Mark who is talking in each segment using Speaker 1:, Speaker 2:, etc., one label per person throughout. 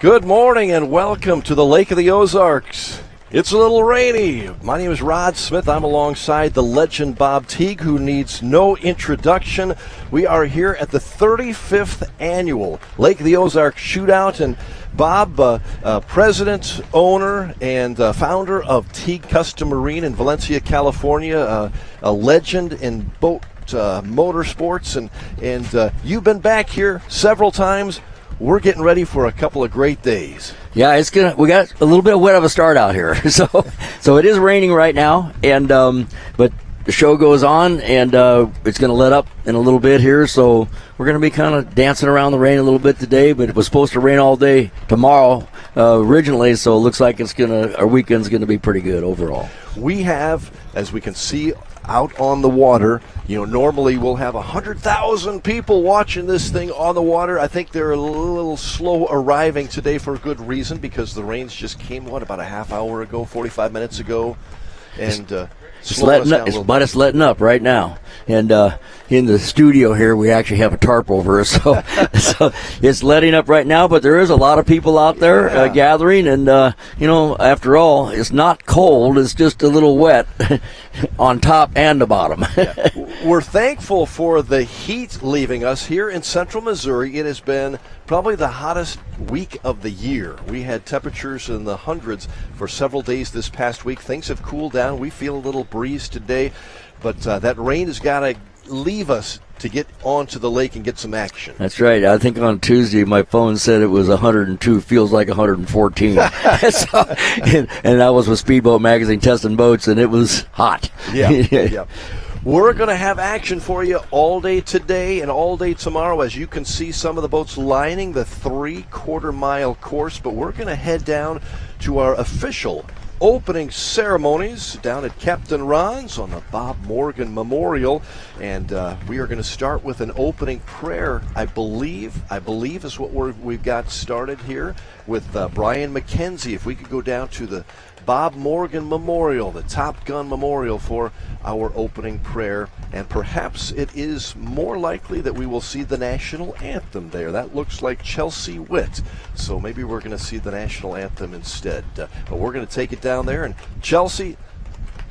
Speaker 1: Good morning and welcome to the Lake of the Ozarks. It's a little rainy. My name is Rod Smith. I'm alongside the legend Bob Teague, who needs no introduction. We are here at the 35th annual Lake of the Ozarks Shootout, and Bob, president, owner, and founder of Teague Custom Marine in Valencia, California, a legend in boat motorsports, and you've been back here several times. We're getting ready for a couple of great days.
Speaker 2: Yeah, we got a little bit wet of a start out here, so it is raining right now, and but the show goes on, and it's going to let up in a little bit here, so we're going to be kind of dancing around the rain a little bit today. But it was supposed to rain all day tomorrow originally, so it looks like our weekend's going to be pretty good overall.
Speaker 1: We have, as we can see out on the water, normally we'll have 100,000 people watching this thing on the water. I think they're a little slow arriving today for a good reason, because the rains just came, about a half hour ago, 45 minutes ago, and
Speaker 2: it's letting up right now. And in the studio here, we actually have a tarp over us, so it's letting up right now. But there is a lot of people out there gathering, and after all, it's not cold; it's just a little wet on top and the bottom.
Speaker 1: We're thankful for the heat leaving us here in central Missouri. It has been probably the hottest week of the year. We had temperatures in the hundreds for several days this past week. Things have cooled down. We feel a little breeze today, but that rain has got to leave us to get onto the lake and get some action.
Speaker 2: That's right. I think on Tuesday my phone said it was 102, feels like 114. And that was with Speedboat Magazine testing boats, and it was hot.
Speaker 1: Yeah. We're going to have action for you all day today and all day tomorrow. As you can see, some of the boats lining the 3/4 mile course, but we're going to head down to our official opening ceremonies down at Captain Ron's on the Bob Morgan Memorial, and we are going to start with an opening prayer. I believe is what we've got started here with Brian McKenzie. If we could go down to the Bob Morgan Memorial, the Top Gun Memorial, for our opening prayer, and perhaps it is more likely that we will see the national anthem there. That looks like Chelsea Witt, so maybe we're going to see the national anthem instead. But we're going to take it down there, and Chelsea,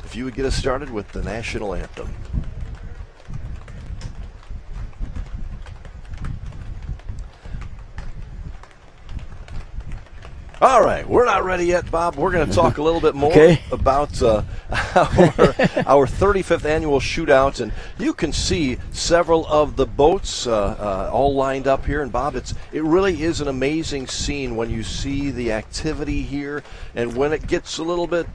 Speaker 1: if you would get us started with the national anthem. All right, we're not ready yet, Bob. We're going to talk a little bit more about our 35th annual shootout, and you can see several of the boats all lined up here. And Bob, it really is an amazing scene when you see the activity here, and when it gets a little bit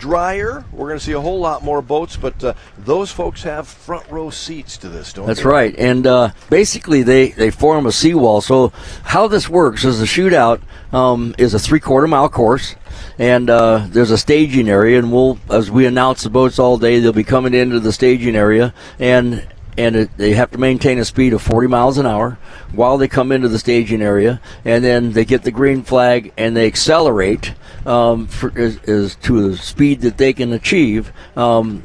Speaker 1: drier, we're going to see a whole lot more boats. But those folks have front row seats to this, don't they?
Speaker 2: That's right, and basically they form a seawall. So how this works is the shootout is a 3/4 mile course, and there's a staging area, and as we announce the boats all day, they'll be coming into the staging area, and they have to maintain a speed of 40 miles an hour while they come into the staging area, and then they get the green flag and they accelerate is to the speed that they can achieve in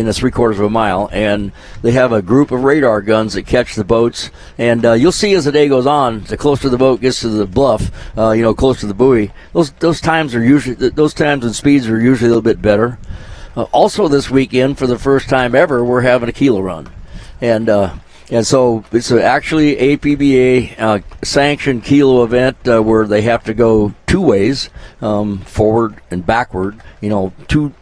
Speaker 2: a 3/4 of a mile. And they have a group of radar guns that catch the boats, and you'll see as the day goes on, the closer the boat gets to the bluff, close to the buoy, those times and speeds are usually a little bit better. Also this weekend, for the first time ever, we're having a kilo run. And so it's actually APBA sanctioned kilo event where they have to go two ways, forward and backward, two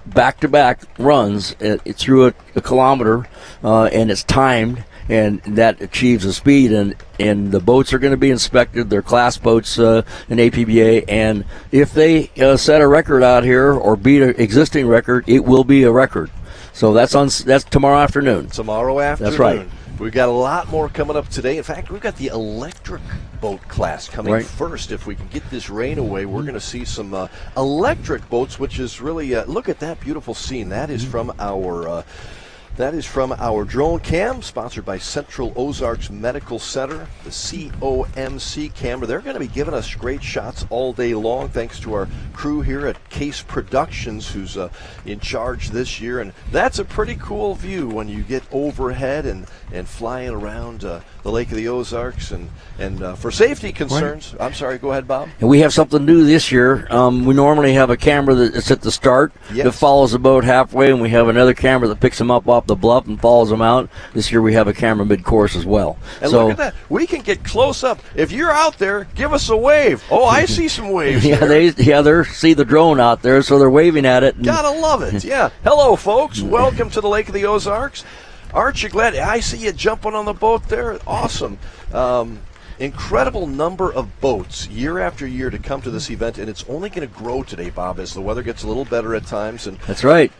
Speaker 2: back-to-back runs through a kilometer, and it's timed, and that achieves a speed. And the boats are going to be inspected. They're class boats in APBA, and if they set a record out here or beat an existing record, it will be a record. So that's tomorrow afternoon.
Speaker 1: Tomorrow afternoon.
Speaker 2: That's right.
Speaker 1: We've got a lot more coming up today. In fact, we've got the electric boat class coming first. If we can get this rain away, we're going to see some electric boats, which is really, look at that beautiful scene. That is from our That is from our drone cam, sponsored by Central Ozarks Medical Center, the COMC camera. They're going to be giving us great shots all day long, thanks to our crew here at Case Productions, who's in charge this year. And that's a pretty cool view when you get overhead and flying around the Lake of the Ozarks. And for safety concerns, right. I'm sorry, go ahead, Bob.
Speaker 2: And we have something new this year. We normally have a camera that's at the start that follows the boat halfway, and we have another camera that picks them up off the bluff and follows them out. This year we have a camera mid-course as well.
Speaker 1: And look at that. We can get close up. If you're out there, give us a wave. Oh, I see some waves.
Speaker 2: They see the drone out there, so they're waving at it.
Speaker 1: Gotta love it. Yeah. Hello, folks. Welcome to the Lake of the Ozarks. Aren't you glad? I see you jumping on the boat there. Awesome. Incredible number of boats year after year to come to this event, and it's only going to grow today, Bob, as the weather gets a little better at times. And
Speaker 2: that's right.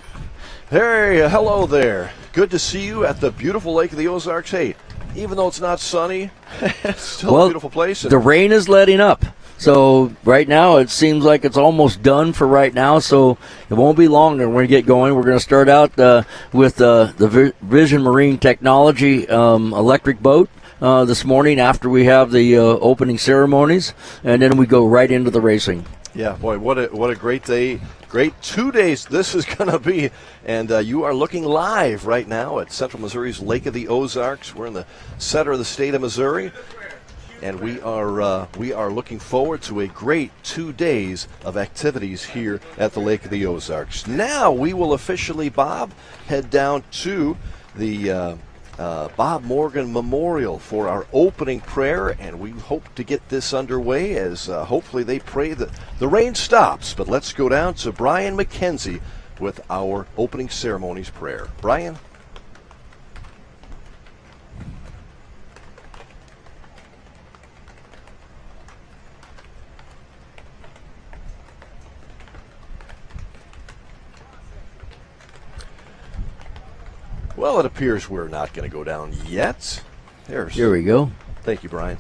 Speaker 1: Hey, hello there. Good to see you at the beautiful Lake of the Ozarks. Hey, even though it's not sunny, it's still a beautiful place.
Speaker 2: The rain is letting up. So right now it seems like it's almost done for right now, so it won't be long and we're going to get going. We're going to start out with the Vision Marine Technology electric boat this morning after we have the opening ceremonies, and then we go right into the racing.
Speaker 1: Yeah, boy, what a great day. Great 2 days this is going to be. And you are looking live right now at Central Missouri's Lake of the Ozarks. We're in the center of the state of Missouri. And we are looking forward to a great 2 days of activities here at the Lake of the Ozarks. Now we will officially, Bob, head down to the Bob Morgan Memorial for our opening prayer, and we hope to get this underway as hopefully they pray that the rain stops. But let's go down to Brian McKenzie with our opening ceremonies prayer. Brian? Well, it appears we're not going to go down yet.
Speaker 2: Here we go.
Speaker 1: Thank you, Brian.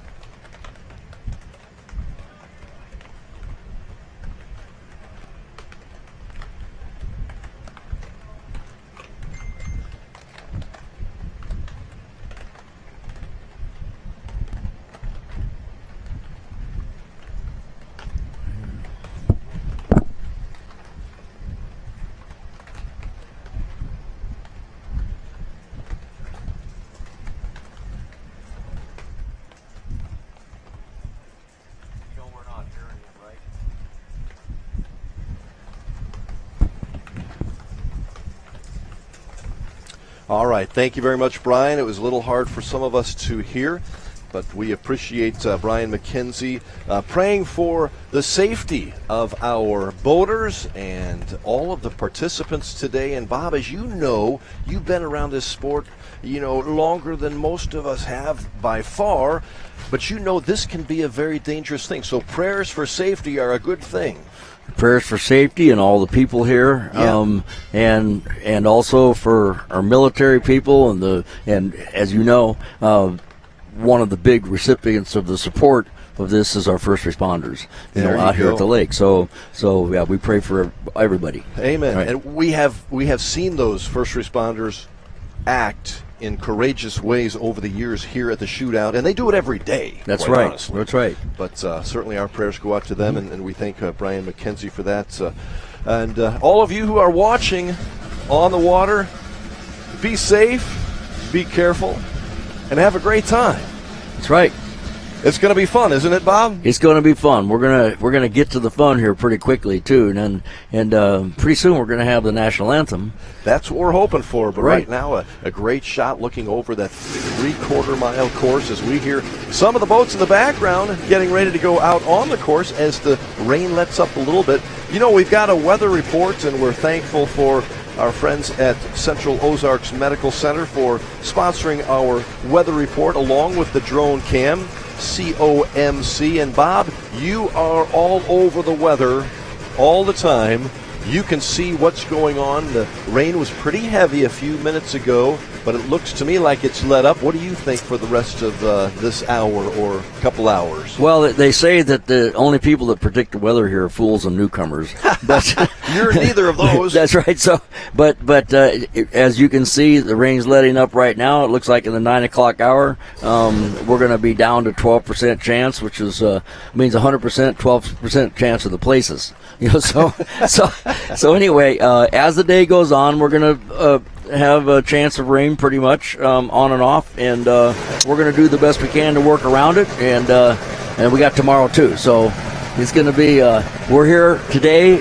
Speaker 1: All right. Thank you very much, Brian. It was a little hard for some of us to hear, but we appreciate Brian McKenzie praying for the safety of our boaters and all of the participants today. And, Bob, as you know, you've been around this sport, longer than most of us have by far, but you know this can be a very dangerous thing. So prayers for safety are a good thing.
Speaker 2: Prayers for safety and all the people here, and also for our military people and as you know, one of the big recipients of the support of this is our first responders, out here at the lake. So yeah, we pray for everybody.
Speaker 1: Amen.
Speaker 2: Right.
Speaker 1: And we have seen those first responders act in courageous ways over the years here at the shootout, and they do it every day.
Speaker 2: That's right.
Speaker 1: Honestly.
Speaker 2: That's right.
Speaker 1: But certainly our prayers go out to them, and we thank Brian McKenzie for that. And all of you who are watching on the water, be safe, be careful, and have a great time.
Speaker 2: That's right.
Speaker 1: It's going to be fun, isn't it, Bob?
Speaker 2: It's going to be fun. We're gonna get to the fun here pretty quickly too, and pretty soon we're going to have the national anthem.
Speaker 1: That's what we're hoping for. But right now, a great shot looking over that 3/4 mile course as we hear some of the boats in the background getting ready to go out on the course as the rain lets up a little bit. We've got a weather report, and we're thankful for our friends at Central Ozarks Medical Center for sponsoring our weather report along with the drone cam. COMC. And Bob, you are all over the weather all the time. You can see what's going on. The rain was pretty heavy a few minutes ago, but it looks to me like it's let up. What do you think for the rest of this hour or couple hours?
Speaker 2: Well, they say that the only people that predict the weather here are fools and newcomers. But
Speaker 1: you're neither of those.
Speaker 2: That's right. So, but as you can see, the rain's letting up right now. It looks like in the 9 o'clock hour, we're going to be down to 12% chance, which is means 100%, 12% chance of the places. So anyway, as the day goes on, we're going to have a chance of rain pretty much on and off, and we're going to do the best we can to work around it, and we got tomorrow too. So it's going to be we're here today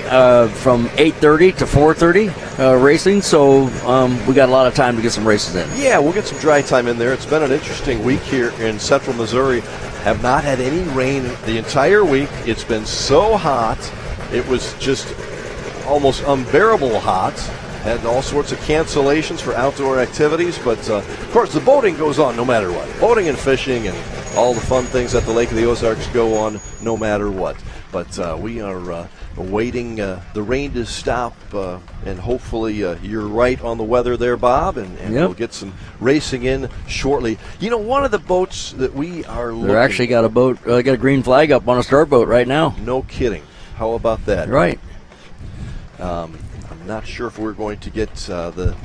Speaker 2: from 8:30 to 4:30 racing, so we got a lot of time to get some races in.
Speaker 1: Yeah, we'll get some dry time in there. It's been an interesting week here in central Missouri. Have not had any rain the entire week. It's been so hot. It was just almost unbearable hot. Had all sorts of cancellations for outdoor activities, but of course the boating goes on no matter what. Boating and fishing and all the fun things at the Lake of the Ozarks go on no matter what. But we are awaiting the rain to stop, and hopefully you're right on the weather there, Bob, and
Speaker 2: Yep.
Speaker 1: we'll get some racing in shortly. You know, one of the boats that we are looking...
Speaker 2: They're actually got a boat, got a green flag up on a start boat right now.
Speaker 1: No kidding. How about that?
Speaker 2: Right.
Speaker 1: I'm not sure if we're going to get the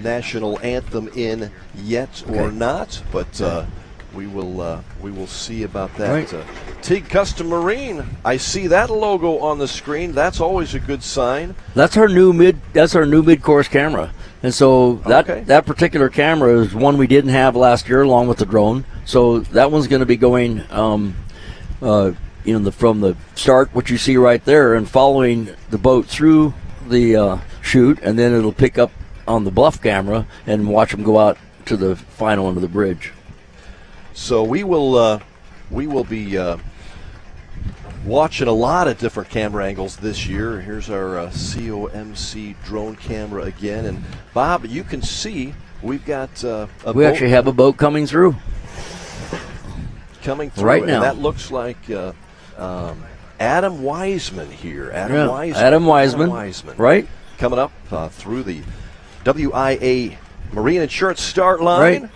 Speaker 1: national anthem in yet or not, but we will see about that.
Speaker 2: Right.
Speaker 1: Teague Custom Marine. I see that logo on the screen. That's always a good sign.
Speaker 2: That's our new mid-course camera, and so that particular camera is one we didn't have last year, along with the drone. So that one's going to be going, from the start, what you see right there, and following the boat through the chute, and then it'll pick up on the bluff camera and watch them go out to the final end of the bridge.
Speaker 1: So we will be watching a lot of different camera angles this year. Here's our COMC drone camera again, and Bob, you can see we've got
Speaker 2: we actually have a boat coming through right now.
Speaker 1: And that looks like Adam Wiseman here.
Speaker 2: Adam Wiseman, right?
Speaker 1: Coming up through the WIA Marine Insurance start line.
Speaker 2: Right.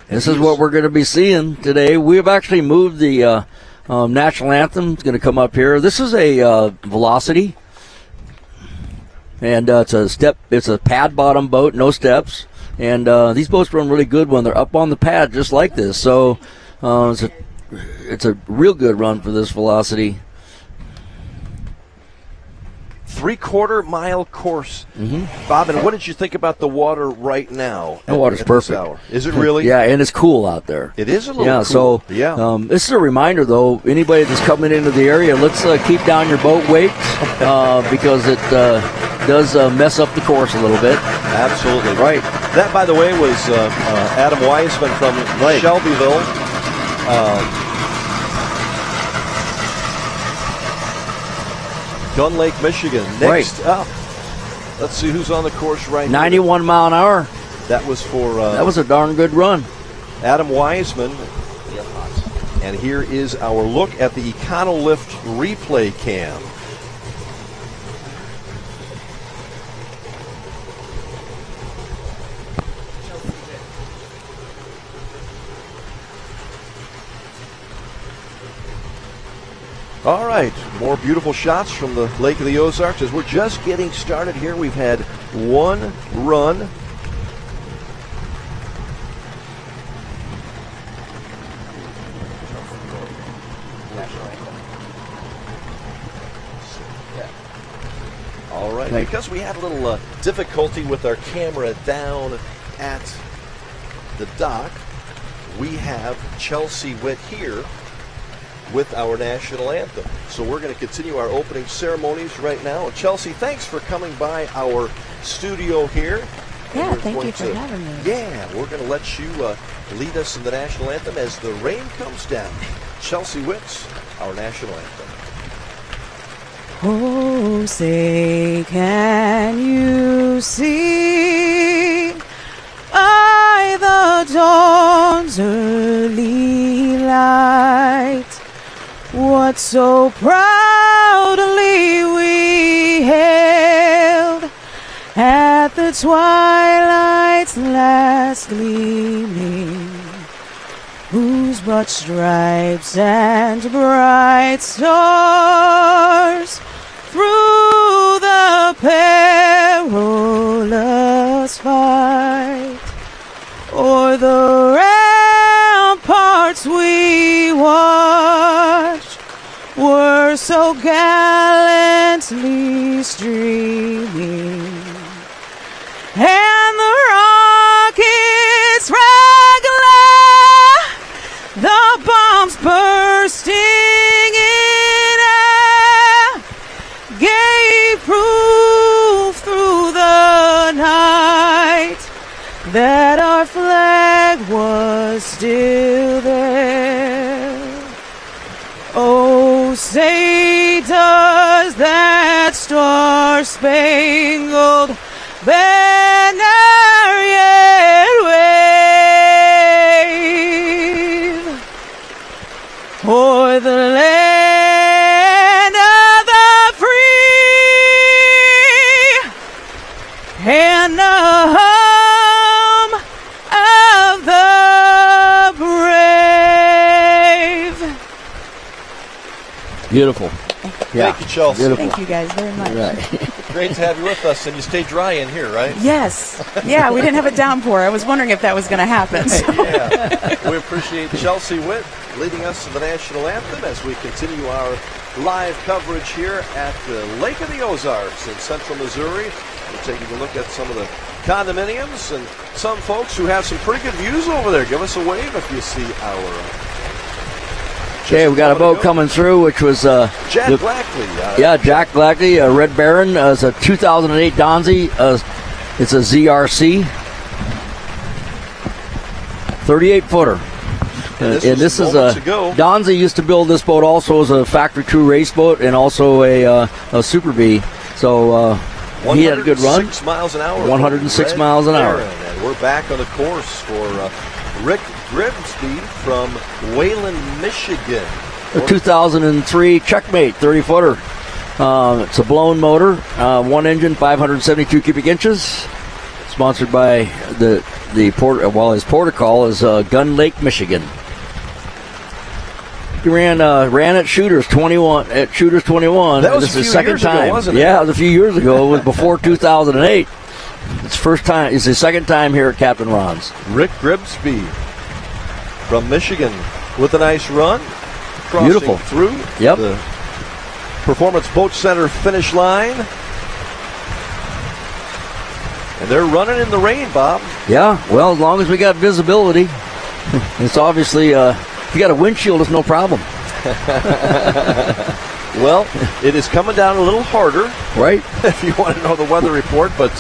Speaker 2: This is what we're going to be seeing today. We've actually moved the national anthem. It's going to come up here. This is a Velocity, and it's a pad bottom boat, no steps. And these boats run really good when they're up on the pad, just like this. So it's a real good run for this Velocity.
Speaker 1: 3/4 mile course. Bob, and what did you think about the water right now?
Speaker 2: The water's perfect.
Speaker 1: Is it really?
Speaker 2: Yeah, and it's cool out there.
Speaker 1: It is a little cool.
Speaker 2: This is a reminder, though, anybody that's coming into the area, let's keep down your boat weight because it does mess up the course a little bit.
Speaker 1: Absolutely. Right. That, by the way, was Adam Wiseman from Shelbyville. Gun Lake, Michigan. Next up, let's see who's on the course right now.
Speaker 2: 91 mile an hour.
Speaker 1: That was for...
Speaker 2: that was a darn good run.
Speaker 1: Adam Wiseman. And here is our look at the Econolift replay cam. All right, more beautiful shots from the Lake of the Ozarks. As we're just getting started here, we've had one run. All right, because we had a little difficulty with our camera down at the dock, we have Chelsea Witt here with our national anthem. So we're going to continue our opening ceremonies right now. And Chelsea, thanks for coming by our studio here.
Speaker 3: Yeah, thank you for having me.
Speaker 1: Yeah, we're going to let you lead us in the national anthem as the rain comes down. Chelsea Witt, our national anthem.
Speaker 3: Oh, say, can you see by the dawn's early light what so proudly we hailed at the twilight's last gleaming, whose broad stripes and bright stars through the perilous fight o'er the ramparts we watched were so gallantly streaming, and the rockets rang loud, the bombs bursting in air gave proof through the night that our flag was still there. Oh, say does that star-spangled banner yet wave o'er the land of the free and the home of the brave.
Speaker 2: Beautiful. Yeah.
Speaker 1: Thank you, Chelsea.
Speaker 2: Beautiful.
Speaker 3: Thank you guys very much.
Speaker 2: Right.
Speaker 1: Great to have you with us, and you stay dry in here, right?
Speaker 3: Yes. Yeah, we didn't have a downpour. I was wondering if that was going to happen. So.
Speaker 1: Yeah. We appreciate Chelsea Witt leading us to the national anthem as we continue our live coverage here at the Lake of the Ozarks in central Missouri. We're taking a look at some of the condominiums and some folks who have some pretty good views over there. Give us a wave if you see our...
Speaker 2: Okay, we got a boat coming through, which was
Speaker 1: Jack Blackley.
Speaker 2: Jack Blackley, Red Baron. It's a 2008 Donzi. It's a ZRC, 38-footer.
Speaker 1: And
Speaker 2: this is a Donzi used to build this boat also as a factory crew race boat and also a Super B. So he had a good run.
Speaker 1: 106 miles an hour.
Speaker 2: 106 miles an hour.
Speaker 1: And we're back on the course for Rick Grimsby from Wayland, Michigan.
Speaker 2: A 2003 Checkmate 30-footer. It's a blown motor, one engine, 572 cubic inches. Sponsored by his protocol is Gun Lake, Michigan. He ran at Shooters 21. At Shooters 21.
Speaker 1: That was
Speaker 2: this
Speaker 1: a few
Speaker 2: is second
Speaker 1: years
Speaker 2: time.
Speaker 1: ago, wasn't it?
Speaker 2: Yeah, it was a few years ago. It was before 2008. It's first time. It's the second time here at Captain Ron's.
Speaker 1: Rick Grimsby from Michigan with a nice run. Crossing
Speaker 2: Beautiful.
Speaker 1: Through
Speaker 2: Yep.
Speaker 1: the Performance Boat Center finish line. And they're running in the rain, Bob.
Speaker 2: Yeah, well, as long as we got visibility. It's obviously, if you got a windshield, it's no problem.
Speaker 1: Well, it is coming down a little harder.
Speaker 2: Right.
Speaker 1: If you want to know the weather report. But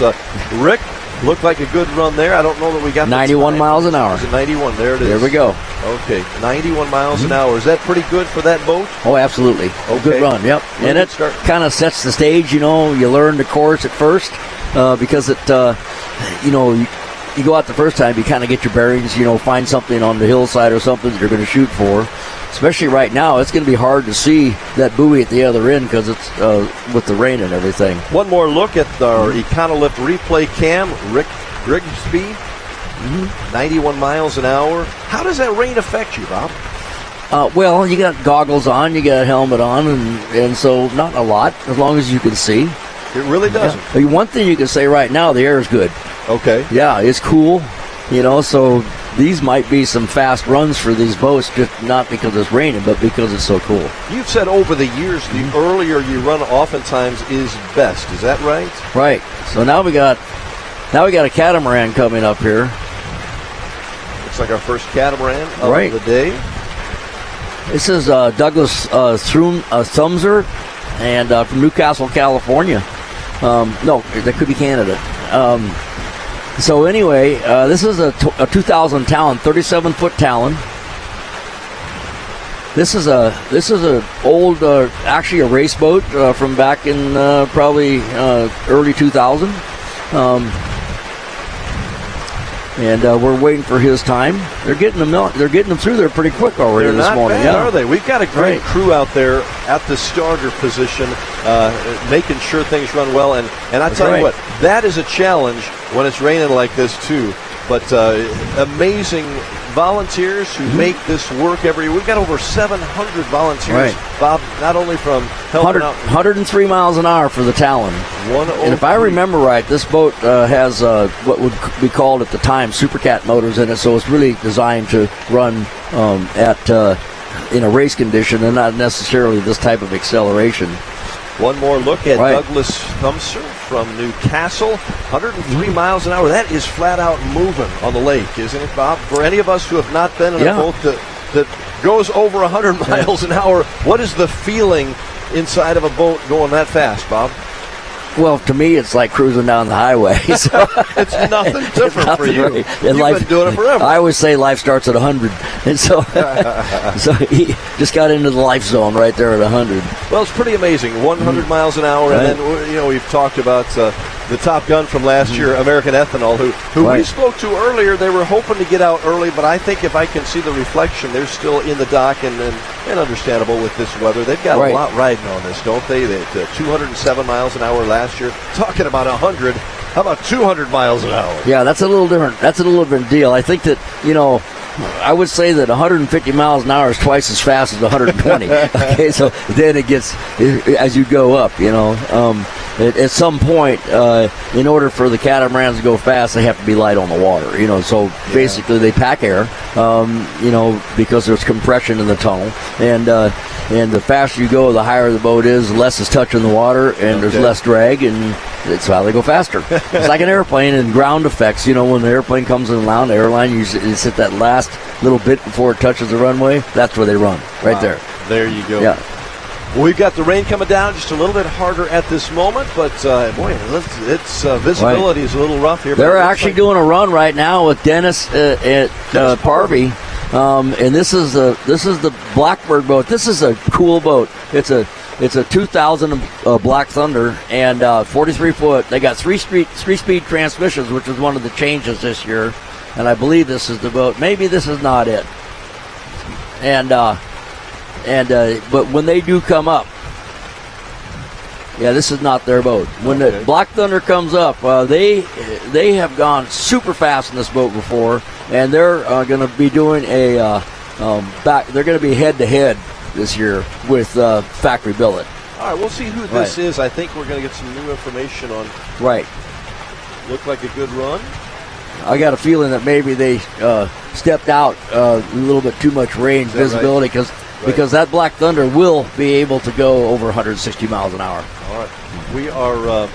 Speaker 1: Rick looked like a good run there. I don't know that we got
Speaker 2: 91 miles an hour.
Speaker 1: Is it 91? There it is.
Speaker 2: There we go.
Speaker 1: Okay, 91 miles an hour. Is that pretty good for that boat?
Speaker 2: Oh, absolutely.
Speaker 1: Okay.
Speaker 2: Good run, yep. And it kind of sets the stage, you learn the course at first because it, you go out the first time, you kind of get your bearings, find something on the hillside or something that you're going to shoot for. Especially right now, it's going to be hard to see that buoy at the other end because it's with the rain and everything.
Speaker 1: One more look at our Econolift replay cam. Rick Grigsby, 91 miles an hour. How does that rain affect you, Bob?
Speaker 2: Well, you got goggles on, you got a helmet on, and so not a lot, as long as you can see.
Speaker 1: It really doesn't.
Speaker 2: Yeah. One thing you can say right now, the air is good.
Speaker 1: Okay.
Speaker 2: Yeah, it's cool, so these might be some fast runs for these boats, just not because it's raining, but because it's so cool.
Speaker 1: You've said over the years the earlier you run oftentimes is best. Is that right?
Speaker 2: Right. So now we got a catamaran coming up here.
Speaker 1: Looks like our first catamaran of
Speaker 2: right.
Speaker 1: the day.
Speaker 2: This is Douglas Thumser, and from Newcastle, California. No, that could be Canada. So anyway, this is a 2000 Talon, 37-foot Talon. This is a old, actually a race boat from back in probably early 2000. and we're waiting for his time. They're getting them. They're getting them through there pretty quick already
Speaker 1: They're
Speaker 2: this
Speaker 1: not
Speaker 2: morning.
Speaker 1: bad,
Speaker 2: Yeah,
Speaker 1: are they? We've got a great
Speaker 2: Right.
Speaker 1: crew out there at the starter position, making sure things run well. And I
Speaker 2: That's
Speaker 1: tell you
Speaker 2: right.
Speaker 1: what, that is a challenge when it's raining like this too. But amazing volunteers who make this work every year. We've got over 700 volunteers,
Speaker 2: Right.
Speaker 1: Bob, not only from helping
Speaker 2: 100,
Speaker 1: out
Speaker 2: 103 miles an hour for the Talon.
Speaker 1: 103.
Speaker 2: And if I remember right, this boat has what would be called at the time Supercat motors in it, so it's really designed to run in a race condition and not necessarily this type of acceleration.
Speaker 1: One more look at
Speaker 2: Right.
Speaker 1: Douglas Thumser from Newcastle. 103 miles an hour. That is flat out moving on the lake, isn't it, Bob? For any of us who have not been in a boat that goes over 100 miles an hour, what is the feeling inside of a boat going that fast, Bob?
Speaker 2: Well, to me, it's like cruising down the highway. So
Speaker 1: It's nothing different for you.
Speaker 2: Right.
Speaker 1: You've been doing it forever.
Speaker 2: I always say life starts at 100, and so so he just got into the life zone right there at 100.
Speaker 1: Well, it's pretty amazing. 100 miles an hour,
Speaker 2: Right.
Speaker 1: and then we've talked about the Top Gun from last year, American Ethanol, who we
Speaker 2: Right.
Speaker 1: spoke to earlier. They were hoping to get out early, but I think if I can see the reflection, they're still in the dock and understandable with this weather. They've got
Speaker 2: Right.
Speaker 1: a lot riding on this, don't they? They 207 miles an hour last year. Talking about 100. How about 200 miles an hour?
Speaker 2: Yeah, that's a little different. That's a little different deal. I think that I would say that 150 miles an hour is twice as fast as 120. Okay, so then it gets as you go up. At some point, in order for the catamarans to go fast, they have to be light on the water. So basically they pack air. Because there's compression in the tunnel, and the faster you go, the higher the boat is, the less is touching the water, and there's less drag, and that's how they go faster. It's like an airplane and ground effects. When the airplane comes in the airline, you hit that last little bit before it touches the runway. That's where they run, right there.
Speaker 1: There you go.
Speaker 2: Yeah.
Speaker 1: Well, we've got the rain coming down just a little bit harder at this moment, but boy, it's visibility is a little rough here.
Speaker 2: They're actually doing a run right now with Dennis at Parvey, and this is the Blackbird boat. This is a cool boat. It's a 2000 Black Thunder and 43 foot. They got three speed transmissions, which was one of the changes this year, and I believe this is the boat. Maybe this is not it. But when they do come up, this is not their boat. When the Black Thunder comes up, they have gone super fast in this boat before, and they're going to be doing they're going to be head to head this year with Factory Billet.
Speaker 1: All right, we'll see who this is. I think we're going to get some new information on.
Speaker 2: Right.
Speaker 1: Looked like a good run.
Speaker 2: I got a feeling that maybe they stepped out a little bit too much range visibility because that Black Thunder will be able to go over 160 miles an hour.
Speaker 1: All right. We are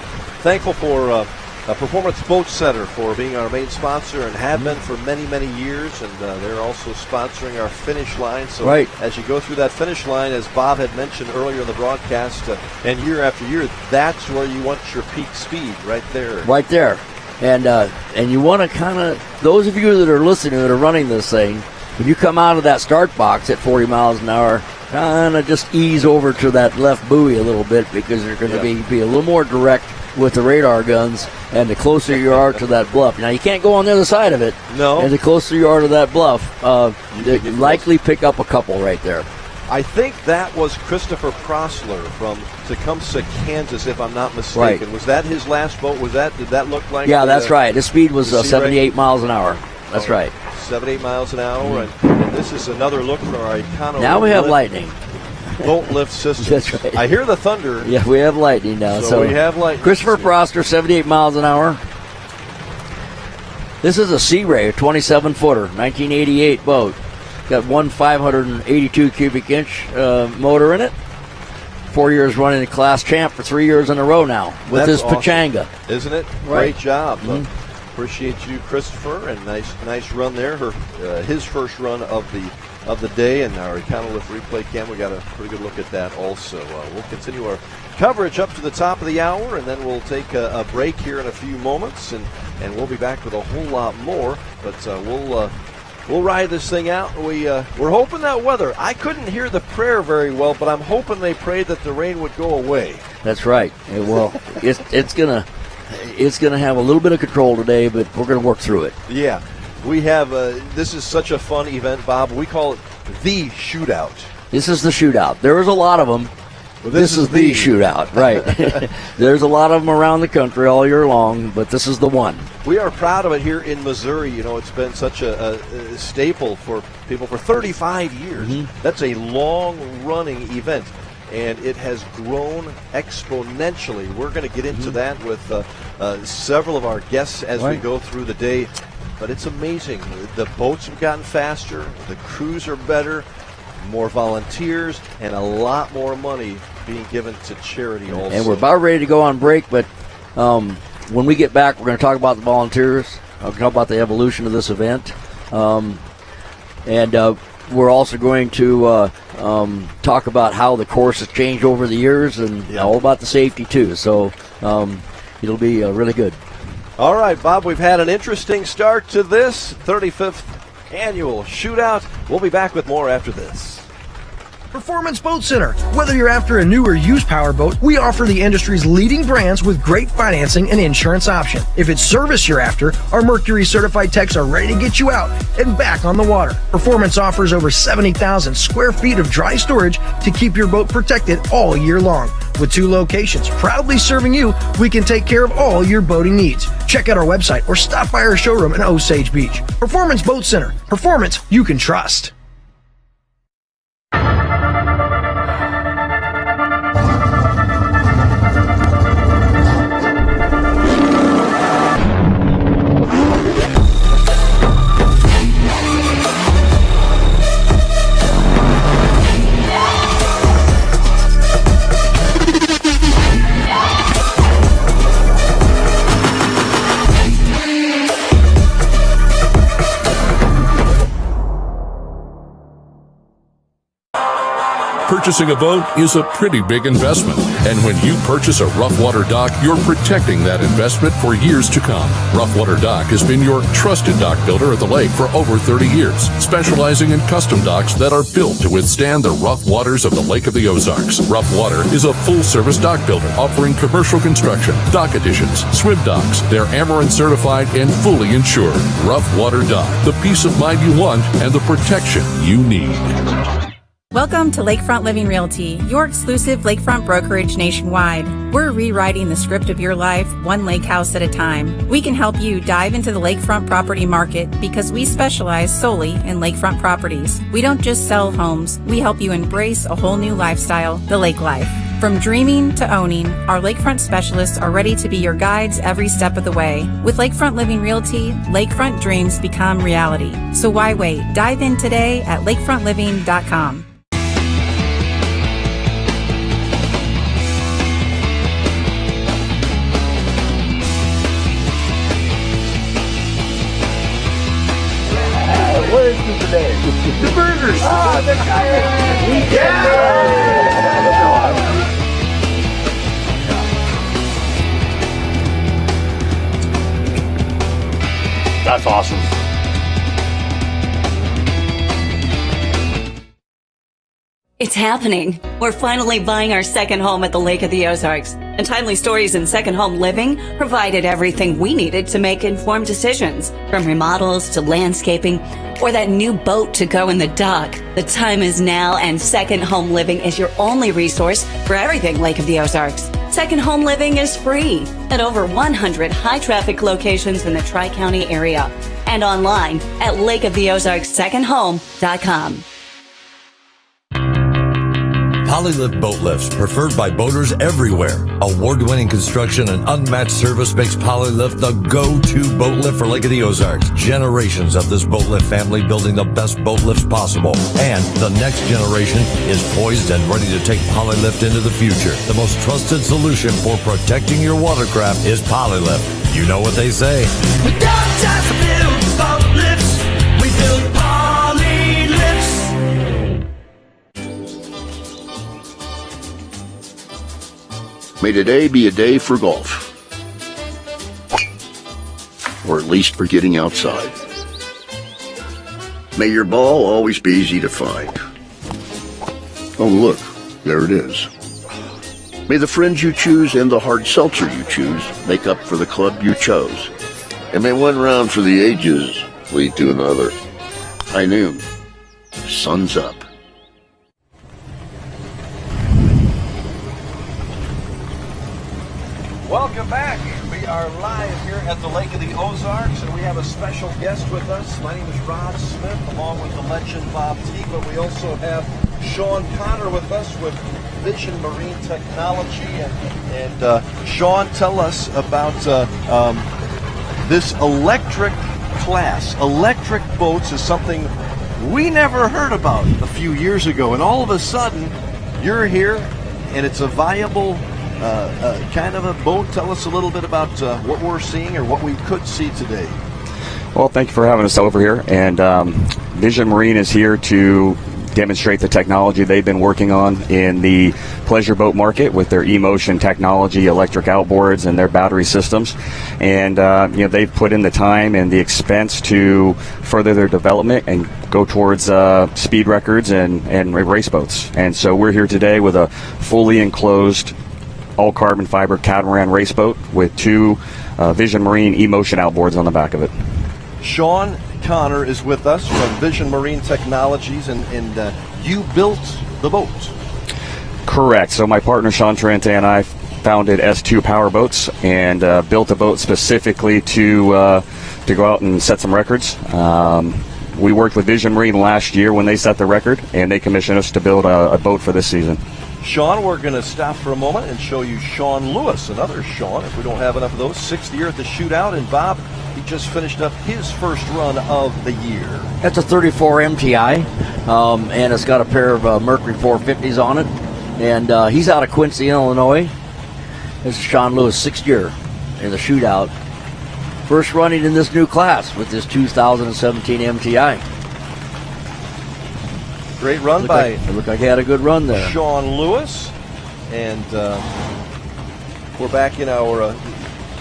Speaker 1: thankful for Performance Boat Center for being our main sponsor and have been for many, many years, and they're also sponsoring our finish line. So as you go through that finish line, as Bob had mentioned earlier in the broadcast, and year after year, that's where you want your peak speed, right there.
Speaker 2: Right there. And you want to kind of, those of you that are listening that are running this thing, when you come out of that start box at 40 miles an hour, kind of just ease over to that left buoy a little bit because you're going to be a little more direct with the radar guns, and the closer you are to that bluff. Now, you can't go on the other side of it.
Speaker 1: No.
Speaker 2: And the closer you are to that bluff, you likely pick up a couple right there.
Speaker 1: I think that was Christopher Prosler from Tecumseh, Kansas, if I'm not mistaken.
Speaker 2: Right.
Speaker 1: Was that his last boat? Did that look like?
Speaker 2: Yeah, that's right. His speed was 78 miles an hour. That's right.
Speaker 1: 78 miles an hour, and this is another look for our Econo.
Speaker 2: Now we have lightning.
Speaker 1: Boat lift systems.
Speaker 2: That's right.
Speaker 1: I hear the thunder.
Speaker 2: Yeah, we have lightning now.
Speaker 1: So we have lightning.
Speaker 2: Christopher Prosser, 78 miles an hour. This is a Sea Ray, a 27-footer, 1988 boat. Got one 582 cubic inch motor in it. 4 years running the class champ for 3 years in a row now with his
Speaker 1: awesome.
Speaker 2: Pachanga.
Speaker 1: Isn't it?
Speaker 2: Right.
Speaker 1: Great job. Appreciate you, Christopher, and nice run there. His first run of the day, and our Econo Lift replay cam. We got a pretty good look at that also. We'll continue our coverage up to the top of the hour, and then we'll take a break here in a few moments, and we'll be back with a whole lot more. But we'll ride this thing out. We're hoping that weather. I couldn't hear the prayer very well, but I'm hoping they prayed that the rain would go away.
Speaker 2: That's right. It's gonna have a little bit of control today, but we're gonna work through it.
Speaker 1: Yeah. We have, this is such a fun event, Bob. We call it the Shootout.
Speaker 2: This is the Shootout. There's a lot of them.
Speaker 1: Well,
Speaker 2: this is the Shootout, right. There's a lot of them around the country all year long, but this is the one.
Speaker 1: We are proud of it here in Missouri. You know, it's been such a staple for people for 35 years.
Speaker 2: Mm-hmm.
Speaker 1: That's a long-running event, and it has grown exponentially. We're going to get into that with several of our guests as we go through the day. But it's amazing. The boats have gotten faster, the crews are better, more volunteers, and a lot more money being given to charity also.
Speaker 2: And we're about ready to go on break, but when we get back, we're going to talk about the volunteers. We're going to talk about the evolution of this event. And we're also going to talk about how the course has changed over the years and all about the safety, too. So it'll be really good.
Speaker 1: All right, Bob, we've had an interesting start to this 35th annual Shootout. We'll be back with more after this.
Speaker 4: Performance Boat Center. Whether you're after a new or used power boat, we offer the industry's leading brands with great financing and insurance option. If it's service you're after, our Mercury certified techs are ready to get you out and back on the water. Performance offers over 70,000 square feet of dry storage to keep your boat protected all year long. With 2 locations proudly serving you, we can take care of all your boating needs. Check out our website or stop by our showroom in Osage Beach. Performance Boat Center. Performance you can trust.
Speaker 5: Purchasing a boat is a pretty big investment, and when you purchase a Rough Water dock, you're protecting that investment for years to come. Rough Water Dock has been your trusted dock builder at the lake for over 30 years, specializing in custom docks that are built to withstand the rough waters of the Lake of the Ozarks. Rough Water is a full-service dock builder offering commercial construction, dock additions, swim docks. They're Amarin certified and fully insured. Rough Water Dock, the peace of mind you want and the protection you need.
Speaker 6: Welcome to Lakefront Living Realty, your exclusive lakefront brokerage nationwide. We're rewriting the script of your life, one lake house at a time. We can help you dive into the lakefront property market because we specialize solely in lakefront properties. We don't just sell homes, we help you embrace a whole new lifestyle, the lake life. From dreaming to owning, our lakefront specialists are ready to be your guides every step of the way. With Lakefront Living Realty, lakefront dreams become reality. So why wait? Dive in today at lakefrontliving.com.
Speaker 1: What is this today? The burgers! Ah, the giant! Yeah!
Speaker 7: That's awesome.
Speaker 8: It's happening. We're finally buying our second home at the Lake of the Ozarks. And Timely Stories in Second Home Living provided everything we needed to make informed decisions, from remodels to landscaping or that new boat to go in the dock. The time is now, and Second Home Living is your only resource for everything Lake of the Ozarks. Second Home Living is free at over 100 high-traffic locations in the Tri-County area and online at lakeoftheozarkssecondhome.com.
Speaker 9: Polylift Boat Lifts, preferred by boaters everywhere. Award-winning construction and unmatched service makes Polylift the go-to boat lift for Lake of the Ozarks. Generations of this boat lift family building the best boat lifts possible. And the next generation is poised and ready to take Polylift into the future. The most trusted solution for protecting your watercraft is Polylift. You know what they say.
Speaker 10: We don't just build boat lifts, we build Polylifts.
Speaker 7: May today be a day for golf. Or at least for getting outside. May your ball always be easy to find. Oh, look, there it is. May the friends you choose and the hard seltzer you choose make up for the club you chose. And may one round for the ages lead to another. High noon. Sun's up.
Speaker 1: Welcome back. We are live here at the Lake of the Ozarks, and we have a special guest with us. My name is Rod Smith, along with the legend Bob Teague, but we also have Sean Connor with us with Vision Marine Technology. And Sean, tell us about this electric class. Electric boats is something we never heard about a few years ago, and all of a sudden you're here, and it's a viable kind of a boat. Tell us a little bit about what we're seeing or what we could see today.
Speaker 11: Well, thank you for having us over here. And Vision Marine is here to demonstrate the technology they've been working on in the pleasure boat market with their e-motion technology, electric outboards, and their battery systems. And they've put in the time and the expense to further their development and go towards speed records and race boats. And so we're here today with a fully enclosed all carbon fiber catamaran race boat with two Vision Marine e-motion outboards on the back of it.
Speaker 1: Sean Connor is with us from Vision Marine Technologies, and you built the boat.
Speaker 11: Correct. So my partner Sean Tarente and I founded S2 Power Boats and built a boat specifically to go out and set some records. We worked with Vision Marine last year when they set the record, and they commissioned us to build a boat for this season.
Speaker 1: Sean, we're going to stop for a moment and show you Sean Lewis, another Sean, if we don't have enough of those. 6th year at the Shootout, and Bob, he just finished up his first run of the year.
Speaker 2: That's a 34 MTI, and it's got a pair of Mercury 450s on it, and he's out of Quincy, Illinois. This is Sean Lewis, 6th year in the Shootout. First running in this new class with this 2017 MTI.
Speaker 1: Great run
Speaker 2: It looked like he had a good run there.
Speaker 1: Sean Lewis, and we're back in our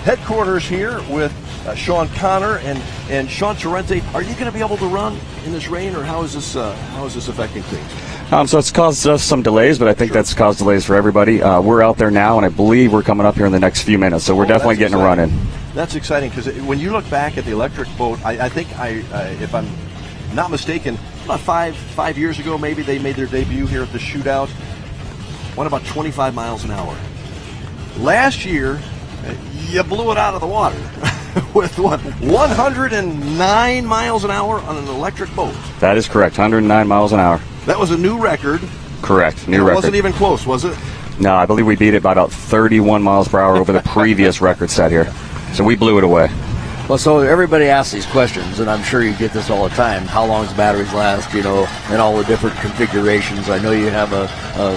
Speaker 1: headquarters here with Sean Connor and Sean Tarente. Are you going to be able to run in this rain, or how is this affecting things?
Speaker 11: So it's caused us some delays, but I think that's caused delays for everybody. We're out there now, and I believe we're coming up here in the next few minutes, so we're definitely getting a run in.
Speaker 1: That's exciting, because when you look back at the electric boat, I think if I'm not mistaken, about five years ago, maybe they made their debut here at the Shootout. Went about 25 miles an hour. Last year, you blew it out of the water with 109 miles an hour on an electric boat.
Speaker 11: That is correct, 109 miles an hour.
Speaker 1: That was a new record.
Speaker 11: Correct, new
Speaker 1: record. It wasn't even close, was it?
Speaker 11: No, I believe we beat it by about 31 miles per hour over the previous record set here. So we blew it away.
Speaker 2: Well, so everybody asks these questions, and I'm sure you get this all the time. How long does batteries last, and all the different configurations. I know you have I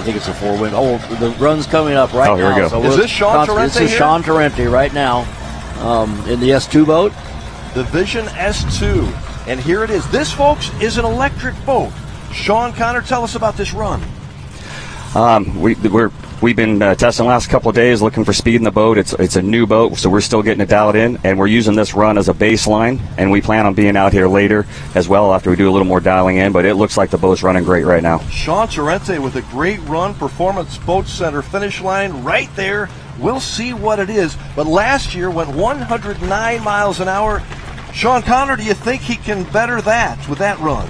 Speaker 2: think it's a 4-wind. Oh, the run's coming up right now.
Speaker 11: Oh, here we go.
Speaker 1: So is this Sean Tarente
Speaker 2: This is
Speaker 1: here?
Speaker 2: Sean Tarente right now in the S2 boat.
Speaker 1: The Vision S2. And here it is. This, folks, is an electric boat. Sean Connor, tell us about this run.
Speaker 11: We've been testing the last couple of days, looking for speed in the boat. It's a new boat, so we're still getting it dialed in, and we're using this run as a baseline, and we plan on being out here later as well after we do a little more dialing in, but it looks like the boat's running great right now.
Speaker 1: Sean Tarente with a great run, Performance Boat Center finish line right there. We'll see what it is, but last year went 109 miles an hour. Sean Connor, do you think he can better that with that run?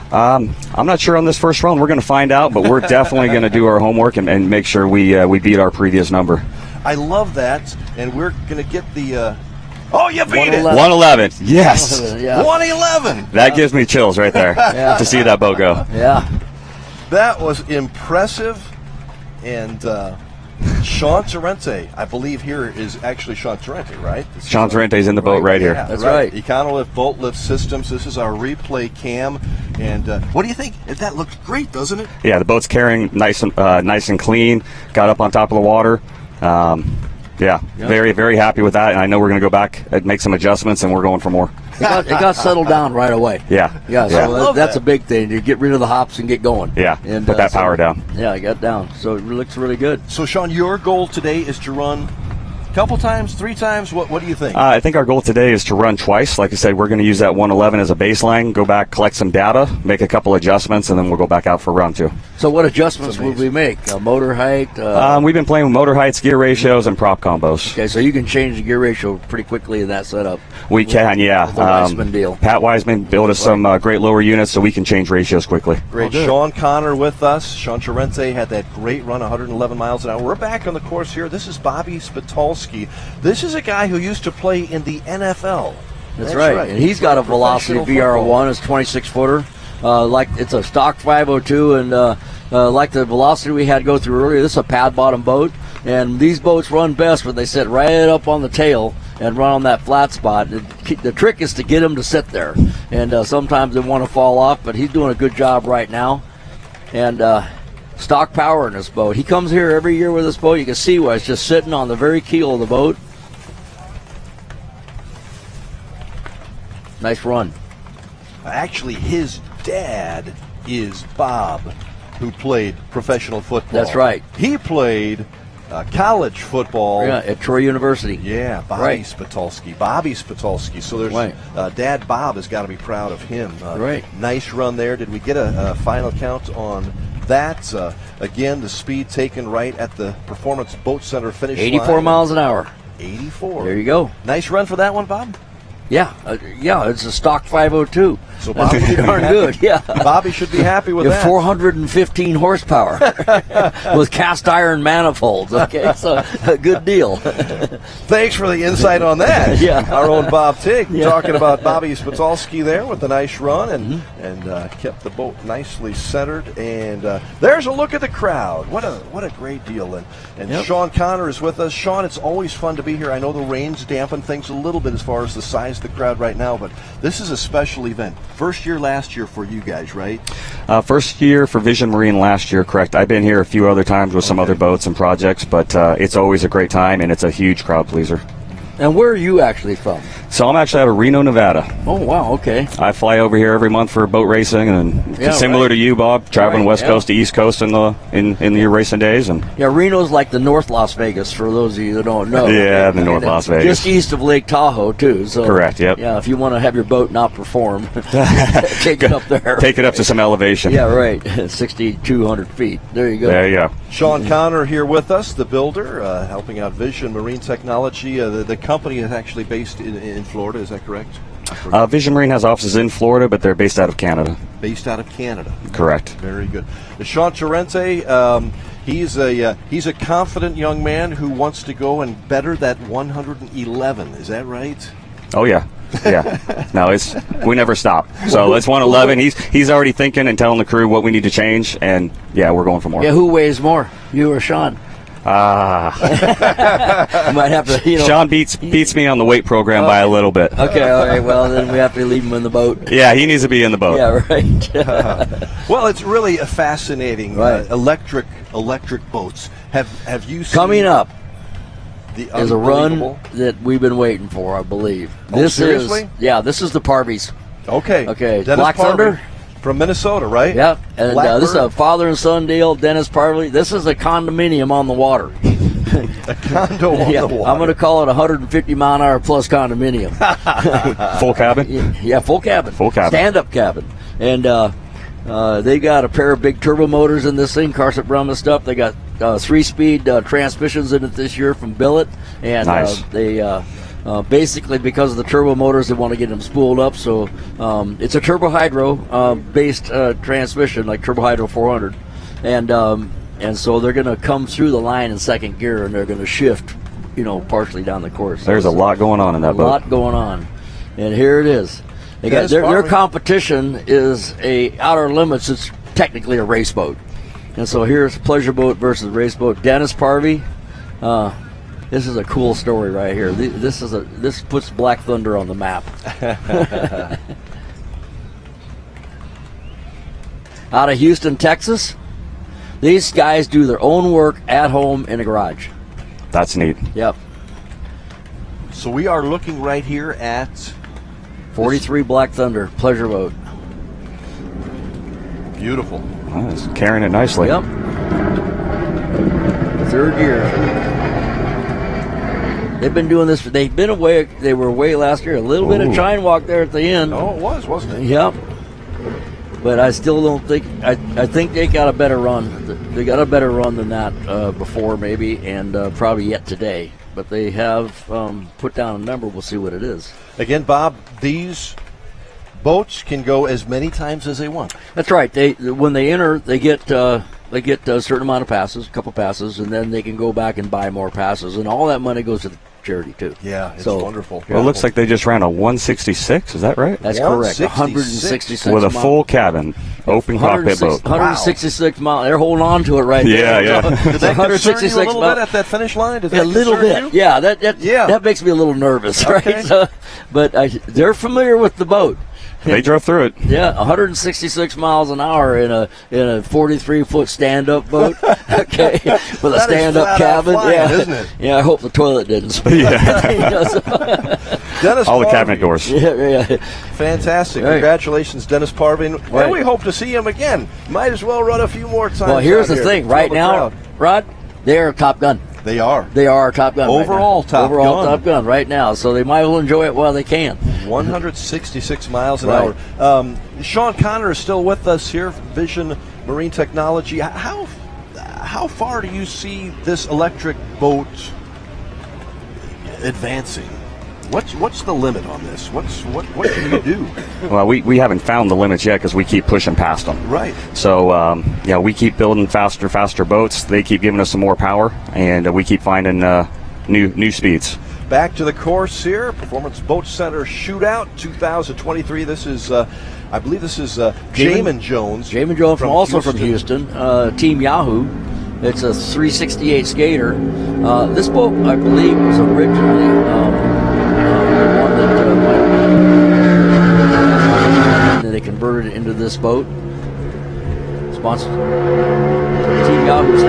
Speaker 11: I'm not sure on this first run. We're going to find out, but we're definitely going to do our homework and make sure we beat our previous number.
Speaker 1: I love that, and we're going to get the oh, you beat it!
Speaker 11: 111, yes.
Speaker 1: 111.
Speaker 11: That gives me chills right there to see that boat go.
Speaker 2: Yeah.
Speaker 1: That was impressive, and Sean Tarente, I believe here is actually Sean Tarente, right?
Speaker 11: Sean Tarente's in the boat right here.
Speaker 1: Yeah,
Speaker 2: that's right.
Speaker 1: Econolift Boat Lift Systems. This is our replay cam. And what do you think? That looks great, doesn't it?
Speaker 11: Yeah, the boat's carrying nice and clean. Got up on top of the water. Very, very happy with that. And I know we're going to go back and make some adjustments, and we're going for more.
Speaker 2: It got settled down right away.
Speaker 11: Yeah.
Speaker 2: So that's a big thing. You get rid of the hops and get going.
Speaker 11: Yeah, and put that power down.
Speaker 2: Yeah, I got down. So it looks really good.
Speaker 1: So, Sean, your goal today is to run Couple times, 3 times? What do you think?
Speaker 11: I think our goal today is to run twice. Like I said, we're going to use that 111 as a baseline, go back, collect some data, make a couple adjustments, and then we'll go back out for round 2.
Speaker 2: So what adjustments would we make? Motor height?
Speaker 11: We've been playing with motor heights, gear ratios, and prop combos.
Speaker 2: Okay, so you can change the gear ratio pretty quickly in that setup.
Speaker 11: We can, yeah.
Speaker 2: The Weissman deal.
Speaker 11: Pat Wiseman built us some great lower units so we can change ratios quickly.
Speaker 1: Great. Sean Connor with us. Sean Charente had that great run, 111 miles an hour. We're back on the course here. This is Bobby Spitalski. This is a guy who used to play in the NFL.
Speaker 2: That's right. And he's got a velocity VR1, it's 26-footer. Like it's a stock 502, and like the velocity we had go through earlier, this is a pad bottom boat, and these boats run best when they sit right up on the tail and run on that flat spot. The trick is to get them to sit there, and sometimes they want to fall off, but he's doing a good job right now. And stock power in this boat. He comes here every year with this boat. You can see why it's just sitting on the very keel of the boat. Nice run.
Speaker 1: Actually, his dad is Bob, who played professional football.
Speaker 2: That's right.
Speaker 1: He played college football.
Speaker 2: Yeah, at Troy University.
Speaker 1: Yeah, Bobby Spitalski. Bobby Spitalski. So there's Dad Bob has got to be proud of him.
Speaker 2: Right.
Speaker 1: Nice run there. Did we get a final count on that? Again, the speed taken right at the Performance Boat Center finish
Speaker 2: 84
Speaker 1: line.
Speaker 2: miles an hour.
Speaker 1: 84.
Speaker 2: There you go.
Speaker 1: Nice run for that one, Bob?
Speaker 2: Yeah, it's a stock 502.
Speaker 1: So Bobby should be
Speaker 2: darn
Speaker 1: happy.
Speaker 2: Good. Yeah,
Speaker 1: Bobby should be happy with that.
Speaker 2: 415 horsepower with cast iron manifolds. Okay, so a good deal.
Speaker 1: Thanks for the insight on that.
Speaker 2: Yeah,
Speaker 1: our own Bob Tigg talking about Bobby Spitalski there with a nice run and kept the boat nicely centered. And there's a look at the crowd. What a great deal. And Sean Connor is with us. Sean, it's always fun to be here. I know the rain's dampened things a little bit as far as the size of the crowd right now, but this is a special event. First year last year for you guys, right?
Speaker 11: First year for Vision Marine last year, correct. I've been here a few other times with some other boats and projects, but it's always a great time, and it's a huge crowd pleaser.
Speaker 2: And where are you actually from?
Speaker 11: So I'm actually out of Reno, Nevada.
Speaker 2: Oh, wow, okay.
Speaker 11: I fly over here every month for boat racing, and similar to you, Bob, traveling West Coast to East Coast in your racing days. And
Speaker 2: Reno's like the North Las Vegas, for those of you that don't know.
Speaker 11: Yeah, the North Las Vegas.
Speaker 2: Just east of Lake Tahoe, too. So,
Speaker 11: correct, yep.
Speaker 2: Yeah, if you want to have your boat not perform, take it up there.
Speaker 11: Take it up to some elevation.
Speaker 2: Yeah, right. 6,200 feet. There you go.
Speaker 11: There you go.
Speaker 1: Sean Connor here with us, the builder, helping out Vision Marine Technology. The company is actually based in Florida, is that correct?
Speaker 11: Vision Marine has offices in Florida, but they're based out of Canada.
Speaker 1: Based out of Canada.
Speaker 11: Correct.
Speaker 1: Very good. Sean Charente, he's a confident young man who wants to go and better that 111. Is that right?
Speaker 11: Oh, yeah. Yeah. No, we never stop. So it's 111. He's already thinking and telling the crew what we need to change, and we're going for more.
Speaker 2: Yeah, who weighs more, you or Sean? You might have to,
Speaker 11: Sean beats me on the weight program by a little bit.
Speaker 2: Okay, all right. Well, then we have to leave him in the boat.
Speaker 11: Yeah, he needs to be in the boat.
Speaker 2: Yeah, right.
Speaker 1: Well, it's really a fascinating electric boats. Have you seen
Speaker 2: coming up?
Speaker 1: Is
Speaker 2: a run that we've been waiting for, I believe.
Speaker 1: Seriously?
Speaker 2: This is the Parvies.
Speaker 1: Okay.
Speaker 2: Dennis
Speaker 1: Black
Speaker 2: Thunder
Speaker 1: from Minnesota, right?
Speaker 2: Yeah, and this is a father and son deal. Dennis Parvey. This is a condominium on the water.
Speaker 1: A condo on the water.
Speaker 2: I'm going to call it 150 mile an hour plus condominium.
Speaker 11: Full cabin.
Speaker 2: Yeah, full cabin.
Speaker 11: Full cabin.
Speaker 2: Stand up cabin, and they got a pair of big turbo motors in this thing. Carson Brumman stuff. They got 3-speed transmissions in it this year from Billet, and
Speaker 11: nice.
Speaker 2: They basically, because of the turbo motors, they want to get them spooled up. So it's a turbo hydro based transmission, like Turbo Hydro 400, and so they're going to come through the line in second gear, and they're going to shift, partially down the course.
Speaker 11: There's a lot going on in that boat.
Speaker 2: A lot going on, and here it is. They got their competition is a outer limits. It's technically a race boat. And so here's pleasure boat versus race boat. Dennis Parvey. This is a cool story right here. This puts Black Thunder on the map. Out of Houston, Texas. These guys do their own work at home in a garage.
Speaker 11: That's neat.
Speaker 2: Yep.
Speaker 1: So we are looking right here at
Speaker 2: 43 Black Thunder pleasure boat.
Speaker 1: Beautiful.
Speaker 11: Oh, it's carrying it nicely.
Speaker 2: Yep. Third gear. They've been doing this. They've been away. They were away last year. A little bit of shine walk there at the end.
Speaker 1: Oh, it was, wasn't it?
Speaker 2: Yep. But I still don't think. I think they got a better run. They got a better run than that before, maybe, and probably yet today. But they have put down a number. We'll see what it is.
Speaker 1: Again, Bob, these boats can go as many times as they want.
Speaker 2: That's right. When they enter, they get a certain amount of passes, a couple passes, and then they can go back and buy more passes, and all that money goes to the charity too.
Speaker 1: Yeah, it's wonderful.
Speaker 11: Well, it looks like they just ran a 166. Is that right?
Speaker 2: That's correct. 166
Speaker 11: with a full cabin, open cockpit boat.
Speaker 2: 166 miles. They're holding on to it right there.
Speaker 11: Yeah.
Speaker 1: Did that concern you a little bit at that finish line? Did that
Speaker 2: a little bit.
Speaker 1: You?
Speaker 2: Yeah, that makes me a little nervous,
Speaker 1: Okay.
Speaker 2: right? So, but they're familiar with the boat.
Speaker 11: They drove through it.
Speaker 2: Yeah, 166 miles an hour in a 43-foot stand-up boat. Okay, with a stand-up cabin.
Speaker 1: Flying, isn't it?
Speaker 2: Yeah, I hope the toilet didn't spill.
Speaker 1: Dennis
Speaker 11: all the
Speaker 1: Parvey.
Speaker 11: cabinet doors.
Speaker 2: Yeah.
Speaker 1: Fantastic.
Speaker 2: Right.
Speaker 1: Congratulations, Dennis Parvey.
Speaker 2: Right.
Speaker 1: And we hope to see him again. Might as well run a few more times.
Speaker 2: Well, here's
Speaker 1: out
Speaker 2: the
Speaker 1: here.
Speaker 2: thing. Right now, Rod, they're Top Gun.
Speaker 1: They are.
Speaker 2: They are Top Gun.
Speaker 1: Overall
Speaker 2: right
Speaker 1: Top Gun.
Speaker 2: Overall Top Gun right now. So they might as well enjoy it while they can.
Speaker 1: 166 miles an
Speaker 2: Right.
Speaker 1: hour. Sean Connor is still with us here, Vision Marine Technology. How far do you see this electric boat advancing? What's the limit on this? What can you do?
Speaker 11: Well, we haven't found the limits yet because we keep pushing past them.
Speaker 1: Right.
Speaker 11: So, we keep building faster boats. They keep giving us some more power, and we keep finding new speeds.
Speaker 1: Back to the course here, Performance Boat Center Shootout 2023. This is, I believe this is Jamin Jones.
Speaker 2: Jamin Jones, from Houston. Team Yahoo. It's a 368 skater. This boat, I believe, was originally the one that they converted it into this boat. Sponsored Team Yahoo's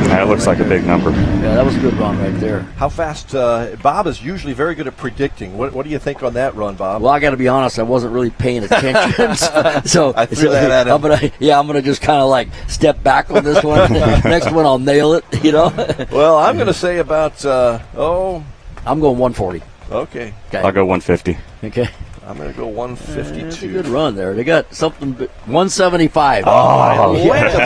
Speaker 11: That looks like a big number.
Speaker 2: Yeah, that was a good run right there.
Speaker 1: How fast? Bob is usually very good at predicting. What do you think on that run, Bob?
Speaker 2: Well, I got to be honest, I wasn't really paying attention. so
Speaker 1: I threw that at him.
Speaker 2: I'm gonna just kind of like step back on this one. Next one, I'll nail it.
Speaker 1: Well, I'm going to say about
Speaker 2: I'm going 140.
Speaker 1: Okay.
Speaker 11: I'll go 150.
Speaker 2: Okay.
Speaker 1: I'm going to go 152.
Speaker 2: That's a good run there. They got something 175.
Speaker 11: Oh,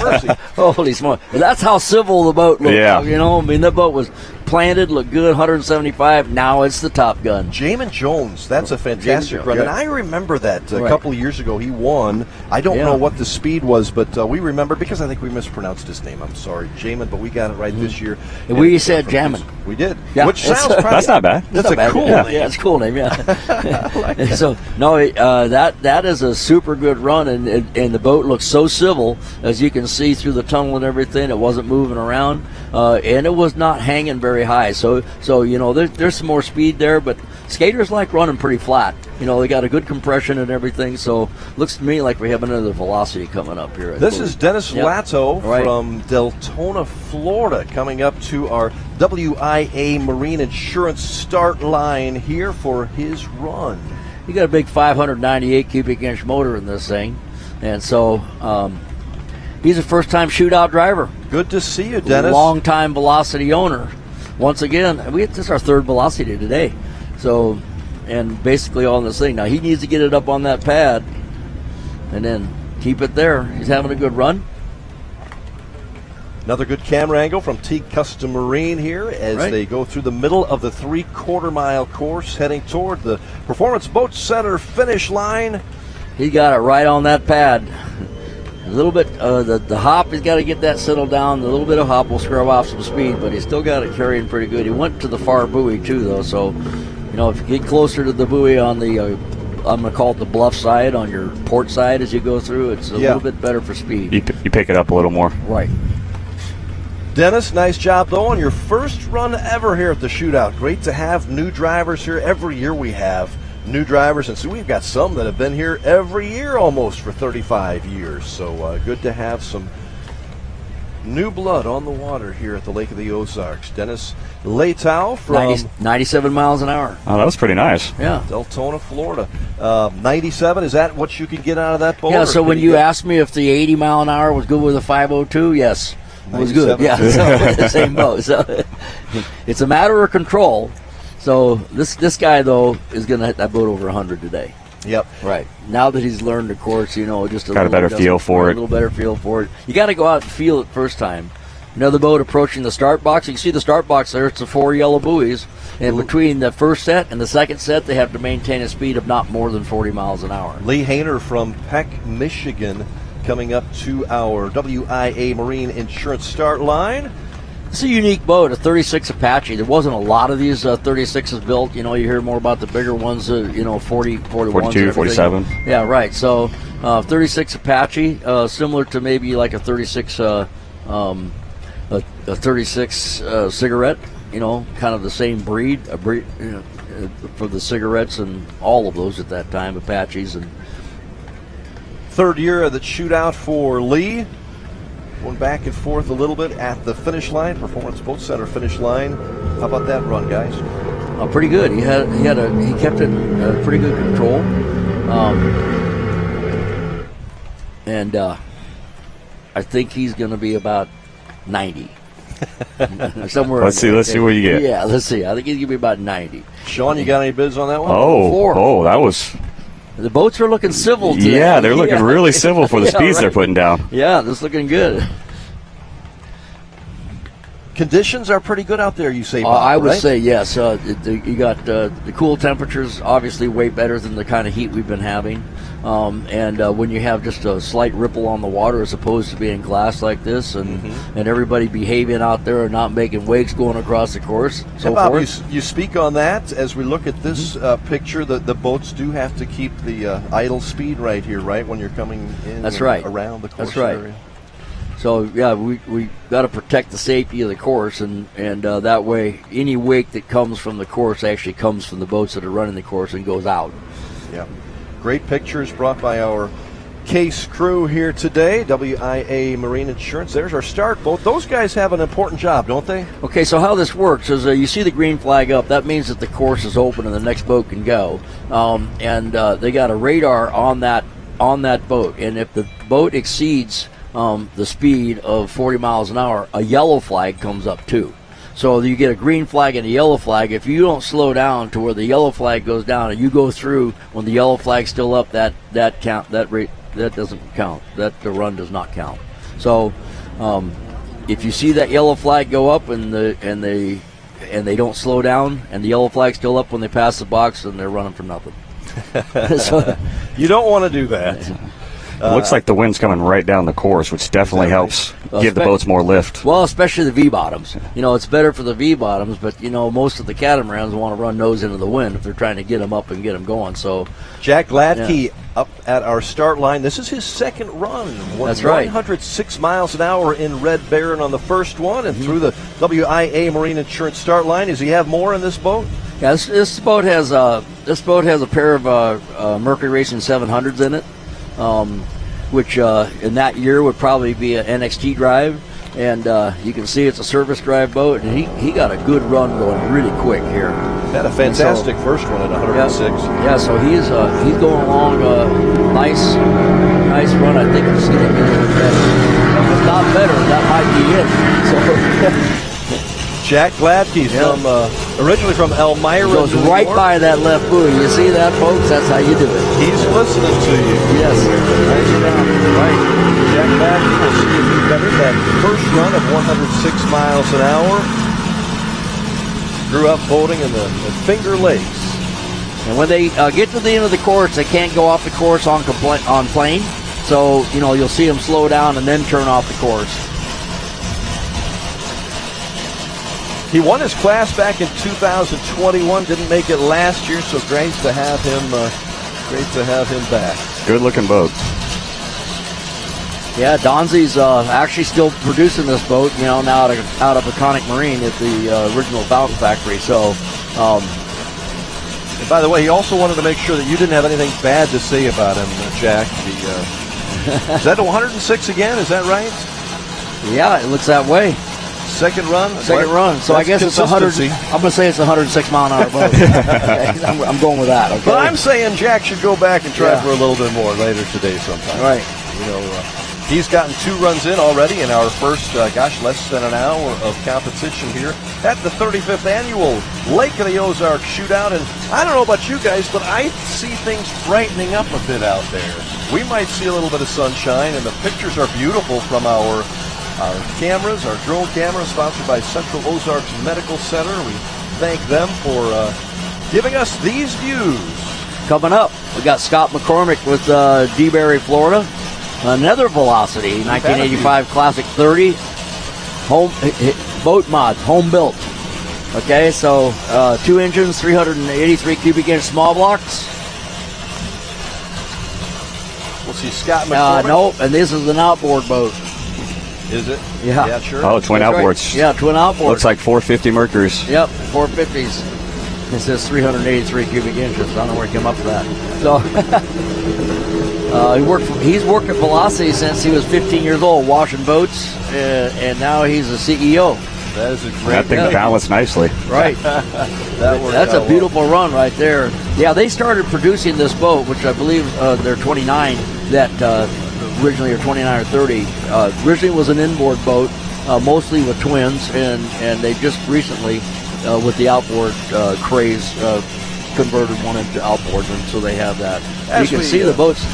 Speaker 1: mercy.
Speaker 2: Holy smoke. That's how civil the boat looked.
Speaker 11: Yeah.
Speaker 2: That boat was planted, looked good, 175. Now it's the Top Gun.
Speaker 1: Jamin Jones, that's a fantastic run.
Speaker 2: yeah.
Speaker 1: And I remember that a
Speaker 2: Right.
Speaker 1: couple of years ago he won. I don't
Speaker 2: Yeah.
Speaker 1: know what the speed was, but we remember because I think we mispronounced his name. I'm sorry, Jamin, but we got it right this year.
Speaker 2: And we said Jamin.
Speaker 1: We did.
Speaker 2: Yeah.
Speaker 1: Which sounds probably,
Speaker 11: That's not bad.
Speaker 1: That's a cool
Speaker 2: yeah.
Speaker 1: name.
Speaker 2: Yeah, it's a cool name, yeah.
Speaker 1: like that.
Speaker 2: So, no, that is a super good run, and the boat looks so civil, as you can see through the tunnel and everything. It wasn't moving around, and it was not hanging very high. So there's some more speed there, but skaters like running pretty flat. They got a good compression and everything, so looks to me like we have another velocity coming up here.
Speaker 1: This is Dennis Latto
Speaker 2: Right.
Speaker 1: from Deltona, Florida, coming up to our WIA Marine Insurance start line here for his run.
Speaker 2: You got a big 598 cubic inch motor in this thing, and so he's a first-time shootout driver.
Speaker 1: Good to see you, Dennis.
Speaker 2: Long-time Velocity owner. Once again, this is our third Velocity today. So, and basically on this thing. Now, he needs to get it up on that pad and then keep it there. He's having a good run.
Speaker 1: Another good camera angle from T Custom Marine here as they go through the middle of the 3/4 mile course heading toward the Performance Boat Center finish line.
Speaker 2: He got it right on that pad. A little bit, the hop, he's got to get that settled down. A little bit of hop will scrub off some speed, but he's still got it carrying pretty good. He went to the far buoy too, though, so if you get closer to the buoy on the, I'm going to call it the bluff side, on your port side as you go through, it's a little bit better for speed.
Speaker 11: You pick it up a little more.
Speaker 2: Right.
Speaker 1: Dennis, nice job, though, on your first run ever here at the Shootout. Great to have new drivers here. Every year we have new drivers, and so we've got some that have been here every year almost for 35 years. So good to have some new blood on the water here at the Lake of the Ozarks. Dennis Latau from
Speaker 2: 97 miles an hour.
Speaker 11: Oh, that was pretty nice.
Speaker 2: Yeah.
Speaker 1: Deltona, Florida. 97, is that what you could get out of that boat?
Speaker 2: Yeah, so when you asked me if the 80 mile an hour was good with a 502, yes. was good.
Speaker 1: 97.
Speaker 2: Yeah, so, the same boat. So it's a matter of control. So this guy though is going to hit that boat over 100 today.
Speaker 1: Yep.
Speaker 2: Right. Now that he's learned the course, just
Speaker 11: got a better feel for it.
Speaker 2: A little better feel for it. You got to go out and feel it first time. Another boat approaching the start box. You can see the start box there. It's the 4 yellow buoys. And between the first set and the second set, they have to maintain a speed of not more than 40 miles an hour.
Speaker 1: Lee Hayner from Peck, Michigan, coming up to our WIA Marine Insurance start line.
Speaker 2: It's a unique boat, a 36 Apache. There wasn't a lot of these 36s built. You hear more about the bigger ones, 40, 41s.
Speaker 11: 42, 47.
Speaker 2: Yeah, right. So 36 Apache, similar to maybe like a 36 a 36 cigarette, kind of the same breed, for the cigarettes and all of those at that time, Apaches. And
Speaker 1: third year of the shootout for Lee. Going back and forth a little bit at the finish line, Performance Boat Center finish line. How about that run, guys?
Speaker 2: Pretty good. He kept it in pretty good control, and I think he's going to be about 90. Somewhere.
Speaker 11: Let's see what you get.
Speaker 2: Yeah, let's see. I think he's going to be about 90.
Speaker 1: Sean, you got any bids on that one?
Speaker 11: That was.
Speaker 2: The boats are looking civil today.
Speaker 11: Yeah, they're looking really civil for the speeds they're putting down.
Speaker 2: Yeah, that's looking good.
Speaker 1: Conditions are pretty good out there, you say, Bob,
Speaker 2: I would
Speaker 1: right?
Speaker 2: say yes. You got the cool temperatures, obviously way better than the kind of heat we've been having. And when you have just a slight ripple on the water as opposed to being glass like this, and everybody behaving out there and not making wakes going across the course. So
Speaker 1: Bob, you speak on that as we look at this picture. The boats do have to keep the idle speed right here, right, when you're coming in.
Speaker 2: That's right.
Speaker 1: Around the course
Speaker 2: That's right.
Speaker 1: area.
Speaker 2: So yeah, we got to protect the safety of the course, and that way any wake that comes from the course actually comes from the boats that are running the course and goes out.
Speaker 1: Yeah, great pictures brought by our Case crew here today. WIA Marine Insurance. There's our start boat. Those guys have an important job, don't they?
Speaker 2: Okay, so how this works is you see the green flag up. That means that the course is open and the next boat can go. And they got a radar on that boat, and if the boat exceeds the speed of 40 miles an hour, a yellow flag comes up too. So you get a green flag and a yellow flag. If you don't slow down to where the yellow flag goes down and you go through when the yellow flag's still up, that doesn't count. The run does not count. So if you see that yellow flag go up and they don't slow down and the yellow flag's still up when they pass the box, then they're running for nothing.
Speaker 1: So, you don't want to do that.
Speaker 11: It looks like the wind's coming right down the course, which definitely helps give the boats more lift.
Speaker 2: Well, especially the V-bottoms. It's better for the V-bottoms, but, most of the catamarans want to run nose into the wind if they're trying to get them up and get them going. So
Speaker 1: Jack Gladkey up at our start line. This is his second run.
Speaker 2: That's right.
Speaker 1: 106 miles an hour in Red Baron on the first one and through the WIA Marine Insurance start line. Does he have more in this boat?
Speaker 2: Yeah, this boat has a pair of Mercury Racing 700s in it. Which in that year would probably be an NXT drive, and you can see it's a service drive boat, and he got a good run going really quick here.
Speaker 1: Had a fantastic first one at 106.
Speaker 2: Yeah, so he's going along nice run. I think you see that. If it's not better, that might be it. So.
Speaker 1: Jack Gladkey from originally from Elmira.
Speaker 2: Goes right by that left buoy. You see that, folks? That's how you do it.
Speaker 1: He's listening to you.
Speaker 2: Yes.
Speaker 1: Right. Jack Gladkey will see if he bettered that first run of 106 miles an hour. Grew up boating in the Finger Lakes.
Speaker 2: And when they get to the end of the course, they can't go off the course on plane. So, you'll see them slow down and then turn off the course.
Speaker 1: He won his class back in 2021. Didn't make it last year, so great to have him. Great to have him back.
Speaker 11: Good-looking boat.
Speaker 2: Yeah, Donzi's actually still producing this boat. Now out of Iconic Marine at the original Fountain Factory. So,
Speaker 1: and by the way, he also wanted to make sure that you didn't have anything bad to say about him, Jack. Is that 106 again? Is that right?
Speaker 2: Yeah, it looks that way.
Speaker 1: Second run.
Speaker 2: So I guess it's 100. I'm going to say it's a 106 mile an hour boat. I'm going with that. Okay?
Speaker 1: But I'm saying Jack should go back and try for a little bit more later today sometime.
Speaker 2: Right.
Speaker 1: He's gotten 2 runs in already in our first, less than an hour of competition here at the 35th annual Lake of the Ozarks Shootout. And I don't know about you guys, but I see things brightening up a bit out there. We might see a little bit of sunshine, and the pictures are beautiful from our cameras, our drone cameras, sponsored by Central Ozarks Medical Center. We thank them for giving us these views.
Speaker 2: Coming up, we got Scott McCormick with DeBerry, Florida. Another Velocity 1985 Classic 30 boat mod, home built. Okay, so 2 engines, 383 cubic inch small blocks.
Speaker 1: We'll see Scott McCormick.
Speaker 2: Nope, and this is an outboard boat.
Speaker 1: Is it?
Speaker 2: Yeah.
Speaker 1: Yeah, sure.
Speaker 11: Oh, twin
Speaker 2: That's
Speaker 11: outboards.
Speaker 2: Right. Yeah, twin outboards.
Speaker 11: Looks like 450 Mercuries.
Speaker 2: Yep, 450s. It says 383 cubic inches. I don't know where he came up with that. So he's worked at Velocity since he was 15 years old, washing boats, and now he's a CEO.
Speaker 1: That is a great.
Speaker 11: That thing balanced nicely.
Speaker 2: Right. That's a beautiful run right there. Yeah, they started producing this boat, which I believe they're 29. That originally, or 29 or 30. Originally was an inboard boat, mostly with twins, and they just recently, with the outboard craze, converted one into outboards, and so they have that. You can see the boats.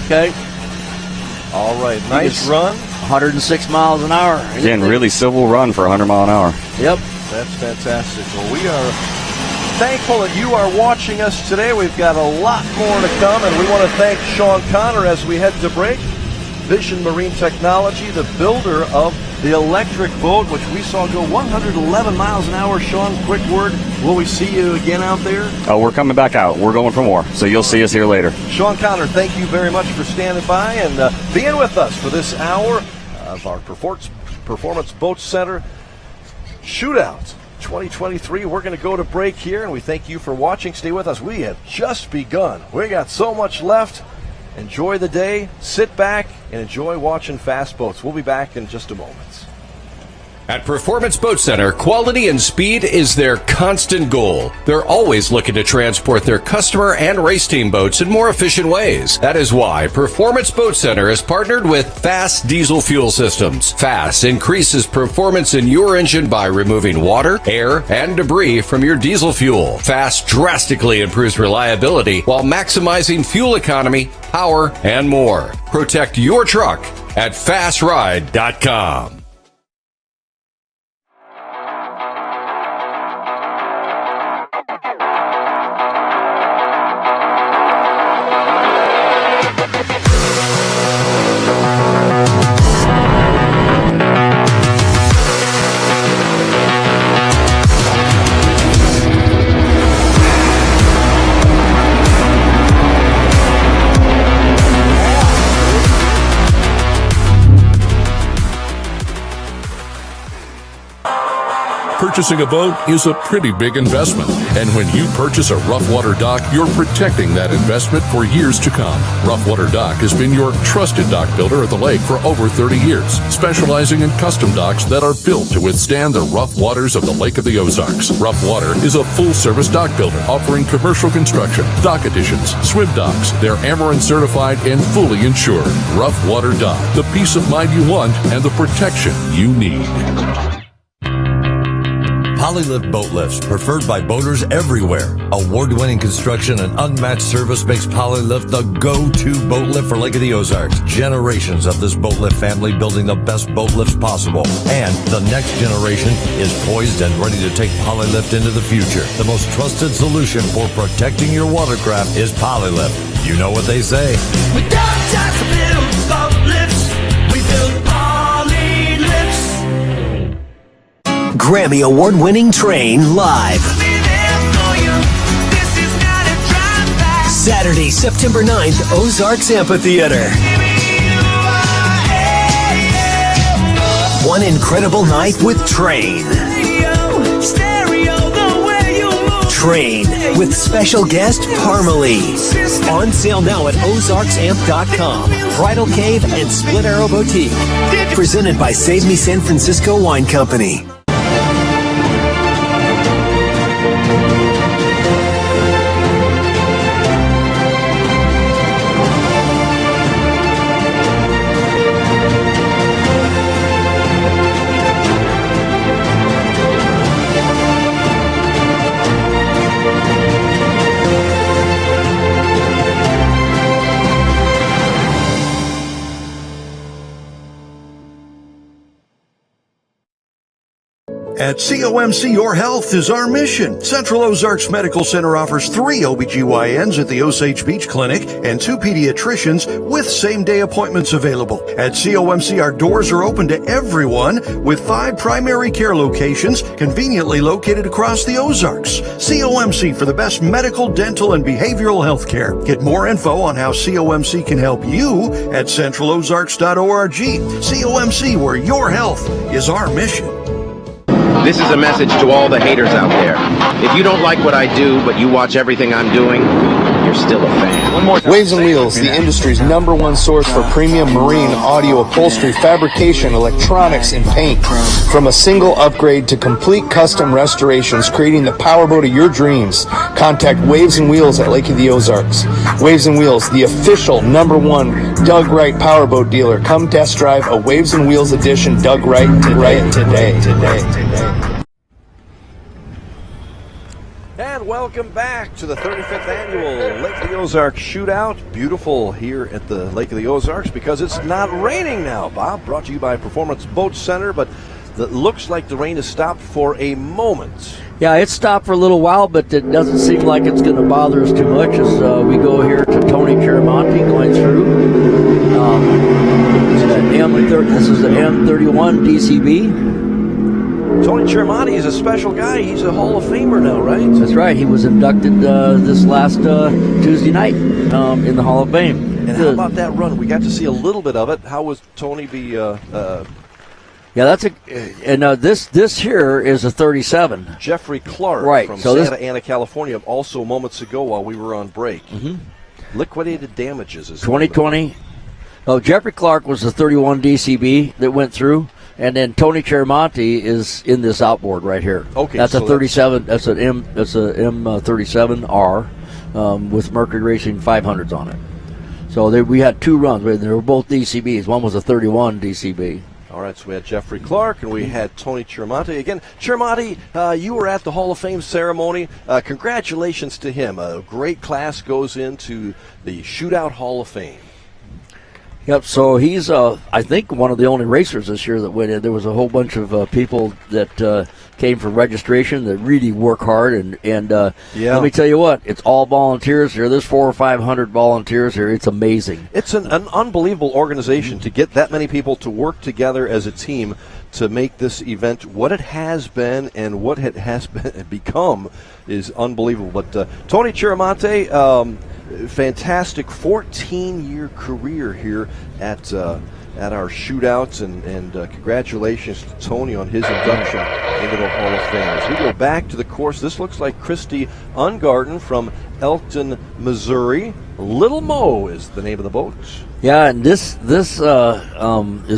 Speaker 2: Okay.
Speaker 1: All right, nice run.
Speaker 2: 106 miles an hour.
Speaker 11: Again, really civil run for 100 mile an hour.
Speaker 2: Yep.
Speaker 1: That's fantastic. Well, we are thankful that you are watching us today. We've got a lot more to come, and we want to thank Sean Connor as we head to break. Vision Marine Technology, the builder of the electric boat, which we saw go 111 miles an hour. Sean, quick word. Will we see you again out there?
Speaker 11: Oh, we're coming back out. We're going for more. So you'll see us here later.
Speaker 1: Sean Connor, thank you very much for standing by and being with us for this hour of our Performance Boat Center Shootout 2023. We're going to go to break here, and we thank you for watching. Stay with us. We have just begun. We got so much left. Enjoy the day, sit back, and enjoy watching fast boats. We'll be back in just a moment.
Speaker 12: At Performance Boat Center, quality and speed is their constant goal. They're always looking to transport their customer and race team boats in more efficient ways. That is why Performance Boat Center has partnered with Fast Diesel Fuel Systems. Fast increases performance in your engine by removing water, air, and debris from your diesel fuel. Fast drastically improves reliability while maximizing fuel economy, power, and more. Protect your truck at fastride.com.
Speaker 5: Purchasing a boat is a pretty big investment, and when you purchase a rough water dock, you're protecting that investment for years to come. Rough Water Dock has been your trusted dock builder at the lake for over 30 years, specializing in custom docks that are built to withstand the rough waters of the Lake of the Ozarks. Rough Water is a full-service dock builder offering commercial construction, dock additions, swim docks. They're Amarin certified and fully insured. Rough Water Dock, the peace of mind you want and the protection you need.
Speaker 9: Polylift boat lifts, preferred by boaters everywhere. Award-winning construction and unmatched service makes Polylift the go-to boat lift for Lake of the Ozarks. Generations of this boat lift family building the best boat lifts possible. And the next generation is poised and ready to take Polylift into the future. The most trusted solution for protecting your watercraft is Polylift. You know what they say.
Speaker 10: We don't just build boat lifts, we build Polylifts.
Speaker 13: Grammy Award-winning Train live. Saturday, September 9th, Ozarks Amphitheater. One incredible night with Train. Train with special guest Parmalee. On sale now at ozarksamp.com. Bridal Cave and Split Arrow Boutique. Presented by Save Me San Francisco Wine Company.
Speaker 14: At COMC, your health is our mission. Central Ozarks Medical Center offers 3 OBGYNs at the Osage Beach Clinic and 2 pediatricians with same-day appointments available. At COMC, our doors are open to everyone with 5 primary care locations conveniently located across the Ozarks. COMC for the best medical, dental, and behavioral health care. Get more info on how COMC can help you at centralozarks.org. COMC, where your health is our mission.
Speaker 15: This is a message to all the haters out there. If you don't like what I do, but you watch everything I'm doing, you're still a fan.
Speaker 16: Waves and Wheels, the industry's #1 source for premium marine, audio, upholstery, fabrication, electronics, and paint. From a single upgrade to complete custom restorations, creating the powerboat of your dreams. Contact Waves and Wheels at Lake of the Ozarks. Waves and Wheels, the official #1 Doug Wright powerboat dealer. Come test drive a Waves and Wheels edition Doug Wright today.
Speaker 1: And welcome back to the 35th annual Lake of the Ozarks Shootout. Beautiful here at the Lake of the Ozarks because it's not raining now, Bob. Brought to you by Performance Boat Center, but it looks like the rain has stopped for a moment.
Speaker 2: Yeah, it stopped for a little while, but it doesn't seem like it's going to bother us too much as we go here to Tony Chiramonte going through. This is the M31 DCB.
Speaker 1: Tony Chiramonte is a special guy. He's a Hall of Famer now, right?
Speaker 2: That's right. He was inducted this last Tuesday night in the Hall of Fame.
Speaker 1: And how about that run? We got to see a little bit of it. How was Tony
Speaker 2: Yeah, that's this here is a 37.
Speaker 1: Jeffrey Clark,
Speaker 2: right,
Speaker 1: from
Speaker 2: so
Speaker 1: Santa Ana, California, also moments ago while we were on break.
Speaker 2: Mm-hmm.
Speaker 1: Liquidated damages is
Speaker 2: 2020. Oh, Jeffrey Clark was the 31 DCB that went through, and then Tony Chiramonte is in this outboard right here.
Speaker 1: Okay,
Speaker 2: that's
Speaker 1: so
Speaker 2: a 37. That's an M37R with Mercury Racing 500s on it. So we had 2 runs. They were both DCBs. One was a 31 DCB.
Speaker 1: All right, so we had Jeffrey Clark and we had Tony Chiramonte. Again, Chiramonte, you were at the Hall of Fame ceremony. Congratulations to him. A great class goes into the Shootout Hall of Fame.
Speaker 2: Yep, so he's, I think, one of the only racers this year that went in. There was a whole bunch of people that came for registration that really work hard. And let me tell you what, it's all volunteers here. There's 400 or 500 volunteers here. It's amazing.
Speaker 1: It's an unbelievable organization to get that many people to work together as a team to make this event what it has been and what it has become is unbelievable. But Tony Chiramonte, fantastic 14-year career here at our shootouts, and congratulations to Tony on his induction into the Hall of Fame. As we go back to the course, this looks like Christy Ungarden from Elkton, Missouri. Little Mo is the name of the boat.
Speaker 2: Yeah, and this is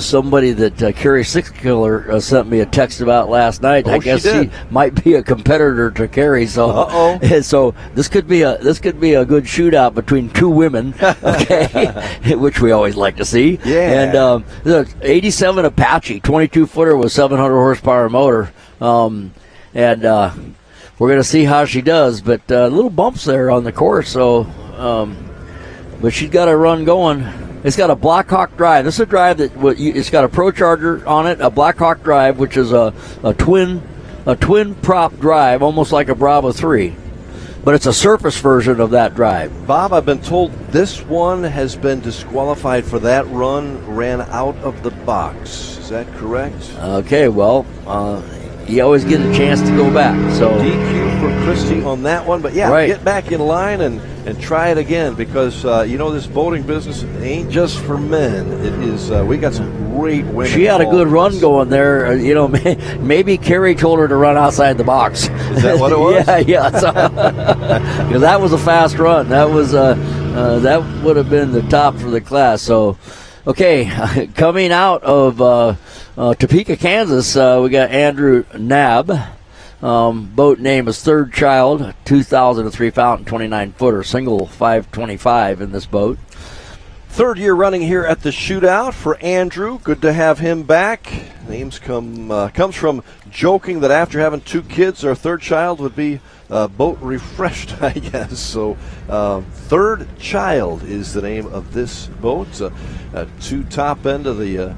Speaker 2: somebody that Carrie Sixkiller sent me a text about last night. I guess she might be a competitor to Carrie. So, so this could be a good shootout between 2 women, okay, which we always like to see.
Speaker 1: Yeah.
Speaker 2: And the 87 Apache, 22-footer with 700 horsepower motor, and we're going to see how she does. But little bumps there on the course, so. But she's got a run going. It's got a Blackhawk drive. This is a drive that it's got a Pro Charger on it, a Blackhawk drive, which is a twin prop drive, almost like a Bravo 3. But it's a surface version of that drive.
Speaker 1: Bob, I've been told this one has been disqualified for that run, ran out of the box. Is that correct?
Speaker 2: Okay, well, you always get a chance to go back. So
Speaker 1: DQ for Christy on that one, but get back in line and try it again, because this boating business ain't just for men. It is. We got some great women.
Speaker 2: She had a good run going there. Maybe Carrie told her to run outside the box.
Speaker 1: Is that what it was?
Speaker 2: yeah. Because that was a fast run. That was that would have been the top for the class. So, okay, coming out of Topeka, Kansas, we got Andrew Knabb. Boat name is Third Child, 2003 Fountain 29-footer, single 525 in this boat.
Speaker 1: 3rd year running here at the Shootout for Andrew. Good to have him back. Names comes from joking that after having 2 kids, our 3rd child would be boat refreshed, I guess. So Third Child is the name of this boat. 2 top end of the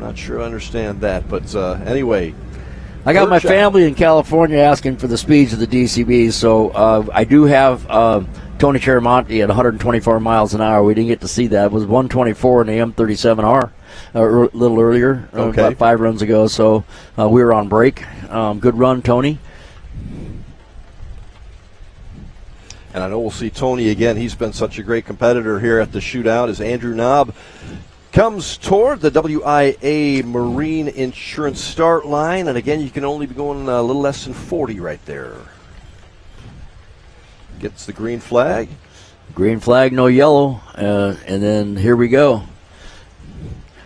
Speaker 1: Not sure I understand that, but anyway.
Speaker 2: I got my
Speaker 1: Third shot.
Speaker 2: family in California asking for the speeds of the DCBs, so I do have Tony Chiramonte at 124 miles an hour. We didn't get to see that. It was 124 in the M37R a little earlier, about 5 runs ago, so we were on break. Good run, Tony.
Speaker 1: And I know we'll see Tony again. He's been such a great competitor here at the shootout as Andrew Knob comes toward the WIA Marine Insurance start line. And again, you can only be going a little less than 40 right there. Gets the green flag.
Speaker 2: Green flag, no yellow. And then here we go.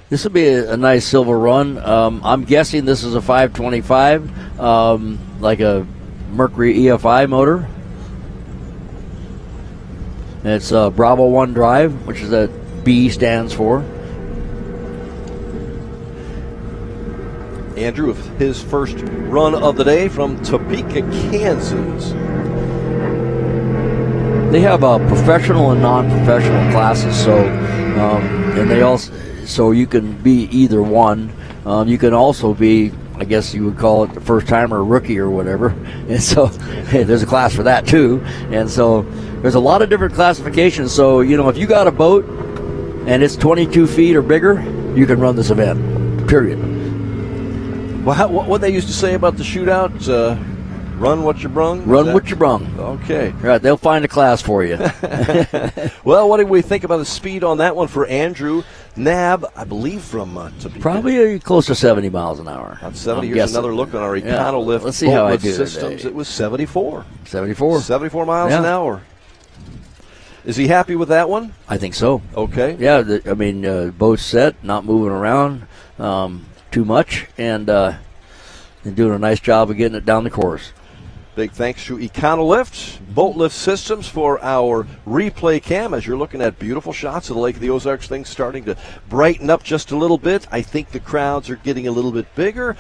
Speaker 2: This will be a nice silver run. I'm guessing this is a 525, like a Mercury EFI motor. And it's Bravo 1 drive, which is that B stands for.
Speaker 1: Andrew with his first run of the day from Topeka, Kansas.
Speaker 2: They have professional and non-professional classes, so and they also so you can be either one. You can also be, I guess you would call it the first timer, rookie or whatever. And so there's a class for that too. And so there's a lot of different classifications. So if you got a boat and it's 22 feet or bigger, you can run this event. Period.
Speaker 1: Well, what they used to say about the shootout, run what you brung?
Speaker 2: Run what you brung.
Speaker 1: Okay.
Speaker 2: Right, they'll find a class for you.
Speaker 1: Well, what do we think about the speed on that one for Andrew Nab, I believe from Topeka?
Speaker 2: Probably close to 70 miles an hour.
Speaker 1: About 70. Here's another look on our Econolift
Speaker 2: Let's see how I do
Speaker 1: systems.
Speaker 2: today.
Speaker 1: It was 74.
Speaker 2: 74
Speaker 1: miles an hour. Is he happy with that one?
Speaker 2: I think so.
Speaker 1: Okay.
Speaker 2: Yeah, boat's set, not moving around too much, and doing a nice job of getting it down the course.
Speaker 1: Big thanks to Econolift Boat Lift Systems for our replay cam as you're looking at beautiful shots of the Lake of the Ozarks. Things starting to brighten up just a little bit. I think the crowds are getting a little bit bigger,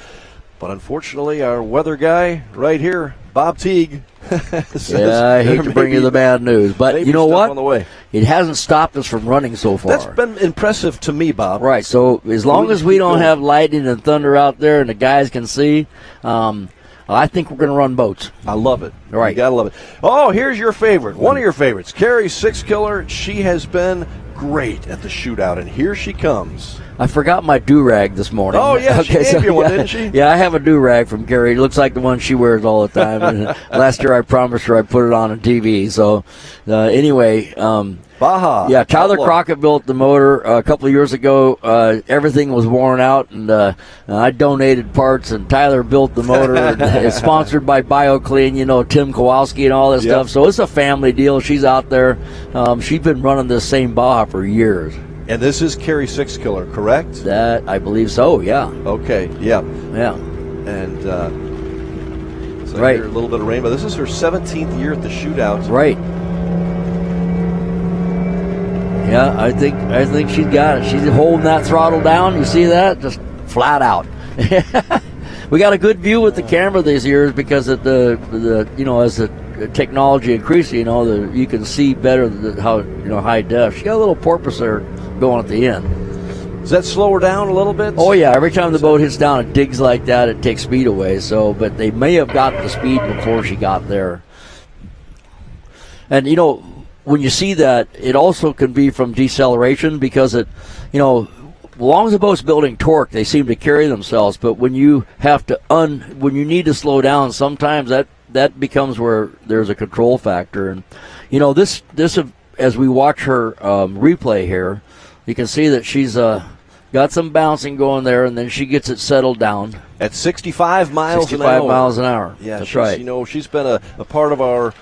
Speaker 1: but unfortunately our weather guy right here, Bob Teague,
Speaker 2: I hate to bring you the bad news, but you know what?
Speaker 1: On the way.
Speaker 2: It hasn't stopped us from running so far.
Speaker 1: That's been impressive to me, Bob.
Speaker 2: Right, so as long as we don't have lightning and thunder out there and the guys can see, I think we're going to run boats.
Speaker 1: I love it.
Speaker 2: Right.
Speaker 1: You got to love it. Oh, here's your favorite. One of your favorites. Carrie Six Killer. She has been great at the shootout, and here she comes.
Speaker 2: I forgot my do-rag this morning.
Speaker 1: Oh, yeah, she gave you one, didn't she?
Speaker 2: Yeah, I have a do-rag from Carrie. It looks like the one she wears all the time. And last year I promised her I'd put it on TV. So, anyway.
Speaker 1: Baja.
Speaker 2: Yeah, Tyler Crockett built the motor a couple of years ago. Everything was worn out, and I donated parts, and Tyler built the motor. It's sponsored by BioClean, Tim Kowalski and all this stuff. So it's a family deal. She's out there. She's been running this same Baja for years.
Speaker 1: And this is Carrie Six Killer, correct?
Speaker 2: That I believe so. Yeah.
Speaker 1: Okay. Yeah.
Speaker 2: Yeah.
Speaker 1: And so right. A little bit of rain, but this is her 17th year at the shootout.
Speaker 2: Right. Yeah, I think she's got it. She's holding that throttle down. You see that? Just flat out. We got a good view with the camera these years because of the as the technology increases, you can see better how high def. She got a little porpoise there going at the end.
Speaker 1: Does that slow her down a little bit?
Speaker 2: Oh yeah, every time the boat hits down, it digs like that. It takes speed away. So, but they may have got the speed before she got there. And when you see that, it also can be from deceleration because it, as long as the boat's building torque, they seem to carry themselves. But when you have to when you need to slow down, sometimes that becomes where there's a control factor. And this as we watch her replay here, you can see that she's got some bouncing going there, and then she gets it settled down
Speaker 1: at 65 miles an hour.
Speaker 2: 65 miles an hour.
Speaker 1: Yeah,
Speaker 2: that's right.
Speaker 1: She's been a part of our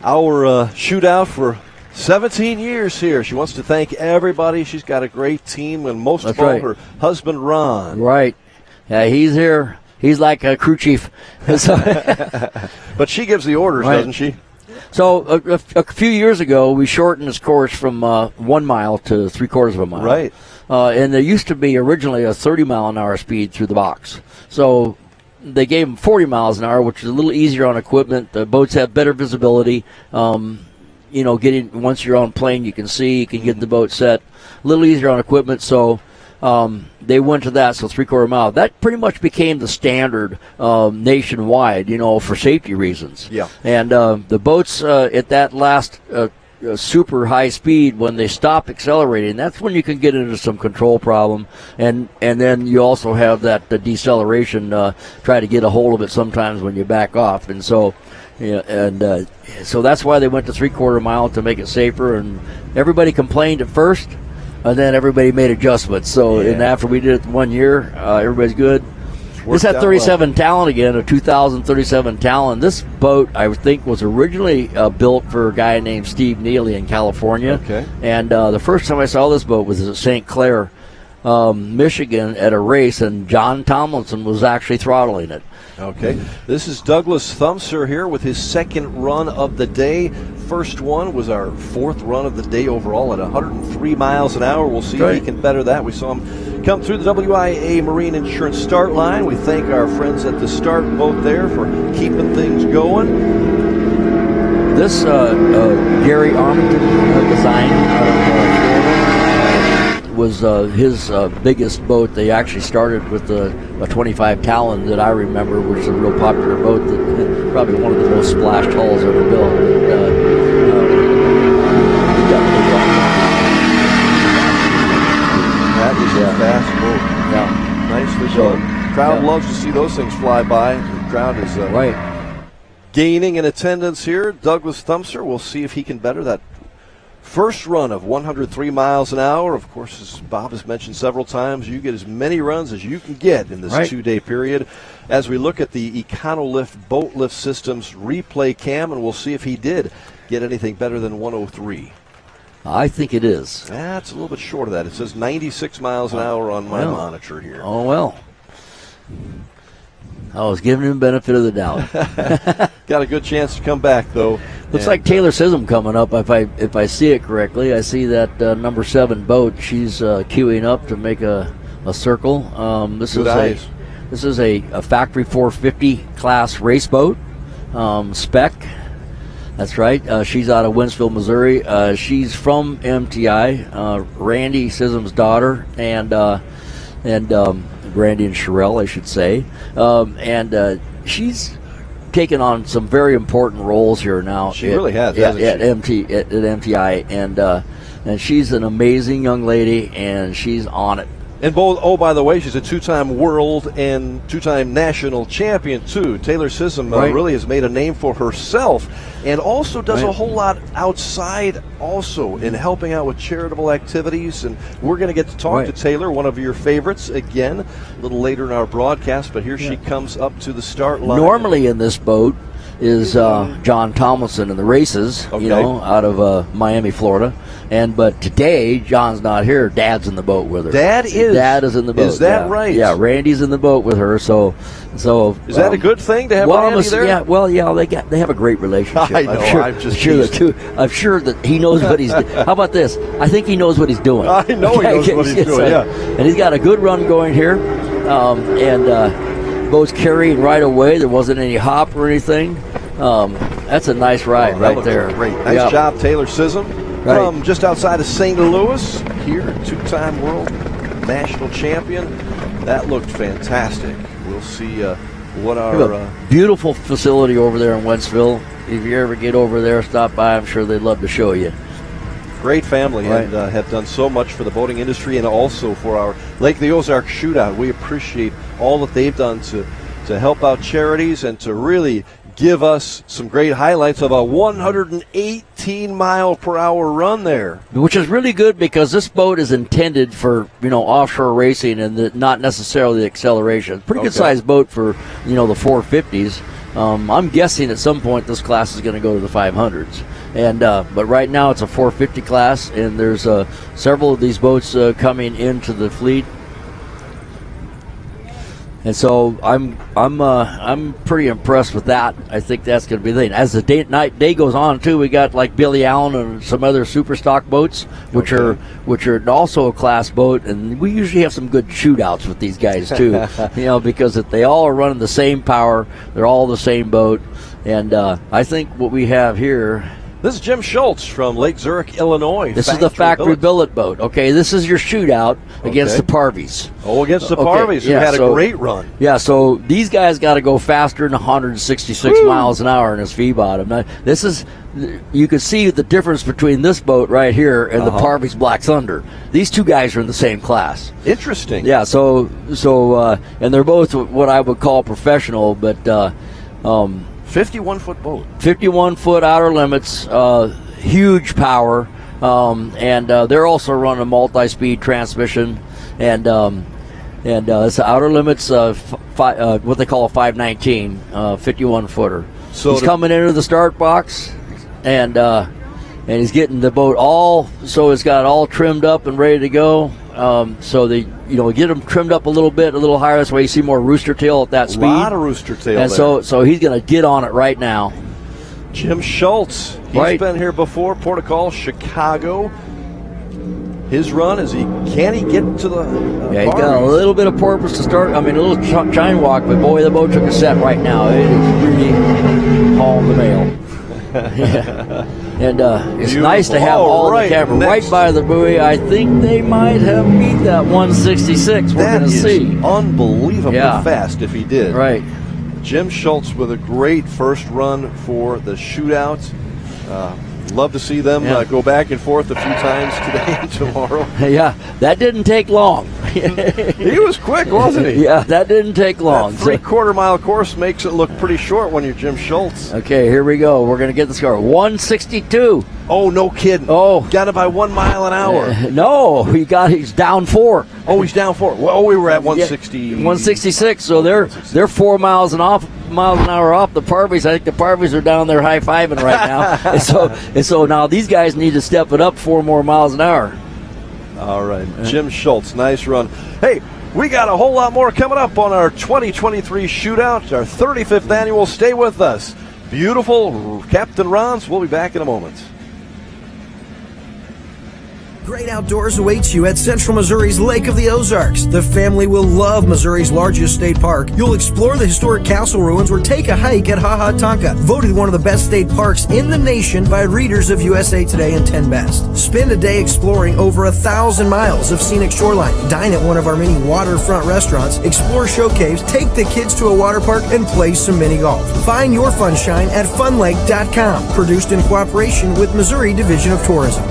Speaker 1: shootout for 17 years here. She wants to thank everybody. She's got a great team, and most of all, her husband, Ron.
Speaker 2: Right. Yeah, he's here. He's like a crew chief.
Speaker 1: But she gives the orders, doesn't she?
Speaker 2: So a few years ago, we shortened this course from 1 mile to 3/4 of a mile.
Speaker 1: Right.
Speaker 2: And there used to be originally a 30-mile-an-hour speed through the box. So they gave them 40 miles an hour, which is a little easier on equipment. The boats have better visibility. Once you're on plane, you can see, you can get the boat set. A little easier on equipment. So they went to that, so 3/4 mile. That pretty much became the standard nationwide, for safety reasons.
Speaker 1: Yeah.
Speaker 2: And the boats at that last super high speed, when they stop accelerating, that's when you can get into some control problem, and then you also have that deceleration, try to get a hold of it sometimes when you back off, and so so that's why they went to 3/4 mile, to make it safer, and everybody complained at first, and then everybody made adjustments. So and after we did it 1 year, everybody's good. This had 37 Talon again, a 2037 Talon. This boat, I think, was originally built for a guy named Steve Neely in California.
Speaker 1: Okay.
Speaker 2: And the first time I saw this boat was at St. Clair, Michigan, at a race, and John Tomlinson was actually throttling it.
Speaker 1: Okay. This is Douglas Thumser here with his second run of the day. First one was our fourth run of the day overall at 103 miles an hour. We'll see if he can better that. We saw him come through the WIA Marine Insurance start line. We thank our friends at the start boat there for keeping things going.
Speaker 2: This Gary Armington design out of Florida was his biggest boat. They actually started with a 25 Talon that I remember, which is a real popular boat, that probably one of the most splashed hulls ever built.
Speaker 1: That is a fast boat.
Speaker 2: Yeah.
Speaker 1: Nicely done. Crowd loves to see those things fly by. The crowd is gaining in attendance here. Douglas Thumser, we'll see if he can better that first run of 103 miles an hour. Of course, as Bob has mentioned several times, you get as many runs as you can get in this 2-day period. As we look at the EconoLift boat lift systems replay cam, and we'll see if he did get anything better than 103.
Speaker 2: I think it is.
Speaker 1: That's a little bit short of that. It says 96 miles an hour on my monitor here.
Speaker 2: Oh, well. I was giving him the benefit of the doubt.
Speaker 1: Got a good chance to come back, though.
Speaker 2: Looks like Taylor Sism coming up. If I see it correctly, I see that number 7 boat. She's queuing up to make a circle. This is a factory 450 class race boat, spec. That's right. She's out of Winsville, Missouri. She's from MTI, Randy Sism's daughter, and Randy and Sherelle, I should say. And she's taken on some very important roles here now.
Speaker 1: She really has,
Speaker 2: at MTI, and she's an amazing young lady, and she's on it.
Speaker 1: And by the way, she's a 2-time world and 2-time national champion too. Taylor Sism really has made a name for herself, and also does a whole lot outside also in helping out with charitable activities. And we're going to get to talk to Taylor, one of your favorites, again a little later in our broadcast. But here she comes up to the start line.
Speaker 2: Normally in this boat is John Tomlinson in the races, out of Miami, Florida. But today, John's not here. Dad's in the boat with her.
Speaker 1: Dad is
Speaker 2: in the boat.
Speaker 1: Is that right?
Speaker 2: Yeah, Randy's in the boat with her. So
Speaker 1: is that a good thing to have Randy there?
Speaker 2: Yeah, they have a great relationship.
Speaker 1: I know.
Speaker 2: I'm sure that he knows what he's doing. How about this? I think he knows what he's doing.
Speaker 1: I know he knows what he's doing.
Speaker 2: And he's got a good run going here, boat's carrying right away. There wasn't any hop or anything. That's a nice ride right there.
Speaker 1: Great. Nice job, Taylor Sism. From just outside of St. Louis, here, 2-time world national champion. That looked fantastic. We'll see what our
Speaker 2: beautiful facility over there in Wentzville. If you ever get over there, stop by. I'm sure they'd love to show you.
Speaker 1: Great family, and have done so much for the boating industry and also for our Lake of the Ozarks Shootout. We appreciate all that they've done to help out charities and to really give us some great highlights of a 118-mile-per-hour run there.
Speaker 2: Which is really good because this boat is intended for, offshore racing and not necessarily the acceleration. Pretty good-sized boat for, the 450s. I'm guessing at some point this class is going to go to the 500s. But right now it's a 450 class, and there's several of these boats coming into the fleet. And so I'm pretty impressed with that. I think that's going to be the thing. As the day goes on too, we got like Billy Allen and some other super stock boats, which are also a class boat, and we usually have some good shootouts with these guys too. Because they all are running the same power, they're all the same boat, and I think what we have here
Speaker 1: This is Jim Schultz from Lake Zurich, Illinois.
Speaker 2: This is the factory billet boat. Okay, this is your shootout against the Parvies.
Speaker 1: Oh, against the Parvies, who had a great run.
Speaker 2: Yeah, so these guys got to go faster than 166 miles an hour in this V-bottom. Now, this is, you can see the difference between this boat right here and the Parvies Black Thunder. These two guys are in the same class.
Speaker 1: Interesting.
Speaker 2: Yeah, so and they're both what I would call professional, but
Speaker 1: 51-foot boat.
Speaker 2: 51-foot outer limits, huge power, and they're also running a multi-speed transmission, and it's outer limits, what they call a 519, 51-footer. So he's coming into the start box, and he's getting the boat so it's got all trimmed up and ready to go. So they, get them trimmed up a little bit, a little higher. That's why you see more rooster tail at that speed.
Speaker 1: A lot of rooster tail
Speaker 2: and
Speaker 1: there.
Speaker 2: so he's going to get on it right now.
Speaker 1: Jim Schultz, he's been here before, Port of Call, Chicago. His run can he get to the
Speaker 2: he got a little bit of porpoise to start. I mean, a little chine walk, but boy, the boat took a set right now. It is really hauling the mail. Yeah. And it's nice to have all the camera right by the buoy. I think they might have beat that 166. We're going to see.
Speaker 1: Unbelievably fast if he did.
Speaker 2: Right.
Speaker 1: Jim Schultz with a great first run for the shootout. Love to see them go back and forth a few times today and tomorrow.
Speaker 2: Yeah, that didn't take long.
Speaker 1: He was quick, wasn't he?
Speaker 2: Yeah, that didn't take long.
Speaker 1: That 3/4 mile course makes it look pretty short when you're Jim Schultz.
Speaker 2: Okay, here we go. We're going to get the score. 162.
Speaker 1: Oh, no kidding.
Speaker 2: Oh.
Speaker 1: Got it by 1 mile an hour.
Speaker 2: No, he's down 4.
Speaker 1: Oh, he's down 4. Well, we were at 160.
Speaker 2: 166, so they're 4 miles an hour off the Parvies. I think the Parvies are down there high-fiving right now. and so now these guys need to step it up 4 more miles an hour.
Speaker 1: All right, Jim Schultz, nice run. Hey, we got a whole lot more coming up on our 2023 shootout, our 35th annual. Stay with us. Beautiful Captain Ron's. We'll be back in a moment.
Speaker 4: Great outdoors awaits you at Central Missouri's Lake of the Ozarks. The family will love Missouri's largest state park. You'll explore the historic castle ruins or take a hike at Ha Ha Tonka, voted one of the best state parks in the nation by readers of USA Today and 10 Best. Spend a day exploring over 1,000 miles of scenic shoreline. Dine at one of our many waterfront restaurants, explore show caves, take the kids to a water park, and play some mini golf. Find your funshine at funlake.com. Produced in cooperation with Missouri Division of Tourism.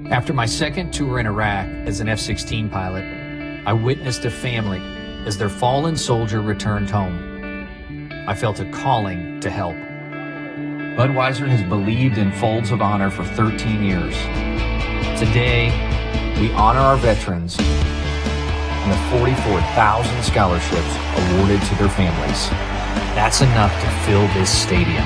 Speaker 17: After my second tour in Iraq as an F-16 pilot, I witnessed a family as their fallen soldier returned home. I felt a calling to help. Budweiser has believed in Folds of Honor for 13 years. Today, we honor our veterans and the 44,000 scholarships awarded to their families. That's enough to fill this stadium.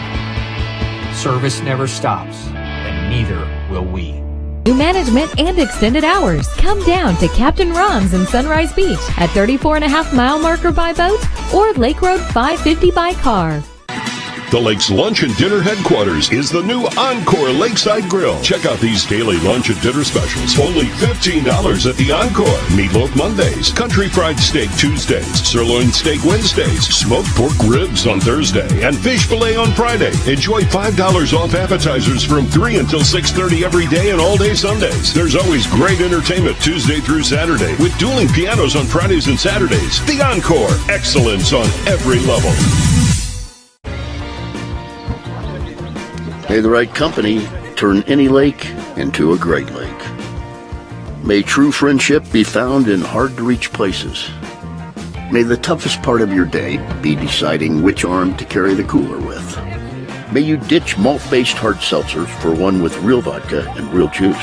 Speaker 17: Service never stops, and neither will we.
Speaker 18: New management and extended hours. Come down to Captain Ron's in Sunrise Beach at 34.5 mile marker by boat or Lake Road 550 by car.
Speaker 5: The lake's lunch and dinner headquarters is the new Encore Lakeside Grill. Check out these daily lunch and dinner specials. Only $15 at the Encore. Meatloaf Mondays, country fried steak Tuesdays, sirloin steak Wednesdays, smoked pork ribs on Thursday, and fish fillet on Friday. Enjoy $5 off appetizers from 3 until 6:30 every day and all day Sundays. There's always great entertainment Tuesday through Saturday with dueling pianos on Fridays and Saturdays. The Encore. Excellence on every level.
Speaker 7: May the right company turn any lake into a great lake. May true friendship be found in hard-to-reach places. May the toughest part of your day be deciding which arm to carry the cooler with. May you ditch malt-based hard seltzers for one with real vodka and real juice.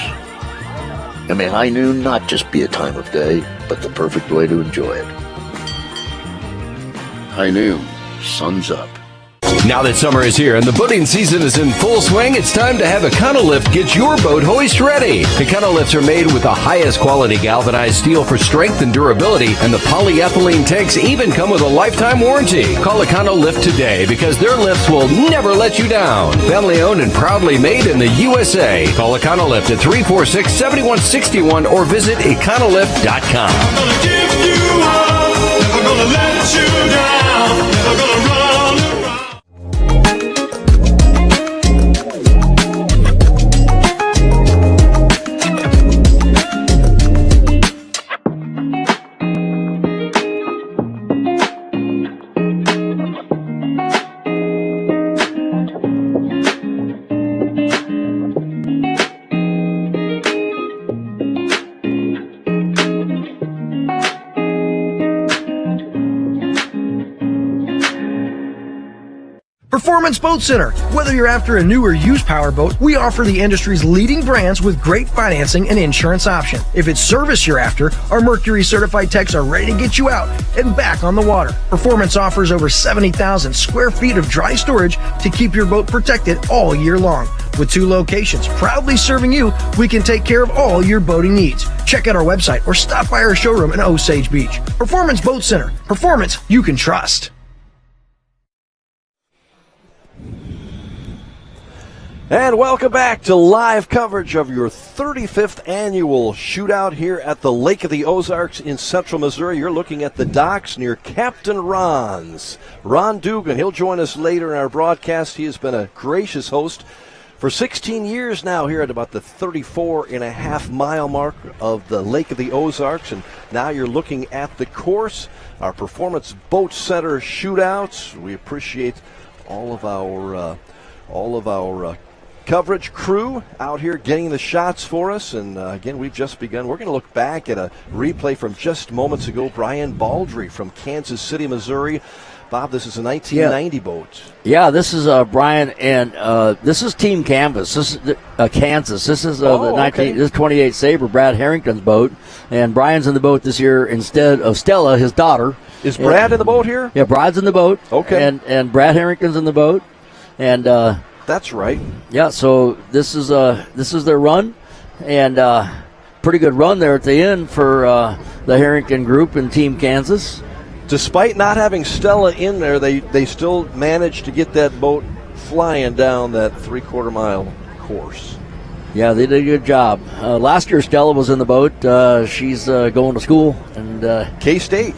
Speaker 7: And may high noon not just be a time of day, but the perfect way to enjoy it. High noon, sun's up.
Speaker 12: Now that summer is here and the boating season is in full swing, it's time to have Econolift get your boat hoist ready. Econolifts are made with the highest quality galvanized steel for strength and durability, and the polyethylene tanks even come with a lifetime warranty. Call Econolift today because their lifts will never let you down. Family owned and proudly made in the USA. Call Econolift at 346-7161 or visit econolift.com.
Speaker 10: I'm gonna give you up, never gonna let you down, never gonna run around.
Speaker 4: Performance Boat Center. Whether you're after a new or used powerboat, we offer the industry's leading brands with great financing and insurance option. If it's service you're after, our Mercury certified techs are ready to get you out and back on the water. Performance offers over 70,000 square feet of dry storage to keep your boat protected all year long. With 2 locations proudly serving you, we can take care of all your boating needs. Check out our website or stop by our showroom in Osage Beach. Performance Boat Center. Performance you can trust.
Speaker 1: And welcome back to live coverage of your 35th annual shootout here at the Lake of the Ozarks in central Missouri. You're looking at the docks near Captain Ron's. Ron Dugan, he'll join us later in our broadcast. He has been a gracious host for 16 years now here at about the 34.5-mile mark of the Lake of the Ozarks. And now you're looking at the course, our Performance Boat Center shootouts. We appreciate all of our coverage crew out here getting the shots for us. And again, we've just begun. We're going to look back at a replay from just moments ago. Brian Baldry from Kansas City, Missouri. Bob, this is a 1990 boat.
Speaker 2: Yeah, this is Brian, and this is Team Canvas. This is Kansas. This is this 28 Sabre, Brad Harrington's boat, and Brian's in the boat this year instead of Stella, his daughter.
Speaker 1: Is Brad in the boat here?
Speaker 2: Yeah, Brad's in the boat.
Speaker 1: Okay.
Speaker 2: And Brad Harrington's in the boat, and
Speaker 1: that's right.
Speaker 2: Yeah, so this is their run, and pretty good run there at the end for the Harrington group and Team Kansas.
Speaker 1: Despite not having Stella in there, they still managed to get that boat flying down that 3/4 mile course.
Speaker 2: Yeah, they did a good job. Last year, Stella was in the boat. She's going to school and
Speaker 1: K-State,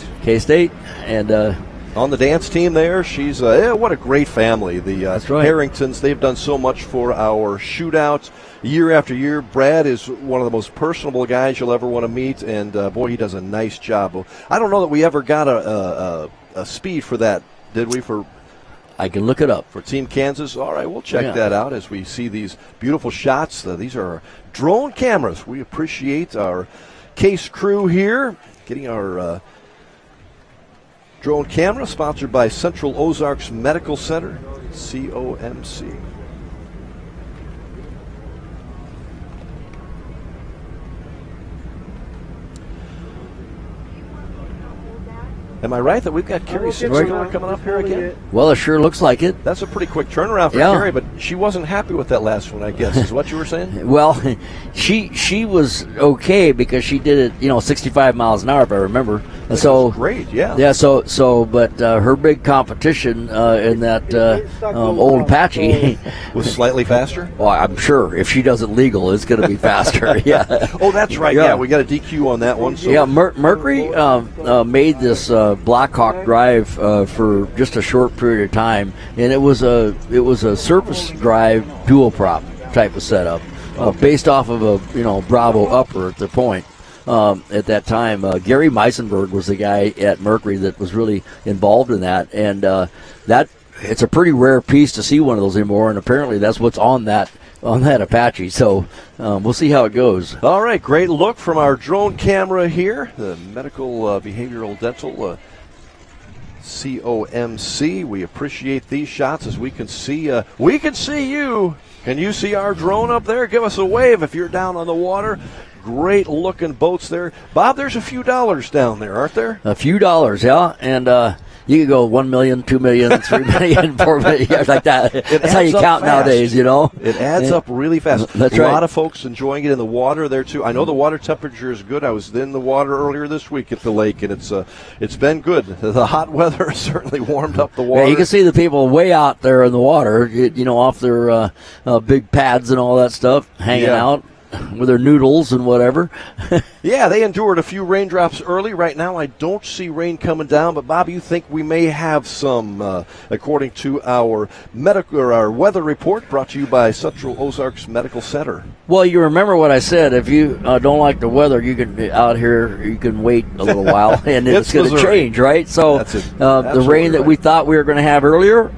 Speaker 2: and
Speaker 1: on the dance team there. She's what a great family. The
Speaker 2: That's right.
Speaker 1: Harringtons, they've done so much for our shootouts year after year. Brad is one of the most personable guys you'll ever want to meet, and boy, he does a nice job. I don't know that we ever got a speed for that, did we?
Speaker 2: I can look it up.
Speaker 1: For Team Kansas? All right, we'll check that out as we see these beautiful shots. These are drone cameras. We appreciate our case crew here getting our drone camera, sponsored by Central Ozarks Medical Center, COMC. Am I right that we've got Carrie Sitzler coming up here again?
Speaker 2: Well, it sure looks like it.
Speaker 1: That's a pretty quick turnaround for Carrie, but she wasn't happy with that last one, I guess, is what you were saying?
Speaker 2: Well, she was okay because she did it, 65 miles an hour, if I remember.
Speaker 1: So great, yeah.
Speaker 2: Yeah, but her big competition in that old Apache
Speaker 1: was slightly faster?
Speaker 2: Well, I'm sure if she does it legal, it's going to be faster. Yeah.
Speaker 1: Oh, that's right. Yeah, we got a DQ on that one. So.
Speaker 2: Yeah, Mercury made this Blackhawk drive for just a short period of time, and it was a surface drive dual prop type of setup, based off of a Bravo upper at the point. At that time, Gary Meisenberg was the guy at Mercury that was really involved in that, and that it's a pretty rare piece to see one of those anymore. And apparently, that's what's on that Apache. So we'll see how it goes.
Speaker 1: All right, great look from our drone camera here, the Medical Behavioral Dental COMC. We appreciate these shots as we can see. We can see you. Can you see our drone up there? Give us a wave if you're down on the water. Great looking boats there. Bob, there's a few dollars down there, aren't there?
Speaker 2: A few dollars, yeah. And you could go 1 million, 2 million, 3 million, 4 million, like that. That's how you count nowadays,
Speaker 1: It adds up really fast.
Speaker 2: That's
Speaker 1: a
Speaker 2: right.
Speaker 1: lot of folks enjoying it in the water there, too. I know the water temperature is good. I was in the water earlier this week at the lake, and it's been good. The hot weather has certainly warmed up the water.
Speaker 2: Yeah, you can see the people way out there in the water, off their big pads and all that stuff, hanging out with their noodles and whatever.
Speaker 1: Yeah, they endured a few raindrops early. Right now, I don't see rain coming down, but Bob, you think we may have some, according to our weather report brought to you by Central Ozarks Medical Center.
Speaker 2: Well, you remember what I said. If you don't like the weather, you can be out here. You can wait a little while, and it's going to change, right? So the rain that we thought we were going to have earlier,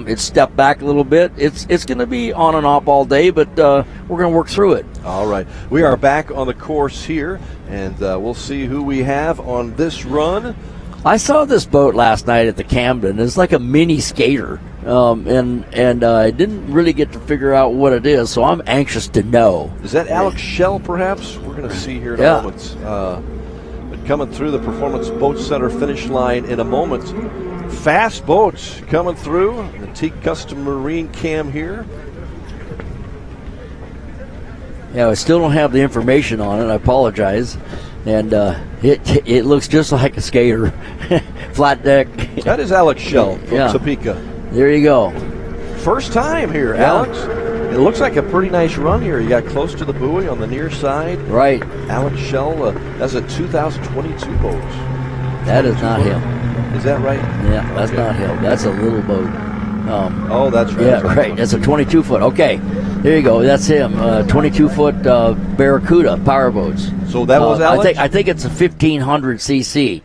Speaker 2: it stepped back a little bit. It's going to be on and off all day, but we're going to work through it.
Speaker 1: All right. We are back on the course here, and we'll see who we have on this run.
Speaker 2: I saw this boat last night at the Camden. It's like a mini skater. and I didn't really get to figure out what it is, so I'm anxious to know.
Speaker 1: Is that Alex Shell, perhaps? We're going to see here in a moment. But coming through the Performance Boat Center finish line in a moment. Fast boats coming through. The Teak Custom Marine Cam here.
Speaker 2: Yeah, I still don't have the information on it. I apologize. And it looks just like a skater. Flat deck.
Speaker 1: That is Alex Shell from Topeka.
Speaker 2: There you go.
Speaker 1: First time here, Alex. It looks like a pretty nice run here. You got close to the buoy on the near side.
Speaker 2: Right.
Speaker 1: Alex Shell, that's a 2022 boat.
Speaker 2: That is not him.
Speaker 1: Is that right?
Speaker 2: Yeah, that's not him. That's a little boat.
Speaker 1: That's right.
Speaker 2: Yeah, right. That's a 22-foot. Okay, there you go. That's him. 22-foot Barracuda powerboats.
Speaker 1: So that was Alex?
Speaker 2: I think it's a 1,500 cc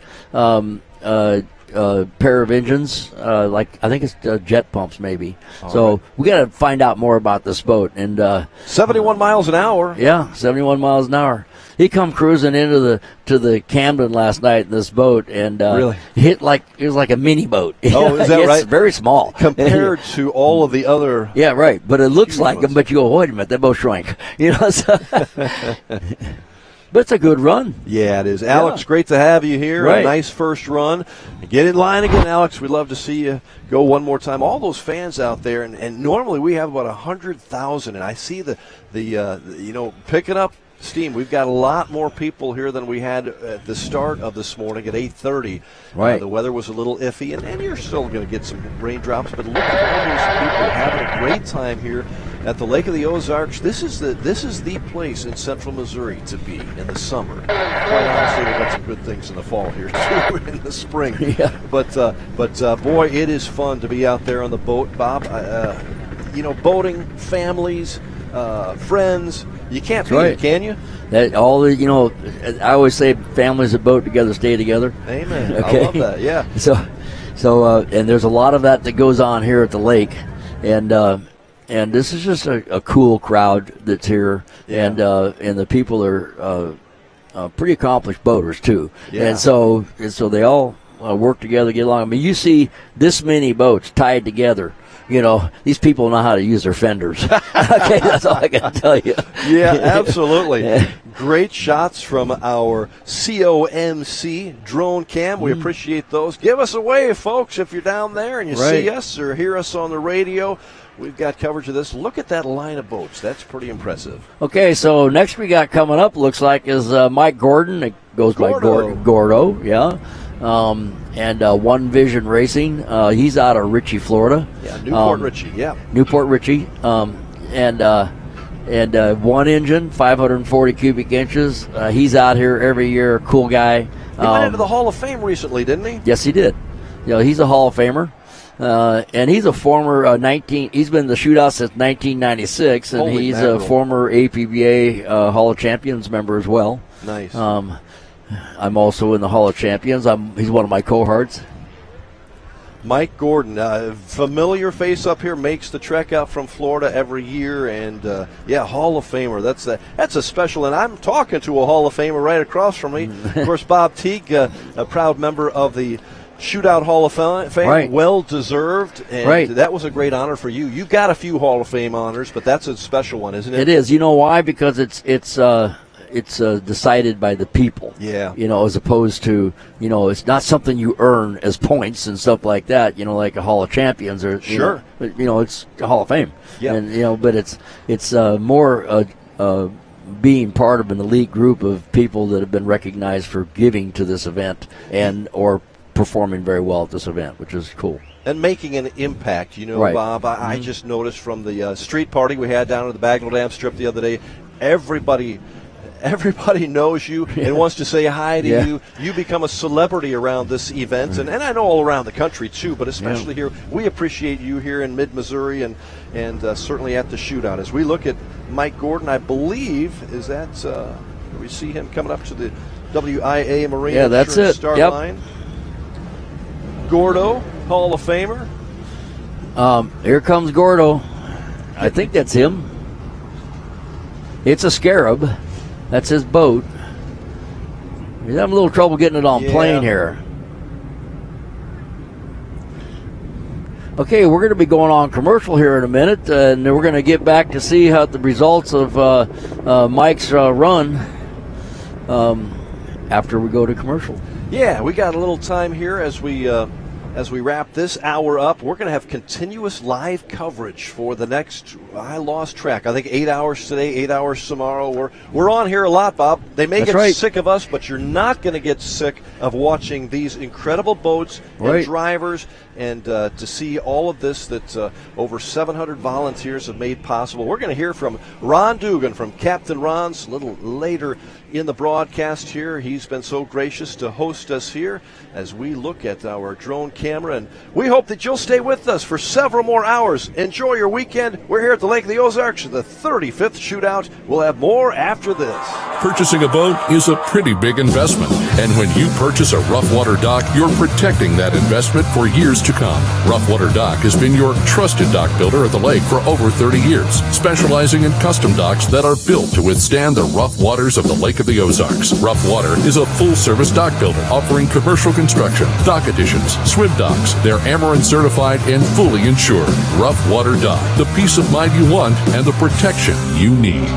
Speaker 2: pair of engines. I think it's jet pumps maybe. So we got to find out more about this boat. And
Speaker 1: 71 miles an hour.
Speaker 2: Yeah, 71 miles an hour. He come cruising into the Camden last night in this boat, and
Speaker 1: really
Speaker 2: it was like a mini boat.
Speaker 1: Oh, is that
Speaker 2: it's
Speaker 1: right?
Speaker 2: Very small
Speaker 1: compared to all of the other.
Speaker 2: Yeah, right. But it looks like them. But you go, wait a minute, that boat shrank. So but it's a good run.
Speaker 1: Yeah, it is. Alex, great to have you here.
Speaker 2: Right.
Speaker 1: A nice first run. Get in line again, Alex. We'd love to see you go one more time. All those fans out there, and normally we have about 100,000, and I see the picking up steam. We've got a lot more people here than we had at the start of this morning at 8:30.
Speaker 2: Right.
Speaker 1: The weather was a little iffy, and you're still going to get some raindrops, but look at all those people having a great time here at the Lake of the Ozarks. This is the place in central Missouri to be in the summer. Quite honestly, we've got some good things in the fall here too, in the spring.
Speaker 2: Yeah.
Speaker 1: But boy, it is fun to be out there on the boat, Bob. Boating, families, friends. You can't beat it, can you?
Speaker 2: That I always say families that boat together stay together.
Speaker 1: Amen.
Speaker 2: Okay?
Speaker 1: I love that. Yeah.
Speaker 2: So and there's a lot of that goes on here at the lake, and this is just a cool crowd that's here,
Speaker 1: Yeah.
Speaker 2: and the people are pretty accomplished boaters too,
Speaker 1: Yeah.
Speaker 2: and so they all work together, get along. I mean, you see this many boats tied together. These people know how to use their fenders. Okay, that's all I can tell you.
Speaker 1: Yeah, absolutely. Great shots from our COMC drone cam. We appreciate those. Give us a wave, folks, if you're down there and you see us or hear us on the radio. We've got coverage of this. Look at that line of boats. That's pretty impressive.
Speaker 2: Okay, so next we got coming up, looks like, is Mike Gordon. It goes by Gordo, yeah. And One Vision Racing. He's out of Ritchie, Florida.
Speaker 1: Yeah, Newport Ritchie, yeah.
Speaker 2: Newport Ritchie. And one engine, 540 cubic inches. He's out here every year. Cool guy.
Speaker 1: He went into the Hall of Fame recently, didn't he?
Speaker 2: Yes, he did. He's a Hall of Famer. And he's a former he's been in the shootout since 1996, and
Speaker 1: Holy
Speaker 2: he's
Speaker 1: mackerel.
Speaker 2: a former APBA Hall of Champions member as well.
Speaker 1: Nice.
Speaker 2: I'm also in the Hall of Champions. He's one of my cohorts.
Speaker 1: Mike Gordon, familiar face up here, makes the trek out from Florida every year, and Hall of Famer. That's a special, and I'm talking to a Hall of Famer right across from me. Of course, Bob Teague, a proud member of the Shootout Hall of Fame,
Speaker 2: Right.
Speaker 1: well deserved, and
Speaker 2: Right.
Speaker 1: that was a great honor for you. You got a few Hall of Fame honors, but that's a special one, isn't it?
Speaker 2: It is. You know why? Because it's decided by the people.
Speaker 1: Yeah.
Speaker 2: As opposed to, it's not something you earn as points and stuff like that. Like a Hall of Champions or
Speaker 1: Sure.
Speaker 2: It's a Hall of Fame.
Speaker 1: Yeah.
Speaker 2: And but it's more being part of an elite group of people that have been recognized for giving to this event and or performing very well at this event, which is cool.
Speaker 1: And making an impact,
Speaker 2: Right.
Speaker 1: Bob. I just noticed from the street party we had down at the Bagnell Dam Strip the other day, everybody knows you and wants to say hi to you. You become a celebrity around this event, and I know all around the country too, but especially here. We appreciate you here in mid-Missouri and certainly at the shootout. As we look at Mike Gordon, I believe, we see him coming up to the WIA Marine
Speaker 2: that's
Speaker 1: Insurance
Speaker 2: it.
Speaker 1: start
Speaker 2: Yep.
Speaker 1: line. Gordo, Hall of Famer.
Speaker 2: Here comes Gordo. I think that's him. It's a Scarab. That's his boat. He's having a little trouble getting it on plane here. Okay, we're going to be going on commercial here in a minute, and we're going to get back to see how the results of Mike's run after we go to commercial.
Speaker 1: Yeah, we got a little time here as we wrap this hour up. We're going to have continuous live coverage for the next, I lost track, I think 8 hours today, 8 hours tomorrow. We're on here a lot, Bob. They may get sick of us, but you're not going to get sick of watching these incredible boats and drivers, and to see all of this that over 700 volunteers have made possible. We're going to hear from Ron Dugan from Captain Ron's a little later in the broadcast here. He's been so gracious to host us here as we look at our drone camera, and we hope that you'll stay with us for several more hours. Enjoy your weekend. We're here at the Lake of the Ozarks, the 35th Shootout. We'll have more after this.
Speaker 5: Purchasing a boat is a pretty big investment, and when you purchase a rough water dock, you're protecting that investment for years to come. Rough Water Dock has been your trusted dock builder at the lake for over 30 years, specializing in custom docks that are built to withstand the rough waters of the Lake of the Ozarks. Rough Water is a full-service dock builder offering commercial construction, dock additions, swim docks. They're Amarin certified and fully insured. Rough Water Dock, the peace of mind you want and the protection you need.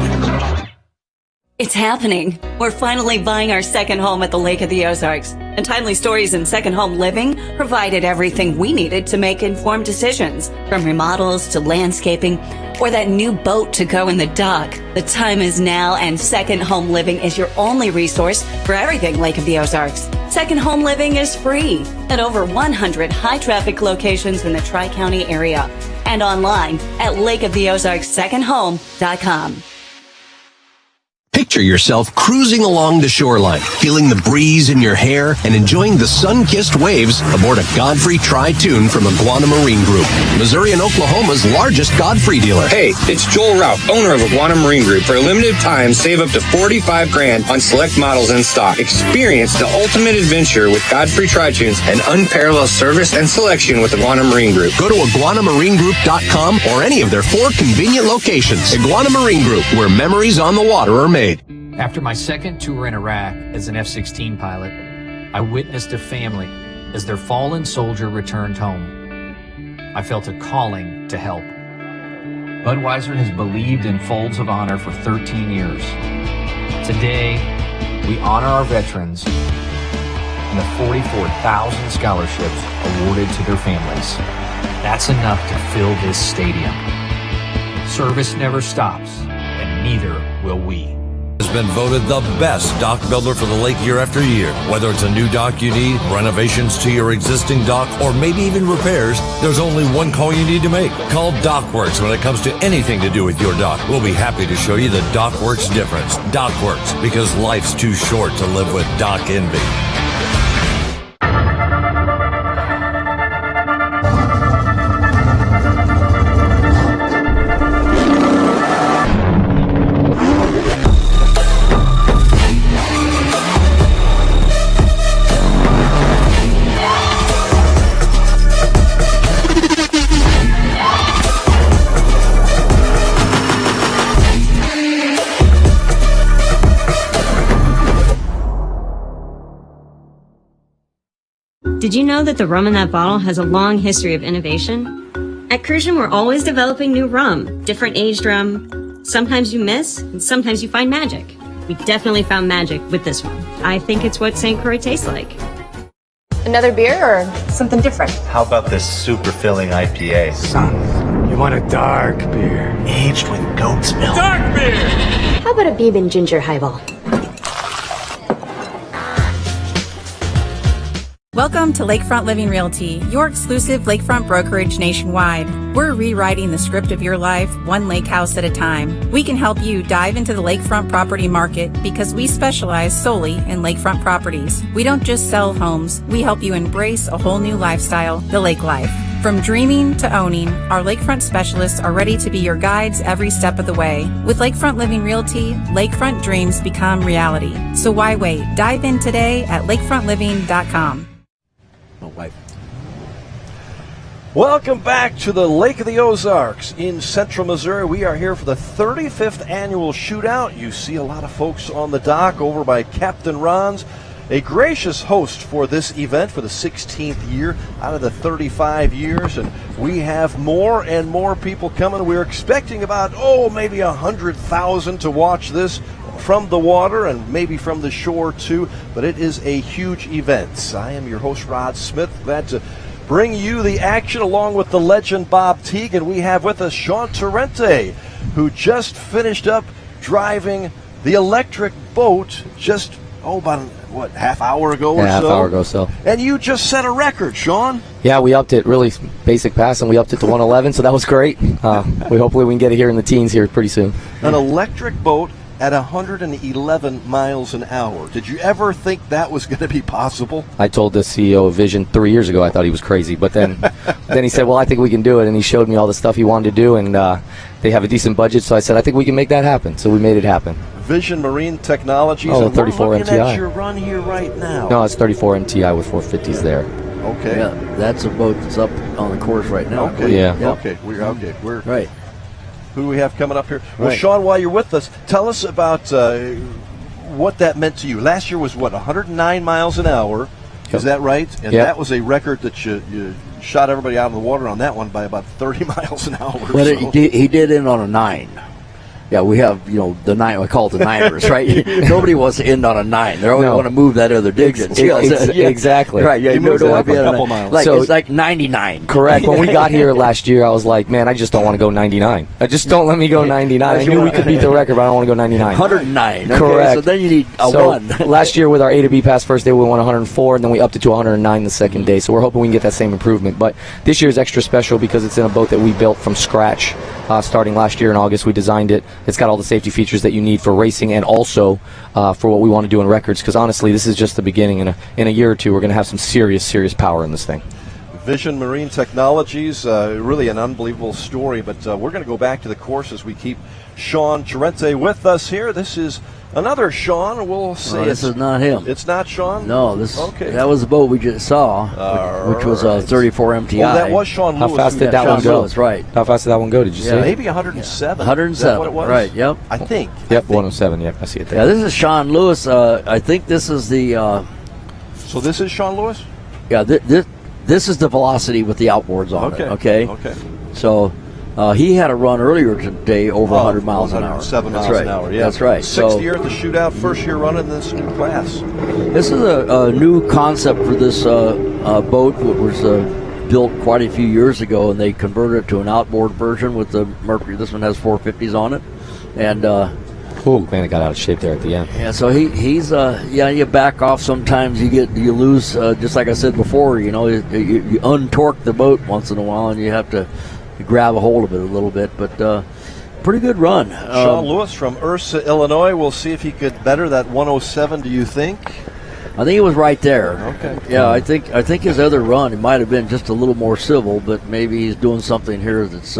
Speaker 8: It's happening. We're finally buying our second home at the Lake of the Ozarks. And Timely Stories in Second Home Living provided everything we needed to make informed decisions, from remodels to landscaping or that new boat to go in the dock. The time is now, and Second Home Living is your only resource for everything Lake of the Ozarks. Second Home Living is free at over 100 high-traffic locations in the Tri-County area and online at lakeoftheozarkssecondhome.com.
Speaker 19: Picture yourself cruising along the shoreline, feeling the breeze in your hair and enjoying the sun-kissed waves aboard a Godfrey Tri-Toon from Iguana Marine Group, Missouri and Oklahoma's largest Godfrey dealer.
Speaker 20: Hey, it's Joel Rauch, owner of Iguana Marine Group. For a limited time, save up to $45,000 on select models in stock. Experience the ultimate adventure with Godfrey Tri-Toons and unparalleled service and selection with Iguana Marine Group.
Speaker 19: Go to iguanamarinegroup.com or any of their 4 convenient locations. Iguana Marine Group, where memories on the water are made.
Speaker 17: After my second tour in Iraq as an F-16 pilot, I witnessed a family as their fallen soldier returned home. I felt a calling to help. Budweiser has believed in Folds of Honor for 13 years. Today, we honor our veterans and the 44,000 scholarships awarded to their families. That's enough to fill this stadium. Service never stops, and neither will we.
Speaker 9: Has been voted the best dock builder for the lake year after year. Whether it's a new dock you need, renovations to your existing dock, or maybe even repairs, there's only one call you need to make. Call DockWorks when it comes to anything to do with your dock. We'll be happy to show you the DockWorks difference. DockWorks, because life's too short to live with dock envy.
Speaker 21: Did you know that the rum in that bottle has a long history of innovation? At Crucian, we're always developing new rum, different aged rum. Sometimes you miss, and sometimes you find magic. We definitely found magic with this one. I think it's what St. Croix tastes like.
Speaker 22: Another beer or something different?
Speaker 23: How about this super filling IPA?
Speaker 24: Son, you want a dark beer.
Speaker 23: Aged with goat's milk.
Speaker 22: Dark beer! How about a Beeben ginger highball?
Speaker 6: Welcome to Lakefront Living Realty, your exclusive lakefront brokerage nationwide. We're rewriting the script of your life, one lake house at a time. We can help you dive into the lakefront property market because we specialize solely in lakefront properties. We don't just sell homes, we help you embrace a whole new lifestyle, the lake life. From dreaming to owning, our lakefront specialists are ready to be your guides every step of the way. With Lakefront Living Realty, lakefront dreams become reality. So why wait? Dive in today at lakefrontliving.com.
Speaker 1: Welcome back to the Lake of the Ozarks in central Missouri. We are here for the 35th annual shootout. You see a lot of folks on the dock over by Captain Ron's. a gracious host for this event for the 16th year out of the 35 years, and we have more and more people coming. We're expecting about, maybe 100,000 to watch this from the water and maybe from the shore too, but it is a huge event. I am your host, Rod Smith, glad to bring you the action along with the legend Bob Teague, and we have with us Sean Torrente, who just finished up driving the electric boat just, about half hour ago or so?
Speaker 3: Half hour ago, so.
Speaker 1: And you just set a record, Sean.
Speaker 3: Yeah, we upped it, really basic pass, and we upped it to 111, so that was great. Hopefully we can get it here in the teens here pretty soon.
Speaker 1: An electric boat at 111 miles an hour. Did you ever think that was going to be possible?
Speaker 3: I told the CEO of Vision 3 years ago I thought he was crazy, but then he said, well, I think we can do it, and he showed me all the stuff he wanted to do, and they have a decent budget, so I said, I think we can make that happen, so we made it happen.
Speaker 1: Vision Marine Technologies.
Speaker 3: Oh, 34
Speaker 1: we're looking
Speaker 3: MTI.
Speaker 1: At your run here right now.
Speaker 3: No, it's 34 MTI with 450s there.
Speaker 1: Okay.
Speaker 2: Yeah, that's a boat that's up on the course right now.
Speaker 1: Okay.
Speaker 3: Yeah.
Speaker 1: Yep. Okay. We're
Speaker 2: right.
Speaker 1: Who do we have coming up here? Well,
Speaker 2: Right.
Speaker 1: Sean, while you're with us, tell us about what that meant to you. Last year was 109 miles an hour.
Speaker 3: Yep.
Speaker 1: Is that right? And
Speaker 3: Yep.
Speaker 1: that was a record that you shot everybody out of the water on that one by about 30 miles an hour.
Speaker 2: But
Speaker 1: so.
Speaker 2: he did end on a 9. Yeah, we have, the 9, we call it the Niners, right? Nobody wants to end on a 9. They always want to move that other digit.
Speaker 3: Exactly.
Speaker 2: Right, yeah,
Speaker 1: you moved it up a couple
Speaker 2: miles.
Speaker 1: miles.
Speaker 2: It's like 99.
Speaker 3: Correct. When we got here last year, I was like, man, I just don't want to go 99. Just don't let me go 99. I knew we could beat the record, but I don't want to go 99.
Speaker 2: 109. Okay,
Speaker 3: Correct.
Speaker 2: so then you need a 1.
Speaker 3: Last year with our A to B pass first day, we won 104, and then we upped it to 109 the second day. So we're hoping we can get that same improvement. But this year is extra special because it's in a boat that we built from scratch. Starting last year in August, we designed it. It's got all the safety features that you need for racing and also for what we want to do in records, because honestly this is just the beginning. In a year or two we're going to have some serious power in this thing.
Speaker 1: Vision Marine Technologies, really an unbelievable story, but we're going to go back to the course as we keep Sean Torrente with us here. This is another Sean. We'll say
Speaker 2: this is not him.
Speaker 1: It's not Sean?
Speaker 2: No, that was the boat we just saw, which was 34 MTI.
Speaker 1: Well, that was Sean Lewis.
Speaker 3: How fast did that one go?
Speaker 2: Lewis, right.
Speaker 3: How fast did that one go? Did you see it?
Speaker 1: Maybe 107.
Speaker 2: 107.
Speaker 1: Is that what it was?
Speaker 2: Right, yep.
Speaker 1: I think.
Speaker 3: Yep, 107. Yep, I see it there.
Speaker 2: Yeah, this is Sean Lewis. I think this is the...
Speaker 1: So this is Sean Lewis?
Speaker 2: Yeah, this is the velocity with the outboards on it. Okay. So he had a run earlier today over 100 miles an hour.
Speaker 1: 107 miles an hour, yeah.
Speaker 2: That's right.
Speaker 1: Sixth year at the shootout, first year running this new class.
Speaker 2: This is a new concept for this boat that was built quite a few years ago, and they converted it to an outboard version with the Mercury. This one has 450s on it. And
Speaker 3: oh man, it got out of shape there at the end.
Speaker 2: yeah, so he's you back off sometimes, you lose, just like I said before, you untorque the boat once in a while and you have to grab a hold of it a little bit, but pretty good run.
Speaker 1: Sean Lewis from Ursa, Illinois. We'll see if he could better that 107, do you think?
Speaker 2: I think it was right there.
Speaker 1: Okay.
Speaker 2: Yeah, I think his other run, it might have been just a little more civil, but maybe he's doing something here that's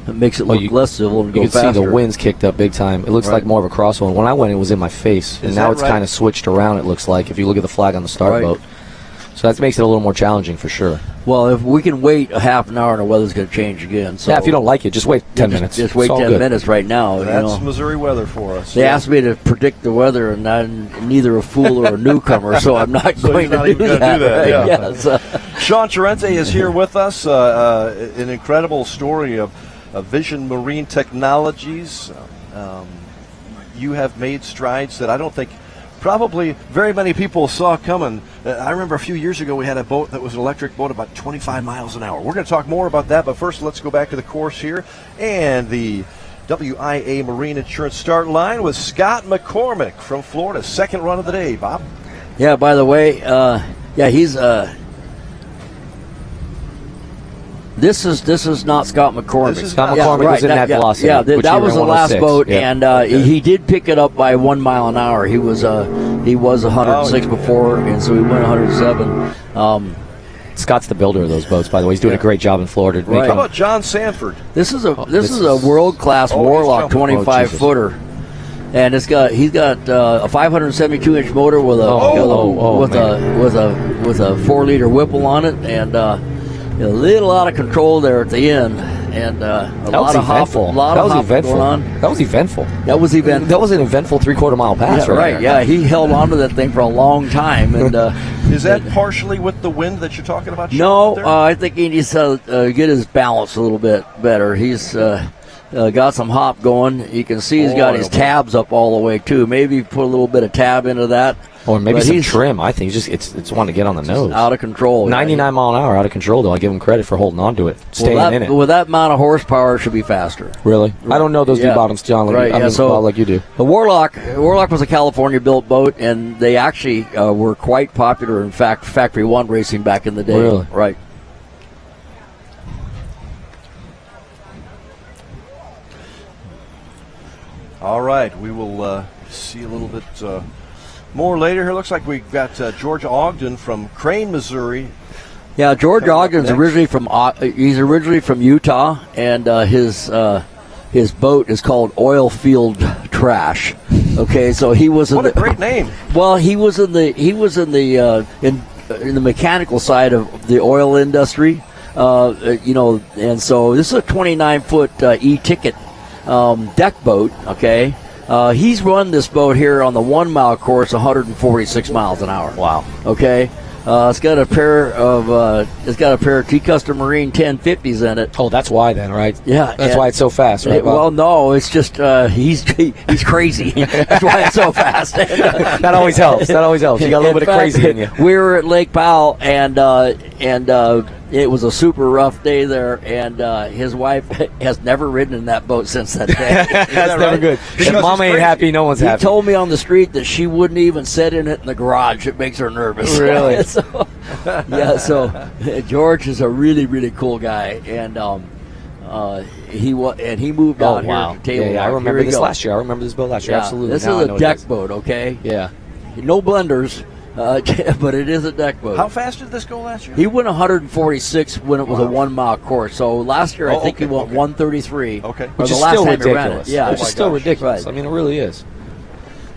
Speaker 2: that makes it look less civil and go faster.
Speaker 3: You can see the wind's kicked up big time. It looks like more of a crosswind. When I went, it was in my face, and now it's kind of switched around, it looks like, if you look at the flag on the start boat. So that makes it a little more challenging for sure.
Speaker 2: Well, if we can wait a half an hour and the weather's going to change again. So
Speaker 3: yeah, if you don't like it, just wait 10 minutes.
Speaker 2: Just wait 10 minutes right now.
Speaker 1: That's Missouri weather for us.
Speaker 2: They asked me to predict the weather, and I'm neither a fool or a newcomer, so I'm not going to do that. Right?
Speaker 1: Yeah.
Speaker 2: Yes.
Speaker 1: Sean Torrente is here with us. An incredible story of Vision Marine Technologies. You have made strides that I don't think probably very many people saw coming. I remember a few years ago we had a boat that was an electric boat about 25 miles an hour. We're going to talk more about that, but first let's go back to the course here and the WIA Marine Insurance start line with Scott McCormick from Florida. Second run of the day, Bob.
Speaker 2: Yeah, by the way, he's This is not Scott McCormick.
Speaker 3: Scott McCormick was in that velocity.
Speaker 2: Yeah, that was the last boat,
Speaker 3: and
Speaker 2: he did pick it up by 1 mile an hour. He was 106 before, and so he went 107.
Speaker 3: Scott's the builder of those boats, by the way. He's doing a great job in Florida.
Speaker 1: Right. How about John Sanford?
Speaker 2: This is a world class Warlock 25 footer. And he's got a 572-inch motor with a 4-liter Whipple on it, and a little out of control there at the end. and a
Speaker 3: That
Speaker 2: lot
Speaker 3: was
Speaker 2: of hop,
Speaker 3: eventful.
Speaker 2: a lot
Speaker 3: That
Speaker 2: of
Speaker 3: was
Speaker 2: hop
Speaker 3: eventful.
Speaker 2: going on.
Speaker 3: That was eventful.
Speaker 2: That was eventful.
Speaker 3: That was an eventful 3/4 mile pass.
Speaker 2: Yeah, right.
Speaker 3: there.
Speaker 2: Yeah, he held on to that thing for a long time, and
Speaker 1: Is that partially with the wind that you're talking about?
Speaker 2: no,
Speaker 1: Sean,
Speaker 2: I think he needs to get his balance a little bit better. He's got some hop going. You can see he's got his tabs up all the way too. Maybe put a little bit of tab into that,
Speaker 3: or maybe
Speaker 2: but
Speaker 3: some
Speaker 2: he's
Speaker 3: trim. I think it's wanting to get on the nose.
Speaker 2: out of control.
Speaker 3: 99 mile an hour, out of control. Though I give him credit for holding on to it, staying in it.
Speaker 2: With that amount of horsepower, it should be faster.
Speaker 3: Really, I don't know those
Speaker 2: Yeah.
Speaker 3: V-bottoms, John. Like
Speaker 2: Right,
Speaker 3: I mean,
Speaker 2: so
Speaker 3: like you do.
Speaker 2: The Warlock was a California-built boat, and they actually were quite popular. In fact, Factory One racing back in the day.
Speaker 3: Really?
Speaker 2: Right.
Speaker 1: All right, we will see a little bit more later here. Looks like we've got George Ogden from Crane, Missouri.
Speaker 2: Yeah, George
Speaker 1: Coming up
Speaker 2: Ogden's
Speaker 1: next.
Speaker 2: originally from Utah, and his boat is called Oil Field Trash. Okay, so he was in
Speaker 1: What a great name!
Speaker 2: Well, he was in the mechanical side of the oil industry, and so this is a 29-foot e-ticket deck boat. Okay, he's run this boat here on the 1 mile course 146 miles an hour.
Speaker 3: Wow.
Speaker 2: Okay. It's got a pair of T-Custom Marine 1050s in it.
Speaker 3: Oh, that's why then, right?
Speaker 2: Yeah,
Speaker 3: that's why it's so fast, right?
Speaker 2: Well, no, it's just he's crazy. That's why it's so fast.
Speaker 3: That always helps. That always helps. You got a little bit of crazy in you.
Speaker 2: We were at Lake Powell, and it was a super rough day there, and his wife has never ridden in that boat since that day.
Speaker 3: That's never good. If Mama ain't happy, no one's happy.
Speaker 2: He told me on the street that she wouldn't even sit in it in the garage. It makes her nervous.
Speaker 3: Really?
Speaker 2: So George is a really, really cool guy, and he moved out here to Table
Speaker 3: Yeah, I
Speaker 2: Rock.
Speaker 3: remember
Speaker 2: Here
Speaker 3: this
Speaker 2: go.
Speaker 3: last year. I remember this boat last year.
Speaker 2: Yeah,
Speaker 3: Absolutely.
Speaker 2: This
Speaker 3: Now I
Speaker 2: is
Speaker 3: know
Speaker 2: a
Speaker 3: it
Speaker 2: deck
Speaker 3: is.
Speaker 2: boat, okay?
Speaker 3: Yeah.
Speaker 2: No blenders, but it is a deck boat.
Speaker 1: How fast did this go last year?
Speaker 2: He went 146 when it was a 1 mile course. So last year, I think he went 133.
Speaker 1: Okay.
Speaker 3: Which
Speaker 2: the
Speaker 3: is
Speaker 2: last
Speaker 3: still
Speaker 2: time he ran it.
Speaker 3: ridiculous.
Speaker 2: Yeah,
Speaker 3: Which is still ridiculous.
Speaker 2: Right.
Speaker 3: I mean, it really is.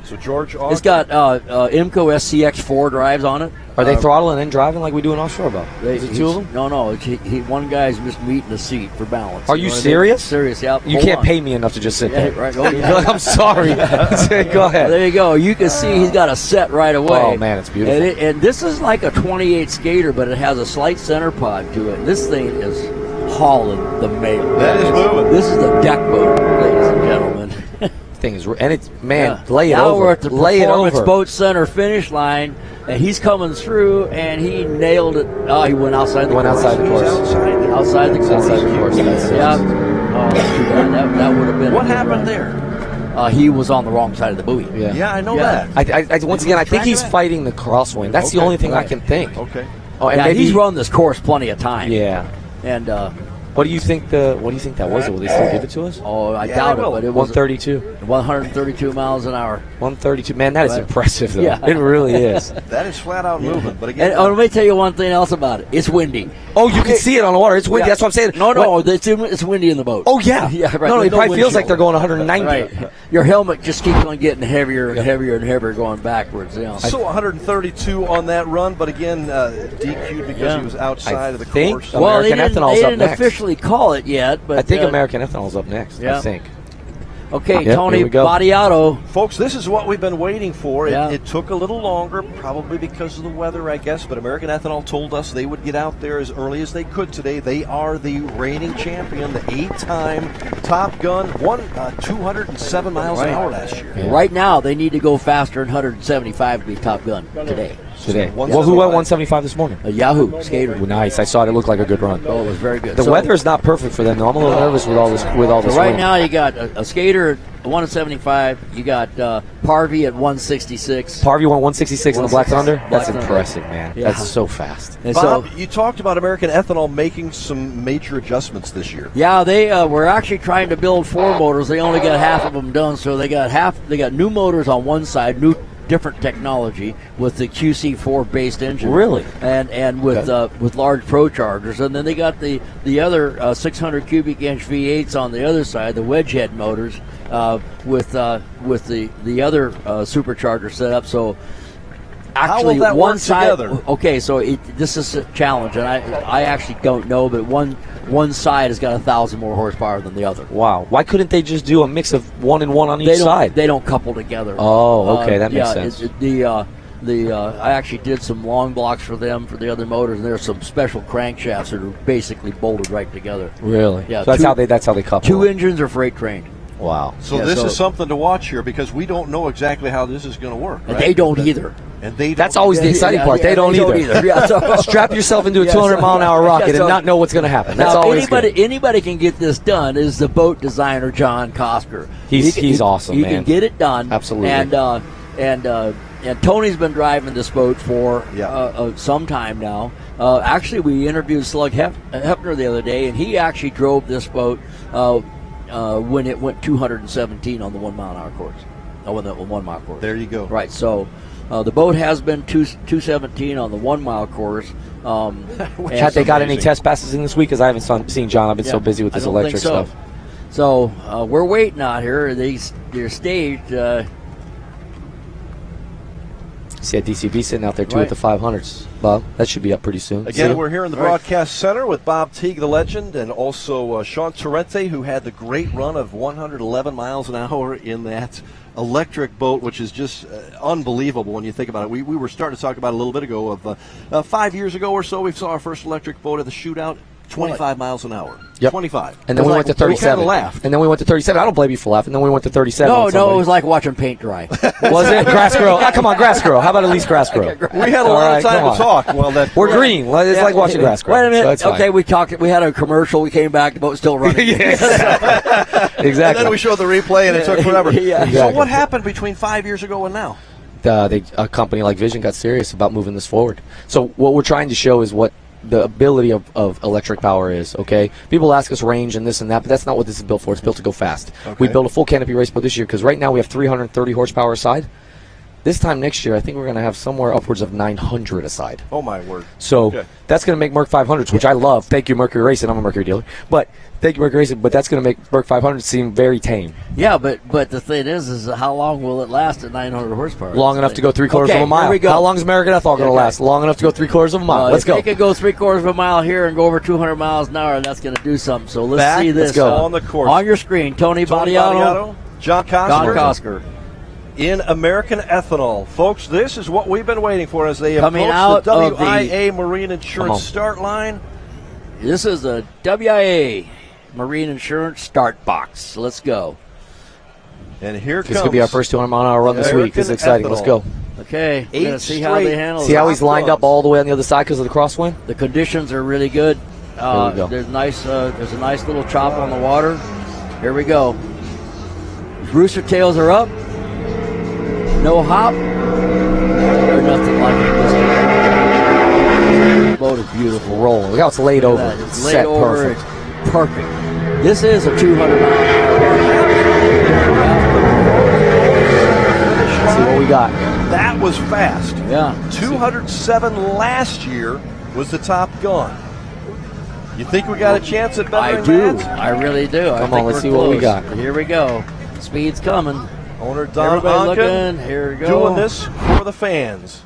Speaker 1: So George Ogden.
Speaker 2: It's got IMCO SCX4 drives on it.
Speaker 3: Are they throttling and driving like we do in offshore boat? Is it two of them?
Speaker 2: No. One guy's just meeting the seat for balance.
Speaker 3: Are you
Speaker 2: know what I mean?
Speaker 3: serious?
Speaker 2: Serious, yeah.
Speaker 3: You
Speaker 2: Hold
Speaker 3: can't
Speaker 2: on.
Speaker 3: pay me enough to just sit there.
Speaker 2: Yeah, right. Oh, yeah.
Speaker 3: I'm sorry. Go ahead.
Speaker 2: There you go. You can see he's got a set right away.
Speaker 3: Oh, man, it's beautiful.
Speaker 2: And this is like a 28 skater, but it has a slight center pod to it. This thing is hauling the mail.
Speaker 1: That is moving.
Speaker 2: This is the deck boat, ladies and gentlemen.
Speaker 3: Thing is, and it's
Speaker 2: Yeah.
Speaker 3: lay it
Speaker 2: now
Speaker 3: over.
Speaker 2: we're at the
Speaker 3: lay it
Speaker 2: Performance
Speaker 3: over.
Speaker 2: Boat Center finish line, and he's coming through, and he nailed it. Oh, he went outside the course.
Speaker 3: Outside the course.
Speaker 2: Outside the course.
Speaker 3: Outside the course.
Speaker 2: Yeah. Oh, that's too bad. That would have been.
Speaker 1: What happened there?
Speaker 2: He was on the wrong side of the buoy.
Speaker 1: Yeah, I know
Speaker 2: Yeah.
Speaker 1: that.
Speaker 3: I once again, I think he's fighting the crosswind. That's the
Speaker 1: Okay.
Speaker 3: only thing I
Speaker 2: Right.
Speaker 3: can think.
Speaker 1: Okay.
Speaker 3: Oh, and
Speaker 2: Yeah,
Speaker 3: maybe
Speaker 2: he's run this course plenty of times.
Speaker 3: Yeah.
Speaker 2: And
Speaker 3: What do you think that was? Will they still give it to us?
Speaker 2: oh, I
Speaker 1: Yeah,
Speaker 2: doubt
Speaker 1: they
Speaker 2: it,
Speaker 1: will.
Speaker 2: but it was
Speaker 3: 132.
Speaker 2: 132 miles an hour.
Speaker 3: 132. Man, that is
Speaker 2: Right.
Speaker 3: impressive, though.
Speaker 2: Yeah.
Speaker 3: It really is.
Speaker 1: That is flat out moving. But again,
Speaker 2: And let me tell you one thing else about it. It's windy.
Speaker 3: Oh, you can see it on the water. It's windy.
Speaker 2: Yeah.
Speaker 3: That's what I'm saying.
Speaker 2: No, it's windy in the boat.
Speaker 3: Oh, yeah.
Speaker 2: Yeah, right.
Speaker 3: No,
Speaker 2: There's
Speaker 3: it probably
Speaker 2: wind
Speaker 3: feels
Speaker 2: chill.
Speaker 3: like they're going 190.
Speaker 2: Right. Your helmet just keeps on getting heavier and heavier and heavier going backwards. You know.
Speaker 1: so 132 on that run, but again, DQ'd because he was outside of the
Speaker 3: think
Speaker 1: course.
Speaker 3: so.
Speaker 2: Well,
Speaker 3: American
Speaker 2: they
Speaker 3: Ethanol's
Speaker 2: didn't
Speaker 3: up next.
Speaker 2: officially call it yet, but
Speaker 3: I think American Ethanol's up next.
Speaker 2: yeah.
Speaker 3: I think.
Speaker 2: Okay,
Speaker 3: Yep,
Speaker 2: Tony
Speaker 3: here we go.
Speaker 2: Badiato.
Speaker 1: Folks, this is what we've been waiting for.
Speaker 2: Yeah.
Speaker 1: It took a little longer, probably because of the weather, I guess, but American Ethanol told us they would get out there as early as they could today. They are the reigning champion, the 8-time Top Gun, won 207 miles an hour last year.
Speaker 3: Yeah.
Speaker 2: Right now, they need to go faster than 175 to be Top Gun today.
Speaker 3: Today.
Speaker 1: So
Speaker 3: Well, who went 175 this morning?
Speaker 2: A Yahoo skater.
Speaker 3: Ooh, nice. I saw it. It looked like a good run.
Speaker 2: Oh, it was very good.
Speaker 3: The weather is not perfect for them, though. I'm a little nervous with all this.
Speaker 2: So right
Speaker 3: wind.
Speaker 2: now, you got a skater at 175. You got Parvey at 166.
Speaker 3: Parvey went 166 in the Black Thunder. That's
Speaker 2: Thunder.
Speaker 3: impressive, man.
Speaker 2: Yeah.
Speaker 3: That's so fast.
Speaker 2: And
Speaker 1: Bob,
Speaker 2: so,
Speaker 1: you talked about American Ethanol making some major adjustments this year.
Speaker 2: yeah, they were actually trying to build 4 motors. They only got half of them done, so they got new motors on one side, new different technology with the QC4 based engine.
Speaker 3: Really?
Speaker 2: And with large Pro Chargers, and then they got the other 600 cubic inch V8s on the other side, the wedge head motors, with the other supercharger setup. So Actually,
Speaker 1: How will that
Speaker 2: one
Speaker 1: work
Speaker 2: side.
Speaker 1: together?
Speaker 2: Okay, so this is a challenge, and I actually don't know, but one side has got 1,000 more horsepower than the other.
Speaker 3: Wow. Why couldn't they just do a mix of 1 and 1 on each side?
Speaker 2: They don't couple together.
Speaker 3: Oh, okay, that makes sense.
Speaker 2: I actually did some long blocks for them for the other motors, and there's some special crankshafts that are basically bolted right together.
Speaker 3: Really?
Speaker 2: Yeah.
Speaker 3: So that's how they couple.
Speaker 2: 2 engines are freight trained.
Speaker 3: Wow.
Speaker 1: So this is something to watch here because we don't know exactly how this is going to work.
Speaker 2: And
Speaker 1: right?
Speaker 2: they don't either.
Speaker 1: And they
Speaker 3: That's always the exciting part. They don't either.
Speaker 2: Yeah, so,
Speaker 3: strap yourself into a 200-mile-an-hour rocket and not know what's going to happen. That's
Speaker 2: now,
Speaker 3: always
Speaker 2: anybody can get this done. Is the boat designer John Kosker?
Speaker 3: He's awesome,
Speaker 2: he
Speaker 3: man.
Speaker 2: He can get it done.
Speaker 3: Absolutely.
Speaker 2: And Tony's been driving this boat for some time now. Actually, we interviewed Slug Hefner the other day, and he actually drove this boat when it went 217 on the 1 mile an hour course. Oh, the 1 mile course.
Speaker 1: There you go.
Speaker 2: Right. So the boat has been 217 on the 1 mile course.
Speaker 3: Have they got any test passes in this week? Because I haven't seen John. I've been so busy with this electric stuff.
Speaker 2: So we're waiting out here. They're staged.
Speaker 3: See a DCB sitting out there too with the 500s. Bob, that should be up pretty soon.
Speaker 1: Again, we're here in the broadcast center with Bob Teague, the legend, and also Sean Torrente, who had the great run of 111 miles an hour in that electric boat, which is just unbelievable when you think about it. We were starting to talk about it a little bit ago of 5 years ago or so. We saw our first electric boat at the shootout. 25 miles an hour.
Speaker 3: Yep.
Speaker 1: 25.
Speaker 3: And then we went to 37.
Speaker 1: We kind of laughed.
Speaker 3: And then we went to 37. I don't blame you for laughing. And then we went to 37.
Speaker 2: No, it was like watching paint dry.
Speaker 3: Was it? Grass grow. Come on, grass grow. How about at least grass grow?
Speaker 1: We had a lot of time to talk. Well,
Speaker 3: we're green. It's like watching grass grow.
Speaker 2: Wait a minute.
Speaker 3: So
Speaker 2: okay, we talked. We had a commercial. We came back. The boat's still running.
Speaker 3: Exactly.
Speaker 1: And then we showed the replay, and it took forever.
Speaker 3: Exactly.
Speaker 1: So what happened between 5 years ago and now?
Speaker 3: A company like Vision got serious about moving this forward. So what we're trying to show is what the ability of electric power is, okay? People ask us range and this and that, but that's not what this is built for. It's built to go fast.
Speaker 1: Okay.
Speaker 3: We built a full canopy race boat this year because right now we have 330 horsepower aside. This time next year, I think we're going to have somewhere upwards of 900 aside.
Speaker 1: Oh, my word.
Speaker 3: So that's going to make Merc 500s, which I love. Thank you, Mercury Racing. I'm a Mercury dealer. But thank you, Mercury Racing. But that's going to make Merc 500 seem very tame.
Speaker 2: Yeah, but the thing is how long will it last at 900 horsepower?
Speaker 3: Long enough to go 3/4 of a mile.
Speaker 2: Here we go.
Speaker 3: How long is American Ethanol going to last? Long enough to go 3/4 of a mile. Let's go.
Speaker 2: They could go 3/4 of a mile here and go over 200 miles an hour, and that's going to do something. So let's
Speaker 1: Back,
Speaker 2: see this.
Speaker 1: let's go. On the course.
Speaker 2: On your screen, Tony Badiano,
Speaker 1: John Kosker.
Speaker 2: John Kosker.
Speaker 1: In American Ethanol. Folks, this is what we've been waiting for as they
Speaker 2: Coming
Speaker 1: approach
Speaker 2: out
Speaker 1: the
Speaker 2: of
Speaker 1: WIA Marine Insurance start line.
Speaker 2: This is the WIA Marine Insurance start box. Let's go.
Speaker 1: And here comes.
Speaker 3: This could be our first 200 mile an hour run this week. It's exciting. Let's go.
Speaker 2: Okay, we're going to see how they handle it.
Speaker 3: See how he's lined up all the way on the other side because of the crosswind?
Speaker 2: The conditions are really good. There's a nice little chop on the water. Here we go. Rooster tails are up. No hop. There's nothing like it. The boat is beautiful.
Speaker 3: Roll. Look how it's laid over.
Speaker 2: It's
Speaker 3: set
Speaker 2: laid over.
Speaker 3: perfect.
Speaker 2: It's perfect. This is a 200 mile
Speaker 3: Let's see what we got.
Speaker 1: That was fast.
Speaker 2: Yeah.
Speaker 1: 207 last year was the top gun. You think we got a chance at bettering
Speaker 2: I do.
Speaker 1: Mads?
Speaker 2: I really do.
Speaker 3: Come on, let's see what we got.
Speaker 2: Here we go. Speed's coming.
Speaker 1: Owner Don
Speaker 2: Everybody
Speaker 1: Onken
Speaker 2: looking. Here we go.
Speaker 1: doing this for the fans.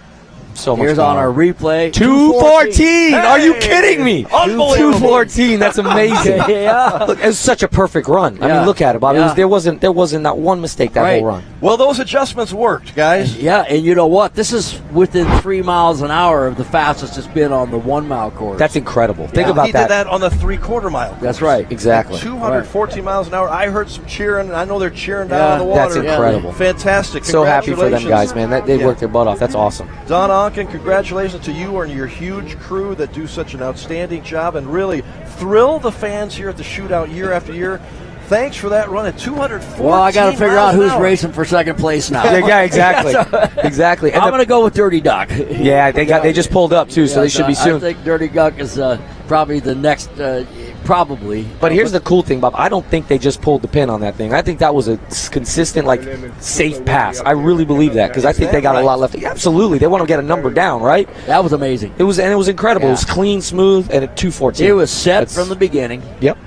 Speaker 3: So much
Speaker 2: Here's
Speaker 3: power.
Speaker 2: on our replay.
Speaker 3: 214. Are you
Speaker 1: Hey!
Speaker 3: kidding me?
Speaker 1: Unbelievable.
Speaker 3: 214. That's amazing.
Speaker 2: Yeah.
Speaker 3: Look, it was such a perfect run. I
Speaker 2: Yeah.
Speaker 3: mean, look at it, Bob.
Speaker 2: Yeah.
Speaker 3: There wasn't not one mistake that
Speaker 2: Right.
Speaker 3: whole run.
Speaker 1: Well, those adjustments worked, guys.
Speaker 2: Yeah, and you know what? This is within 3 miles an hour of the fastest it's been on the 1 mile course.
Speaker 3: That's incredible. Think
Speaker 1: He
Speaker 3: about
Speaker 1: did
Speaker 3: that.
Speaker 1: that on the 3/4 mile.
Speaker 2: That's right.
Speaker 3: Exactly.
Speaker 1: 214 miles an hour. I heard some cheering. I know they're cheering down on the water.
Speaker 3: That's incredible.
Speaker 1: Fantastic.
Speaker 3: So happy for them guys,
Speaker 1: Congratulations.
Speaker 3: man. They worked their butt off. That's awesome.
Speaker 1: Don Onken, congratulations to you and your huge crew that do such an outstanding job and really thrill the fans here at the shootout year after year. Thanks for that run at 214.
Speaker 2: Well, I got to figure
Speaker 1: miles
Speaker 2: out
Speaker 1: an
Speaker 2: who's
Speaker 1: hour.
Speaker 2: racing for second place now.
Speaker 3: Yeah, exactly. Exactly. And
Speaker 2: I'm going to go with Dirty Duck.
Speaker 3: Yeah, they just pulled up too, so they should be soon.
Speaker 2: I think Dirty Duck is probably the next, probably.
Speaker 3: But here's the cool thing, Bob. I don't think they just pulled the pin on that thing. I think that was a consistent, safe pass. I really believe that because I think they got a lot left. Yeah, absolutely, they want to get a number down, right?
Speaker 2: That was amazing.
Speaker 3: It was incredible.
Speaker 2: Yeah.
Speaker 3: It was clean, smooth, and at 214.
Speaker 2: It was set from the beginning.
Speaker 3: Yep.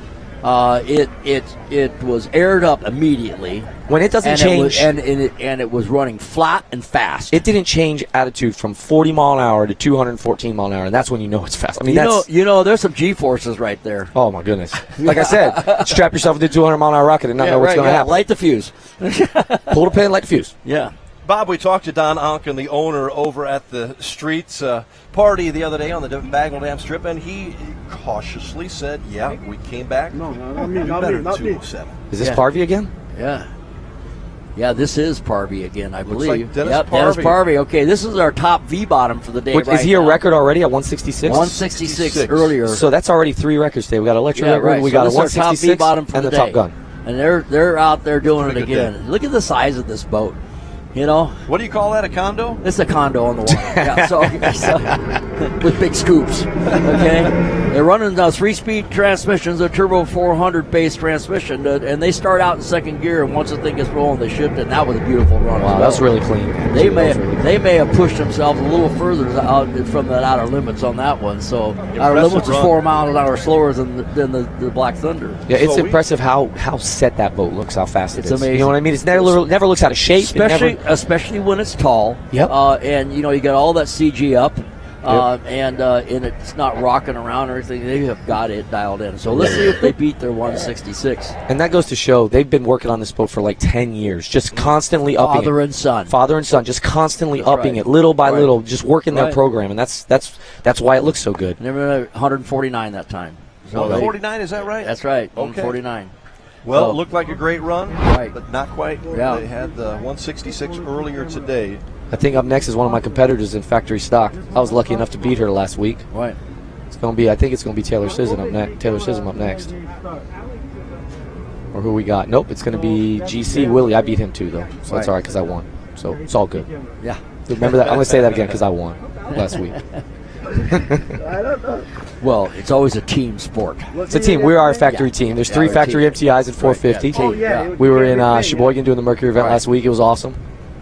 Speaker 2: It was aired up immediately.
Speaker 3: When it doesn't change,
Speaker 2: and it was running flat and fast.
Speaker 3: It didn't change attitude from 40 mile an hour to 214 mile an hour, and that's when you know it's fast. I mean,
Speaker 2: there's some G-forces right there.
Speaker 3: Oh my goodness! Like I said, strap yourself into a 200 mile an hour rocket and not know what's going to happen.
Speaker 2: Light the fuse.
Speaker 3: Pull the pin, light the fuse.
Speaker 2: Yeah.
Speaker 1: Bob, we talked to Don Onken, the owner, over at the Streets party the other day on the Bagnell Dam Strip, and he cautiously said, "Yeah, we came back. No, better than 207."
Speaker 3: Is this Parvey again?
Speaker 2: Yeah. Yeah, this is Parvey again, I believe.
Speaker 1: Like Dennis Parvey.
Speaker 2: Dennis Parvey. Okay, this is our top V-bottom for the day.
Speaker 3: Is he a record already at 166?
Speaker 2: 166 earlier.
Speaker 3: So that's already 3 records today. We got electric record,
Speaker 2: right.
Speaker 3: we got a 166, and the Top Gun.
Speaker 2: And they're out there doing it again. Look at the size of this boat. You know,
Speaker 1: what do you call that? A condo?
Speaker 2: It's a condo on the water. Yeah, so with big scoops. Okay, they're running 3-speed transmissions, a turbo 400 base transmission, and they start out in second gear. And once the thing gets rolling, they shift it. And that was a beautiful run.
Speaker 3: Wow, that's really clean.
Speaker 2: They may have pushed themselves a little further out from that outer limits on that one. So outer limits is 4 miles an hour slower than the Black Thunder.
Speaker 3: Yeah, it's impressive how set that boat looks. How fast it is.
Speaker 2: It's amazing.
Speaker 3: You know what I mean? It's never looks out of shape.
Speaker 2: Especially when it's tall.
Speaker 3: Yep.
Speaker 2: And you got all that CG up. And it's not rocking around or anything. They have got it dialed in. So let's see if they beat their 166.
Speaker 3: And that goes to show they've been working on this boat for like 10 years, just constantly upping it. Father and son, just constantly upping it, little by little, just working their program, and that's why it looks so good.
Speaker 2: And they were 149 that time.
Speaker 1: So 149, is that right?
Speaker 2: That's right.
Speaker 1: Okay.
Speaker 2: 149.
Speaker 1: Well, it looked like a great run, but not quite.
Speaker 2: Yeah.
Speaker 1: They had the 166 earlier today.
Speaker 3: I think up next is one of my competitors in factory stock. I was lucky enough to beat her last week.
Speaker 2: Right.
Speaker 3: I think it's going to be Taylor Sisson up next. Or who we got? Nope, it's going to be GC Willie. I beat him too, though, so that's all right because I won. So it's all good.
Speaker 2: Yeah.
Speaker 3: Remember that? I'm going to say that again because I won last week.
Speaker 2: I don't know. Well, it's always a team sport.
Speaker 3: It's a team. We are a factory team. There's 3 factory MTIs and 450. We were in Sheboygan doing the Mercury event last week. It was awesome.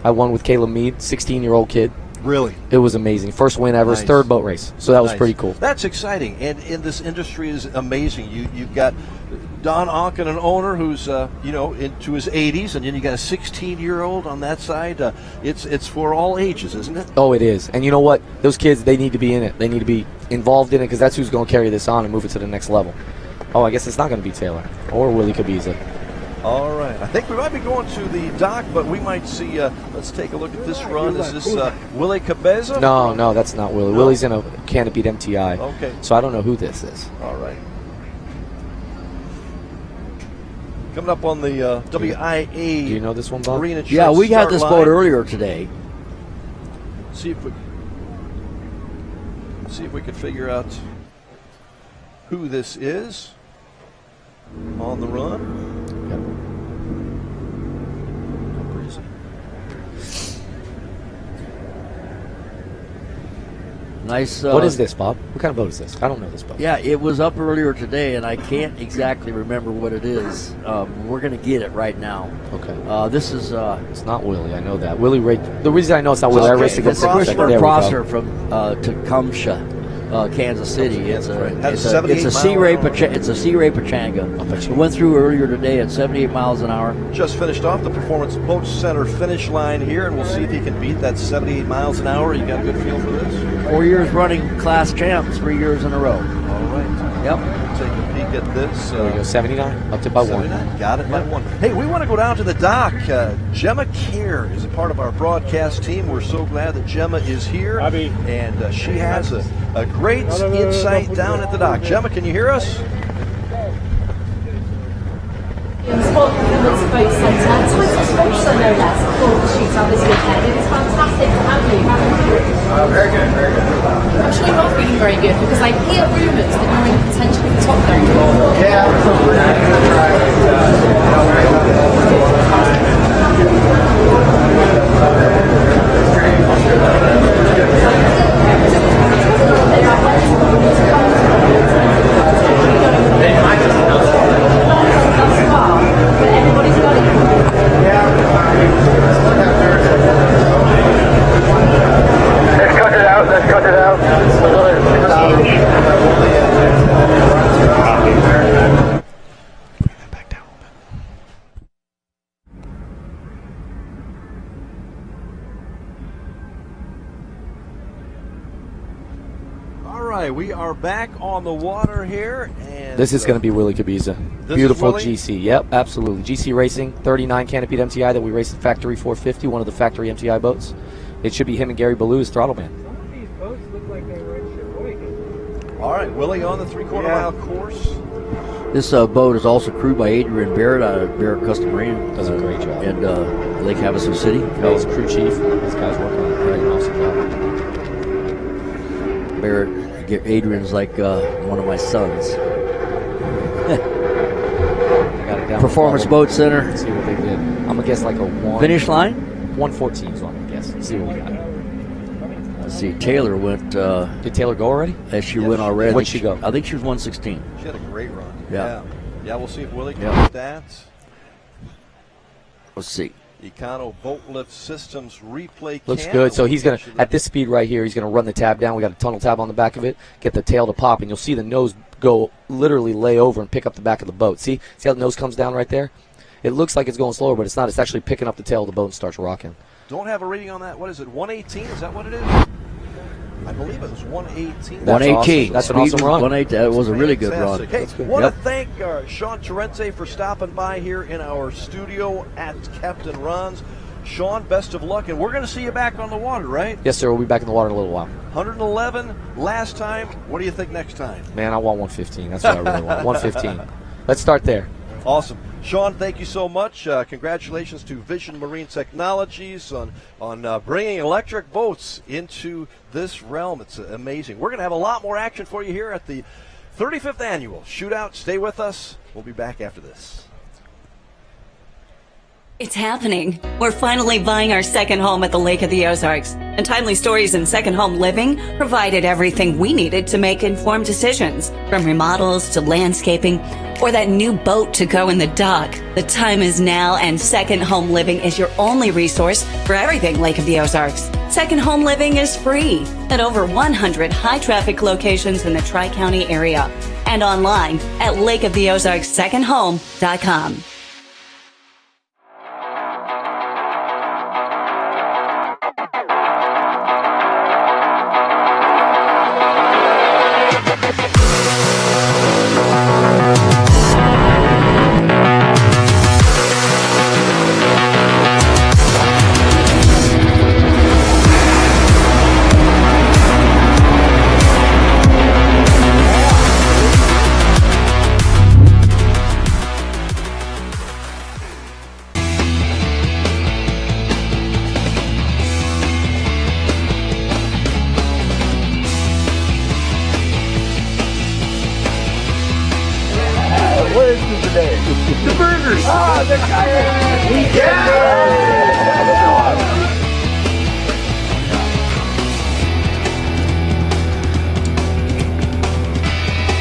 Speaker 3: I won with Caleb Mead, 16-year-old kid.
Speaker 1: Really?
Speaker 3: It was amazing. First win ever. His third boat race. So that was pretty cool.
Speaker 1: That's exciting. And in this industry is amazing. You've got Don Onken, an owner who's into his 80s, and then you got a 16-year-old on that side. It's for all ages, isn't it?
Speaker 3: Oh, it is. And you know what? Those kids, they need to be in it. They need to be involved in it because that's who's going to carry this on and move it to the next level. Oh, I guess it's not going to be Taylor or Willie Cabiza.
Speaker 1: All right. I think we might be going to the dock, but we might see. Let's take a look at this run. Is this Willie Cabeza?
Speaker 3: No, that's not Willie. No? Willie's in a canopied MTI.
Speaker 1: Okay.
Speaker 3: So I don't know who this is.
Speaker 1: All right. Coming up on the WIA.
Speaker 3: Do you know this one, Bob?
Speaker 1: Marina
Speaker 2: yeah, we had this boat earlier today.
Speaker 1: See if we could figure out who this is on the run.
Speaker 2: Nice.
Speaker 3: What is this, Bob? What kind of boat is this? I don't know this boat.
Speaker 2: Yeah, it was up earlier today, and I can't exactly remember what it is. We're going to get it right now.
Speaker 3: Okay.
Speaker 2: This is.
Speaker 3: It's not Willie. I know that. Willie. The reason I know it's not Willie, I raced against
Speaker 2: Christopher Prosser from Tecumseh, Kansas City. It's a Sea Ray Pachanga. It went through earlier today at 78 miles an hour.
Speaker 1: Just finished off the Performance Boat Center finish line here, and we'll see if he can beat that 78 miles an hour. You got a good feel for this?
Speaker 2: 4 years running class champ, 3 years in a row.
Speaker 1: All right.
Speaker 2: Yep.
Speaker 1: We'll take a peek at this.
Speaker 3: There we go, 79, up to by 1.
Speaker 1: Got it by 1. Hey, we want to go down to the dock. Gemma Kerr is a part of our broadcast team. We're so glad that Gemma is here. And she has a great insight down at the dock. Gemma, can you hear us?
Speaker 11: Sport Performance Boat Centre, Twitter sponsor no less, for the shootout this weekend. It is fantastic to have you.
Speaker 13: Very good, very good.
Speaker 11: I'm sure you are feeling very good because I hear rumours that you're in potentially the top there.
Speaker 13: Yeah, we're going to try Let's cut it out.
Speaker 1: right, we are back on the water here, and
Speaker 3: this is going to be Willie Cabiza. Beautiful GC. Yep, absolutely. GC Racing, 39 canopied MTI that we race at Factory 450, one of the factory MTI boats. It should be him and Gary Ballou as throttle man.
Speaker 14: Some of these boats look like they were in Sheboygan.
Speaker 1: All right, Willie on the 3/4 mile course.
Speaker 2: This boat is also crewed by Adrian Barrett out of Barrett Custom Marine.
Speaker 3: Does a great job.
Speaker 2: And Lake Havasu City.
Speaker 3: He's crew chief. This guy's working on a great awesome job.
Speaker 2: Barrett, Adrian's like one of my sons. Performance Boat Center.
Speaker 3: Let's see what they did. I'm going to guess like a 1.
Speaker 2: Finish line?
Speaker 3: 114 is what I'm going to guess. Let's see what we got.
Speaker 2: Let's see, Taylor went.
Speaker 3: Did Taylor go already?
Speaker 2: She went already.
Speaker 3: What'd she go?
Speaker 2: I think she was 116.
Speaker 1: She had a great run.
Speaker 2: Yeah.
Speaker 1: Yeah, we'll see if Willie can
Speaker 2: Yeah.
Speaker 1: get that.
Speaker 2: Let's see.
Speaker 1: Econo Boat Lift Systems replay
Speaker 3: Looks
Speaker 1: cam.
Speaker 3: good. So he's going to, at this speed right here, he's going to run the tab down. We got a tunnel tab on the back of it. Get the tail to pop, and you'll see the nose go literally lay over and pick up the back of the boat. See how the nose comes down right there? It looks like it's going slower, but it's not. It's actually picking up the tail of the boat and starts rocking.
Speaker 1: Don't have a reading on that. What is it, 118? Is that what it is? I believe it was 118.
Speaker 2: 118.
Speaker 3: That's an awesome run.
Speaker 2: 118. That was a really good run.
Speaker 1: Hey, want to thank Sean Terence for stopping by here in our studio at Captain Ron's. Sean, best of luck, and we're going to see you back on the water, right?
Speaker 3: Yes, sir. We'll be back in the water in a little while.
Speaker 1: 111 last time. What do you think next time?
Speaker 3: Man, I want 115. That's what I really want. 115. Let's start there.
Speaker 1: Awesome. Sean, thank you so much. Congratulations to Vision Marine Technologies on bringing electric boats into this realm. It's amazing. We're going to have a lot more action for you here at the 35th Annual Shootout. Stay with us. We'll be back after this.
Speaker 8: It's happening. We're finally buying our second home at the Lake of the Ozarks. And Timely Stories in Second Home Living provided everything we needed to make informed decisions, from remodels to landscaping or that new boat to go in the dock. The time is now, and Second Home Living is your only resource for everything Lake of the Ozarks. Second Home Living is free at over 100 high-traffic locations in the Tri-County area and online at lakeoftheozarkssecondhome.com.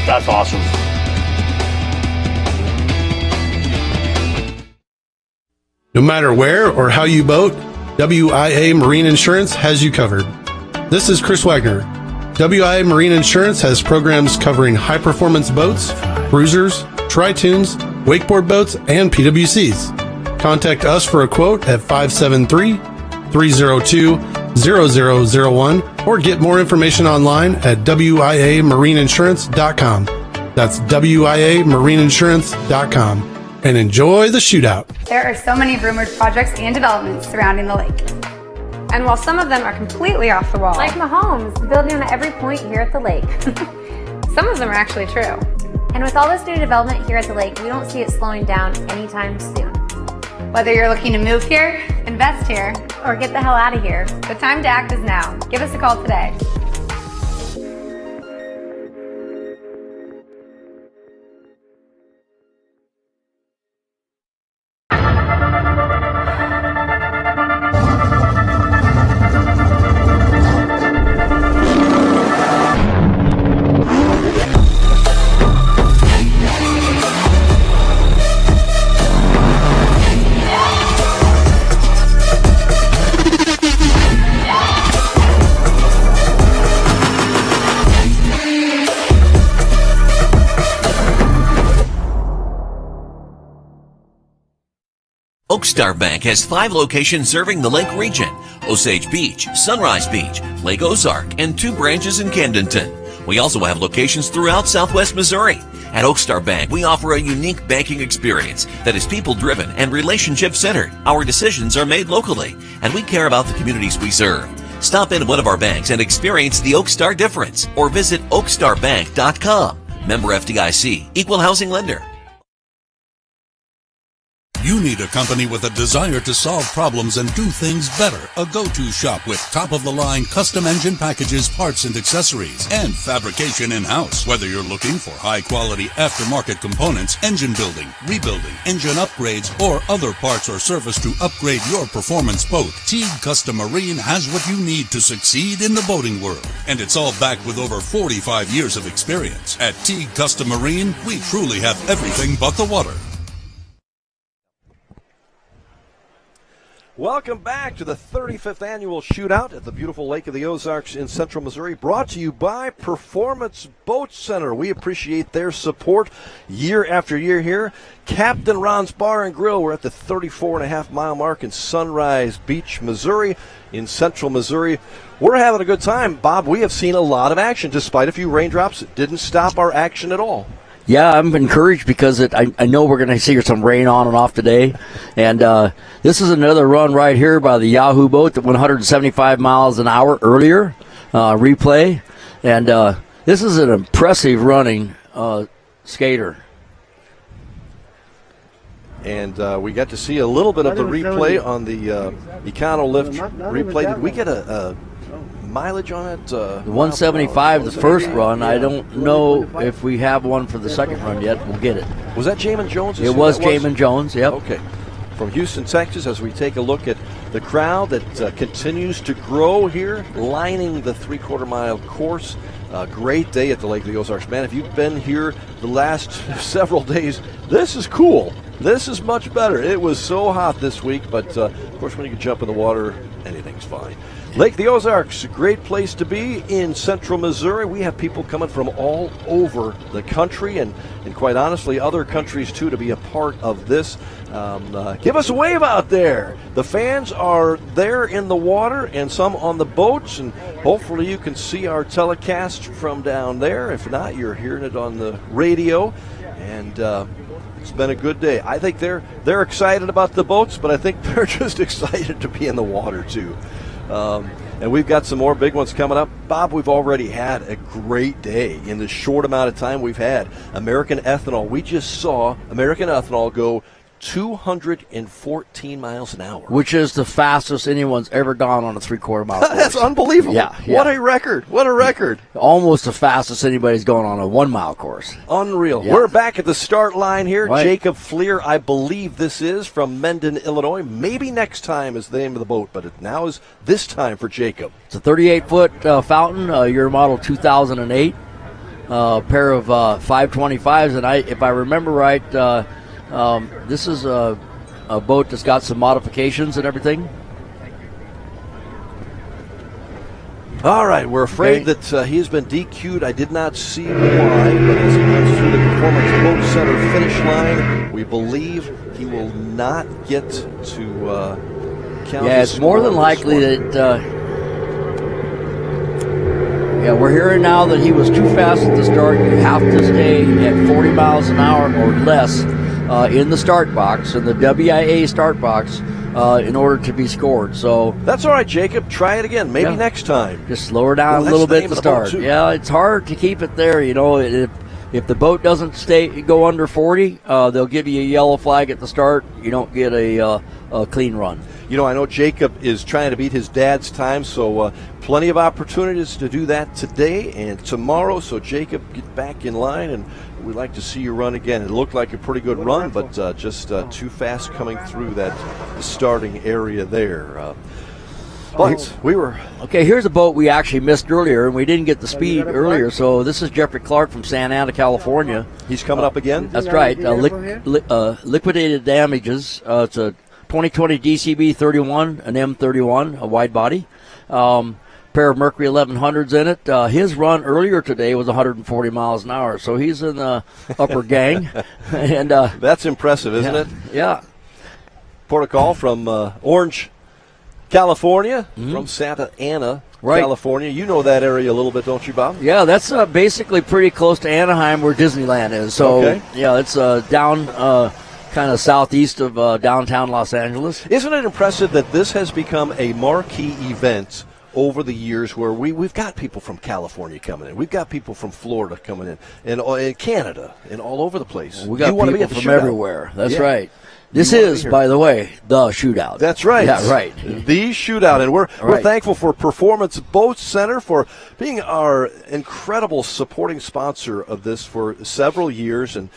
Speaker 15: That's awesome.
Speaker 16: No matter where or how you boat, WIA Marine Insurance has you covered. This is Chris Wagner. WIA Marine Insurance has programs covering high-performance boats, cruisers, tri-tunes, wakeboard boats, and PWCs. Contact us for a quote at 573-302-0001 or get more information online at WIAMarineInsurance.com. That's WIAMarineInsurance.com. And enjoy the shootout.
Speaker 18: There are so many rumored projects and developments surrounding the lake. And while some of them are completely off the wall,
Speaker 22: Like Mahomes, building on every point here at the lake.
Speaker 18: some of them are actually true.
Speaker 22: And with all this new development here at the lake, we don't see it slowing down anytime soon.
Speaker 18: Whether you're looking to move here, invest here,
Speaker 22: Or get the hell out of here.
Speaker 18: the time to act is now. Give us a call today.
Speaker 25: Oakstar Bank has 5 locations serving the Lake region: Osage Beach, Sunrise Beach, Lake Ozark, and 2 branches in Camdenton. We also have locations throughout Southwest Missouri. At Oakstar Bank, we offer a unique banking experience that is people-driven and relationship-centered. Our decisions are made locally, and we care about the communities we serve. Stop into one of our banks and experience the Oakstar difference, or visit oakstarbank.com. Member FDIC, Equal Housing Lender.
Speaker 4: You need a company with a desire to solve problems and do things better. A go-to shop with top-of-the-line custom engine packages, parts and accessories, and fabrication in-house. Whether you're looking for high-quality aftermarket components, engine building, rebuilding, engine upgrades, or other parts or service to upgrade your performance boat, Teague Custom Marine has what you need to succeed in the boating world. And it's all backed with over 45 years of experience. At Teague Custom Marine, we truly have everything but the water.
Speaker 1: Welcome back to the 35th annual shootout at the beautiful Lake of the Ozarks in Central Missouri, brought to you by Performance Boat Center. We appreciate their support year after year here. Captain Ron's Bar and Grill. We're at the 34.5-mile mark in Sunrise Beach, Missouri, in Central Missouri. We're having a good time. Bob, we have seen a lot of action. Despite a few raindrops, it didn't stop our action at all.
Speaker 2: Yeah, I'm encouraged because I know we're going to see some rain on and off today. And this is another run right here by the Yahoo boat that went 175 miles an hour earlier, replay. And this is an impressive running skater.
Speaker 1: And we got to see a little bit of the replay on the Econo Lift replay. Did we get a mileage on it?
Speaker 2: 175 the first run. I don't know if we have one for the second run yet. We'll get it.
Speaker 1: Was that Jamin Jones?
Speaker 2: It was Jamin Jones, yep.
Speaker 1: Okay. From Houston, Texas, as we take a look at the crowd that continues to grow here, lining the three-quarter-mile course. Great day at the Lake of the Ozarks. Man, if you've been here the last several days, this is cool. This is much better. It was so hot this week, but of course when you can jump in the water, anything's fine. Lake of the Ozarks, a great place to be in Central Missouri. We have people coming from all over the country and quite honestly other countries too to be a part of this. Give us a wave out there. The fans are there in the water and some on the boats, and hopefully you can see our telecast from down there. If not, you're hearing it on the radio, and it's been a good day. I think they're excited about the boats, but I think they're just excited to be in the water too. And we've got some more big ones coming up. Bob, we've already had a great day in the short amount of time we've had. American Ethanol. We just saw American Ethanol go 214 miles an hour.
Speaker 2: Which is the fastest anyone's ever gone on a three-quarter-mile course.
Speaker 1: That's unbelievable.
Speaker 2: Yeah.
Speaker 1: What a record. What a record.
Speaker 2: Almost the fastest anybody's gone on a one-mile course.
Speaker 1: Unreal.
Speaker 2: Yeah.
Speaker 1: We're back at the start line here.
Speaker 2: Right.
Speaker 1: Jacob Fleer, I believe this is, from Mendon, Illinois. Maybe next time is the name of the boat, but it now is this time for Jacob.
Speaker 2: It's a 38-foot fountain, year model 2008, pair of 525s. And if I remember right, this is a boat that's got some modifications and everything.
Speaker 1: All right, we're afraid that he has been DQ'd. I did not see why, but as he comes through the Performance Boat Center finish line, we believe he will not get to count.
Speaker 2: Yeah, it's more than likely that. We're hearing now that he was too fast at the start. You have to stay at 40 miles an hour or less in the start box, in the WIA start box, in order to be scored. So
Speaker 1: that's all right, Jacob. Try it again. Maybe next time.
Speaker 2: Just slow her down a little bit to start. Yeah, it's hard to keep it there. You know, if the boat doesn't go under 40, they'll give you a yellow flag at the start. You don't get a clean run.
Speaker 1: You know, I know Jacob is trying to beat his dad's time, so plenty of opportunities to do that today and tomorrow. So, Jacob, get back in line, and we'd like to see you run again. It looked like a pretty good run, but just too fast coming through that starting area there. But we were...
Speaker 2: Okay, here's a boat we actually missed earlier, and we didn't get the speed earlier. So this is Jeffrey Clark from Santa Ana, California.
Speaker 1: He's coming up again?
Speaker 2: That's right. Liquidated damages. It's a 2020 DCB 31, an M31, a wide body. Pair of Mercury 1100s in it. His run earlier today was 140 miles an hour, so he's in the upper gang. And
Speaker 1: that's impressive, isn't it?
Speaker 2: Yeah.
Speaker 1: Protocol from Orange California, from Santa Ana, California. You know that area a little bit, don't you, Bob?
Speaker 2: Yeah, that's basically pretty close to Anaheim, where Disneyland is. So, yeah, it's down kind of southeast of downtown Los Angeles.
Speaker 1: Isn't it impressive that this has become a marquee event over the years, where we've got people from California coming in, we've got people from Florida coming in, and Canada, and all over the place.
Speaker 2: We got people from everywhere. That's right. This is, by the way, the shootout.
Speaker 1: That's right.
Speaker 2: Yeah, right.
Speaker 1: The shootout. And we're thankful for Performance Boat Center for being our incredible supporting sponsor of this for several years. And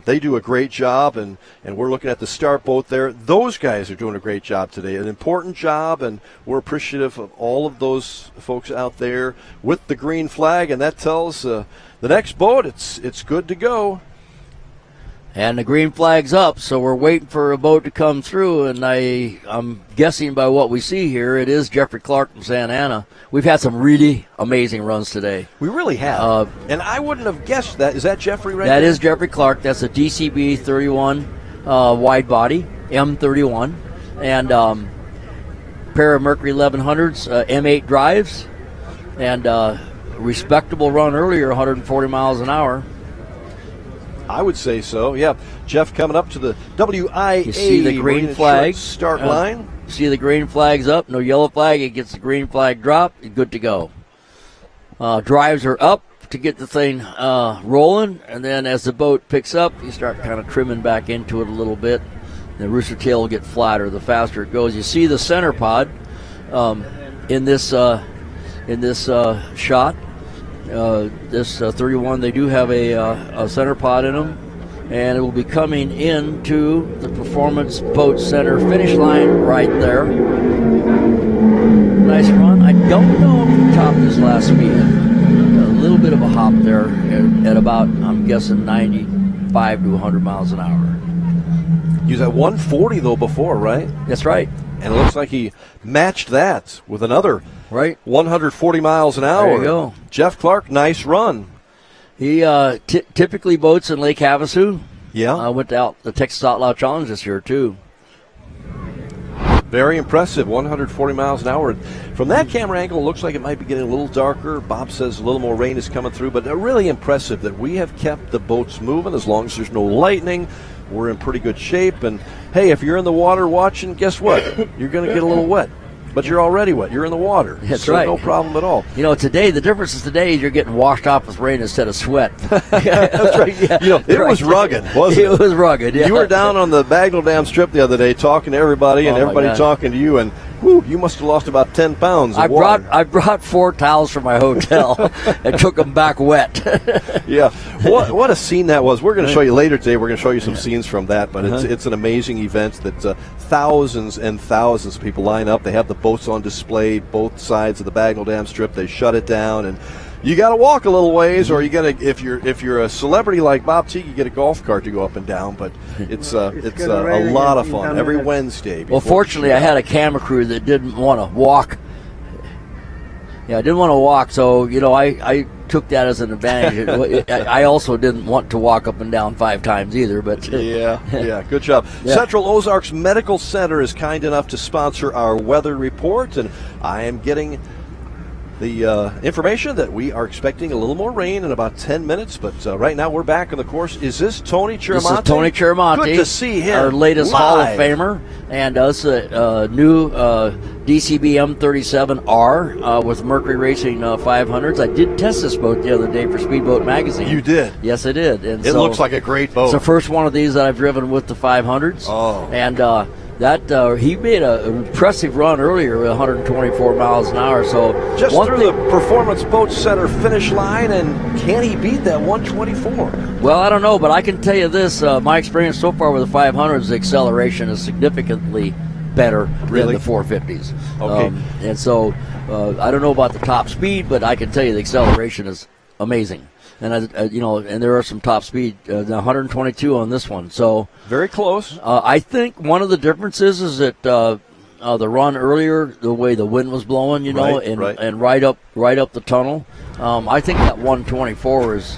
Speaker 1: they do a great job. And we're looking at the start boat there. Those guys are doing a great job today, an important job. And we're appreciative of all of those folks out there with the green flag. And that tells the next boat it's good to go.
Speaker 2: And the green flag's up, so we're waiting for a boat to come through, and I'm guessing by what we see here, it is Jeffrey Clark from Santa Ana. We've had some really amazing runs today.
Speaker 1: We really have. And I wouldn't have guessed that. Is that Jeffrey right there?
Speaker 2: That is Jeffrey Clark. That's a DCB 31 wide body, M31, and pair of Mercury 1100s, M8 drives, and respectable run earlier, 140 miles an hour.
Speaker 1: I would say so, yeah. Jeff coming up to the WIA.
Speaker 2: You see the green flag
Speaker 1: start line.
Speaker 2: See the green flag's up, no yellow flag. It gets the green flag drop. You're good to go. Drives are up to get the thing rolling, and then as the boat picks up, you start kind of trimming back into it a little bit. The rooster tail will get flatter the faster it goes. You see the center pod in this shot. This 31, they do have a center pod in them, and it will be coming into the Performance Boat Center finish line right there. Nice run. I don't know if we topped this last speed. A little bit of a hop there at about, I'm guessing, 95 to 100 miles an hour.
Speaker 1: He was at 140 though before, right?
Speaker 2: That's right.
Speaker 1: And it looks like he matched that with another 140 miles an hour.
Speaker 2: There you go.
Speaker 1: Jeff Clark, nice run.
Speaker 2: He typically boats in Lake Havasu.
Speaker 1: Yeah.
Speaker 2: I went out the Texas Outlaw Challenge this year, too.
Speaker 1: Very impressive, 140 miles an hour. From that camera angle, it looks like it might be getting a little darker. Bob says a little more rain is coming through, but really impressive that we have kept the boats moving as long as there's no lightning. We're in pretty good shape. And, hey, if you're in the water watching, guess what? You're going to get a little wet. But you're already wet. You're in the water.
Speaker 2: That's right.
Speaker 1: No problem at all.
Speaker 2: You know, today, the difference is today you're getting washed off with rain instead of sweat.
Speaker 1: That's right. Yeah. You know, it was rugged, wasn't it?
Speaker 2: It was rugged, yeah.
Speaker 1: You were down on the Bagnell Dam Strip the other day talking to everybody, and everybody talking to you, and whew, you must have lost about 10 pounds of water.
Speaker 2: I brought 4 towels from my hotel and took them back wet.
Speaker 1: Yeah. What a scene that was. We're going to show you later today. We're going to show you some scenes from that, but it's an amazing event that thousands and thousands of people line up. They have the boats on display, both sides of the Bagnell Dam Strip. They shut it down, and you got to walk a little ways, or you got to, if you're a celebrity like Bob Teague, you get a golf cart to go up and down. But it's a lot of fun every Wednesday.
Speaker 2: Well, fortunately, I had a camera crew that didn't want to walk. Yeah, I didn't want to walk, so I took that as an advantage. I also didn't want to walk up and down 5 times either. But
Speaker 1: yeah, good job. Yeah. Central Ozarks Medical Center is kind enough to sponsor our weather report, and I am getting the information that we are expecting a little more rain in about 10 minutes, but right now we're back on the course. Is this Tony Chiramonte?
Speaker 2: This is Tony Chiramonte.
Speaker 1: Good to see him.
Speaker 2: Our latest
Speaker 1: live.
Speaker 2: Hall of Famer, and us a new DCB M37R with Mercury Racing 500s. I did test this boat the other day for Speedboat Magazine.
Speaker 1: You did?
Speaker 2: Yes, I did. And
Speaker 1: it looks like a great boat.
Speaker 2: It's the first one of these that I've driven with the 500s.
Speaker 1: Oh.
Speaker 2: And he made an impressive run earlier at 124 miles an hour. So
Speaker 1: just through the Performance Boat Center finish line, and can he beat that 124?
Speaker 2: Well, I don't know, but I can tell you this: my experience so far with the 500s, the acceleration is significantly better than the 450s.
Speaker 1: Okay,
Speaker 2: and so I don't know about the top speed, but I can tell you the acceleration is amazing. And and there are some top speed, 122 on this one. So
Speaker 1: very close.
Speaker 2: I think one of the differences is that the run earlier, the way the wind was blowing, and right up the tunnel. I think that 124 was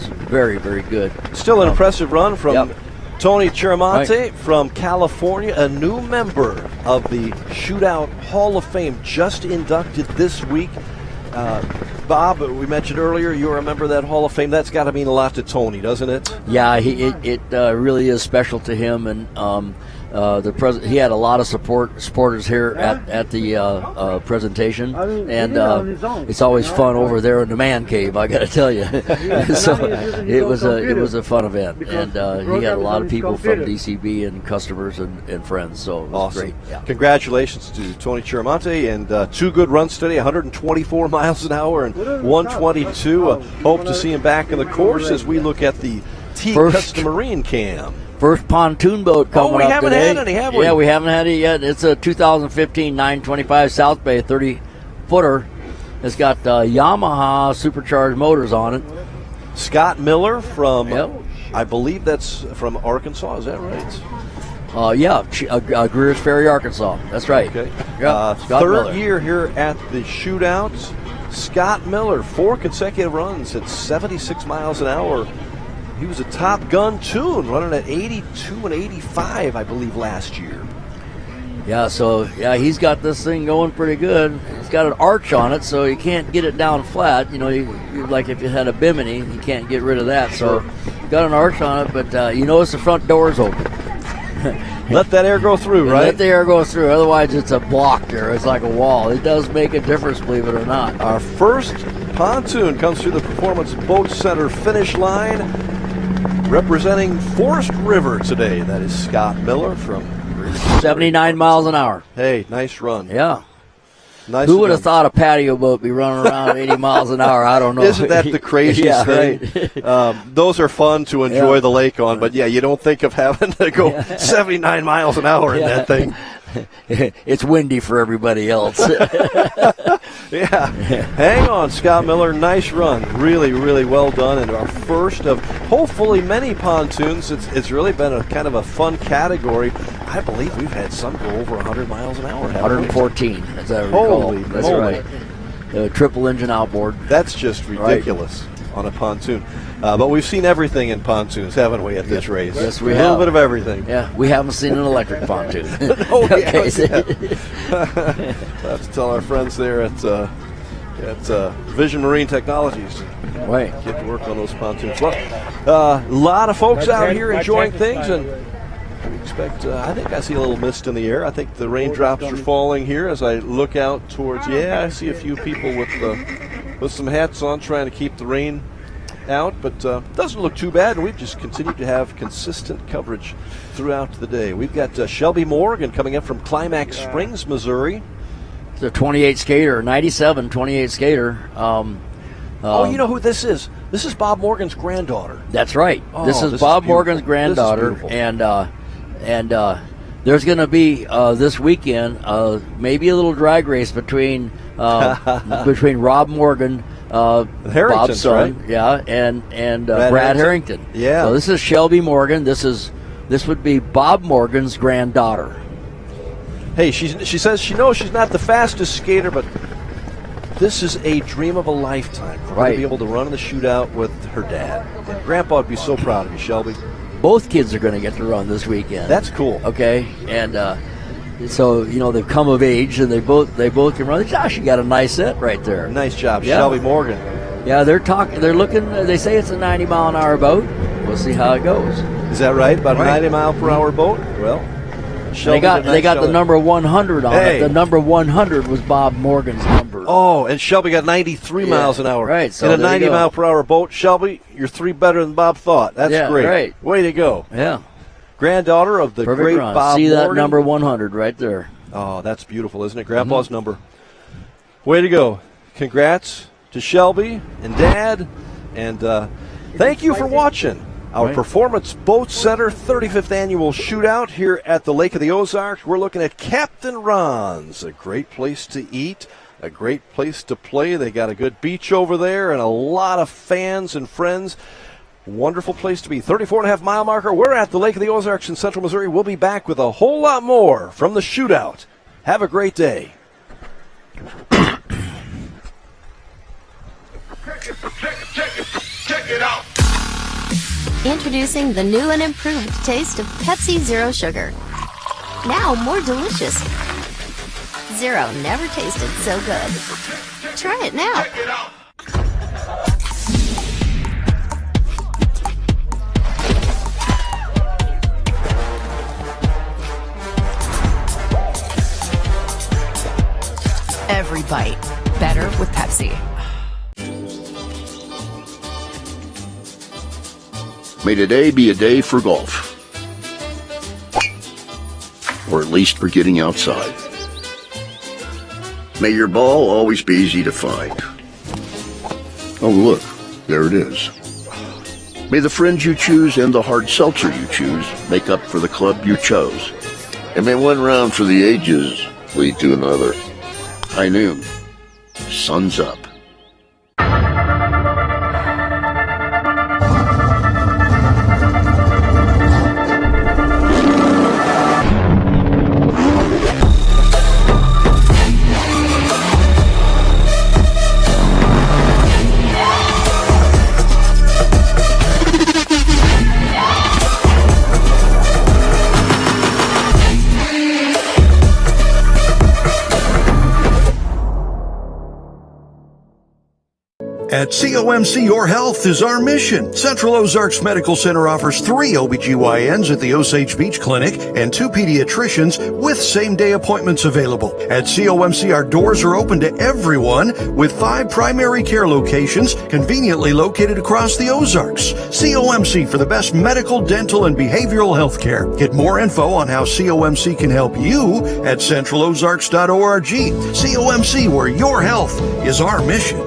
Speaker 2: very, very good.
Speaker 1: Still an impressive run from Tony Chiramonte from California, a new member of the Shootout Hall of Fame, just inducted this week. Bob, we mentioned earlier, you're a member of that Hall of Fame. That's got to mean a lot to Tony, doesn't it?
Speaker 2: Yeah, it really is special to him, and he had a lot of supporters here at the presentation, and it's always fun over there in the man cave. I got to tell you, so it was a fun event, and he had a lot of people from DCB and customers and friends. So it was
Speaker 1: awesome.
Speaker 2: Great. Yeah.
Speaker 1: Congratulations to Tony Chiramonte, and 2 good runs today, 124 miles an hour and 122. Hope to see him back in the course as we look at the Custom Marine Cam.
Speaker 2: First pontoon boat coming up today.
Speaker 1: We haven't had any, have we?
Speaker 2: Yeah, we haven't had it yet. It's a 2015 925 South Bay 30-footer. It's got Yamaha supercharged motors on it.
Speaker 1: Scott Miller from, I believe that's from Arkansas. Is that right?
Speaker 2: Greer's Ferry, Arkansas. That's right.
Speaker 1: Okay.
Speaker 2: Scott
Speaker 1: third
Speaker 2: Miller.
Speaker 1: year here at the Shootouts. Scott Miller, 4 consecutive runs at 76 miles an hour. He was a Top Gun tune, running at 82 and 85, I believe, last year.
Speaker 2: Yeah, so he's got this thing going pretty good. It's got an arch on it, so you can't get it down flat. You know, like if you had a Bimini, you can't get rid of that. So got an arch on it, but you notice the front door's open.
Speaker 1: Let that air go through, right?
Speaker 2: Let the air go through. Otherwise, it's a block there. It's like a wall. It does make a difference, believe it or not.
Speaker 1: Our first pontoon comes through the Performance Boat Center finish line, representing Forest River today. That is Scott Miller from
Speaker 2: 79 miles an hour.
Speaker 1: Hey, nice run.
Speaker 2: Yeah.
Speaker 1: Nice.
Speaker 2: Who would have thought a patio boat be running around 80 miles an hour? I don't know.
Speaker 1: Isn't that the craziest thing?
Speaker 2: Right.
Speaker 1: Those are fun to enjoy the lake on, but you don't think of having to go 79 miles an hour in that thing.
Speaker 2: It's windy for everybody else.
Speaker 1: Hang on, Scott Miller. Nice run. Really, really well done. And our first of hopefully many pontoons. It's really been a kind of a fun category. I believe we've had some go over 100 miles an hour.
Speaker 2: 114, as I recall.
Speaker 1: Holy
Speaker 2: That's
Speaker 1: moly.
Speaker 2: right. Triple engine outboard.
Speaker 1: That's just ridiculous on a pontoon. But we've seen everything in pontoons, haven't we, at this race?
Speaker 2: Yes, we
Speaker 1: have. A little bit of everything.
Speaker 2: Yeah, we haven't seen an electric pontoon.
Speaker 1: No, we haven't. Let's tell our friends there at Vision Marine Technologies.
Speaker 2: Right.
Speaker 1: Get to work on those pontoons. Well, a lot of folks out here enjoying things, and we expect, I think I see a little mist in the air. I think the raindrops are falling here as I look out towards, I see a few people with some hats on trying to keep the rain out, but doesn't look too bad, and we've just continued to have consistent coverage throughout the day. We've got Shelby Morgan coming up from Climax Springs, Missouri.
Speaker 2: It's a 28 skater, 97 28 skater.
Speaker 1: You know who this is? This is Bob Morgan's granddaughter.
Speaker 2: That's right. This is Bob Morgan's granddaughter, and there's going to be this weekend maybe a little drag race between Rob Morgan, Bob's son,
Speaker 1: right?
Speaker 2: and Brad Harrington.
Speaker 1: Yeah.
Speaker 2: So this is Shelby Morgan. This would be Bob Morgan's granddaughter.
Speaker 1: Hey, she says she knows she's not the fastest skater, but this is a dream of a lifetime for her to be able to run in the shootout with her dad. And Grandpa would be so proud of you, Shelby.
Speaker 2: Both kids are going to get to run this weekend.
Speaker 1: That's cool.
Speaker 2: Okay, and so they've come of age and they both can run. Josh, you got a nice set right there.
Speaker 1: Nice job, Shelby Morgan.
Speaker 2: Yeah, they're looking. They say it's a 90-mile-an-hour boat. We'll see how it goes.
Speaker 1: Is that right? About a 90-mile-per-hour boat? Well,
Speaker 2: they got the number 100 on it. The number 100 was Bob Morgan's number.
Speaker 1: Oh, and Shelby got 93 miles an hour.
Speaker 2: Right. So
Speaker 1: in a 90-mile-per-hour boat, Shelby, you're 3 better than Bob thought. That's great.
Speaker 2: Right.
Speaker 1: Way to go.
Speaker 2: Yeah.
Speaker 1: Granddaughter of the great
Speaker 2: run.
Speaker 1: Bob
Speaker 2: See
Speaker 1: Morgan.
Speaker 2: that number 100 right there.
Speaker 1: Oh, that's beautiful, isn't it? Grandpa's number. Way to go. Congrats to Shelby and Dad. And thank you for watching our Performance Boat Center 35th Annual Shootout here at the Lake of the Ozarks. We're looking at Captain Ron's, a great place to eat, a great place to play. They got a good beach over there and a lot of fans and friends. Wonderful place to be. 34.5 mile marker. We're at the Lake of the Ozarks in Central Missouri. We'll be back with a whole lot more from the Shootout. Have a great day.
Speaker 5: Check it out. Introducing the new and improved taste of Pepsi Zero Sugar. Now more delicious. Zero never tasted so good. Try it now.
Speaker 7: Every bite better with Pepsi.
Speaker 10: May today be a day for golf. Or at least for getting outside. May your ball always be easy to find. Oh, look, there it is. May the friends you choose and the hard seltzer you choose make up for the club you chose. And may one round for the ages lead to another. High noon. Sun's up.
Speaker 12: At COMC, your health is our mission. Central Ozarks Medical Center offers 3 OBGYNs at the Osage Beach Clinic and 2 pediatricians with same-day appointments available. At COMC, our doors are open to everyone with 5 primary care locations conveniently located across the Ozarks. COMC for the best medical, dental, and behavioral health care. Get more info on how COMC can help you at centralozarks.org. COMC, where your health is our mission.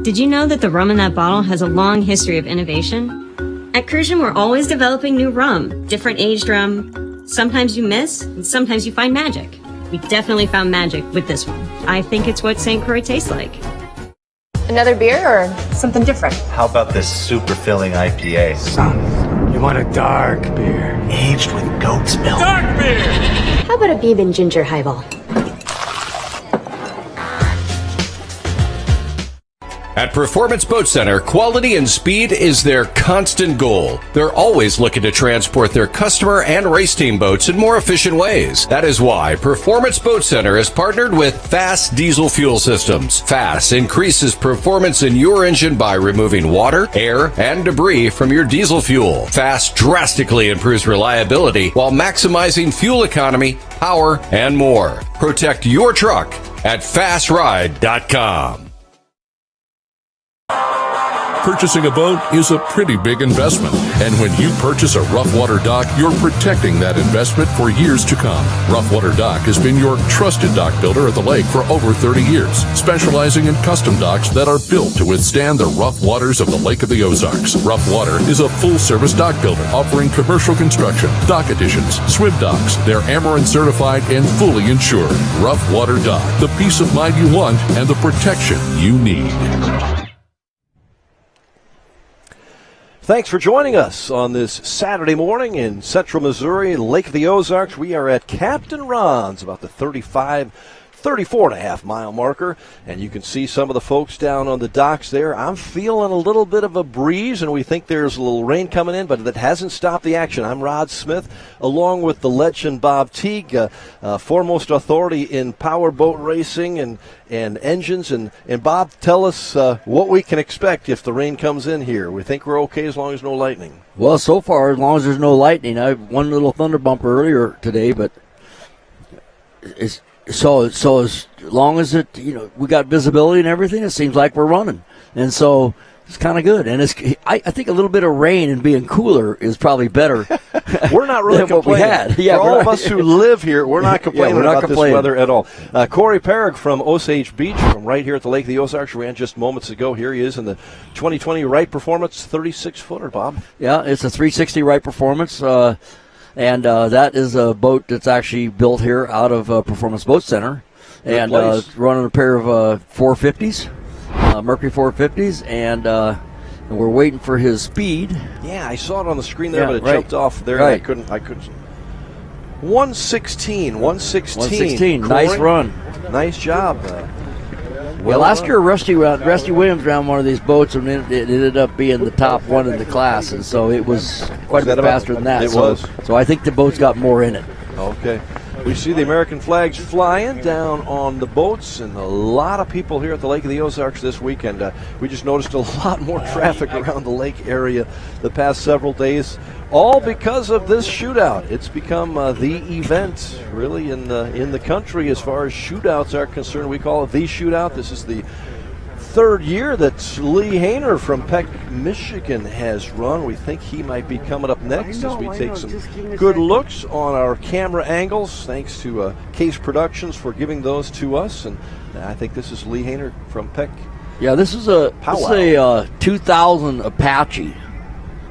Speaker 21: Did you know that the rum in that bottle has a long history of innovation? At Crucian, we're always developing new rum, different aged rum. Sometimes you miss, and sometimes you find magic. We definitely found magic with this one. I think it's what St. Croix tastes like.
Speaker 22: Another beer or something different?
Speaker 23: How about this super filling IPA?
Speaker 24: Son, you want a dark beer.
Speaker 23: Aged with goat's milk.
Speaker 24: Dark beer!
Speaker 22: How about a Beeb ginger highball?
Speaker 15: At Performance Boat Center, quality and speed is their constant goal. They're always looking to transport their customer and race team boats in more efficient ways. That is why Performance Boat Center has partnered with Fast Diesel Fuel Systems. Fast increases performance in your engine by removing water, air, and debris from your diesel fuel. Fast drastically improves reliability while maximizing fuel economy, power, and more. Protect your truck at fastride.com.
Speaker 26: Purchasing a boat is a pretty big investment, and when you purchase a Rough Water dock, you're protecting that investment for years to come. Rough Water Dock has been your trusted dock builder at the lake for over 30 years, specializing in custom docks that are built to withstand the rough waters of the Lake of the Ozarks. Rough Water is a full-service dock builder offering commercial construction, dock additions, swim docks. They're Amarin certified and fully insured. Rough Water Dock, the peace of mind you want and the protection you need.
Speaker 1: Thanks for joining us on this Saturday morning in central Missouri, Lake of the Ozarks. We are at Captain Ron's, about the 34.5 mile marker, and you can see some of the folks down on the docks there. I'm feeling a little bit of a breeze, and we think there's a little rain coming in, but that hasn't stopped the action. I'm Rod Smith, along with the legend Bob Teague, foremost authority in power boat racing and engines. And Bob, tell us what we can expect if the rain comes in here. We think we're okay as long as no lightning.
Speaker 2: Well, so far, as long as there's no lightning. I had one little thunder bump earlier today, but it's so as long as it, we got visibility and everything, it seems like we're running. And so It's kind of good, and I think a little bit of rain and being cooler is probably better.
Speaker 1: We're not really
Speaker 2: than what we
Speaker 1: complaining.
Speaker 2: had. Yeah,
Speaker 1: For all of us who live here, we're not complaining
Speaker 2: we're not
Speaker 1: about
Speaker 2: complaining.
Speaker 1: this weather at all. Corey Perrig from Osage Beach, from right here at the Lake of the Ozarks, ran just moments ago. Here he is in the 2020 Wright Performance 36-footer, Bob.
Speaker 2: Yeah, it's a 360 Wright Performance, and that is a boat that's actually built here out of Performance Boat Center, and running a pair of 450s. Mercury 450s, and we're waiting for his speed.
Speaker 1: Yeah, I saw it on the screen there, but it
Speaker 2: right.
Speaker 1: jumped off there.
Speaker 2: Right.
Speaker 1: And I couldn't. 116.
Speaker 2: Nice
Speaker 1: Corey.
Speaker 2: run.
Speaker 1: Nice job.
Speaker 2: Last year, Rusty Williams ran one of these boats, and it ended up being the top one in the class, and so it was quite a bit faster than that.
Speaker 1: It was.
Speaker 2: So I think the boat's got more in it.
Speaker 1: Okay. We see the American flags flying down on the boats, and a lot of people here at the Lake of the Ozarks this weekend. We just noticed a lot more traffic around the lake area the past several days, all because of this shootout. It's become the event, really, in the country as far as shootouts are concerned. We call it the shootout. This is the third year that Lee Hayner from Peck, Michigan has run. We think he might be coming up next as we take some good looks on our camera angles. Thanks to Case Productions for giving those to us. And I think this is Lee Hayner from Peck.
Speaker 2: Yeah, this is a 2000 Apache,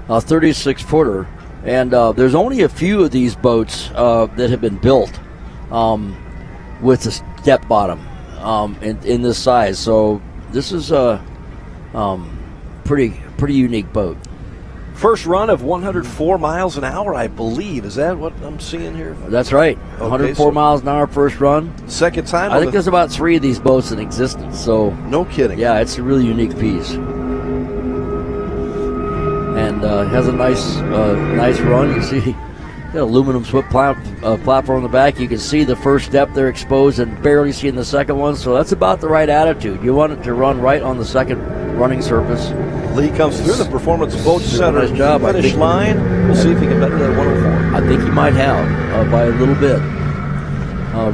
Speaker 2: a 36-footer. And there's only a few of these boats that have been built with a step bottom in this size. So this is a pretty unique boat.
Speaker 1: First run of 104 miles an hour, I believe. Is that what I'm seeing here?
Speaker 2: That's right. 104 miles an hour first run.
Speaker 1: Second time?
Speaker 2: I think there's about 3 of these boats in existence. So
Speaker 1: no kidding.
Speaker 2: Yeah, it's a really unique piece. And it has a nice run. You see the aluminum split platform on the back. You can see the first step there exposed and barely seeing the second one. So that's about the right attitude. You want it to run right on the second running surface.
Speaker 1: Lee comes through the Performance Boat Center
Speaker 2: nice job.
Speaker 1: finish line. We'll see if he can better that 104.
Speaker 2: I think he might have by a little bit.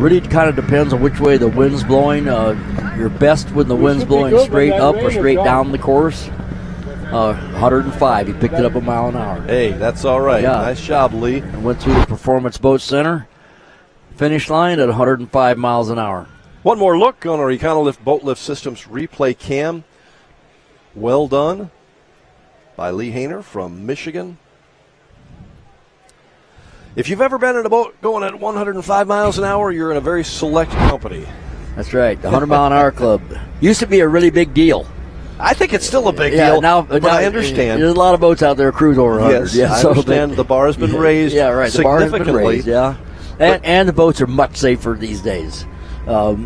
Speaker 2: Really kind of depends on which way the wind's blowing. You're best when the wind's blowing straight up or straight down the course. 105. He picked it up a mile an hour.
Speaker 1: Hey, that's all right.
Speaker 2: Yeah.
Speaker 1: Nice job, Lee.
Speaker 2: And went through the Performance Boat Center. Finish line at 105 miles an hour.
Speaker 1: One more look on our Econolift Boat Lift Systems replay cam. Well done by Lee Hayner from Michigan. If you've ever been in a boat going at 105 miles an hour, you're in a very select company.
Speaker 2: That's right. The 100 mile an hour club used to be a really big deal.
Speaker 1: I think it's still a big deal, but I understand.
Speaker 2: There's a lot of boats out there cruise over 100.
Speaker 1: Yes, I understand. The bar has been raised
Speaker 2: The bar has been
Speaker 1: significantly.
Speaker 2: raised, and the boats are much safer these days,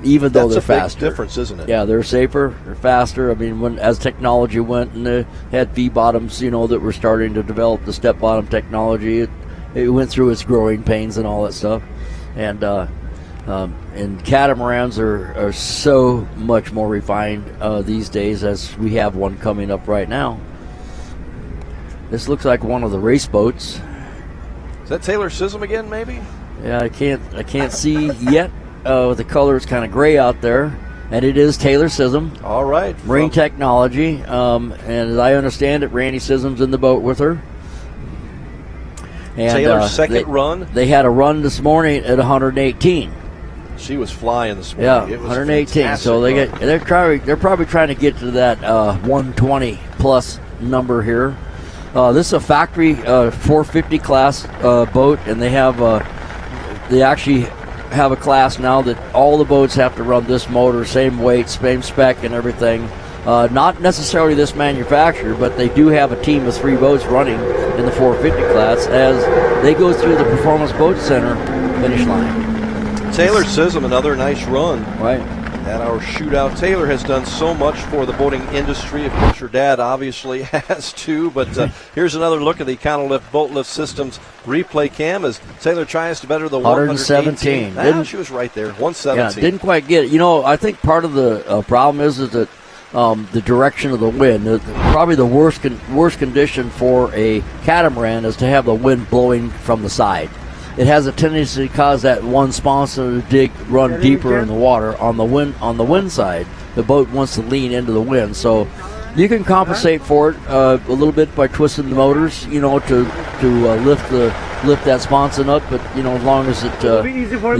Speaker 2: even though they're faster.
Speaker 1: That's a big difference, isn't it?
Speaker 2: Yeah, they're safer, they're faster. I mean, as technology went and they had V-bottoms, that were starting to develop the step-bottom technology, it went through its growing pains and all that stuff. And catamarans are so much more refined these days, as we have one coming up right now. This looks like one of the race boats.
Speaker 1: Is that Taylor Sism again, maybe?
Speaker 2: Yeah, I can't see yet. The color is kind of gray out there, and it is Taylor Sism.
Speaker 1: All right,
Speaker 2: Marine Technology, and as I understand it, Randy Sism's in the boat with her. And
Speaker 1: Taylor's second run.
Speaker 2: They had a run this morning at 118.
Speaker 1: She was flying this morning.
Speaker 2: Yeah,
Speaker 1: It was
Speaker 2: 118. So they're probably trying to get to that 120 plus number here. This is a factory 450 class boat, and they actually have a class now that all the boats have to run this motor, same weight, same spec, and everything. Not necessarily this manufacturer, but they do have a team of 3 boats running in the 450 class as they go through the Performance Boat Center finish line.
Speaker 1: Taylor Sism, another nice run.
Speaker 2: Right.
Speaker 1: At our shootout. Taylor has done so much for the boating industry. Of course, her dad obviously has too. But here's another look at the Econolift Boat Lift Systems replay cam as Taylor tries to better the
Speaker 2: 117.
Speaker 1: She was right there, 117.
Speaker 2: Yeah, didn't quite get it. I think part of the problem is that the direction of the wind. Probably the worst condition for a catamaran is to have the wind blowing from the side. It has a tendency to cause that one sponsor to run deeper in the water on the wind side. The boat wants to lean into the wind, so You can compensate for it a little bit by twisting the motors, to lift that sponson up. But as long as you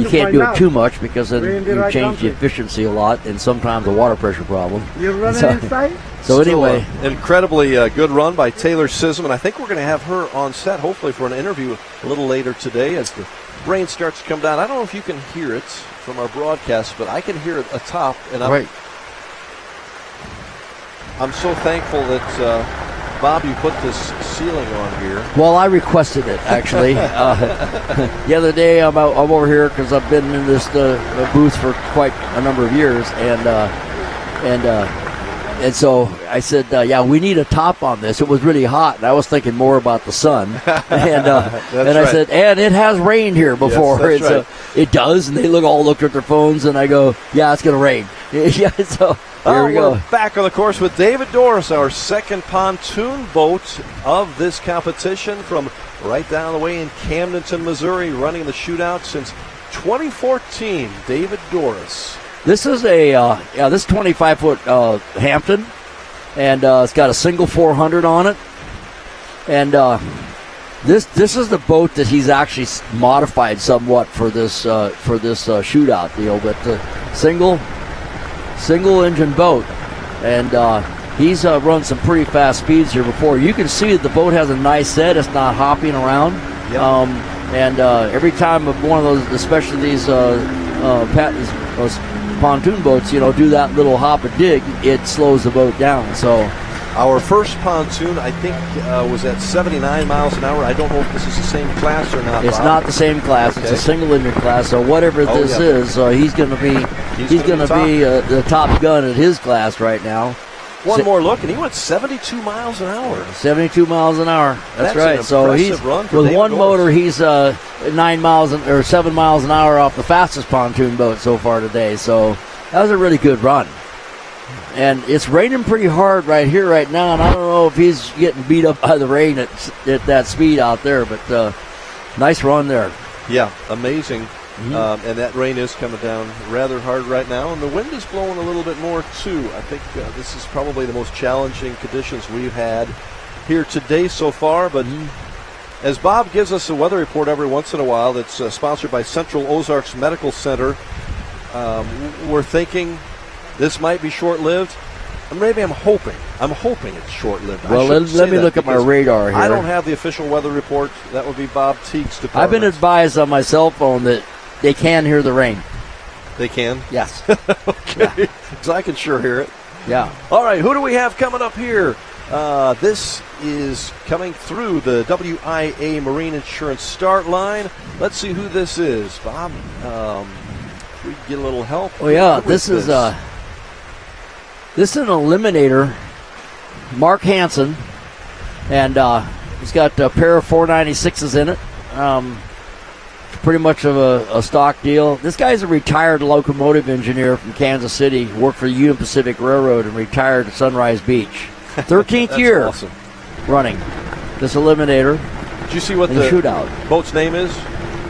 Speaker 2: can't do it too much, because then you change the efficiency a lot, and sometimes a water pressure problem.
Speaker 14: You're running inside?
Speaker 2: So anyway,
Speaker 1: incredibly good run by Taylor Sisman. I think we're going to have her on set, hopefully, for an interview a little later today as the rain starts to come down. I don't know if you can hear it from our broadcast, but I can hear it atop, and I'm so thankful that, Bob, you put this ceiling on here.
Speaker 2: Well, I requested it, actually. The other day, I'm over here because I've been in this booth for quite a number of years, and so I said, we need a top on this. It was really hot, and I was thinking more about the sun. And I said, and it has rained here before.
Speaker 1: Yes, that's right.
Speaker 2: It does, and they all looked at their phones, and I go, yeah, it's going to rain. Yeah, so here we go.
Speaker 1: We're back on the course with David Doris, our second pontoon boat of this competition from right down the way in Camdenton, Missouri, running the shootout since 2014. David Doris.
Speaker 2: This is this 25-foot Hampton, and it's got a single 400 on it. And this is the boat that he's actually modified somewhat for this shootout deal. But single engine boat, and he's run some pretty fast speeds here before. You can see that the boat has a nice set. It's not hopping around. Yep. Every time one of those, especially these pontoon boats, do that little hop and dig, it slows the boat down. So
Speaker 1: our first pontoon, I think, was at 79 miles an hour. I don't know if this is the same class or not.
Speaker 2: It's
Speaker 1: Bob.
Speaker 2: not the same class. It's a single engine class. So whatever this is, he's going to be the top gun at his class right now.
Speaker 1: One more look, and he went 72 miles an hour.
Speaker 2: 72 miles an hour. That's right.
Speaker 1: So he's with
Speaker 2: one motor. He's 7 miles an hour off the fastest pontoon boat so far today. So that was a really good run. And it's raining pretty hard right here, right now. And I don't know if he's getting beat up by the rain at that speed out there. But nice run there.
Speaker 1: Yeah, amazing. And that rain is coming down rather hard right now, and the wind is blowing a little bit more too. I think this is probably the most challenging conditions we've had here today so far. But as Bob gives us a weather report every once in a while that's sponsored by Central Ozarks Medical Center, we're thinking this might be short-lived. Maybe I'm hoping it's short-lived.
Speaker 2: Well, let me look at my radar here.
Speaker 1: I don't have the official weather report. That would be Bob Teague's department.
Speaker 2: I've been advised on my cell phone that they can hear the rain.
Speaker 1: They can?
Speaker 2: Yes.
Speaker 1: Okay. Because I can sure hear it.
Speaker 2: Yeah.
Speaker 1: All right, who do we have coming up here? This is coming through the WIA Marine Insurance start line. Let's see who this is. Bob, if we get a little help.
Speaker 2: Oh, yeah. This is an eliminator, Mark Hansen, and he's got a pair of 496s in it. Pretty much of a stock deal. This guy's a retired locomotive engineer from Kansas City, worked for the Union Pacific Railroad and retired at Sunrise Beach. 13th year
Speaker 1: awesome.
Speaker 2: Running this eliminator.
Speaker 1: Did you see what the
Speaker 2: shootout
Speaker 1: boat's name is?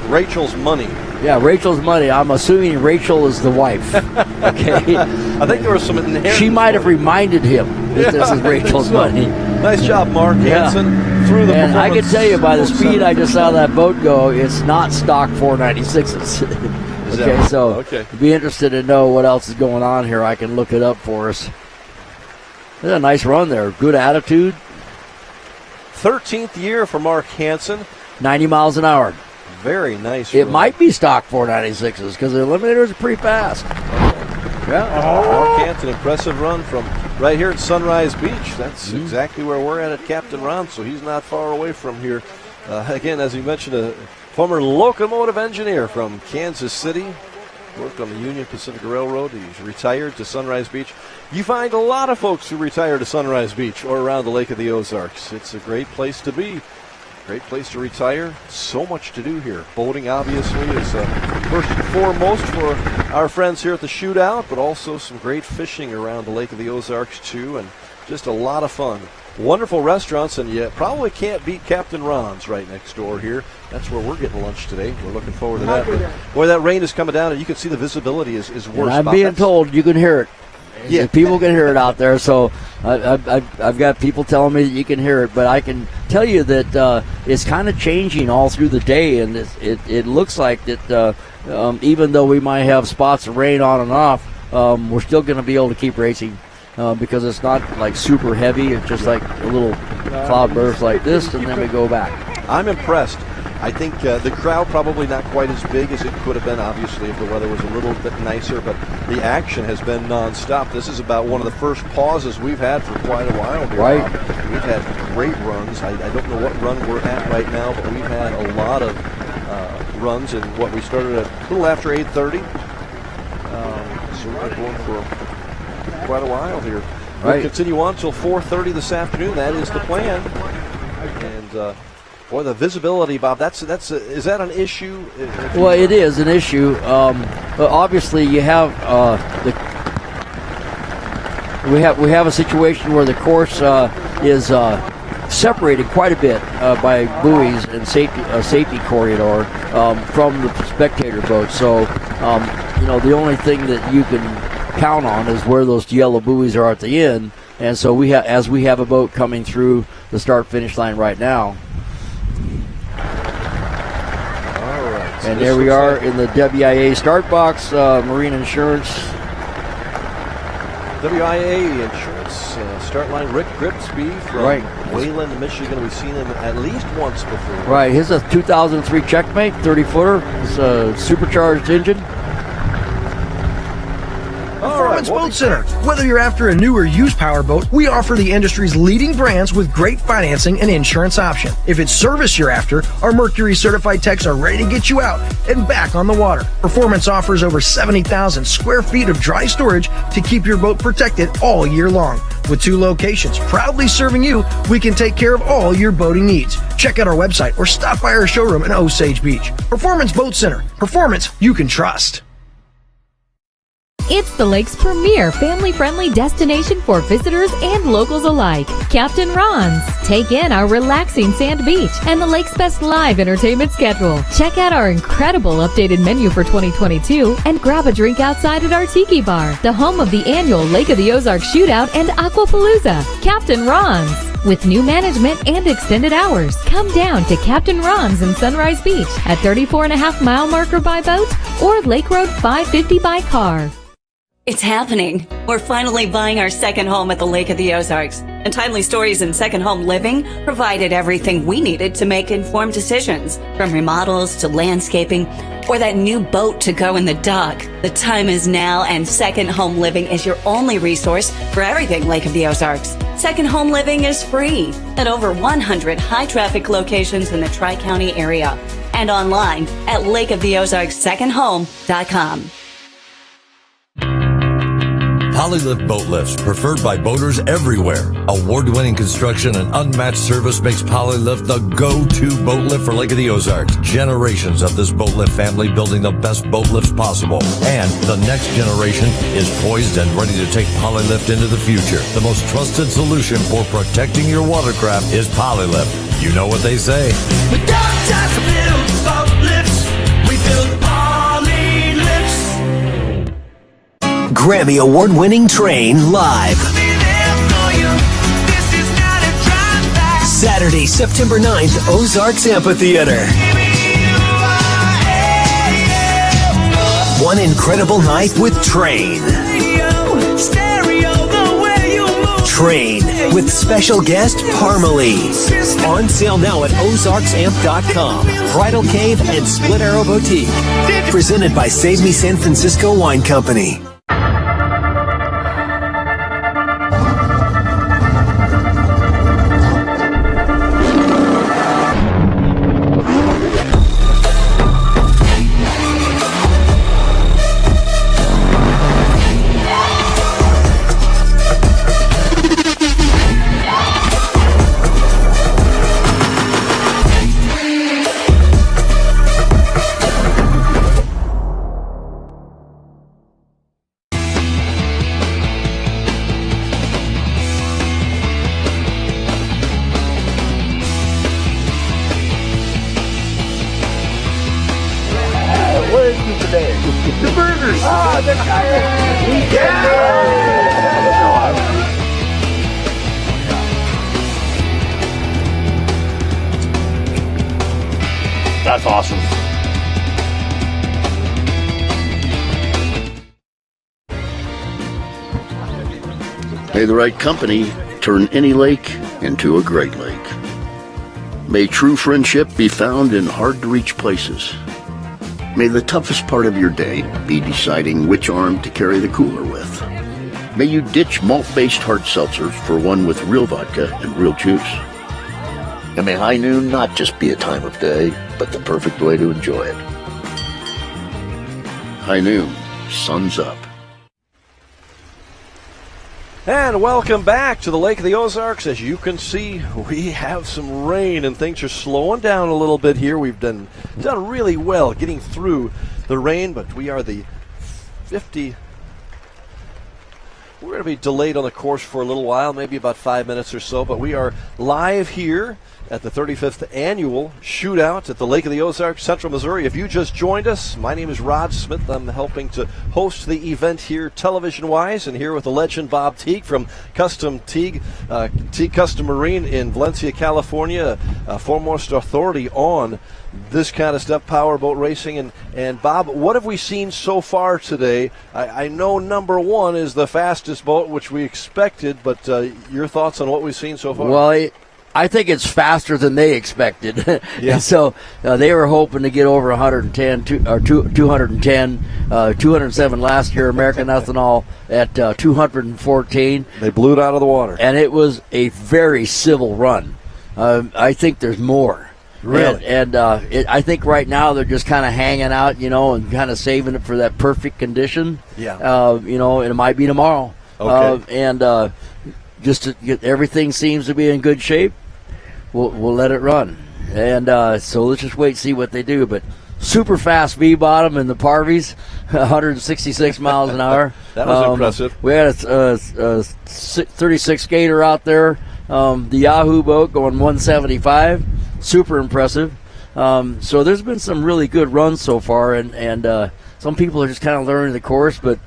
Speaker 1: Rachel's Money.
Speaker 2: Yeah, Rachel's Money. I'm assuming Rachel is the wife. Okay.
Speaker 1: I think there was some inherent.
Speaker 2: She might have reminded him that this is Rachel's Money.
Speaker 1: Nice job, Mark Hansen. Through the
Speaker 2: and I can tell you by the speed I just saw that boat go, it's not stock 496s. Okay, so if you'd be interested to know what else is going on here, I can look it up for us. That's a nice run there. Good attitude.
Speaker 1: 13th year for Mark Hansen.
Speaker 2: 90 miles an hour.
Speaker 1: Very nice.
Speaker 2: It might be stock 496s because the eliminators are pretty fast. Yeah.
Speaker 1: Mark Hansen, impressive run from right here at Sunrise Beach. That's exactly where we're at Captain Ron, so he's not far away from here. Again, as you mentioned, a former locomotive engineer from Kansas City. Worked on the Union Pacific Railroad. He's retired to Sunrise Beach. You find a lot of folks who retire to Sunrise Beach or around the Lake of the Ozarks. It's a great place to be. Great place to retire. So much to do here. Boating, obviously, is first and foremost for our friends here at the shootout, but also some great fishing around the Lake of the Ozarks, too, and just a lot of fun. Wonderful restaurants, and you probably can't beat Captain Ron's right next door here. That's where we're getting lunch today. We're looking forward to that. But, boy, that rain is coming down, and you can see the visibility is worse.
Speaker 2: And I'm being told you can hear it.
Speaker 1: Yeah.
Speaker 2: People can hear it out there, so I've got people telling me that you can hear it, but I can tell you that it's kind of changing all through the day, and it looks like that even though we might have spots of rain on and off, we're still going to be able to keep racing because it's not like super heavy. It's just like a little cloud burst like this, and then we go back.
Speaker 1: I'm impressed. I think the crowd probably not quite as big as it could have been, obviously, if the weather was a little bit nicer, but the action has been nonstop. This is about one of the first pauses we've had for quite a while here.
Speaker 2: Right.
Speaker 1: We've had great runs. I don't know what run we're at right now, but we've had a lot of runs, and what we started at a little after 8:30. So we're going for quite a while here. We'll
Speaker 2: Right.
Speaker 1: continue on until 4:30 this afternoon. That is the plan. And boy, the visibility, Bob, is that an issue?
Speaker 2: Well, it is an issue. Obviously, you have we have a situation where the course is separated quite a bit by buoys and safety corridor from the spectator boats. So, the only thing that you can count on is where those yellow buoys are at the end. And so as we have a boat coming through the start-finish line right now. And there we are in the WIA start box, Marine Insurance.
Speaker 1: WIA Insurance start line, Rick Gripsby from Wayland, Michigan. We've seen him at least once before.
Speaker 2: Right, his is a 2003 Checkmate, 30-footer. It's a supercharged engine.
Speaker 6: Performance Boat Center. Whether you're after a new or used powerboat, we offer the industry's leading brands with great financing and insurance option. If it's service you're after, our Mercury certified techs are ready to get you out and back on the water. Performance offers over 70,000 square feet of dry storage to keep your boat protected all year long. With 2 locations proudly serving you, we can take care of all your boating needs. Check out our website or stop by our showroom in Osage Beach. Performance Boat Center. Performance you can trust.
Speaker 9: It's the lake's premier family-friendly destination for visitors and locals alike. Captain Ron's. Take in our relaxing sand beach and the lake's best live entertainment schedule. Check out our incredible updated menu for 2022 and grab a drink outside at our Tiki Bar, the home of the annual Lake of the Ozarks Shootout and Aquapalooza. Captain Ron's. With new management and extended hours, come down to Captain Ron's in Sunrise Beach at 34.5-mile marker by boat or Lake Road 550 by car.
Speaker 8: It's happening. We're finally buying our second home at the Lake of the Ozarks. And Timely Stories in Second Home Living provided everything we needed to make informed decisions, from remodels to landscaping or that new boat to go in the dock. The time is now, and Second Home Living is your only resource for everything Lake of the Ozarks. Second Home Living is free at over 100 high-traffic locations in the Tri-County area and online at lakeoftheozarkssecondhome.com.
Speaker 11: Polylift Boat Lifts, preferred by boaters everywhere. Award-winning construction and unmatched service makes Polylift the go-to boat lift for Lake of the Ozarks. Generations of this boat lift family building the best boat lifts possible. And the next generation is poised and ready to take Polylift into the future. The most trusted solution for protecting your watercraft is Polylift. You know what they say.
Speaker 17: We don't just build boat lifts, we build
Speaker 19: Grammy award-winning Train live. Saturday, September 9th, Ozarks Amphitheater. One incredible night with Train. Train with special guest Parmalee. On sale now at ozarksamp.com. Bridal Cave and Split Arrow Boutique. Presented by Save Me San Francisco Wine Company.
Speaker 17: The burgers! Ah, the guy! Yeah!
Speaker 3: That's awesome.
Speaker 10: May the right company turn any lake into a great lake. May true friendship be found in hard-to-reach places. May the toughest part of your day be deciding which arm to carry the cooler with. May you ditch malt-based hard seltzers for one with real vodka and real juice. And may high noon not just be a time of day, but the perfect way to enjoy it. High noon, sun's up.
Speaker 1: And welcome back to the Lake of the Ozarks. As you can see, we have some rain and things are slowing down a little bit here. We've done really well getting through the rain, but we are the 50. We're going to be delayed on the course for a little while, maybe about 5 minutes or so, but we are live here at the 35th Annual Shootout at the Lake of the Ozarks, Central Missouri. If you just joined us, my name is Rod Smith. I'm helping to host the event here television-wise, and here with the legend Bob Teague from Custom Teague, Teague Custom Marine in Valencia, California, foremost authority on this kind of stuff, powerboat racing. And Bob, what have we seen so far today? I know number one is the fastest boat, which we expected, but your thoughts on what we've seen so far?
Speaker 2: Well, I think it's faster than they expected.
Speaker 1: Yeah.
Speaker 2: So they were hoping to get over 110, 210, 207 last year, American Ethanol at 214.
Speaker 1: They blew it out of the water.
Speaker 2: And it was a very civil run. I think there's more.
Speaker 1: Really?
Speaker 2: And I think right now they're just kind of hanging out, and kind of saving it for that perfect condition.
Speaker 1: Yeah.
Speaker 2: And it might be tomorrow.
Speaker 1: Okay.
Speaker 2: Just to get everything seems to be in good shape, we'll let it run. And so let's just wait and see what they do. But super fast V-bottom in the Parvies, 166 miles an hour.
Speaker 1: That was impressive.
Speaker 2: We had a 36 skater out there, the Yahoo boat going 175. Super impressive. So there's been some really good runs so far, and some people are just kind of learning the course. But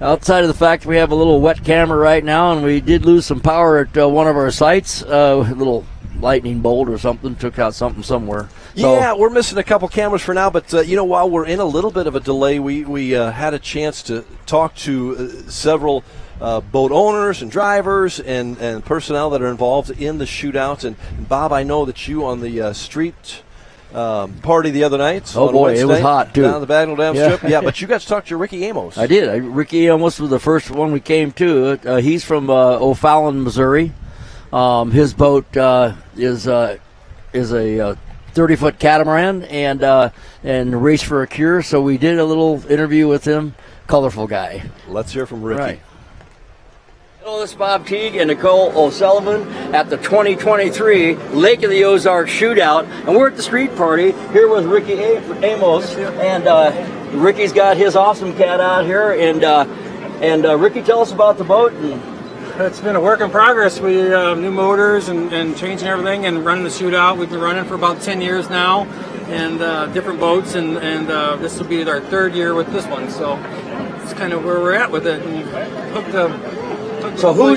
Speaker 2: outside of the fact we have a little wet camera right now, and we did lose some power at one of our sites, a little lightning bolt or something took out something somewhere.
Speaker 1: Yeah, we're missing a couple cameras for now, but while we're in a little bit of a delay, we had a chance to talk to several boat owners and drivers and personnel that are involved in the shootout. And Bob, I know that you on the street party the other night.
Speaker 2: Oh boy,
Speaker 1: Wednesday,
Speaker 2: it was hot too.
Speaker 1: Down the Bagnell Dam Strip. Yeah, but you got to talk to Ricky Amos.
Speaker 2: I did. Ricky Amos was the first one we came to. He's from O'Fallon, Missouri. His boat is a 30-foot catamaran and race for a cure. So we did a little interview with him. Colorful guy.
Speaker 1: Let's hear from Ricky.
Speaker 2: Right. Hello, this is Bob Teague and Nicole O'Sullivan at the 2023 Lake of the Ozarks Shootout, and we're at the street party here with Ricky Amos, and Ricky's got his awesome cat out here, and Ricky, tell us about the boat.
Speaker 14: It's been a work in progress. We new motors and changing everything and running the shootout. We've been running for about 10 years now, and different boats, and this will be our third year with this one. So it's kind of where we're at with it. And
Speaker 2: So who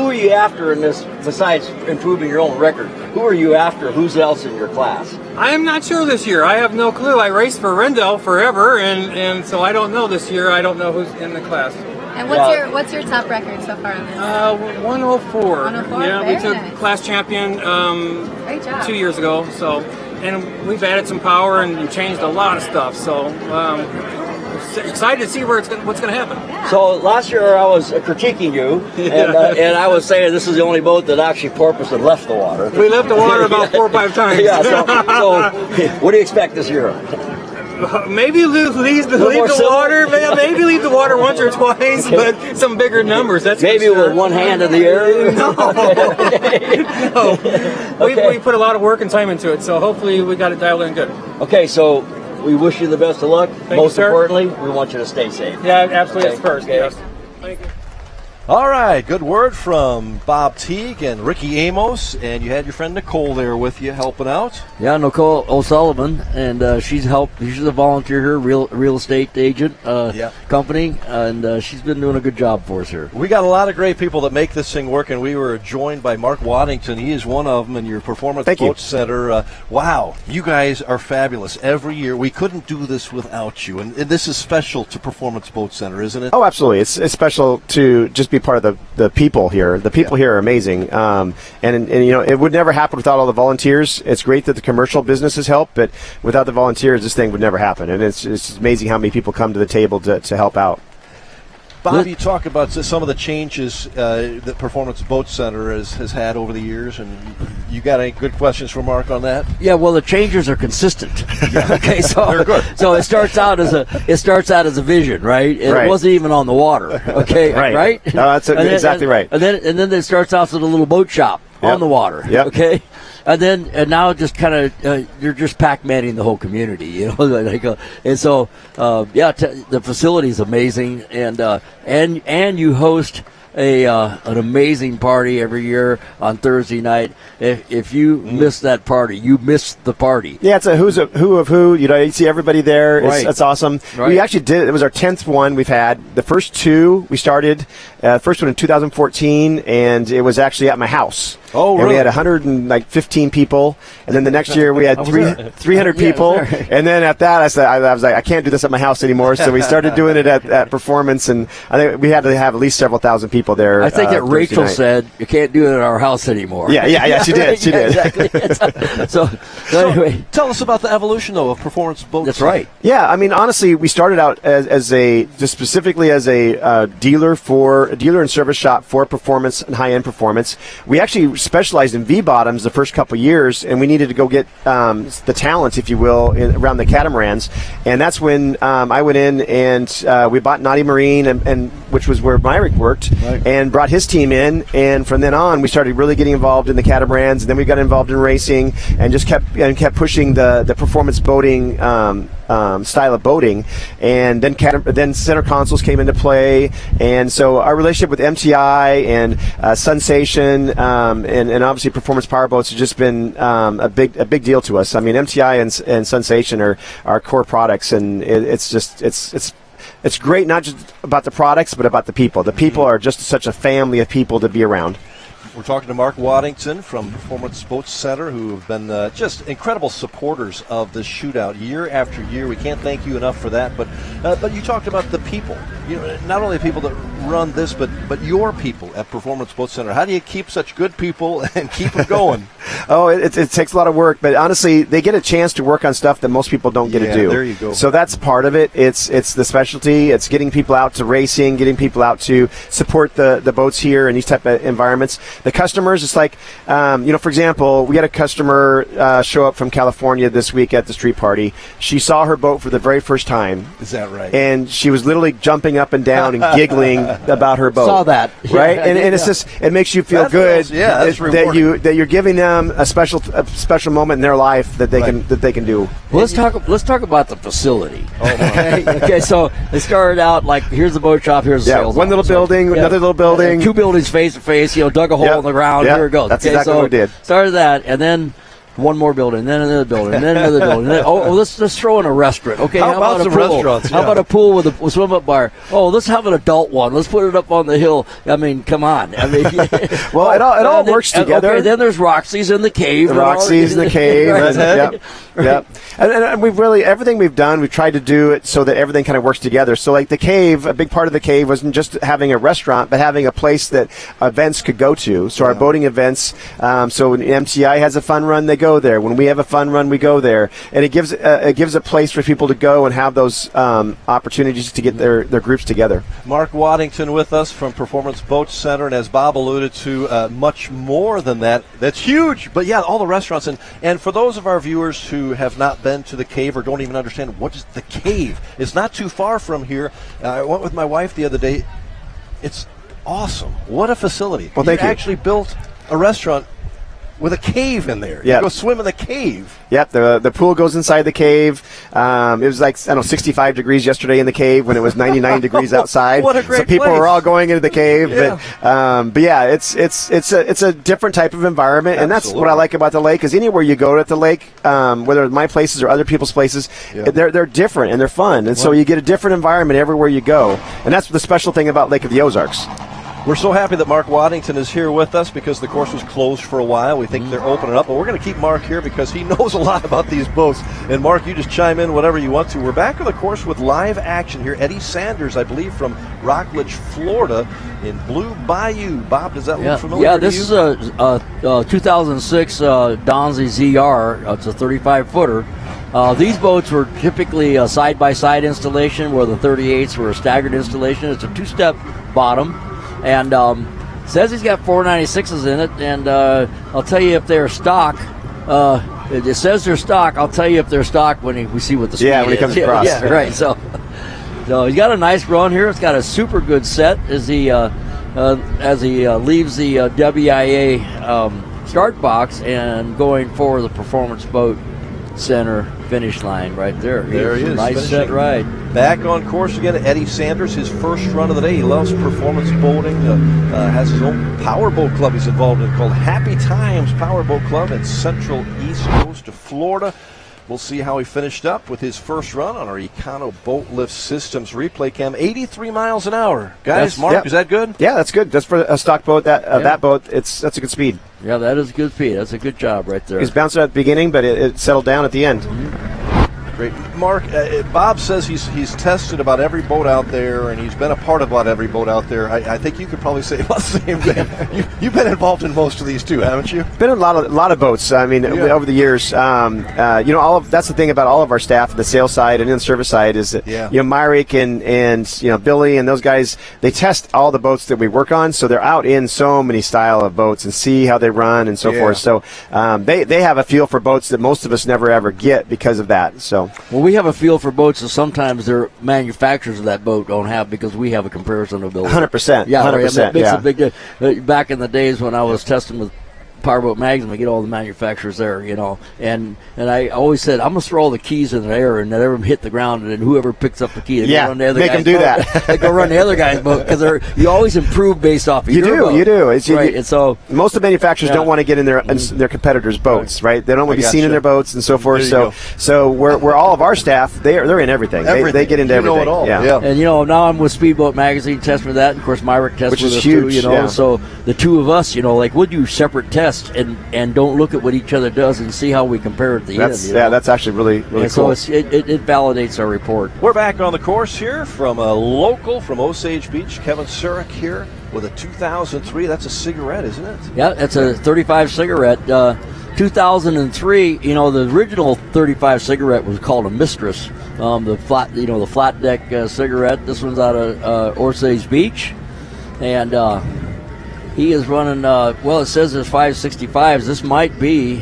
Speaker 2: are you after in this, besides improving your own record? Who are you after? Who's else in your class?
Speaker 14: I am not sure this year. I have no clue. I raced for Rendell forever, and so I don't know this year. I don't know who's in the class.
Speaker 22: And what's your top record so far on this?
Speaker 14: 104.
Speaker 22: 104.
Speaker 14: Yeah,
Speaker 22: Very
Speaker 14: we took
Speaker 22: nice.
Speaker 14: class champion
Speaker 22: Great job.
Speaker 14: 2 years ago. So, and we've added some power and changed a lot of stuff. So, excited to see what's going to happen.
Speaker 2: So last year I was critiquing you, and I was saying this is the only boat that actually porpoised and left the water.
Speaker 14: We left the water about 4 or 5 times.
Speaker 2: Yeah. So what do you expect this year?
Speaker 14: Maybe leave the water. Maybe leave the water once or twice, but some bigger numbers. That's
Speaker 2: maybe with one hand in the air.
Speaker 14: No. We put a lot of work and time into it, so hopefully we got it dialed in good.
Speaker 2: Okay, so we wish you the best of luck.
Speaker 14: Thank
Speaker 2: Most
Speaker 14: you, sir.
Speaker 2: importantly, we want you to stay safe.
Speaker 14: Yeah, absolutely.
Speaker 2: Okay.
Speaker 14: It's first.
Speaker 2: Okay.
Speaker 14: Yes. Thank you.
Speaker 1: All right, good word from Bob Teague and Ricky Amos, and you had your friend Nicole there with you helping out.
Speaker 2: Yeah, Nicole O'Sullivan, and she's a volunteer here, real estate agent company, and she's been doing a good job for us here.
Speaker 1: We got a lot of great people that make this thing work, and we were joined by Mark Waddington. He is one of them in your Performance Boat Center. Wow, you guys are fabulous. Every year, we couldn't do this without you, and this is special to Performance Boat Center, isn't it?
Speaker 3: Oh, absolutely. It's special to just be part of the people here. The people here are amazing, and it would never happen without all the volunteers. It's great that the commercial businesses help, but without the volunteers, this thing would never happen. And it's amazing how many people come to the table to help out.
Speaker 1: Bob, you talk about some of the changes that Performance Boat Center has had over the years, and you got any good questions for Mark on that?
Speaker 2: Yeah, well, the changes are consistent. Okay,
Speaker 1: They're good.
Speaker 2: So it starts out as a vision, right? It wasn't even on the water. Okay, right?
Speaker 3: No, that's exactly right.
Speaker 2: And then it starts off with a little boat shop on the water.
Speaker 3: Yep.
Speaker 2: Okay. And now just kind of you're just Pac-Manning the whole community, and so the facility is amazing, and you host an amazing party every year on Thursday night. If you miss that party, you miss the party.
Speaker 3: Yeah, it's a who of who. You see everybody there. It's awesome.
Speaker 2: Right.
Speaker 3: We actually did. It was our 10th one we've had. The first two we started. First one in 2014, and it was actually at my house.
Speaker 1: Oh, really?
Speaker 3: And we had 115 people, and then the next year we had 300 people, and then at that I was like, I can't do this at my house anymore, so we started doing it at Performance, and I think we had to have at least several thousand people there.
Speaker 2: I think that Rachel said, you can't do it at our house anymore.
Speaker 3: Yeah, she did. She did.
Speaker 2: Exactly. So anyway.
Speaker 1: Tell us about the evolution, though, of Performance Boat
Speaker 2: That's
Speaker 1: Center.
Speaker 2: right.
Speaker 3: Yeah, I mean, honestly, we started out just specifically as a dealer and service shop for performance and high-end performance. We actually specialized in V-bottoms the first couple years, and we needed to go get the talent, if you will, around the catamarans. And that's when I went in and we bought Naughty Marine, and which was where Myrick worked, and brought his team in. And from then on, we started really getting involved in the catamarans. And then we got involved in racing, and just kept pushing the performance boating style of boating. And then center consoles came into play, and so our relationship with MTI and Sensation and obviously Performance Powerboats has just been a big deal to us. I mean, MTI and Sensation are our core products, and it's great not just about the products but about the people. The people are just such a family of people to be around.
Speaker 1: We're talking to Mark Waddington from Performance Boat Center, who have been just incredible supporters of this shootout year after year. We can't thank you enough for that. But you talked about the people. Not only the people that run this, but your people at Performance Boat Center. How do you keep such good people and keep them going?
Speaker 3: It takes a lot of work, but honestly, they get a chance to work on stuff that most people don't get to do.
Speaker 1: There you go.
Speaker 3: So that's part of it. It's the specialty. It's getting people out to racing, getting people out to support the boats here in these type of environments. The customers, it's like, for example, we had a customer show up from California this week at the street party. She saw her boat for the very first time.
Speaker 1: Is that right?
Speaker 3: And she was literally jumping up and down and giggling about her boat.
Speaker 2: Saw that,
Speaker 3: right? And it's just, it makes you feel good that you're giving them a special moment in their life that they can do.
Speaker 2: Well, let's talk about the facility. Okay, so they started out like, here's the boat shop, here's the sales
Speaker 3: one little building, another little building,
Speaker 2: two buildings face to face. Dug a hole in the ground. Here it goes.
Speaker 3: That's exactly what we did.
Speaker 2: Started that, and then one more building, then another building, and then another building. Then, let's throw in a restaurant. Okay,
Speaker 1: how about some restaurants?
Speaker 2: How about a pool with a swim-up bar? Oh, let's have an adult one. Let's put it up on the hill. I mean, come on. I mean,
Speaker 3: well, it all works together.
Speaker 2: Okay, then there's Roxy's in the cave.
Speaker 3: Roxy's in the cave. Yep. And we've really, everything we've done, we've tried to do it so that everything kind of works together. So like the cave, a big part of the cave wasn't just having a restaurant, but having a place that events could go to. So our boating events, so when MTI has a fun run, they go there. When we have a fun run, we go there. And it gives a place for people to go and have those opportunities to get their groups together.
Speaker 1: Mark Waddington with us from Performance Boat Center, and as Bob alluded to, much more than that. That's huge. But yeah, all the restaurants. And for those of our viewers who have not been to the cave or don't even understand what is the cave, it's not too far from here. I went with my wife the other day. It's awesome. What a facility.
Speaker 3: Well, thank you.
Speaker 1: Actually built a restaurant with a cave in there.
Speaker 3: Yeah.
Speaker 1: You go swim in the cave.
Speaker 3: Yep, the pool goes inside the cave. It was like, 65 degrees yesterday in the cave when it was 99 degrees outside.
Speaker 1: What a great
Speaker 3: So people
Speaker 1: place.
Speaker 3: were all going into the cave.
Speaker 1: Yeah.
Speaker 3: But yeah, it's a different type of environment, and that's what I
Speaker 1: Absolutely.
Speaker 3: like about the lake. Is anywhere you go at the lake, whether my places or other people's places, they're different and they're fun, and so you get a different environment everywhere you go, and that's the special thing about Lake of the Ozarks.
Speaker 1: We're so happy that Mark Waddington is here with us because the course was closed for a while. We think they're opening up, but we're going to keep Mark here because he knows a lot about these boats. And Mark, you just chime in whatever you want to. We're back on the course with live action here. Eddie Sanders, I believe, from Rockledge, Florida, in Blue Bayou. Bob, does that look familiar?
Speaker 2: Yeah,
Speaker 1: to
Speaker 2: this
Speaker 1: you?
Speaker 2: is a 2006 Donzi ZR. It's a 35-footer. These boats were typically a side-by-side installation where the 38s were a staggered installation. It's a two-step bottom. And says he's got 496s in it, and I'll tell you if they're stock. It says they're stock. I'll tell you if they're stock when we see what the speed
Speaker 3: when he comes across.
Speaker 2: Yeah, right. So he's got a nice run here. It's got a super good set as he leaves the WIA start box and going for the Performance Boat Center finish line right there.
Speaker 1: There he is.
Speaker 2: Nice
Speaker 1: finishing.
Speaker 2: set ride.
Speaker 1: Back on course again, Eddie Sanders, his first run of the day. He loves performance boating, has his own powerboat club he's involved in called Happy Times Powerboat Club at Central East Coast of Florida. We'll see how he finished up with his first run on our Econo Boat Lift Systems replay cam. 83 miles an hour. Guys, Mark, is that good?
Speaker 3: Yeah, that's good. That's for a stock boat. That boat, that's a good speed.
Speaker 2: Yeah, that is good speed. That's a good job right there.
Speaker 3: He was bouncing at the beginning, but it settled down at the end.
Speaker 1: Great. Mark, Bob says he's tested about every boat out there, and he's been a part of about every boat out there. I think you could probably say about the same thing. You've been involved in most of these too, haven't you?
Speaker 3: Been in a lot of boats. I mean, over the years, that's the thing about all of our staff, the sales side and in the service side, is that Myrick and Billy and those guys, they test all the boats that we work on, so they're out in so many style of boats and see how they run and so forth. So they have a feel for boats that most of us never ever get because of that. So.
Speaker 2: Well, we have a feel for boats that sometimes their manufacturers of that boat don't have because we have a comparison ability.
Speaker 3: 100%.
Speaker 2: Yeah,
Speaker 3: 100%.
Speaker 2: Right? That makes a big difference. Back in the days when I was testing with Powerboat Magazine, we get all the manufacturers there, and I always said, I'm going to throw all the keys in the air and let them hit the ground, and then whoever picks up the key, they go run the other
Speaker 3: make
Speaker 2: guy's
Speaker 3: them do
Speaker 2: boat.
Speaker 3: that.
Speaker 2: They go run the other guy's boat because you always improve based off of
Speaker 3: You
Speaker 2: your boat.
Speaker 3: do.
Speaker 2: Right, and so
Speaker 3: most of the manufacturers don't want to get in their competitors' boats, right? They don't want to be seen in their boats and so forth. So we're all of our staff, they're in everything. They get into everything.
Speaker 1: Know it all.
Speaker 3: Yeah.
Speaker 2: And now I'm with Speedboat Magazine testing with that, and of course Myrick tests
Speaker 3: Which
Speaker 2: with
Speaker 3: is
Speaker 2: us
Speaker 3: huge,
Speaker 2: too. So the two of us, we'll do separate tests and don't look at what each other does and see how we compare at the end.
Speaker 3: That's actually really cool.
Speaker 2: So it validates our report.
Speaker 1: We're back on the course here from a local from Osage Beach, Kevin Surik here with a 2003. That's a cigarette, isn't it?
Speaker 2: Yeah, that's a 35 cigarette. 2003. The original 35 cigarette was called a Mistress. The flat deck cigarette. This one's out of Osage Beach, and he is running. It says there's 565s. This might be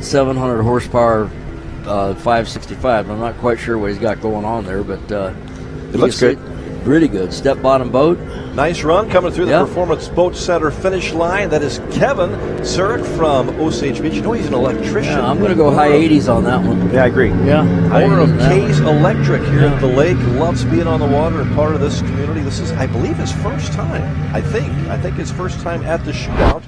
Speaker 2: 700 horsepower 565. I'm not quite sure what he's got going on there, but
Speaker 3: it looks good.
Speaker 2: Really good. Step bottom boat.
Speaker 1: Nice run coming through the Performance Boat Center finish line. That is Kevin Surik from Osage Beach. He's an electrician.
Speaker 2: Yeah, I'm going to go high 80s on that one.
Speaker 3: Yeah, I agree.
Speaker 2: Yeah.
Speaker 1: Owner of K's Electric here at the lake. Loves being on the water and part of this community. This is, I believe, his first time. I think his first time at the shootout.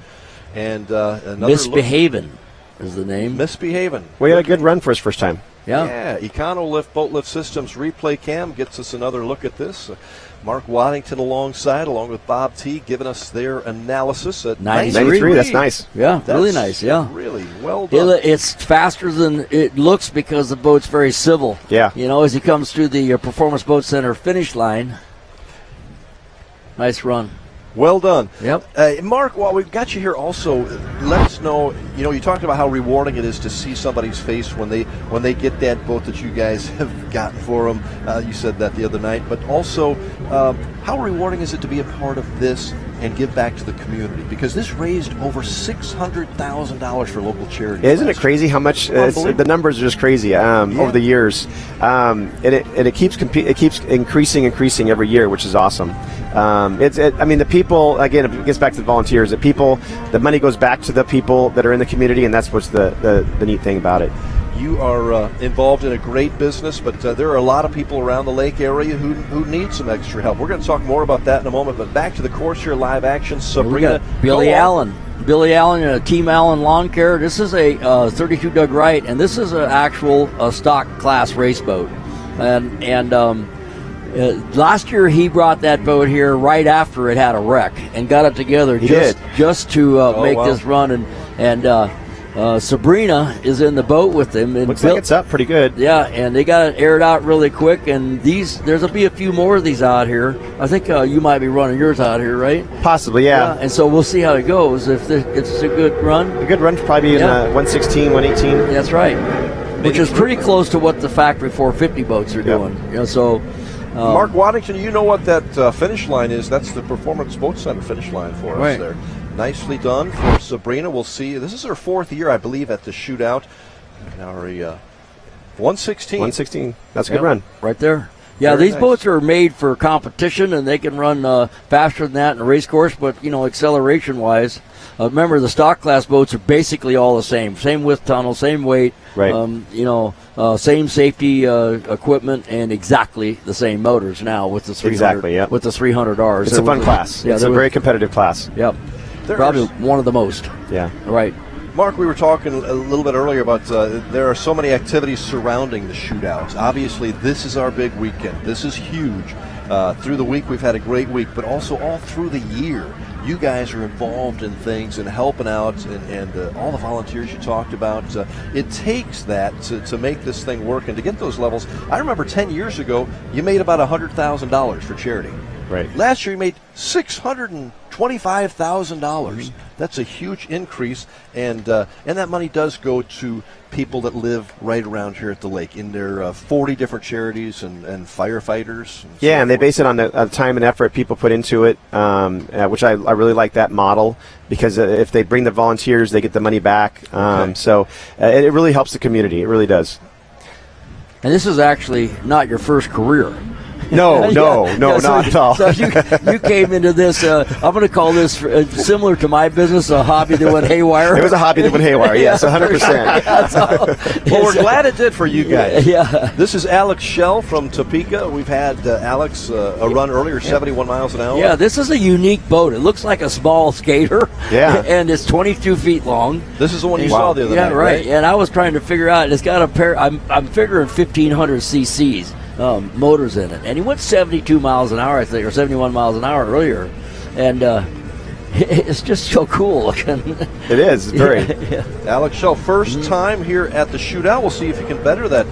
Speaker 1: And another
Speaker 2: Misbehaving is the name.
Speaker 1: Misbehaving.
Speaker 3: Well, he had a good run for his first time.
Speaker 1: Yeah, Econo Lift Boat Lift Systems replay cam gets us another look at this. Mark Waddington alongside, along with Bob T, giving us their analysis at
Speaker 3: 93. That's nice.
Speaker 2: Yeah, really nice. Yeah,
Speaker 1: really well done.
Speaker 2: It's faster than it looks because the boat's very civil.
Speaker 3: Yeah,
Speaker 2: as he comes through the Performance Boat Center finish line. Nice run.
Speaker 1: Well done.
Speaker 2: Yep.
Speaker 1: Mark, while we've got you here also, let us know, you talked about how rewarding it is to see somebody's face when they get that boat that you guys have gotten for them. You said that the other night. But also, how rewarding is it to be a part of this and give back to the community, because this raised over $600,000 for local charities.
Speaker 3: Isn't it crazy how much the numbers are just crazy over the years, and it keeps increasing every year, which is awesome. I mean, the people, again, it gets back to the volunteers. The money goes back to the people that are in the community, and that's what's the neat thing about it.
Speaker 1: You are involved in a great business, but there are a lot of people around the lake area who need some extra help. We're going to talk more about that in a moment, but back to the course here, live action. Sabrina.
Speaker 2: Billy Allen, Team Allen Lawn Care. This is a 32 Doug Wright, and this is an actual stock class race boat. And last year he brought that boat here right after it had a wreck and got it together just to make this run. And Sabrina is in the boat with him. And
Speaker 3: looks like it's up pretty good.
Speaker 2: Yeah, and they got it aired out really quick. And there'll be a few more of these out here. I think you might be running yours out here, right?
Speaker 3: Possibly, yeah.
Speaker 2: And so we'll see how it goes. If it's a good run.
Speaker 3: A good run probably in 116, 118.
Speaker 2: That's right. Which is pretty close to what the factory 450 boats are doing. So.
Speaker 1: Mark Waddington, you know what that finish line is? That's the Performance Boat Center finish line for us there. Nicely done for Sabrina. We'll see. This is her 4th year, I believe, at the shootout. Now her 116.
Speaker 3: 116. That's a good run.
Speaker 2: Right there. Yeah, these boats are made for competition, and they can run faster than that in a race course, but, acceleration-wise, remember the stock class boats are basically all the same. Same width tunnel, same weight, same safety equipment, and exactly the same motors now with the 300, with the 300Rs.
Speaker 3: It's a fun class. It's a very competitive class.
Speaker 2: Yep. Probably one of the most.
Speaker 3: Yeah.
Speaker 2: Right.
Speaker 1: Mark, we were talking a little bit earlier about there are so many activities surrounding the shootouts. Obviously, this is our big weekend. This is huge. Through the week, we've had a great week, but also all through the year, you guys are involved in things and helping out, and all the volunteers you talked about. It takes that to make this thing work and to get those levels. I remember 10 years ago, you made about $100,000 for charity.
Speaker 3: Right.
Speaker 1: Last year, you made $625,000. That's a huge increase, and that money does go to people that live right around here at the lake in their 40 different charities and firefighters.
Speaker 3: And they base it on the time and effort people put into it, which I really like that model, because if they bring the volunteers, they get the money back. So it really helps the community. It really does.
Speaker 2: And this is actually not your first career.
Speaker 3: No, not at all.
Speaker 2: So you came into this, I'm going to call this similar to my business, a hobby that went haywire.
Speaker 3: It was a hobby that went haywire, yes,
Speaker 1: 100%. Well, we're glad it did for you guys.
Speaker 2: Yeah.
Speaker 1: This is Alex Schell from Topeka. We've had Alex a run earlier, 71 miles an hour.
Speaker 2: Yeah, this is a unique boat. It looks like a small skater.
Speaker 3: Yeah.
Speaker 2: And it's 22 feet long.
Speaker 1: This is the one you saw the other night,
Speaker 2: right? And I was trying to figure out, it's got a pair, I'm figuring 1,500 cc's. Motors in it, and he went 72 miles an hour, I think, or 71 miles an hour earlier, and it's just so cool looking.
Speaker 3: It is, very.
Speaker 1: Alex Schell, first time here at the shootout. We'll see if you can better that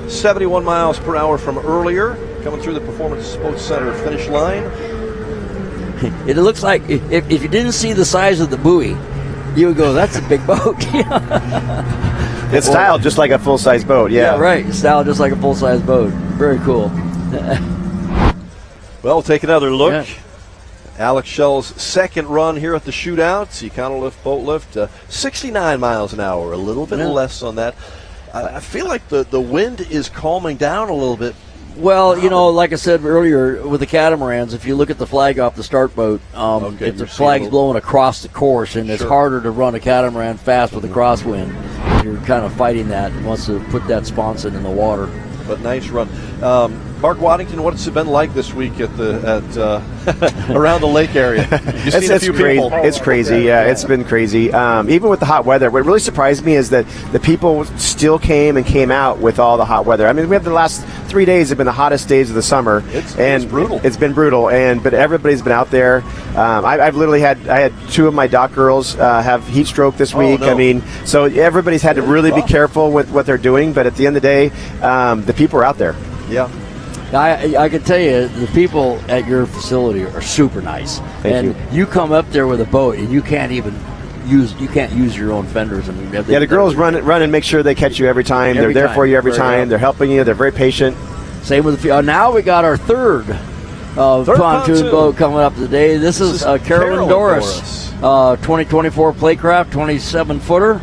Speaker 1: 71 miles per hour from earlier, coming through the Performance Boat Center finish line.
Speaker 2: It looks like if you didn't see the size of the buoy, you would go, that's a big boat.
Speaker 3: It's styled just like a full-size boat,
Speaker 2: Yeah, right. Styled just like a full-size boat. Very cool.
Speaker 1: Well, take another look.
Speaker 2: Yeah.
Speaker 1: Alex Schell's second run here at the shootout. Econo lift, boat lift, 69 miles an hour, a little bit less on that. I feel like the wind is calming down a little bit.
Speaker 2: Well, like I said earlier, with the catamarans, if you look at the flag off the start boat, if the flag's blowing across the course, and it's harder to run a catamaran fast with a crosswind. You're kind of fighting that and wants to put that sponson in the water.
Speaker 1: But nice run. Mark Waddington, what's it been like this week at around the lake area?
Speaker 3: It's crazy. It's crazy. Yeah, it's been crazy. Even with the hot weather, what really surprised me is that the people still came out with all the hot weather. I mean, we have the last 3 days have been the hottest days of the summer.
Speaker 1: It's brutal.
Speaker 3: It's been brutal, but everybody's been out there. I've literally had 2 of my dock girls have heat stroke this week.
Speaker 1: No.
Speaker 3: I mean, so everybody's had to really be careful with what they're doing. But at the end of the day, the people are out there.
Speaker 1: Yeah.
Speaker 2: I can tell you, the people at your facility are super nice.
Speaker 3: Thank you.
Speaker 2: You come up there with a boat, and you can't use your own fenders.
Speaker 3: The girls run and make sure they catch you every time. They're there for you every time. They're helping you. They're very patient.
Speaker 2: Same with the now we got our third pontoon boat coming up today. This is Carolyn Doris. 2024 Playcraft 27-footer.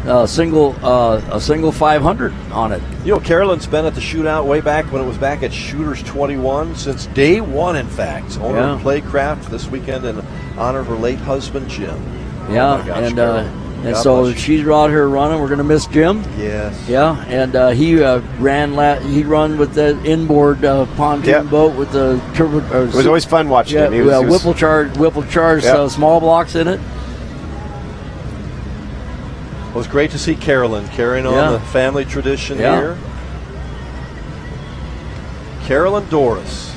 Speaker 2: A single 500 on it.
Speaker 1: You know, Carolyn's been at the shootout way back when it was back at Shooters 21 since day one, in fact. Owner of Playcraft this weekend in honor of her late husband, Jim.
Speaker 2: Yeah,
Speaker 1: oh my gosh,
Speaker 2: and so she's out here running. We're going to miss Jim.
Speaker 1: Yes.
Speaker 2: Yeah, and he run with the inboard pontoon boat with the turbo.
Speaker 3: It was always fun watching him. He was
Speaker 2: Whipple charge small blocks in it.
Speaker 1: It was great to see Carolyn carrying on the family tradition here. Carolyn Doris.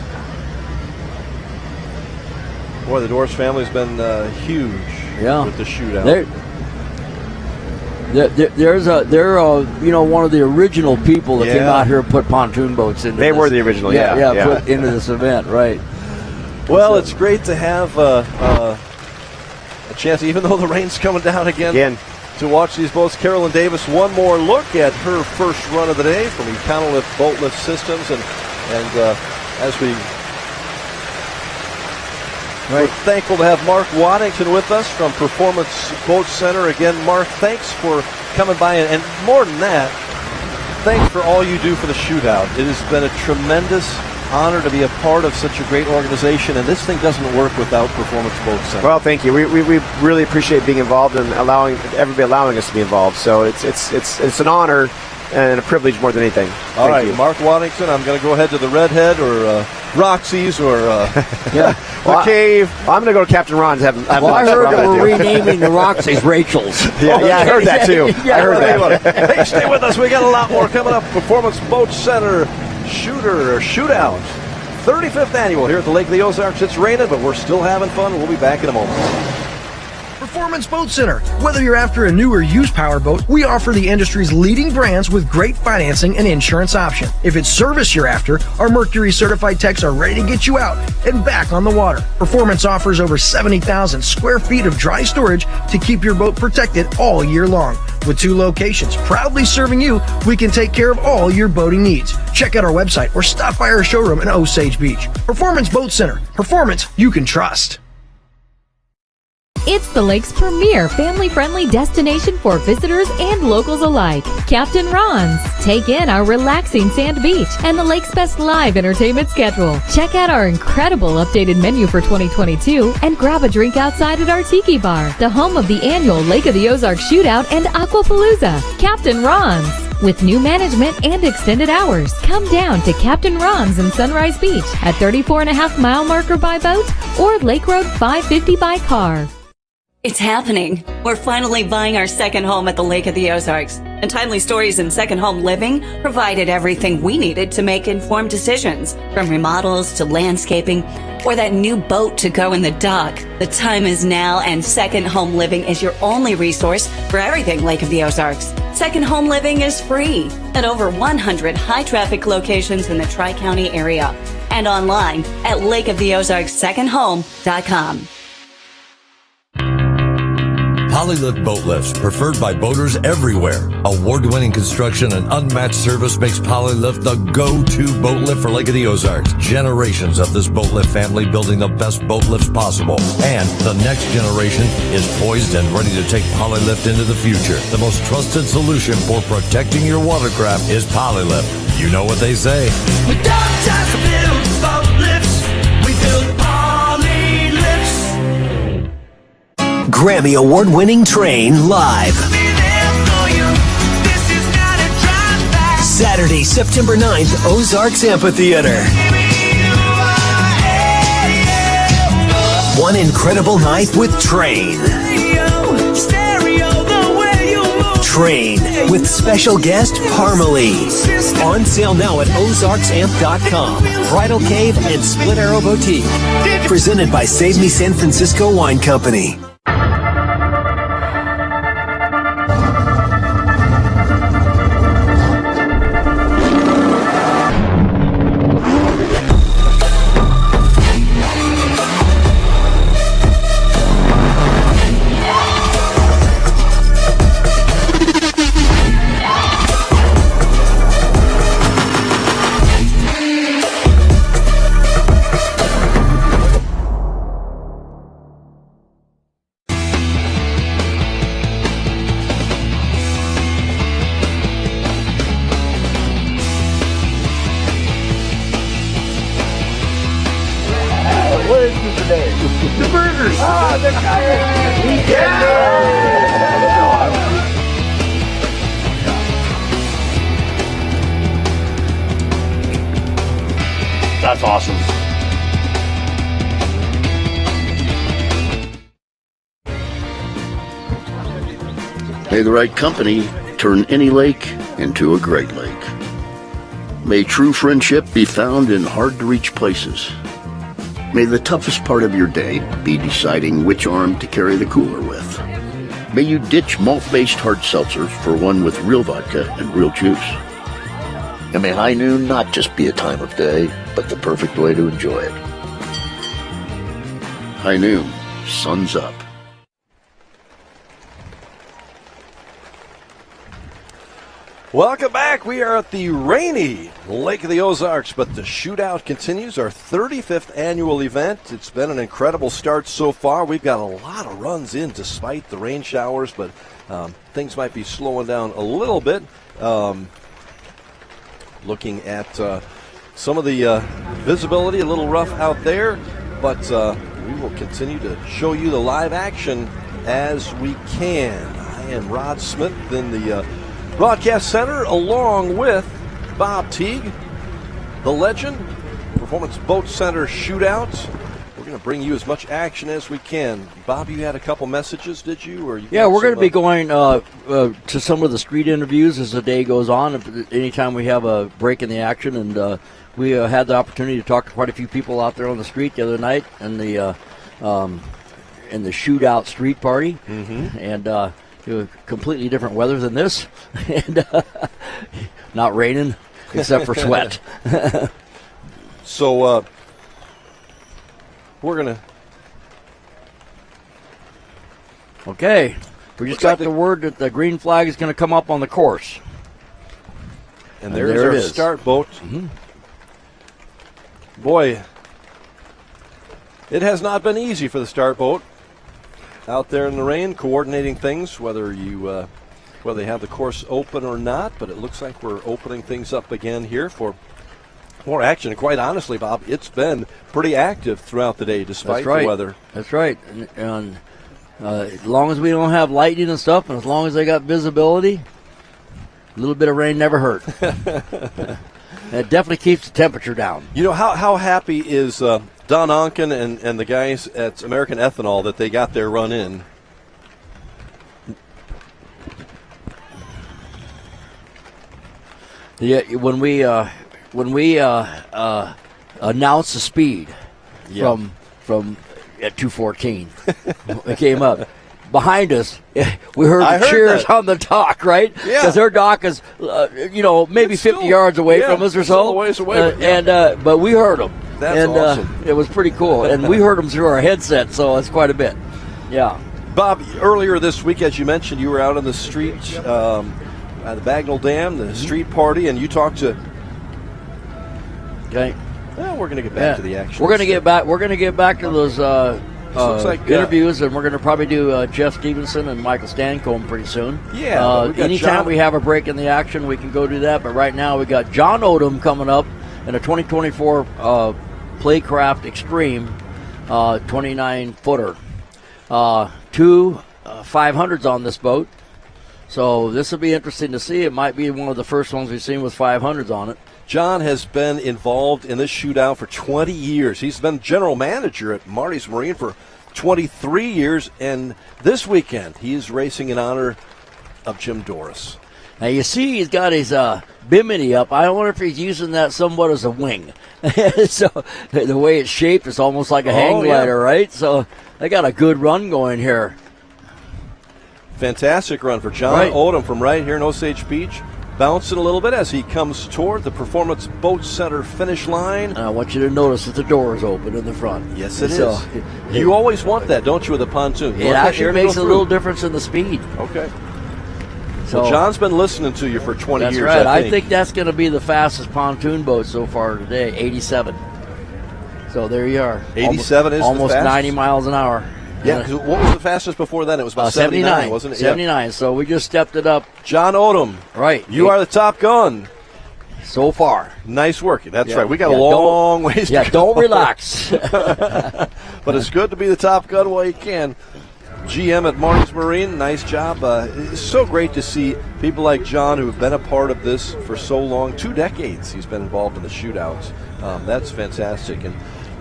Speaker 1: Boy, the Doris family's been huge with the shootout.
Speaker 2: They're one of the original people that came out here and put pontoon boats into.
Speaker 3: They were the original,
Speaker 2: put into this event, right?
Speaker 1: Well, it's great to have a chance, even though the rain's coming down again. To watch these boats. Carolyn Davis, one more look at her first run of the day from Econolift Boat Lift Systems, and as we're thankful to have Mark Waddington with us from Performance Boat Center. Again, Mark, thanks for coming by, and more than that, thanks for all you do for the shootout. It has been a tremendous honor to be a part of such a great organization, and this thing doesn't work without Performance Boat Center.
Speaker 3: Well, thank you. We really appreciate being involved and allowing us to be involved. So it's an honor and a privilege more than anything.
Speaker 1: All right, Mark Waddington, I'm going to go ahead to the Redhead or Roxy's or the Cave.
Speaker 3: I'm going to go to Captain Ron's.
Speaker 2: I heard that we're renaming the Roxy's Rachel's.
Speaker 3: Yeah, I heard that too. I heard that.
Speaker 1: Hey, stay with us. We got a lot more coming up. Performance Boat Center Shootout, 35th annual here at the Lake of the Ozarks. It's raining, but we're still having fun. We'll be back in a moment.
Speaker 6: Performance Boat Center. Whether you're after a new or used powerboat, we offer the industry's leading brands with great financing and insurance option. If it's service you're after, our Mercury certified techs are ready to get you out and back on the water. Performance offers over 70,000 square feet of dry storage to keep your boat protected all year long. With 2 locations proudly serving you, we can take care of all your boating needs. Check out our website or stop by our showroom in Osage Beach. Performance Boat Center. Performance you can trust.
Speaker 9: It's the lake's premier family-friendly destination for visitors and locals alike. Captain Ron's. Take in our relaxing sand beach and the lake's best live entertainment schedule. Check out our incredible updated menu for 2022 and grab a drink outside at our Tiki Bar, the home of the annual Lake of the Ozarks Shootout and Aquapalooza. Captain Ron's. With new management and extended hours, come down to Captain Ron's in Sunrise Beach at 34.5-mile marker by boat or Lake Road 550 by car.
Speaker 8: It's happening. We're finally buying our second home at the Lake of the Ozarks. And Timely Stories in Second Home Living provided everything we needed to make informed decisions, from remodels to landscaping or that new boat to go in the dock. The time is now, and Second Home Living is your only resource for everything Lake of the Ozarks. Second Home Living is free at over 100 high-traffic locations in the Tri-County area and online at lakeoftheozarkssecondhome.com.
Speaker 11: Polylift boat lifts, preferred by boaters everywhere. Award-winning construction and unmatched service makes Polylift the go-to boat lift for Lake of the Ozarks. Generations of this boat lift family building the best boat lifts possible. And the next generation is poised and ready to take Polylift into the future. The most trusted solution for protecting your watercraft is Polylift. You know what they say.
Speaker 17: We don't just build boat lifts, we build Polylifts.
Speaker 19: Grammy award-winning Train live. Saturday, September 9th, Ozarks Amphitheater. One incredible night with Train. Train with special guest Parmalee. On sale now at ozarksamp.com. Bridal Cave and Split Arrow Boutique. Presented by Save Me San Francisco Wine Company.
Speaker 3: What is it today?
Speaker 17: The burgers.
Speaker 3: Ah, the
Speaker 10: That's awesome. May the right company turn any lake into a great lake. May true friendship be found in hard-to-reach places. May the toughest part of your day be deciding which arm to carry the cooler with. May you ditch malt-based hard seltzers for one with real vodka and real juice. And may high noon not just be a time of day, but the perfect way to enjoy it. High noon, sun's up.
Speaker 1: Welcome back. We are at the rainy Lake of the Ozarks, but the shootout continues, our 35th annual event. It's been an incredible start so far. We've got a lot of runs in despite the rain showers, but things might be slowing down a little bit. Looking at some of the visibility, a little rough out there, but we will continue to show you the live action as we can. I am Rod Smith in the Broadcast Center, along with Bob Teague, the legend, Performance Boat Center Shootout. We're going to bring you as much action as we can. Bob, you had a couple messages, did you? Or
Speaker 2: yeah, we're going to be going to some of the street interviews as the day goes on. Anytime we have a break in the action, and we had the opportunity to talk to quite a few people out there on the street the other night in the shootout street party, and. Completely different weather than this, and not raining except for sweat.
Speaker 1: So we're gonna.
Speaker 2: Okay, we just got the word that the green flag is going to come up on the course,
Speaker 1: and there's our start boat. Boy, it has not been easy for the start boat. Out there in the rain, coordinating things, whether you they have the course open or not. But it looks like we're opening things up again here for more action. And quite honestly, Bob, it's been pretty active throughout the day, despite the weather.
Speaker 2: That's right. And as long as we don't have lightning and stuff, and as long as they got visibility, a little bit of rain never hurt. It definitely keeps the temperature down.
Speaker 1: You know, how happy is Don Onken and the guys at American Ethanol that they got their run in?
Speaker 2: Yeah, when we announced the speed from at 214, it came up. Behind us, we heard the cheers on the dock, right? Yeah. Because their dock is, maybe 50 yards away from us or so.
Speaker 1: A ways away,
Speaker 2: but we heard them.
Speaker 1: That's awesome.
Speaker 2: It was pretty cool. And we heard them through our headset, so it's quite a bit. Yeah.
Speaker 1: Bob, earlier this week, as you mentioned, you were out on the street at the Bagnell Dam, the street party, and you talked to.
Speaker 2: Okay.
Speaker 1: Well, we're going to get back to the action.
Speaker 2: We're going to get back. We're going to get back to those interviews, and we're going to probably do Jeff Stevenson and Michael Stancombe pretty soon.
Speaker 1: Yeah.
Speaker 2: Anytime we have a break in the action, we can go do that. But right now, we got John Odom coming up in a 2024 Playcraft Extreme 29-footer. Two 500s on this boat. So this will be interesting to see. It might be one of the first ones we've seen with 500s on it.
Speaker 1: John has been involved in this shootout for 20 years. He's been general manager at Marty's Marine for 23 years, and this weekend he is racing in honor of Jim Doris.
Speaker 2: Now you see he's got his bimini up. I wonder if he's using that somewhat as a wing. So the way it's shaped, it's almost like a hang glider, right? So they got a good run going here.
Speaker 1: Fantastic run for John Odom from right here in Osage Beach. Bouncing a little bit as he comes toward the Performance Boat Center finish line.
Speaker 2: I want you to notice that the door is open in the front.
Speaker 1: Yes, it is. You always want that, don't you, with a pontoon?
Speaker 2: It actually makes a little difference in the speed.
Speaker 1: Okay. So John's been listening to you for 20 years.
Speaker 2: That's right. I think that's going to be the fastest pontoon boat so far today, 87. So there you are.
Speaker 1: 87
Speaker 2: almost 90 miles an hour.
Speaker 1: Yeah, because what was the fastest before then? It was about 79, wasn't it?
Speaker 2: 79, so we just stepped it up.
Speaker 1: John Odom.
Speaker 2: Right.
Speaker 1: You are the top gun.
Speaker 2: so far.
Speaker 1: Nice work. That's
Speaker 2: Yeah.
Speaker 1: right. We got
Speaker 2: Yeah,
Speaker 1: a long ways to go.
Speaker 2: Yeah, don't relax.
Speaker 1: But it's good to be the top gun while you can. GM at Marty's Marine, nice job. It's so great to see people like John who have been a part of this for so long. 2 decades he's been involved in the shootouts. That's fantastic. And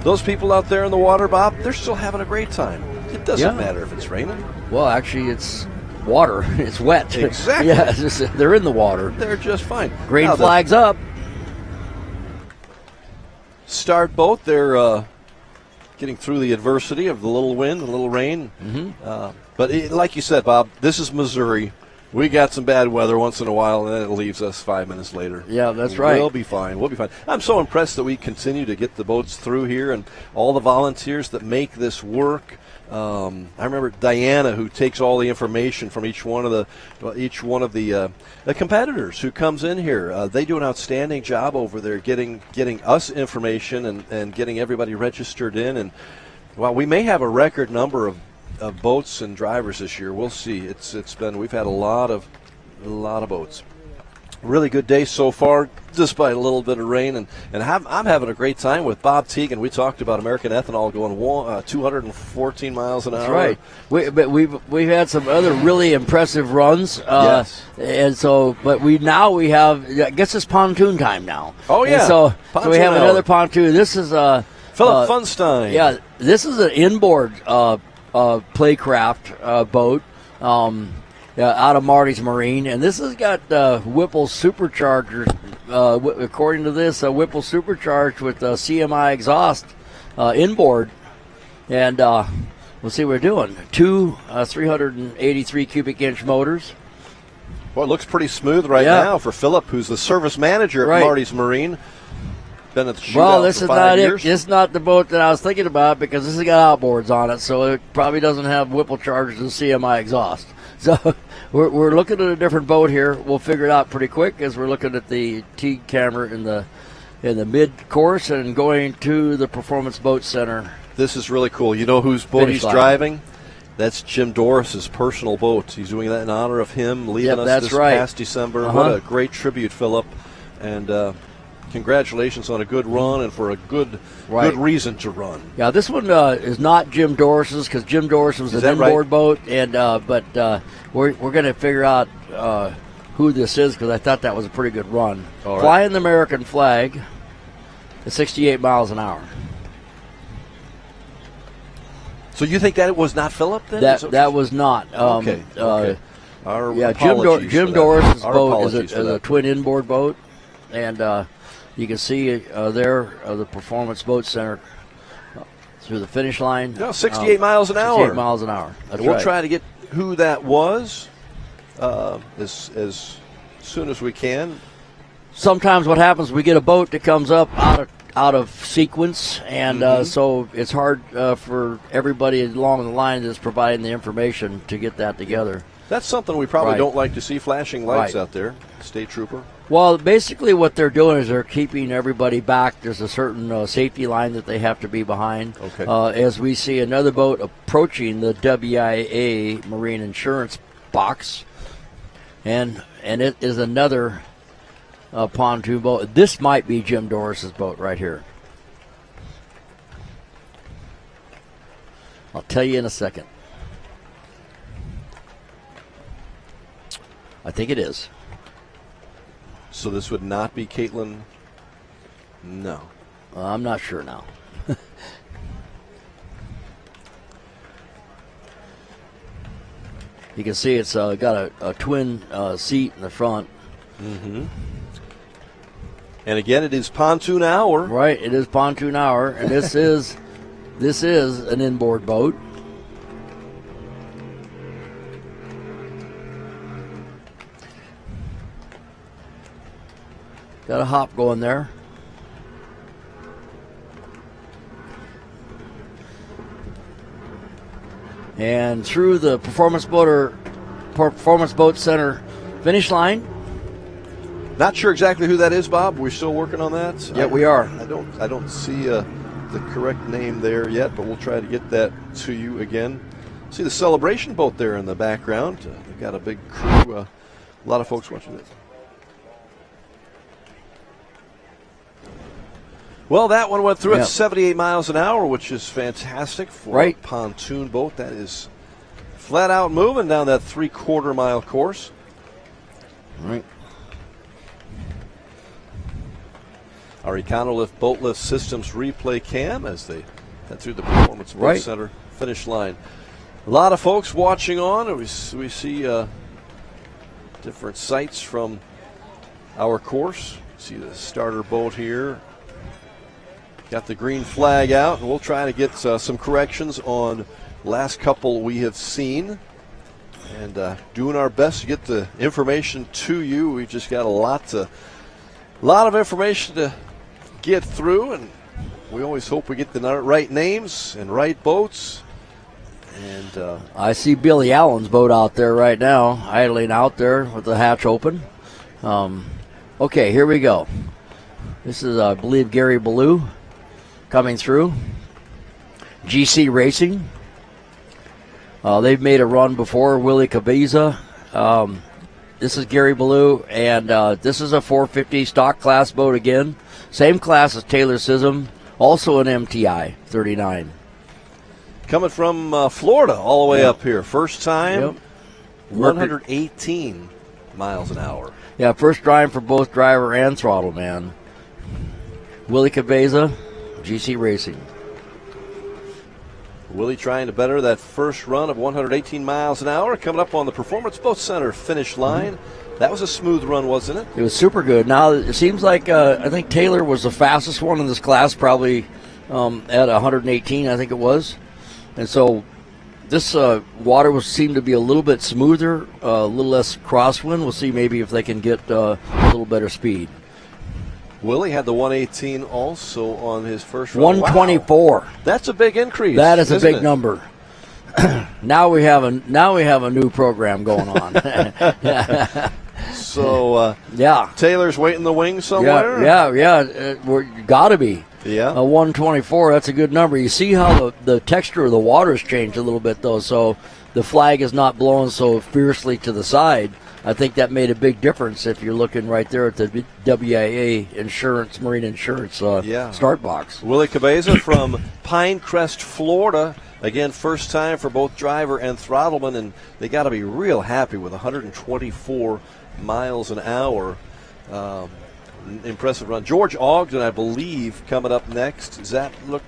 Speaker 1: those people out there in the water, Bob, they're still having a great time. It doesn't matter if it's raining.
Speaker 2: Well, actually, it's water. It's wet.
Speaker 1: Exactly.
Speaker 2: Yeah, they're in the water.
Speaker 1: They're just fine.
Speaker 2: Green
Speaker 1: Now,
Speaker 2: flag's up.
Speaker 1: Start boat, they're getting through the adversity of the little wind, the little rain. But like you said, Bob, this is Missouri. We got some bad weather once in a while, and then it leaves us 5 minutes later.
Speaker 2: Yeah, that's right.
Speaker 1: We'll be fine. We'll be fine. I'm so impressed that we continue to get the boats through here and all the volunteers that make this work. I remember Diana, who takes all the information from each one of the competitors who comes in here. They do an outstanding job over there getting us information and getting everybody registered in. And while we may have a record number of boats and drivers this year, we'll see. We've had a lot of boats. Really good day so far, despite a little bit of rain, and I'm having a great time with Bob Teagan. We talked about American Ethanol going 214 miles an hour.
Speaker 2: That's right. But we've had some other really impressive runs.
Speaker 1: Yes.
Speaker 2: And so, but we have. I guess it's pontoon time now.
Speaker 1: Oh yeah.
Speaker 2: And so we have
Speaker 1: hour.
Speaker 2: another pontoon. This is
Speaker 1: Philip Funstein.
Speaker 2: Yeah, this is an inboard playcraft boat. Out of Marty's Marine, and this has got Whipple supercharger. According to this, Whipple supercharged with CMI exhaust inboard, and we'll see what we're doing. 2 383 cubic inch motors.
Speaker 1: Well, it looks pretty smooth now for Philip, who's the service manager at Marty's Marine. Been at the shootout for 5 years.
Speaker 2: This is not the boat that I was thinking about because this has got outboards on it, so it probably doesn't have Whipple chargers and CMI exhaust. So we're looking at a different boat here. We'll figure it out pretty quick as we're looking at the Teague camera in the mid course and going to the Performance Boat Center.
Speaker 1: This is really cool. You know whose boat he's driving? That's Jim Doris's personal boat. He's doing that in honor of him leaving us this past December. What a great tribute, Philip. And congratulations on a good run and for a good reason to run.
Speaker 2: Yeah, this one is not Jim Doris's because Jim Doris was an inboard boat, and but we're going to figure out who this is because I thought that was a pretty good run. Flying the American flag at 68 miles an hour.
Speaker 1: So you think that was not Philip then?
Speaker 2: That was not.
Speaker 1: Okay.
Speaker 2: Jim Doris's boat is a twin inboard boat, and you can see there the Performance Boat Center through the finish line.
Speaker 1: 68 miles an hour.
Speaker 2: 68 miles an hour. That's
Speaker 1: we'll try to get who that was as soon as we can.
Speaker 2: Sometimes what happens, we get a boat that comes up out of sequence, and so it's hard for everybody along the line that's providing the information to get that together.
Speaker 1: That's something we probably don't like to see, flashing lights out there. State Trooper.
Speaker 2: Well, basically what they're doing is they're keeping everybody back. There's a certain safety line that they have to be behind.
Speaker 1: Okay.
Speaker 2: As we see another boat approaching the WIA Marine Insurance box, and it is another pontoon boat. This might be Jim Doris's boat right here. I'll tell you in a second. I think it is.
Speaker 1: So this would not be Caitlin? No.
Speaker 2: I'm not sure now. You can see it's got a twin seat in the front.
Speaker 1: Mm-hmm. And again, it is pontoon hour.
Speaker 2: Right, it is pontoon hour, and this is an inboard boat. Got a hop going there. And through the Performance Boat Center finish line.
Speaker 1: Not sure exactly who that is, Bob. We're still working on that.
Speaker 2: Yeah, we are.
Speaker 1: I don't see the correct name there yet, but we'll try to get that to you again. See the celebration boat there in the background. They've got a big crew. A lot of folks watching this. Well, that one went through
Speaker 2: Yeah.
Speaker 1: at 78 miles an hour, which is fantastic for
Speaker 2: Right.
Speaker 1: a pontoon boat that is flat out moving down that 3/4 mile course.
Speaker 2: Right.
Speaker 1: Our Econolift Boat Lift Systems replay cam as they head through the Performance Boat
Speaker 2: Right.
Speaker 1: Center finish line. A lot of folks watching on. We see different sights from our course. See the starter boat here. Got the green flag out, and we'll try to get some corrections on last couple we have seen. And doing our best to get the information to you. We've just got a lot of information to get through, and we always hope we get the right names and right boats. And
Speaker 2: I see Billy Allen's boat out there right now, idling out there with the hatch open. Okay, here we go. This is, I believe, Gary Ballou coming through. GC Racing. They've made a run before. Willie Cabeza. This is Gary Ballou, and this is a 450 stock class boat again. Same class as Taylor Sism, also an MTI 39.
Speaker 1: Coming from Florida all the way up here. First time,
Speaker 2: Yep.
Speaker 1: 118 miles an hour.
Speaker 2: Yeah, first drive for both driver and throttle man. Willie Cabeza, GC Racing.
Speaker 1: Willie trying to better that first run of 118 miles an hour. Coming up on the Performance Boat Center finish line. That was a smooth run, wasn't it?
Speaker 2: It was super good. Now, it seems like I think Taylor was the fastest one in this class, probably at 118, I think it was. And so this water seemed to be a little bit smoother, a little less crosswind. We'll see maybe if they can get a little better speed.
Speaker 1: Willie had the 118 also on his first run.
Speaker 2: 124.
Speaker 1: Wow. That's a big increase.
Speaker 2: That is a
Speaker 1: isn't
Speaker 2: big
Speaker 1: it?
Speaker 2: number. Now we have a new program going on.
Speaker 1: So
Speaker 2: yeah,
Speaker 1: Taylor's waiting in the wings somewhere.
Speaker 2: Yeah. We're got to be.
Speaker 1: Yeah.
Speaker 2: A 124. That's a good number. You see how the texture of the water has changed a little bit though. So the flag is not blowing so fiercely to the side. I think that made a big difference if you're looking right there at the WIA Marine Insurance start box.
Speaker 1: Willie Cabeza from Pinecrest, Florida. Again, first time for both driver and throttleman, and they got to be real happy with 124 miles an hour. Impressive run. George Ogden, I believe, coming up next. Does that look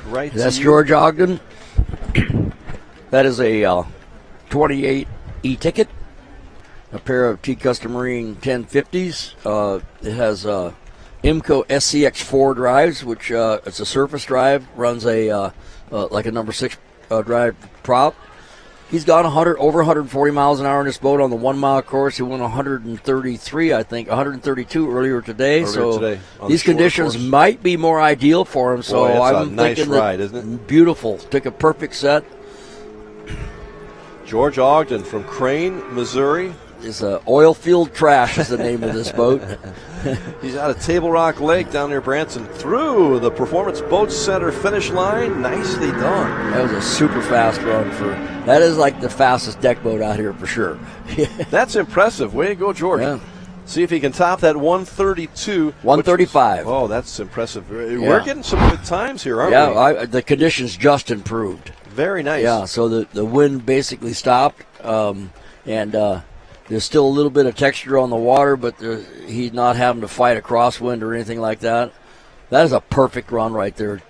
Speaker 1: right to
Speaker 2: That's
Speaker 1: you?
Speaker 2: George Ogden. That is a 28 e-ticket. A pair of T-Custom Marine 1050s. It has IMCO SCX4 drives, which it's a surface drive, runs a like a number 6 drive prop. He's gone over 140 miles an hour in this boat on the 1 mile course. He went 133, I think, 132 earlier today. These conditions might be more ideal for him. So
Speaker 1: Boy, that's
Speaker 2: I'm
Speaker 1: a nice
Speaker 2: thinking
Speaker 1: ride, isn't it?
Speaker 2: Beautiful. Took a perfect set.
Speaker 1: George Ogden from Crane, Missouri.
Speaker 2: Is Oil Field Trash is the name of this boat.
Speaker 1: He's out of Table Rock Lake down near Branson through the Performance Boat Center finish line. Nicely done.
Speaker 2: That was a super fast run that is like the fastest deck boat out here for sure.
Speaker 1: That's impressive. Way to go, George.
Speaker 2: Yeah.
Speaker 1: See if he can top that 132.
Speaker 2: 135.
Speaker 1: Oh, that's impressive. We're getting some good times here, aren't we?
Speaker 2: Yeah, the conditions just improved.
Speaker 1: Very nice.
Speaker 2: Yeah, so the wind basically stopped, and there's still a little bit of texture on the water, but he's not having to fight a crosswind or anything like that. That is a perfect run right there.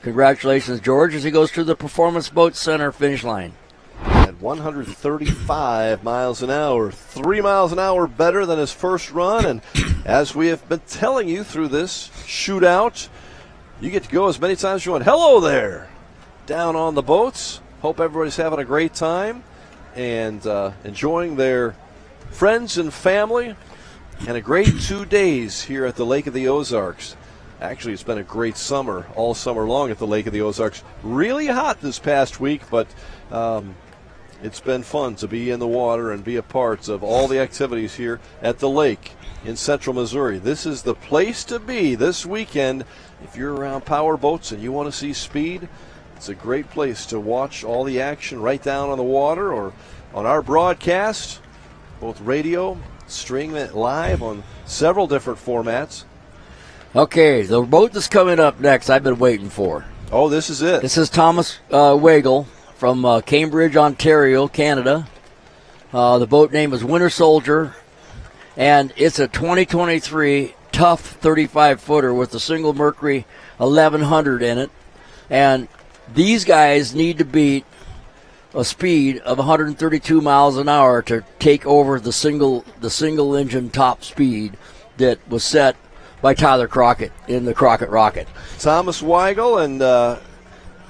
Speaker 2: Congratulations, George, as he goes through the Performance Boat Center finish line.
Speaker 1: At 135 miles an hour, 3 miles an hour better than his first run. And as we have been telling you through this shootout, you get to go as many times as you want. Hello there, down on the boats. Hope everybody's having a great time and enjoying their friends and family, and a great 2 days here at the Lake of the Ozarks. Actually, it's been a great summer, all summer long at the Lake of the Ozarks. Really hot this past week, but it's been fun to be in the water and be a part of all the activities here at the lake in central Missouri. This is the place to be this weekend. If you're around power boats and you want to see speed, it's a great place to watch all the action right down on the water or on our broadcast. Both radio, streaming it live on several different formats.
Speaker 2: Okay, the boat that's coming up next, I've been waiting for.
Speaker 1: Oh, this is it.
Speaker 2: This is Thomas Wagle from Cambridge, Ontario, Canada. The boat name is Winter Soldier, and it's a 2023 tough 35-footer with a single Mercury 1100 in it. And these guys need to beat a speed of 132 miles an hour to take over the single engine top speed that was set by Tyler Crockett in the Crockett Rocket.
Speaker 1: Thomas Weigel, and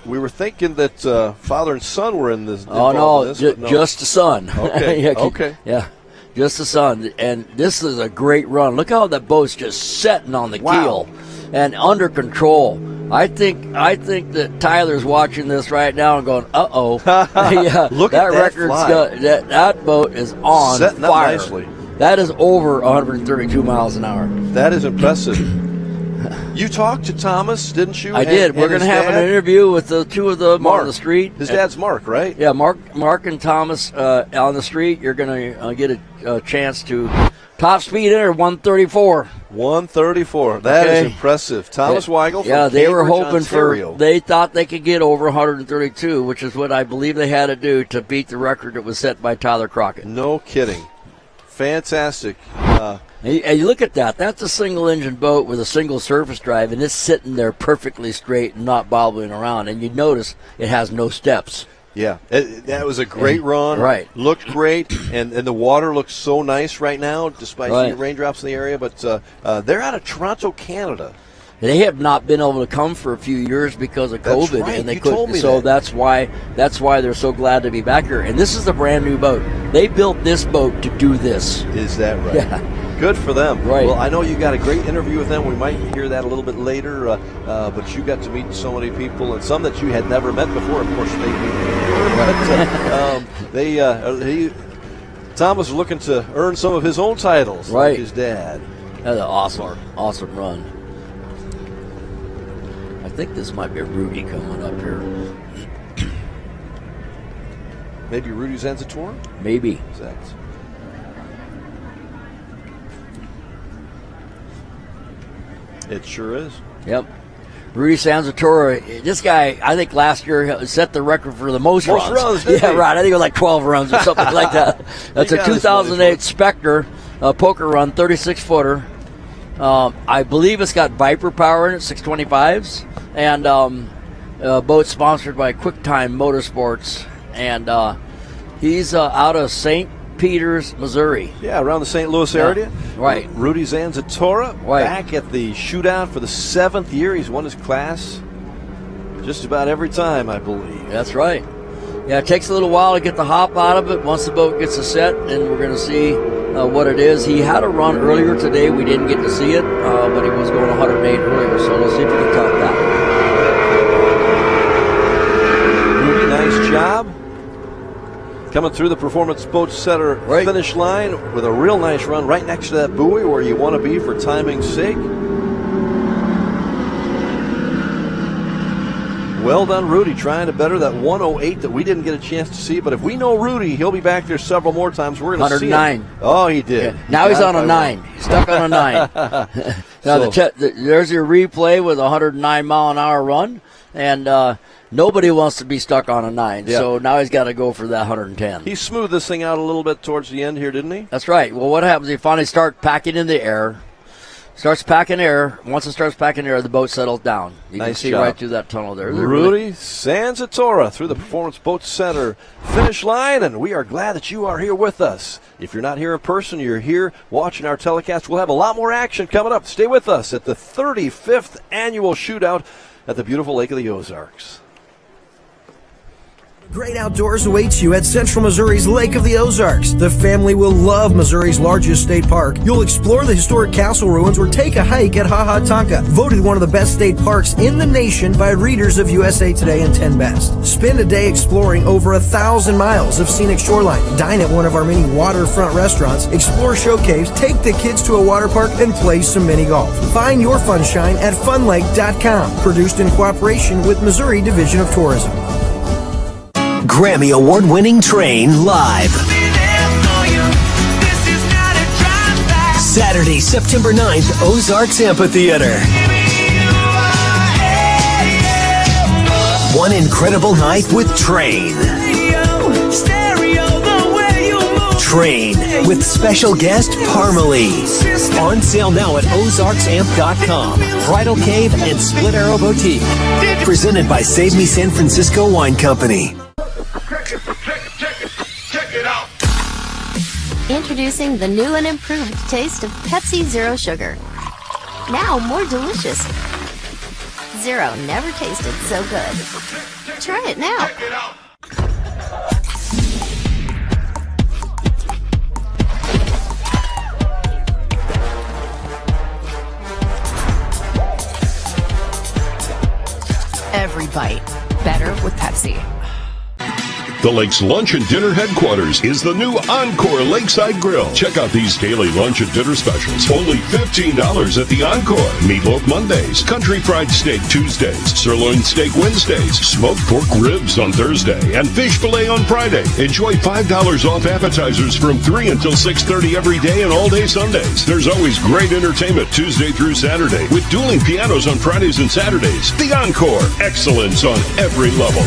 Speaker 1: we were thinking that father and son were in this.
Speaker 2: No, just the son.
Speaker 1: Okay,
Speaker 2: yeah,
Speaker 1: okay.
Speaker 2: Yeah, just the son. And this is a great run. Look how that boat's just setting on the keel and under control. I think that Tyler's watching this right now and going, "Uh-oh." Yeah,
Speaker 1: look at that
Speaker 2: record's that boat is on
Speaker 1: setting
Speaker 2: fire.
Speaker 1: Up nicely.
Speaker 2: That is over 132 miles an hour.
Speaker 1: That is impressive. You talked to Thomas, didn't you?
Speaker 2: I did. We're going to have an interview with the two of them on the street.
Speaker 1: His dad's Mark, right?
Speaker 2: Yeah, Mark and Thomas on the street. You're going to get a chance to top speed enter 134.
Speaker 1: 134. That is impressive. Thomas Weigel from
Speaker 2: they were
Speaker 1: Cambridge,
Speaker 2: hoping
Speaker 1: Ontario.
Speaker 2: they thought they could get over 132, which is what I believe they had to do to beat the record that was set by Tyler Crockett.
Speaker 1: No kidding. Fantastic.
Speaker 2: You look at that. That's a single-engine boat with a single surface drive, and it's sitting there perfectly straight and not bobbling around. And you notice it has no steps.
Speaker 1: Yeah, that was a great run.
Speaker 2: Right.
Speaker 1: Looked great, and the water looks so nice right now, despite the raindrops in the area. But they're out of Toronto, Canada.
Speaker 2: They have not been able to come for a few years because of
Speaker 1: That's
Speaker 2: COVID,
Speaker 1: right.
Speaker 2: and they
Speaker 1: You
Speaker 2: couldn't.
Speaker 1: told me
Speaker 2: So
Speaker 1: that.
Speaker 2: that's why they're so glad to be back here. And this is a brand new boat. They built this boat to do this.
Speaker 1: Is that right?
Speaker 2: Yeah.
Speaker 1: Good for them.
Speaker 2: Right.
Speaker 1: Well, I know you got a great interview with them. We might hear that a little bit later. But you got to meet so many people, and some that you had never met before. Of course, Thomas was looking to earn some of his own titles, like his dad.
Speaker 2: That's an awesome run. I think this might be Rudy coming up here.
Speaker 1: Maybe Rudy Zanzatora?
Speaker 2: Maybe.
Speaker 1: Exactly. It sure is.
Speaker 2: Yep. Rudy Zanzatora, this guy, I think last year set the record for the most runs.
Speaker 1: Didn't
Speaker 2: Yeah,
Speaker 1: he?
Speaker 2: right. I think it was like 12 runs or something like that. That's a 2008 Spectre poker run, 36-footer. I believe it's got Viper power in it, 625s, and boat sponsored by QuickTime Motorsports, and he's out of St. Peters, Missouri.
Speaker 1: Yeah, around the St. Louis area.
Speaker 2: Right.
Speaker 1: Rudy Zanzatora
Speaker 2: Right.
Speaker 1: back at the shootout for the 7th year. He's won his class just about every time, I believe.
Speaker 2: That's right. Yeah, it takes a little while to get the hop out of it once the boat gets a set, and we're going to see what it is. He had a run earlier today. We didn't get to see it, but he was going 108 earlier, so let's see if we can top that.
Speaker 1: Rudy, nice job. Coming through the Performance Boat Center finish line with a real nice run right next to that buoy where you want to be for timing's sake. Well done, Rudy, trying to better that 108 that we didn't get a chance to see. But if we know Rudy, he'll be back there several more times. We're going to see him.
Speaker 2: 109.
Speaker 1: Oh, he did.
Speaker 2: Yeah. Now he's on a 9. He's stuck on a 9. Now there's your replay with a 109-mile-an-hour run, and nobody wants to be stuck on a 9.
Speaker 1: Yeah.
Speaker 2: So now he's got to go for that 110.
Speaker 1: He smoothed this thing out a little bit towards the end here, didn't he?
Speaker 2: That's right. Well, what happens? He finally starts packing in the air. Starts packing air. Once it starts packing air, the boat settles down. You can see
Speaker 1: job.
Speaker 2: right through that tunnel there.
Speaker 1: Rudy Zanzatora through the Performance Boat Center finish line, and we are glad that you are here with us. If you're not here in person, you're here watching our telecast. We'll have a lot more action coming up. Stay with us at the 35th Annual Shootout at the beautiful Lake of the Ozarks.
Speaker 6: Great outdoors awaits you at Central Missouri's Lake of the Ozarks. The family will love Missouri's largest state park. You'll explore the historic castle ruins or take a hike at Ha Ha Tonka, voted one of the best state parks in the nation by readers of USA Today and 10 Best. Spend a day exploring over 1,000 miles of scenic shoreline. Dine at one of our many waterfront restaurants, explore show caves, take the kids to a water park, and play some mini golf. Find your funshine at funlake.com. Produced in cooperation with Missouri Division of Tourism.
Speaker 19: Grammy Award-winning Train live. Saturday, September 9th, Ozarks Amphitheater. One incredible night with Train. Train with special guest Parmalee. On sale now at OzarksAmp.com. Bridal Cave and Split Arrow Boutique. Presented by Save Me San Francisco Wine Company.
Speaker 5: Introducing the new and improved taste of Pepsi Zero Sugar. Now more delicious. Zero never tasted so good. Try it now.
Speaker 7: Every bite better with Pepsi.
Speaker 4: The Lake's lunch and dinner headquarters is the new Encore Lakeside Grill. Check out these daily lunch and dinner specials. Only $15 at the Encore. Meatloaf Mondays, country fried steak Tuesdays, sirloin steak Wednesdays, smoked pork ribs on Thursday, and fish fillet on Friday. Enjoy $5 off appetizers from 3 until 6:30 every day and all day Sundays. There's always great entertainment Tuesday through Saturday with dueling pianos on Fridays and Saturdays. The Encore. Excellence on every level.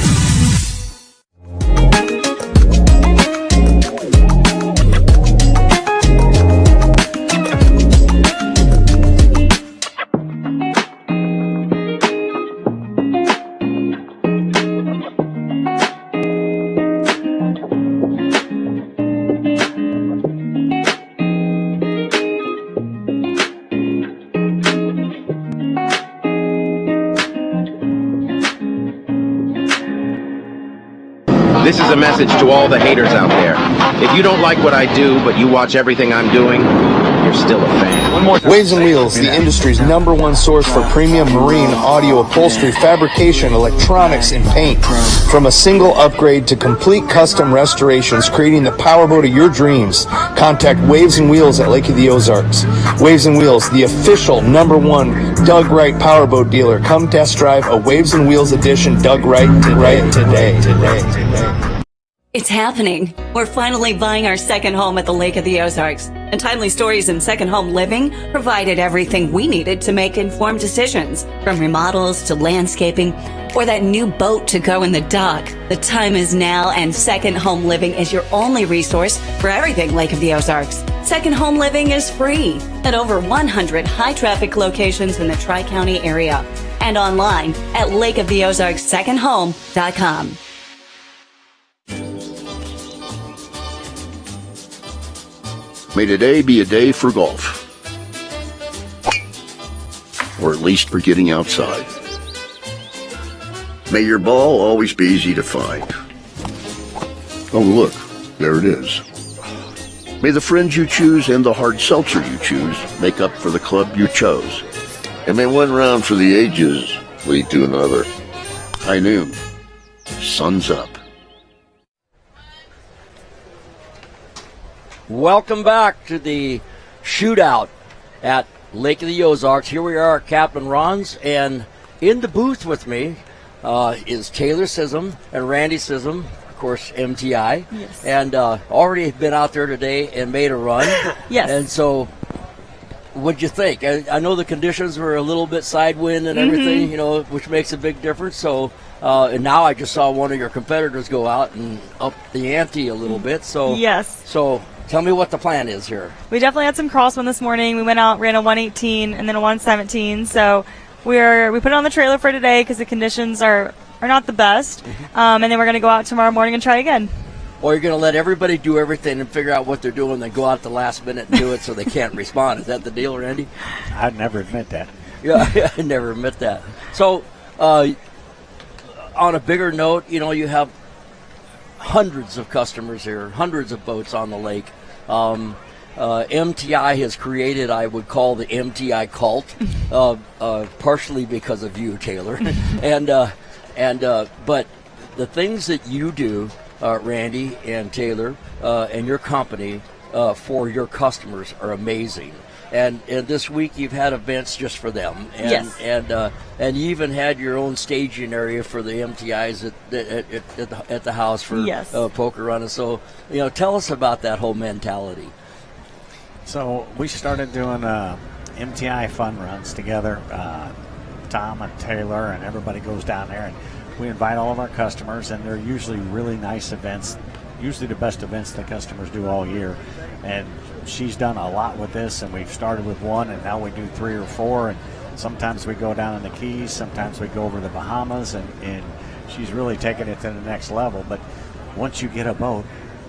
Speaker 13: This is a message to all the haters out there. If you don't like what I do, but you watch everything I'm doing, you're still a fan. One more time.
Speaker 26: Waves and Wheels, the industry's #1 source for premium marine audio upholstery, fabrication, electronics, and paint. From a single upgrade to complete custom restorations, creating the powerboat of your dreams. Contact Waves and Wheels at Lake of the Ozarks. Waves and Wheels, the official #1 Doug Wright powerboat dealer. Come test drive a Waves and Wheels edition Doug Wright today.
Speaker 8: It's happening. We're finally buying our second home at the Lake of the Ozarks. And Timely Stories in Second Home Living provided everything we needed to make informed decisions, from remodels to landscaping or that new boat to go in the dock. The time is now, and Second Home Living is your only resource for everything Lake of the Ozarks. Second Home Living is free at over 100 high-traffic locations in the Tri-County area and online at lakeoftheozarkssecondhome.com.
Speaker 10: May today be a day for golf. Or at least for getting outside. May your ball always be easy to find. Oh, look, there it is. May the friends you choose and the hard seltzer you choose make up for the club you chose. And may one round for the ages lead to another. High noon. Sun's up.
Speaker 2: Welcome back to the shootout at Lake of the Ozarks. Here we are, Captain Ron's, and in the booth with me is Taylor Sissom and Randy Sissom, of course, MTI.
Speaker 16: Yes.
Speaker 2: And already been out there today and made a run.
Speaker 16: Yes.
Speaker 2: And so, what'd you think? I know the conditions were a little bit sidewind and everything, you know, which makes a big difference. So, and now I just saw one of your competitors go out and up the ante a little bit. So,
Speaker 16: yes.
Speaker 2: So, tell me what the plan is here.
Speaker 16: We definitely had some crosswind this morning. We went out, ran a 118 and then a 117. So we put it on the trailer for today because the conditions are not the best. And then we're going to go out tomorrow morning and try again.
Speaker 2: Or you're going to let everybody do everything and figure out what they're doing, then go out the last minute and do it so they can't respond. Is that the deal, Randy?
Speaker 18: I'd never admit that.
Speaker 2: Yeah, I never admit that. So, on a bigger note, you know, you have hundreds of customers here, hundreds of boats on the lake. MTI has created, I would call, the MTI cult, partially because of you, Taylor. But the things that you do, Randy and Taylor, and your company for your customers are amazing. And this week you've had events just for them. And,
Speaker 16: yes.
Speaker 2: And you even had your own staging area for the MTIs at the house for
Speaker 16: yes.
Speaker 2: Poker Run. And so, you know, tell us about that whole mentality.
Speaker 12: So we started doing MTI fun runs together. Tom and Taylor and everybody goes down there, and we invite all of our customers, and they're usually really nice events, usually the best events the customers do all year. And she's done a lot with this, and we've started with one, and now we do 3 or 4, and sometimes we go down in the Keys, sometimes we go over the Bahamas, and she's really taken it to the next level. But once you get a boat,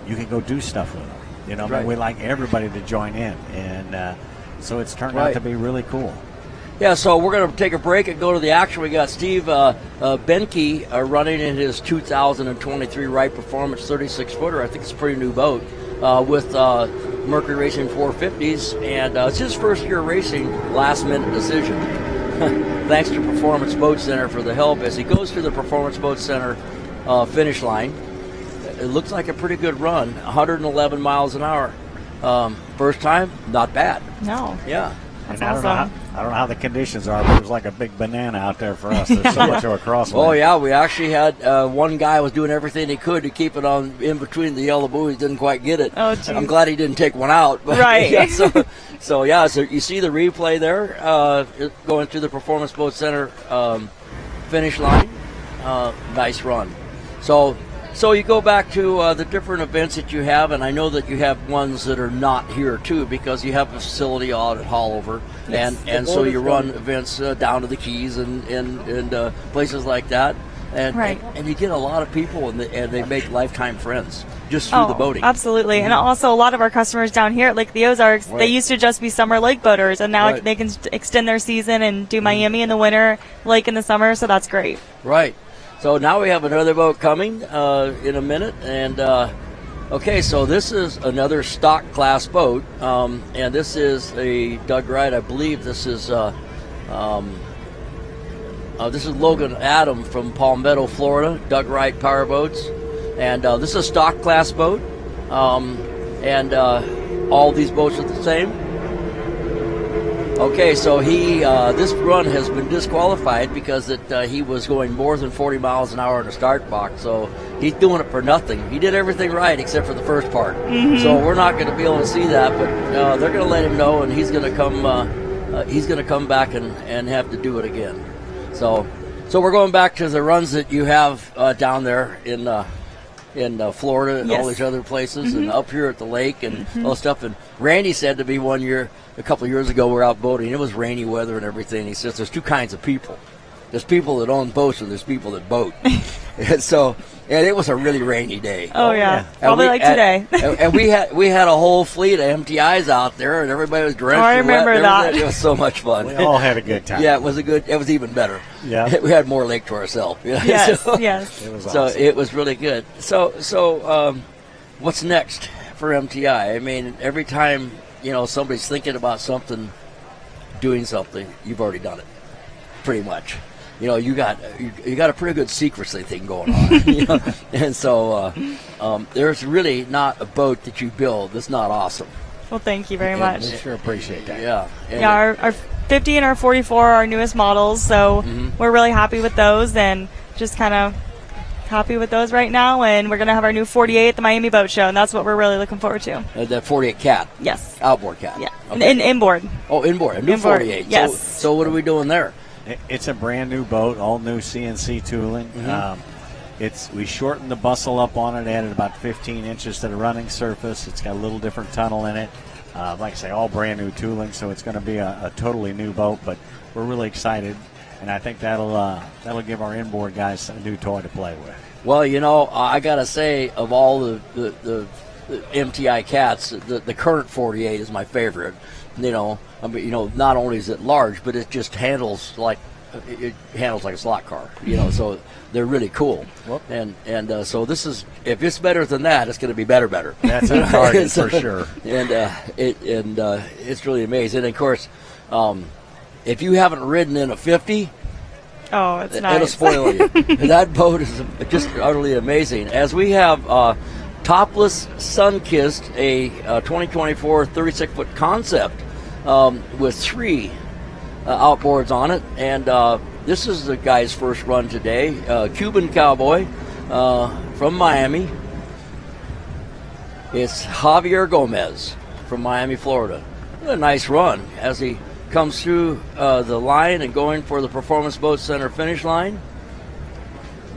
Speaker 12: you can go do stuff with them. You know,
Speaker 2: Right.
Speaker 12: we like everybody to join in, and so it's turned out
Speaker 2: Right.
Speaker 12: to be really cool.
Speaker 2: Yeah, so we're going to take a break and go to the action. We got Steve Benke running in his 2023 Wright Performance 36-footer. I think it's a pretty new boat with Mercury Racing 450s, and it's his first year racing, last-minute decision. Thanks to Performance Boat Center for the help. As he goes to the Performance Boat Center finish line, it looks like a pretty good run, 111 miles an hour. First time, not bad.
Speaker 16: No.
Speaker 2: Yeah.
Speaker 12: And
Speaker 16: That's
Speaker 12: I don't know how the conditions are, but it was like a big banana out there for us. There's so much to a crosswind.
Speaker 2: Oh yeah, we actually had one guy was doing everything he could to keep it on in between the yellow buoys. Didn't quite get it.
Speaker 16: Oh, geez.
Speaker 2: I'm glad he didn't take one out. But,
Speaker 16: Right.
Speaker 2: Yeah, so you see the replay there going through the Performance Boat Center finish line. Nice run. So you go back to the different events that you have, and I know that you have ones that are not here too, because you have a facility out at Hollover,
Speaker 18: Yes.
Speaker 2: and so you run events down to the Keys and places like that, and
Speaker 16: Right.
Speaker 2: and you get a lot of people, and they make lifetime friends just through the boating.
Speaker 16: Absolutely. And also a lot of our customers down here at Lake of the Ozarks,
Speaker 2: Right.
Speaker 16: they used to just be summer lake boaters, and now
Speaker 2: Right.
Speaker 16: they can extend their season and do Miami in the winter, lake in the summer, so that's great.
Speaker 2: Right. So now we have another boat coming in a minute, and okay, so this is another stock class boat, and this is a Doug Wright. I believe this is Logan Adam from Palmetto, Florida. Doug Wright Powerboats, and this is a stock class boat, and all these boats are the same. Okay, so this run has been disqualified because he was going more than 40 miles an hour in the start box, so he's doing it for nothing. He did everything right except for the first part.
Speaker 16: Mhm.
Speaker 2: So we're not going to be able to see that, but they're going to let him know, and he's going to come back and have to do it again. So we're going back to the runs that you have down there in Florida and all
Speaker 16: Yes.
Speaker 2: these other places,
Speaker 16: Mhm.
Speaker 2: and up here at the lake and
Speaker 16: Mhm.
Speaker 2: all that stuff. And Randy said to me one year, a couple of years ago, we're out boating. It was rainy weather and everything. He says there's two kinds of people. There's people that own boats, and there's people that boat. and it was a really rainy day.
Speaker 16: Oh, yeah.
Speaker 2: And
Speaker 16: Probably like today.
Speaker 2: and we had a whole fleet of MTIs out there, and everybody was drenched.
Speaker 16: Oh, I
Speaker 2: and wet
Speaker 16: remember
Speaker 2: and
Speaker 16: that.
Speaker 2: everything. It was so much fun.
Speaker 12: We all had a good time.
Speaker 2: Yeah, it was even better.
Speaker 12: Yeah.
Speaker 2: We had more lake to ourselves.
Speaker 16: Yes, yes.
Speaker 12: It was
Speaker 2: So
Speaker 12: awesome.
Speaker 2: it was really good. So what's next for MTI? I mean, every time somebody's thinking about something, doing something, you've already done it, pretty much. You got a pretty good secrecy thing going on. And so there's really not a boat that you build that's not awesome.
Speaker 16: Well, thank you very
Speaker 2: And
Speaker 16: much.
Speaker 12: We sure appreciate that.
Speaker 2: Yeah. And
Speaker 16: Yeah, our 50 and our 44 are our newest models, so
Speaker 2: Mhm.
Speaker 16: we're really happy with those and just kind of happy with those right now. And we're going to have our new 48 at the Miami Boat Show, and that's what we're really looking forward to.
Speaker 2: that 48 cat.
Speaker 16: Yes.
Speaker 2: Outboard cat.
Speaker 16: Yeah.
Speaker 2: Okay.
Speaker 16: Inboard.
Speaker 2: Oh, inboard. A new
Speaker 16: Inboard,
Speaker 2: 48.
Speaker 16: yes.
Speaker 2: So what are we doing there?
Speaker 12: It's a brand new boat, all new CNC tooling.
Speaker 2: Mhm.
Speaker 12: We shortened the bustle up on it, added about 15 inches to the running surface. It's got a little different tunnel in it. Like I say, all brand new tooling, so it's going to be a totally new boat. But we're really excited, and I think that'll give our inboard guys a new toy to play with.
Speaker 2: Well, I gotta say, of all the MTI cats, the current 48 is my favorite. Not only is it large, but it just handles like a slot car. So they're really cool. And so this is, if it's better than that, it's going to be better.
Speaker 12: That's a target for sure.
Speaker 2: And it's really amazing. And of course, if you haven't ridden in a 50.
Speaker 16: Oh, it's nice.
Speaker 2: It'll spoil you. That boat is just utterly amazing. As we have Topless Sunkissed, a 2024 36-foot concept with 3 outboards on it. And this is the guy's first run today. Cuban Cowboy from Miami. It's Javier Gomez. from Miami, Florida. A nice run as he comes through the line and going for the Performance Boat Center finish line.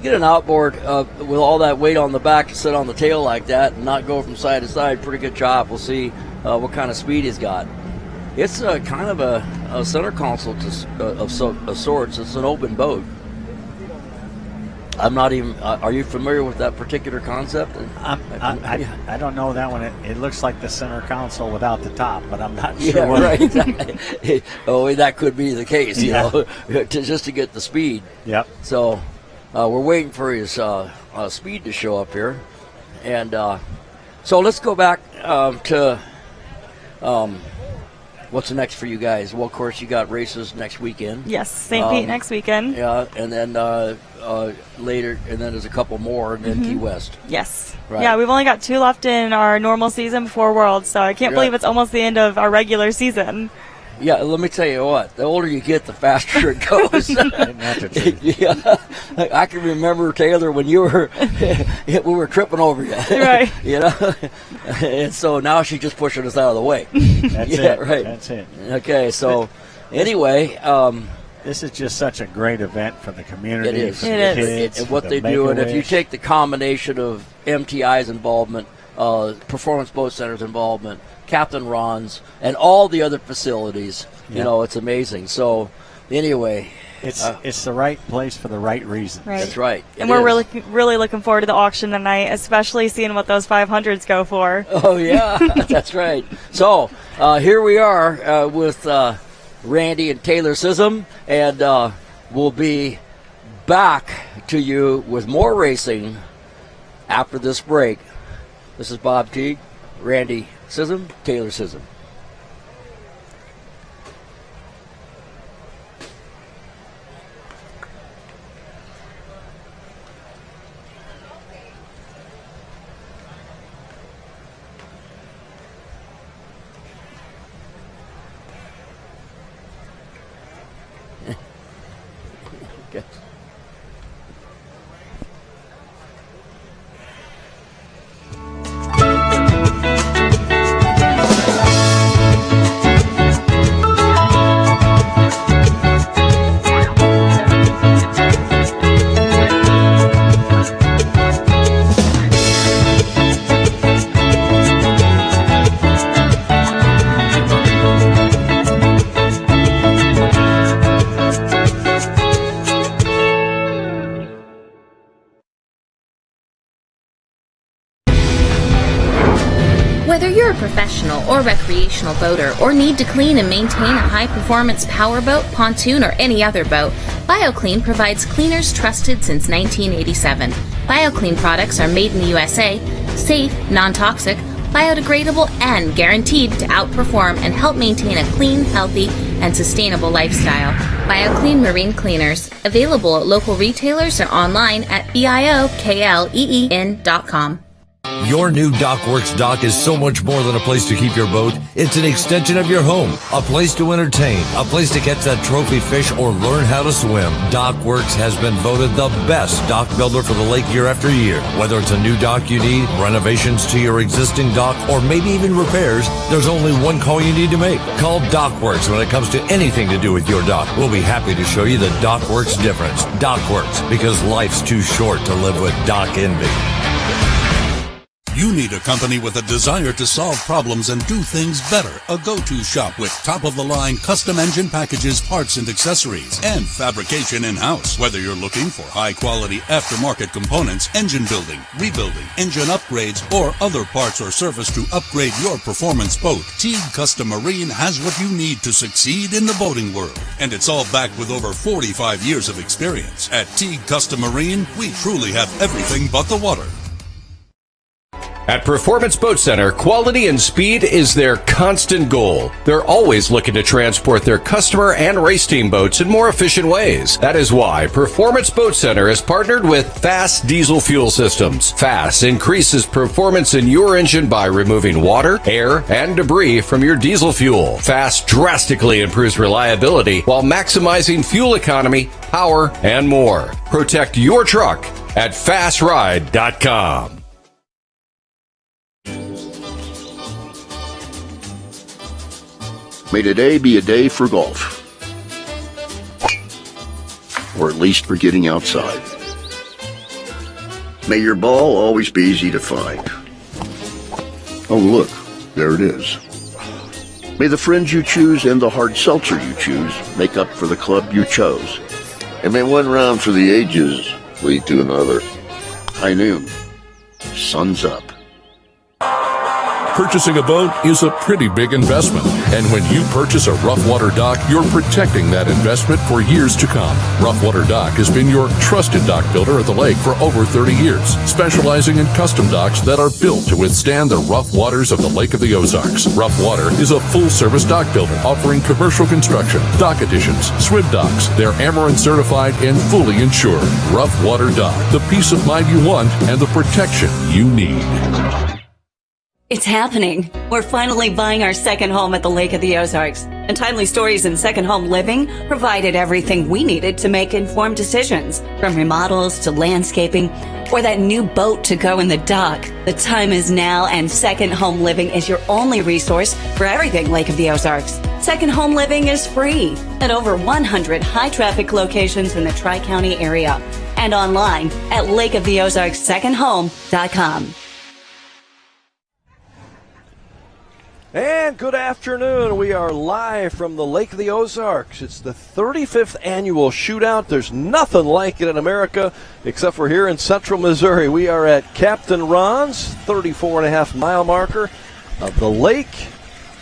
Speaker 2: Get an outboard with all that weight on the back to sit on the tail like that and not go from side to side. Pretty good job. We'll see what kind of speed he's got. It's kind of a center console of sorts. It's an open boat. I'm not even. Are you familiar with that particular concept?
Speaker 12: I don't know that one. It looks like the center console without the top, but I'm not sure.
Speaker 2: Yeah, right. Oh, that could be the case. You know, just to get the speed.
Speaker 12: Yep.
Speaker 2: So we're waiting for his speed to show up here, and so let's go back to. What's next for you guys? Well, of course, you got races next weekend.
Speaker 16: Yes, St. Pete next weekend.
Speaker 2: Yeah, and then later, and then there's a couple more, and then Key West.
Speaker 16: Yes.
Speaker 2: Right.
Speaker 16: Yeah, we've only got 2 left in our normal season before Worlds, so I can't believe it's almost the end of our regular season.
Speaker 2: Yeah, let me tell you what. The older you get, the faster it goes. Yeah, I can remember, Taylor, when you were we were tripping over you.
Speaker 16: Right.
Speaker 2: You know, and so now she's just pushing us out of the way.
Speaker 12: That's it.
Speaker 2: Right.
Speaker 12: That's it.
Speaker 2: Okay, so anyway,
Speaker 12: this is just such a great event for the community.
Speaker 2: it is.
Speaker 12: For the kids,
Speaker 2: and what
Speaker 12: for
Speaker 2: they
Speaker 12: the
Speaker 2: do, and if you
Speaker 12: Make-A-Wish.
Speaker 2: take the combination of MTI's involvement, Performance Boat Center's involvement, Captain Ron's, and all the other facilities, you know, it's amazing. So, anyway,
Speaker 12: it's the right place for the right reason.
Speaker 16: Right.
Speaker 2: That's right.
Speaker 16: And we're really looking forward to the auction tonight, especially seeing what those 500s go for.
Speaker 2: Oh, yeah, that's right. So, here we are with Randy and Taylor Sissom, and we'll be back to you with more racing after this break. This is Bob Teague, Randy Sissom, Taylor Sissom. Okay.
Speaker 18: Whether you're a professional or recreational boater or need to clean and maintain a high-performance powerboat, pontoon, or any other boat, BioClean provides cleaners trusted since 1987. BioClean products are made in the USA, safe, non-toxic, biodegradable, and guaranteed to outperform and help maintain a clean, healthy, and sustainable lifestyle. BioClean Marine Cleaners, available at local retailers or online at biokleen.com.
Speaker 11: Your new DockWorks dock is so much more than a place to keep your boat. It's an extension of your home, a place to entertain, a place to catch that trophy fish or learn how to swim. DockWorks has been voted the best dock builder for the lake year after year. Whether it's a new dock you need, renovations to your existing dock, or maybe even repairs, there's only one call you need to make. Call DockWorks when it comes to anything to do with your dock. We'll be happy to show you the DockWorks difference. DockWorks, because life's too short to live with dock envy.
Speaker 20: You need a company with a desire to solve problems and do things better. A go-to shop with top-of-the-line custom engine packages, parts and accessories, and fabrication in-house. Whether you're looking for high-quality aftermarket components, engine building, rebuilding, engine upgrades, or other parts or service to upgrade your performance boat, Teague Custom Marine has what you need to succeed in the boating world. And it's all backed with over 45 years of experience. At Teague Custom Marine, we truly have everything but the water.
Speaker 15: At Performance Boat Center, quality and speed is their constant goal. They're always looking to transport their customer and race team boats in more efficient ways. That is why Performance Boat Center has partnered with Fast Diesel Fuel Systems. Fast increases performance in your engine by removing water, air, and debris from your diesel fuel. Fast drastically improves reliability while maximizing fuel economy, power, and more. Protect your truck at fastride.com.
Speaker 10: May today be a day for golf. Or at least for getting outside. May your ball always be easy to find. Oh, look, there it is. May the friends you choose and the hard seltzer you choose make up for the club you chose. And may one round for the ages lead to another. High noon. Sun's up.
Speaker 26: Purchasing a boat is a pretty big investment, and when you purchase a rough water dock, you're protecting that investment for years to come. Rough Water Dock has been your trusted dock builder at the lake for over 30 years, specializing in custom docks that are built to withstand the rough waters of the Lake of the Ozarks. Rough Water is a full-service dock builder offering commercial construction, dock additions, swim docks. They're Amarin certified and fully insured. Rough Water Dock, the peace of mind you want and the protection you need.
Speaker 8: It's happening. We're finally buying our second home at the Lake of the Ozarks. And Timely Stories in Second Home Living provided everything we needed to make informed decisions, from remodels to landscaping or that new boat to go in the dock. The time is now, and Second Home Living is your only resource for everything Lake of the Ozarks. Second Home Living is free at over 100 high-traffic locations in the Tri-County area and online at lakeoftheozarkssecondhome.com.
Speaker 1: And good afternoon. We are live from the Lake of the Ozarks. It's the 35th annual shootout. There's nothing like it in America except for here in central Missouri. We are at Captain Ron's 34.5-mile marker of the lake.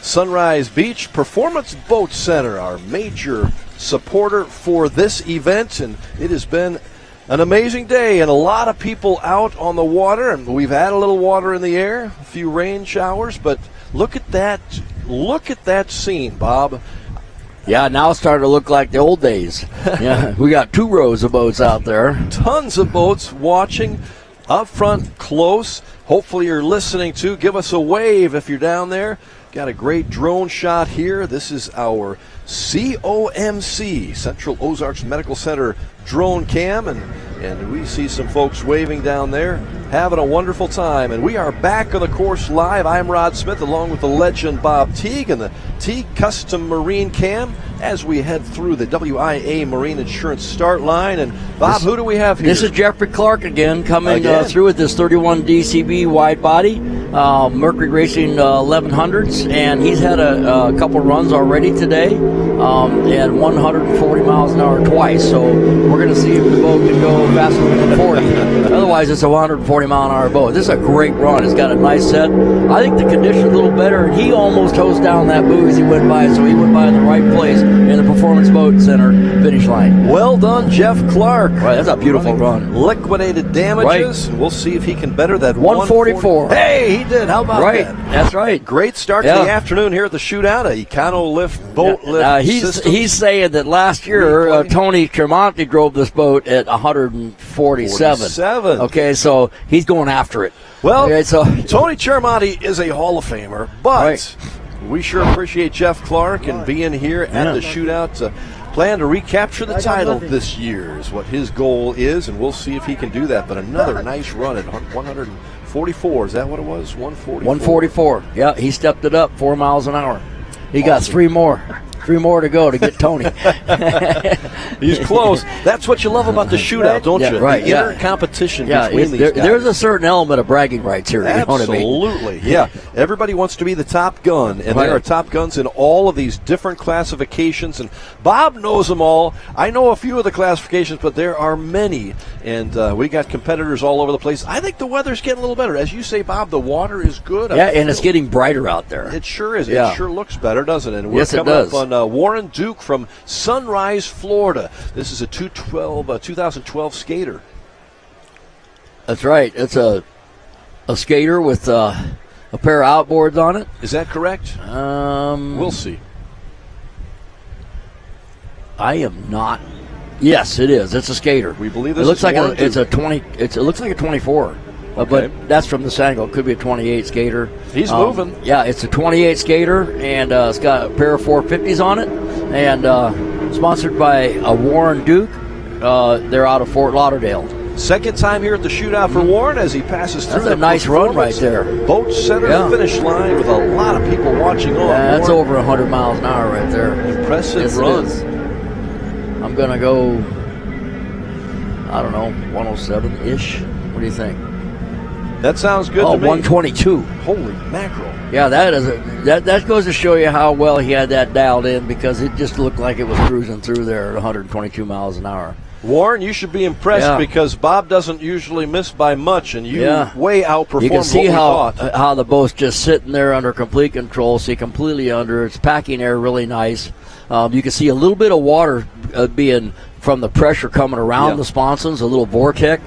Speaker 1: Sunrise Beach Performance Boat Center, our major supporter for this event. And it has been an amazing day and a lot of people out on the water. And we've had a little water in the air, a few rain showers, but look at that. Look at that scene, Bob.
Speaker 2: Yeah, now it's starting to look like the old days. Yeah, we got 2 rows of boats out there.
Speaker 1: Tons of boats watching up front close. Hopefully you're listening to. Give us a wave if you're down there. Got a great drone shot here. This is our COMC, Central Ozarks Medical Center drone cam, and we see some folks waving down there, having a wonderful time. And we are back on the course live. I'm Rod Smith along with the legend Bob Teague and the Teague Custom Marine Cam as we head through the WIA Marine Insurance start line. And Bob, who do we have here?
Speaker 2: This is Jeffrey Clark again coming through with this 31 DCB wide body Mercury Racing 1100s, and he's had a couple runs already today and 140 miles an hour twice, so we're going to see if the boat can go faster than 40. Otherwise, it's a 140 mile an hour boat. This is a great run. It's got a nice set. I think the condition's a little better, and he almost hosed down that buoy as he went by, so he went by in the right place in the Performance Boat Center finish line.
Speaker 1: Well done, Jeff Clark.
Speaker 2: Right, that's a beautiful run.
Speaker 1: Liquidated damages.
Speaker 2: Right.
Speaker 1: We'll see if he can better that
Speaker 2: 144.
Speaker 1: Hey, he did. How about that?
Speaker 2: That's right.
Speaker 1: Great start to the afternoon here at the shootout. A Econo Lift boat lift system.
Speaker 2: He's saying that last year Tony Tremonti drove this boat at 147. Okay, so he's going after it.
Speaker 1: Well, Tony Tremonti is a Hall of Famer, but we sure appreciate Jeff Clark and being here at the shootout. Plan to recapture the title this year is what his goal is, and we'll see if he can do that. But another nice run at 144. Is that what it was? 144.
Speaker 2: 144. Yeah, he stepped it up 4 miles an hour. He got 3 more. 3 more to go to get Tony.
Speaker 1: He's close. That's what you love about the shootout, don't you?
Speaker 2: Right.
Speaker 1: The inner competition between these guys.
Speaker 2: There's a certain element of bragging rights here.
Speaker 1: Absolutely.
Speaker 2: You know what I mean?
Speaker 1: Yeah. Everybody wants to be the top gun, and there are top guns in all of these different classifications. And Bob knows them all. I know a few of the classifications, but there are many. And we got competitors all over the place. I think the weather's getting a little better. As you say, Bob, the water is good.
Speaker 2: Yeah, and it's getting brighter out there.
Speaker 1: It sure is.
Speaker 2: Yeah.
Speaker 1: It sure looks better, doesn't it? And we're
Speaker 2: yes,
Speaker 1: coming
Speaker 2: it does.
Speaker 1: up on Warren Duke from Sunrise, Florida. This is a 2012 skater.
Speaker 2: That's right. It's a skater with a pair of outboards on it.
Speaker 1: Is that correct? We'll see.
Speaker 2: I am not. Yes, it is. It's a skater.
Speaker 1: We believe this.
Speaker 2: It looks
Speaker 1: is
Speaker 2: like
Speaker 1: Warren
Speaker 2: it's
Speaker 1: Duke.
Speaker 2: a 20. It looks like a 24.
Speaker 1: Okay.
Speaker 2: But that's from this angle. It could be a 28 skater.
Speaker 1: He's moving.
Speaker 2: Yeah, it's a 28 skater, and it's got a pair of 450s on it, and sponsored by Warren Duke. They're out of Fort Lauderdale.
Speaker 1: Second time here at the shootout for Warren as he passes through.
Speaker 2: That's a nice run right there.
Speaker 1: Boat center finish line with a lot of people watching on.
Speaker 2: Yeah, that's over 100 miles an hour right there.
Speaker 1: Impressive run.
Speaker 2: I'm going to go, I don't know, 107-ish. What do you think?
Speaker 1: That sounds good to me.
Speaker 2: 122.
Speaker 1: Holy mackerel.
Speaker 2: Yeah, that goes to show you how well he had that dialed in, because it just looked like it was cruising through there at 122 miles an hour.
Speaker 1: Warren, you should be impressed because Bob doesn't usually miss by much, and you way outperformed
Speaker 2: You can see
Speaker 1: what we
Speaker 2: how
Speaker 1: thought.
Speaker 2: the boat's just sitting there under complete control, see completely under. It's packing air really nice. You can see a little bit of water being from the pressure coming around the sponsons, a little vortex.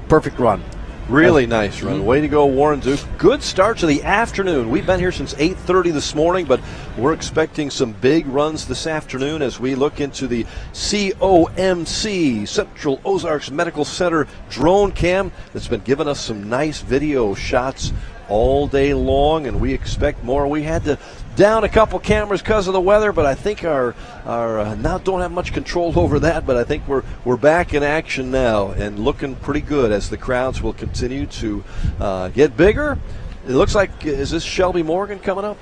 Speaker 2: Perfect run.
Speaker 1: Really nice run. Way to go, Warren Duke. Good start to the afternoon. We've been here since 8:30 this morning, but we're expecting some big runs this afternoon as we look into the COMC, Central Ozarks Medical Center drone cam that's been giving us some nice video shots all day long, and we expect more. We had to down a couple cameras because of the weather, but I think our now don't have much control over that, but I think we're back in action now and looking pretty good as the crowds will continue to get bigger. It looks like, is this Shelby Morgan coming up?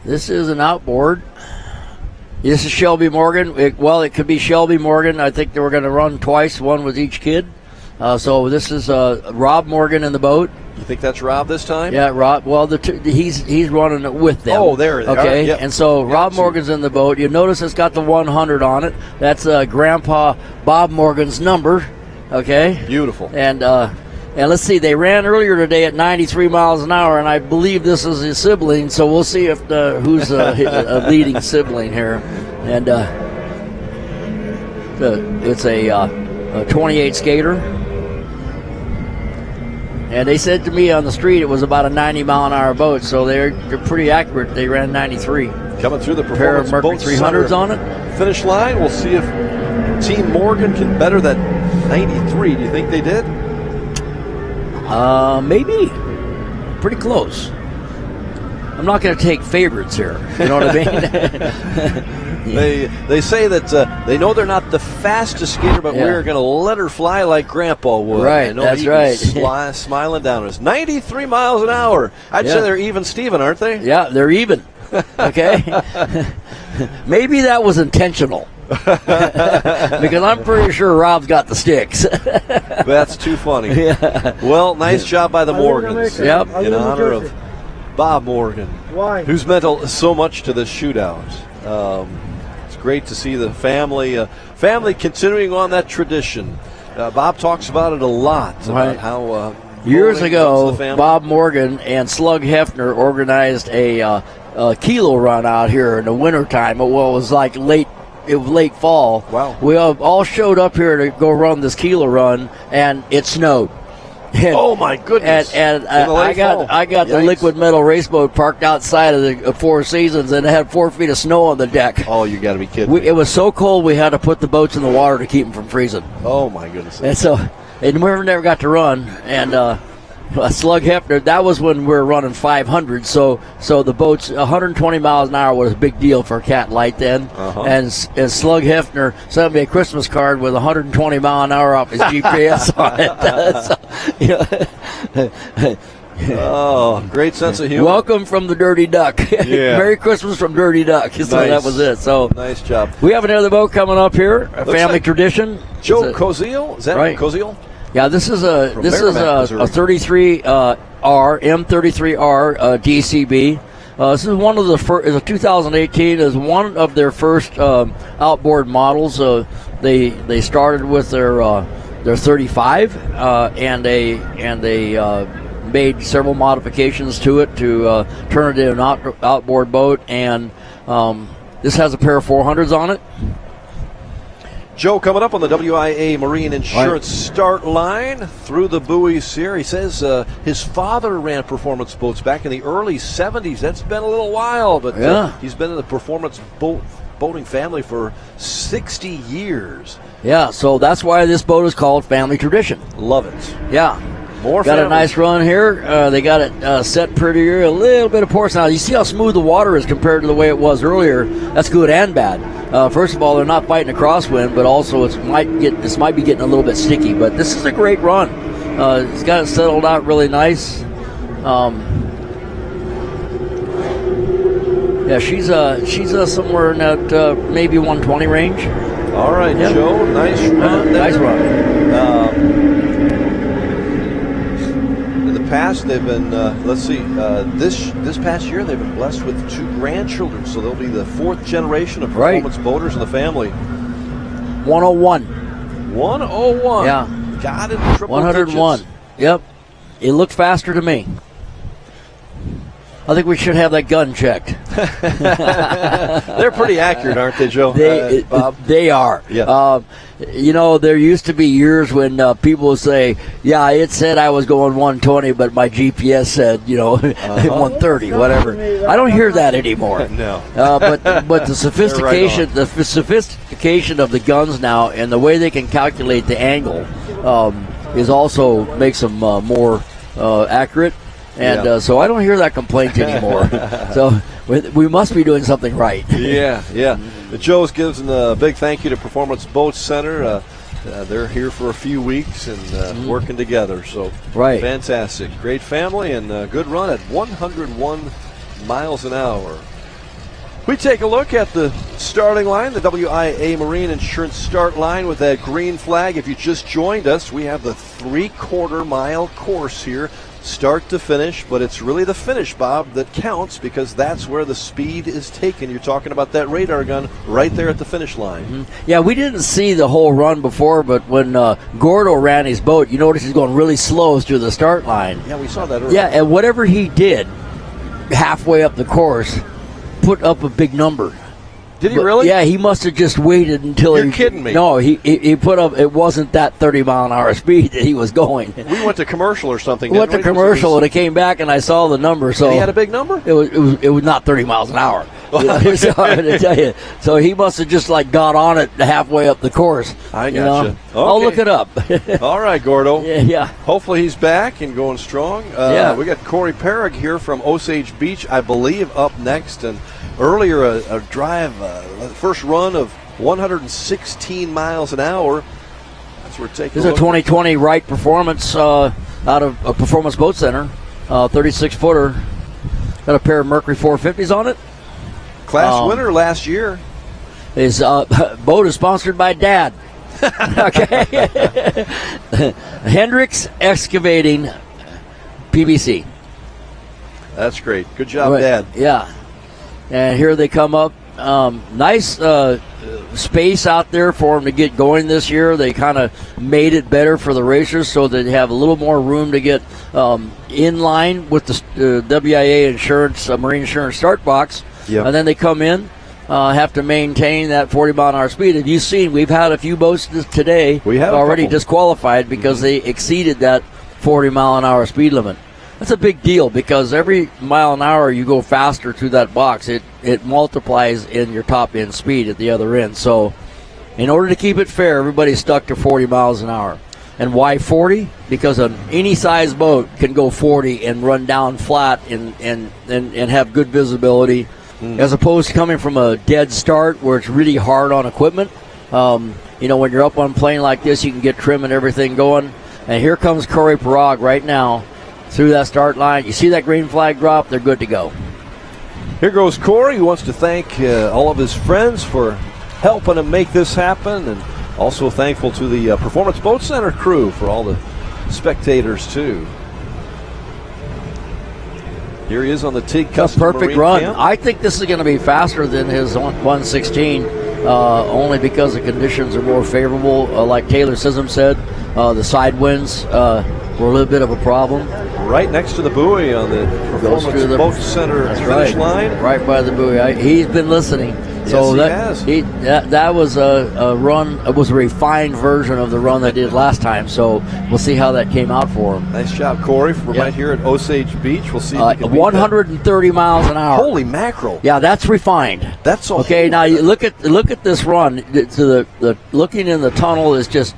Speaker 2: This is an outboard. This is Shelby Morgan. It could be Shelby Morgan. I think they were going to run twice, one with each kid. So this is Rob Morgan in the boat.
Speaker 1: You think that's Rob this time?
Speaker 2: Yeah, Rob. Well, he's running it with them.
Speaker 1: Oh, there.
Speaker 2: Okay,
Speaker 1: yep.
Speaker 2: And so Rob Morgan's in the boat. You notice it's got the 100 on it. That's Grandpa Bob Morgan's number. Okay.
Speaker 1: Beautiful.
Speaker 2: And let's see. They ran earlier today at 93 miles an hour, and I believe this is his sibling. So we'll see if who's a leading sibling here. And it's a 28 skater. And they said to me on the street it was about a 90-mile-an-hour boat, so they're pretty accurate. They ran 93.
Speaker 1: Coming through the
Speaker 2: pair of Mercury
Speaker 1: Boat
Speaker 2: 300s
Speaker 1: Center
Speaker 2: on it.
Speaker 1: Finish line. We'll see if Team Morgan can better that 93. Do you think they did?
Speaker 2: Maybe. Pretty close. I'm not going to take favorites here. You know what I mean?
Speaker 1: They say that they know they're not the fastest skater, but we're going to let her fly like Grandpa would.
Speaker 2: Right,
Speaker 1: I know
Speaker 2: that's
Speaker 1: he
Speaker 2: right.
Speaker 1: Smiling down at us. 93 miles an hour. I'd say they're even Steven, aren't they?
Speaker 2: Yeah, they're even. Okay? Maybe that was intentional. Because I'm pretty sure Rob's got the sticks.
Speaker 1: That's too funny.
Speaker 2: Yeah.
Speaker 1: Well, nice job by the Morgans.
Speaker 2: Yep.
Speaker 1: In honor of Bob Morgan.
Speaker 14: Why?
Speaker 1: Who's meant so much to this shootout. It's great to see the family continuing on that tradition. Bob talks about it a lot, about how
Speaker 2: years ago, Bob Morgan and Slug Hefner organized a kilo run out here in the wintertime. Well, it was like late fall.
Speaker 1: Wow.
Speaker 2: We all showed up here to go run this kilo run, and it snowed. And,
Speaker 1: oh my goodness!
Speaker 2: And I got the liquid metal race boat parked outside of the Four Seasons, and it had 4 feet of snow on the deck.
Speaker 1: Oh, you got to be kidding me.
Speaker 2: It was so cold we had to put the boats in the water to keep them from freezing.
Speaker 1: Oh my goodness!
Speaker 2: And so, we never got to run. And Slug Hefner, that was when we were running 500. So the boats 120 miles an hour was a big deal for Cat Light then. And Slug Hefner sent me a Christmas card with 120 mile an hour off his GPS on it.
Speaker 1: Oh, great sense of humor.
Speaker 2: Welcome from the Dirty Duck.
Speaker 1: Yeah.
Speaker 2: Merry Christmas from Dirty Duck. So that was it. So
Speaker 1: nice job.
Speaker 2: We have another boat coming up here, a family tradition.
Speaker 1: Joe Koziel? Is that right? Koziel?
Speaker 2: Yeah, this is a 33R M33R DCB. This is one of the first. Is a 2018 is one of their first outboard models. They started with their 35 and they made several modifications to it to turn it into an outboard boat. And this has a pair of 400s on it.
Speaker 1: Joe coming up on the WIA Marine Insurance start line through the buoys here. He says his father ran performance boats back in the early 70s. That's been a little while, but he's been in the performance boating family for 60 years.
Speaker 2: Yeah, so that's why this boat is called Family Tradition.
Speaker 1: Love it.
Speaker 2: Yeah.
Speaker 1: More
Speaker 2: got
Speaker 1: families.
Speaker 2: a nice run here. They got it set prettier. A little bit of force now. You see how smooth the water is compared to the way it was earlier. That's good and bad. First of all, they're not fighting a crosswind, but also this might be getting a little bit sticky. But this is a great run. It's got it settled out really nice. Yeah, she's somewhere in that maybe 120 range.
Speaker 1: All right,
Speaker 2: Yep.
Speaker 1: Joe, nice run.
Speaker 2: Nice run.
Speaker 1: In the past, they've been, this past year, they've been blessed with 2 grandchildren, so they'll be the 4th generation of performance boaters in the family.
Speaker 2: 101.
Speaker 1: 101.
Speaker 2: Yeah.
Speaker 1: Got it. Triple
Speaker 2: 101.
Speaker 1: digits.
Speaker 2: Yep. It looked faster to me. I think we should have that gun checked.
Speaker 1: They're pretty accurate, aren't they, Joe? Bob?
Speaker 2: They are.
Speaker 1: Yeah.
Speaker 2: There used to be years when people would say, yeah, it said I was going 120, but my GPS said, 130, whatever. I don't hear that anymore.
Speaker 1: No.
Speaker 2: But the sophistication, sophistication of the guns now and the way they can calculate the angle is also makes them more accurate. And so I don't hear that complaint anymore. So we must be doing something right.
Speaker 1: Yeah. Joe's gives a big thank you to Performance Boat Center. They're here for a few weeks and working together. So fantastic. Great family and good run at 101 miles an hour. We take a look at the starting line, the WIA Marine Insurance start line with that green flag. If you just joined us, we have the 3/4 mile course here, start to finish, but it's really the finish, Bob, that counts because that's where the speed is taken. You're talking about that radar gun right there at the finish line.
Speaker 2: Mm-hmm. Yeah, we didn't see the whole run before, but when Gordo ran his boat, you notice he's going really slow through the start line.
Speaker 1: Yeah, we saw that earlier.
Speaker 2: Yeah, and whatever he did halfway up the course put up a big number.
Speaker 1: Did he really?
Speaker 2: Yeah, he must have just waited until
Speaker 1: You're kidding me.
Speaker 2: No, he put up, it wasn't that 30-mile-an-hour speed that he was going.
Speaker 1: We went to commercial or something.
Speaker 2: We went to commercial, and it came back, and I saw the number. So
Speaker 1: he had a big number?
Speaker 2: It was not 30 miles an hour. So, I'm going to tell you. So he must have just got on it halfway up the course.
Speaker 1: I gotcha. Okay.
Speaker 2: I'll look it up.
Speaker 1: All right, Gordo.
Speaker 2: Yeah.
Speaker 1: Hopefully he's back and going strong. We got Corey Perrig here from Osage Beach, I believe, up next. And earlier, a drive, first run of 116 miles an hour. That's where we're taking.
Speaker 2: This is a 2020 Wright Performance out of a Performance Boat Center, 36-footer. Got a pair of Mercury 450s on it.
Speaker 1: Class winner last year.
Speaker 2: His boat is sponsored by Dad. Okay. Hendricks Excavating PBC.
Speaker 1: That's great. Good job, Dad.
Speaker 2: Yeah. And here they come up. Nice space out there for them to get going this year. They kind of made it better for the racers so they have a little more room to get in line with the WIA Insurance, Marine Insurance start box.
Speaker 1: Yep.
Speaker 2: And then they come in, have to maintain that 40-mile-an-hour speed. Have you seen, we've had a few boats today already disqualified because they exceeded that 40-mile-an-hour speed limit. That's a big deal because every mile an hour you go faster through that box, it multiplies in your top end speed at the other end. So in order to keep it fair, everybody's stuck to 40 miles an hour. And why 40? Because any size boat can go 40 and run down flat and have good visibility, as opposed to coming from a dead start where it's really hard on equipment. When you're up on a plane like this, you can get trim and everything going. And here comes Corey Perrig right now through that start line. You see that green flag drop, they're good to go.
Speaker 1: Here goes Corey, who wants to thank all of his friends for helping him make this happen, and also thankful to the Performance Boat Center crew for all the spectators, too. Here he is on the TIG Custom
Speaker 2: Perfect
Speaker 1: Marine
Speaker 2: run.
Speaker 1: Camp.
Speaker 2: I think this is going to be faster than his 116, only because the conditions are more favorable. Like Taylor Sissom said, the side winds were a little bit of a problem.
Speaker 1: Right next to the buoy on the Performance Boat Center finish line.
Speaker 2: Right by the buoy. He's been listening. So
Speaker 1: yes, he has.
Speaker 2: That was a run. It was a refined version of the run they did last time. So we'll see how that came out for him.
Speaker 1: Nice job, Corey. We're right here at Osage Beach. We'll see if we can
Speaker 2: 130 miles an hour.
Speaker 1: Holy mackerel!
Speaker 2: Yeah, that's refined.
Speaker 1: That's
Speaker 2: okay. Now you look at this run. To the looking in the tunnel is just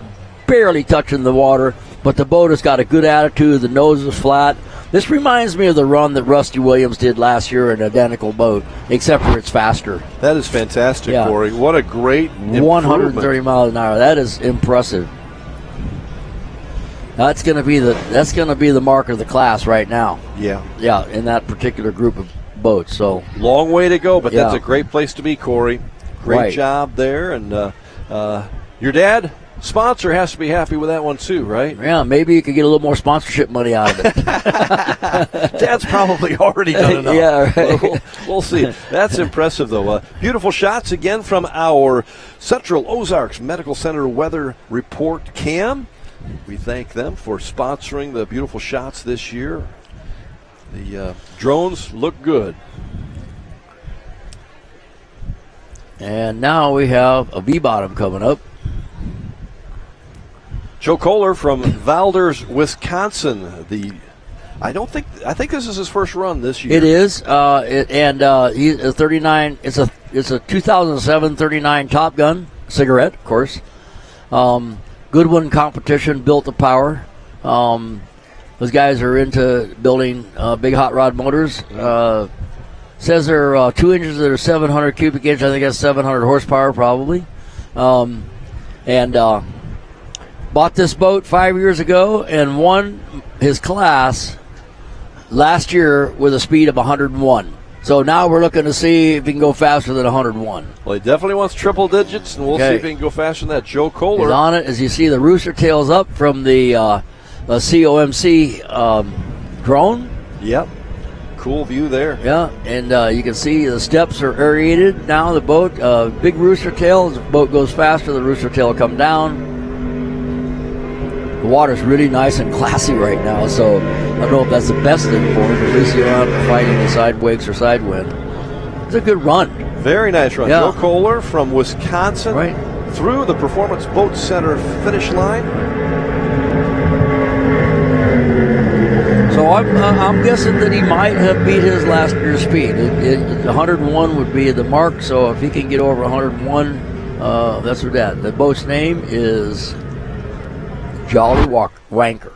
Speaker 2: barely touching the water. but the boat has got a good attitude. The nose is flat. This reminds me of the run that Rusty Williams did last year in an identical boat, except for it's faster.
Speaker 1: That is fantastic,
Speaker 2: Yeah.
Speaker 1: Corey. What a great
Speaker 2: 130 miles an hour. That is impressive. That's going to be the mark of the class right now.
Speaker 1: Yeah,
Speaker 2: in that particular group of boats. So
Speaker 1: long way to go, but that's
Speaker 2: Yeah.
Speaker 1: a great place to be, Corey. Great
Speaker 2: Right.
Speaker 1: job there, and your dad, sponsor, has to be happy with that one too, right?
Speaker 2: Yeah, maybe you could get a little more sponsorship money out of it.
Speaker 1: Dad's probably already done enough.
Speaker 2: Yeah, right.
Speaker 1: We'll see. That's impressive, though. Beautiful shots again from our Central Ozarks Medical Center weather report cam. We thank them for sponsoring the beautiful shots this year. The drones look good.
Speaker 2: And now we have a V-bottom coming up.
Speaker 1: Joe Kohler from Valders, Wisconsin. I think this is his first run this year.
Speaker 2: It is, he's a 39. It's a 2007 39 Top Gun cigarette, of course. Goodwin competition, built the power. Those guys are into building big hot rod motors. Says they're 2 inches that are 700 cubic inch. I think that's 700 horsepower probably. Bought this boat 5 years ago and won his class last year with a speed of 101. So now we're looking to see if he can go faster than 101.
Speaker 1: Well, he definitely wants triple digits, and we'll see if he can go faster than that. Joe Kohler.
Speaker 2: He's on it. As you see, the rooster tails up from the COMC drone.
Speaker 1: Yep. Cool view there.
Speaker 2: Yeah, and you can see the steps are aerated now. The boat, big rooster tail. As the boat goes faster, the rooster tail will come down. The water's really nice and classy right now, so I don't know if that's the best thing for him. At least you're not fighting the side wakes or side wind. It's a good run.
Speaker 1: Very nice run.
Speaker 2: Yeah.
Speaker 1: Joe Kohler from Wisconsin,
Speaker 2: right
Speaker 1: through the Performance Boat Center finish line.
Speaker 2: So I'm guessing that he might have beat his last year's speed. 101 would be the mark, so if he can get over 101, that's what that. The boat's name is Jolly Wanker.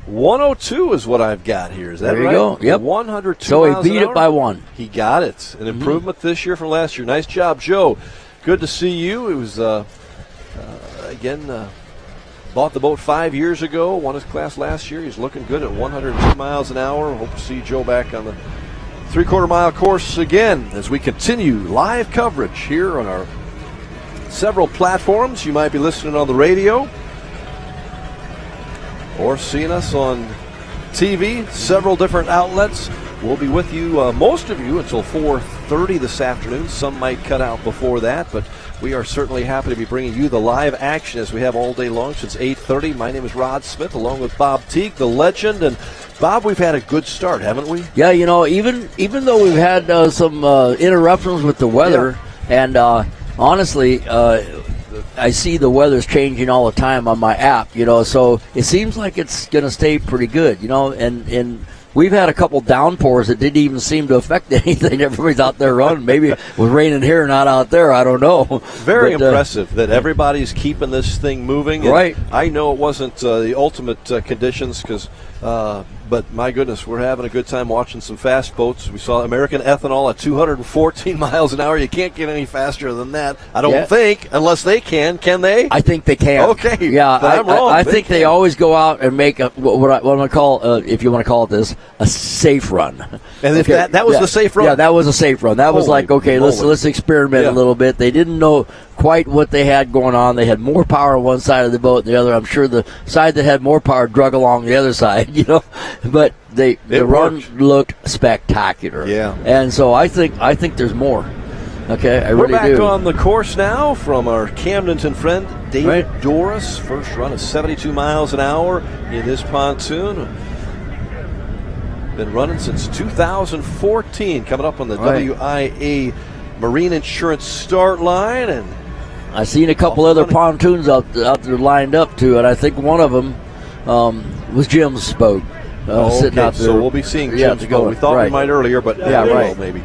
Speaker 1: 102 is what I've got here. Is that
Speaker 2: There you
Speaker 1: right?
Speaker 2: go. Yep.
Speaker 1: 102
Speaker 2: So he
Speaker 1: miles an
Speaker 2: beat it
Speaker 1: hour?
Speaker 2: by one.
Speaker 1: He got it. An improvement this year from last year. Nice job, Joe. Good to see you. It was, bought the boat 5 years ago, won his class last year. He's looking good at 102 miles an hour. Hope to see Joe back on the 3/4 mile course again as we continue live coverage here on our several platforms. You might be listening on the radio or seeing us on TV, several different outlets. We'll be with you, most of you, until 4:30 this afternoon. Some might cut out before that, but we are certainly happy to be bringing you the live action as we have all day long since 8:30. My name is Rod Smith, along with Bob Teague, the legend. And, Bob, we've had a good start, haven't we?
Speaker 2: Yeah, you know, even though we've had some interruptions with the weather, and honestly, I see the weather's changing all the time on my app, you know, so it seems like it's going to stay pretty good, you know, and we've had a couple downpours that didn't even seem to affect anything. Everybody's out there running. Maybe it was raining here, not out there. I don't know.
Speaker 1: Very impressive that everybody's keeping this thing moving. And
Speaker 2: right.
Speaker 1: I know it wasn't the ultimate conditions because but my goodness, we're having a good time watching some fast boats. We saw American Ethanol at 214 miles an hour. You can't get any faster than that, I don't think, unless they can. Can they?
Speaker 2: I think they can.
Speaker 1: Okay.
Speaker 2: Yeah,
Speaker 1: I'm wrong.
Speaker 2: I think they always go out and make what I want to call, if you want to call it this, a safe run.
Speaker 1: And if that was the safe run?
Speaker 2: Yeah, that was a safe run. That was
Speaker 1: Holy
Speaker 2: like, okay,
Speaker 1: moly.
Speaker 2: let's experiment a little bit. They didn't know quite what they had going on. They had more power on one side of the boat than the other. I'm sure the side that had more power drug along the other side, you know. But the run looked spectacular.
Speaker 1: Yeah.
Speaker 2: And so I think there's more. Okay, I really do.
Speaker 1: We're back on the course now from our Camdenton friend, David Doris. First run of 72 miles an hour in this pontoon. Been running since 2014, coming up on the WIA Marine Insurance start line. And
Speaker 2: I've seen a couple other pontoons out there lined up too, and I think one of them was Jim's boat sitting out there.
Speaker 1: So we'll be seeing Jim's boat. We thought we might earlier, but maybe.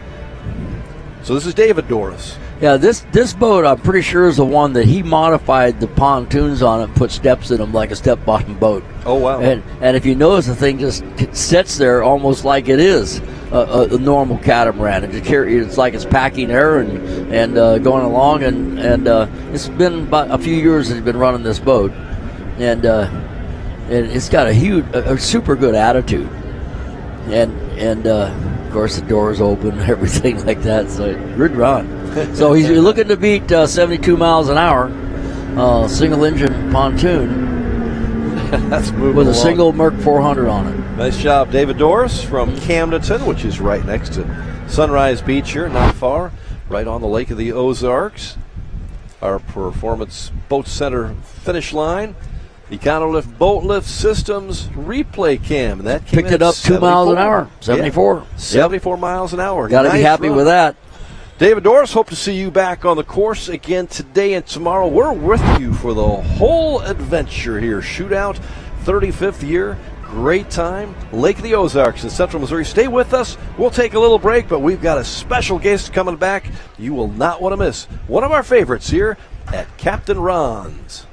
Speaker 1: So this is David Doris.
Speaker 2: Yeah, this boat I'm pretty sure is the one that he modified the pontoons on it and put steps in them like a step bottom boat.
Speaker 1: Oh, wow.
Speaker 2: And if you notice, the thing just sits there almost like it is a normal catamaran. It's like it's packing air and going along, and it's been about a few years that he's been running this boat, and it's got a super good attitude, and of course the doors open, everything like that. So good run. So he's looking to beat 72 miles an hour, single engine pontoon.
Speaker 1: That's moving
Speaker 2: with a
Speaker 1: along.
Speaker 2: single Merc 400 on it.
Speaker 1: Nice job, David Doris from Camdenton, which is right next to Sunrise Beach here, not far, right on the Lake of the Ozarks. Our Performance Boat Center finish line. Econolift Boat Lift Systems replay cam. And that
Speaker 2: Picked it up 2 miles an hour, 74.
Speaker 1: Yeah, 74 miles an hour.
Speaker 2: Got to be happy with that.
Speaker 1: David Doris, hope to see you back on the course again today and tomorrow. We're with you for the whole adventure here. Shootout, 35th year. Great time. Lake of the Ozarks in Central Missouri. Stay with us. We'll take a little break, but we've got a special guest coming back you will not want to miss. One of our favorites here at Captain Ron's.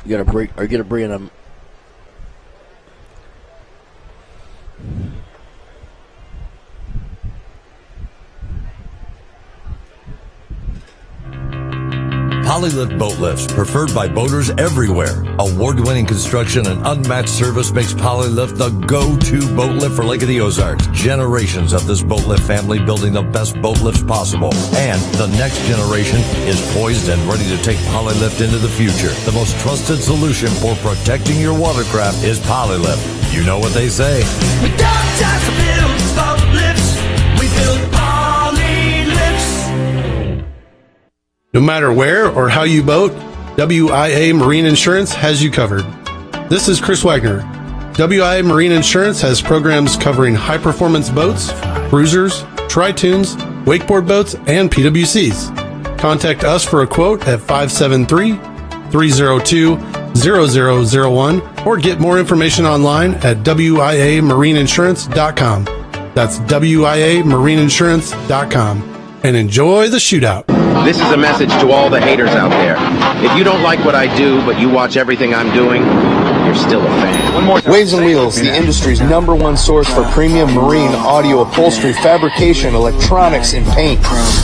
Speaker 2: You got to bring them.
Speaker 11: Polylift boat lifts, preferred by boaters everywhere. Award-winning construction and unmatched service makes Polylift the go-to boat lift for Lake of the Ozarks. Generations of this boat lift family building the best boat lifts possible. And the next generation is poised and ready to take Polylift into the future. The most trusted solution for protecting your watercraft is Polylift. You know what they say.
Speaker 17: We don't just build boat lifts, we build Polylifts.
Speaker 14: No matter where or how you boat, WIA Marine Insurance has you covered. This is Chris Wagner. WIA Marine Insurance has programs covering high-performance boats, cruisers, tri-toons, wakeboard boats, and PWCs. Contact us for a quote at 573-302-0001 or get more information online at WIAMarineInsurance.com. That's WIAMarineInsurance.com. And enjoy the shootout.
Speaker 13: This is a message to all the haters out there. If you don't like what I do, but you watch everything I'm doing, you're still a fan. One more time.
Speaker 21: Waves and Wheels, the industry's #1 source for premium marine audio upholstery, fabrication, electronics, and paint.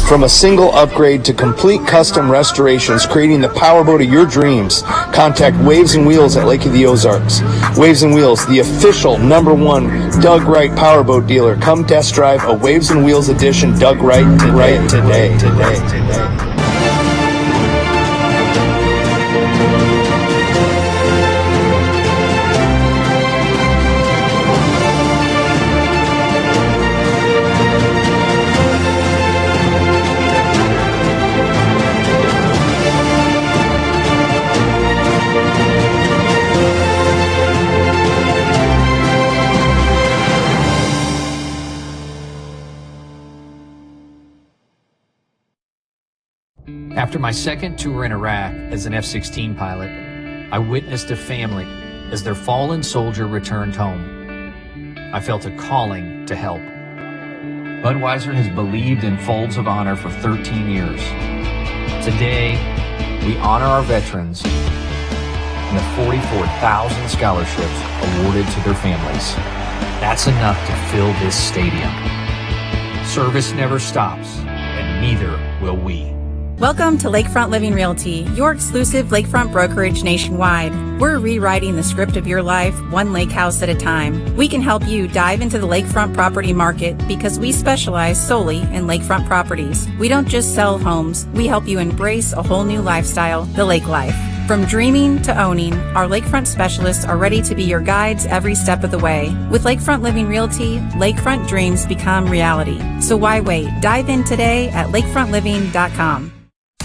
Speaker 21: From a single upgrade to complete custom restorations, creating the powerboat of your dreams. Contact Waves and Wheels at Lake of the Ozarks. Waves and Wheels, the official #1 Doug Wright powerboat dealer. Come test drive a Waves and Wheels edition Doug Wright today.
Speaker 22: After my second tour in Iraq as an F-16 pilot, I witnessed a family as their fallen soldier returned home. I felt a calling to help. Budweiser has believed in Folds of Honor for 13 years. Today, we honor our veterans and the 44,000 scholarships awarded to their families. That's enough to fill this stadium. Service never stops, and neither will we.
Speaker 23: Welcome to Lakefront Living Realty, your exclusive lakefront brokerage nationwide. We're rewriting the script of your life, one lake house at a time. We can help you dive into the lakefront property market because we specialize solely in lakefront properties. We don't just sell homes, we help you embrace a whole new lifestyle, the lake life. From dreaming to owning, our lakefront specialists are ready to be your guides every step of the way. With Lakefront Living Realty, lakefront dreams become reality. So why wait? Dive in today at lakefrontliving.com.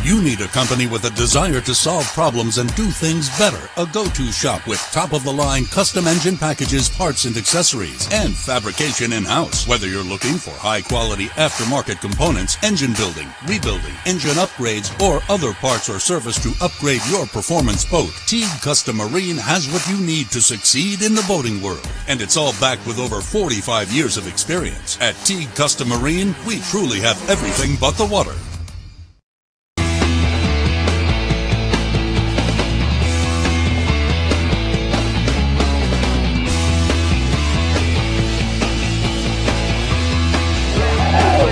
Speaker 20: You need a company with a desire to solve problems and do things better. A go-to shop with top-of-the-line custom engine packages, parts, and accessories, and fabrication in-house. Whether you're looking for high-quality aftermarket components, engine building, rebuilding, engine upgrades, or other parts or service to upgrade your performance boat, Teague Custom Marine has what you need to succeed in the boating world. And it's all backed with over 45 years of experience. At Teague Custom Marine, we truly have everything but the water.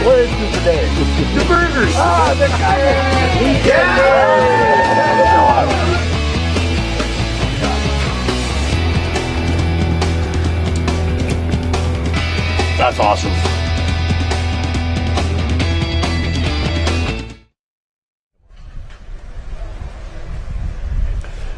Speaker 17: What is this today? The burgers! Ah, the guy!
Speaker 1: That's awesome.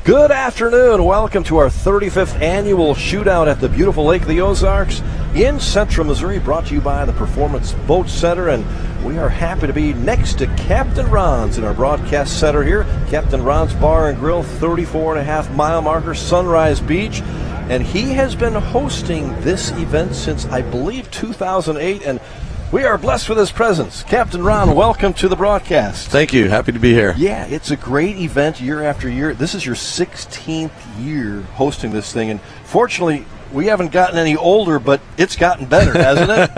Speaker 1: Good afternoon. Welcome to our 35th annual shootout at the beautiful Lake of the Ozarks in Central Missouri, brought to you by the Performance Boat Center. And we are happy to be next to Captain Ron's in our broadcast center here. Captain Ron's Bar and Grill, 34.5-mile marker, Sunrise Beach. And he has been hosting this event since, I believe, 2008. And we are blessed with his presence. Captain Ron, welcome to the broadcast.
Speaker 3: Thank you. Happy to be here.
Speaker 1: Yeah, it's a great event year after year. This is your 16th year hosting this thing. And fortunately, we haven't gotten any older, but it's gotten better, hasn't it?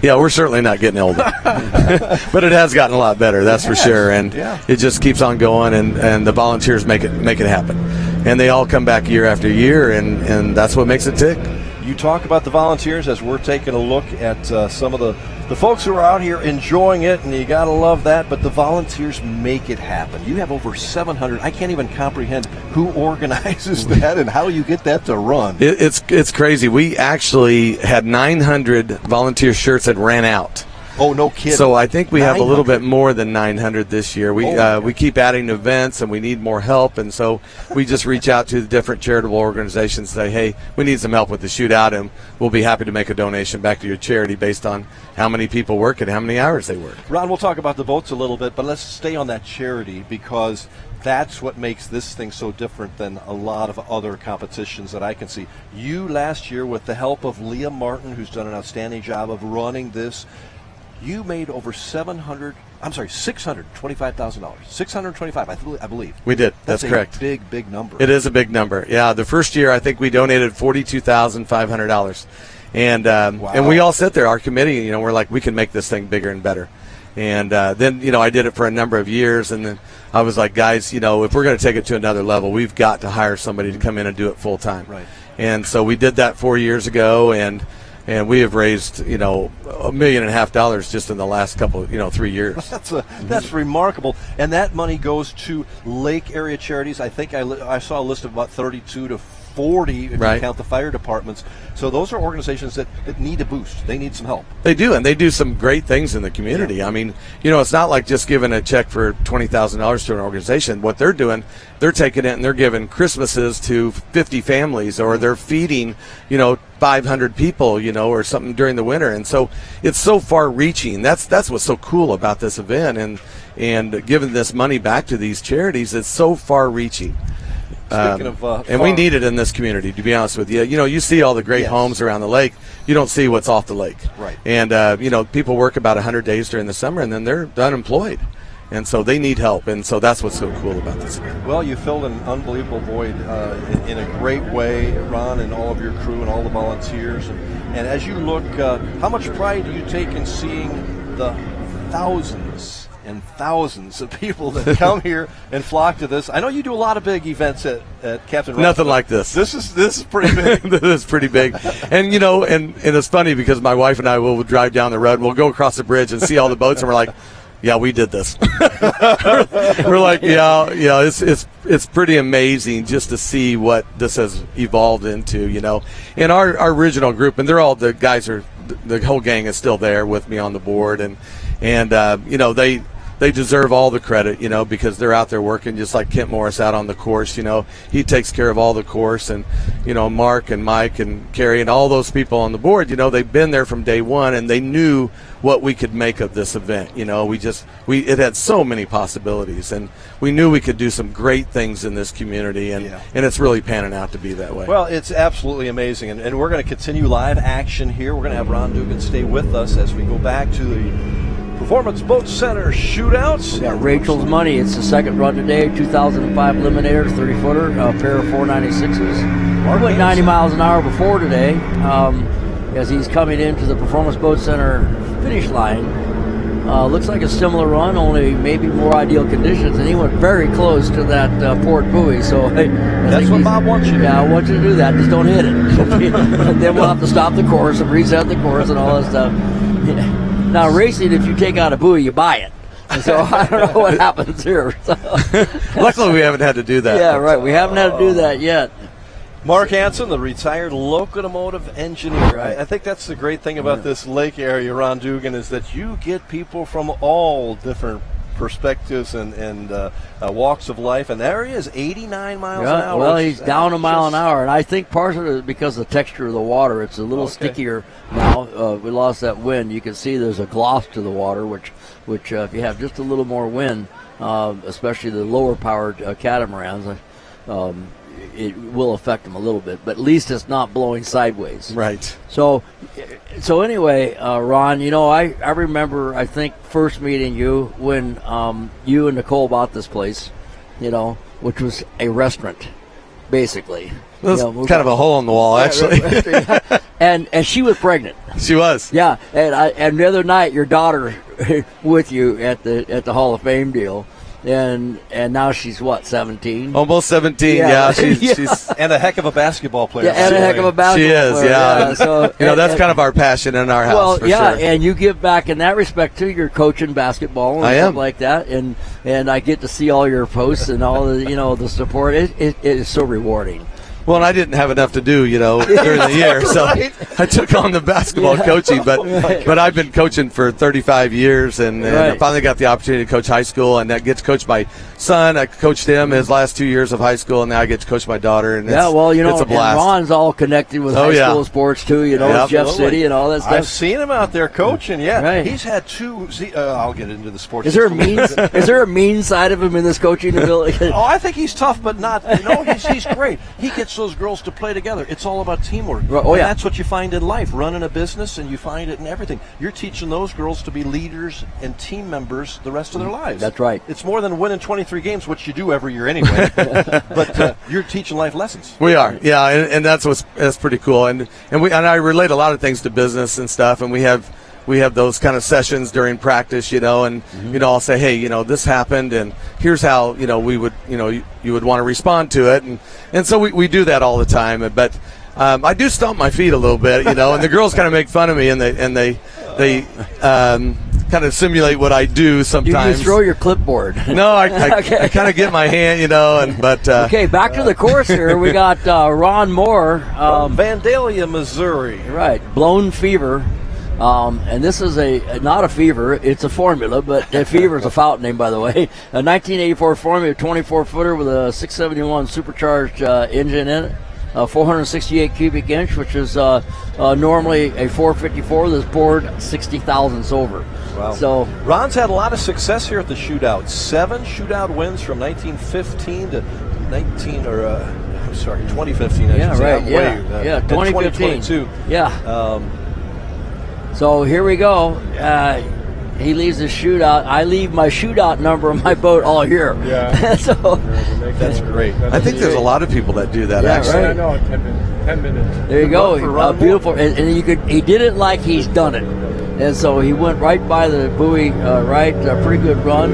Speaker 3: Yeah, we're certainly not getting older. But it has gotten a lot better, that's for sure. And it just keeps on going, and the volunteers make it happen. And they all come back year after year, and that's what makes it tick.
Speaker 1: You talk about the volunteers as we're taking a look at some of the folks who are out here enjoying it, and you got to love that, but the volunteers make it happen. You have over 700. I can't even comprehend who organizes that and how you get that to run.
Speaker 3: It's crazy. We actually had 900 volunteer shirts that ran out.
Speaker 1: Oh, no kidding.
Speaker 3: So I think we have a
Speaker 1: 900.
Speaker 3: little bit more than 900 this year. We keep adding events, and we need more help, and so we just reach out to the different charitable organizations and say, hey, we need some help with the shootout, and we'll be happy to make a donation back to your charity based on how many people work and how many hours they work.
Speaker 1: Ron, we'll talk about the boats a little bit, but let's stay on that charity, because that's what makes this thing so different than a lot of other competitions that I can see. You last year, with the help of Leah Martin, who's done an outstanding job of running this, you made over $625,000. $625, I believe.
Speaker 3: We did. That's correct.
Speaker 1: A big number.
Speaker 3: It is a big number. Yeah, the first year I think we donated $42,500, and and we all sit there. Our committee, we're like, we can make this thing bigger and better. And then I did it for a number of years, and then I was like, guys, if we're going to take it to another level, we've got to hire somebody to come in and do it full time.
Speaker 1: Right.
Speaker 3: And so we did that 4 years ago, and we have raised, $1.5 million just in the last couple, 3 years.
Speaker 1: That's remarkable. And that money goes to lake area charities. I think I saw a list of about 32 to 40 if you count the fire departments. So those are organizations that need a boost. They need some help.
Speaker 3: They do, and they do some great things in the community. Yeah. I mean, it's not like just giving a check for $20,000 to an organization. What they're doing, they're taking it and they're giving Christmases to 50 families, or they're feeding, 500 people, or something during the winter. And so it's so far-reaching. That's what's so cool about this event, and giving this money back to these charities. It's so far-reaching.
Speaker 1: Speaking of
Speaker 3: and we need it in this community, to be honest with you. You see all the great homes around the lake. You don't see what's off the lake.
Speaker 1: Right.
Speaker 3: And, people work about 100 days during the summer, and then they're unemployed. And so they need help, and so that's what's so cool about this event.
Speaker 1: Well, you filled an unbelievable void in a great way, Ron, and all of your crew and all the volunteers. And as you look, how much pride do you take in seeing the thousands and thousands of people that come here and flock to this? I know you do a lot of big events at Captain Ron.
Speaker 3: Nothing like this.
Speaker 1: This is pretty big.
Speaker 3: This is pretty big. And, and it's funny because my wife and I will drive down the road, and we'll go across the bridge and see all the boats, and we're like, yeah, we did this. We're like, it's pretty amazing just to see what this has evolved into, And our original group, and they're all the guys the whole gang is still there with me on the board, and they deserve all the credit, because they're out there working, just like Kent Morris out on the course. He takes care of all the course, and Mark and Mike and Carrie and all those people on the board. They've been there from day one, and they knew what we could make of this event. It had so many possibilities, and we knew we could do some great things in this community, and it's really panning out to be that way.
Speaker 1: Well, it's absolutely amazing, and we're going to continue live action here. We're going to have Ron Dugan stay with us as we go back to the Performance Boat Center shootouts.
Speaker 2: We got Rachel's Money. It's the second run today. 2005 Eliminator, 30-footer, a pair of 496s. He went 90 miles an hour before today as he's coming into the Performance Boat Center finish line. Looks like a similar run, only maybe more ideal conditions, and he went very close to that port buoy. So
Speaker 1: that's what Bob wants you to do.
Speaker 2: Yeah, I want you to do that. Just don't hit it. Then we'll have to stop the course and reset the course and all that stuff. Now, racing, if you take out a buoy, you buy it. So I don't know what happens here. So.
Speaker 3: Luckily, we haven't had to do that.
Speaker 2: Yeah, right. We haven't had to do that yet.
Speaker 1: Mark Hansen, the retired locomotive engineer.
Speaker 2: Right.
Speaker 1: I think that's the great thing about this lake area, Ron Dugan, is that you get people from all different perspectives and walks of life. And there he is, 89 miles an hour.
Speaker 2: Well, he's down a mile an hour, and I think part of it is because of the texture of the water. It's a little stickier now. We lost that wind. You can see there's a gloss to the water, which if you have just a little more wind, especially the lower-powered catamarans, it will affect them a little bit, but at least it's not blowing sideways.
Speaker 3: Right.
Speaker 2: So anyway, Ron, I remember, I think, first meeting you when you and Nicole bought this place, which was a restaurant, basically.
Speaker 3: It was kind of a hole in the wall, actually.
Speaker 2: and she was pregnant.
Speaker 3: She was.
Speaker 2: Yeah, and the other night, your daughter with you at the Hall of Fame deal. And now she's what, 17?
Speaker 3: Almost 17. Yeah, she's
Speaker 1: and a heck of a basketball player.
Speaker 2: Yeah, and a heck of a basketball player.
Speaker 3: She is. Yeah.
Speaker 2: So
Speaker 3: that's kind of our passion in our house.
Speaker 2: Well,
Speaker 3: for
Speaker 2: yeah,
Speaker 3: sure.
Speaker 2: and you give back in that respect too. You're coaching basketball and stuff like that, and I get to see all your posts and all the the support. It is so rewarding.
Speaker 3: Well, and I didn't have enough to do, during the year, so I took on the basketball coaching. But I've been coaching for 35 years, and I finally got the opportunity to coach high school, and I get to coach my son. I coached him his last 2 years of high school, and now I get to coach my daughter. And it's a blast.
Speaker 2: And Ron's all connected with high school sports too. With Jeff City and all that stuff.
Speaker 1: I've seen him out there coaching. Yeah,
Speaker 2: right.
Speaker 1: He's had two. I'll get into the sports.
Speaker 2: Is there a mean side of him in this coaching ability?
Speaker 1: Oh, I think he's tough, but not. He's great. He gets those girls to play together. It's all about teamwork.
Speaker 2: Oh, yeah.
Speaker 1: And that's what you find in life, running a business, and you find it in everything. You're teaching those girls to be leaders and team members the rest of their lives.
Speaker 2: That's right.
Speaker 1: It's more than winning 23 games, which you do every year anyway. But you're teaching life lessons.
Speaker 3: We are, yeah, and that's pretty cool. And I relate a lot of things to business and stuff, and we have those kind of sessions during practice, and I'll say, hey, this happened, and here's how we would you would want to respond to it, and so we do that all the time. But I do stomp my feet a little bit, and the girls kind of make fun of me, and they kind of simulate what I do sometimes.
Speaker 2: You throw your clipboard.
Speaker 3: No, I kind of get my hand,
Speaker 2: okay, back to the course here. We got Ron Moore,
Speaker 1: Vandalia, Missouri.
Speaker 2: Right, Blown Fever. And this is not a fever, it's a formula, but a fever is a fountain name, by the way. A 1984 Formula 24-footer with a 671 supercharged engine in it, 468 cubic inch, which is normally a 454 that's bored 60 thousandths over.
Speaker 1: Wow.
Speaker 2: So
Speaker 1: Ron's had a lot of success here at the shootout. 7 shootout wins from 1915 to 2015.
Speaker 2: Yeah, right. Yeah, 2015.
Speaker 1: 2022.
Speaker 2: Yeah. So here we go. He leaves the shootout. I leave my shootout number on my boat all year.
Speaker 1: Yeah.
Speaker 2: So
Speaker 1: that's great.
Speaker 3: I think there's a lot of people that do that. Actually,
Speaker 2: right.
Speaker 5: I know. 10 minutes.
Speaker 2: There you go. Beautiful. And he did it like he's done it. And so he went right by the buoy. A pretty good run.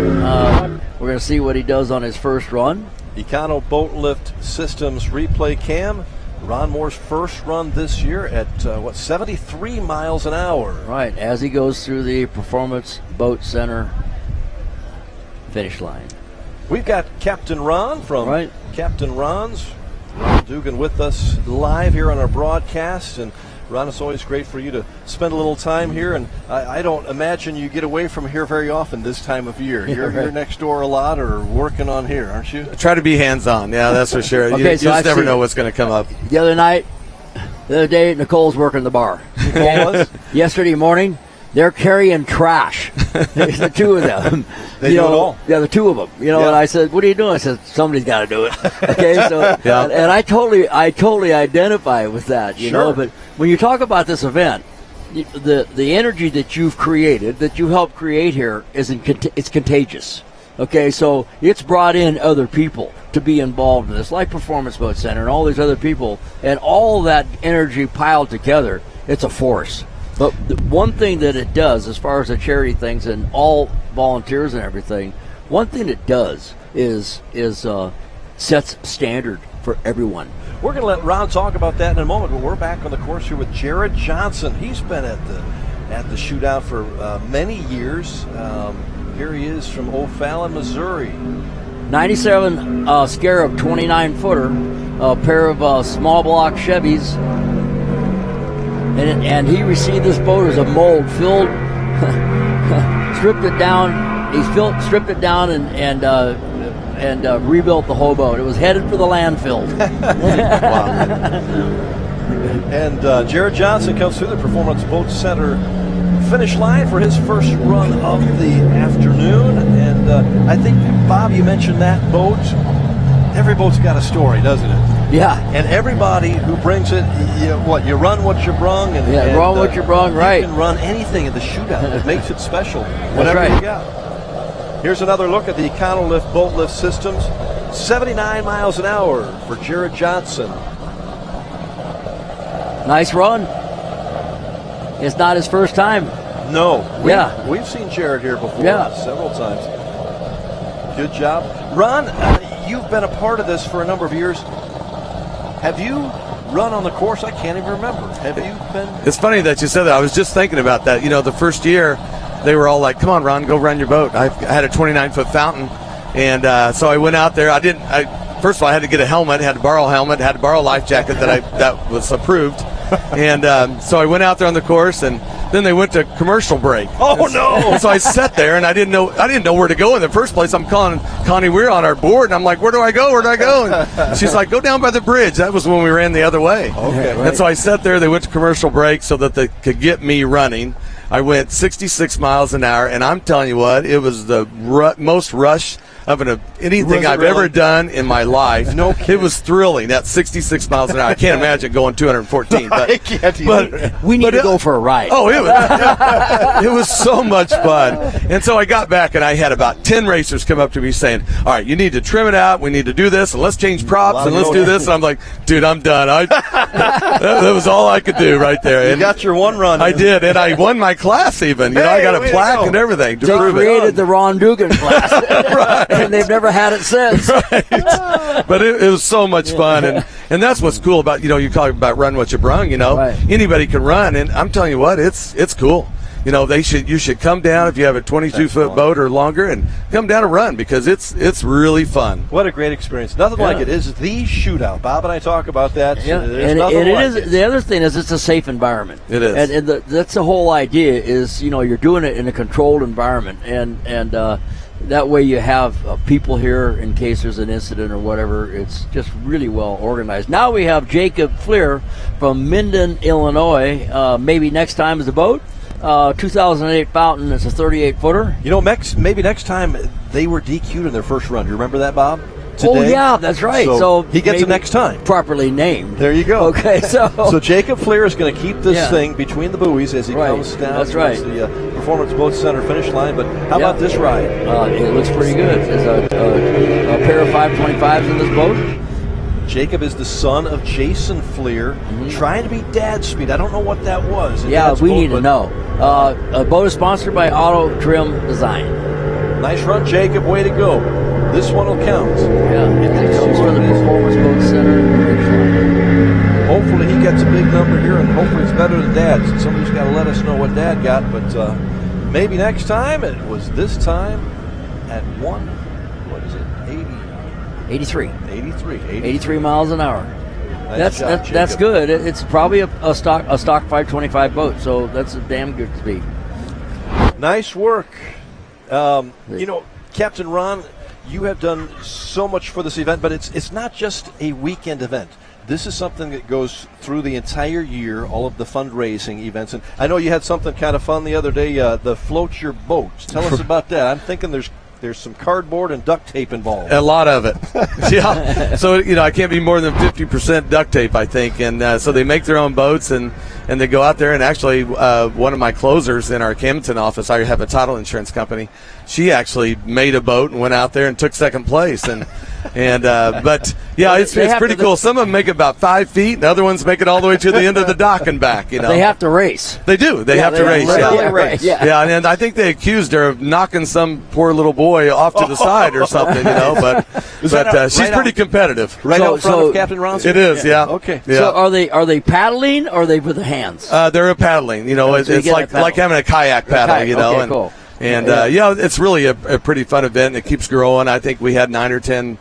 Speaker 2: We're going to see what he does on his first run.
Speaker 1: Econo Boat Lift Systems replay cam. Ron Moore's first run this year at 73 miles an hour.
Speaker 2: Right, as he goes through the Performance Boat Center finish line.
Speaker 1: We've got Captain Ron from Captain Ron's. Ron Dugan with us live here on our broadcast. And Ron, it's always great for you to spend a little time here, and I don't imagine you get away from here very often this time of year. You're next door a lot or working on here, aren't you?
Speaker 3: I try to be hands-on. Yeah, that's for sure.
Speaker 2: Okay,
Speaker 3: you just never know what's going to come up.
Speaker 2: The other day, Nicole's working the bar.
Speaker 1: Nicole was?
Speaker 2: Yesterday morning, they're carrying trash. The two of them.
Speaker 1: They do it all.
Speaker 2: Yeah, the two of them. And I said, "What are you doing?" I said, "Somebody's got to do it." Okay, so
Speaker 3: Yeah.
Speaker 2: and I totally identify with that. You know, but when you talk about this event, the energy that you've created, that you helped create here, it's contagious. Okay, so it's brought in other people to be involved in this, like Performance Boat Center and all these other people, and all that energy piled together, it's a force. But the one thing that it does, as far as the charity things and all volunteers and everything, one thing it does is sets standard for everyone.
Speaker 1: We're going to let Ron talk about that in a moment, but we're back on the course here with Jared Johnson. He's been at the shootout for many years. Here he is from O'Fallon, Missouri.
Speaker 2: 97 Scarab 29-footer, a pair of small block Chevys, and he received this boat as a mold filled, stripped it down. He stripped it down and rebuilt the whole boat. It was headed for the landfill.
Speaker 1: And Jared Johnson comes through the Performance Boat Center finish line for his first run of the afternoon. And I think, Bob, you mentioned that boat. Every boat's got a story, doesn't it?
Speaker 2: Yeah.
Speaker 1: And everybody who brings it, you run what you brung. And
Speaker 2: run what you brung, right.
Speaker 1: You can run anything in the shootout. It makes it special,
Speaker 2: That's
Speaker 1: whatever
Speaker 2: right.
Speaker 1: you got. Here's another look at the Econolift boat lift systems. 79 miles an hour for Jared Johnson.
Speaker 2: Nice run. It's not his first time.
Speaker 1: No.
Speaker 2: Yeah.
Speaker 1: We've seen Jared here before several times. Good job. Ron, you've been a part of this for a number of years. Have you run on the course? I can't even remember. Have you been?
Speaker 3: It's funny that you said that. I was just thinking about that. The first year, they were all like, "Come on, Ron, go run your boat." I had a 29-foot fountain, and so I went out there. First of all, I had to get a helmet, had to borrow a helmet, had to borrow a life jacket that was approved. And so I went out there on the course, and then they went to commercial break.
Speaker 1: Oh, no!
Speaker 3: And so I sat there, and I didn't know where to go in the first place. I'm calling Connie Weir on our board, and I'm like, "Where do I go? Where do I go?" And she's like, "Go down by the bridge." That was when we ran the other way.
Speaker 1: Okay.
Speaker 3: And so I sat there. They went to commercial break so that they could get me running. I went 66 miles an hour, and I'm telling you what, it was the most rush of anything I've ever done in my life.
Speaker 1: No kidding.
Speaker 3: It was thrilling at 66 miles an hour. I can't imagine going 214. But,
Speaker 1: I can't either.
Speaker 2: We need to go for a ride.
Speaker 3: Oh, it was so much fun. And so I got back, and I had about 10 racers come up to me saying, "All right, you need to trim it out. We need to do this, and let's change props, and let's do this." And I'm like, "Dude, I'm done." That was all I could do right there.
Speaker 1: You got your one run.
Speaker 3: I did, and I won my class even. I got a plaque and everything to
Speaker 2: They
Speaker 3: prove
Speaker 2: created the Ron Dugan class.
Speaker 3: Right.
Speaker 2: And they've never had it since.
Speaker 3: Right. But it was so much fun, and that's what's cool about you talk about run what you brung.
Speaker 2: Right.
Speaker 3: Anybody can run, and I'm telling you what, it's cool. You should come down if you have a 22-foot boat or longer, and come down and run because it's really fun.
Speaker 1: What a great experience! Nothing like it. Is the shootout. Bob and I talk about that.
Speaker 2: Yeah.
Speaker 1: There's
Speaker 2: And
Speaker 1: nothing
Speaker 2: it
Speaker 1: like
Speaker 2: is.
Speaker 1: it.
Speaker 2: The other thing is, it's a safe environment.
Speaker 3: It is,
Speaker 2: and that's the whole idea. Is you're doing it in a controlled environment, and that way you have people here in case there's an incident or whatever. It's just really well organized. Now we have Jacob Fleer from Minden, Illinois. Maybe next time is the boat. 2008 Fountain. It's a 38-footer.
Speaker 1: Maybe next time they were DQ'd in their first run. Do you remember that, Bob? Today?
Speaker 2: Oh yeah, that's right. So
Speaker 1: he gets it next time.
Speaker 2: Properly named.
Speaker 1: There you go.
Speaker 2: Okay, so
Speaker 1: Jacob Fleer is going to keep this thing between the buoys as he comes down
Speaker 2: That's
Speaker 1: towards the Performance Boat Center finish line. But how about this ride?
Speaker 2: It looks pretty good. There's a pair of 525s in this boat.
Speaker 1: Jacob is the son of Jason Fleer, trying to beat Dad's speed. I don't know what that was.
Speaker 2: We need to know. A boat is sponsored by Auto Trim Design.
Speaker 1: Nice run, Jacob. Way to go. This one will count.
Speaker 2: Yeah, it comes from the Performance Boat Center.
Speaker 1: Hopefully he gets a big number here, and hopefully it's better than Dad's. Somebody's got to let us know what Dad got, but maybe next time. It was this time at 83
Speaker 2: miles an hour. That's good. It's probably a stock 525 boat, so that's a damn good speed.
Speaker 1: Nice work. Captain Ron, you have done so much for this event, but it's not just a weekend event. This is something that goes through the entire year, all of the fundraising events. And I know you had something kind of fun the other day, the Float Your Boat. Tell us about that. I'm thinking there's some cardboard and duct tape involved.
Speaker 3: A lot of it. Yeah. So, I can't be more than 50% duct tape, I think. And so they make their own boats, and they go out there. And actually, one of my closers in our Camden office, I have a title insurance company, she actually made a boat and went out there and took second place. But yeah, it's pretty cool. Some of them make it about 5 feet, and other ones make it all the way to the end of the dock and back.
Speaker 2: They have to race.
Speaker 3: They do. They have to race. Yeah, and I think they accused her of knocking some poor little boy off to the side or something. But she's pretty competitive.
Speaker 1: Right out front of Captain Ron's.
Speaker 3: It is. Yeah.
Speaker 1: Okay.
Speaker 3: Yeah.
Speaker 2: So are they paddling or are they with the hands?
Speaker 3: They're paddling. It's like having a kayak paddle.
Speaker 2: Okay, cool.
Speaker 3: And it's really a pretty fun event. It keeps growing. I think we had 9 or 10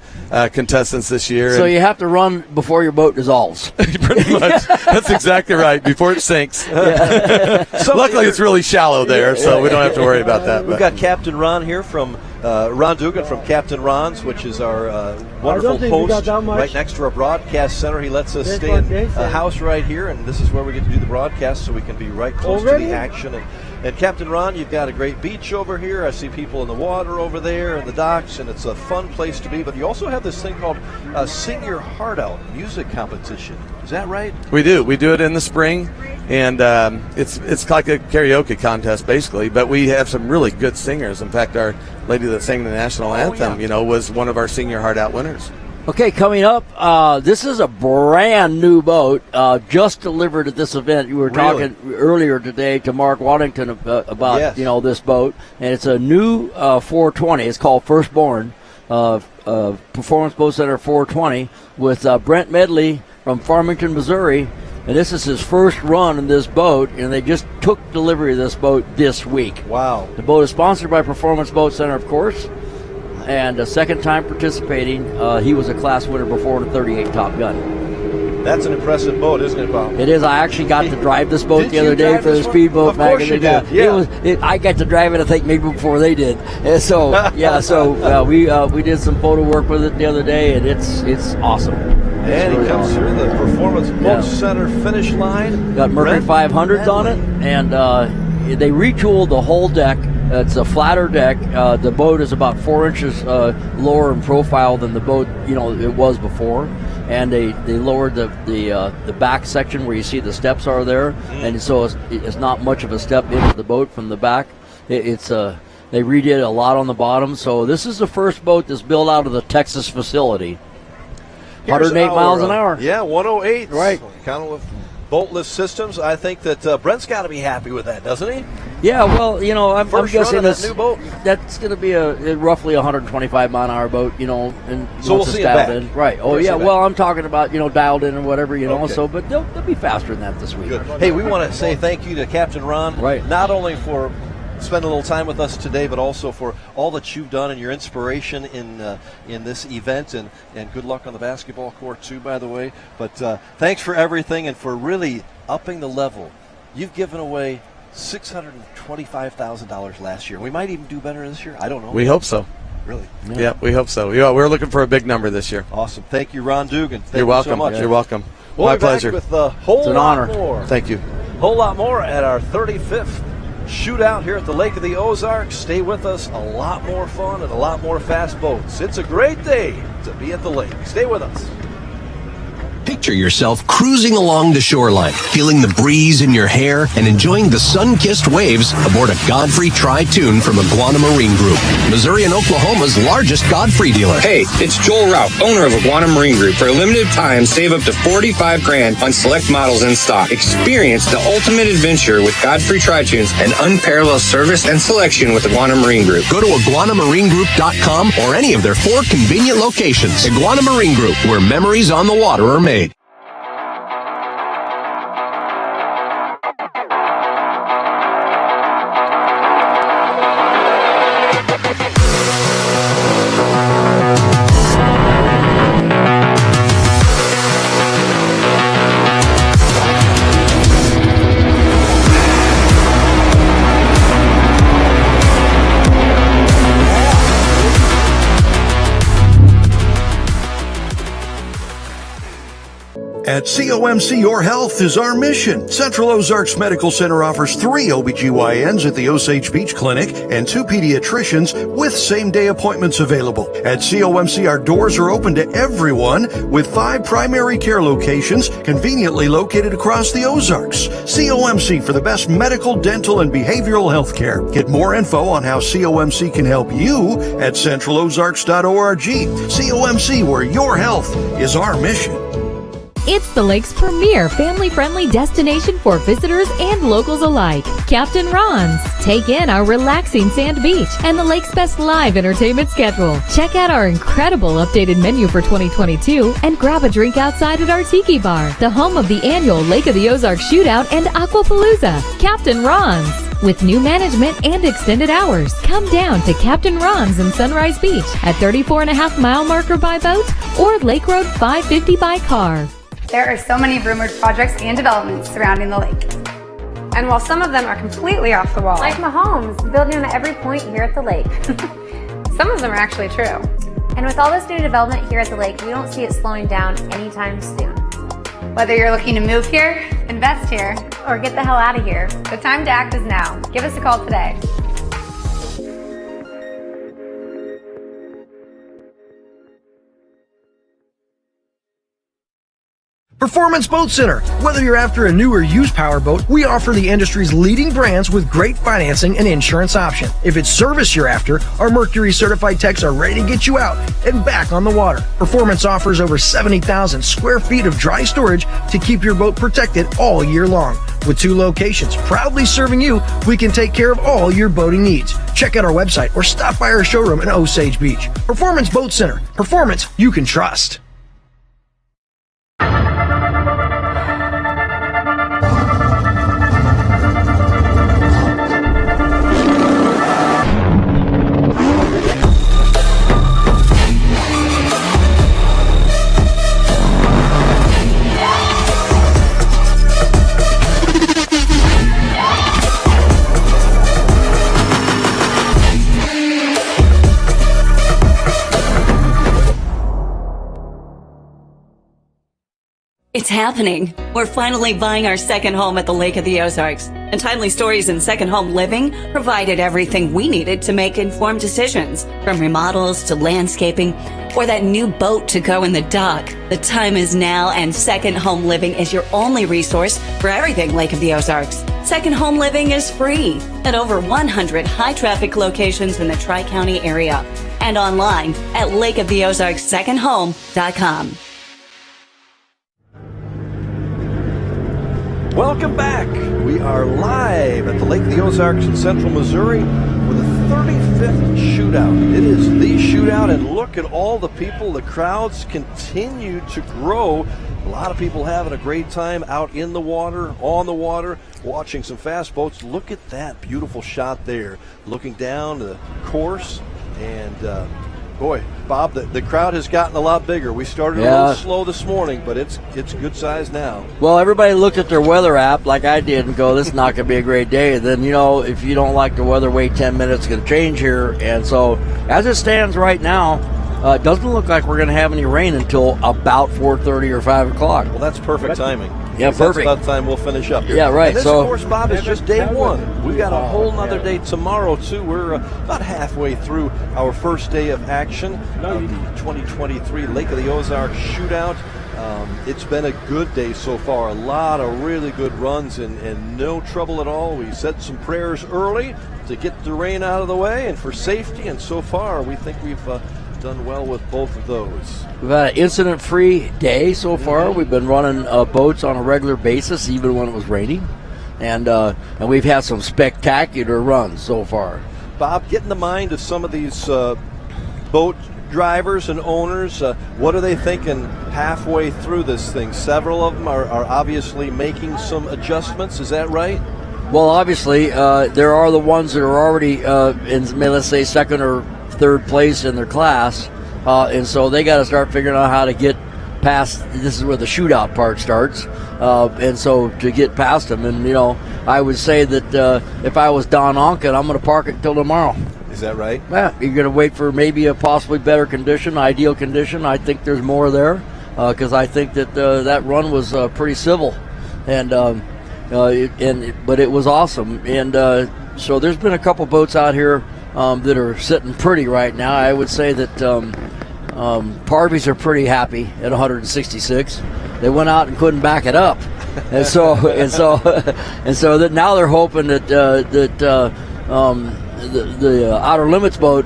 Speaker 3: contestants this year.
Speaker 2: So you have to run before your boat dissolves.
Speaker 3: Pretty much. That's exactly right. Before it sinks. Luckily, it's really shallow there, so we don't have to worry about that.
Speaker 1: We've got Captain Ron here from Ron Dugan from Captain Ron's, which is our wonderful host right next to our broadcast center. He lets us stay in a house right here, and this is where we get to do the broadcast, so we can be right close to the action. And Captain Ron, you've got a great beach over here. I see people in the water over there and the docks, and it's a fun place to be. But you also have this thing called Sing Your Heart Out music competition. Is that right?
Speaker 3: We do. We do it in the spring, and it's like a karaoke contest, basically. But we have some really good singers. In fact, our lady that sang the national anthem, was one of our Sing Your Heart Out winners.
Speaker 2: Okay, coming up, this is a brand new boat just delivered at this event. You were talking earlier today to Mark Waddington about this boat, and it's a new 420. It's called Firstborn Performance Boat Center 420 with Brent Medley from Farmington, Missouri, and this is his first run in this boat, and they just took delivery of this boat this week.
Speaker 1: Wow!
Speaker 2: The boat is sponsored by Performance Boat Center, of course. And a second time participating. He was a class winner before in a 38 Top Gun.
Speaker 1: That's an impressive boat, isn't it, Bob?
Speaker 2: It is. I actually got to drive this boat the other day for the Speedboat magazine.
Speaker 1: Of course you did.
Speaker 2: I got to drive it, I think, maybe before they did. And so, we did some photo work with it the other day, and it's awesome.
Speaker 1: And he comes through the Performance Boat Center finish line.
Speaker 2: Got Mercury 500s on it, and they retooled the whole deck. It's a flatter deck. The boat is about 4 inches lower in profile than the boat it was before, and they lowered the back section where you see the steps are there, and so it's not much of a step into the boat from the back. They redid a lot on the bottom. So this is the first boat that's built out of the Texas facility. 108 miles an hour.
Speaker 1: Yeah, 108.
Speaker 2: Right.
Speaker 1: Kind of with boat-lift systems. I think that Brent's got to be happy with that, doesn't he?
Speaker 2: Yeah, well, I'm guessing
Speaker 1: that new boat.
Speaker 2: That's going to be a roughly 125 mile an hour boat, and
Speaker 1: so we'll see it back.
Speaker 2: In. Right. Oh yeah. Well, I'm talking about dialed in or whatever,
Speaker 1: Okay.
Speaker 2: So, but they'll be faster than that this week.
Speaker 1: Good. Hey, we want to say thank you to Captain Ron.
Speaker 2: Right.
Speaker 1: Not only for spending a little time with us today, but also for all that you've done and your inspiration in this event, and good luck on the basketball court too, by the way. But thanks for everything and for really upping the level. You've given away $625,000 last year. We might even do better this year. I don't know.
Speaker 3: We hope so.
Speaker 1: Really?
Speaker 3: Yeah, we hope so. Yeah, we're looking for a big number this year.
Speaker 1: Awesome. Thank you, Ron Dugan. Thank
Speaker 3: You're welcome.
Speaker 1: You so much.
Speaker 3: You're welcome.
Speaker 1: We'll
Speaker 3: My
Speaker 1: be back
Speaker 3: pleasure.
Speaker 1: with a whole lot more.
Speaker 3: Thank you.
Speaker 1: Whole lot more at our 35th shootout here at the Lake of the Ozarks. Stay with us. A lot more fun and a lot more fast boats. It's a great day to be at the lake. Stay with us.
Speaker 6: Picture yourself cruising along the shoreline, feeling the breeze in your hair and enjoying the sun-kissed waves aboard a Godfrey Tri-Toon from Iguana Marine Group, Missouri and Oklahoma's largest Godfrey dealer.
Speaker 7: Hey, it's Joel Rauch, owner of Iguana Marine Group. For a limited time, save up to $45,000 on select models in stock. Experience the ultimate adventure with Godfrey Tri-Toons and unparalleled service and selection with Iguana Marine Group.
Speaker 6: Go to iguanamarinegroup.com or any of their 4 convenient locations. Iguana Marine Group, where memories on the water are made.
Speaker 4: At COMC, your health is our mission. Central Ozarks Medical Center offers 3 OBGYNs at the Osage Beach Clinic and 2 pediatricians with same-day appointments available. At COMC, our doors are open to everyone with 5 primary care locations conveniently located across the Ozarks. COMC for the best medical, dental, and behavioral health care. Get more info on how COMC can help you at centralozarks.org. COMC, where your health is our mission.
Speaker 9: It's the lake's premier family-friendly destination for visitors and locals alike. Captain Ron's. Take in our relaxing sand beach and the lake's best live entertainment schedule. Check out our incredible updated menu for 2022 and grab a drink outside at our Tiki Bar, the home of the annual Lake of the Ozarks Shootout and Aquapalooza. Captain Ron's. With new management and extended hours, come down to Captain Ron's in Sunrise Beach at 34.5-mile marker by boat or Lake Road 550 by car.
Speaker 12: There are so many rumored projects and developments surrounding the lake. And while some of them are completely off the wall, like Mahomes building on every point here at the lake, some of them are actually true. And with all this new development here at the lake, we don't see it slowing down anytime soon. Whether you're looking to move here, invest here, or get the hell out of here, the time to act is now. Give us a call today.
Speaker 19: Performance Boat Center. Whether you're after a new or used powerboat, we offer the industry's leading brands with great financing and insurance option. If it's service you're after, our Mercury certified techs are ready to get you out and back on the water. Performance offers over 70,000 square feet of dry storage to keep your boat protected all year long. With 2 locations proudly serving you, we can take care of all your boating needs. Check out our website or stop by our showroom in Osage Beach. Performance Boat Center. Performance you can trust.
Speaker 8: It's happening. We're finally buying our second home at the Lake of the Ozarks. And Timely Stories in Second Home Living provided everything we needed to make informed decisions, from remodels to landscaping or that new boat to go in the dock. The time is now, and Second Home Living is your only resource for everything Lake of the Ozarks. Second Home Living is free at over 100 high-traffic locations in the Tri-County area and online at lakeoftheozarkssecondhome.com.
Speaker 1: Welcome back. We are live at the Lake of the Ozarks in central Missouri for the 35th shootout. It is the shootout, and look at all the people. The crowds continue to grow. A lot of people having a great time out in the water, on the water, watching some fast boats. Look at that beautiful shot there, looking down the course. And boy, Bob, the crowd has gotten a lot bigger. We started a little slow this morning, but it's good size now.
Speaker 2: Well, everybody looked at their weather app like I did and go, this is not going to be a great day. Then, you know, if you don't like the weather, wait 10 minutes, it's going to change here. And so, as it stands right now, it doesn't look like we're going to have any rain until about 4:30 or 5 o'clock.
Speaker 1: Well, that's perfect timing.
Speaker 2: Yeah, perfect.
Speaker 1: That's about the time we'll finish up here.
Speaker 2: Yeah, right.
Speaker 1: And this,
Speaker 2: so,
Speaker 1: of course, Bob, is just day one. We've got a whole nother day tomorrow, too. We're about halfway through our first day of action of the 2023 Lake of the Ozarks Shootout. It's been a good day so far. A lot of really good runs and no trouble at all. We said some prayers early to get the rain out of the way and for safety, and so far we think we've done well with both of those.
Speaker 2: We've had an incident-free day so far. We've been running boats on a regular basis, even when it was raining, and we've had some spectacular runs so far.
Speaker 1: Bob, get in the mind of some of these boat drivers and owners. What are they thinking halfway through this thing? Several of them are obviously making some adjustments. Is that right?
Speaker 2: Well, obviously, there are the ones that are already in, let's say, second or third place in their class, and so they got to start figuring out how to get past. This is where the shootout part starts, and so to get past them. And, you know, I would say that if I was Don Onken, I'm going to park it until tomorrow.
Speaker 1: Is that right?
Speaker 2: Yeah, you're going to wait for maybe a possibly better condition, ideal condition. I think there's more there. because I think that that run was pretty civil, and but it was awesome. And so there's been a couple boats out here that are sitting pretty right now. I would say that Parvies are pretty happy at 166. They went out and couldn't back it up, and so that now they're hoping that the Outer Limits boat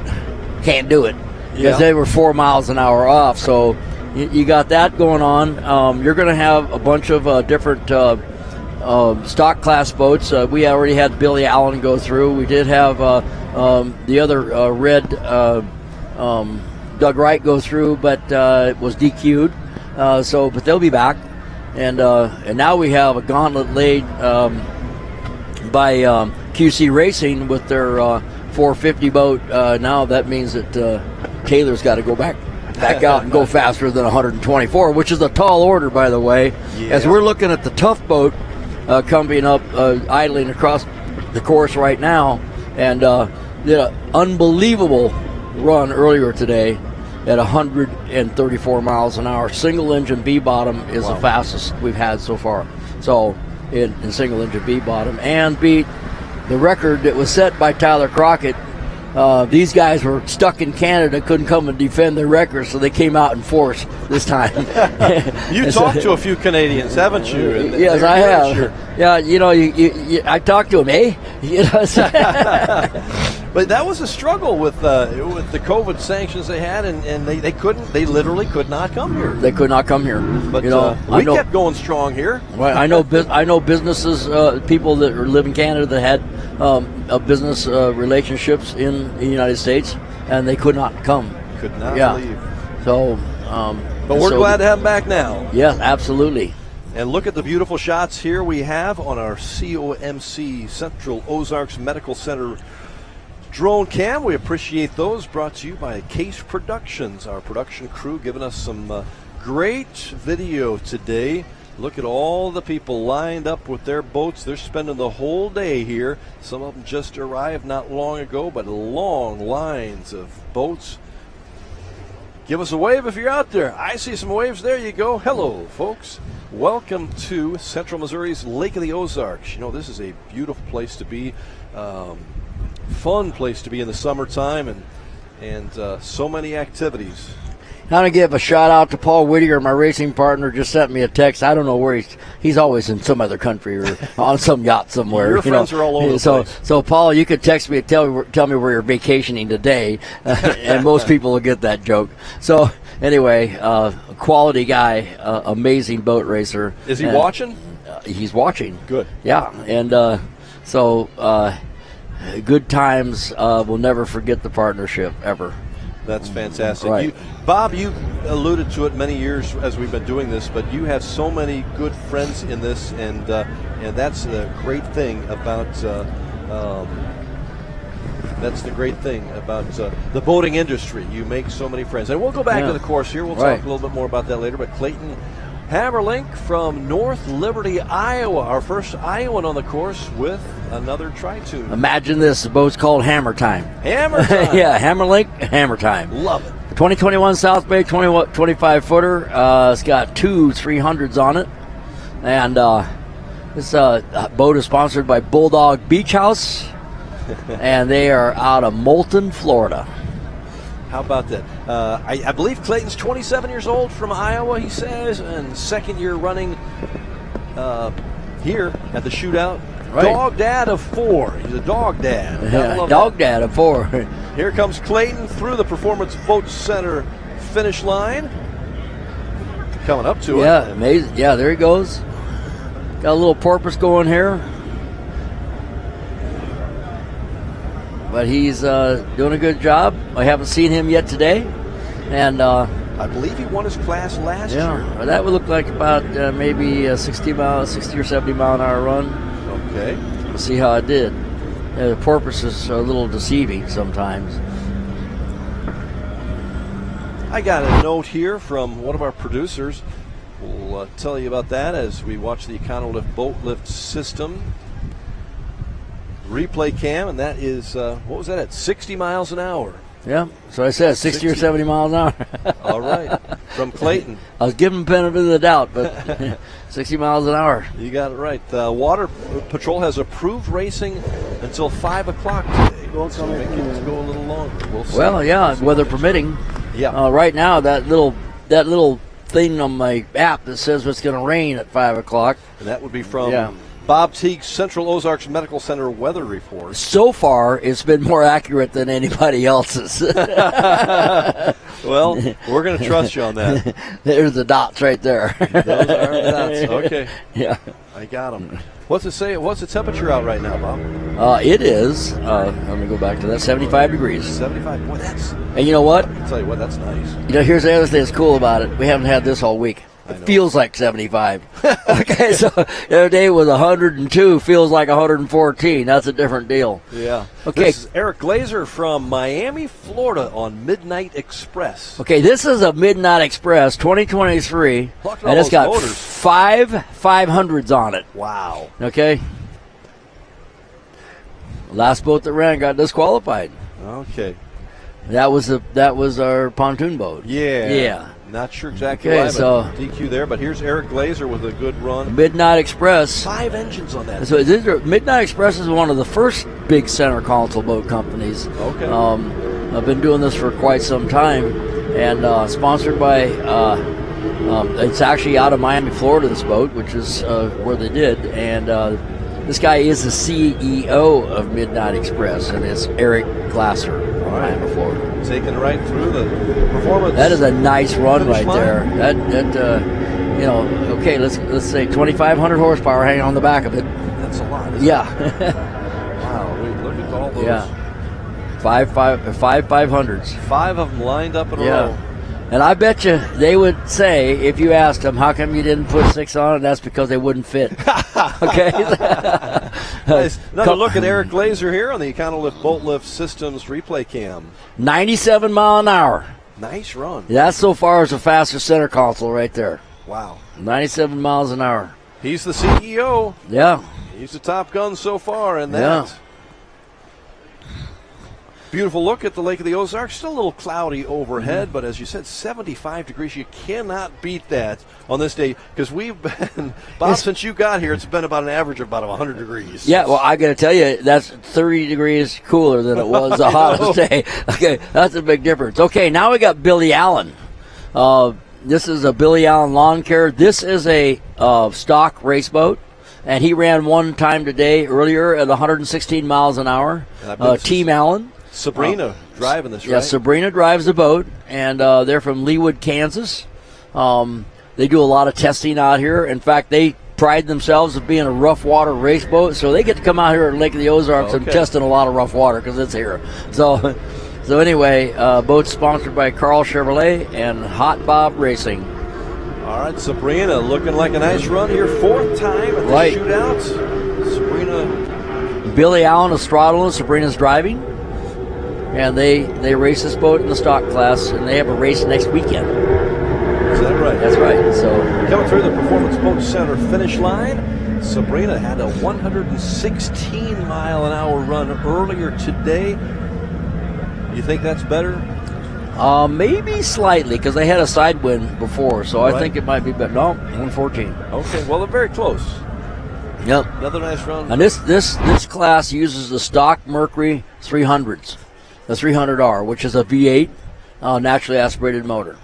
Speaker 2: can't do it because they were 4 miles an hour off. So you got that going on. You're going to have a bunch of different stock class boats. We already had Billy Allen go through. We did have the other red Doug Wright go through, but it was DQ'd. But they'll be back, and now we have a gauntlet laid by QC Racing with their 450 boat. Now that means that Taylor's got to go back out and go faster than 124, which is a tall order, by the way. Yeah. As we're looking at the tough boat coming up, idling across the course right now, and did an unbelievable run earlier today at 134 miles an hour. Single engine B bottom is the fastest we've had so far. So in single engine B bottom, and beat the record that was set by Tyler Crockett. These guys were stuck in Canada, couldn't come and defend their record, so they came out in force this time.
Speaker 1: You talked to a few Canadians, haven't you?
Speaker 2: Yes, I have. Sure. Yeah, I talked to them, eh?
Speaker 1: But that was a struggle with the COVID sanctions they had, and they literally could not come here.
Speaker 2: They could not come here.
Speaker 1: But we kept going strong here.
Speaker 2: Well, I know businesses, people that live in Canada that had business relationships in the United States, and they could not come.
Speaker 1: Could not leave.
Speaker 2: So,
Speaker 1: but we're glad to have them back now.
Speaker 2: Yeah, absolutely.
Speaker 1: And look at the beautiful shots here we have on our COMC Central Ozarks Medical Center drone cam. We appreciate those, brought to you by Case Productions, our production crew, giving us some great video today. Look at all the people lined up with their boats. They're spending the whole day here. Some of them just arrived not long ago, but long lines of boats. Give us a wave if you're out there. I see some waves. There you go. Hello, folks. Welcome to Central Missouri's Lake of the Ozarks. You know, this is a beautiful place to be. Fun place to be in the summertime, and so many activities.
Speaker 2: I want to give a shout out to Paul Whittier, my racing partner. Just sent me a text. I don't know where he's always in some other country or on some yacht somewhere.
Speaker 1: Your friends are all over the place.
Speaker 2: So Paul, you could text me and tell me where you're vacationing today, and most people will get that joke. So anyway, quality guy, amazing boat racer.
Speaker 1: Is he watching?
Speaker 2: He's watching.
Speaker 1: Good.
Speaker 2: Yeah, and good times. We'll never forget the partnership ever.
Speaker 1: That's fantastic.
Speaker 2: Right.
Speaker 1: Bob, you alluded to it many years as we've been doing this, but you have so many good friends in this, and that's the great thing about the boating industry. You make so many friends, and we'll go back to the course here. We'll talk a little bit more about that later. But Clayton Hammerlink from North Liberty, Iowa, our first Iowan on the course with another tri-tune.
Speaker 2: Imagine this, the boat's called Hammer Time.
Speaker 1: Hammer Time.
Speaker 2: Yeah, Hammerlink, Hammer Time.
Speaker 1: Love it.
Speaker 2: 2021 South Bay 25-footer. It's got two 300s on it. And this boat is sponsored by Bulldog Beach House. And they are out of Moulton, Florida.
Speaker 1: How about that? I believe Clayton's 27 years old from Iowa, he says, and second year running here at the shootout. Right. Dog dad of 4. He's a dog dad.
Speaker 2: Yeah, dog dad of 4.
Speaker 1: Here comes Clayton through the Performance Boat Center finish line. Coming up to it.
Speaker 2: Yeah, amazing. Yeah, there he goes. Got a little porpoise going here. But he's doing a good job. I haven't seen him yet today. And
Speaker 1: I believe he won his class last year.
Speaker 2: Yeah, that would look like about maybe a 60 or 70 mile an hour run.
Speaker 1: Okay.
Speaker 2: We'll see how it did. The porpoise is a little deceiving sometimes.
Speaker 1: I got a note here from one of our producers. We'll tell you about that as we watch the Econolift boat lift system replay cam, and that is what was that at 60 miles an hour?
Speaker 2: Yeah. So I said 60 or 70 miles an hour.
Speaker 1: All right. From Clayton.
Speaker 2: I was giving him benefit of the doubt, but 60 miles an hour.
Speaker 1: You got it right. Water Patrol has approved racing until 5 o'clock today. So make it go a little longer. We'll see.
Speaker 2: Well, yeah, weather permitting.
Speaker 1: Yeah.
Speaker 2: Right now, that little thing on my app that says it's going to rain at 5 o'clock.
Speaker 1: And that would be from Bob Teague's Central Ozarks Medical Center weather report.
Speaker 2: So far, it's been more accurate than anybody else's.
Speaker 1: Well, we're going to trust you on that.
Speaker 2: There's the dots right there.
Speaker 1: Those are the dots. Okay.
Speaker 2: Yeah.
Speaker 1: I got them. What's it say? What's the temperature out right now, Bob?
Speaker 2: It is, let me go back to that, 75 degrees.
Speaker 1: 75. Boy, that's...
Speaker 2: And you know what?
Speaker 1: I'll tell you what, that's nice.
Speaker 2: Here's the other thing that's cool about it. We haven't had this all week. It feels like 75. Okay, so the other day was 102, feels like 114. That's a different deal.
Speaker 1: Yeah.
Speaker 2: Okay.
Speaker 1: This is Eric Glazer from Miami, Florida on Midnight Express.
Speaker 2: Okay, this is a Midnight Express 2023, and it's got
Speaker 1: motors.
Speaker 2: 5 500s on it.
Speaker 1: Wow.
Speaker 2: Okay. Last boat that ran got disqualified.
Speaker 1: Okay.
Speaker 2: That was our pontoon boat.
Speaker 1: Yeah.
Speaker 2: Yeah.
Speaker 1: Not sure exactly
Speaker 2: Okay,
Speaker 1: why,
Speaker 2: so
Speaker 1: but DQ there. But here's Eric Glazer with a good run.
Speaker 2: Midnight Express.
Speaker 1: 5 engines on that.
Speaker 2: So Midnight Express is one of the first big center console boat companies.
Speaker 1: Okay.
Speaker 2: I've been doing this for quite some time, and sponsored by. It's actually out of Miami, Florida. This boat, which is where they did, and this guy is the CEO of Midnight Express, and it's Eric Glazer from Miami, Florida.
Speaker 1: Taking it right through the performance.
Speaker 2: That is a nice run right
Speaker 1: line.
Speaker 2: there. Okay, let's say 2,500 horsepower hanging on the back of it.
Speaker 1: That's a lot.
Speaker 2: Yeah.
Speaker 1: Wow, look at all those.
Speaker 2: Yeah. Five 500s.
Speaker 1: 5 of them lined up in a row.
Speaker 2: And I bet you they would say, if you asked them, how come you didn't put 6 on it, that's because they wouldn't fit. Okay?
Speaker 1: Nice. Another look at Eric Glazer here on the Econolift Boat Lift Systems replay cam.
Speaker 2: 97 mile an hour.
Speaker 1: Nice run.
Speaker 2: That so far is the fastest center console right there.
Speaker 1: Wow.
Speaker 2: 97 miles an hour.
Speaker 1: He's the CEO.
Speaker 2: Yeah.
Speaker 1: He's the top gun so far, and that. Beautiful look at the Lake of the Ozarks. Still a little cloudy overhead, but as you said, 75 degrees. You cannot beat that on this day because we've been, Bob, since you got here, it's been about an average of about 100 degrees.
Speaker 2: Yeah, well, I got to tell you, that's 30 degrees cooler than it was the hottest day. Okay, that's a big difference. Okay, now we got Billy Allen. This is a Billy Allen lawn care. This is a stock race boat, and he ran one time today earlier at 116 miles an hour. Team Allen.
Speaker 1: Sabrina driving this, right?
Speaker 2: Yeah, Sabrina drives the boat, and they're from Leawood, Kansas. They do a lot of testing out here. In fact, they pride themselves of being a rough water race boat, so they get to come out here at Lake of the Ozarks and test in a lot of rough water because it's here. So anyway, boat's sponsored by Carl Chevrolet and Hot Bob Racing.
Speaker 1: All right, Sabrina looking like a nice run here. 4th time at the shootout. Sabrina.
Speaker 2: Billy Allen is throttling, Sabrina's driving. And they race this boat in the stock class, and they have a race next weekend.
Speaker 1: Is that right?
Speaker 2: That's right. So
Speaker 1: coming through the Performance Boat Center finish line, Sabrina had a 116-mile-an-hour run earlier today. You think that's better?
Speaker 2: Maybe slightly, because they had a side wind before, so I think it might be better. No, 114.
Speaker 1: Okay, well, they're very close.
Speaker 2: Yep.
Speaker 1: Another nice run.
Speaker 2: And this class uses the stock Mercury 300s. The 300R, which is a V8 naturally aspirated motor.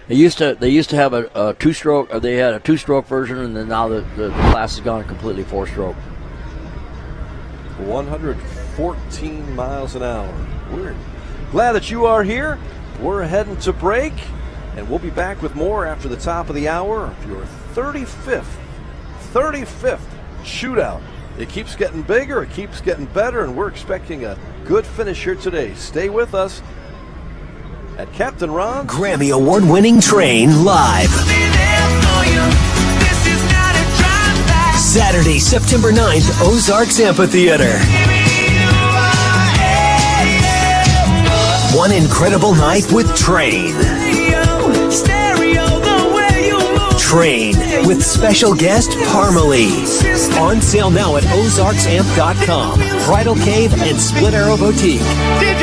Speaker 2: They used to have a 2-stroke, or they had a 2-stroke version, and then now the class has gone completely 4-stroke.
Speaker 1: 114 miles an hour. We're glad that you are here. We're heading to break, and we'll be back with more after the top of the hour of your 35th shootout. It keeps getting bigger, it keeps getting better, and we're expecting a good finish here today. Stay with us at Captain Ron's
Speaker 6: Grammy Award-winning Train live. Saturday, September 9th, Ozarks Amphitheater. One incredible night with Train. Train, with special guest Parmalee. On sale now at OzarksAmp.com. Bridal Cave and Split Arrow Boutique.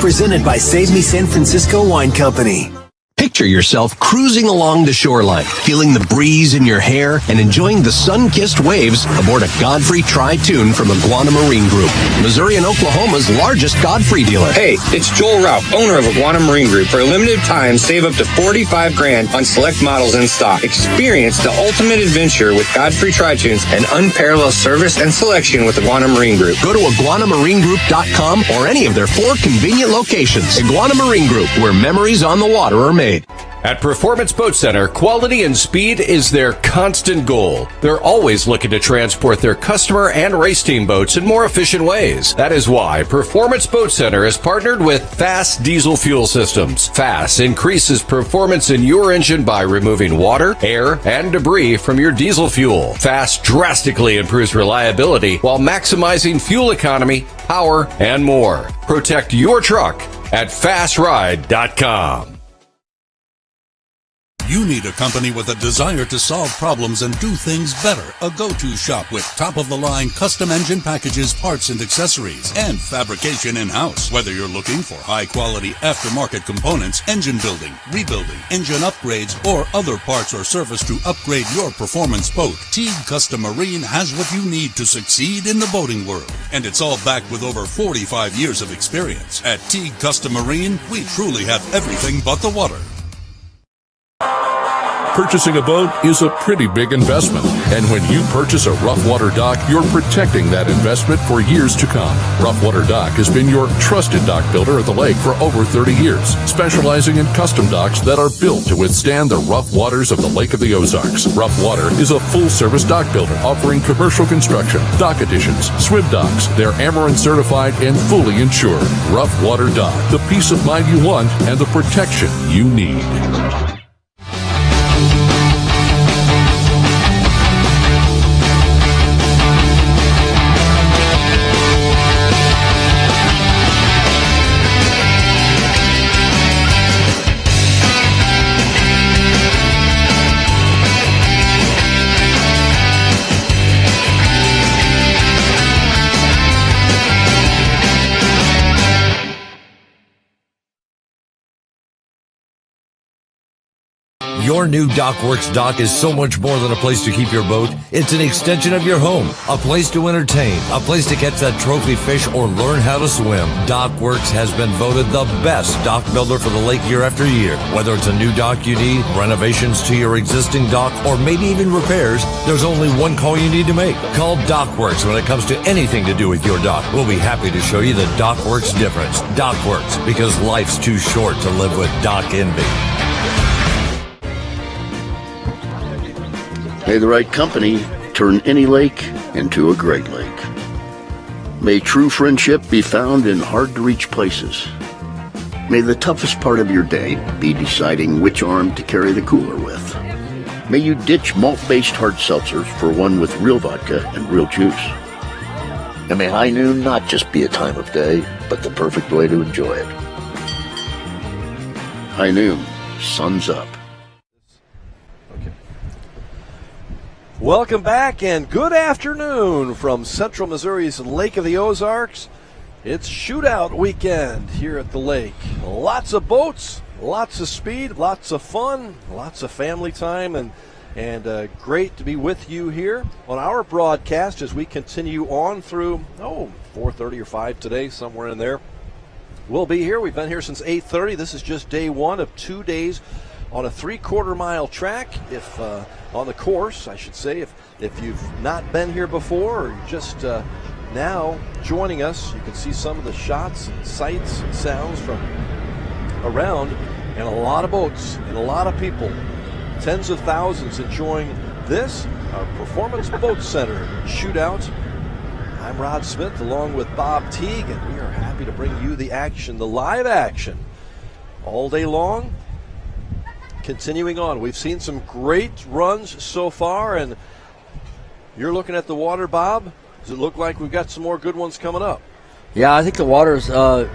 Speaker 6: Presented by Save Me San Francisco Wine Company.
Speaker 21: Picture yourself cruising along the shoreline, feeling the breeze in your hair and enjoying the sun-kissed waves aboard a Godfrey Tri-Toon from Iguana Marine Group, Missouri and Oklahoma's largest Godfrey dealer.
Speaker 7: Hey, it's Joel Rauch, owner of Iguana Marine Group. For a limited time, save up to $45,000 on select models in stock. Experience the ultimate adventure with Godfrey Tri-Toons and unparalleled service and selection with Iguana Marine Group.
Speaker 21: Go to iguanamarinegroup.com or any of their 4 convenient locations. Iguana Marine Group, where memories on the water are made.
Speaker 10: At Performance Boat Center, quality and speed is their constant goal. They're always looking to transport their customer and race team boats in more efficient ways. That is why Performance Boat Center has partnered with FASS Diesel Fuel Systems. FASS increases performance in your engine by removing water, air, and debris from your diesel fuel. FASS drastically improves reliability while maximizing fuel economy, power, and more. Protect your truck at FastRide.com.
Speaker 20: You need a company with a desire to solve problems and do things better. A go-to shop with top-of-the-line custom engine packages, parts and accessories, and fabrication in-house. Whether you're looking for high-quality aftermarket components, engine building, rebuilding, engine upgrades, or other parts or service to upgrade your performance boat, Teague Custom Marine has what you need to succeed in the boating world. And it's all backed with over 45 years of experience. At Teague Custom Marine, we truly have everything but the water.
Speaker 26: Purchasing a boat is a pretty big investment, and when you purchase a rough water dock, you're protecting that investment for years to come. Rough Water Dock has been your trusted dock builder at the lake for over 30 years, specializing in custom docks that are built to withstand the rough waters of the Lake of the Ozarks. Rough Water is a full-service dock builder offering commercial construction, dock additions, swim docks. They're Amarin certified and fully insured. Rough Water Dock, the peace of mind you want and the protection you need.
Speaker 11: Your new DockWorks dock is so much more than a place to keep your boat. It's an extension of your home, a place to entertain, a place to catch that trophy fish or learn how to swim. DockWorks has been voted the best dock builder for the lake year after year. Whether it's a new dock you need, renovations to your existing dock, or maybe even repairs, there's only one call you need to make. Call DockWorks when it comes to anything to do with your dock. We'll be happy to show you the DockWorks difference. DockWorks, because life's too short to live with dock envy.
Speaker 15: May the right company turn any lake into a great lake. May true friendship be found in hard-to-reach places. May the toughest part of your day be deciding which arm to carry the cooler with. May you ditch malt-based hard seltzers for one with real vodka and real juice. And may high noon not just be a time of day, but the perfect way to enjoy it. High noon, sun's up.
Speaker 1: Welcome back and good afternoon from Central Missouri's Lake of the Ozarks. It's shootout weekend here at the lake. Lots of boats, lots of speed, lots of fun, lots of family time, and great to be with you here on our broadcast as we continue on through 4:30 or 5 today, somewhere in there. We'll be here. We've been here since 8:30. This is just day one of 2 days on a 3/4 mile track, if on the course, I should say. If you've not been here before or you're just now joining us, you can see some of the shots and sights and sounds from around, and a lot of boats and a lot of people, tens of thousands enjoying this, our Performance Boat Center Shootout. I'm Rod Smith along with Bob Teague, and we are happy to bring you the action, the live action, all day long. Continuing on, we've seen some great runs so far, and you're looking at the water, Bob. Does it look like we've got some more good ones coming up?
Speaker 2: Yeah, I think the water's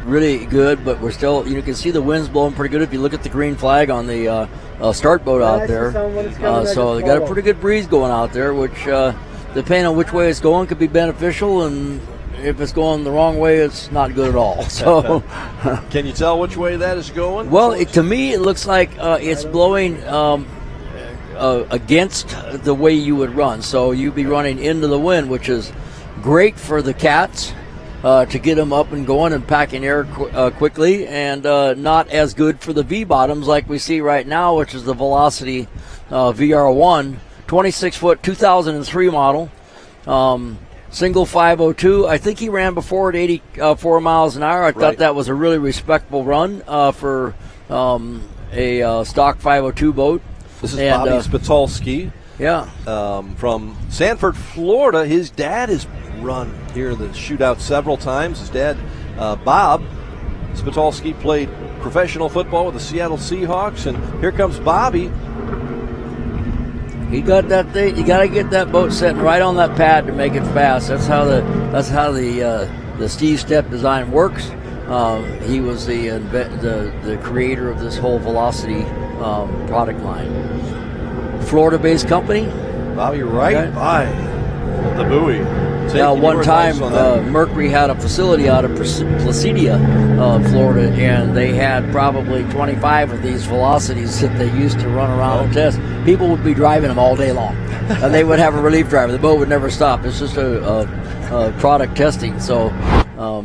Speaker 2: really good, but we're still, you can see the wind's blowing pretty good if you look at the green flag on the start boat out there. So they got a pretty good breeze going out there, which, depending on which way it's going, could be beneficial, and if it's going the wrong way, it's not good at all. So,
Speaker 1: can you tell which way that is going?
Speaker 2: Well, to me, it looks like it's blowing against the way you would run. So you'd be running into the wind, which is great for the cats. To get them up and going and packing air quickly, and not as good for the V-bottoms like we see right now, which is the Velocity VR1, 26-foot, 2003 model, single 502. I think he ran before at 84 miles an hour. I thought that was a really respectable run for a stock 502 boat.
Speaker 1: This is Bobby Spitalski.
Speaker 2: Yeah.
Speaker 1: From Sanford, Florida. His dad has run here in the shootout several times. His dad, Bob Spitalski, played professional football with the Seattle Seahawks, and here comes Bobby.
Speaker 2: He got that thing. You got to get that boat sitting right on that pad to make it fast. That's how the Steve Step design works. He was the creator of this whole Velocity product line. Florida-based company.
Speaker 1: Bobby, right by the buoy.
Speaker 2: Now, one time, Mercury had a facility out of Placidia, Florida, and they had probably 25 of these Velocities that they used to run around and test. People would be driving them all day long, and they would have a relief driver. The boat would never stop. It's just a product testing, so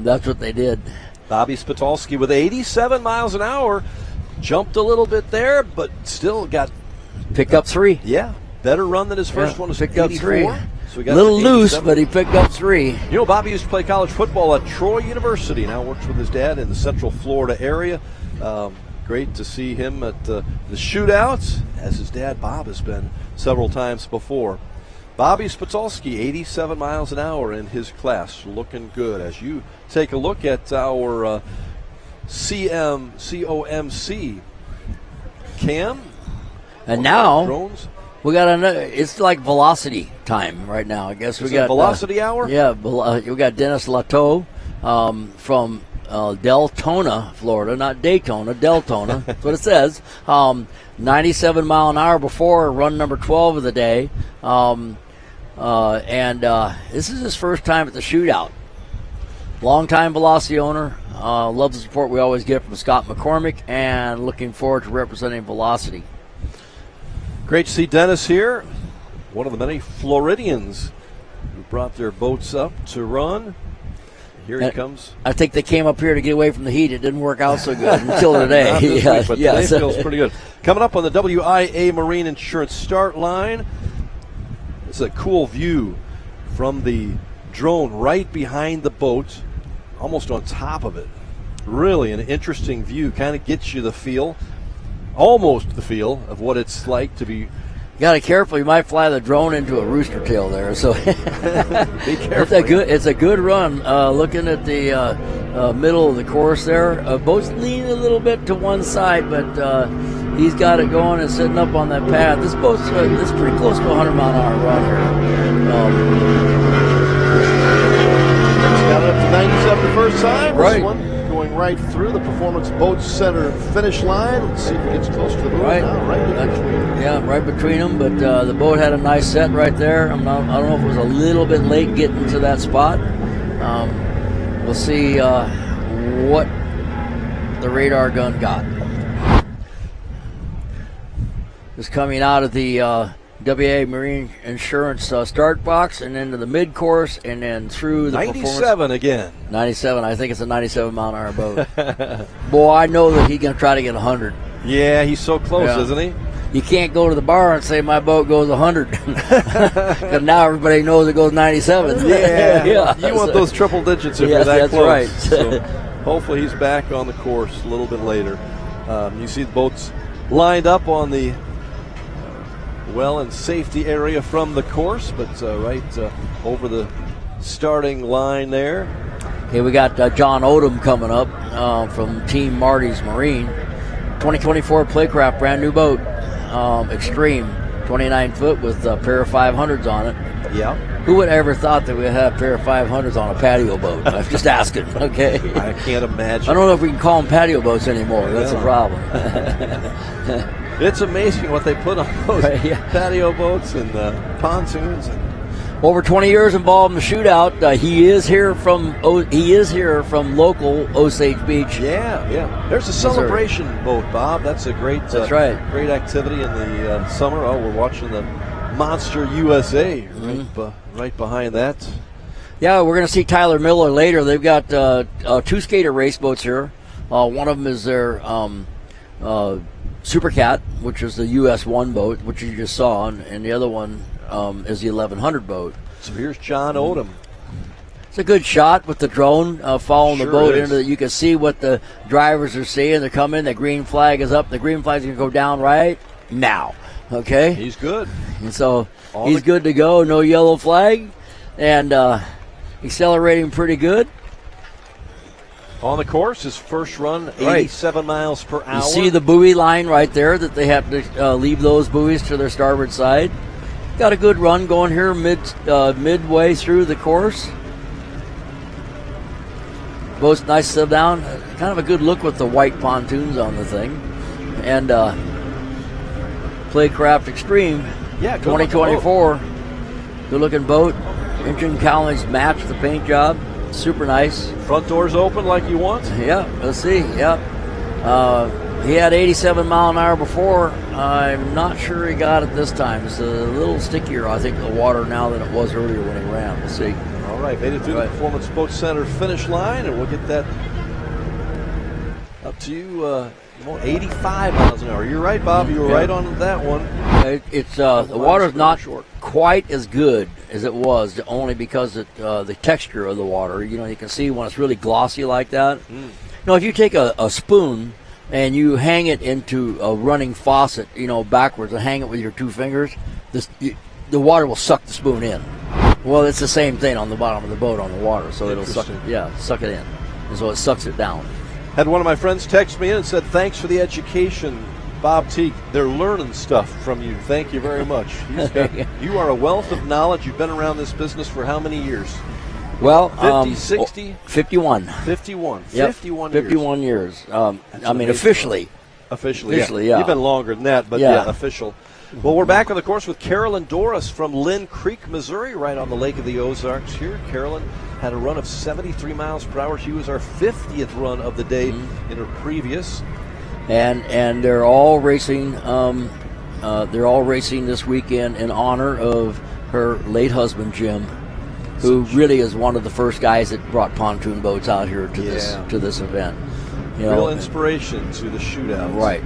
Speaker 2: that's what they did.
Speaker 1: Bobby Spitalski with 87 miles an hour. Jumped a little bit there, but still got...
Speaker 2: Pick up 3.
Speaker 1: Yeah, better run than his first one. Was
Speaker 2: picked up 3.
Speaker 1: So
Speaker 2: a little loose, but he picked up 3.
Speaker 1: You know, Bobby used to play college football at Troy University. Now works with his dad in the Central Florida area. Great to see him at the shootouts, as his dad Bob has been several times before. Bobby Spitalski, 87 miles an hour in his class, looking good. As you take a look at our COMC cam,
Speaker 2: and now
Speaker 1: drones.
Speaker 2: We got another. It's like Velocity time right now. I guess we got
Speaker 1: Velocity hour.
Speaker 2: Yeah, we got Dennis Lateau from Deltona, Florida, not Daytona, Deltona. That's what it says. 97 mile an hour before run number 12 of the day, and this is his first time at the shootout. Long-time Velocity owner. Love the support we always get from Scott McCormick, and looking forward to representing Velocity.
Speaker 1: Great to see Dennis here, one of the many Floridians who brought their boats up to run. Here he comes.
Speaker 2: I think they came up here to get away from the heat. It didn't work out so good until today.
Speaker 1: Not this week, but today feels pretty good. Coming up on the WIA Marine Insurance start line, it's a cool view from the drone right behind the boat, almost on top of it. Really an interesting view, kind of gets you the feel. Almost the feel of what it's like to be.
Speaker 2: You got to be careful. You might fly the drone into a rooster tail there. So
Speaker 1: be careful.
Speaker 2: It's a good run. Looking at the middle of the course there, boats lean a little bit to one side, but he's got it going and sitting up on that pad. This boat's it's pretty close to 100 mile an hour run here.
Speaker 1: Got it up to 97 the first time.
Speaker 2: Right.
Speaker 1: This one going right through the Performance Boats Center finish line. Let's see if it gets close to the boat now. Right in between.
Speaker 2: Yeah, right between them. But the boat had a nice set right there. I don't know if it was a little bit late getting to that spot. We'll see what the radar gun got. Just coming out of the WA Marine Insurance start box and into the mid-course and then through the
Speaker 1: 97 again.
Speaker 2: 97. I think it's a 97 mile an hour boat. Boy, I know that he's going to try to get 100.
Speaker 1: Yeah, he's so close, isn't he?
Speaker 2: You can't go to the bar and say my boat goes 100 because now everybody knows it goes 97.
Speaker 1: Yeah. You want those triple digits if you're that close.
Speaker 2: Right.
Speaker 1: So hopefully he's back on the course a little bit later. You see the boats lined up on the well and safety area from the course, but right over the starting line there.
Speaker 2: Okay, we got John Odom coming up from Team Marty's Marine. 2024 Playcraft, brand new boat. Extreme, 29 foot with a pair of 500s on it.
Speaker 1: Yeah.
Speaker 2: Who would ever thought that we'd have a pair of 500s on a patio boat? I'm just asking, okay?
Speaker 1: I can't imagine.
Speaker 2: I don't know if we can call them patio boats anymore. That's a problem.
Speaker 1: It's amazing what they put on those patio boats and pontoons.
Speaker 2: Over 20 years involved in the shootout. He is here from local Osage Beach.
Speaker 1: Yeah. There's a celebration boat, Bob. That's a great.
Speaker 2: That's right.
Speaker 1: Great activity in the summer. Oh, we're watching the Monster USA right behind that.
Speaker 2: Yeah, we're going to see Tyler Miller later. They've got 2 skater race boats here. One of them is their Super Cat, which is the US 1 boat, which you just saw, and the other one is the 1100 boat.
Speaker 1: So here's John Odom.
Speaker 2: It's a good shot with the drone following the boat
Speaker 1: is.
Speaker 2: into. You can see what the drivers are seeing. They're coming. The green flag is up. The green flag's going to go down right now. Okay?
Speaker 1: He's good.
Speaker 2: And so he's good to go. No yellow flag. And accelerating pretty good.
Speaker 1: On the course, his first run, 87 miles per hour.
Speaker 2: You see the buoy line right there that they have to leave those buoys to their starboard side. Got a good run going here midway through the course. Boat's nice to sit down. Kind of a good look with the white pontoons on the thing. And Playcraft Extreme 2024. Good looking boat. Engine cowlings match the paint job. Super nice.
Speaker 1: Front doors open like you want?
Speaker 2: Yeah, let's see. Yep. He had 87 mile an hour before. I'm not sure he got it this time. It's a little stickier, I think, the water now than it was earlier when he ran. We'll see.
Speaker 1: All right, made it through the Performance Boat Center finish line, and we'll get that up to you. 85 miles an hour. You're right, Bob. You were right on that one.
Speaker 2: It's the water's not quite as good as it was, only because the texture of the water. You know, you can see when it's really glossy like that. If you take a spoon and you hang it into a running faucet, backwards, and hang it with your 2 fingers, the water will suck the spoon in. Well, it's the same thing on the bottom of the boat on the water, so it'll suck it in, and so it sucks it down.
Speaker 1: Had one of my friends text me in and said, "Thanks for the education, Bob Teague. They're learning stuff from you. Thank you very much." You are a wealth of knowledge. You've been around this business for how many years?
Speaker 2: Well,
Speaker 1: 50, 60?
Speaker 2: 51.
Speaker 1: 51.
Speaker 2: Yep.
Speaker 1: 51 years.
Speaker 2: 51 years. Officially.
Speaker 1: Officially,
Speaker 2: yeah.
Speaker 1: You've been longer than that, but official. Well, we're back on the course with Carolyn Doris from Lynn Creek, Missouri, right on the Lake of the Ozarks here. Carolyn had a run of 73 miles per hour. She was our 50th run of the day in her previous.
Speaker 2: And they're all racing. They're all racing this weekend in honor of her late husband Jim, who really is one of the first guys that brought pontoon boats out here to this event.
Speaker 1: Real inspiration to the shootout.
Speaker 2: Right.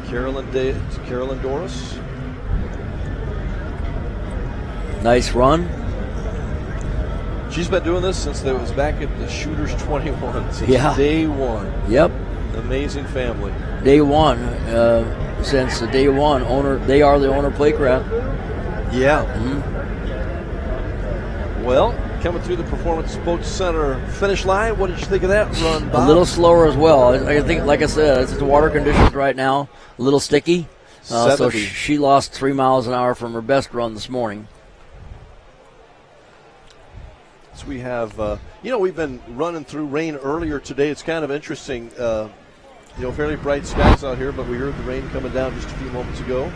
Speaker 1: Carolyn Doris.
Speaker 2: Nice run.
Speaker 1: She's been doing this since it was back at the Shooters 21. Since day one.
Speaker 2: Yep.
Speaker 1: Amazing family.
Speaker 2: Day one. Since the day one, they are the owner of Playcraft.
Speaker 1: Yeah. Well, coming through the Performance Boat Center finish line, what did you think of that run, Bob?
Speaker 2: A little slower as well. I think, like I said, it's the water conditions right now, a little sticky. So she lost 3 miles an hour from her best run this morning.
Speaker 1: So we have, we've been running through rain earlier today. It's kind of interesting, fairly bright skies out here, but we heard the rain coming down just a few moments ago.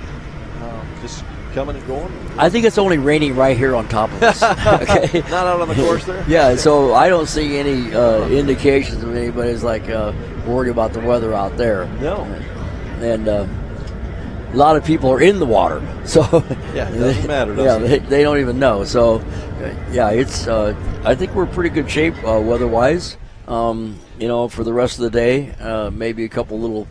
Speaker 1: Just coming and going.
Speaker 2: I think it's only raining right here on top of us. Okay.
Speaker 1: Not out on the course there?
Speaker 2: Yeah, so I don't see any indications of anybody's worried about the weather out there.
Speaker 1: No.
Speaker 2: And a lot of people are in the water, so
Speaker 1: it doesn't matter. Does it?
Speaker 2: They don't even know. So it's I think we're in pretty good shape weather-wise. For the rest of the day, maybe a couple little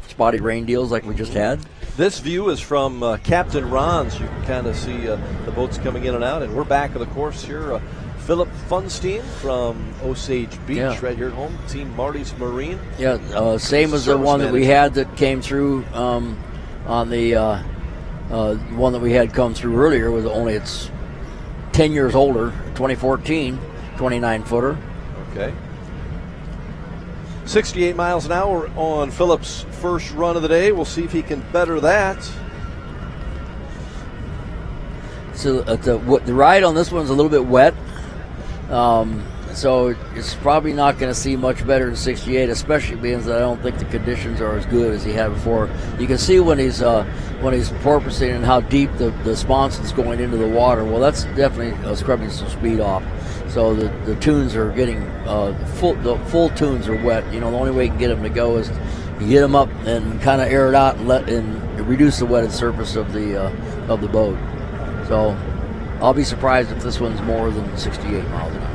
Speaker 2: spotty rain deals like we just had.
Speaker 1: This view is from Captain Ron's. You can kind of see the boats coming in and out, and we're back of the course here. Philip Funstein from Osage Beach, right here at home. Team Marty's Marine.
Speaker 2: Yeah, same as the one that we had that came through on the one that we had come through earlier. Was only it's 10 years older, 2014, 29-footer.
Speaker 1: Okay. 68 miles an hour on Philip's first run of the day. We'll see if he can better that.
Speaker 2: So the ride on this one's a little bit wet. So it's probably not going to see much better than 68, especially being that I don't think the conditions are as good as he had before. You can see when he's porpoising and how deep the sponson's going into the water. Well, that's definitely scrubbing some speed off. So the tunes are getting the full tunes are wet. The only way you can get them to go is you get them up and kind of air it out and reduce the wetted surface of the boat. So I'll be surprised if this one's more than 68 miles an hour.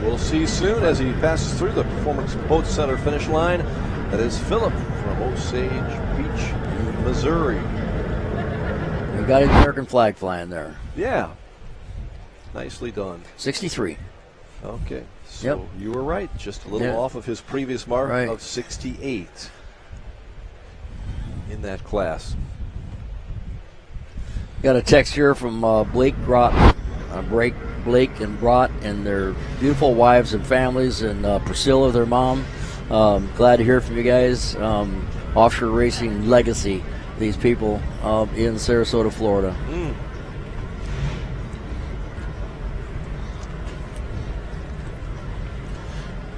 Speaker 1: We'll see soon as he passes through the Performance Boat Center finish line. That is Philip from Osage Beach, Missouri.
Speaker 2: We got an American flag flying there.
Speaker 1: Yeah. Nicely done.
Speaker 2: 63.
Speaker 1: Okay. So you were right. Just a little off of his previous mark of 68 in that class.
Speaker 2: Got a text here from Blake Grott. Blake and Brott and their beautiful wives and families, and Priscilla, their mom. Glad to hear from you guys. Offshore racing legacy, these people in Sarasota, Florida.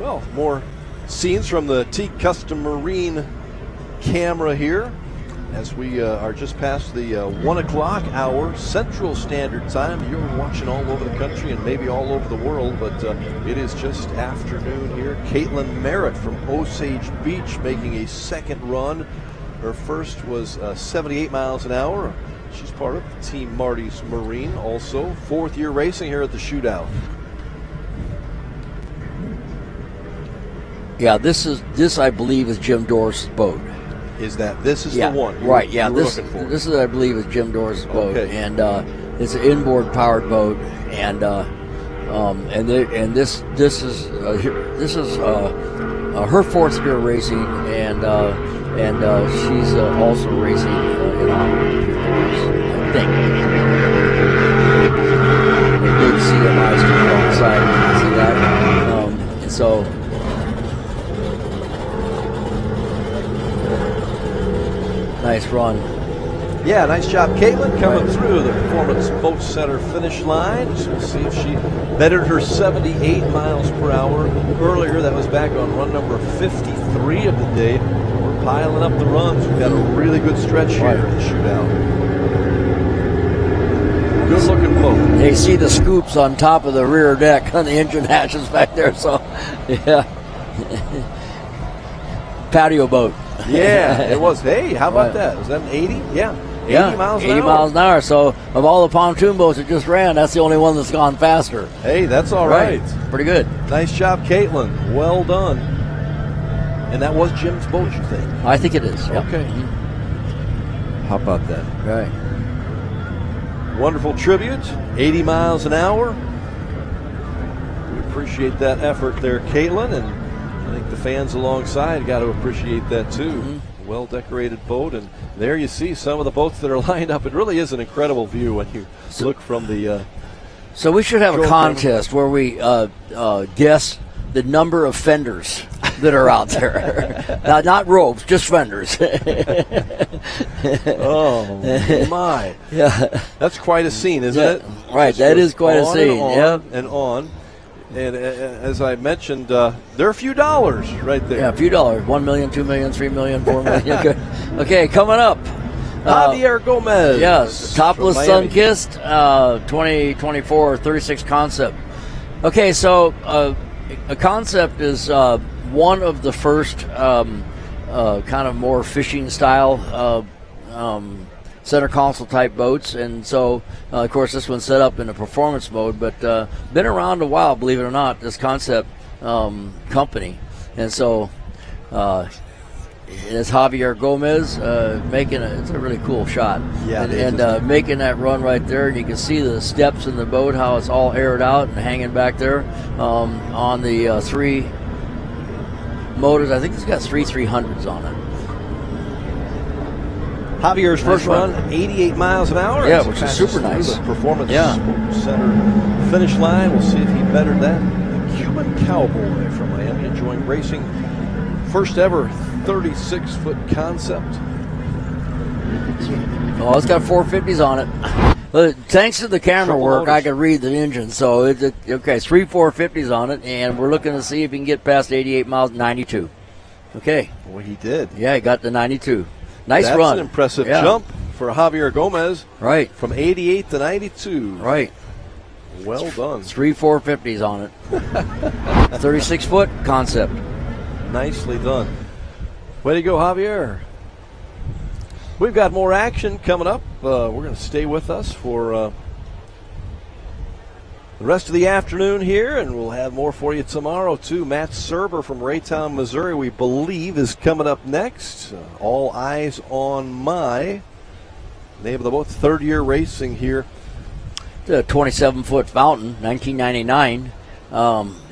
Speaker 1: Well, more scenes from the T Custom Marine camera here as we are just past the 1 o'clock hour Central Standard Time. You're watching all over the country and maybe all over the world, but it is just afternoon here. Caitlin Merritt from Osage Beach making a second run. Her first was 78 miles an hour. She's part of Team Marty's Marine, also fourth year racing here at the Shootout.
Speaker 2: Yeah, this I believe is Jim Doris' boat.
Speaker 1: Is this the one?
Speaker 2: Right, yeah.
Speaker 1: This
Speaker 2: is, I believe, is Jim Doris' boat, and it's an inboard powered boat, and this is her fourth year racing, and she's also racing in Ottawa, I think. The big CMIs coming on the side, you can see that, and so. Nice run.
Speaker 1: Yeah, nice job, Caitlin, coming through the Performance Boat Center finish line. So we'll see if she bettered her 78 miles per hour earlier. That was back on run number 53 of the day. We're piling up the runs. We've got a really good stretch here at the Shootout. Good looking boat.
Speaker 2: They see the scoops on top of the rear deck on the engine hatches back there. So, yeah. Patio boat.
Speaker 1: Yeah, it was. Hey, how about that? Was that an 80? Yeah. 80 miles an hour.
Speaker 2: 80 miles an hour. So, of all the pontoon boats that just ran, that's the only one that's gone faster.
Speaker 1: Hey, that's all right.
Speaker 2: Pretty good.
Speaker 1: Nice job, Caitlin. Well done. And that was Jim's boat, you think?
Speaker 2: I think it is.
Speaker 1: Okay. How about that?
Speaker 2: Right.
Speaker 1: Wonderful tribute. 80 miles an hour. We appreciate that effort there, Caitlin, and I think the fans alongside got to appreciate that too. Well-decorated boat, and there you see some of the boats that are lined up. It really is an incredible view when you look from the.
Speaker 2: So we should have a contest where we guess the number of fenders that are out there. Not ropes, just fenders.
Speaker 1: Oh my!
Speaker 2: Yeah,
Speaker 1: that's quite a scene, isn't it?
Speaker 2: Right, that is quite a scene.
Speaker 1: And on. And as I mentioned, there are a few dollars right there.
Speaker 2: Yeah, a few dollars. 1 million, 2 million, 3 million, 4 million. Okay, coming up.
Speaker 1: Javier Gomez.
Speaker 2: Yes, topless sun-kissed 2024 36 concept. Okay, so a concept is one of the first kind of more fishing style center console type boats, and so of course this one's set up in a performance mode, but been around a while, believe it or not, this concept company. And so it's Javier Gomez making it's a really cool shot.
Speaker 1: Yeah,
Speaker 2: and making that run right there, and you can see the steps in the boat, how it's all aired out and hanging back there on the three motors. I think it's got three 300s on it.
Speaker 1: Javier's first run, 88 miles an hour.
Speaker 2: Yeah, which is super nice.
Speaker 1: The Performance Center finish line. We'll see if he bettered that. The Cuban Cowboy from Miami enjoying racing. First ever 36-foot concept.
Speaker 2: Oh, it's got 450s on it. Thanks to the camera
Speaker 1: Triple
Speaker 2: work,
Speaker 1: motors.
Speaker 2: I could read the engine. So, okay, 3 450s on it, and we're looking to see if he can get past 88 miles, 92. Okay.
Speaker 1: Boy, he did.
Speaker 2: Yeah, he got the 92. Nice
Speaker 1: That's
Speaker 2: run.
Speaker 1: an impressive
Speaker 2: Yeah.
Speaker 1: jump for Javier Gomez.
Speaker 2: Right.
Speaker 1: From 88 to 92.
Speaker 2: Right.
Speaker 1: Well done.
Speaker 2: 3 450s on it. 36-foot concept.
Speaker 1: Nicely done. Way to go, Javier. We've got more action coming up. We're going to stay with us for the rest of the afternoon here, and we'll have more for you tomorrow, too. Matt Serber from Raytown, Missouri, we believe, is coming up next. All eyes on my name of the boat, third-year racing here.
Speaker 2: The 27-foot fountain, 1999.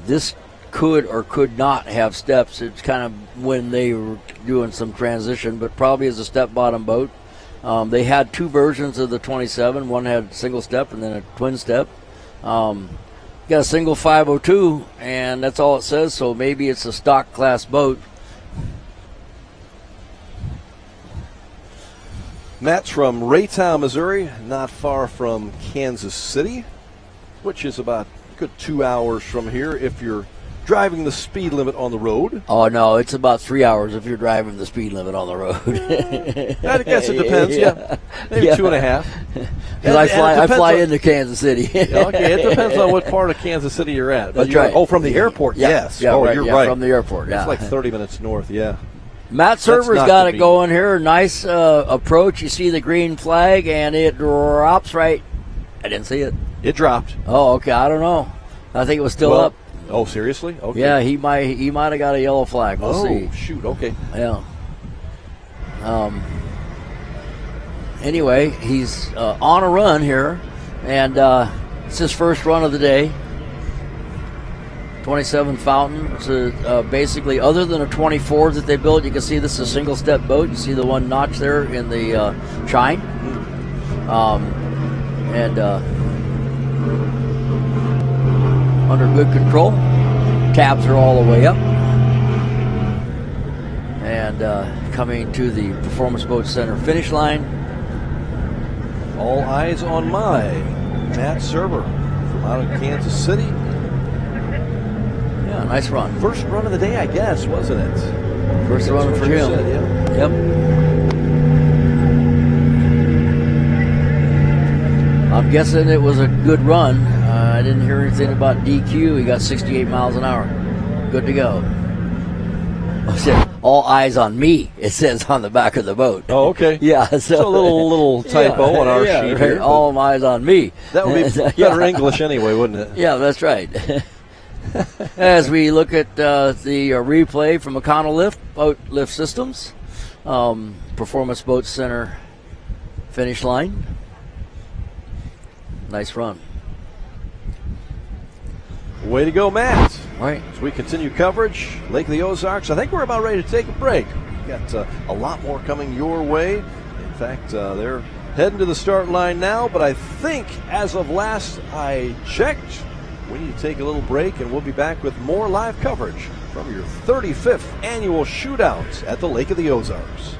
Speaker 2: This could or could not have steps. It's kind of when they were doing some transition, but probably as a step-bottom boat. They had two versions of the 27. One had single step and then a twin step. Got a single 502, and that's all it says, so maybe it's a stock class boat.
Speaker 1: Matt's from Raytown, Missouri, not far from Kansas City, which is about a good 2 hours from here if you're driving the speed limit on the road.
Speaker 2: Oh, no, it's about 3 hours if you're driving the speed limit on the road.
Speaker 1: I guess it depends, yeah. Maybe 2.5.
Speaker 2: Because I fly into Kansas City.
Speaker 1: Okay, it depends on what part of Kansas City you're at. But
Speaker 2: That's right.
Speaker 1: Oh, from the airport,
Speaker 2: Yeah.
Speaker 1: yes.
Speaker 2: Yeah,
Speaker 1: oh,
Speaker 2: right,
Speaker 1: you're
Speaker 2: yeah,
Speaker 1: right.
Speaker 2: from the airport, yeah.
Speaker 1: It's like 30 minutes north, yeah.
Speaker 2: Matt
Speaker 1: That's
Speaker 2: Server's
Speaker 1: not
Speaker 2: got it
Speaker 1: convenient.
Speaker 2: going here. Nice approach. You see the green flag, and it drops right. I didn't see it.
Speaker 1: It dropped.
Speaker 2: Oh, okay. I don't know. I think it was still up.
Speaker 1: Oh, seriously? Okay.
Speaker 2: Yeah, he might have got a yellow flag. We'll see.
Speaker 1: Shoot. Okay.
Speaker 2: Yeah. Anyway, he's on a run here, and it's his first run of the day. 27 fountain. It's basically, other than a 24 that they built, you can see this is a single step boat. You see the one notch there in the chine. And under good control. Tabs are all the way up. And coming to the Performance Boat Center finish line.
Speaker 1: All eyes on my Matt Serber from out of Kansas City.
Speaker 2: Yeah, nice run.
Speaker 1: First run of the day, I guess, wasn't it?
Speaker 2: First run
Speaker 1: That's
Speaker 2: for
Speaker 1: what you
Speaker 2: him.
Speaker 1: said, yeah.
Speaker 2: Yep. I'm guessing it was a good run. I didn't hear anything about DQ. He got 68 miles an hour. Good to go. Oh, shit. All eyes on me, it says on the back of the boat.
Speaker 1: Oh, okay.
Speaker 2: Yeah.
Speaker 1: So a little typo on our sheet here.
Speaker 2: All eyes on me.
Speaker 1: That would be better English anyway, wouldn't it?
Speaker 2: Yeah, that's right. As we look at the replay from Econolift Boat Lift Systems, Performance Boat Center finish line. Nice run.
Speaker 1: Way to go, Matt.
Speaker 2: Right.
Speaker 1: As we continue coverage, Lake of the Ozarks, I think we're about ready to take a break. We've got a lot more coming your way. In fact, they're heading to the start line now, but I think as of last I checked, we need to take a little break, and we'll be back with more live coverage from your 35th annual shootout at the Lake of the Ozarks.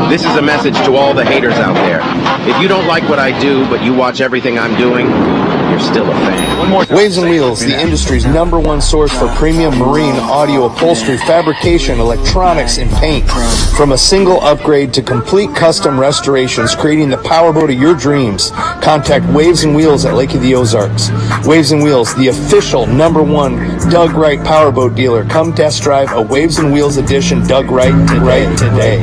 Speaker 13: This is a message to all the haters out there. If you don't like what I do, but you watch everything I'm doing, you're you're still a fan. One more time.
Speaker 21: Waves and Wheels, the industry's #1 source for premium marine audio upholstery, fabrication, electronics, and paint. From a single upgrade to complete custom restorations, creating the powerboat of your dreams. Contact Waves and Wheels at Lake of the Ozarks. Waves and Wheels, the official #1 Doug Wright powerboat dealer. Come test drive a Waves and Wheels edition Doug Wright today.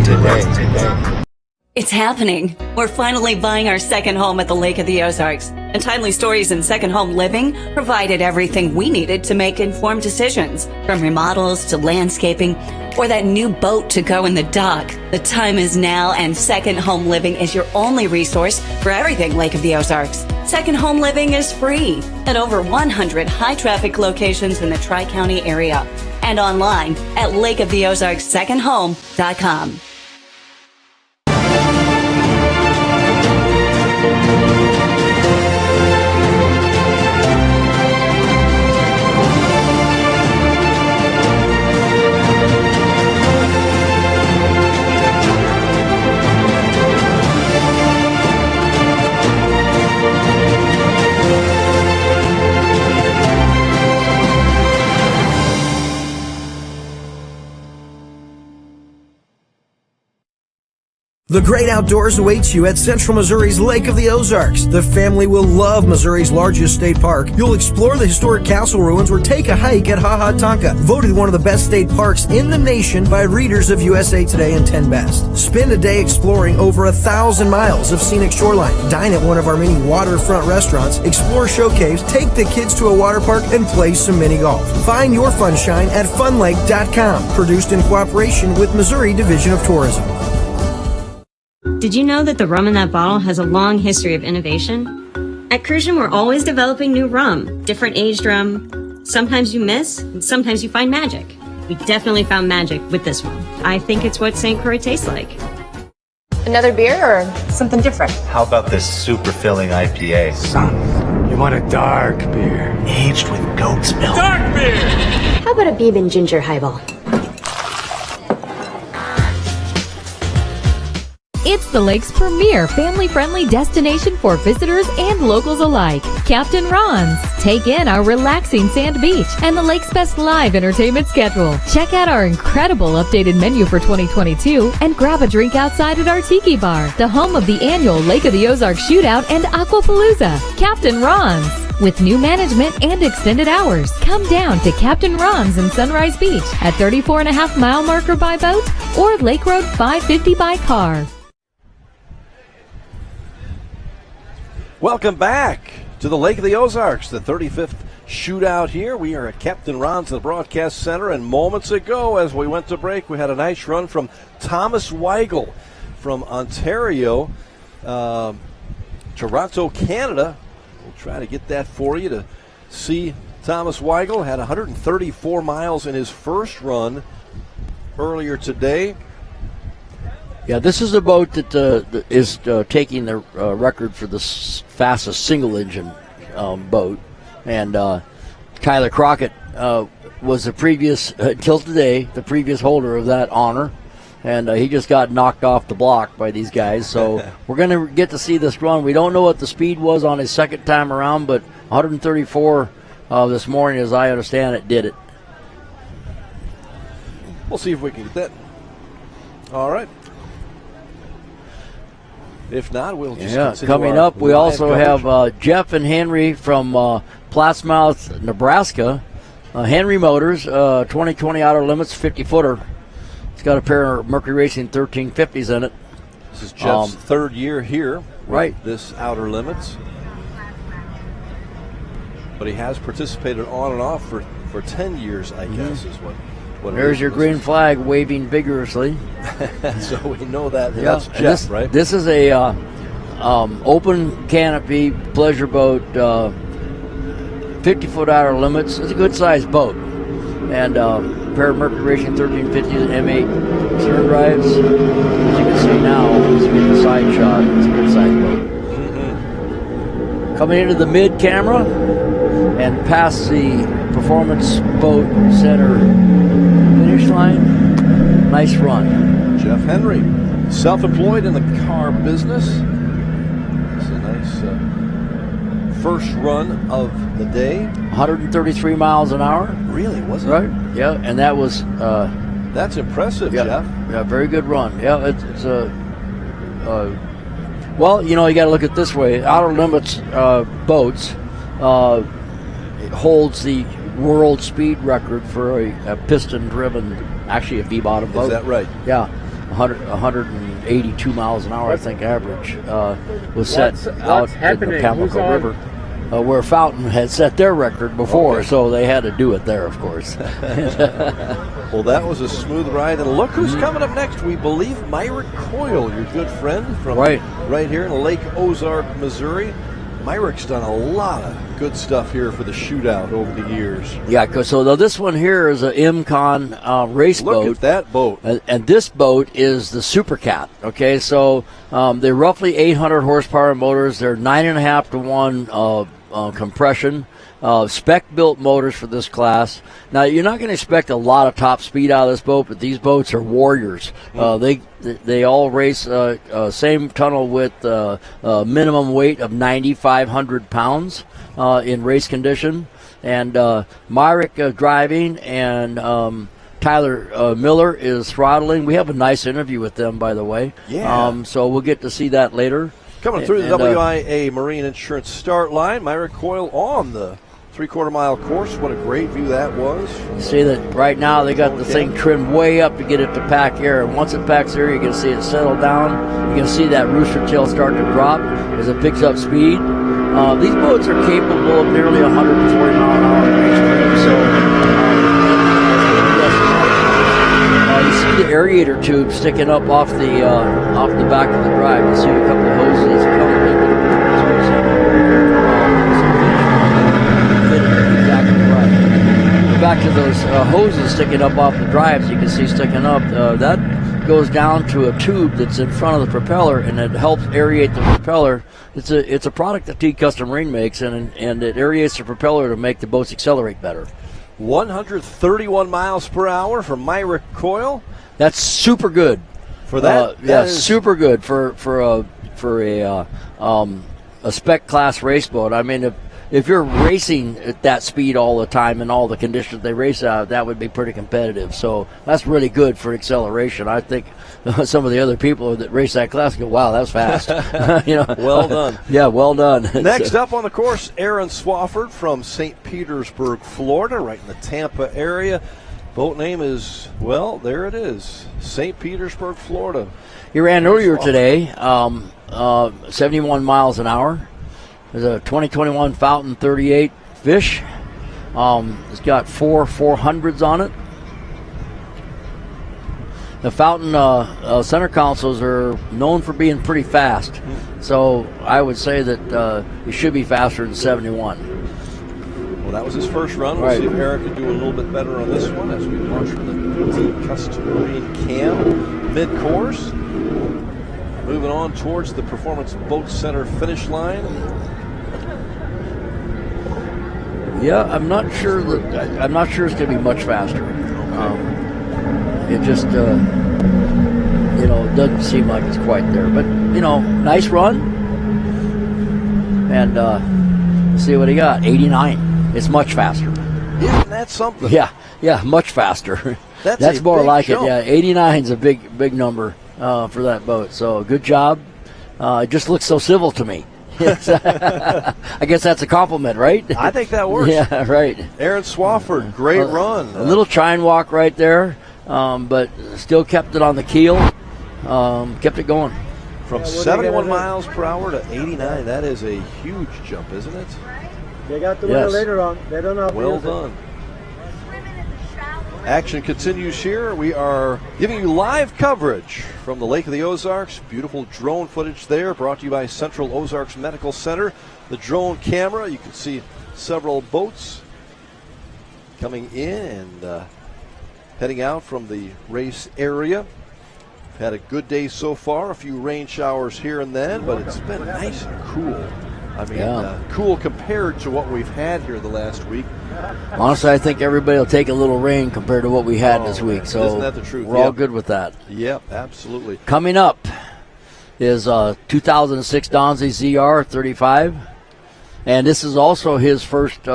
Speaker 8: It's happening. We're finally buying our second home at the Lake of the Ozarks. And Timely Stories in Second Home Living provided everything we needed to make informed decisions, from remodels to landscaping or that new boat to go in the dock. The time is now, and Second Home Living is your only resource for everything Lake of the Ozarks. Second Home Living is free at over 100 high-traffic locations in the Tri-County area and online at lakeoftheozarkssecondhome.com.
Speaker 19: The great outdoors awaits you at Central Missouri's Lake of the Ozarks. The family will love Missouri's largest state park. You'll explore the historic castle ruins or take a hike at Ha Ha Tonka, voted one of the best state parks in the nation by readers of USA Today and 10 Best. Spend a day exploring over 1,000 miles of scenic shoreline. Dine at one of our many waterfront restaurants, explore show caves, take the kids to a water park, and play some mini golf. Find your funshine at funlake.com. Produced in cooperation with Missouri Division of Tourism.
Speaker 14: Did you know that the rum in that bottle has a long history of innovation? At Crucian, we're always developing new rum, different aged rum. Sometimes you miss, and sometimes you find magic. We definitely found magic with this one. I think it's what St. Croix tastes like.
Speaker 16: Another beer or something different?
Speaker 18: How about this super filling IPA?
Speaker 22: Son, you want a dark beer.
Speaker 18: Aged with goat's milk.
Speaker 22: Dark beer!
Speaker 16: How about a bourbon ginger highball?
Speaker 9: It's the lake's premier family-friendly destination for visitors and locals alike. Captain Ron's. Take in our relaxing sand beach and the lake's best live entertainment schedule. Check out our incredible updated menu for 2022 and grab a drink outside at our Tiki Bar, the home of the annual Lake of the Ozarks Shootout and Aquapalooza. Captain Ron's. With new management and extended hours, come down to Captain Ron's in Sunrise Beach at 34.5 mile marker by boat or Lake Road 550 by car.
Speaker 1: Welcome back to the Lake of the Ozarks, the 35th shootout here. We are at Captain Ron's in the Broadcast Center, and moments ago, as we went to break, we had a nice run from Thomas Weigel from Ontario, Toronto, Canada. We'll try to get that for you to see. Thomas Weigel had 134 miles in his first run earlier today.
Speaker 2: Yeah, this is a boat that is taking the record for the fastest single-engine boat. And Tyler Crockett was the previous, until today, the previous holder of that honor. And he just got knocked off the block by these guys. So we're going to get to see this run. We don't know what the speed was on his second time around, but 134 this morning, as I understand it, did it.
Speaker 1: We'll see if we can get that. All right. If not, we'll just continue.
Speaker 2: Coming up, we also have Jeff and Henry from Plattsmouth, Nebraska. Henry Motors, 2020 Outer Limits, 50-footer. It's got a pair of Mercury Racing 1350s in it.
Speaker 1: This is Jeff's third year here.
Speaker 2: Right.
Speaker 1: This Outer Limits. But he has participated on and off for 10 years, I guess, is what
Speaker 2: There's your green flag waving vigorously.
Speaker 1: So we know that. That's Jeff, right?
Speaker 2: This is a open canopy pleasure boat, 50-foot outer limits. It's a good-sized boat. And a pair of Mercury Racing 1350s and M8 stern drives. As you can see now, as you get the side shot, it's a good-sized boat. Coming into the mid-camera and past the Performance Boat Center finish line. Nice run.
Speaker 1: Jeff Henry, self-employed in the car business. It's a nice first run of the day.
Speaker 2: 133 miles an hour.
Speaker 1: Really, was it?
Speaker 2: Right. Yeah, and that was.
Speaker 1: That's impressive,
Speaker 2: yeah,
Speaker 1: Jeff.
Speaker 2: Yeah, very good run. Yeah, it's a. Well, you got to look at it this way. Outer Limits boats it holds the world speed record for a piston-driven, actually a V-bottom boat.
Speaker 1: Is that right?
Speaker 2: Yeah, 182 miles an hour, I think, average was set out in the Pamlico River, where Fountain had set their record before, so they had to do it there, of course.
Speaker 1: Well, that was a smooth ride, and look who's coming up next. We believe Myrick Coyle, your good friend from right here in Lake Ozark, Missouri. Myrick's done a lot of good stuff here for the shootout over the years.
Speaker 2: Yeah, so this one here is an MCON race boat.
Speaker 1: Look at that boat.
Speaker 2: And this boat is the Super Cat. Okay, so they're roughly 800 horsepower motors. They're 9.5 to 1 compression. Spec-built motors for this class. Now, you're not going to expect a lot of top speed out of this boat, but these boats are warriors. They all race same tunnel width, minimum weight of 9,500 pounds in race condition. And Myrick driving and Tyler Miller is throttling. We have a nice interview with them, by the way.
Speaker 1: Yeah.
Speaker 2: So we'll get to see that later.
Speaker 1: Coming through the WIA Marine Insurance start line, Myrick Coyle on the 3/4 mile course. What a great view that was.
Speaker 2: You see that right now they got the thing trimmed way up to get it to pack air. And once it packs air, you can see it settle down. You can see that rooster tail start to drop as it picks up speed. These boats are capable of nearly 140 mile an hour range. You see the aerator tube sticking up off the back of the drive. You see a couple of hoses coming in. Back to those hoses sticking up off the drives, you can see sticking up. That goes down to a tube that's in front of the propeller, and it helps aerate the propeller. It's a product that T Custom Marine makes, and it aerates the propeller to make the boats accelerate better.
Speaker 1: 131 miles per hour for Myrick Coyle.
Speaker 2: That's super good
Speaker 1: for that.
Speaker 2: Super good for a spec class race boat. I mean, if you're racing at that speed all the time in all the conditions they race out, that would be pretty competitive. So that's really good for acceleration. I think some of the other people that race that class go, "Wow, that was fast."
Speaker 1: Well done.
Speaker 2: Yeah, well done.
Speaker 1: Next up on the course, Aaron Swafford from St. Petersburg, Florida, right in the Tampa area. Boat name is, well, there it is, St. Petersburg, Florida.
Speaker 2: He ran earlier today, 71 miles an hour. There's a 2021 Fountain 38 fish. It's got 4 400s on it. The Fountain center consoles are known for being pretty fast. So I would say that it should be faster than 71.
Speaker 1: Well, that was his first run. We'll see if Eric can do a little bit better on this one as we launch from the T Custom Marine Cam mid-course. Moving on towards the Performance Boat Center finish line.
Speaker 2: Yeah, I'm not sure it's going to be much faster. It just doesn't seem like it's quite there. But nice run. And see what he got. 89. It's much faster.
Speaker 1: Isn't that something?
Speaker 2: Yeah, much faster.
Speaker 1: That's
Speaker 2: more like
Speaker 1: jump.
Speaker 2: it. Yeah, 89 is a big number for that boat. So good job. It just looks so civil to me. I guess that's a compliment, right?
Speaker 1: I think that works.
Speaker 2: Yeah, right.
Speaker 1: Aaron Swafford, great run.
Speaker 2: A little chine walk right there, but still kept it on the keel, kept it going.
Speaker 1: From 71 miles per hour to 89, that is a huge jump, isn't it?
Speaker 3: They got the winner later on. They don't know.
Speaker 1: Well done. Action continues here. We are giving you live coverage from the Lake of the Ozarks. Beautiful drone footage there, brought to you by Central Ozarks Medical Center. The drone camera, you can see several boats coming in and heading out from the race area. We've had a good day so far, a few rain showers here and then, but it's been nice and cool. I mean, cool compared to what we've had here the last week.
Speaker 2: Honestly, I think everybody will take a little rain compared to what we had this week. So
Speaker 1: isn't that the truth?
Speaker 2: We're all good with that.
Speaker 1: Yep, absolutely.
Speaker 2: Coming up is 2006 Donzi ZR 35. And this is also his first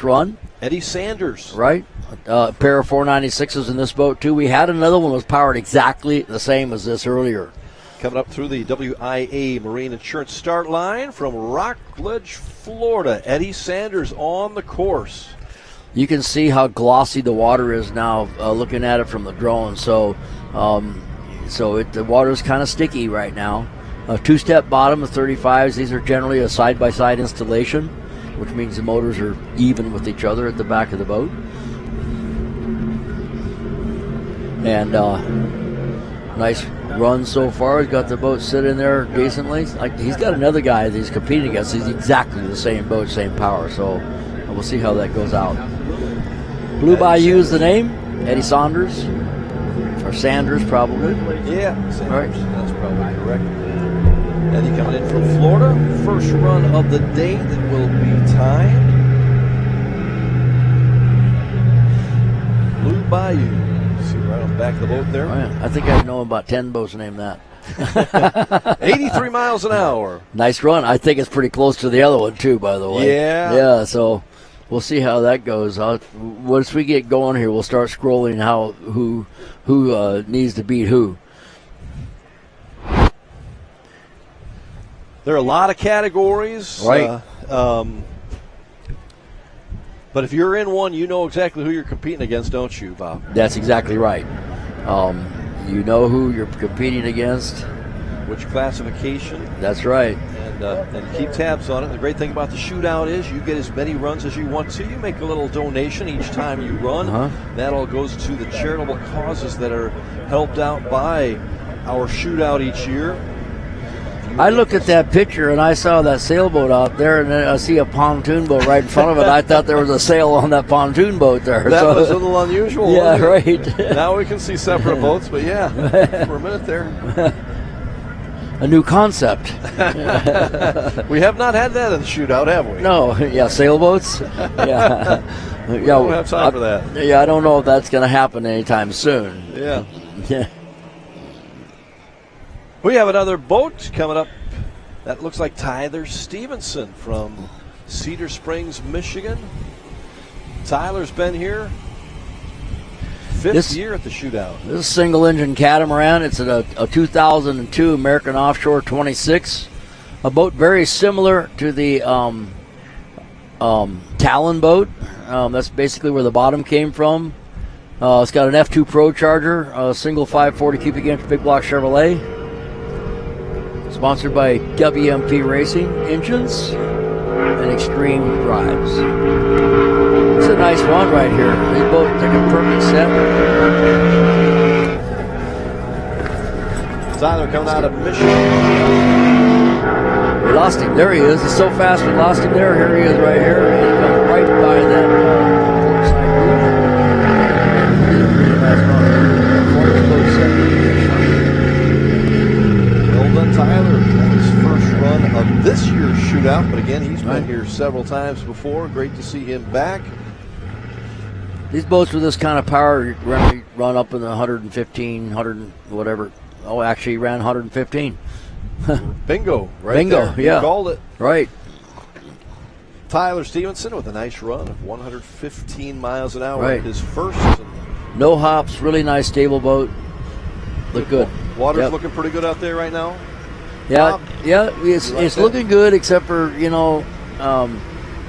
Speaker 2: run.
Speaker 1: Eddie Sanders.
Speaker 2: Right. A pair of 496s in this boat, too. We had another one that was powered exactly the same as this earlier.
Speaker 1: Coming up through the WIA Marine Insurance start line from Rockledge, Florida. Eddie Sanders on the course.
Speaker 2: You can see how glossy the water is now looking at it from the drone. So the water is kind of sticky right now. A two-step bottom of 35s. These are generally a side-by-side installation, which means the motors are even with each other at the back of the boat. And nice run so far. He's got the boat sitting there decently. He's got another guy that he's competing against. He's exactly the same boat, same power. So we'll see how that goes out. Blue Bayou is the name. Eddie Saunders. Or Sanders, probably.
Speaker 1: Yeah, Sanders. Right. That's probably correct. Eddie coming in from Florida. First run of the day that will be timed. Blue Bayou. See right on the back of the boat there.
Speaker 2: Oh, yeah. I think I know about 10 boats named that.
Speaker 1: 83 miles an hour.
Speaker 2: Nice run. I think it's pretty close to the other one, too, by the way.
Speaker 1: Yeah.
Speaker 2: Yeah, so we'll see how that goes. Once we get going here, we'll start scrolling who needs to beat who.
Speaker 1: There are a lot of categories.
Speaker 2: Right.
Speaker 1: But if you're in one, you know exactly who you're competing against, don't you, Bob?
Speaker 2: That's exactly right. You know who you're competing against.
Speaker 1: Which classification.
Speaker 2: That's right.
Speaker 1: And keep tabs on it. The great thing about the shootout is you get as many runs as you want to. You make a little donation each time you run. That all goes to the charitable causes that are helped out by our shootout each year.
Speaker 2: I looked at that picture and I saw that sailboat out there, and then I see a pontoon boat right in front of it. I thought there was a sail on that pontoon boat there.
Speaker 1: That was a little unusual.
Speaker 2: Yeah, right.
Speaker 1: Now we can see separate boats, but yeah, for a minute there.
Speaker 2: A new concept.
Speaker 1: We have not had that in the shootout, have we?
Speaker 2: No, yeah, sailboats. Yeah,
Speaker 1: we don't have time for that.
Speaker 2: Yeah, I don't know if that's going to happen anytime soon.
Speaker 1: Yeah.
Speaker 2: Yeah.
Speaker 1: We have another boat coming up. That looks like Tyler Stevenson from Cedar Springs, Michigan. Tyler's been here. Fifth year at the shootout.
Speaker 2: This is a single-engine catamaran. It's a 2002 American Offshore 26. A boat very similar to the Talon boat. That's basically where the bottom came from. It's got an F2 Pro charger, a single 540 cubic inch big block Chevrolet. Sponsored by WMP Racing Engines and Extreme Drives. It's a nice run right here. These boats take a perfect set.
Speaker 1: Tyler coming out of Michigan.
Speaker 2: We lost him. There he is. He's so fast we lost him there. Here he is right here. He comes right by that port side booth.
Speaker 1: Well done, Tyler. His first run of this year's shootout, but again, he's been here several times before. Great to see him back.
Speaker 2: These boats with this kind of power run up in the 115, 100, whatever. Oh, actually, he ran 115.
Speaker 1: Bingo, right?
Speaker 2: Bingo,
Speaker 1: there.
Speaker 2: yeah.
Speaker 1: You called it.
Speaker 2: Right.
Speaker 1: Tyler Stevenson with a nice run of 115 miles an hour.
Speaker 2: Right.
Speaker 1: His first.
Speaker 2: No hops, really nice, stable boat. Look good.
Speaker 1: Water's looking pretty good out there right now.
Speaker 2: Yeah, it's looking good, except for,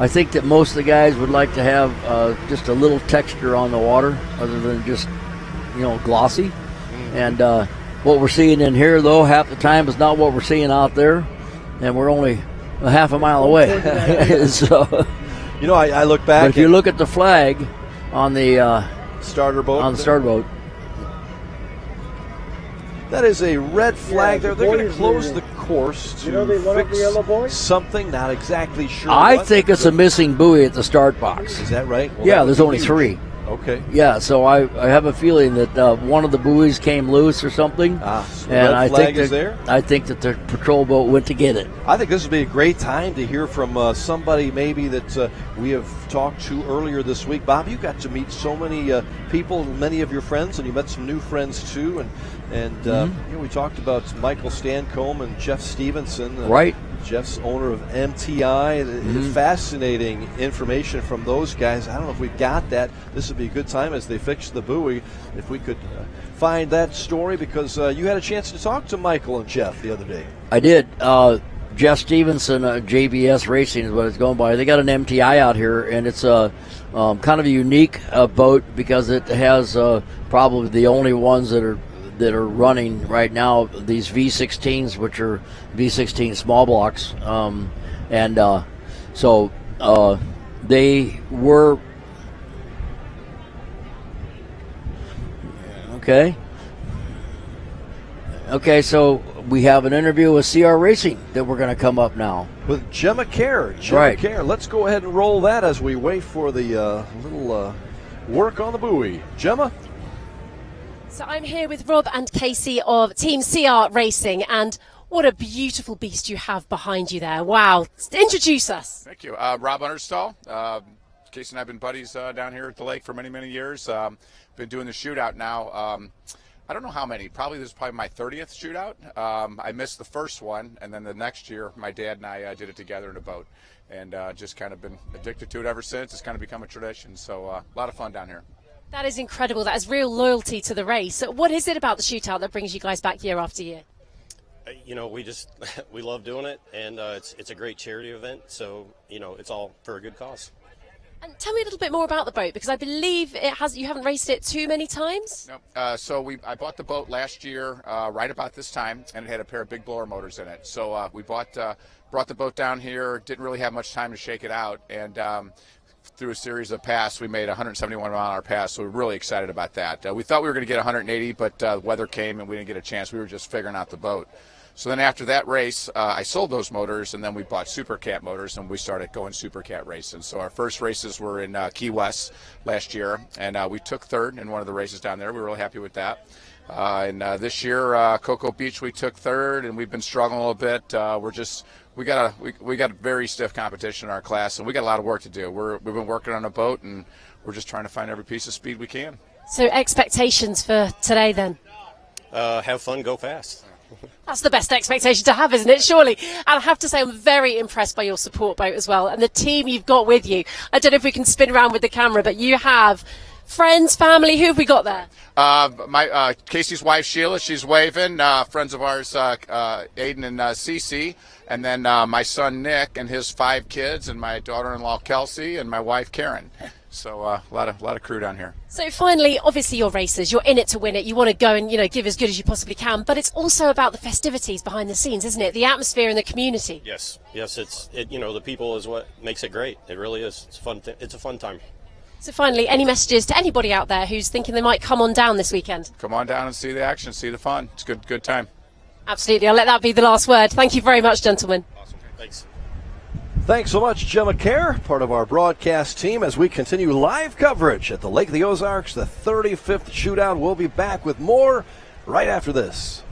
Speaker 2: I think that most of the guys would like to have just a little texture on the water other than just, glossy. And what we're seeing in here, though, half the time is not what we're seeing out there, and we're only a half a mile away. So,
Speaker 1: I look back.
Speaker 2: But if you look at the flag on the
Speaker 1: starter boat, that is a red flag there. They're going to close the course to fix something. Not exactly sure.
Speaker 2: I think it's a missing buoy at the start box.
Speaker 1: Is that right? Well,
Speaker 2: yeah, there's only 3.
Speaker 1: Okay.
Speaker 2: Yeah, so I have a feeling that one of the buoys came loose or something.
Speaker 1: So and
Speaker 2: I
Speaker 1: think is there?
Speaker 2: I think that the patrol boat went to get it.
Speaker 1: I think this would be a great time to hear from somebody maybe that we have talked to earlier this week. Bob, you got to meet so many people, many of your friends, and you met some new friends too. And we talked about Michael Stancombe and Jeff Stevenson.
Speaker 2: Right.
Speaker 1: Jeff's owner of MTI. Fascinating information from those guys. I don't know if we've got that. This would be a good time as they fix the buoy if we could find that story, because you had a chance to talk to Michael and Jeff the other day.
Speaker 2: I did. Jeff Stevenson, JBS Racing is what it's going by. They got an MTI out here, and it's a kind of a unique boat because it has probably the only ones that are running right now, these V16s, which are V16 small blocks. So they were... Okay, so we have an interview with CR Racing that we're going to come up now.
Speaker 1: With Gemma Kerr.
Speaker 2: Right.
Speaker 1: Kerr. Let's go ahead and roll that as we wait for the little work on the buoy. Gemma?
Speaker 4: So I'm here with Rob and Casey of Team CR Racing, and what a beautiful beast you have behind you there. Wow. Introduce us.
Speaker 5: Thank you. Rob Understall. Casey and I have been buddies down here at the lake for many, many years. Been doing the shootout now. I don't know how many. This is probably my 30th shootout. I missed the first one, and then the next year, my dad and I did it together in a boat, and just kind of been addicted to it ever since. It's kind of become a tradition, so a lot of fun down here.
Speaker 4: That is incredible. That is real loyalty to the race. What is it about the shootout that brings you guys back year after year?
Speaker 17: We love doing it, and it's a great charity event, so it's all for a good cause.
Speaker 4: And tell me a little bit more about the boat, because I believe you haven't raced it too many times.
Speaker 5: No. I bought the boat last year right about this time, and it had a pair of big blower motors in it. So we brought the boat down here. Didn't really have much time to shake it out, and through a series of passes, we made a 171-mile-an-hour pass. So we're really excited about that. We thought we were going to get 180, but weather came and we didn't get a chance. We were just figuring out the boat. So then after that race, I sold those motors, and then we bought Super Cat motors, and we started going Super Cat racing. So our first races were in Key West last year, and we took third in one of the races down there. We were really happy with that. And this year, Cocoa Beach, we took third, and we've been struggling a little bit. We got a very stiff competition in our class, and we got a lot of work to do. We've been working on a boat, and we're just trying to find every piece of speed we can.
Speaker 4: So expectations for today then?
Speaker 17: Have fun, go fast.
Speaker 4: That's the best expectation to have, isn't it? Surely. And I have to say, I'm very impressed by your support boat as well, and the team you've got with you. I don't know if we can spin around with the camera, but you have friends, family. Who have we got there?
Speaker 5: My Casey's wife Sheila, she's waving. Friends of ours, Aiden and Cece, and then my son Nick and his 5 kids, and my daughter-in-law Kelsey, and my wife Karen. So a lot of crew down here. So
Speaker 4: finally, obviously you're racers, you're in it to win it, you want to go and give as good as you possibly can, but it's also about the festivities behind the scenes, isn't it? The atmosphere and the community.
Speaker 17: Yes, it's the people is what makes it great. It really is. It's fun. It's a fun time.
Speaker 4: So finally, any messages to anybody out there who's thinking they might come on down this weekend?
Speaker 5: Come on down and see the action, see the fun. It's good time.
Speaker 4: Absolutely. I'll let that be the last word. Thank you very much, gentlemen.
Speaker 17: Awesome. Thanks.
Speaker 1: Thanks so much, Gemma Kerr, part of our broadcast team, as we continue live coverage at the Lake of the Ozarks, the 35th Shootout. We'll be back with more right after this.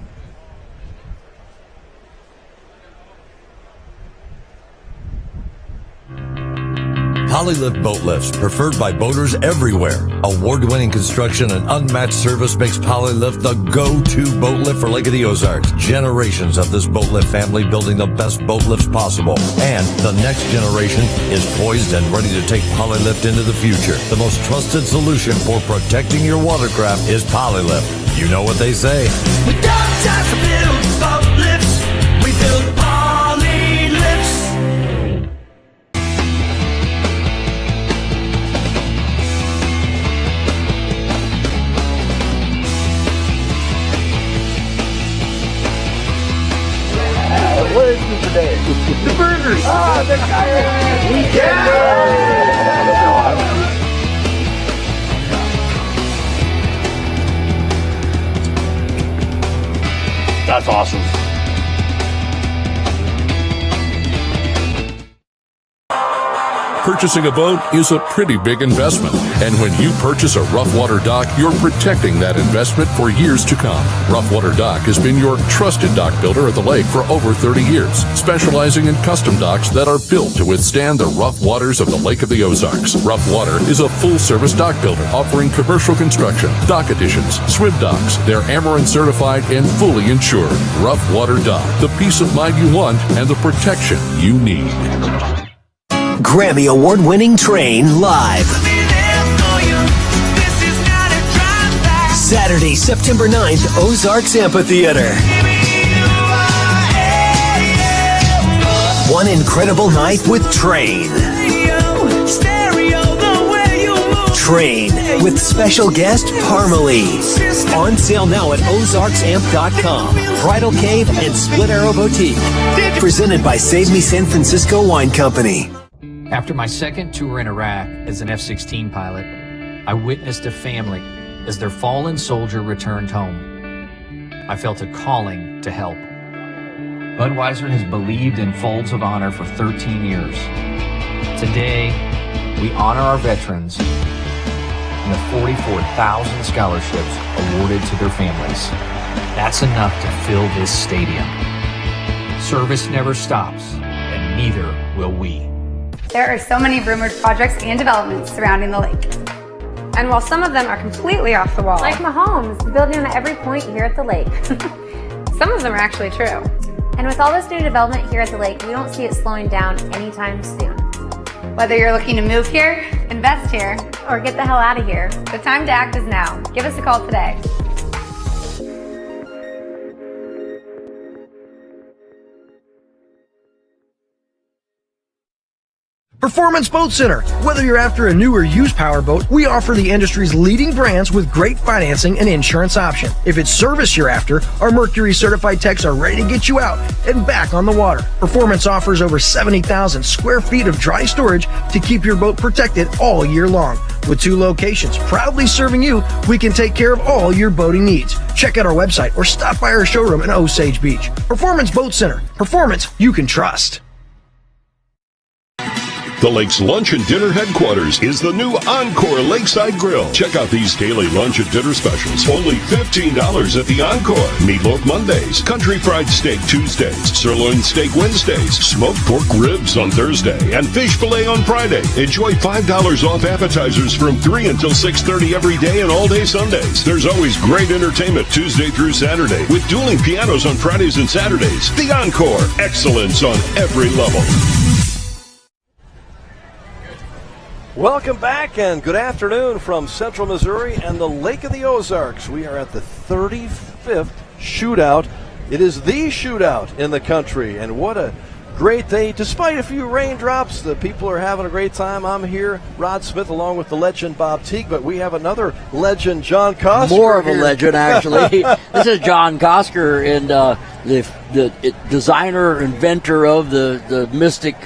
Speaker 11: Polylift boat lifts, preferred by boaters everywhere. Award-winning construction and unmatched service makes Polylift the go-to boat lift for Lake of the Ozarks. Generations of this boat lift family building the best boat lifts possible. And the next generation is poised and ready to take Polylift into the future. The most trusted solution for protecting your watercraft is Polylift. You know what they say.
Speaker 23: We don't just build boat lifts, we build Polylift.
Speaker 3: What is it today? The burgers! Ah, the guy!
Speaker 15: That's awesome.
Speaker 26: Purchasing a boat is a pretty big investment, and when you purchase a rough water dock, you're protecting that investment for years to come. Rough Water Dock has been your trusted dock builder at the lake for over 30 years, specializing in custom docks that are built to withstand the rough waters of the Lake of the Ozarks. Rough Water is a full-service dock builder offering commercial construction, dock additions, swim docks. They're Amarin certified and fully insured. Rough Water Dock, the peace of mind you want and the protection you need.
Speaker 6: Grammy award-winning Train live. Saturday, September 9th, Ozarks Amphitheater. One incredible night with Train. Train with special guest Parmalee. On sale now at ozarksamp.com. Bridal Cave and Split Arrow Boutique. Presented by Save Me San Francisco Wine Company.
Speaker 7: After my second tour in Iraq as an F-16 pilot, I witnessed a family as their fallen soldier returned home. I felt a calling to help. Budweiser has believed in Folds of Honor for 13 years. Today, we honor our veterans and the 44,000 scholarships awarded to their families. That's enough to fill this stadium. Service never stops, and neither will we.
Speaker 10: There are so many rumored projects and developments surrounding the lake. And while some of them are completely off the wall,
Speaker 16: Like Mahomes, building on every point here at the lake.
Speaker 10: some of them are actually true.
Speaker 16: And with all this new development here at the lake, we don't see it slowing down anytime soon.
Speaker 10: Whether you're looking to move here, invest here,
Speaker 16: Or get the hell out of here.
Speaker 10: the time to act is now. Give us a call today.
Speaker 19: Performance Boat Center. Whether you're after a new or used powerboat, we offer the industry's leading brands with great financing and insurance option. If it's service you're after, our Mercury certified techs are ready to get you out and back on the water. Performance offers over 70,000 square feet of dry storage to keep your boat protected all year long. With 2 locations proudly serving you, we can take care of all your boating needs. Check out our website or stop by our showroom in Osage Beach. Performance Boat Center. Performance you can trust.
Speaker 12: The lake's lunch and dinner headquarters is the new Encore Lakeside Grill. Check out these daily lunch and dinner specials. Only $15 at the Encore. Meatloaf Mondays, country fried steak Tuesdays, sirloin steak Wednesdays, smoked pork ribs on Thursday, and fish fillet on Friday. Enjoy $5 off appetizers from 3 until 6:30 every day and all day Sundays. There's always great entertainment Tuesday through Saturday with dueling pianos on Fridays and Saturdays. The Encore. Excellence on every level.
Speaker 1: Welcome back and good afternoon from Central Missouri and the Lake of the Ozarks. We are at the 35th Shootout. It is the shootout in the country, and what a great day. Despite a few raindrops, the people are having a great time. I'm here, Rod Smith, along with the legend Bob Teague, but we have another legend, John Kosker.
Speaker 2: More of a
Speaker 1: here.
Speaker 2: legend, actually. This is John Kosker, and the designer, inventor of the Mystic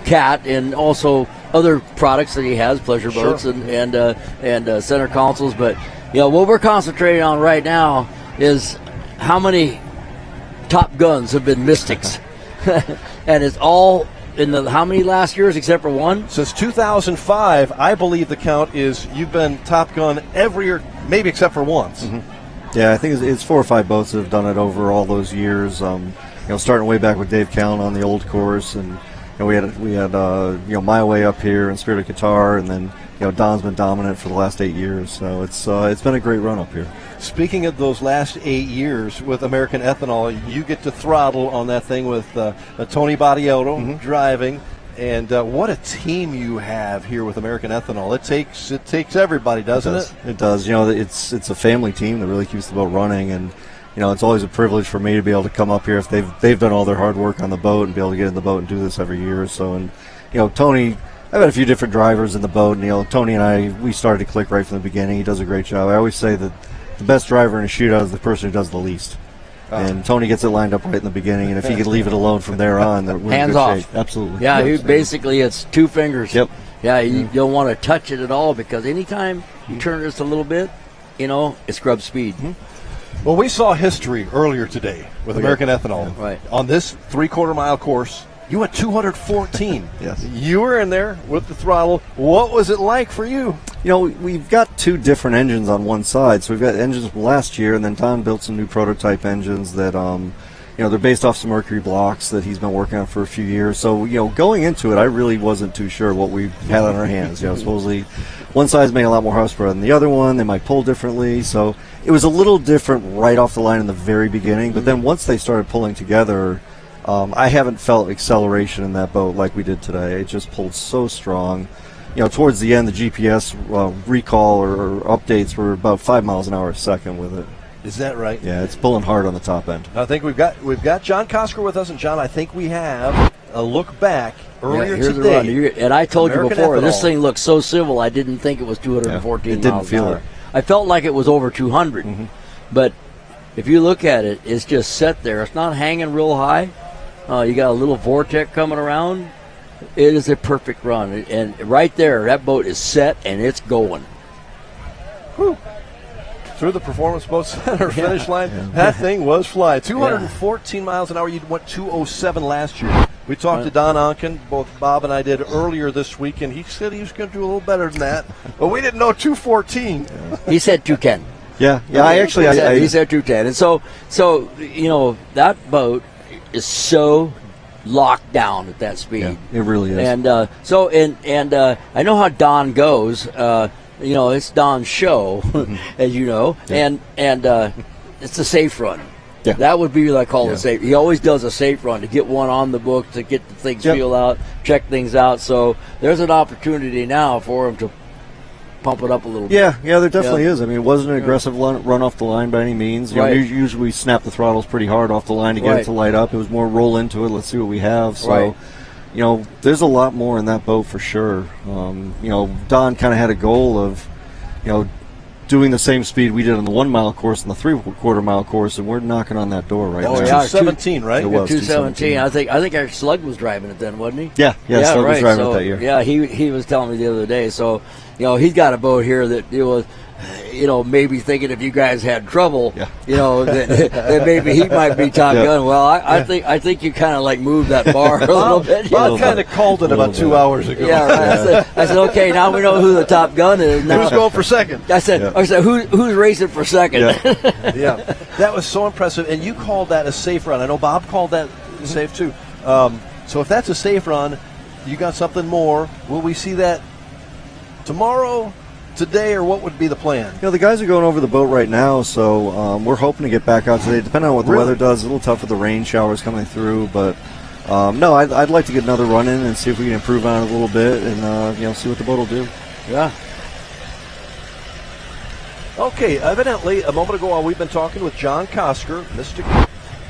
Speaker 2: cat, and also other products that he has, pleasure boats and center consoles. But what we're concentrating on right now is how many Top Guns have been Mystics, and it's all in the how many last years except for one?
Speaker 1: Since 2005, I believe the count is you've been Top Gun every year, maybe except for once.
Speaker 24: Mm-hmm. Yeah, I think it's 4 or 5 boats that have done it over all those years. Starting way back with Dave Callan on the old course, and we had My Way up here and Spirit of Qatar, and then Don's been dominant for the last 8 years. So it's been a great run up here.
Speaker 1: Speaking of those last 8 years with American Ethanol, you get to throttle on that thing with Tony Badiotto driving, and what a team you have here with American Ethanol. It takes everybody, doesn't it?
Speaker 24: It does. It's a family team that really keeps the boat running, and it's always a privilege for me to be able to come up here if they've done all their hard work on the boat and be able to get in the boat and do this every year or so. And Tony, I've had a few different drivers in the boat, and Tony and I, we started to click right from the beginning. He does a great job. I always say that the best driver in a shootout is the person who does the least. And Tony gets it lined up right in the beginning, and if he could leave it alone from there on, then we're
Speaker 2: hands
Speaker 24: in good
Speaker 2: off.
Speaker 24: shape. Absolutely.
Speaker 2: Yeah, basically it's 2 fingers.
Speaker 24: Yep.
Speaker 2: Yeah, you don't want to touch it at all, because anytime you turn just a little bit, it scrubs speed.
Speaker 1: Well, we saw history earlier today with American Ethanol.
Speaker 2: Right.
Speaker 1: On this 3/4 mile course, You went 214.
Speaker 24: Yes.
Speaker 1: You were in there with the throttle. What was it like for you?
Speaker 24: You know, we've got two different engines on one side. So we've got engines from last year, and then Don built some new prototype engines that, they're based off some Mercury blocks that he's been working on for a few years. So, going into it, I really wasn't too sure what we had on our hands. Supposedly one side's making a lot more horsepower than the other one. They might pull differently. So it was a little different right off the line in the very beginning. But then once they started pulling together, I haven't felt acceleration in that boat like we did today. It just pulled so strong. Towards the end, the GPS recall or updates were about 5 miles an hour a second with it.
Speaker 1: Is that right?
Speaker 24: Yeah, it's pulling hard on the top end.
Speaker 1: I think we've got John Kosker with us, and John, I think we have a look back earlier
Speaker 2: here's
Speaker 1: today.
Speaker 2: The run. And I told
Speaker 1: American
Speaker 2: you before,
Speaker 1: ethanol.
Speaker 2: this thing looked so civil, I didn't think it was 214
Speaker 24: it didn't
Speaker 2: miles
Speaker 24: feel
Speaker 2: an hour.
Speaker 24: it.
Speaker 2: I felt like it was over 200. But if you look at it, it's just set there. It's not hanging real high. You got a little vortex coming around. It is a perfect run. And right there, that boat is set, and it's going.
Speaker 1: Whew. Through the Performance Boat Center finish line, that thing was flying. 214 miles an hour. You went 207 last year. We talked to Don Onken, both Bob and I did earlier this week, and he said he was going to do a little better than that. But we didn't know 214.
Speaker 2: He said 210.
Speaker 24: Yeah. I
Speaker 2: he said 210. And so that boat is so locked down at that speed.
Speaker 24: Yeah, it really is.
Speaker 2: And I know how Don goes. It's Don's show, as you know, and it's a safe run.
Speaker 24: Yeah.
Speaker 2: That would be what I call a safe. He always does a safe run to get one on the book, to get the things feel out, check things out. So there's an opportunity now for him to pump it up a little bit.
Speaker 24: Yeah, there definitely is. I mean, it wasn't an aggressive run off the line by any means. Usually we snap the throttles pretty hard off the line to get it to light up. It was more roll into it. Let's see what we have. So, there's a lot more in that boat for sure. Don kind of had a goal of, doing the same speed we did on the 1 mile course and the 3/4 mile course, and we're knocking on that door right now.
Speaker 1: 217, right?
Speaker 24: It was
Speaker 2: 217. I think our Slug was driving it then, wasn't he?
Speaker 24: Yeah, Slug was driving it that year.
Speaker 2: Yeah, he was telling me the other day. So, he's got a boat here that maybe thinking if you guys had trouble, that maybe he might be Top Gun. Well, I think you kind of like moved that bar a little bit.
Speaker 1: Bob kind of called it about 2 hours ago.
Speaker 2: Yeah, right. I said, okay, now we know who the Top Gun is. Now,
Speaker 1: who's going for second?
Speaker 2: I said, who's racing for second?
Speaker 1: Yeah, that was so impressive. And you called that a safe run. I know Bob called that safe too. So if that's a safe run, you got something more. Will we see that tomorrow, today, or what would be the plan?
Speaker 24: The guys are going over the boat right now, so we're hoping to get back out today. Depending on what the weather does, a little tough with the rain showers coming through, but no, I'd like to get another run in and see if we can improve on it a little bit, and see what the boat will do.
Speaker 2: Yeah.
Speaker 1: Okay, evidently, a moment ago while we've been talking with John Kosker, Mystic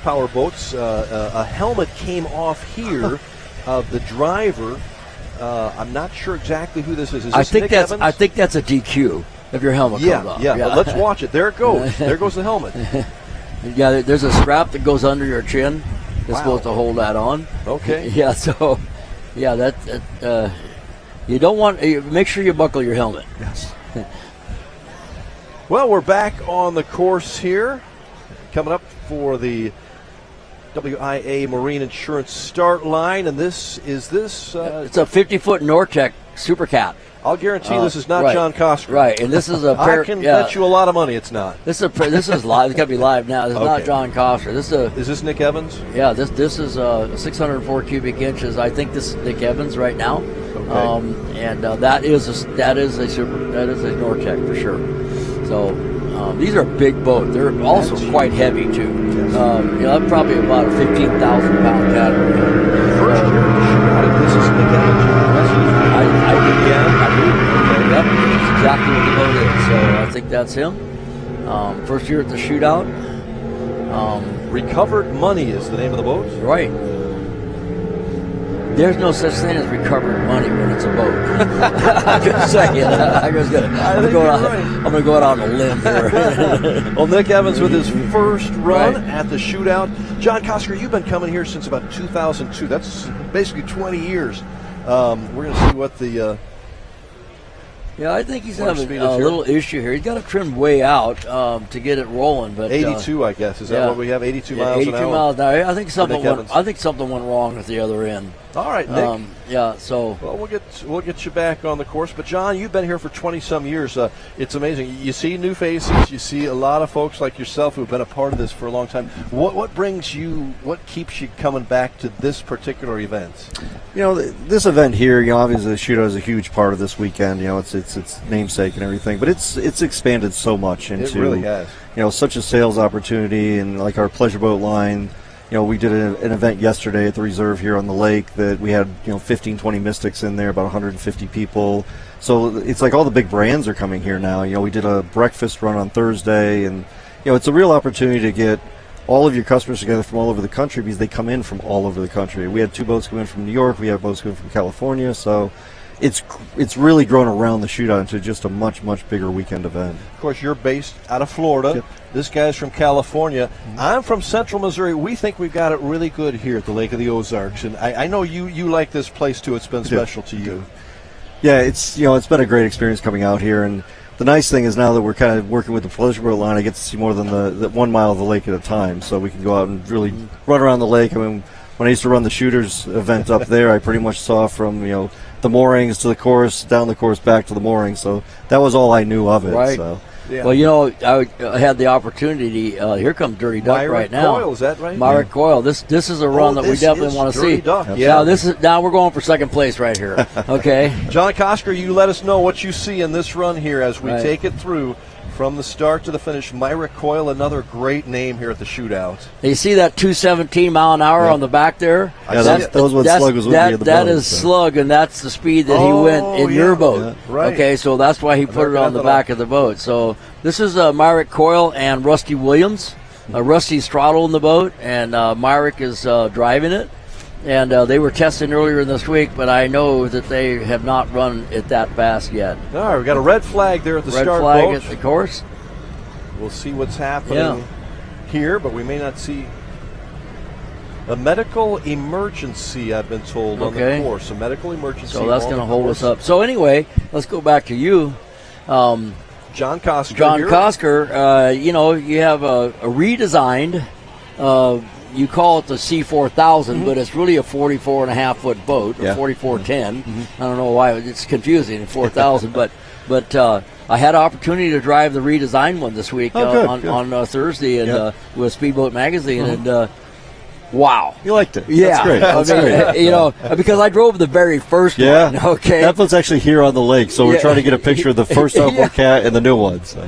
Speaker 1: Power Boats, a helmet came off here of the driver. I'm not sure exactly who this is. Is this Nick Evans?
Speaker 2: I think that's a DQ if your helmet comes off.
Speaker 1: Yeah, but let's watch it. There it goes. There goes the helmet.
Speaker 2: Yeah, there's a strap that goes under your chin that's supposed to hold that on.
Speaker 1: Okay.
Speaker 2: Yeah, so, you don't want make sure you buckle your helmet.
Speaker 24: Yes.
Speaker 1: Well, we're back on the course here. Coming up for the WIA Marine Insurance start line, and this is
Speaker 2: it's a 50-foot Nortec Super Cat.
Speaker 1: I'll guarantee this is not John Kosker.
Speaker 2: Right, and this is a
Speaker 1: I can bet you a lot of money it's not.
Speaker 2: This is live. It's got to be live now. This is not John Kosker.
Speaker 1: Is this Nick Evans?
Speaker 2: Yeah, this is 604 cubic inches. I think this is Nick Evans right now.
Speaker 1: Okay.
Speaker 2: And that is a Nortec for sure. So these are big boats. They're also quite heavy too. Yes. Probably about a 15,000-pound category.
Speaker 1: First year at the shootout, this is Nick Evans.
Speaker 2: Yep, that's exactly what the boat is. So I think that's him. First year at the shootout.
Speaker 1: Recovered Money is the name of the boat.
Speaker 2: Right. There's no such thing as recovered money when it's a boat. I'm just saying. I'm going to go out on a limb here.
Speaker 1: Well, Nick Evans with his first run at the shootout. John Kosker, you've been coming here since about 2002. That's basically 20 years. We're going to see what the
Speaker 2: Yeah, I think he's having a little issue here. He's got to trim way out to get it rolling. But
Speaker 1: 82, I guess. Is that what we have? 82 miles an hour?
Speaker 2: 82 miles an hour. I think something went wrong at the other end.
Speaker 1: All right, Nick.
Speaker 2: So
Speaker 1: well, we'll get you back on the course. But John, you've been here for 20-some years. It's amazing. You see new faces. You see a lot of folks like yourself who've been a part of this for a long time. What keeps you coming back to this particular event?
Speaker 24: This event here, obviously the shootout is a huge part of this weekend. It's namesake and everything, but it's expanded so much into,
Speaker 1: it really has.
Speaker 24: Such a sales opportunity, and like our pleasure boat line. We did an event yesterday at the reserve here on the lake that we had 15, 20 Mystics in there, about 150 people. So it's like all the big brands are coming here now. We did a breakfast run on Thursday, and it's a real opportunity to get all of your customers together from all over the country, because they come in from all over the country. We had 2 boats come in from New York. We have boats coming from California. So it's really grown around the shootout into just a much, much bigger weekend event.
Speaker 1: Of course, you're based out of Florida.
Speaker 24: Yep.
Speaker 1: This guy's from California. Mm-hmm. I'm from Central Missouri. We think we've got it really good here at the Lake of the Ozarks, and I know you like this place too. It's been special to you.
Speaker 24: Yeah, it's been a great experience coming out here, and the nice thing is now that we're kind of working with the pleasure boat line, I get to see more than the 1 mile of the lake at a time, so we can go out and really run around the lake. I mean, when I used to run the shooters event up there, I pretty much saw from the moorings to the course, down the course, back to the moorings. So that was all I knew of it.
Speaker 2: Right.
Speaker 24: So.
Speaker 1: Yeah.
Speaker 2: Well, I had the opportunity. Here comes Dirty Duck
Speaker 1: Myrick
Speaker 2: right now.
Speaker 1: Coyle, is that right?
Speaker 2: Myrick Coyle. This is a run that we definitely want to see.
Speaker 1: Duck.
Speaker 2: Yeah. Now we're going for second place right here. Okay.
Speaker 1: John Kosker, you let us know what you see in this run here as we take it through. From the start to the finish, Myrick Coyle, another great name here at the shootout.
Speaker 2: You see that 217 mile an hour on the back there?
Speaker 24: Yeah, that was what Slug was with me at the
Speaker 2: That
Speaker 24: boat,
Speaker 2: is Slug, and that's the speed that he went in your boat.
Speaker 24: Yeah.
Speaker 1: Right.
Speaker 2: Okay, so that's why he put it on the back of the boat. So this is Myrick Coyle and Rusty Williams. Rusty's throttling the boat, and Myrick is driving it. And they were testing earlier this week, but I know that they have not run it that fast yet.
Speaker 1: All right, we've got a red flag there at the start boat.
Speaker 2: Red flag at the course.
Speaker 1: We'll see what's happening here, but we may not see a medical emergency, I've been told, on the course. A medical emergency.
Speaker 2: So that's going to hold us up. So anyway, let's go back to you.
Speaker 1: John Kosker.
Speaker 2: John Kosker, you have a redesigned you call it the C4000, but it's really a 44.5-foot boat, or 4410. I don't know why it's confusing, 4,000, but I had an opportunity to drive the redesigned one this week on Thursday and with Speedboat Magazine, and wow.
Speaker 24: You liked it.
Speaker 2: Yeah.
Speaker 24: That's great.
Speaker 2: Because I drove the very first one. Okay.
Speaker 24: That one's actually here on the lake, so we're trying to get a picture of the first Outboard Cat and the new one. So.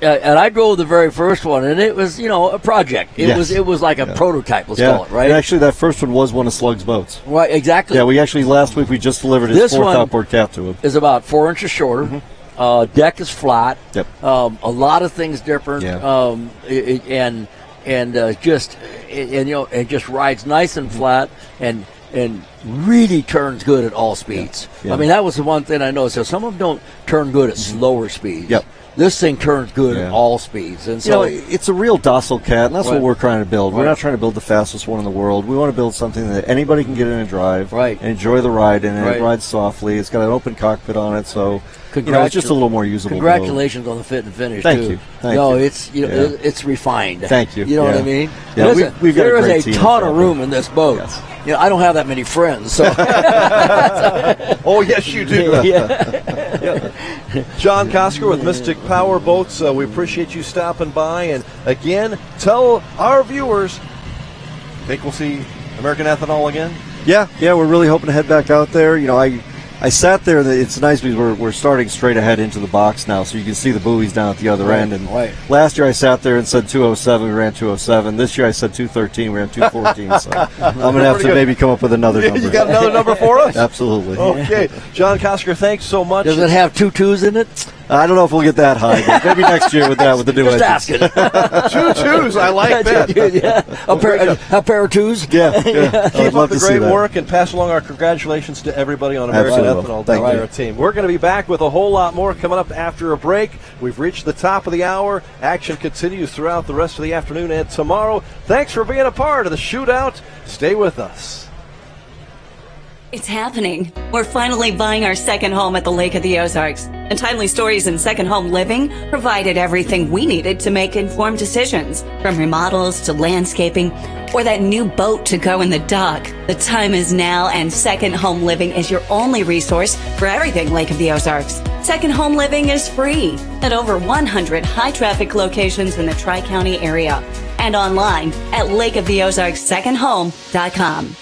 Speaker 2: And I drove the very first one, and it was, a project. It was like a prototype, let's call it, right?
Speaker 24: And actually, that first one was one of Slug's boats.
Speaker 2: Right, exactly.
Speaker 24: Yeah, last week we just delivered his fourth Outboard Cat to him.
Speaker 2: Is about 4 inches shorter. Deck is flat.
Speaker 24: Yep.
Speaker 2: A lot of things different.
Speaker 24: Yeah.
Speaker 2: It just rides nice and flat and really turns good at all speeds.
Speaker 24: Yeah.
Speaker 2: I mean, that was the one thing I noticed. So some of them don't turn good at slower speeds.
Speaker 24: Yep.
Speaker 2: This thing turns good at all speeds, and so
Speaker 24: it's a real docile cat, and that's what we're trying to build. We're not trying to build the fastest one in the world. We want to build something that anybody can get in and drive, and enjoy the ride, and it rides softly. It's got an open cockpit on it, so it's just a little more usable.
Speaker 2: Congratulations on the fit and finish.
Speaker 24: Thank
Speaker 2: too.
Speaker 24: you. Thank you.
Speaker 2: It's refined.
Speaker 24: Thank you.
Speaker 2: You know what I mean?
Speaker 24: Yeah, we've got
Speaker 2: there
Speaker 24: a great
Speaker 2: is a
Speaker 24: team
Speaker 2: ton of room in this boat.
Speaker 24: Yes.
Speaker 2: I don't have that many friends. So.
Speaker 1: Oh, yes, you do. John Kosker with Mystic Power Boats. We appreciate you stopping by. And again, tell our viewers, think we'll see American Ethanol again?
Speaker 24: Yeah, we're really hoping to head back out there. I sat there. It's nice because we're starting straight ahead into the box now, so you can see the buoys down at the other end. And last year I sat there and said 207. We ran 207. This year I said 213. We ran 214. So I'm going to have to maybe come up with another number.
Speaker 1: You got another number for us?
Speaker 24: Absolutely.
Speaker 1: Okay. John Kosker, thanks so much.
Speaker 2: Does it have 2 2s in it?
Speaker 24: I don't know if we'll get that high, but maybe next year with the new engine.
Speaker 2: Just asking.
Speaker 1: 2 2s, I like that.
Speaker 2: A pair of 2s?
Speaker 24: Yeah.
Speaker 1: Keep up the great work and pass along our congratulations to everybody on American Ethanol down there, team. We're going to be back with a whole lot more coming up after a break. We've reached the top of the hour. Action continues throughout the rest of the afternoon and tomorrow. Thanks for being a part of the shootout. Stay with us.
Speaker 8: It's happening. We're finally buying our second home at the Lake of the Ozarks. And Timely Stories and Second Home Living provided everything we needed to make informed decisions, from remodels to landscaping or that new boat to go in the dock. The time is now, and Second Home Living is your only resource for everything Lake of the Ozarks. Second Home Living is free at over 100 high-traffic locations in the Tri-County area and online at lakeoftheozarkssecondhome.com.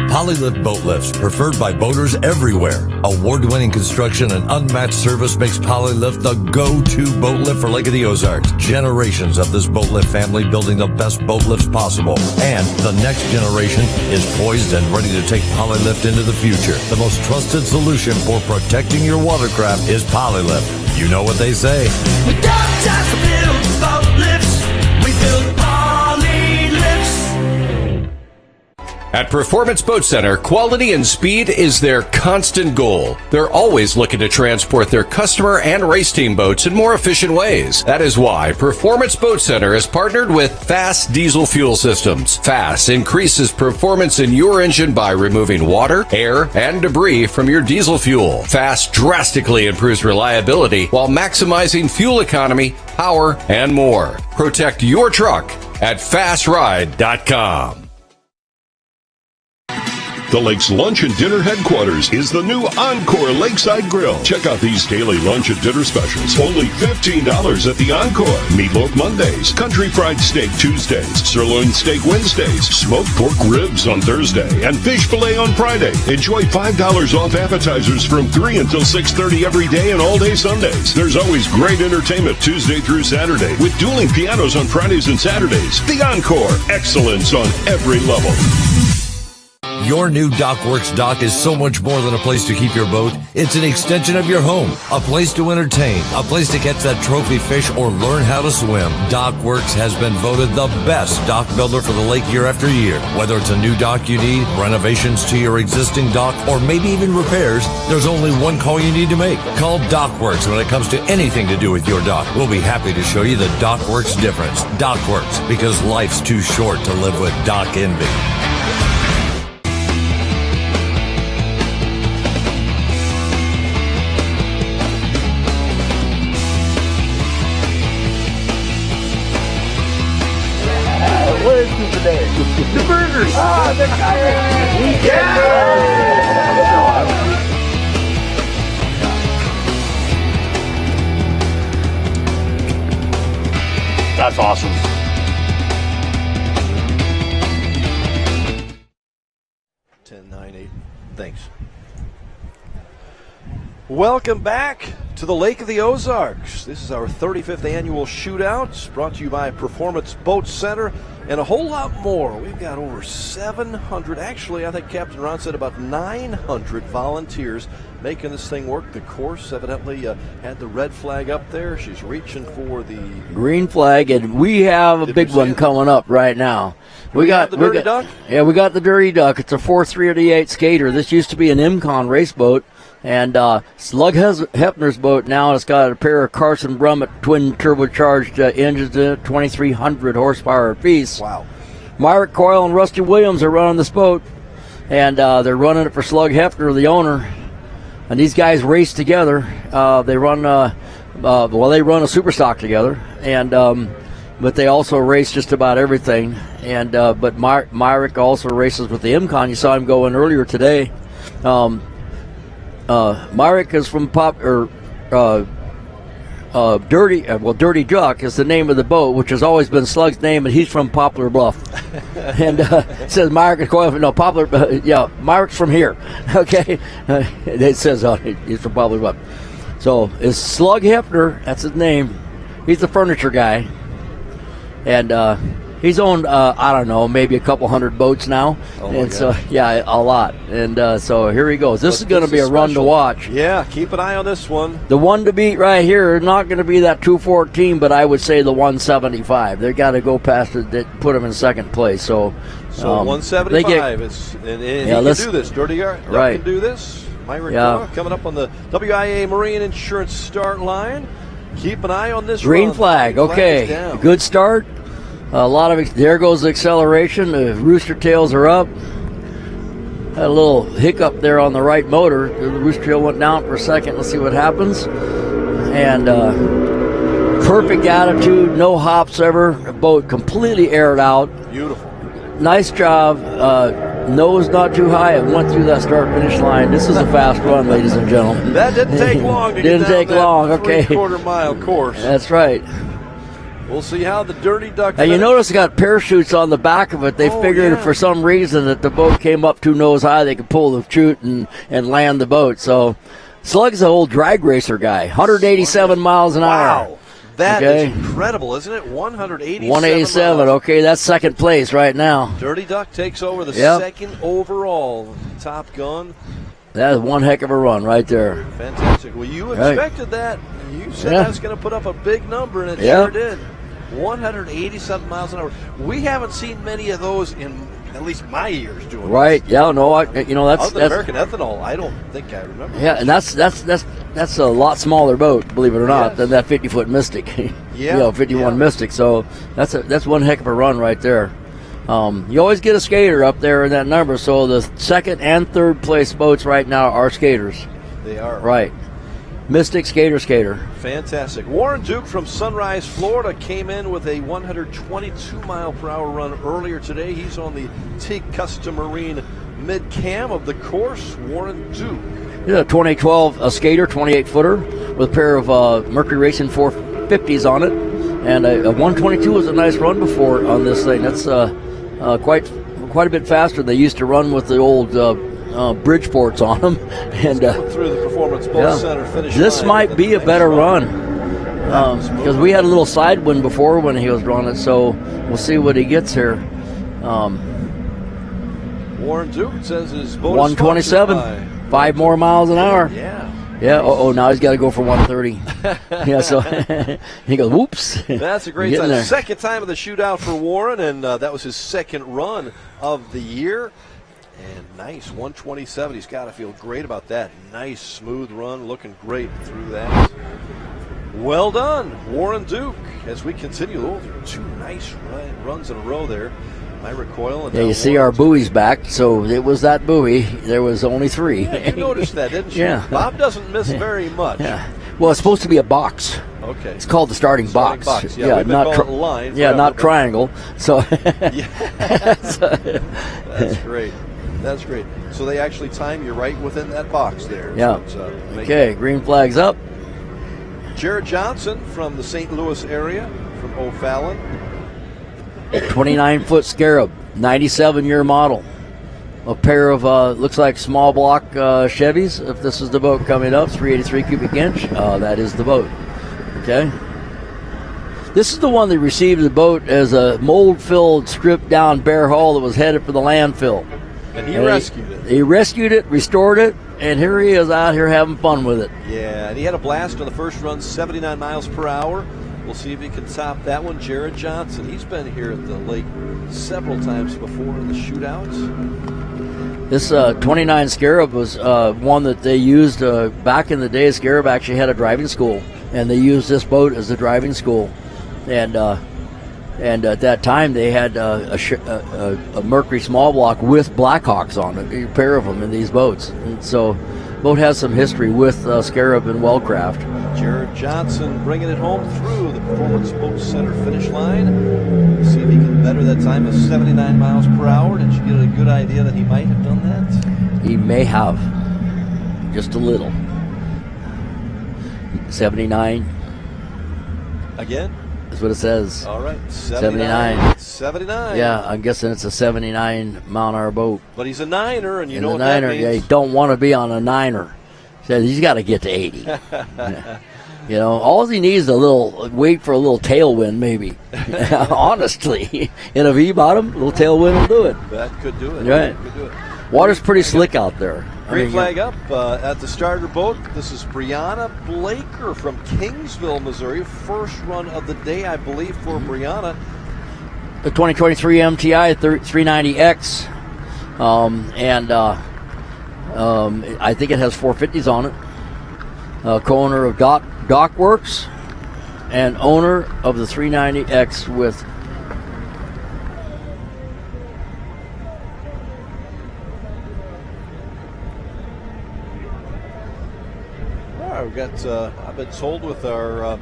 Speaker 11: Polylift boat lifts, preferred by boaters everywhere. Award-winning construction and unmatched service makes Polylift the go-to boat lift for Lake of the Ozarks. Generations of this boat lift family building the best boat lifts possible. And the next generation is poised and ready to take Polylift into the future. The most trusted solution for protecting your watercraft is Polylift. You know what they say.
Speaker 23: We don't just build boat lifts, we build Poly lifts.
Speaker 13: At Performance Boat Center, quality and speed is their constant goal. They're always looking to transport their customer and race team boats in more efficient ways. That is why Performance Boat Center has partnered with Fast Diesel Fuel Systems. Fast increases performance in your engine by removing water, air, and debris from your diesel fuel. Fast drastically improves reliability while maximizing fuel economy, power, and more. Protect your truck at fastride.com.
Speaker 12: The lake's lunch and dinner headquarters is the new Encore Lakeside Grill. Check out these daily lunch and dinner specials. Only $15 at the Encore. Meatloaf Mondays, country fried steak Tuesdays, sirloin steak Wednesdays, smoked pork ribs on Thursday, and fish fillet on Friday. Enjoy $5 off appetizers from 3 until 6:30 every day and all day Sundays. There's always great entertainment Tuesday through Saturday with dueling pianos on Fridays and Saturdays. The Encore. Excellence on every level.
Speaker 11: Your new Dockworks dock is so much more than a place to keep your boat. It's an extension of your home, a place to entertain, a place to catch that trophy fish or learn how to swim. Dockworks has been voted the best dock builder for the lake year after year. Whether it's a new dock you need, renovations to your existing dock, or maybe even repairs, there's only one call you need to make. Call Dockworks when it comes to anything to do with your dock. We'll be happy to show you the Dockworks difference. Dockworks, because life's too short to live with dock envy.
Speaker 3: What is it today? The burgers! Ah, they're coming! Yeah!
Speaker 14: That's awesome.
Speaker 1: Thanks. Welcome back to the Lake of the Ozarks. This is our 35th annual shootout, brought to you by Performance Boat Center, and a whole lot more. We've got over 700, actually I think Captain Ron said about 900 volunteers making this thing work. The course evidently had the red flag up there. She's reaching for the
Speaker 2: green flag, and we have a big one coming up right now.
Speaker 1: We got the Dirty Duck?
Speaker 2: Yeah, we got the Dirty Duck. It's a 438 skater. This used to be an Imcon race boat. And Slug Hefner's boat now has got a pair of Carson Brummett twin turbocharged engines in it, 2,300 horsepower apiece.
Speaker 1: Wow.
Speaker 2: Myrick Coyle and Rusty Williams are running this boat, and they're running it for Slug Hefner, the owner. And these guys race together. They run a super stock together, and but they also race just about everything. And but Myrick also races with the Imcon. You saw him going earlier today. Myrick is from Dirty Duck is the name of the boat, which has always been Slug's name, and he's from Poplar Bluff. And it says Myrick is going, no, Poplar, Myrick's from here. Okay, it says he's from Poplar Bluff. So it's Slug Hefner, that's his name. He's the furniture guy, and he's owned I don't know, maybe a couple hundred boats now. And so a lot. And so here he goes. This is going to be a run to watch.
Speaker 1: Yeah, keep an eye on this one.
Speaker 2: The one to beat right here is not going to be that 214, but I would say the 175. They got to go past it, that put them in second place. So
Speaker 1: 175 and he can do this. Dirty Duck
Speaker 2: right.
Speaker 1: can do this. Myrick coming up on the WIA Marine Insurance start line. Keep an eye on this
Speaker 2: green
Speaker 1: run.
Speaker 2: flag. Okay, good start. A lot of there goes the acceleration. The rooster tails are up. Had a little hiccup there on the right motor. The rooster tail went down for a second. Let's see what happens. And perfect attitude, no hops ever. Boat completely aired out.
Speaker 1: Beautiful.
Speaker 2: Nice job. Nose not too high and went through that start-finish line. This is a fast run, ladies and gentlemen.
Speaker 1: That didn't take long to get down that three-quarter mile course.
Speaker 2: That's right.
Speaker 1: We'll see how the Dirty Duck.
Speaker 2: And you notice it got parachutes on the back of it. They figured for some reason that the boat came up too nose high, they could pull the chute and land the boat. So Slug's an old drag racer guy, 187 miles an hour.
Speaker 1: Wow. That is incredible, isn't it? 187 miles.
Speaker 2: Okay, that's second place right now.
Speaker 1: Dirty Duck takes over the second overall. Top Gun.
Speaker 2: That is one heck of a run right there.
Speaker 1: Fantastic. Well, you expected that. You said that was going to put up a big number, and it sure did. 187 miles an hour. We haven't seen many of those in at least my years doing
Speaker 2: right.
Speaker 1: this.
Speaker 2: Yeah, no, that's
Speaker 1: other than American Ethanol, I don't think I remember.
Speaker 2: Yeah, and that's a lot smaller boat, believe it or not, than that 50-foot Mystic. 51 Mystic. So that's one heck of a run right there. You always get a skater up there in that number. So the second and third place boats right now are skaters.
Speaker 1: They are.
Speaker 2: Right. Mystic, skater.
Speaker 1: Fantastic. Warren Duke from Sunrise, Florida came in with a 122-mile-per-hour run earlier today. He's on the Teague Custom Marine mid-cam of the course. Warren Duke.
Speaker 2: Yeah, 2012 skater, 28-footer with a pair of Mercury Racing 450s on it. And a 122 was a nice run before on this thing. That's quite a bit faster than they used to run with the old Bridgeports on them. And
Speaker 1: through the Performance Boat Center finish
Speaker 2: this
Speaker 1: line.
Speaker 2: might be a better run because we had a little side wind before when he was running it. So we'll see what he gets here.
Speaker 1: Warren Duke says his boat
Speaker 2: 127, 5 more miles an hour. Yeah. Now he's got to go for 130. Yeah. So he goes, whoops.
Speaker 1: That's a great time. Second time of the shootout for Warren, and that was his second run of the year. And nice, 127. He's got to feel great about that. Nice, smooth run, looking great through that. Well done, Warren Duke. As we continue, two nice runs in a row there. My recoil. And
Speaker 2: you see our buoys back, so it was that buoy. There was only 3.
Speaker 1: Yeah, you noticed that, didn't you?
Speaker 2: Yeah.
Speaker 1: Bob doesn't miss very much.
Speaker 2: Yeah. Well, it's supposed to be a box.
Speaker 1: Okay.
Speaker 2: It's called the starting box.
Speaker 1: Yeah, not line.
Speaker 2: Yeah, not triangle. So.
Speaker 1: That's great. That's great. So they actually time you right within that box there.
Speaker 2: Yeah.
Speaker 1: So
Speaker 2: okay, green flag's up.
Speaker 1: Jared Johnson from the St. Louis area, from O'Fallon.
Speaker 2: 29-foot Scarab, 97-year model. A pair of, looks like small block Chevys. If this is the boat coming up, 383 cubic inch. That is the boat. Okay. This is the one that received the boat as a mold-filled, stripped-down bare hull that was headed for the landfill.
Speaker 1: And he rescued it.
Speaker 2: He rescued it, restored it, and here he is out here having fun with it.
Speaker 1: Yeah, and he had a blast on the first run, 79 miles per hour. We'll see if he can top that one. Jared Johnson, he's been here at the lake several times before in the shootouts.
Speaker 2: This 29 Scarab was one that they used back in the day. Scarab actually had a driving school, and they used this boat as a driving school. And at that time, they had a Mercury small block with Blackhawks on it, a pair of them in these boats. And so boat has some history with Scarab and Wellcraft.
Speaker 1: Jared Johnson bringing it home through the Performance Boat Center finish line. See if he can better that time of 79 miles per hour. Did you get a good idea that he might have done that?
Speaker 2: He may have. Just a little. 79.
Speaker 1: Again?
Speaker 2: That's what it says.
Speaker 1: All right.
Speaker 2: 79.
Speaker 1: 79.
Speaker 2: Yeah, I'm guessing it's a 79 mile an hour boat.
Speaker 1: But he's a niner, and you know
Speaker 2: the
Speaker 1: what
Speaker 2: niner,
Speaker 1: that means.
Speaker 2: yeah, you don't want to be on a niner. Says he's got to get to 80. Yeah. You know, all he needs is wait for a little tailwind, maybe. Honestly, in a V bottom, a little tailwind will do it.
Speaker 1: That could do it.
Speaker 2: Right.
Speaker 1: Could do it.
Speaker 2: Water's pretty slick out there.
Speaker 1: Green flag up at the starter boat. This is Brianna Blaker from Kingsville, Missouri. First run of the day, I believe, for Brianna.
Speaker 2: The 2023 MTI 390X, I think it has 450s on it. Co-owner of Dockworks and owner of the 390X with
Speaker 1: We've got, I've been told with our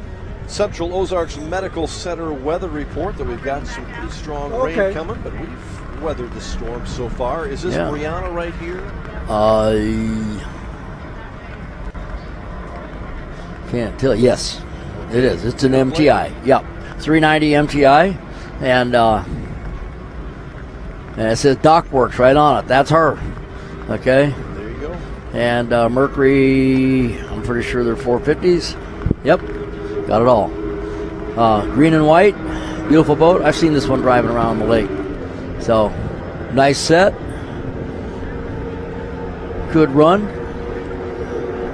Speaker 1: Central Ozarks Medical Center weather report that we've got some pretty strong rain coming, but we've weathered the storm so far. Is this Brianna right here?
Speaker 2: Can't tell. Yes, it is. It's an MTI. Yep, 390 MTI, and it says Dockworks right on it. That's her. Okay.
Speaker 1: There you go.
Speaker 2: And Mercury, I'm pretty sure they're 450s. Yep, got it all. Green and white, beautiful boat. I've seen this one driving around the lake. So, nice set. Good run.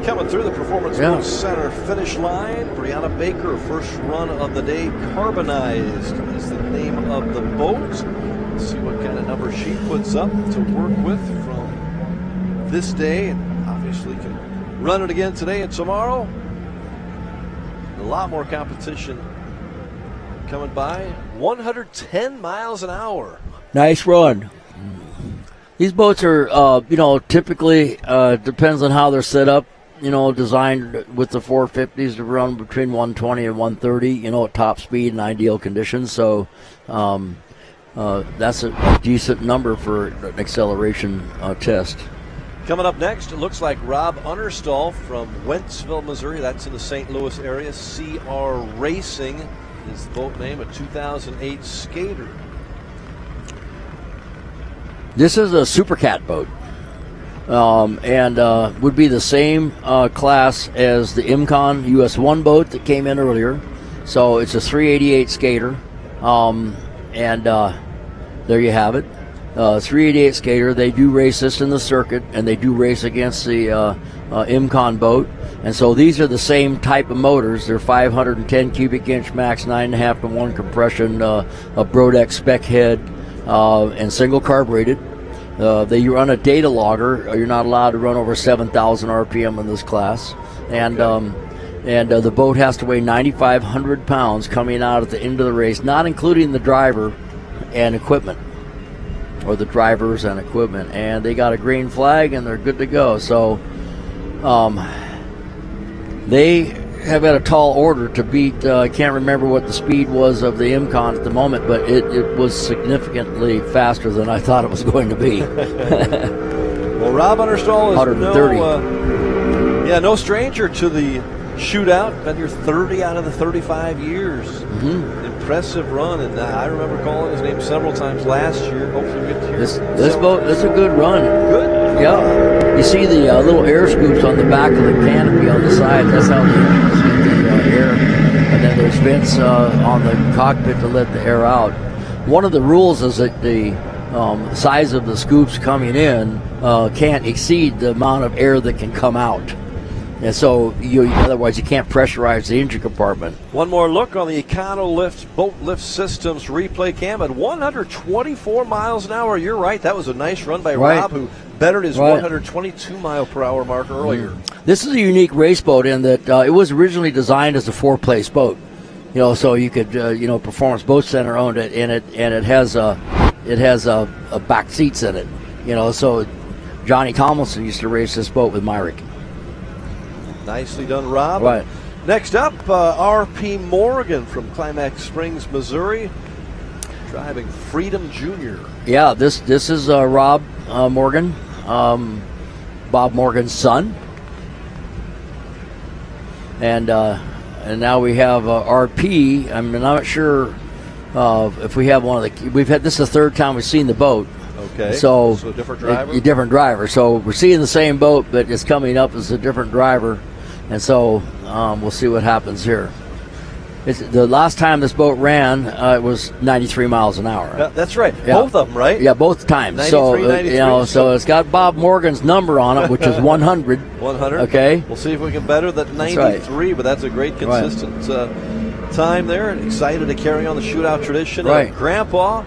Speaker 1: Coming through the Performance Boat Center finish line, Brianna Baker, first run of the day, Carbonized is the name of the boat. Let's see what kind of number she puts up to work with from this day, and obviously can run it again today and tomorrow. A lot more competition coming by. 110 miles an hour.
Speaker 2: Nice run. These boats are, typically depends on how they're set up. Designed with the 450s to run between 120 and 130. At top speed and ideal conditions. So that's a decent number for an acceleration test.
Speaker 1: Coming up next, it looks like Rob Unnerstall from Wentzville, Missouri. That's in the St. Louis area. CR Racing is the boat name, a 2008 Skater.
Speaker 2: This is a Super Cat boat, and would be the same class as the Imcon US1 boat that came in earlier. So it's a 388 Skater, and there you have it. 388 Skater. They do race this in the circuit, and they do race against the Imcon boat. And so these are the same type of motors. They're 510 cubic inch max, 9.5 to 1 compression, a Brodex spec head, and single carbureted. They run a data logger. You're not allowed to run over 7,000 RPM in this class. And the boat has to weigh 9,500 pounds coming out at the end of the race, not including the driver and equipment, or the drivers and equipment. And they got a green flag, and they're good to go. So they have got a tall order to beat. I can't remember what the speed was of the Imcon at the moment, but it was significantly faster than I thought it was going to be.
Speaker 1: Well, Rob Unnerstall is
Speaker 2: 130.
Speaker 1: no stranger to the shootout. Been here 30 out of the 35 years.
Speaker 2: Mm-hmm.
Speaker 1: Impressive run, and I remember calling his name several times last year. Hopefully we get to hear
Speaker 2: this boat. That's a good run.
Speaker 1: Good.
Speaker 2: Yeah. You see the little air scoops on the back of the canopy on the side. That's how they get the air. And then there's vents on the cockpit to let the air out. One of the rules is that the size of the scoops coming in can't exceed the amount of air that can come out. And so, otherwise, you can't pressurize the engine compartment.
Speaker 1: One more look on the EconoLift Boat Lift Systems replay cam at 124 miles an hour. You're right. That was a nice run by Rob, who bettered his 122 mile per hour mark earlier.
Speaker 2: This is a unique race boat in that it was originally designed as a 4-place boat. So you could, Performance Boat Center owned it, and it has a back seats in it. So Johnny Tomlinson used to race this boat with Myrick.
Speaker 1: Nicely done, Rob.
Speaker 2: Right.
Speaker 1: Next up, R.P. Morgan from Climax Springs, Missouri, driving Freedom Jr.
Speaker 2: Yeah, this is Rob Morgan, Bob Morgan's son, and now we have RP. I'm not sure if we have one of the. We've had this is the third time we've seen the boat.
Speaker 1: Okay.
Speaker 2: So
Speaker 1: a different driver.
Speaker 2: A different driver. So we're seeing the same boat, but it's coming up as a different driver, and so we'll see what happens here. The last time this boat ran, it was 93 miles an hour.
Speaker 1: Yeah, that's right.
Speaker 2: Yeah.
Speaker 1: Both of them, right?
Speaker 2: Yeah, both times.
Speaker 1: 93,
Speaker 2: so
Speaker 1: 93,
Speaker 2: so it's got Bob Morgan's number on it, which is 100.
Speaker 1: 100.
Speaker 2: Okay.
Speaker 1: We'll see if we can better that 93, but that's a great consistent time there. And excited to carry on the shootout tradition.
Speaker 2: Right.
Speaker 1: Grandpa.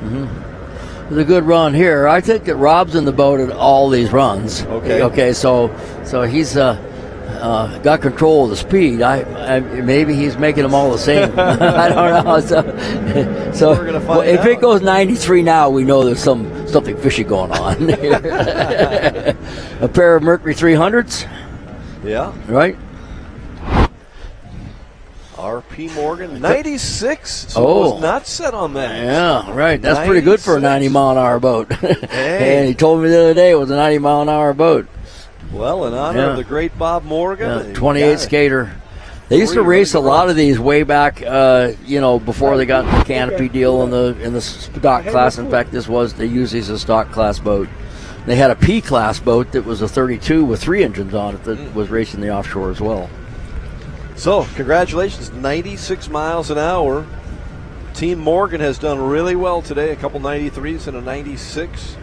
Speaker 2: It's a good run here. I think that Rob's in the boat at all these runs.
Speaker 1: Okay.
Speaker 2: Okay. So he's got control of the speed. I maybe he's making them all the same. I don't know. So
Speaker 1: we're gonna find
Speaker 2: if
Speaker 1: out.
Speaker 2: it goes 93 now, we know there's something fishy going on here. A pair of Mercury 300s.
Speaker 1: Yeah.
Speaker 2: Right.
Speaker 1: R.P. Morgan, 96. So
Speaker 2: Oh.
Speaker 1: was not set on that.
Speaker 2: Yeah, right. That's pretty good for a 90-mile-an-hour boat.
Speaker 1: Hey.
Speaker 2: And he told me the other day it was a 90-mile-an-hour boat.
Speaker 1: Well, in honor of the great Bob Morgan.
Speaker 2: Yeah, 28 skater. They used to race a lot of these way back, before they got the canopy deal in the stock class. In fact, they use these as a stock class boat. They had a P class boat that was a 32 with 3 engines on it that was racing the offshore as well.
Speaker 1: So, congratulations, 96 miles an hour. Team Morgan has done really well today. A couple 93s and a 96.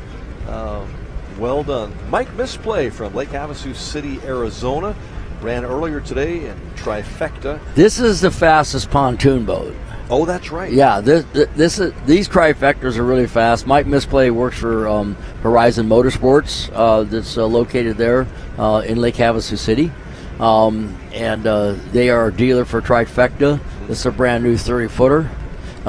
Speaker 1: Well done. Mike Misplay from Lake Havasu City, Arizona, ran earlier today in Trifecta.
Speaker 2: This is the fastest pontoon boat.
Speaker 1: Oh, that's right.
Speaker 2: Yeah, these Trifectas are really fast. Mike Misplay works for Horizon Motorsports that's located there in Lake Havasu City. And they are a dealer for Trifecta. This is a brand new 30-footer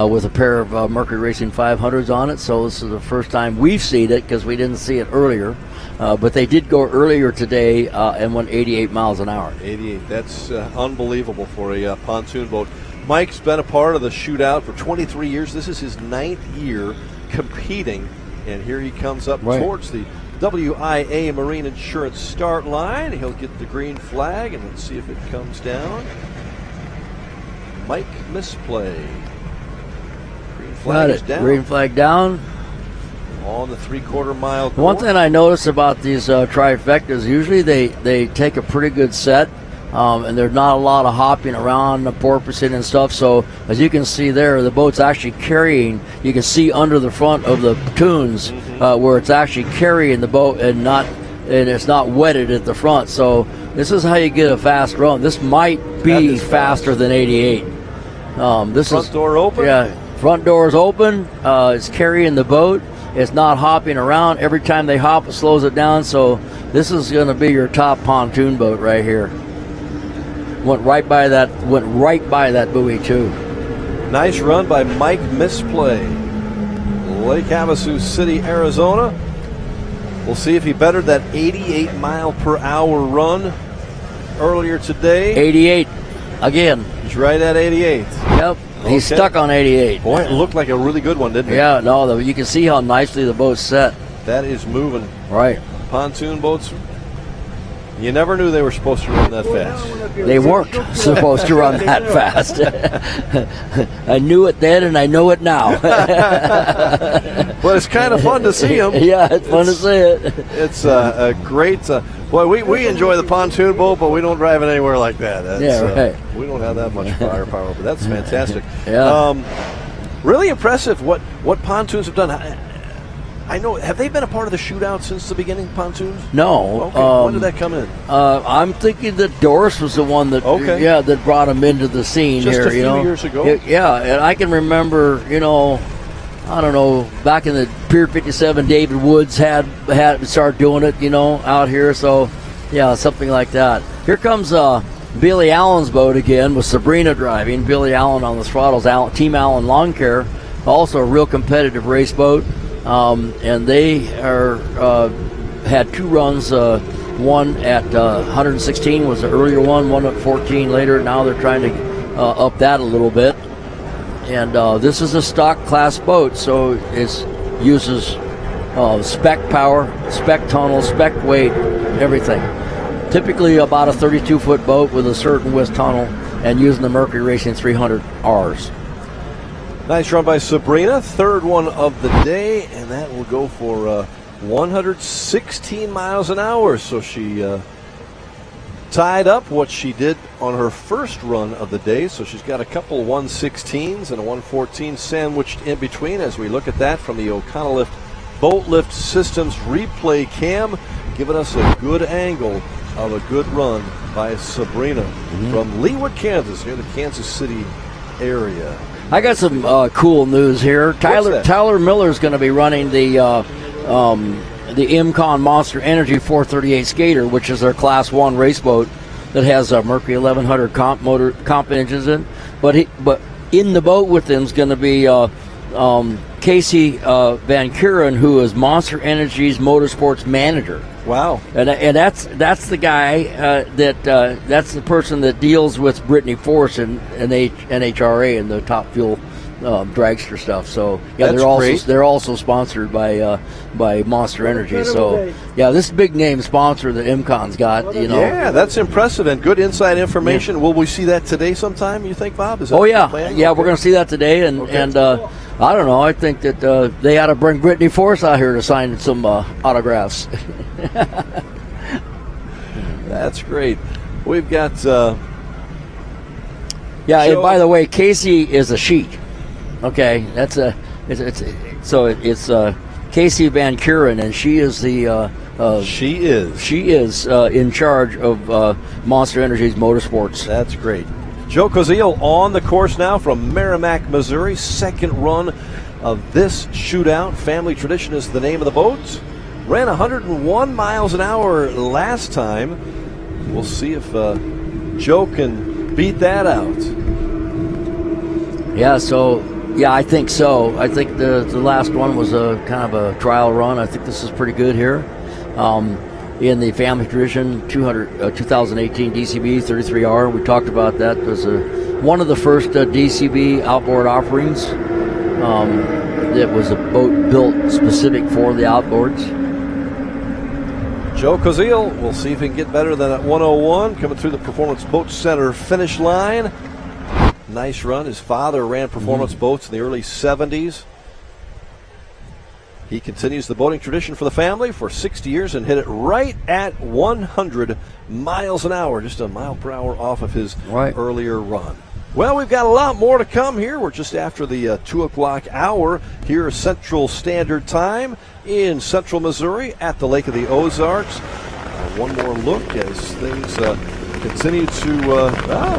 Speaker 2: with a pair of Mercury Racing 500s on it. So this is the first time we've seen it because we didn't see it earlier. But they did go earlier today and went 88 miles an hour.
Speaker 1: 88. That's unbelievable for a pontoon boat. Mike's been a part of the shootout for 23 years. This is his 9th year competing. And here he comes up towards the WIA Marine Insurance start line. He'll get the green flag, and let's see if it comes down. Mike Misplay. Green flag is down.
Speaker 2: Green flag down.
Speaker 1: On the 3/4 mile course.
Speaker 2: One thing I notice about these Trifectas, usually they take a pretty good set, and there's not a lot of hopping around the porpoising and stuff. So as you can see there, the boat's actually carrying. You can see under the front of the pontoons where it's actually carrying the boat and it's not wetted at the front. So this is how you get a fast run. This might be faster than 88.
Speaker 1: Front door open.
Speaker 2: Yeah, front door is open. It's carrying the boat. It's not hopping around. Every time they hop, it slows it down. So this is going to be your top pontoon boat right here. Went right by that buoy too.
Speaker 1: Nice run by Mike Misplay. Lake Havasu City, Arizona. We'll see if he bettered that 88 mile per hour run earlier today.
Speaker 2: 88 again.
Speaker 1: He's right at 88.
Speaker 2: Yep. He's stuck on 88.
Speaker 1: Boy, it looked like a really good one, didn't it?
Speaker 2: Yeah, no, you can see how nicely the boat's set.
Speaker 1: That is moving.
Speaker 2: Right.
Speaker 1: Pontoon boats, you never knew they were supposed to run that fast.
Speaker 2: They weren't supposed to run that fast. I knew it then, and I know it now.
Speaker 1: But it's kind of fun to see them.
Speaker 2: Yeah, it's fun to see it.
Speaker 1: It's a great... boy, we enjoy the pontoon boat, but we don't drive it anywhere like that.
Speaker 2: Right.
Speaker 1: We don't have that much firepower, but that's fantastic.
Speaker 2: Yeah.
Speaker 1: Really impressive what pontoons have done. I know. Have they been a part of the shootout since the beginning, pontoons?
Speaker 2: No.
Speaker 1: Okay. When did that come in?
Speaker 2: I'm thinking that Doris was the one that, that brought them into the scene
Speaker 1: Just
Speaker 2: here.
Speaker 1: a few years ago?
Speaker 2: Yeah, and I can remember, I don't know, back in the Pier 57, David Woods had started doing it, out here. So, yeah, something like that. Here comes Billy Allen's boat again with Sabrina driving. Billy Allen on the throttles. Team Allen Lawn Care, also a real competitive race boat. And they had 2 runs One at 116 was the earlier one at 14 later. Now they're trying to up that a little bit. And this is a stock class boat, so it uses spec power, spec tunnel, spec weight, everything. Typically about a 32-foot boat with a certain width tunnel and using the Mercury Racing 300Rs.
Speaker 1: Nice run by Sabrina, third one of the day, and that will go for 116 miles an hour. So she tied up what she did on her first run of the day. So she's got a couple 116s and a 114 sandwiched in between as we look at that from the O'Connell Boat Lift Systems replay cam, giving us a good angle of a good run by Sabrina from Leawood, Kansas, near the Kansas City area.
Speaker 2: I got some cool news here. Tyler Miller's going to be running the IMCON Monster Energy 438 Skater, which is their Class 1 race boat that has a Mercury 1100 comp engines in. But in the boat with them is going to be Casey Van Kuren, who is Monster Energy's motorsports manager.
Speaker 1: Wow!
Speaker 2: And that's the guy that's the person that deals with Brittany Force and NHRA and the Top Fuel dragster stuff. So yeah, they're also sponsored by Monster Energy. So yeah, this big name sponsor that IMCON's got.
Speaker 1: Yeah, that's impressive and good inside information. Yeah. Will we see that today sometime? You think, Bob? Is that
Speaker 2: yeah, we're going to see that today, and I don't know. I think that they ought to bring Brittany Force out here to sign some autographs.
Speaker 1: That's great. We've got.
Speaker 2: And by the way, Casey is a she. Okay, that's it's Casey Van Kuren, and she is the.
Speaker 1: She is
Speaker 2: in charge of Monster Energy's motorsports.
Speaker 1: That's great. Joe Cozile on the course now from Merrimack, Missouri. Second run of this shootout. Family Tradition is the name of the boat. Ran 101 miles an hour last time. We'll see if Joe can beat that out.
Speaker 2: Yeah, I think so. I think the last one was a kind of a trial run. I think this is pretty good here. In the Family Tradition 2018 DCB 33R, we talked about that. It was one of the first DCB outboard offerings. That was a boat built specific for the outboards.
Speaker 1: Joe Cozile, we'll see if he can get better than that 101 coming through the Performance Boat Center finish line. Nice run. His father ran performance boats in the early 70s. He continues the boating tradition for the family for 60 years and hit it right at 100 miles an hour, just a mile per hour off of his earlier run. Well, we've got a lot more to come here. We're just after the 2 o'clock hour here Central Standard Time in Central Missouri at the Lake of the Ozarks. One more look as things continue to,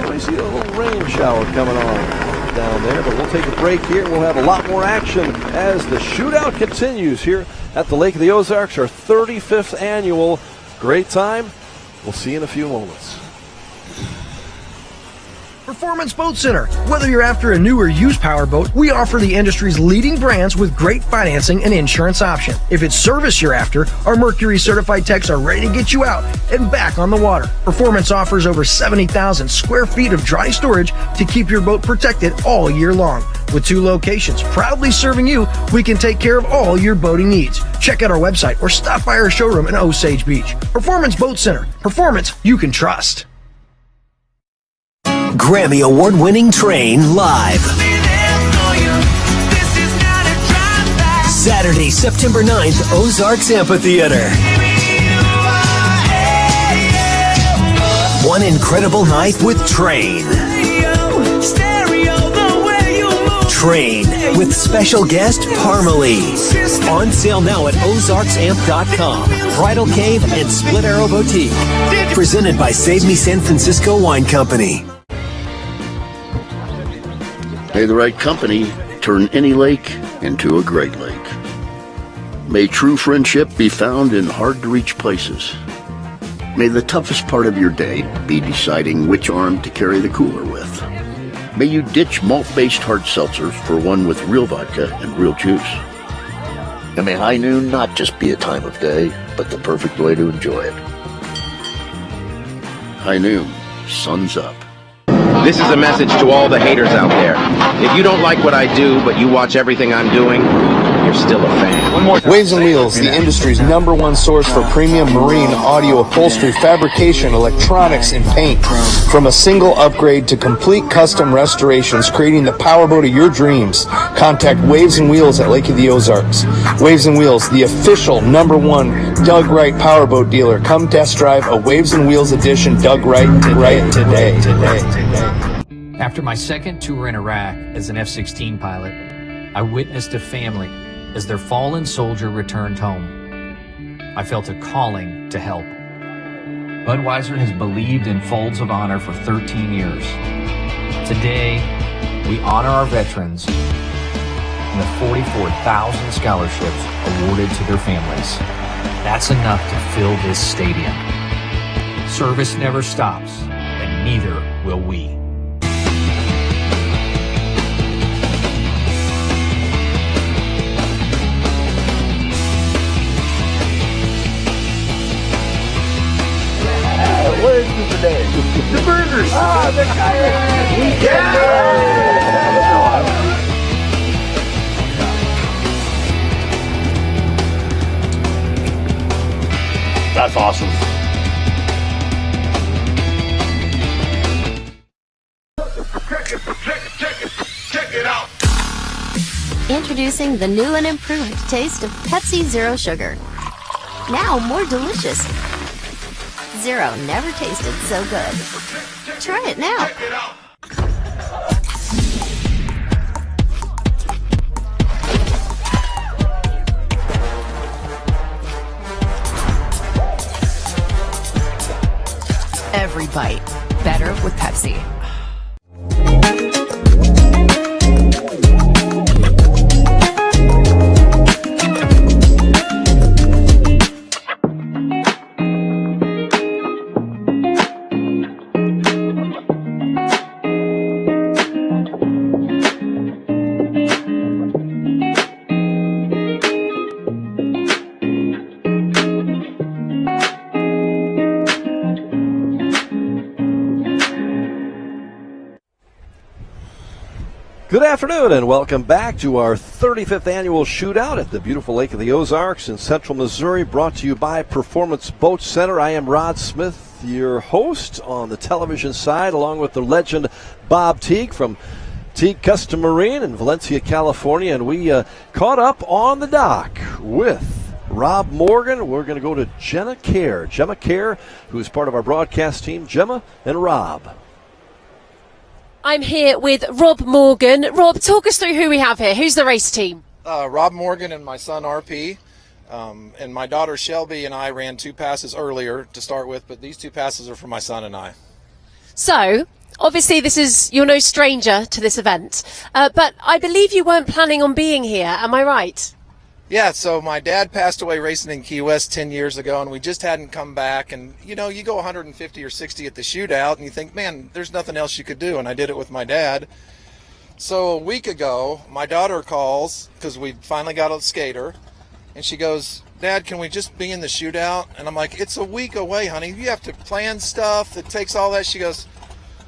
Speaker 1: we see a little rain shower coming on down there, but we'll take a break here. We'll have a lot more action as the shootout continues here at the Lake of the Ozarks, our 35th annual. Great time. We'll see you in a few moments.
Speaker 19: Performance Boat Center. Whether you're after a new or used powerboat, we offer the industry's leading brands with great financing and insurance option. If it's service you're after, our Mercury certified techs are ready to get you out and back on the water. Performance offers over 70,000 square feet of dry storage to keep your boat protected all year long. With 2 locations proudly serving you, we can take care of all your boating needs. Check out our website or stop by our showroom in Osage Beach. Performance Boat Center. Performance you can trust.
Speaker 6: Grammy Award-winning Train live. Saturday, September 9th, Ozarks Amphitheater. One incredible night with Train. Train with special guest Parmalee. On sale now at OzarksAmp.com. Bridal Cave and Split Arrow Boutique. Presented by Save Me San Francisco Wine Company.
Speaker 15: May the right company turn any lake into a great lake. May true friendship be found in hard-to-reach places. May the toughest part of your day be deciding which arm to carry the cooler with. May you ditch malt-based hard seltzers for one with real vodka and real juice. And may high noon not just be a time of day, but the perfect way to enjoy it. High noon, sun's up.
Speaker 14: This is a message to all the haters out there. If you don't like what I do, but you watch everything I'm doing, you're still a fan.
Speaker 18: Waves and Wheels, the industry's #1 source for premium marine audio upholstery, fabrication, electronics, and paint. From a single upgrade to complete custom restorations, creating the powerboat of your dreams. Contact Waves and Wheels at Lake of the Ozarks. Waves and Wheels, the official #1 Doug Wright powerboat dealer. Come test drive a Waves and Wheels edition Doug Wright today.
Speaker 7: After my second tour in Iraq as an F-16 pilot, I witnessed a family as their fallen soldier returned home. I felt a calling to help. Budweiser has believed in Folds of Honor for 13 years. Today, we honor our veterans and the 44,000 scholarships awarded to their families. That's enough to fill this stadium. Service never stops, and neither will we.
Speaker 3: What is this today? The burgers! Ah, the kayak! Yeah!
Speaker 20: That's awesome.
Speaker 23: Check it out.
Speaker 21: Introducing the new and improved taste of Pepsi Zero Sugar. Now more delicious. Zero never tasted so good. Try it now.
Speaker 22: Every bite better with Pepsi.
Speaker 1: Good afternoon and welcome back to our 35th annual shootout at the beautiful Lake of the Ozarks in central Missouri, brought to you by Performance Boat Center. I am Rod Smith, your host on the television side, along with the legend Bob Teague from Teague Custom Marine in Valencia, California, and we caught up on the dock with Rob Morgan. We're going to go to Gemma Kerr, who is part of our broadcast team. Gemma and Rob.
Speaker 4: I'm here with Rob Morgan. Rob, talk us through who we have here. Who's the race team?
Speaker 25: Rob Morgan and my son RP, and my daughter Shelby and I ran 2 passes earlier to start with, but these 2 passes are for my son and I.
Speaker 4: So, obviously you're no stranger to this event, but I believe you weren't planning on being here, am I right?
Speaker 25: Yeah, so my dad passed away racing in Key West 10 years ago, and we just hadn't come back. And, you know, you go 150 or 60 at the shootout, and you think, man, there's nothing else you could do. And I did it with my dad. So a week ago, my daughter calls, because we finally got a skater, and she goes, Dad, can we just be in the shootout? And I'm like, it's a week away, honey. You have to plan stuff. It takes all that. She goes,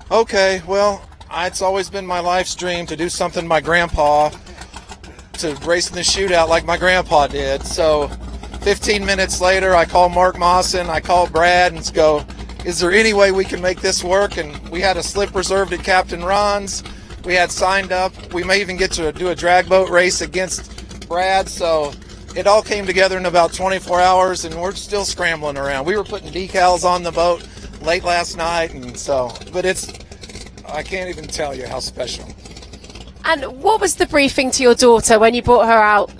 Speaker 25: okay, well, it's always been my life's dream to do something my grandpa, to race in the shootout like my grandpa did. So 15 minutes later, I call Mark Mawson, I call Brad and go, is there any way we can make this work? And we had a slip reserved at Captain Ron's. We had signed up. We may even get to do a drag boat race against Brad. So it all came together in about 24 hours, and we're still scrambling around. We were putting decals on the boat late last night, and so, but I can't even tell you how special.
Speaker 4: And what was the briefing to your daughter when you brought her out?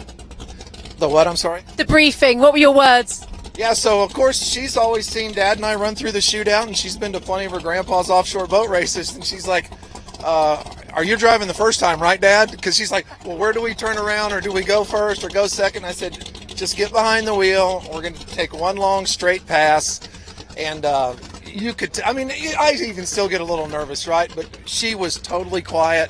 Speaker 25: The what, I'm sorry?
Speaker 4: The briefing. What were your words?
Speaker 25: Yeah, so of course she's always seen Dad and I run through the shootout, and she's been to plenty of her grandpa's offshore boat races, and she's like, are you driving the first time, right, Dad? Because she's like, well, where do we turn around, or do we go first or go second? I said, just get behind the wheel. We're going to take one long straight pass, and you could, I even still get a little nervous, right? But she was totally quiet.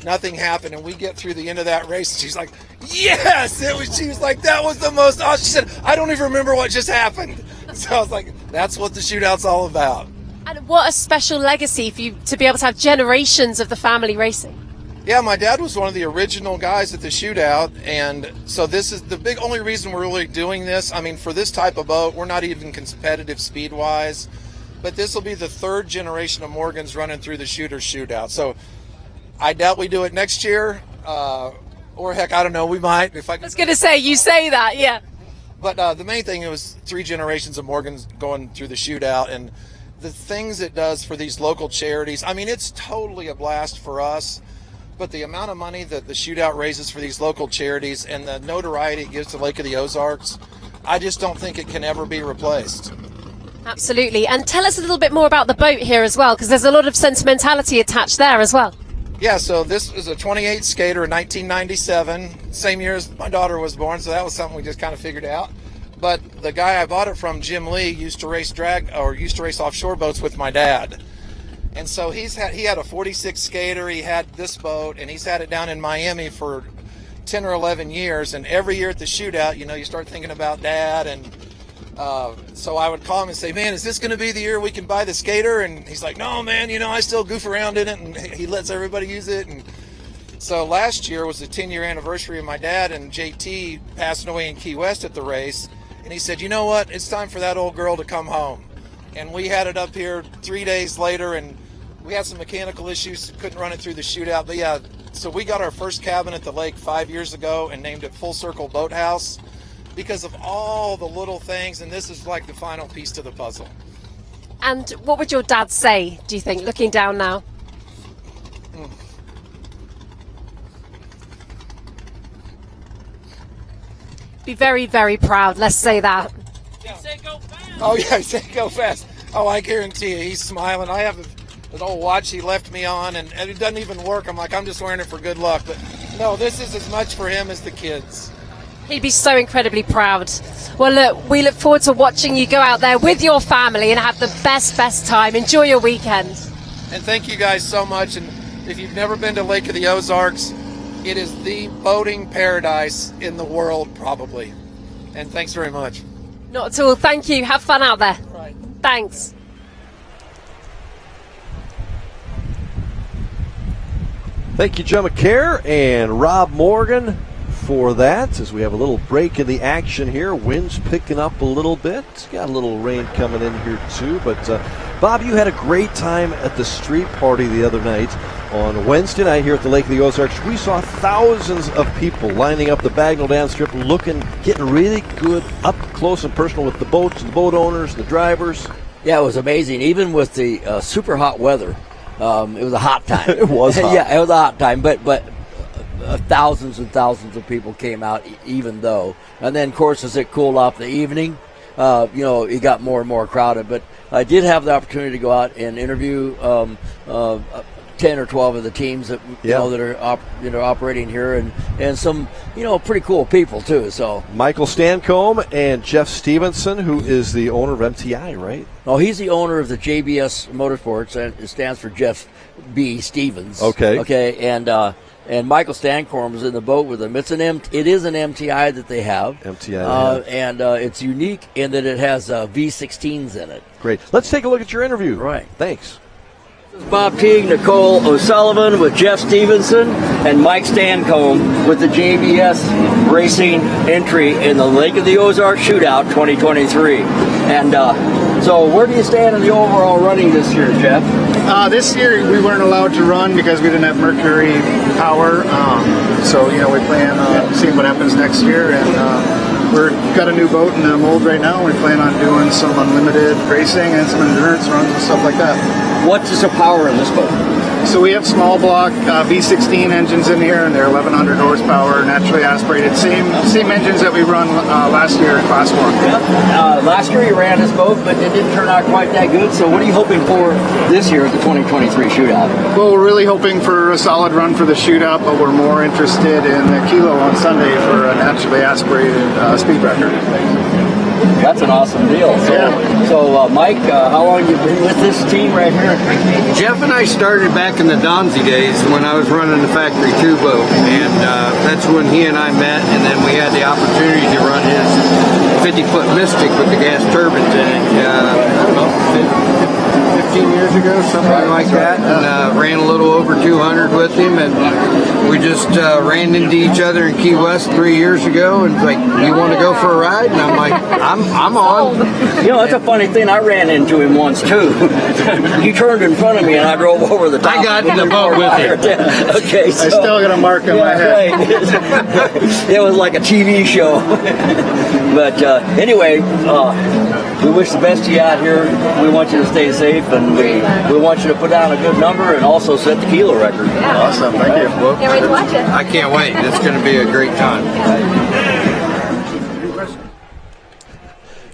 Speaker 25: Nothing happened, and we get through the end of that race, and she's like, yes! She was like, that was the most awesome. She said, I don't even remember what just happened. So I was like, that's what the shootout's all about.
Speaker 4: And what a special legacy for you to be able to have generations of the family racing.
Speaker 25: Yeah, my dad was one of the original guys at the shootout, and so this is the only reason we're really doing this. I mean, for this type of boat, we're not even competitive speed-wise, but this will be the third generation of Morgans running through the shootout. So I doubt we do it next year, or heck, I don't know, we might. I
Speaker 4: was going to say, you say that, yeah.
Speaker 25: But the main thing, it was 3 generations of Morgans going through the shootout, and the things it does for these local charities. I mean, it's totally a blast for us. But the amount of money that the shootout raises for these local charities and the notoriety it gives to Lake of the Ozarks, I just don't think it can ever be replaced.
Speaker 4: Absolutely. And tell us a little bit more about the boat here as well, because there's a lot of sentimentality attached there as well.
Speaker 25: Yeah, so this is a 28 skater in 1997, same year as my daughter was born, so that was something we just kind of figured out. But the guy I bought it from, Jim Lee, used to race offshore boats with my dad. And so he had a 46 skater, he had this boat, and he's had it down in Miami for 10 or 11 years. And every year at the shootout, you start thinking about Dad. And so I would call him and say, man, is this going to be the year we can buy the skater? And he's like, no, man, I still goof around in it, and he lets everybody use it. And so last year was the 10-year anniversary of my dad and JT passing away in Key West at the race. And he said, you know what, it's time for that old girl to come home. And we had it up here 3 days later, and we had some mechanical issues, couldn't run it through the shootout. But yeah, so we got our first cabin at the lake 5 years ago and named it Full Circle Boathouse because of all the little things, and this is like the final piece to the puzzle.
Speaker 4: And what would your dad say, do you think, looking down now? Be very, very proud, let's say that.
Speaker 25: Oh, yeah, he said go fast. Oh, I guarantee you, he's smiling. I have an old watch he left me on, and it doesn't even work. I'm like, I'm just wearing it for good luck. But no, this is as much for him as the kids.
Speaker 4: He'd be so incredibly proud. Well, look, we look forward to watching you go out there with your family and have the best time. Enjoy your weekend.
Speaker 25: And thank you guys so much. And if you've never been to Lake of the Ozarks, it is the boating paradise in the world, probably. And thanks very much.
Speaker 4: Not at all. Thank you. Have fun out there.
Speaker 25: Right.
Speaker 4: Thanks.
Speaker 1: Thank you, Joe McCare and Rob Morgan, for that. As we have a little break in the action here, wind's picking up a little bit. Got a little rain coming in here too. But Bob, you had a great time at the street party the other night. On Wednesday night here at the Lake of the Ozarks, we saw thousands of people lining up the Bagnell Dam Strip, getting really good up close and personal with the boats, the boat owners, the drivers.
Speaker 2: Yeah, it was amazing. Even with the super hot weather, it was a hot time.
Speaker 1: It was hot.
Speaker 2: Yeah, it was a hot time, but thousands and thousands of people came out even though. And then, of course, as it cooled off the evening, it got more and more crowded. But I did have the opportunity to go out and interview 10 or 12 of the teams that that are operating here, and some pretty cool people too. So
Speaker 1: Michael Stancombe and Jeff Stevenson, who is the owner of MTI, right?
Speaker 2: Oh, he's the owner of the JBS Motorsports, and it stands for Jeff B. Stevens.
Speaker 1: Okay,
Speaker 2: and Michael Stancombe is in the boat with them. It is an MTI that they have. And it's unique in that it has V16s in it.
Speaker 1: Great. Let's take a look at your interview.
Speaker 2: Right.
Speaker 1: Thanks.
Speaker 2: Bob Teague, Nicole O'Sullivan with Jeff Stevenson, and Mike Stancombe with the JBS Racing entry in the Lake of the Ozarks Shootout 2023. And so where do you stand in the overall running this year, Jeff?
Speaker 5: This year we weren't allowed to run because we didn't have Mercury power. So we plan on seeing what happens next year. And we've got a new boat in the mold right now. We plan on doing some unlimited racing and some endurance runs and stuff like that.
Speaker 2: What is the power in this boat?
Speaker 5: So we have small block V16 engines in here, and they're 1,100 horsepower, naturally aspirated. Same engines that we run last year in Class 1.
Speaker 2: Yep. Last year you ran this boat, but it didn't turn out quite that good. So what are you hoping for this year at the 2023 Shootout?
Speaker 5: Well, we're really hoping for a solid run for the Shootout, but we're more interested in the Kilo on Sunday for a naturally aspirated speed record.
Speaker 2: That's an awesome deal. So Mike, how long have you been with this team right here?
Speaker 9: Jeff and I started back in the Donzie days when I was running the Factory 2 boat, and that's when he and I met, and then we had the opportunity to run his 50-foot Mystic with the gas turbines in it, years ago, something like that, and ran a little over 200 with him, and we just ran into each other in Key West 3 years ago, and like, you want to go for a ride? And I'm like, I'm on.
Speaker 2: You know, that's a funny thing. I ran into him once too. He turned in front of me, and I drove over the top.
Speaker 9: I got in the boat with him.
Speaker 2: Okay, so,
Speaker 5: I still got a mark on my head.
Speaker 2: Right. It was like a TV show. But anyway, we wish the best to you out here. We want you to stay safe, and we want you to put down a good number and also set the kilo record.
Speaker 5: Yeah. Awesome, thank you.
Speaker 9: Well,
Speaker 21: Can't wait to watch it.
Speaker 9: I can't wait. It's going to be a great time.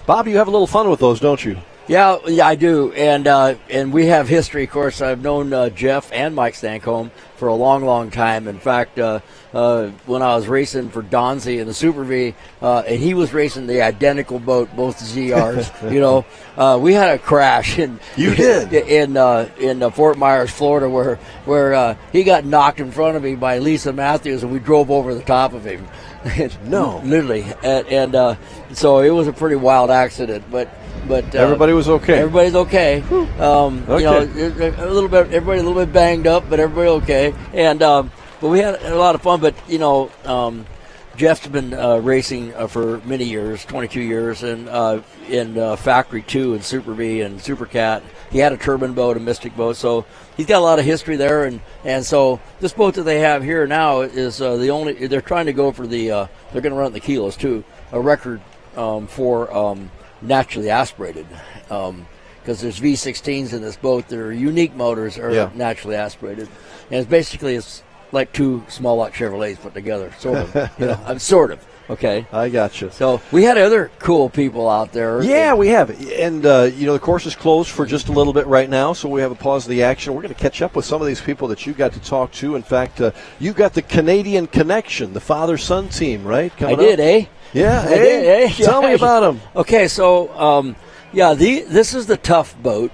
Speaker 1: Bob, you have a little fun with those, don't you?
Speaker 2: Yeah, I do, and we have history. Of course, I've known Jeff and Mike Stancomb for a long, long time. In fact, when I was racing for Donzie in the Super V, and he was racing the identical boat, both ZRs. You know, we had a crash in Fort Myers, Florida, where he got knocked in front of me by Lisa Matthews, and we drove over the top of him.
Speaker 1: No,
Speaker 2: literally, and so it was a pretty wild accident, but
Speaker 1: everybody was okay.
Speaker 2: Everybody's okay.
Speaker 1: Okay.
Speaker 2: You know, a little bit. Everybody a little bit banged up, but everybody okay. And but we had a lot of fun. But you know, Jeff's been racing for many years, 22 years, and in Factory 2 and Super V and Super Cat. He had a turbine boat, a Mystic boat, so he's got a lot of history there. And so this boat that they have here now is the only. They're trying to go for the. They're going to run the kilos too. A record for. Naturally aspirated, because there's V16s in this boat. Their unique motors are naturally aspirated, and it's like two small lot Chevrolets put together, sort of. You know, sort of. Okay,
Speaker 1: I got you.
Speaker 2: So we had other cool people out there.
Speaker 1: Yeah, we have, and you know, the course is closed for just a little bit right now, so we have a pause of the action. We're going to catch up with some of these people that you got to talk to. In fact, you got the Canadian Connection, the father-son team, right?
Speaker 2: I did, eh?
Speaker 1: Yeah,
Speaker 2: I did, eh?
Speaker 1: Tell me about them.
Speaker 2: Okay, so this is the tough boat,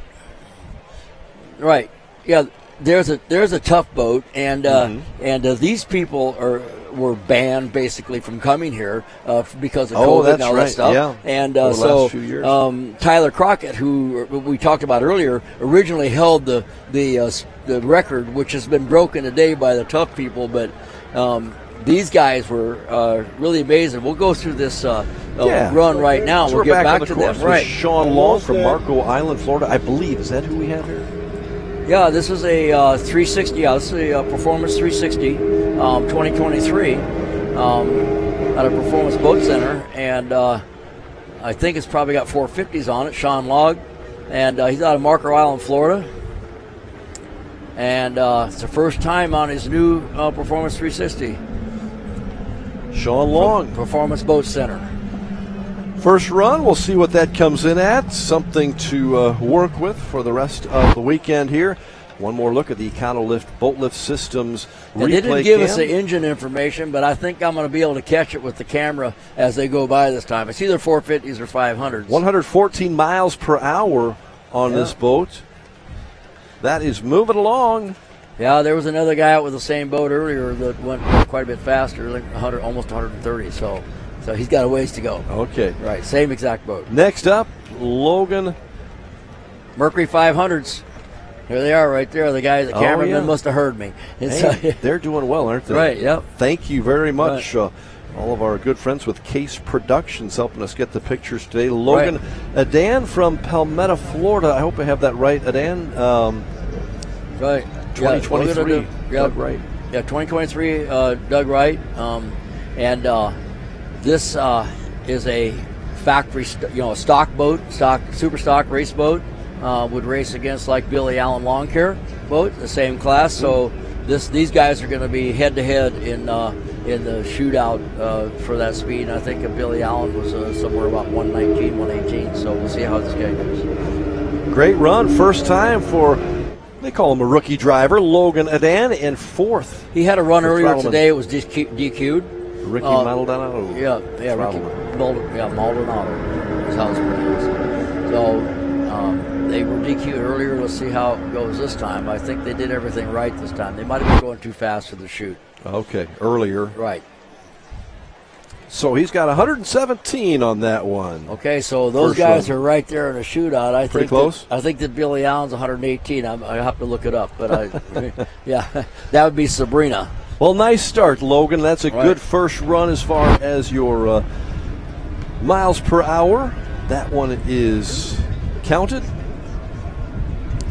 Speaker 2: right? Yeah, there's a tough boat, and these people were banned basically from coming here because of COVID and all that stuff.
Speaker 1: Yeah.
Speaker 2: And
Speaker 1: over the
Speaker 2: so
Speaker 1: last few years.
Speaker 2: Tyler Crockett, who we talked about earlier, originally held the record, which has been broken today by the tough people, but. These guys were really amazing. We'll go through this run right now, and
Speaker 1: So
Speaker 2: we'll get back to them.
Speaker 1: Right, Sean Long from Marco Island, Florida, I believe. Is that who we have here?
Speaker 2: Yeah, this is a 360. Yeah, this is a Performance 360, 2023, at a Performance Boat Center, and I think it's probably got 450s on it. Sean Long, and he's out of Marco Island, Florida. And it's the first time on his new Performance 360.
Speaker 1: Sean Long.
Speaker 2: Performance Boat Center.
Speaker 1: First run, we'll see what that comes in at. Something to work with for the rest of the weekend here. One more look at the Econolift Boat Lift Systems replay.
Speaker 2: They didn't give us the engine information, but I think I'm going to be able to catch it with the camera as they go by this time. It's either 450s or 500s.
Speaker 1: 114 miles per hour on this boat. That is moving along.
Speaker 2: Yeah, there was another guy out with the same boat earlier that went quite a bit faster, like almost 130. So he's got a ways to go.
Speaker 1: Okay.
Speaker 2: Right, same exact boat.
Speaker 1: Next up, Logan.
Speaker 2: Mercury 500s. Here they are right there. The cameraman must have heard me.
Speaker 1: Hey, they're doing well, aren't they?
Speaker 2: Right, yep.
Speaker 1: Thank you very much.
Speaker 2: Right.
Speaker 1: All of our good friends with Case Productions helping us get the pictures today. Logan Adan from Palmetto, Florida. I hope I have that right. Adan.
Speaker 2: Right.
Speaker 1: 2023. Doug Wright.
Speaker 2: Yeah, 2023. Doug Wright. And this is a factory, stock boat, super stock race boat. Would race against like Billy Allen Lawn Care boat, the same class. So these guys are going to be head to head in the shootout for that speed. And I think Billy Allen was somewhere about 119, 118. So we'll see how this guy goes.
Speaker 1: Great run, first time for. They call him a rookie driver, Logan Adan, in fourth.
Speaker 2: He had a run earlier today. It was DQ'd.
Speaker 1: Ricky Maldonado.
Speaker 2: Yeah, Ricky Maldonado is how it's pronounced. So they were DQ'd earlier. Let's see how it goes this time. I think they did everything right this time. They might have been going too fast for the shoot.
Speaker 1: Okay, earlier.
Speaker 2: Right.
Speaker 1: So he's got 117 on that one.
Speaker 2: Okay, so those
Speaker 1: First
Speaker 2: guys
Speaker 1: run.
Speaker 2: are right there in a shootout. I
Speaker 1: Pretty
Speaker 2: think
Speaker 1: close?
Speaker 2: I think that Billy Allen's 118. I have to look it up, but yeah, that would be Sabrina.
Speaker 1: Well, nice start, Logan. That's a
Speaker 2: Right.
Speaker 1: good first run as far as your miles per hour. That one is counted.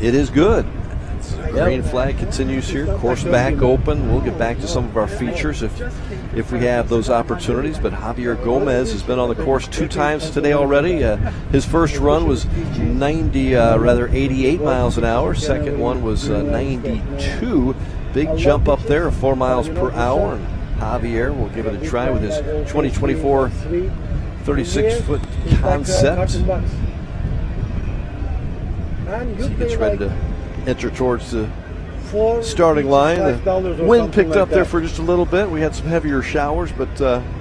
Speaker 1: It is good. Green flag continues here. Course back open. We'll get back to some of our features if we have those opportunities. But Javier Gomez has been on the course 2 times today already. His first run was 88 miles an hour. Second one was 92. Big jump up there of 4 miles per hour. And Javier will give it a try with his 2024 36-foot concept. As he gets ready to enter towards the starting line. The wind picked up there for just a little bit. We had some heavier showers, but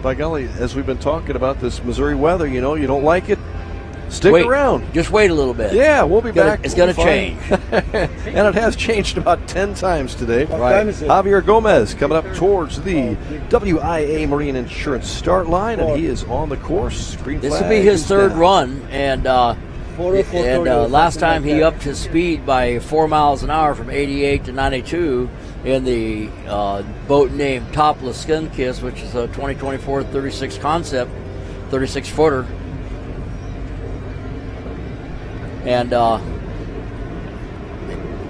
Speaker 1: by golly, as we've been talking about this Missouri weather, you don't like it, stick around.
Speaker 2: Just wait a little bit.
Speaker 1: Yeah, we'll be back.
Speaker 2: It's going to change.
Speaker 1: And it has changed about 10 times today.
Speaker 2: Right.
Speaker 1: Javier Gomez coming up towards the WIA Marine Insurance start line, and he is on the course. Green
Speaker 2: This will
Speaker 1: flag
Speaker 2: be his
Speaker 1: is
Speaker 2: third
Speaker 1: down.
Speaker 2: run, and last time he upped his speed by 4 miles an hour from 88 to 92 in the boat named Topless Skin Kiss, which is a 2024 36 concept, 36-footer. And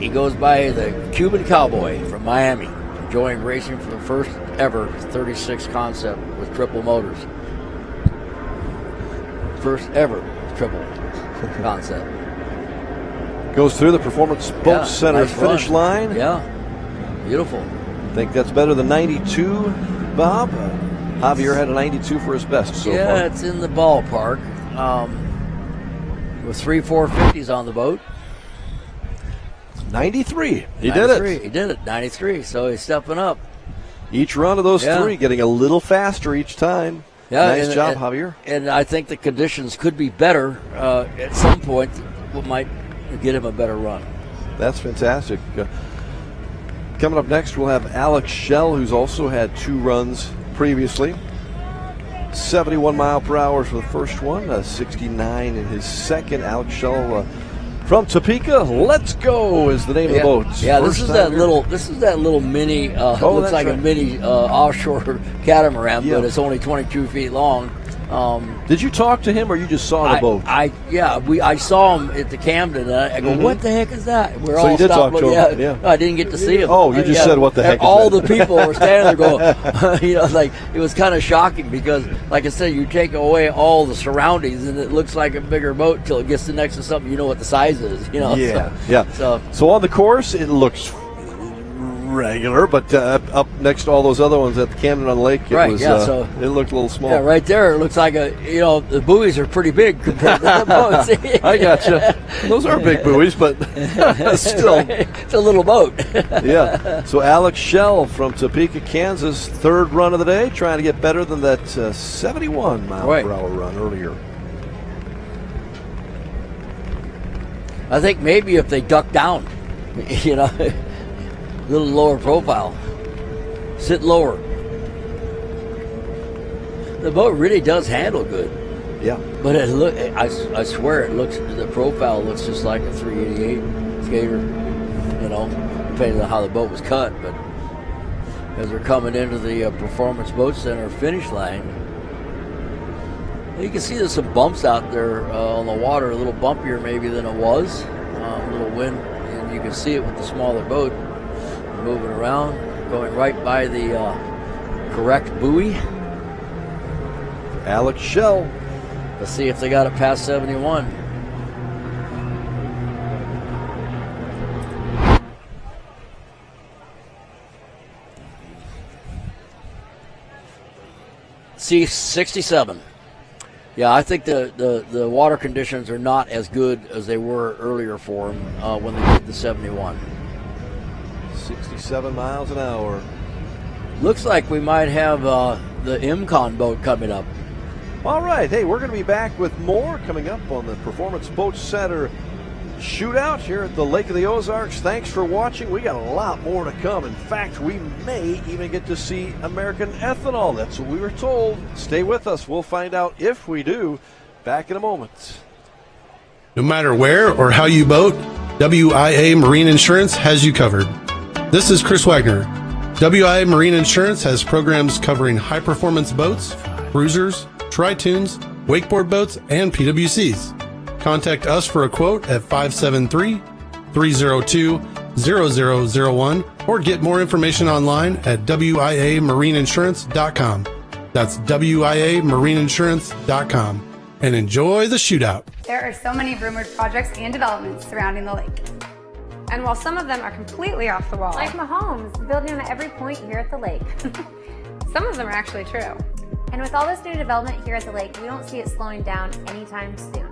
Speaker 2: he goes by the Cuban Cowboy from Miami, enjoying racing for the first ever 36 concept with triple motors. First ever triple concept.
Speaker 1: Goes through the Performance Boat Center
Speaker 2: nice
Speaker 1: finish
Speaker 2: run.
Speaker 1: line.
Speaker 2: Yeah, beautiful.
Speaker 1: Think that's better than 92, Bob? Javier had a 92 for his best so
Speaker 2: Yeah,
Speaker 1: far.
Speaker 2: it's in the ballpark. With 3 450s on the boat.
Speaker 1: 93. He
Speaker 2: 93.
Speaker 1: did it.
Speaker 2: He did it. 93. So he's stepping up.
Speaker 1: Each run of those 3 getting a little faster each time.
Speaker 2: Yeah,
Speaker 1: nice job, Javier.
Speaker 2: And I think the conditions could be better at some point. What might get him a better run.
Speaker 1: That's fantastic. Coming up next, we'll have Alex Schell, who's also had 2 runs previously. 71 mile per hour for the first one, 69 in his second. Alex Schell from Topeka. Let's go is the name of the boat.
Speaker 2: Yeah,
Speaker 1: First
Speaker 2: this is
Speaker 1: time
Speaker 2: that
Speaker 1: here.
Speaker 2: little. This is that little mini. Looks like a mini offshore catamaran, but it's only 22 feet long.
Speaker 1: Did you talk to him, or you just saw the boat?
Speaker 2: I saw him at the Camden. And I go, what the heck is that? We're
Speaker 1: So
Speaker 2: all
Speaker 1: you did
Speaker 2: stopped
Speaker 1: talk to
Speaker 2: looking.
Speaker 1: him, yeah.
Speaker 2: I didn't get to see him.
Speaker 1: Oh, you just said, what the heck is
Speaker 2: all
Speaker 1: that?
Speaker 2: the people were standing there going, like, it was kind of shocking because, like I said, you take away all the surroundings and it looks like a bigger boat until it gets next to something, you know what the size is.
Speaker 1: Yeah. So on the course, it looks regular, but up next to all those other ones at the Camden on the Lake, it was
Speaker 2: so
Speaker 1: it looked a little small.
Speaker 2: Yeah, right there, it looks like the buoys are pretty big compared to the boats.
Speaker 1: I gotcha. Those are big buoys, but still.
Speaker 2: Right. It's a little boat.
Speaker 1: Yeah. So Alex Schell from Topeka, Kansas, third run of the day, trying to get better than that 71 mile per hour run earlier.
Speaker 2: I think maybe if they duck down, a little lower profile, sit lower. The boat really does handle good.
Speaker 1: Yeah.
Speaker 2: But I swear the profile looks just like a 388 skater, depending on how the boat was cut. But as they're coming into the Performance Boat Center finish line, you can see there's some bumps out there on the water, a little bumpier maybe than it was. A little wind, and you can see it with the smaller boat moving around, going right by the correct buoy.
Speaker 1: Alex Schell.
Speaker 2: Let's see if they got it past 71. See, 67. Yeah, I think the water conditions are not as good as they were earlier for them when they did the 71.
Speaker 1: 67 miles an hour.
Speaker 2: Looks like we might have the MCON boat coming up.
Speaker 1: All right. Hey, we're going to be back with more coming up on the Performance Boat Center Shootout here at the Lake of the Ozarks. Thanks for watching. We got a lot more to come. In fact, we may even get to see American ethanol. That's what we were told. Stay with us. We'll find out if we do. Back in a moment.
Speaker 10: No matter where or how you boat, WIA Marine Insurance has you covered. This is Chris Wagner. WIA Marine Insurance has programs covering high-performance boats, cruisers, tri-toons, wakeboard boats, and PWCs. Contact us for a quote at 573-302-0001 or get more information online at WIAMarineInsurance.com. That's WIAMarineInsurance.com. And enjoy the shootout.
Speaker 16: There are so many rumored projects and developments surrounding the lake. And while some of them are completely off the wall, like Mahomes building on every point here at the lake, some of them are actually true. And with all this new development here at the lake, we don't see it slowing down anytime soon.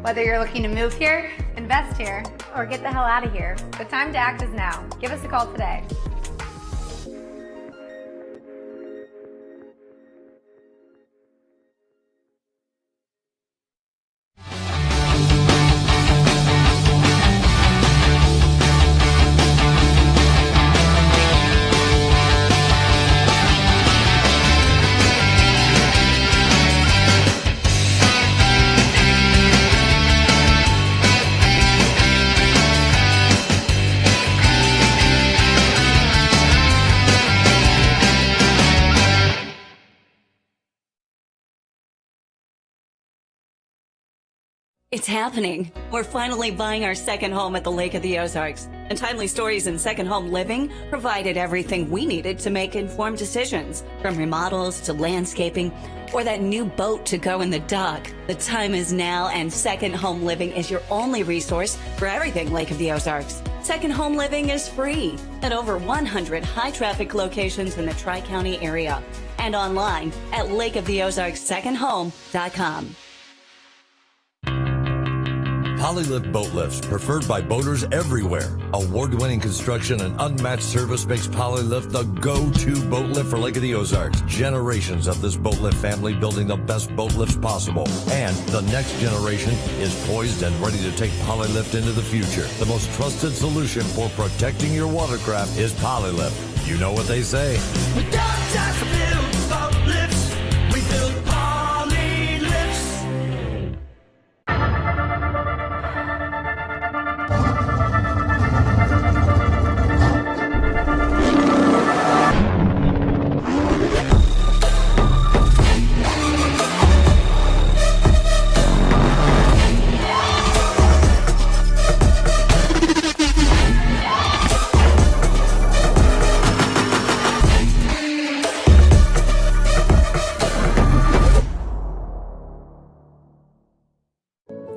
Speaker 16: Whether you're looking to move here, invest here, or get the hell out of here, the time to act is now. Give us a call today.
Speaker 8: It's happening. We're finally buying our second home at the Lake of the Ozarks. And Timely Stories in Second Home Living provided everything we needed to make informed decisions, from remodels to landscaping or that new boat to go in the dock. The time is now, and Second Home Living is your only resource for everything Lake of the Ozarks. Second Home Living is free at over 100 high-traffic locations in the Tri-County area and online at lakeoftheozarkssecondhome.com.
Speaker 11: Polylift Boat Lifts, preferred by boaters everywhere. Award-winning construction and unmatched service makes Polylift the go-to boat lift for Lake of the Ozarks. Generations of this boat lift family building the best boat lifts possible. And the next generation is poised and ready to take Polylift into the future. The most trusted solution for protecting your watercraft is Polylift. You know what they say.
Speaker 23: We don't just build boat lifts, we build poly lifts.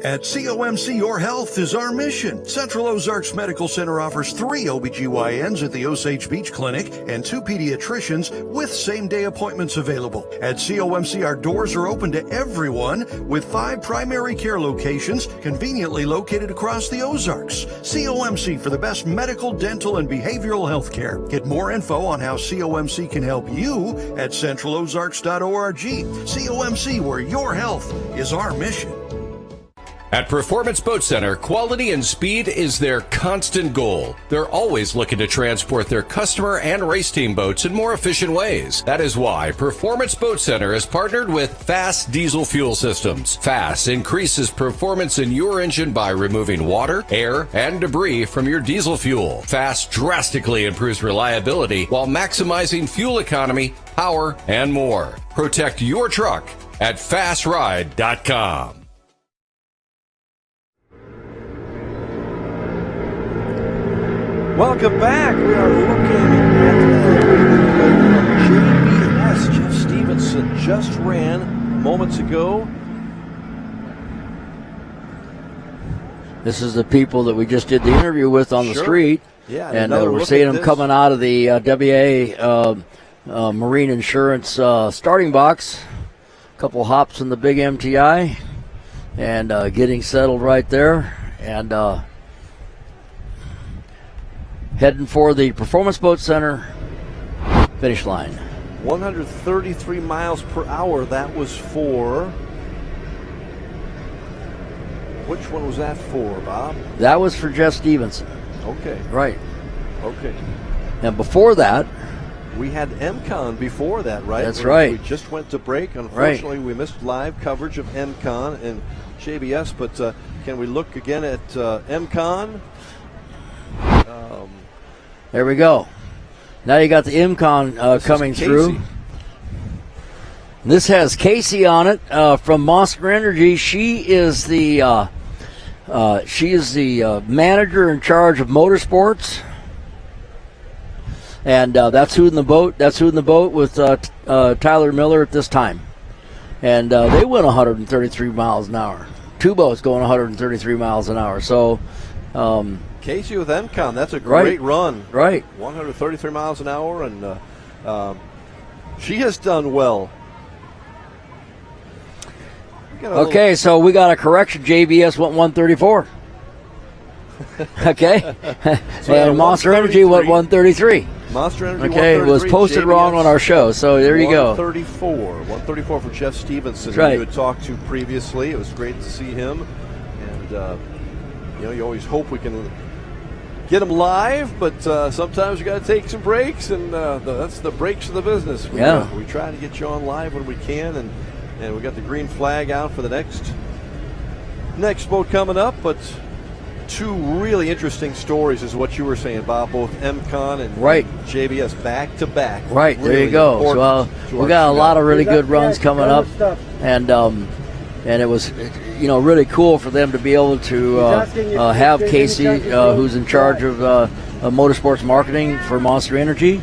Speaker 17: At COMC, your health is our mission. Central Ozarks Medical Center offers 3 OBGYNs at the Osage Beach Clinic and 2 pediatricians with same-day appointments available. At COMC, our doors are open to everyone with 5 primary care locations conveniently located across the Ozarks. COMC for the best medical, dental, and behavioral health care. Get more info on how COMC can help you at centralozarks.org. COMC, where your health is our mission.
Speaker 13: At Performance Boat Center, quality and speed is their constant goal. They're always looking to transport their customer and race team boats in more efficient ways. That is why Performance Boat Center has partnered with Fast Diesel Fuel Systems. Fast increases performance in your engine by removing water, air, and debris from your diesel fuel. Fast drastically improves reliability while maximizing fuel economy, power, and more. Protect your truck at fastride.com.
Speaker 1: Welcome back. We are looking at JBS. Jeff Stevenson just ran moments ago.
Speaker 2: This is the people that we just did the interview with on the street.
Speaker 1: Yeah,
Speaker 2: and we're seeing them coming out of the WA Marine Insurance starting box. A couple hops in the big MTI and getting settled right there. And heading for the Performance Boat Center finish line.
Speaker 1: 133 miles per hour. That was for Which one was that for, Bob?
Speaker 2: That was for Jeff Stevenson.
Speaker 1: Okay.
Speaker 2: Right.
Speaker 1: Okay.
Speaker 2: And before that,
Speaker 1: we had MCON before that, right?
Speaker 2: That's right.
Speaker 1: We just went to break. Unfortunately, we missed live coverage of MCON and JBS, but can we look again at MCON?
Speaker 2: There we go. Now you got the MCON coming through. This has Casey on it from Monster Energy. She is the manager in charge of motorsports, and that's who in the boat. That's who in the boat with Tyler Miller at this time, and they went 133 miles an hour. Two boats going 133 miles an hour. So.
Speaker 1: Casey with MCON, that's a great run.
Speaker 2: Right.
Speaker 1: 133 miles an hour, and she has done well.
Speaker 2: Okay, so we got a correction. JBS went 134. Okay. And Monster Energy went 133.
Speaker 1: Monster Energy.
Speaker 2: Okay, it was posted
Speaker 1: JBS
Speaker 2: wrong on our show, so there you go.
Speaker 1: 134 for Jeff Stevenson,
Speaker 2: That's right.
Speaker 1: who you had talked to previously. It was great to see him, and you always hope we can get them live, but sometimes you got to take some breaks, and that's the breaks of the business. We try to get you on live when we can, and we got the green flag out for the next boat coming up. But two really interesting stories is what you were saying, Bob. Both MCON and JBS back to back.
Speaker 2: Right,
Speaker 1: really
Speaker 2: there you go. So we got a lot of really good runs coming up, and it was really cool for them to be able to have Casey, who's in charge of motorsports marketing for Monster Energy,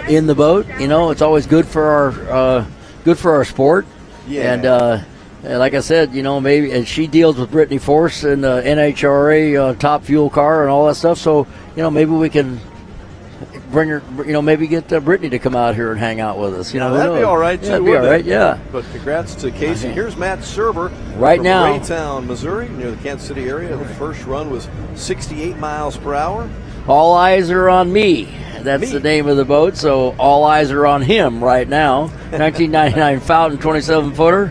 Speaker 2: in the boat. It's always good for our sport. Yeah. And like I said, maybe, and she deals with Brittany Force and the NHRA top fuel car and all that stuff. So maybe we can bring her, maybe get Brittany to come out here and hang out with us.
Speaker 1: That'd be all right, too.
Speaker 2: That'd be all right, yeah.
Speaker 1: But congrats to Casey. Here's Matt Serber
Speaker 2: right
Speaker 1: from
Speaker 2: now.
Speaker 1: Raytown, Missouri, near the Kansas City area. The first run was 68 miles per hour.
Speaker 2: All eyes are on me. That's the name of the boat, so all eyes are on him right now. 1999 Fountain 27-footer,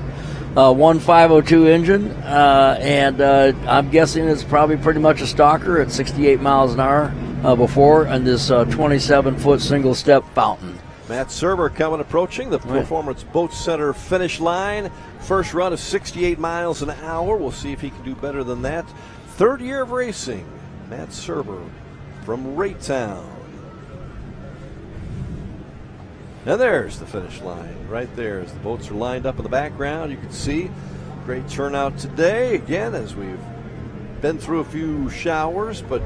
Speaker 2: 1502 engine, and I'm guessing it's probably pretty much a stalker at 68 miles an hour before, and this 27-foot single-step Fountain.
Speaker 1: Matt Serber approaching the Performance Boat Center finish line. First run of 68 miles an hour. We'll see if he can do better than that. Third year of racing. Matt Serber from Raytown. Now there's the finish line right there as the boats are lined up in the background. You can see great turnout today. Again, as we've been through a few showers, but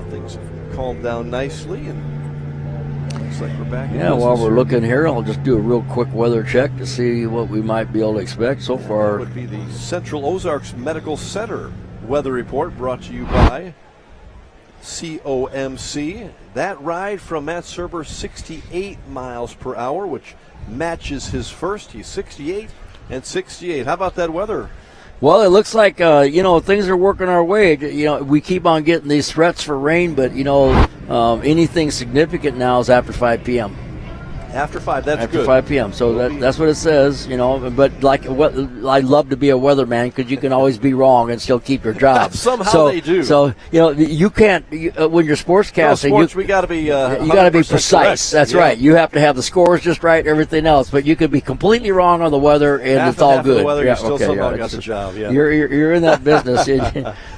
Speaker 1: things have calmed down nicely, and looks like we're back in business.
Speaker 2: While we're looking here, I'll just do a real quick weather check to see what we might be able to expect so far.
Speaker 1: That would be the Central Ozarks Medical Center weather report, brought to you by COMC. That ride from Matt Serber, 68 miles per hour, which matches his first. He's 68 and 68. How about that weather?
Speaker 2: Well, it looks like, things are working our way. We keep on getting these threats for rain, but, anything significant now is after 5 p.m.
Speaker 1: After 5, that's
Speaker 2: after
Speaker 1: good.
Speaker 2: After 5 p.m. So that's what it says, But I love to be a weatherman because you can always be wrong and still keep your job.
Speaker 1: Somehow they do.
Speaker 2: So you can't when you're sportscasting.
Speaker 1: We got to be.
Speaker 2: You got to be precise.
Speaker 1: Correct.
Speaker 2: That's right. You have to have the scores just right, everything else. But you could be completely wrong on the weather, and it's all good.
Speaker 1: The weather, you still somehow got the job. Yeah.
Speaker 2: You're in that business.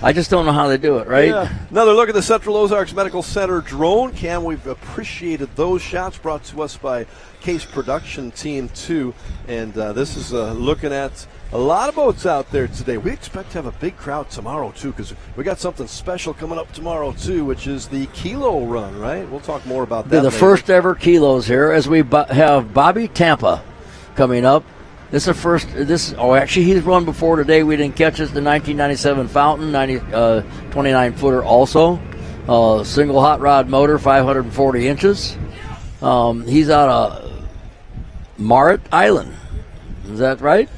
Speaker 2: I just don't know how they do it. Right.
Speaker 1: Yeah. Another look at the Central Ozarks Medical Center drone cam. We've appreciated those shots brought to us by Case Production Team 2, and this is looking at a lot of boats out there today. We expect to have a big crowd tomorrow too, because we got something special coming up tomorrow too, which is the Kilo Run, right? We'll talk more about that.
Speaker 2: The first ever Kilos here, as we have Bobby Tampa coming up. This is the first. Actually, he's run before today. We didn't catch it. The 1997 Fountain, 29-footer also, single hot rod motor, 540 inches. He's out of Merritt Island. Is that right?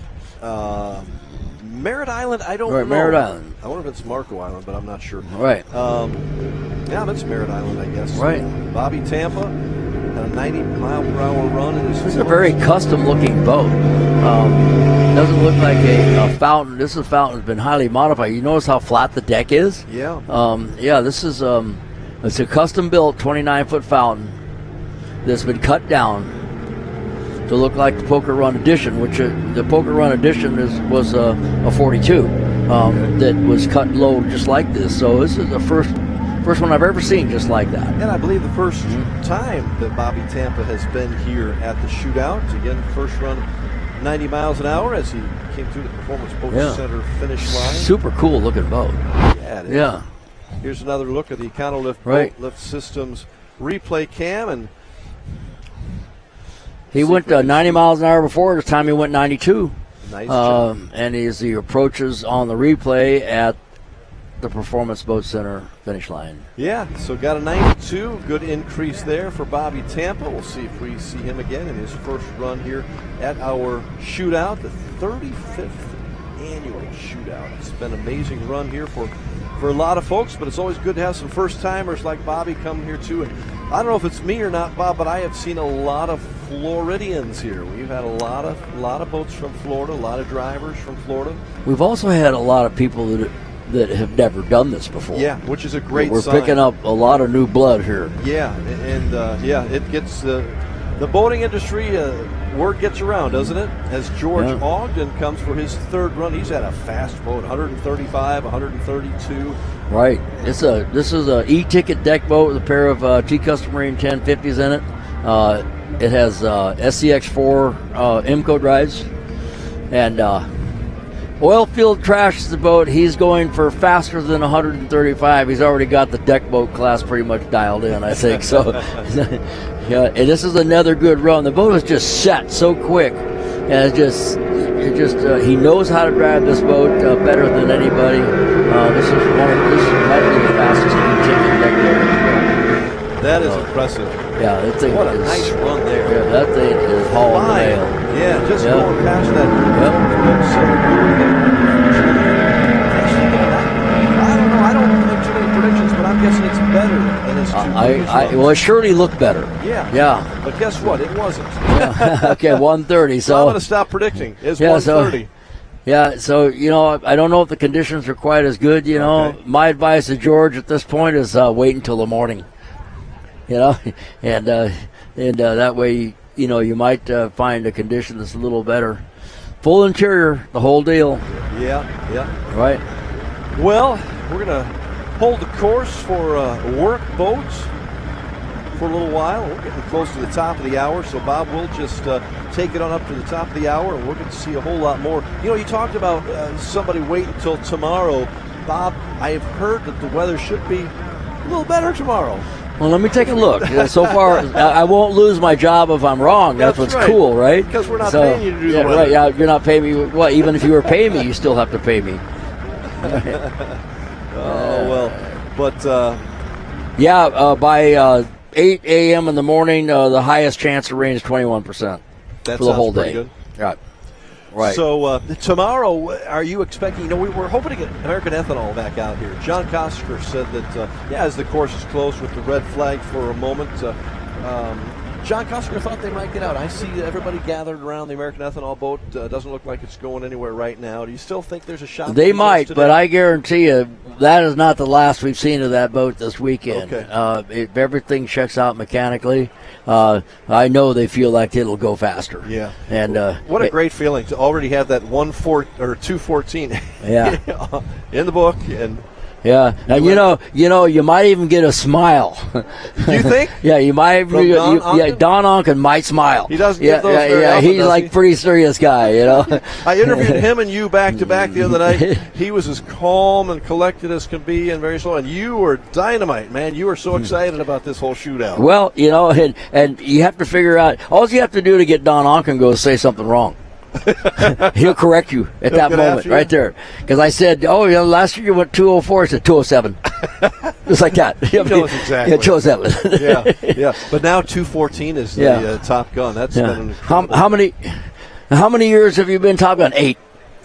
Speaker 1: Merritt Island, I don't know.
Speaker 2: Merritt Island.
Speaker 1: I wonder if it's Marco Island, but I'm not sure.
Speaker 2: Right.
Speaker 1: Yeah, that's Merritt Island, I guess.
Speaker 2: Right.
Speaker 1: Bobby Tampa a 90-mile-per-hour run.
Speaker 2: This is a very custom-looking boat. Doesn't look like a fountain. This fountain has been highly modified. You notice how flat the deck is?
Speaker 1: Yeah.
Speaker 2: This is it's a custom-built 29-foot fountain that's been cut down to look like the Poker Run Edition, which the Poker Run Edition was a 42 that was cut low just like this. So this is the first one I've ever seen just like that.
Speaker 1: And I believe the first time that Bobby Tampa has been here at the shootout. Again, first run 90 miles an hour as he came through the Performance Boat Center finish line.
Speaker 2: Super cool looking boat.
Speaker 1: Yeah, it is.
Speaker 2: Yeah.
Speaker 1: Here's another look at the Econolift
Speaker 2: Right.
Speaker 1: Boat Lift Systems replay cam. And
Speaker 2: he went 90 miles an hour before. This time he went 92.
Speaker 1: Nice job.
Speaker 2: And as he approaches on the replay at the Performance Boat Center finish line.
Speaker 1: Yeah, so got a 92. Good increase there for Bobby Tampa. We'll see if we see him again in his first run here at our shootout, the 35th annual shootout. It's been an amazing run here for a lot of folks, but it's always good to have some first-timers like Bobby come here too. And I don't know if it's me or not, Bob, but I have seen a lot of Floridians here. We've had a lot of boats from Florida, a lot of drivers from Florida.
Speaker 2: We've also had a lot of people that have never done this before.
Speaker 1: Yeah, which is a great
Speaker 2: We're
Speaker 1: sign.
Speaker 2: picking up a lot of new blood here.
Speaker 1: Yeah, and it gets the boating industry. Word gets around, doesn't it? As George Ogden comes for his third run, he's had a fast boat, 135, 132.
Speaker 2: Right. This is a e-ticket deck boat with a pair of T-Custom Marine 1050s in it. It has SCX4 IMCO drives, and oil field trashes the boat. He's going for faster than 135. He's already got the deck boat class pretty much dialed in, I think. So, yeah, and this is another good run. The boat is just set so quick, and he knows how to drive this boat better than anybody. This might be the fastest e-ticket deck boat.
Speaker 1: That is impressive.
Speaker 2: Yeah, that thing
Speaker 1: what a
Speaker 2: is,
Speaker 1: nice run there.
Speaker 2: Yeah, that thing is hauling the nail.
Speaker 1: Yeah, just going past that. I don't know. I don't make too many predictions, but I'm guessing it's better than his two
Speaker 2: Well, it surely looked better.
Speaker 1: Yeah. But guess what? It wasn't.
Speaker 2: Okay, 130. So
Speaker 1: I'm going to stop predicting. It's 130.
Speaker 2: So I don't know if the conditions are quite as good. My advice to George at this point is wait until the morning. And that way, you might find a condition that's a little better. Full interior, the whole deal.
Speaker 1: Yeah.
Speaker 2: Right.
Speaker 1: Well, we're going to hold the course for work boats for a little while. We're getting close to the top of the hour, so Bob, we'll just take it on up to the top of the hour, and we're going to see a whole lot more. You talked about somebody wait until tomorrow. Bob, I have heard that the weather should be a little better tomorrow.
Speaker 2: Well, let me take a look. So far, I won't lose my job if I'm wrong. That's what's
Speaker 1: right.
Speaker 2: Cool, right?
Speaker 1: Because we're not paying you to do the weather.
Speaker 2: Right, yeah, you're not paying me. Well, even if you were paying me, you still have to pay me. By 8 a.m. in the morning, the highest chance of rain is 21% for the whole day.
Speaker 1: Good.
Speaker 2: Right.
Speaker 1: So tomorrow, are you expecting? We were hoping to get American Ethanol back out here. John Kosker said that as the course is closed with the red flag for a moment, John Kosker thought they might get out. I see everybody gathered around the American Ethanol boat. Doesn't look like it's going anywhere right now. Do you still think there's a shot?
Speaker 2: They might, but I guarantee you that is not the last we've seen of that boat this weekend.
Speaker 1: Okay.
Speaker 2: If everything checks out mechanically, I know they feel like it'll go faster.
Speaker 1: Yeah.
Speaker 2: And
Speaker 1: what a great feeling to already have that 214.
Speaker 2: Yeah.
Speaker 1: In the book. And
Speaker 2: yeah, and you might even get a smile.
Speaker 1: You think?
Speaker 2: Yeah, you might. Don Onken might smile.
Speaker 1: He doesn't get those very often,
Speaker 2: he's like a pretty serious guy,
Speaker 1: I interviewed him and you back to back the other night. He was as calm and collected as can be, and very slow. And you were dynamite, man. You were so excited about this whole shootout.
Speaker 2: Well, and you have to figure out. All you have to do to get Don Onken go is say something wrong. He'll correct you at that moment right there. Because I said, last year you went 204. I said 207. Just like that.
Speaker 1: He knows exactly.
Speaker 2: Yeah, 207.
Speaker 1: yeah. But now 214 is the Top Gun. That's been an
Speaker 2: how many years have you been Top Gun? 8.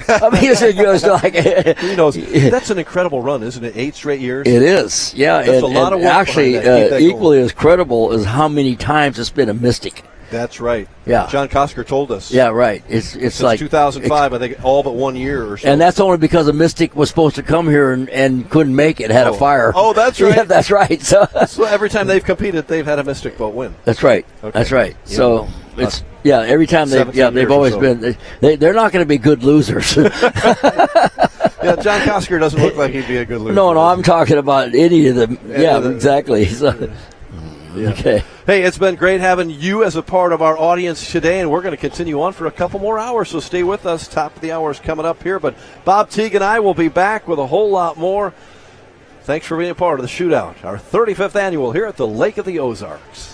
Speaker 2: I mean, it's like
Speaker 1: who knows? That's an incredible run, isn't it? 8 straight years.
Speaker 2: It is, yeah.
Speaker 1: That's a lot of work
Speaker 2: actually,
Speaker 1: behind that. Keep that
Speaker 2: equally as credible as how many times it's been a mystic.
Speaker 1: That's right.
Speaker 2: Yeah.
Speaker 1: John Kosker told us.
Speaker 2: Yeah, right. It's
Speaker 1: Since
Speaker 2: like
Speaker 1: 2005, I think all but 1 year or so.
Speaker 2: And that's only because a mystic was supposed to come here and couldn't make it, had a fire.
Speaker 1: Oh, that's right.
Speaker 2: Yeah, that's right. So
Speaker 1: every time they've competed, they've had a mystic boat win.
Speaker 2: That's right.
Speaker 1: Okay.
Speaker 2: That's right.
Speaker 1: Yeah.
Speaker 2: So it's every time they've always
Speaker 1: so.
Speaker 2: been. They're not going to be good losers.
Speaker 1: Yeah, John Kosker doesn't look like he'd be a good loser.
Speaker 2: No, I'm talking about any of them. Exactly. So,
Speaker 1: yeah.
Speaker 2: Okay.
Speaker 1: Hey, it's been great having you as a part of our audience today, and we're going to continue on for a couple more hours, so stay with us. Top of the hour is coming up here, but Bob Teague and I will be back with a whole lot more. Thanks for being a part of the Shootout, our 35th annual here at the Lake of the Ozarks.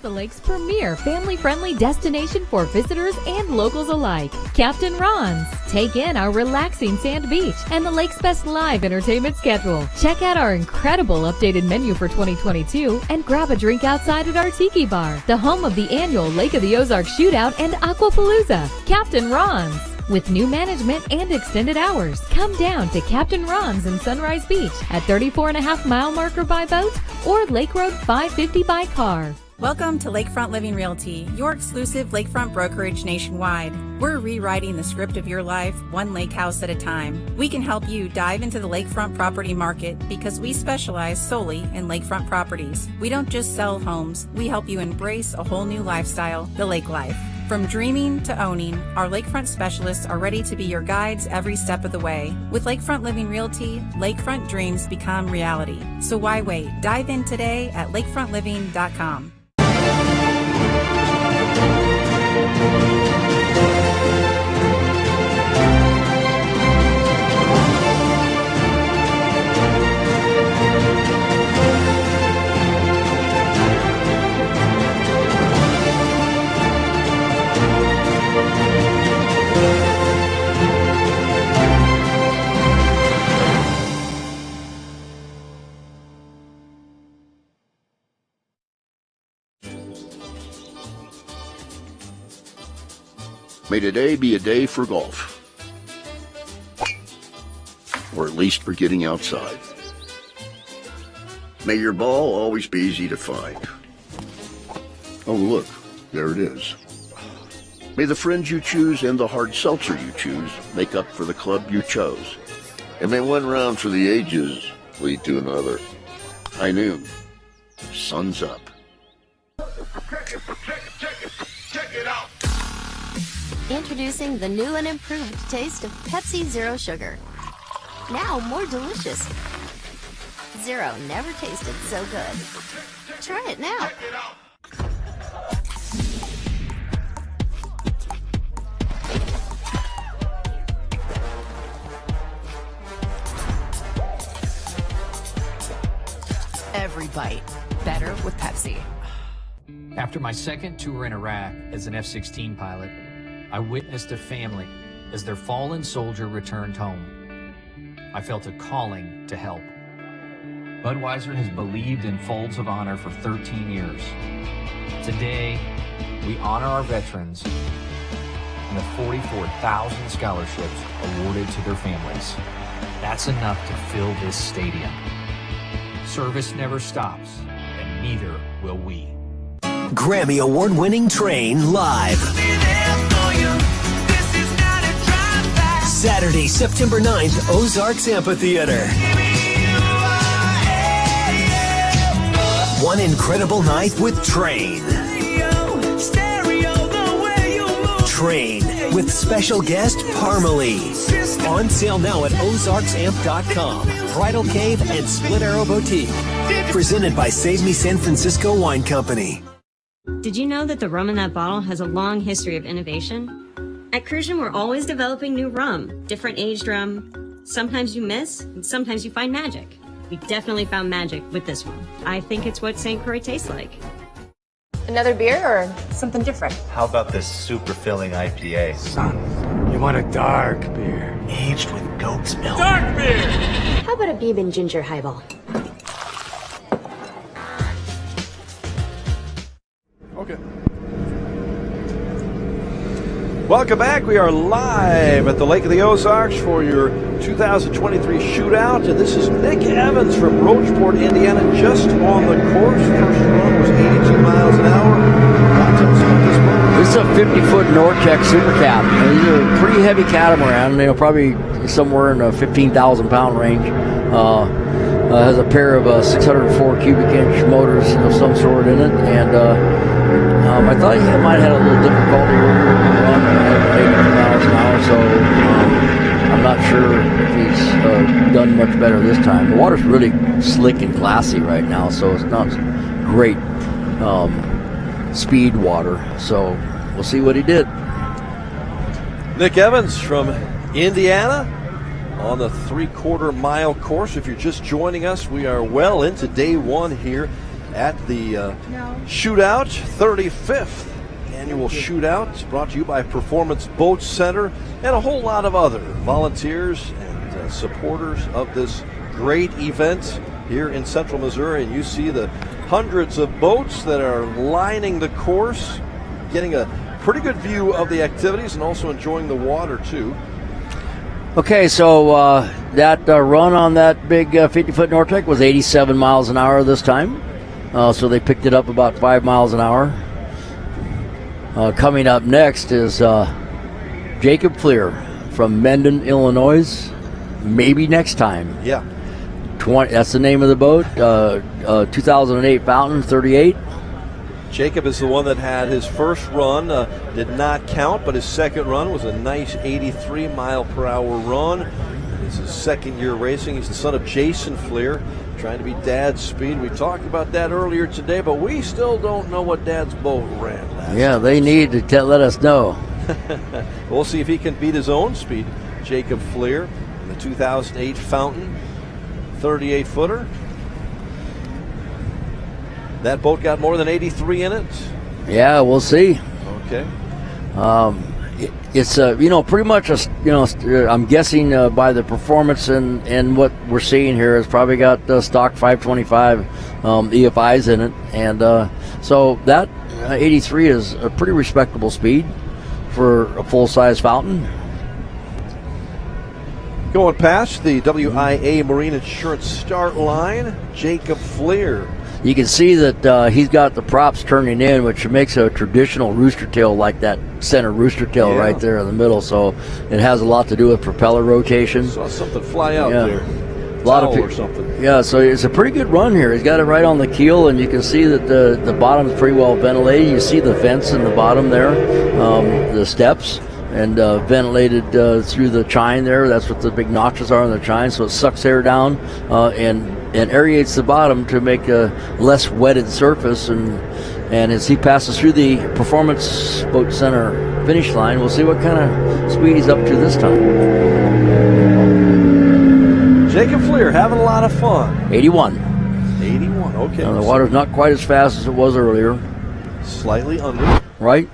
Speaker 6: The lake's premier family-friendly destination for visitors and locals alike. Captain Ron's. Take in our relaxing sand beach and the lake's best live entertainment schedule. Check out our incredible updated menu for 2022 and grab a drink outside at our Tiki Bar, the home of the annual Lake of the Ozarks Shootout and Aquapalooza. Captain Ron's. With new management and extended hours, come down to Captain Ron's in Sunrise Beach at 34.5-mile marker by boat or Lake Road 550 by car.
Speaker 12: Welcome to Lakefront Living Realty, your exclusive lakefront brokerage nationwide. We're rewriting the script of your life, one lake house at a time. We can help you dive into the lakefront property market because we specialize solely in lakefront properties. We don't just sell homes, we help you embrace a whole new lifestyle, the lake life. From dreaming to owning, our lakefront specialists are ready to be your guides every step of the way. With Lakefront Living Realty, lakefront dreams become reality. So why wait? Dive in today at lakefrontliving.com.
Speaker 15: May today be a day for golf. Or at least for getting outside. May your ball always be easy to find. Oh, look, there it is. May the friends you choose and the hard seltzer you choose make up for the club you chose. And may one round for the ages lead to another. High noon. Sun's up.
Speaker 21: Introducing the new and improved taste of Pepsi Zero Sugar. Now more delicious. Zero never tasted so good. Try it now.
Speaker 22: Every bite better with Pepsi.
Speaker 7: After my second tour in Iraq as an F-16 pilot, I witnessed a family as their fallen soldier returned home. I felt a calling to help. Budweiser has believed in Folds of Honor for 13 years. Today, we honor our veterans and the 44,000 scholarships awarded to their families. That's enough to fill this stadium. Service never stops, and neither will we.
Speaker 19: Grammy Award-winning Train live. Saturday, September 9th, Ozarks Amphitheater. One incredible night with Train. Train with special guest Parmalee. On sale now at ozarksamp.com. Bridal Cave and Split Arrow Boutique. Presented by Save Me San Francisco Wine Company.
Speaker 20: Did you know that the rum in that bottle has a long history of innovation? At Crucian, we're always developing new rum, different aged rum. Sometimes you miss, and sometimes you find magic. We definitely found magic with this one. I think it's what St. Croix tastes like.
Speaker 24: Another beer or something different?
Speaker 26: How about this super filling IPA?
Speaker 27: Son, you want a dark beer. Aged with goat's milk.
Speaker 24: Dark beer! How about a Beeb ginger highball?
Speaker 1: Okay. Welcome back. We are live at the Lake of the Ozarks for your 2023 shootout. And this is Nick Evans from Rocheport, Indiana, just on the course. First run was 82 miles an hour. Tell us about this boat.
Speaker 2: This is a 50-foot Nortec Super Cap. These are a pretty heavy catamaran. Probably somewhere in the 15,000-pound range. Has a pair of 604 cubic inch motors of some sort in it. And I thought he might have had a little difficulty earlier in the run at 82 miles an hour, so I'm not sure if he's done much better this time. The water's really slick and glassy right now, so it's not great speed water. So we'll see what he did.
Speaker 1: Nick Evans from Indiana on the 3/4 mile course. If you're just joining us, we are well into day one here at the Shootout, 35th annual Shootout, brought to you by Performance Boat Center and a whole lot of other volunteers and supporters of this great event here in Central Missouri. And you see the hundreds of boats that are lining the course, getting a pretty good view of the activities and also enjoying the water too.
Speaker 2: Okay, so that run on that big 50-foot Nortec was 87 miles an hour this time. So they picked it up about 5 miles an hour. Coming up next is Jacob Fleer from Mendon, Illinois. Maybe next time.
Speaker 1: Yeah.
Speaker 2: That's the name of the boat. 2008 Fountain 38.
Speaker 1: Jacob is the one that had his first run, did not count, but his second run was a nice 83 mile per hour run. It's his second year racing. He's the son of Jason Fleer, trying to be Dad's speed. We talked about that earlier today, but we still don't know what Dad's boat ran last time.
Speaker 2: They need to let us know.
Speaker 1: We'll see if he can beat his own speed. Jacob Fleer in the 2008 Fountain 38-footer. That boat got more than 83 in it.
Speaker 2: Yeah, we'll see.
Speaker 1: Okay.
Speaker 2: It's pretty much I'm guessing by the performance and what we're seeing here, it's probably got stock 525 EFIs in it, and so that 83 is a pretty respectable speed for a full-size Fountain.
Speaker 1: Going past the WIA Marine Insurance start line, Jacob Fleer.
Speaker 2: You can see that he's got the props turning in, which makes a traditional rooster tail, like that center rooster tail right there in the middle. So it has a lot to do with propeller rotation.
Speaker 1: Saw something fly out there.
Speaker 2: A lot of
Speaker 1: or something.
Speaker 2: Yeah, so it's a pretty good run here. He's got it right on the keel, and you can see that the bottom's pretty well ventilated. You see the vents in the bottom there, the steps, and ventilated through the chine there. That's what the big notches are on the chine. So it sucks air down and aerates the bottom to make a less wetted surface. And as he passes through the Performance Boat Center finish line, we'll see what kind of speed he's up to this time.
Speaker 1: Jacob Fleer having a lot of fun.
Speaker 2: 81.
Speaker 1: 81, okay.
Speaker 2: Now the water's not quite as fast as it was earlier.
Speaker 1: Slightly under.
Speaker 2: Right.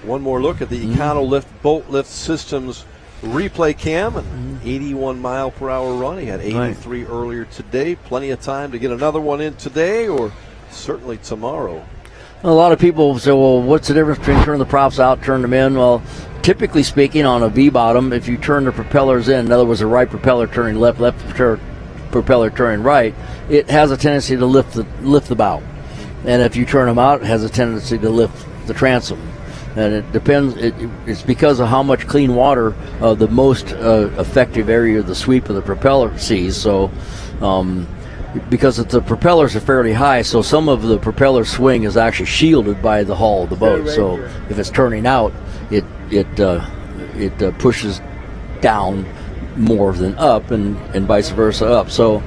Speaker 1: One more look at the EconoLift Boat Lift Systems replay cam. An 81 mile per hour run. He had 83 earlier today. Plenty of time to get another one in today or certainly tomorrow.
Speaker 2: A lot of people say, well, what's the difference between turning the props out, turn them in? Well, typically speaking, on a V-bottom, if you turn the propellers in other words, the right propeller turning left, propeller turning right, it has a tendency to lift the bow. And if you turn them out, it has a tendency to lift the transom. And it depends. It's because of how much clean water the most effective area of the sweep of the propeller sees. So, because the propellers are fairly high, so some of the propeller swing is actually shielded by the hull of the boat. So, if it's turning out, it pushes down more than up, and vice versa up. So,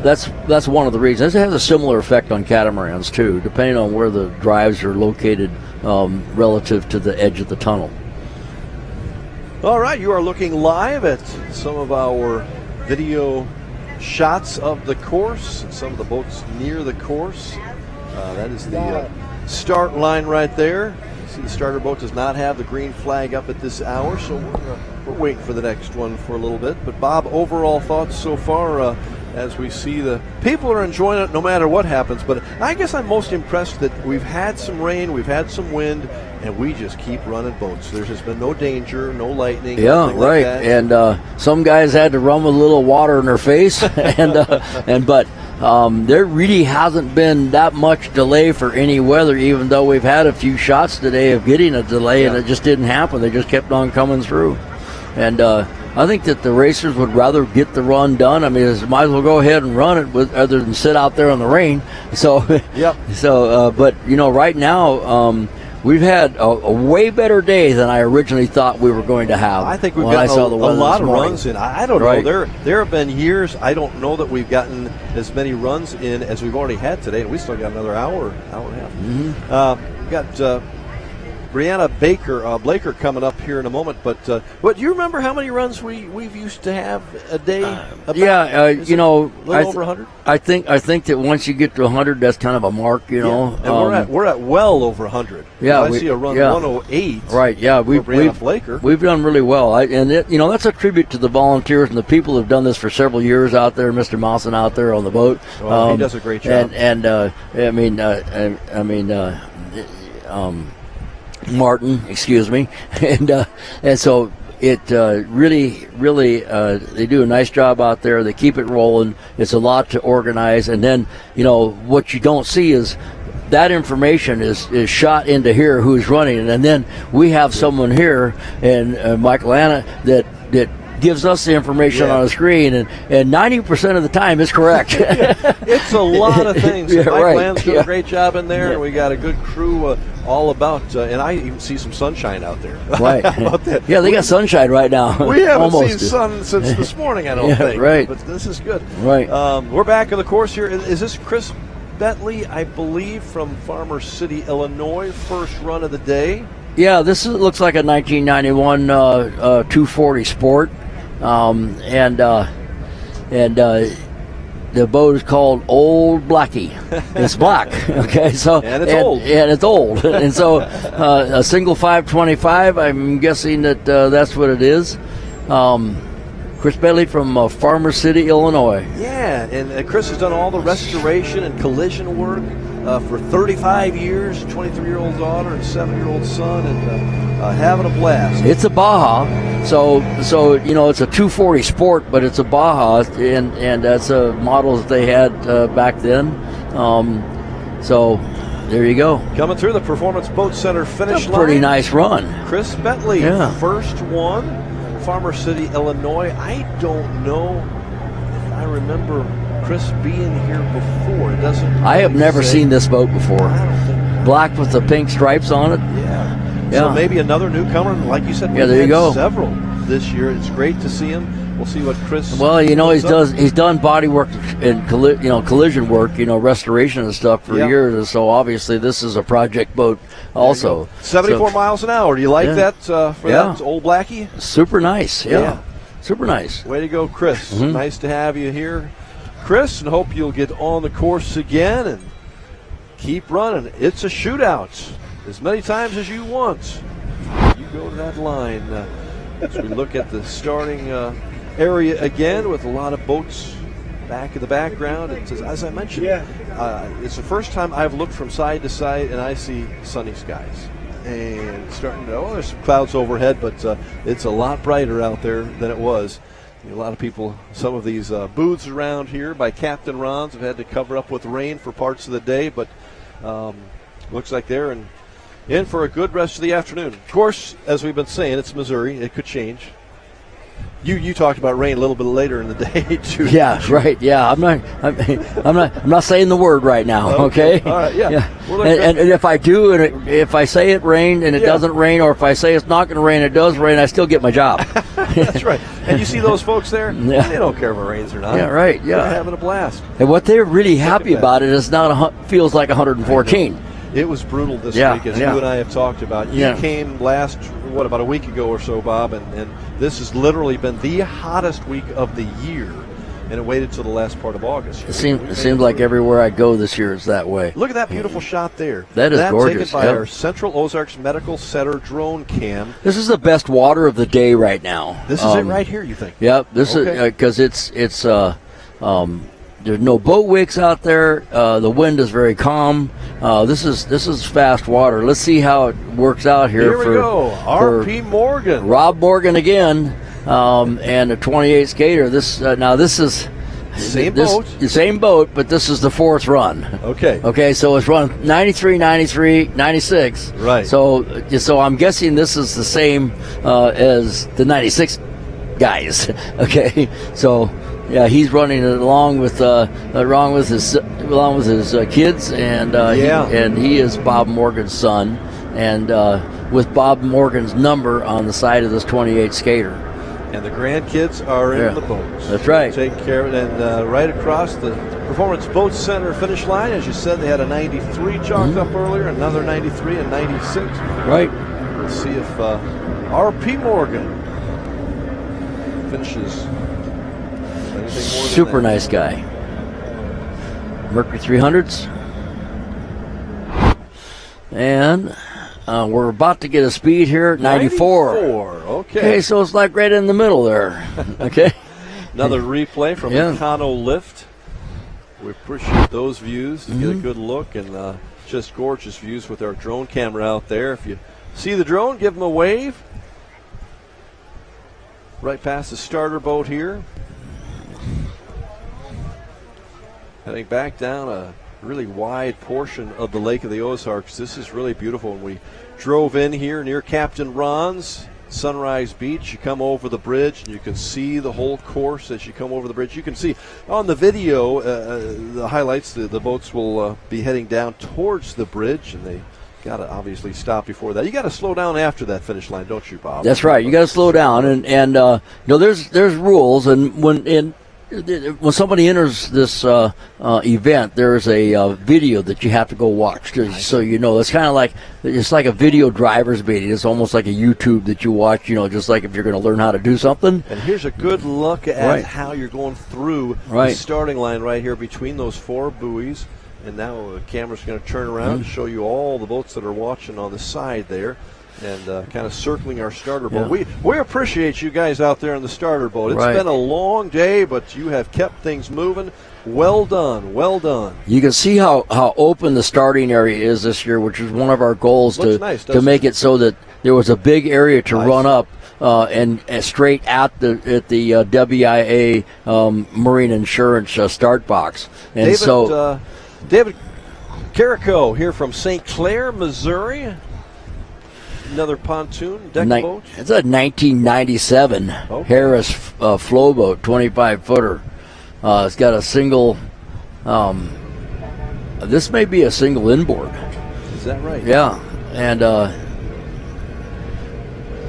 Speaker 2: that's one of the reasons. It has a similar effect on catamarans too, depending on where the drives are located. Relative to the edge of the tunnel.
Speaker 1: All right, you are looking live at some of our video shots of the course, some of the boats near the course. That is the start line right there. You see the starter boat does not have the green flag up at this hour, so we're waiting for the next one for a little bit. But Bob, overall thoughts so far as we see the people are enjoying it no matter what happens. But I guess I'm most impressed that we've had some rain, we've had some wind, and we just keep running boats. There has been no danger, no lightning.
Speaker 2: Yeah, right.
Speaker 1: Like
Speaker 2: and some guys had to run with a little water in their face, but there really hasn't been that much delay for any weather, even though we've had a few shots today of getting a delay, and it just didn't happen. They just kept on coming through. And I think that the racers would rather get the run done. I mean, might as well go ahead and run it rather than sit out there in the rain. So, but right now, we've had a way better day than I originally thought we were going to have.
Speaker 1: I think we've gotten a lot of runs in. I don't know. There have been years, I don't know that we've gotten as many runs in as we've already had today, and we still got another hour and a half.
Speaker 2: Mm-hmm.
Speaker 1: We've got Brianna Blaker coming up here in a moment. But do you remember how many runs we've used to have a day?
Speaker 2: A little
Speaker 1: over 100.
Speaker 2: I think that once you get to 100, that's kind of a mark.
Speaker 1: And we're at well over 100.
Speaker 2: Yeah,
Speaker 1: I see a run 108.
Speaker 2: Right. Yeah, we've done really well. That's a tribute to the volunteers and the people who've done this for several years out there. Mr. Mawson out there on the boat.
Speaker 1: He does a great job.
Speaker 2: Martin, excuse me, and so it really they do a nice job out there. They keep it rolling. It's a lot to organize, and then what you don't see is that information is shot into here who's running, and then we have someone here and Michael Anna that gives us the information on the screen, and 90% of the time it's correct.
Speaker 1: It's a lot of things.
Speaker 2: Yeah,
Speaker 1: Mike
Speaker 2: right.
Speaker 1: Land's doing a great job in there, and we got a good crew all about, and I even see some sunshine out there.
Speaker 2: Right.
Speaker 1: How about that?
Speaker 2: Yeah, they got sunshine right now.
Speaker 1: We haven't
Speaker 2: Almost.
Speaker 1: seen sun since this morning, I don't think.
Speaker 2: Right.
Speaker 1: But this is good.
Speaker 2: Right.
Speaker 1: We're back on the course here. Is this Chris Bentley, I believe, from Farmer City, Illinois, first run of the day?
Speaker 2: Yeah, looks like a 1991 240 Sport. The boat is called Old Blackie. It's black, okay. So
Speaker 1: and it's old.
Speaker 2: And it's old, and so a single 525. I'm guessing that's what it is. Chris Bentley from Farmer City, Illinois.
Speaker 1: Yeah, and Chris has done all the restoration and collision work for 35 years. 23-year-old daughter and 7-year-old son, and having a blast.
Speaker 2: It's a Baja, so it's a 240 Sport, but it's a Baja, and that's a model that they had back then. So there you go.
Speaker 1: Coming through the Performance Boat Center finish line.
Speaker 2: Pretty nice run.
Speaker 1: Chris Bentley, first one. Farmer City, Illinois. I don't know if I remember Chris being here before. It doesn't.
Speaker 2: I have never seen this boat before.
Speaker 1: I don't think.
Speaker 2: Black with the pink stripes on it.
Speaker 1: Yeah. So maybe another newcomer, like you said.
Speaker 2: Yeah, there you go.
Speaker 1: Several this year. It's great to see him. We'll see what Chris.
Speaker 2: Well, he's done body work and collision work, restoration and stuff for years. And so obviously this is a project boat also.
Speaker 1: 74 miles an hour. Do you like that for that Old Blackie?
Speaker 2: Super nice. Yeah. Super nice.
Speaker 1: Way to go, Chris.
Speaker 2: Mm-hmm.
Speaker 1: Nice to have you here, Chris, and hope you'll get on the course again and keep running. It's a shootout as many times as you want. You go to that line as we look at the starting area again with a lot of boats back in the background. It's, as I mentioned, it's the first time I've looked from side to side and I see sunny skies. And starting to, there's some clouds overhead, but it's a lot brighter out there than it was. A lot of people, some of these booths around here by Captain Ron's have had to cover up with rain for parts of the day, but looks like they're in for a good rest of the afternoon. Of course, as we've been saying, it's Missouri. It could change. You talked about rain a little bit later in the day too.
Speaker 2: Yeah, right. Yeah, I'm not saying the word right now. Okay.
Speaker 1: All right. Yeah.
Speaker 2: And if I do, and if I say it rained and it doesn't rain, or if I say it's not going to rain, it does rain, I still get my job.
Speaker 1: That's right. And you see those folks there?
Speaker 2: Yeah.
Speaker 1: They don't care if it rains or not.
Speaker 2: Yeah. Right. Yeah.
Speaker 1: They're having a blast.
Speaker 2: And what they're really happy about it is feels like 114.
Speaker 1: It was brutal this week, as you and I have talked about. You came about a week ago or so, Bob, and this has literally been the hottest week of the year, and it waited till the last part of August.
Speaker 2: It seems like everywhere I go this year is that way.
Speaker 1: Look at that beautiful shot there.
Speaker 2: That is gorgeous.
Speaker 1: Taken by our Central Ozarks Medical Center drone cam.
Speaker 2: This is the best water of the day right now.
Speaker 1: This is it right here, you think?
Speaker 2: Yep. This is because it's There's no boat wicks out there. The wind is very calm. This is fast water. Let's see how it works out here.
Speaker 1: Here we go. R.P. Morgan.
Speaker 2: Rob Morgan again, and a 28 skater. This is the same boat, but this is the fourth run. Okay, so it's run 93, 93, 96.
Speaker 1: Right.
Speaker 2: So I'm guessing this is the same as the 96 guys. Okay, so yeah, he's running it along with his kids, and he is Bob Morgan's son, and with Bob Morgan's number on the side of this 28 skater.
Speaker 1: And the grandkids are in the boats.
Speaker 2: That's right.
Speaker 1: Take care of it. And right across the Performance Boat Center finish line, as you said, they had a 93 chalked up earlier, another 93 and 96.
Speaker 2: Right.
Speaker 1: Let's see if R.P. Morgan finishes anything more than
Speaker 2: Super nice guy. Mercury 300s. And we're about to get a speed here, 94. Okay, so it's like right in the middle there. Okay.
Speaker 1: Another replay from the Econo Lift. We appreciate those views to get a good look, and just gorgeous views with our drone camera out there. If you see the drone, give them a wave. Right past the starter boat here. Heading back down a really wide portion of the Lake of the Ozarks. This is really beautiful. When we drove in here near Captain Ron's, Sunrise Beach, you come over the bridge and you can see the whole course as you come over the bridge. You can see on the video the highlights. The boats will be heading down towards the bridge, and they got to obviously stop before that. You got to slow down after that finish line, don't you, Bob?
Speaker 2: That's right. You got to slow down, and there's rules, and when somebody enters this event, there's a video that you have to go watch, so you know. It's kind of like a video driver's meeting. It's almost like a YouTube that you watch, just like if you're going to learn how to do something.
Speaker 1: And here's a good look at how you're going through the starting line right here between those four buoys. And now the camera's going to turn around to show you all the boats that are watching on the side there, and kind of circling our starter boat. We appreciate you guys out there on the starter boat. It's been a long day, but you have kept things moving. Well done, well done.
Speaker 2: You can see how open the starting area is this year, which is one of our goals to make it so that there was a big area to run up and straight at the WIA Marine Insurance start box. And
Speaker 1: David Carrico here from St. Clair, Missouri. Another pontoon deck boat.
Speaker 2: It's a 1997 Harris flow boat, 25-footer. It's got a single. This may be a single inboard.
Speaker 1: Is that right?
Speaker 2: Yeah, and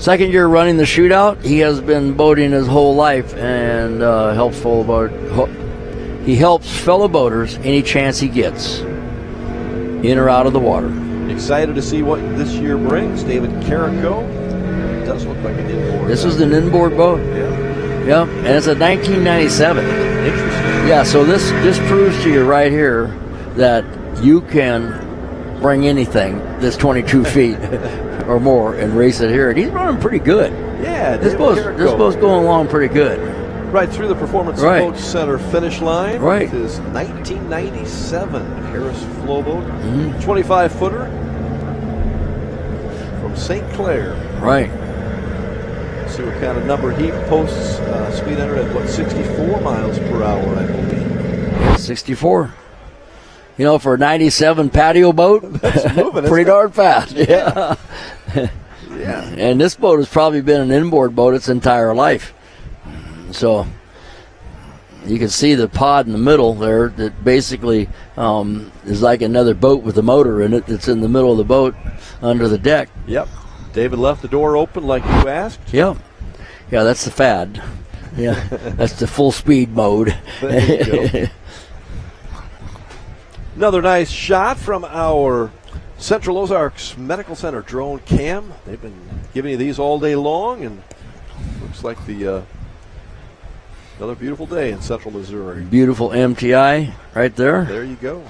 Speaker 2: second year running the shootout. He has been boating his whole life, and he helps fellow boaters any chance he gets, in or out of the water.
Speaker 1: Excited to see what this year brings. David Carrico. It does look like an inboard.
Speaker 2: This is an inboard boat. Yeah, and it's a 1997.
Speaker 1: Interesting.
Speaker 2: Yeah, so this proves to you right here that you can bring anything that's 22 feet or more and race it here. And he's running pretty good.
Speaker 1: Yeah,
Speaker 2: this boat's going along pretty good.
Speaker 1: Right through the Performance Boat Center finish line.
Speaker 2: Right.
Speaker 1: This is 1997 Harris flow boat, 25-footer from St. Clair.
Speaker 2: Right.
Speaker 1: Let's see what kind of number he posts. Speed under at 64 miles per hour, I believe.
Speaker 2: 64. For a 97 patio boat,
Speaker 1: it's moving,
Speaker 2: pretty darn fast.
Speaker 1: Yeah.
Speaker 2: Yeah. And this boat has probably been an inboard boat its entire life. So you can see the pod in the middle there that basically is like another boat with a motor in it that's in the middle of the boat under the deck.
Speaker 1: Yep. David left the door open like you asked.
Speaker 2: Yep. Yeah, that's the fad. Yeah, that's the full speed mode.
Speaker 1: There you go. Another nice shot from our Central Ozarks Medical Center drone cam. They've been giving you these all day long, and looks like another beautiful day in Central Missouri.
Speaker 2: Beautiful MTI right there.
Speaker 1: There you go.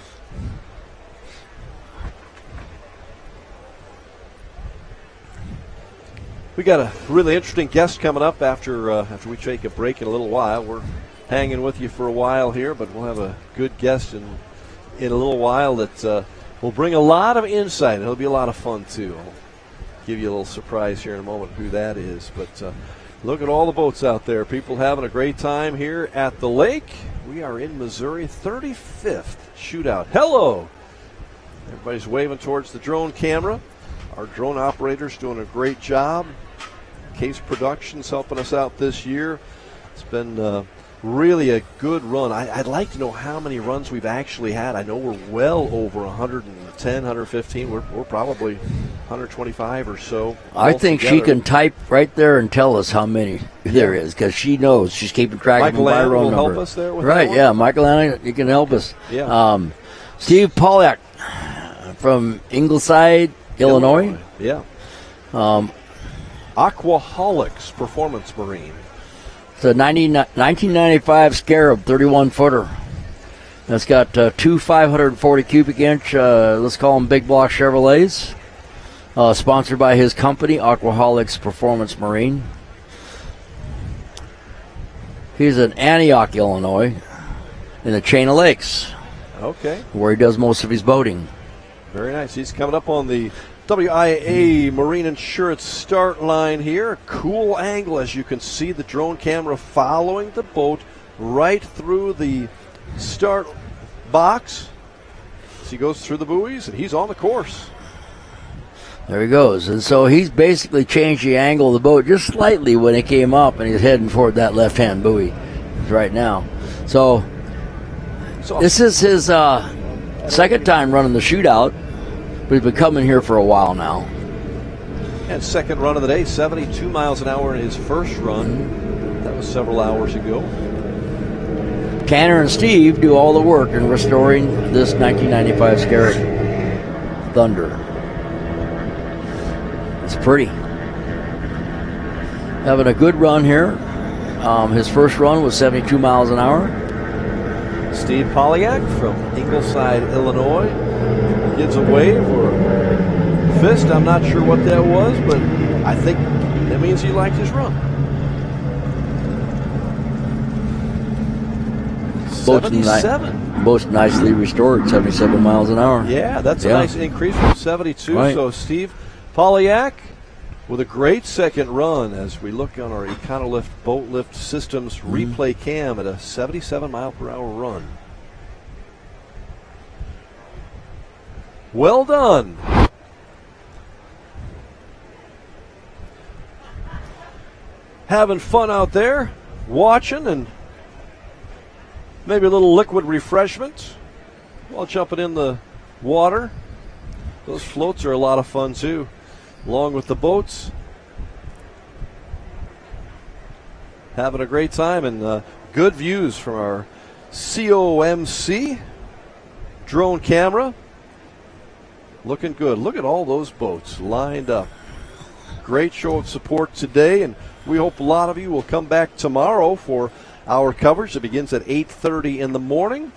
Speaker 1: We got a really interesting guest coming up after we take a break in a little while. We're hanging with you for a while here, but we'll have a good guest in a little while that will bring a lot of insight. It'll be a lot of fun, too. I'll give you a little surprise here in a moment who that is. But look at all the boats out there. People having a great time here at the lake. We are in Missouri, 35th Shootout. Hello! Everybody's waving towards the drone camera. Our drone operator's doing a great job. Case Productions helping us out this year. It's been really a good run. I'd like to know how many runs we've actually had. I know we're well over 110, 115. We're probably 125 or so.
Speaker 2: I think she can type right there and tell us how many there is, because she knows. She's keeping track of my roll number.
Speaker 1: Help us there with
Speaker 2: right,
Speaker 1: that one?
Speaker 2: yeah. Michael Anna, you can help us.
Speaker 1: Yeah.
Speaker 2: Steve Polyak from Ingleside, Illinois.
Speaker 1: Yeah. Aquaholics Performance Marine.
Speaker 2: It's a 1995 Scarab 31-footer. That's got two 540 cubic inch, let's call them big block Chevrolets. Sponsored by his company, Aquaholics Performance Marine. He's in Antioch, Illinois, in the chain of lakes.
Speaker 1: Okay.
Speaker 2: Where he does most of his boating.
Speaker 1: Very nice. He's coming up on the WIA Marine Insurance start line here. Cool angle, as you can see the drone camera following the boat right through the start box as he goes through the buoys, and he's on the course.
Speaker 2: There he goes. And so he's basically changed the angle of the boat just slightly when it came up, and he's heading toward that left-hand buoy right now. So this is his second time running the shootout. But he's been coming here for a while now.
Speaker 1: And second run of the day, 72 miles an hour in his first run. That was several hours ago.
Speaker 2: Tanner and Steve do all the work in restoring this 1995 Scarab Thunder. It's pretty. Having a good run here. His first run was 72 miles an hour.
Speaker 1: Steve Polyak from Ingleside, Illinois. Gives a wave or a fist. I'm not sure what that was, but I think that means he liked his run. 77.
Speaker 2: Boat's nicely restored, 77 miles an hour.
Speaker 1: Yeah, that's a nice increase from 72.
Speaker 2: Right.
Speaker 1: So Steve Polyak with a great second run as we look on our Econolift Boat Lift Systems replay cam at a 77 mile per hour run. Well done. Having fun out there, watching, and maybe a little liquid refreshment while jumping in the water. Those floats are a lot of fun too, along with the boats. Having a great time, and good views from our COMC drone camera. Looking good. Look at all those boats lined up. Great show of support today, and we hope a lot of you will come back tomorrow for our coverage that begins at 8:30 in the morning,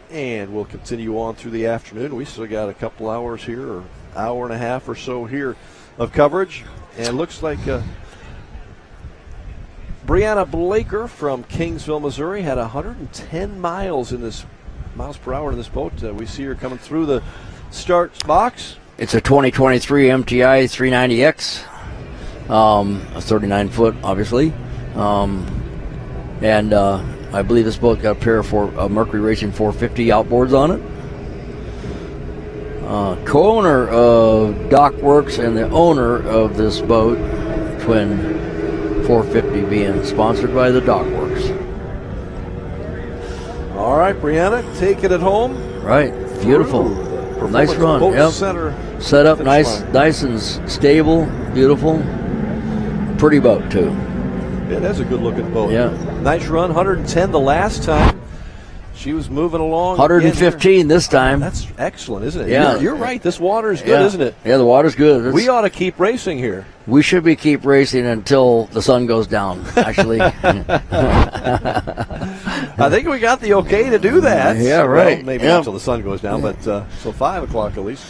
Speaker 1: and we'll continue on through the afternoon. We still got a couple hours here, or hour and a half or so here of coverage, and it looks like Brianna Blaker from Kingsville, Missouri had 110 miles per hour in this boat. We see her coming through the start box.
Speaker 2: It's a 2023 MTI 390X, a 39-foot, obviously, and I believe this boat got a pair of Mercury Racing 450 outboards on it. Co-owner of Dock Works and the owner of this boat, Twin 450, being sponsored by the Dock Works.
Speaker 1: All right, Brianna, take it at home.
Speaker 2: Right, beautiful. Nice run.
Speaker 1: Boat Center.
Speaker 2: Set up nice and stable, beautiful. Pretty boat too.
Speaker 1: It is a good looking boat.
Speaker 2: Yeah.
Speaker 1: Nice run, 110 the last time. She was moving along.
Speaker 2: 115 this time.
Speaker 1: That's excellent, isn't it?
Speaker 2: Yeah.
Speaker 1: You're right. This water is good, isn't it?
Speaker 2: Yeah, the water's good.
Speaker 1: We ought to keep racing here.
Speaker 2: We should keep racing until the sun goes down, actually.
Speaker 1: I think we got the okay to do that.
Speaker 2: Yeah, right.
Speaker 1: Well, maybe not until the sun goes down, but so 5 o'clock at least.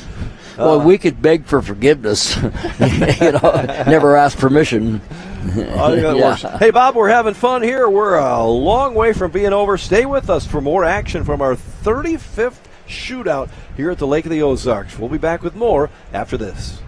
Speaker 2: Well, we could beg for forgiveness. Never ask permission.
Speaker 1: I think that works. Hey, Bob, we're having fun here. We're a long way from being over. Stay with us for more action from our 35th shootout here at the Lake of the Ozarks. We'll be back with more after this.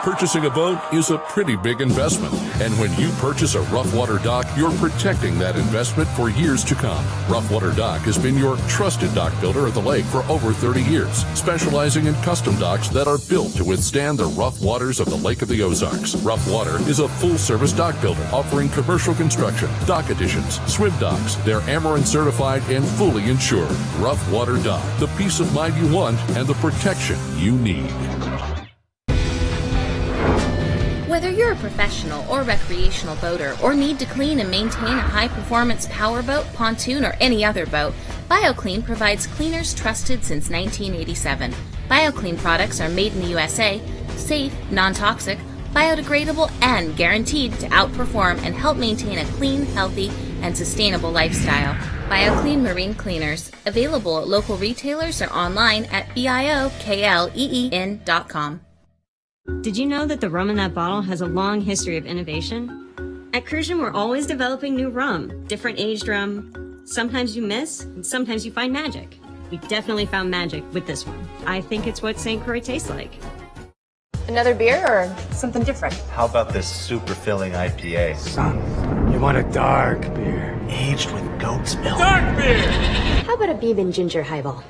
Speaker 3: Purchasing a boat is a pretty big investment, and when you purchase a Rough Water dock, you're protecting that investment for years to come. Rough Water Dock has been your trusted dock builder at the lake for over 30 years, specializing in custom docks that are built to withstand the rough waters of the Lake of the Ozarks. Rough Water is a full-service dock builder offering commercial construction, dock additions, swim docks. They're Amarin certified and fully insured. Rough Water Dock, the peace of mind you want and the protection you need.
Speaker 4: Whether you're a professional or recreational boater or need to clean and maintain a high-performance powerboat, pontoon, or any other boat, BioClean provides cleaners trusted since 1987. BioClean products are made in the USA, safe, non-toxic, biodegradable, and guaranteed to outperform and help maintain a clean, healthy, and sustainable lifestyle. BioClean Marine Cleaners, available at local retailers or online at biokleen.com.
Speaker 20: Did you know that the rum in that bottle has a long history of innovation? At Crucian, we're always developing new rum, different aged rum. Sometimes you miss, and sometimes you find magic. We definitely found magic with this one. I think it's what St. Croix tastes like.
Speaker 24: Another beer or something different?
Speaker 26: How about this super filling IPA?
Speaker 27: Son, you want a dark beer.
Speaker 26: Aged with goat's milk.
Speaker 24: Dark beer! How about a Beeman ginger highball?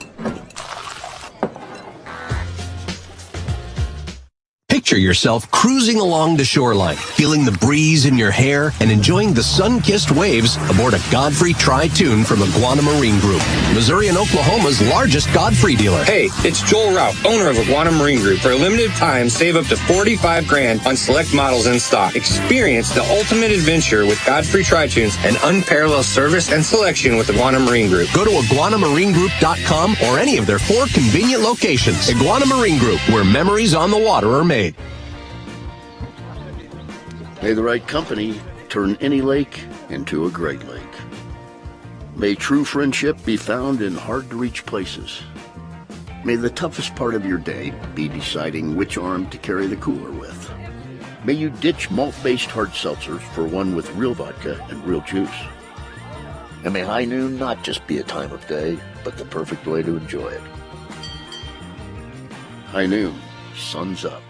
Speaker 5: Picture yourself cruising along the shoreline, feeling the breeze in your hair and enjoying the sun-kissed waves aboard a Godfrey Tri-Tune from Iguana Marine Group, Missouri and Oklahoma's largest Godfrey dealer.
Speaker 9: Hey, it's Joel Rauch, owner of Iguana Marine Group. For a limited time, save up to $45,000 on select models in stock. Experience the ultimate adventure with Godfrey Tri-Tunes and unparalleled service and selection with Iguana Marine Group.
Speaker 5: Go to iguanamarinegroup.com or any of their 4 convenient locations. Iguana Marine Group, where memories on the water are made.
Speaker 15: May the right company turn any lake into a great lake. May true friendship be found in hard-to-reach places. May the toughest part of your day be deciding which arm to carry the cooler with. May you ditch malt-based hard seltzers for one with real vodka and real juice. And may high noon not just be a time of day, but the perfect way to enjoy it. High noon, sun's up.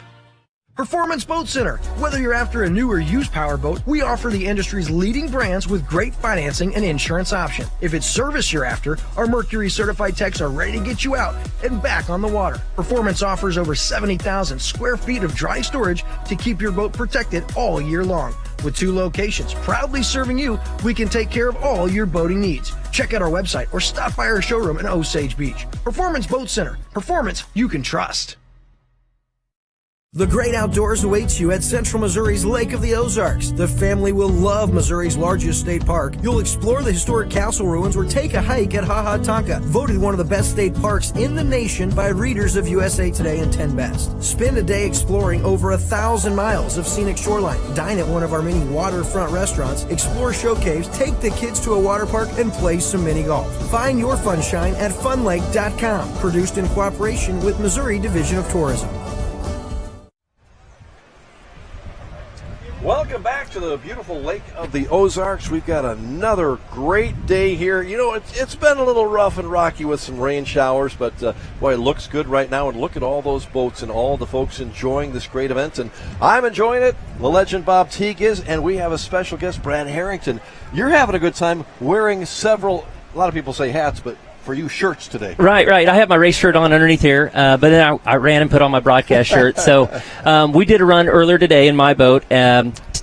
Speaker 14: Performance Boat Center. Whether you're after a new or used powerboat, we offer the industry's leading brands with great financing and insurance option. If it's service you're after, our Mercury certified techs are ready to get you out and back on the water. Performance offers over 70,000 square feet of dry storage to keep your boat protected all year long. With 2 locations proudly serving you, we can take care of all your boating needs. Check out our website or stop by our showroom in Osage Beach. Performance Boat Center. Performance you can trust. The great outdoors awaits you at Central Missouri's Lake of the Ozarks. The family will love Missouri's largest state park. You'll explore the historic castle ruins or take a hike at Ha Ha Tonka, voted one of the best state parks in the nation by readers of USA Today and 10 Best. Spend a day exploring over 1,000 miles of scenic shoreline. Dine at one of our many waterfront restaurants, explore show caves, take the kids to a water park, and play some mini golf. Find your funshine at funlake.com. Produced in cooperation with Missouri Division of Tourism.
Speaker 1: Welcome back to the beautiful Lake of the Ozarks. We've got another great day here. You know, it's been a little rough and rocky with some rain showers, but boy, it looks good right now. And look at all those boats and all the folks enjoying this great event. And I'm enjoying it. The legend Bob Teague is, and we have a special guest, Brad Harrington. You're having a good time wearing several, a lot of people say hats, but for you, shirts today.
Speaker 18: Right. I have my race shirt on underneath here, but then I ran and put on my broadcast shirt. So we did a run earlier today in my boat.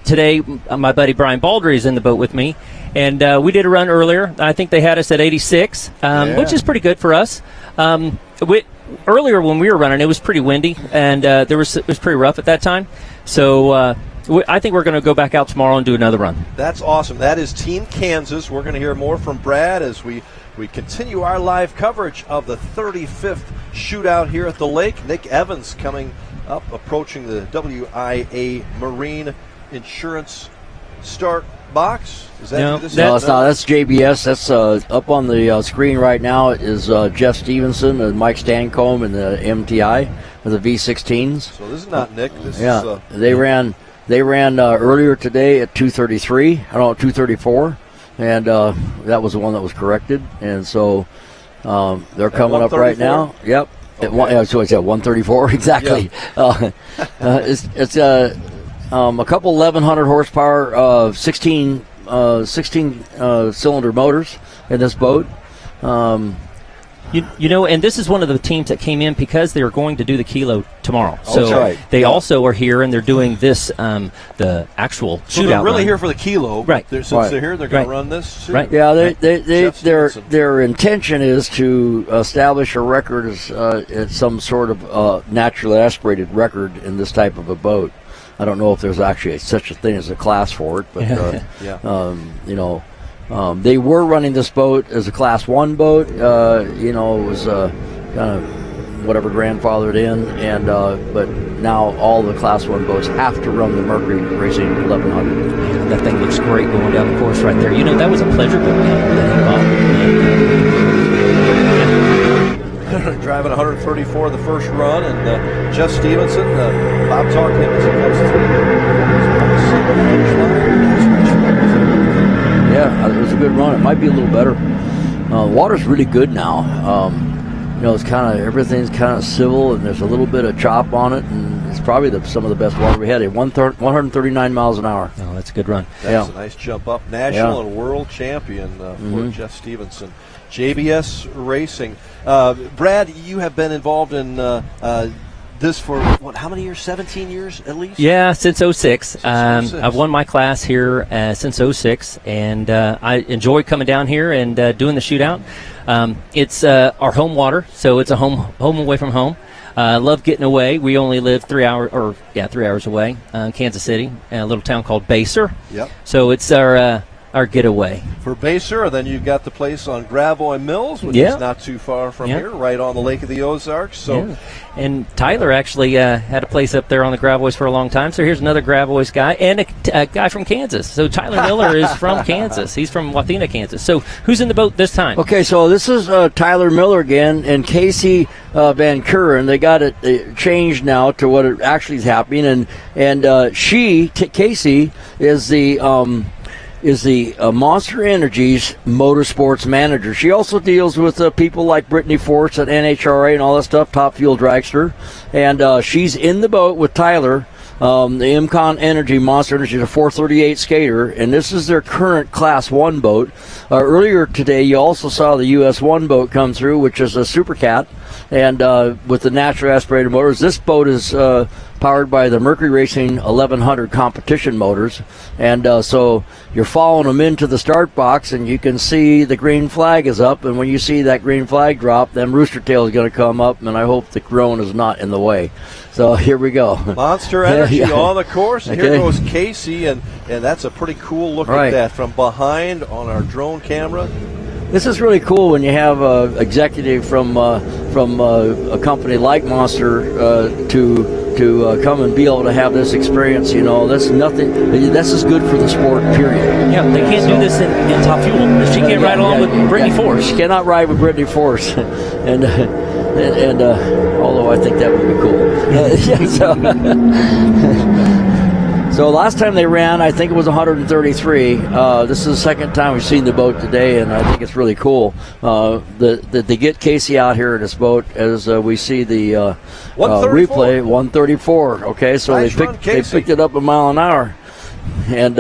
Speaker 18: Today, my buddy Brian Baldry is in the boat with me, and we did a run earlier. I think they had us at 86, which is pretty good for us. Earlier when we were running, it was pretty windy, and it was pretty rough at that time. So I think we're going to go back out tomorrow and do another run.
Speaker 1: That's awesome. That is Team Kansas. We're going to hear more from Brad as we continue our live coverage of the 35th shootout here at the lake. Nick Evans coming up, approaching the WIA Marine Insurance start box. Is that who this is?
Speaker 2: No, it's not. That's JBS. That's up on the screen right now is Jeff Stevenson and Mike Stancombe and the MTI with the V16s.
Speaker 1: So this is not Nick. This
Speaker 2: is, they
Speaker 1: they
Speaker 2: ran earlier today at 2:33. I don't know, 2:34, and that was the one that was corrected. And so they're coming up right now. Yep.
Speaker 1: Okay.
Speaker 2: So it's at 134 exactly.
Speaker 1: Yeah.
Speaker 2: It's a couple 1100 horsepower, 16 cylinder motors in this boat.
Speaker 18: You know, and this is one of the teams that came in because they are going to do the kilo tomorrow. So
Speaker 1: that's right.
Speaker 18: They also are here, and they're doing this, the actual
Speaker 1: So
Speaker 18: shootout.
Speaker 1: they're really
Speaker 18: run.
Speaker 1: here for the kilo.
Speaker 18: Right.
Speaker 1: Since
Speaker 2: Right.
Speaker 1: they're here, they're going
Speaker 18: Right.
Speaker 1: to run this too.
Speaker 18: Right.
Speaker 2: Yeah,
Speaker 1: Jeff
Speaker 2: their intention is to establish a record as some sort of naturally aspirated record in this type of a boat. I don't know if there's actually such a thing as a class for it, but you know, they were running this boat as a Class 1 boat. You know, it was kind of whatever grandfathered in, and but now all the Class 1 boats have to run the Mercury Racing 1100.
Speaker 18: Yeah, that thing looks great going down the course right there. You know, that was a pleasure boat that he bought.
Speaker 1: Driving 134 the first run, and Jeff Stevenson, Bob talked to him as he comes through.
Speaker 2: Yeah, it was a good run. It might be a little better. Water's really good now. You know, it's everything's kind of civil, and there's a little bit of chop on it, and it's probably some of the best water we had. 139 miles an hour.
Speaker 18: Oh, that's a good run.
Speaker 1: That's a nice jump up. National and world champion for Jeff Stevenson. JBS Racing. Brad, you have been involved in this for, how many years? 17 years at least?
Speaker 18: Yeah, since 06.
Speaker 1: 06.
Speaker 18: I've won my class here since 06, and I enjoy coming down here and doing the shootout. It's our home water, so it's a home away from home. Love getting away. We only live 3 hours away, Kansas City, a little town called Baser.
Speaker 1: Yep.
Speaker 18: So it's our getaway.
Speaker 1: For Baser, and then you've got the place on Gravois Mills, which is not too far from here, right on the Lake of the Ozarks. So,
Speaker 18: and Tyler actually had a place up there on the Gravois for a long time. So here's another Gravois guy and a guy from Kansas. So Tyler Miller is from Kansas. He's from Wathena, Kansas. So who's in the boat this time?
Speaker 2: Okay, so this is Tyler Miller again and Casey Van Kuren. They got it changed now to what it actually is happening, and Casey is the Monster Energy's motorsports manager. She also deals with people like Brittany Force at NHRA and all that stuff, Top Fuel Dragster. And she's in the boat with Tyler, the Imcon Energy, Monster Energy, the 438 skater, and this is their current Class 1 boat. Earlier today, you also saw the US 1 boat come through, which is a Super Cat, and with the naturally aspirated motors. This boat is powered by the Mercury Racing 1100 competition motors, and so you're following them into the start box, and you can see the green flag is up, and when you see that green flag drop, then rooster tail is going to come up, and I hope the drone is not in the way. So here we go.
Speaker 1: Monster Energy on the course, and
Speaker 2: Okay.
Speaker 1: here goes Casey, and that's a pretty cool look at that from behind on our drone camera.
Speaker 2: This is really cool when you have an executive from a company like Monster to come and be able to have this experience. You know, that's nothing. This is good for the sport. Period.
Speaker 18: Yeah, they can't do this in Top Fuel. She can't ride along with Brittany Force.
Speaker 2: She cannot ride with Brittany Force, and although I think that would be cool. So last time they ran, I think it was 133. This is the second time we've seen the boat today, and I think it's really cool that they get Casey out here in this boat as we see the replay. 134. Okay, so
Speaker 1: nice
Speaker 2: they picked it up a mile an hour, and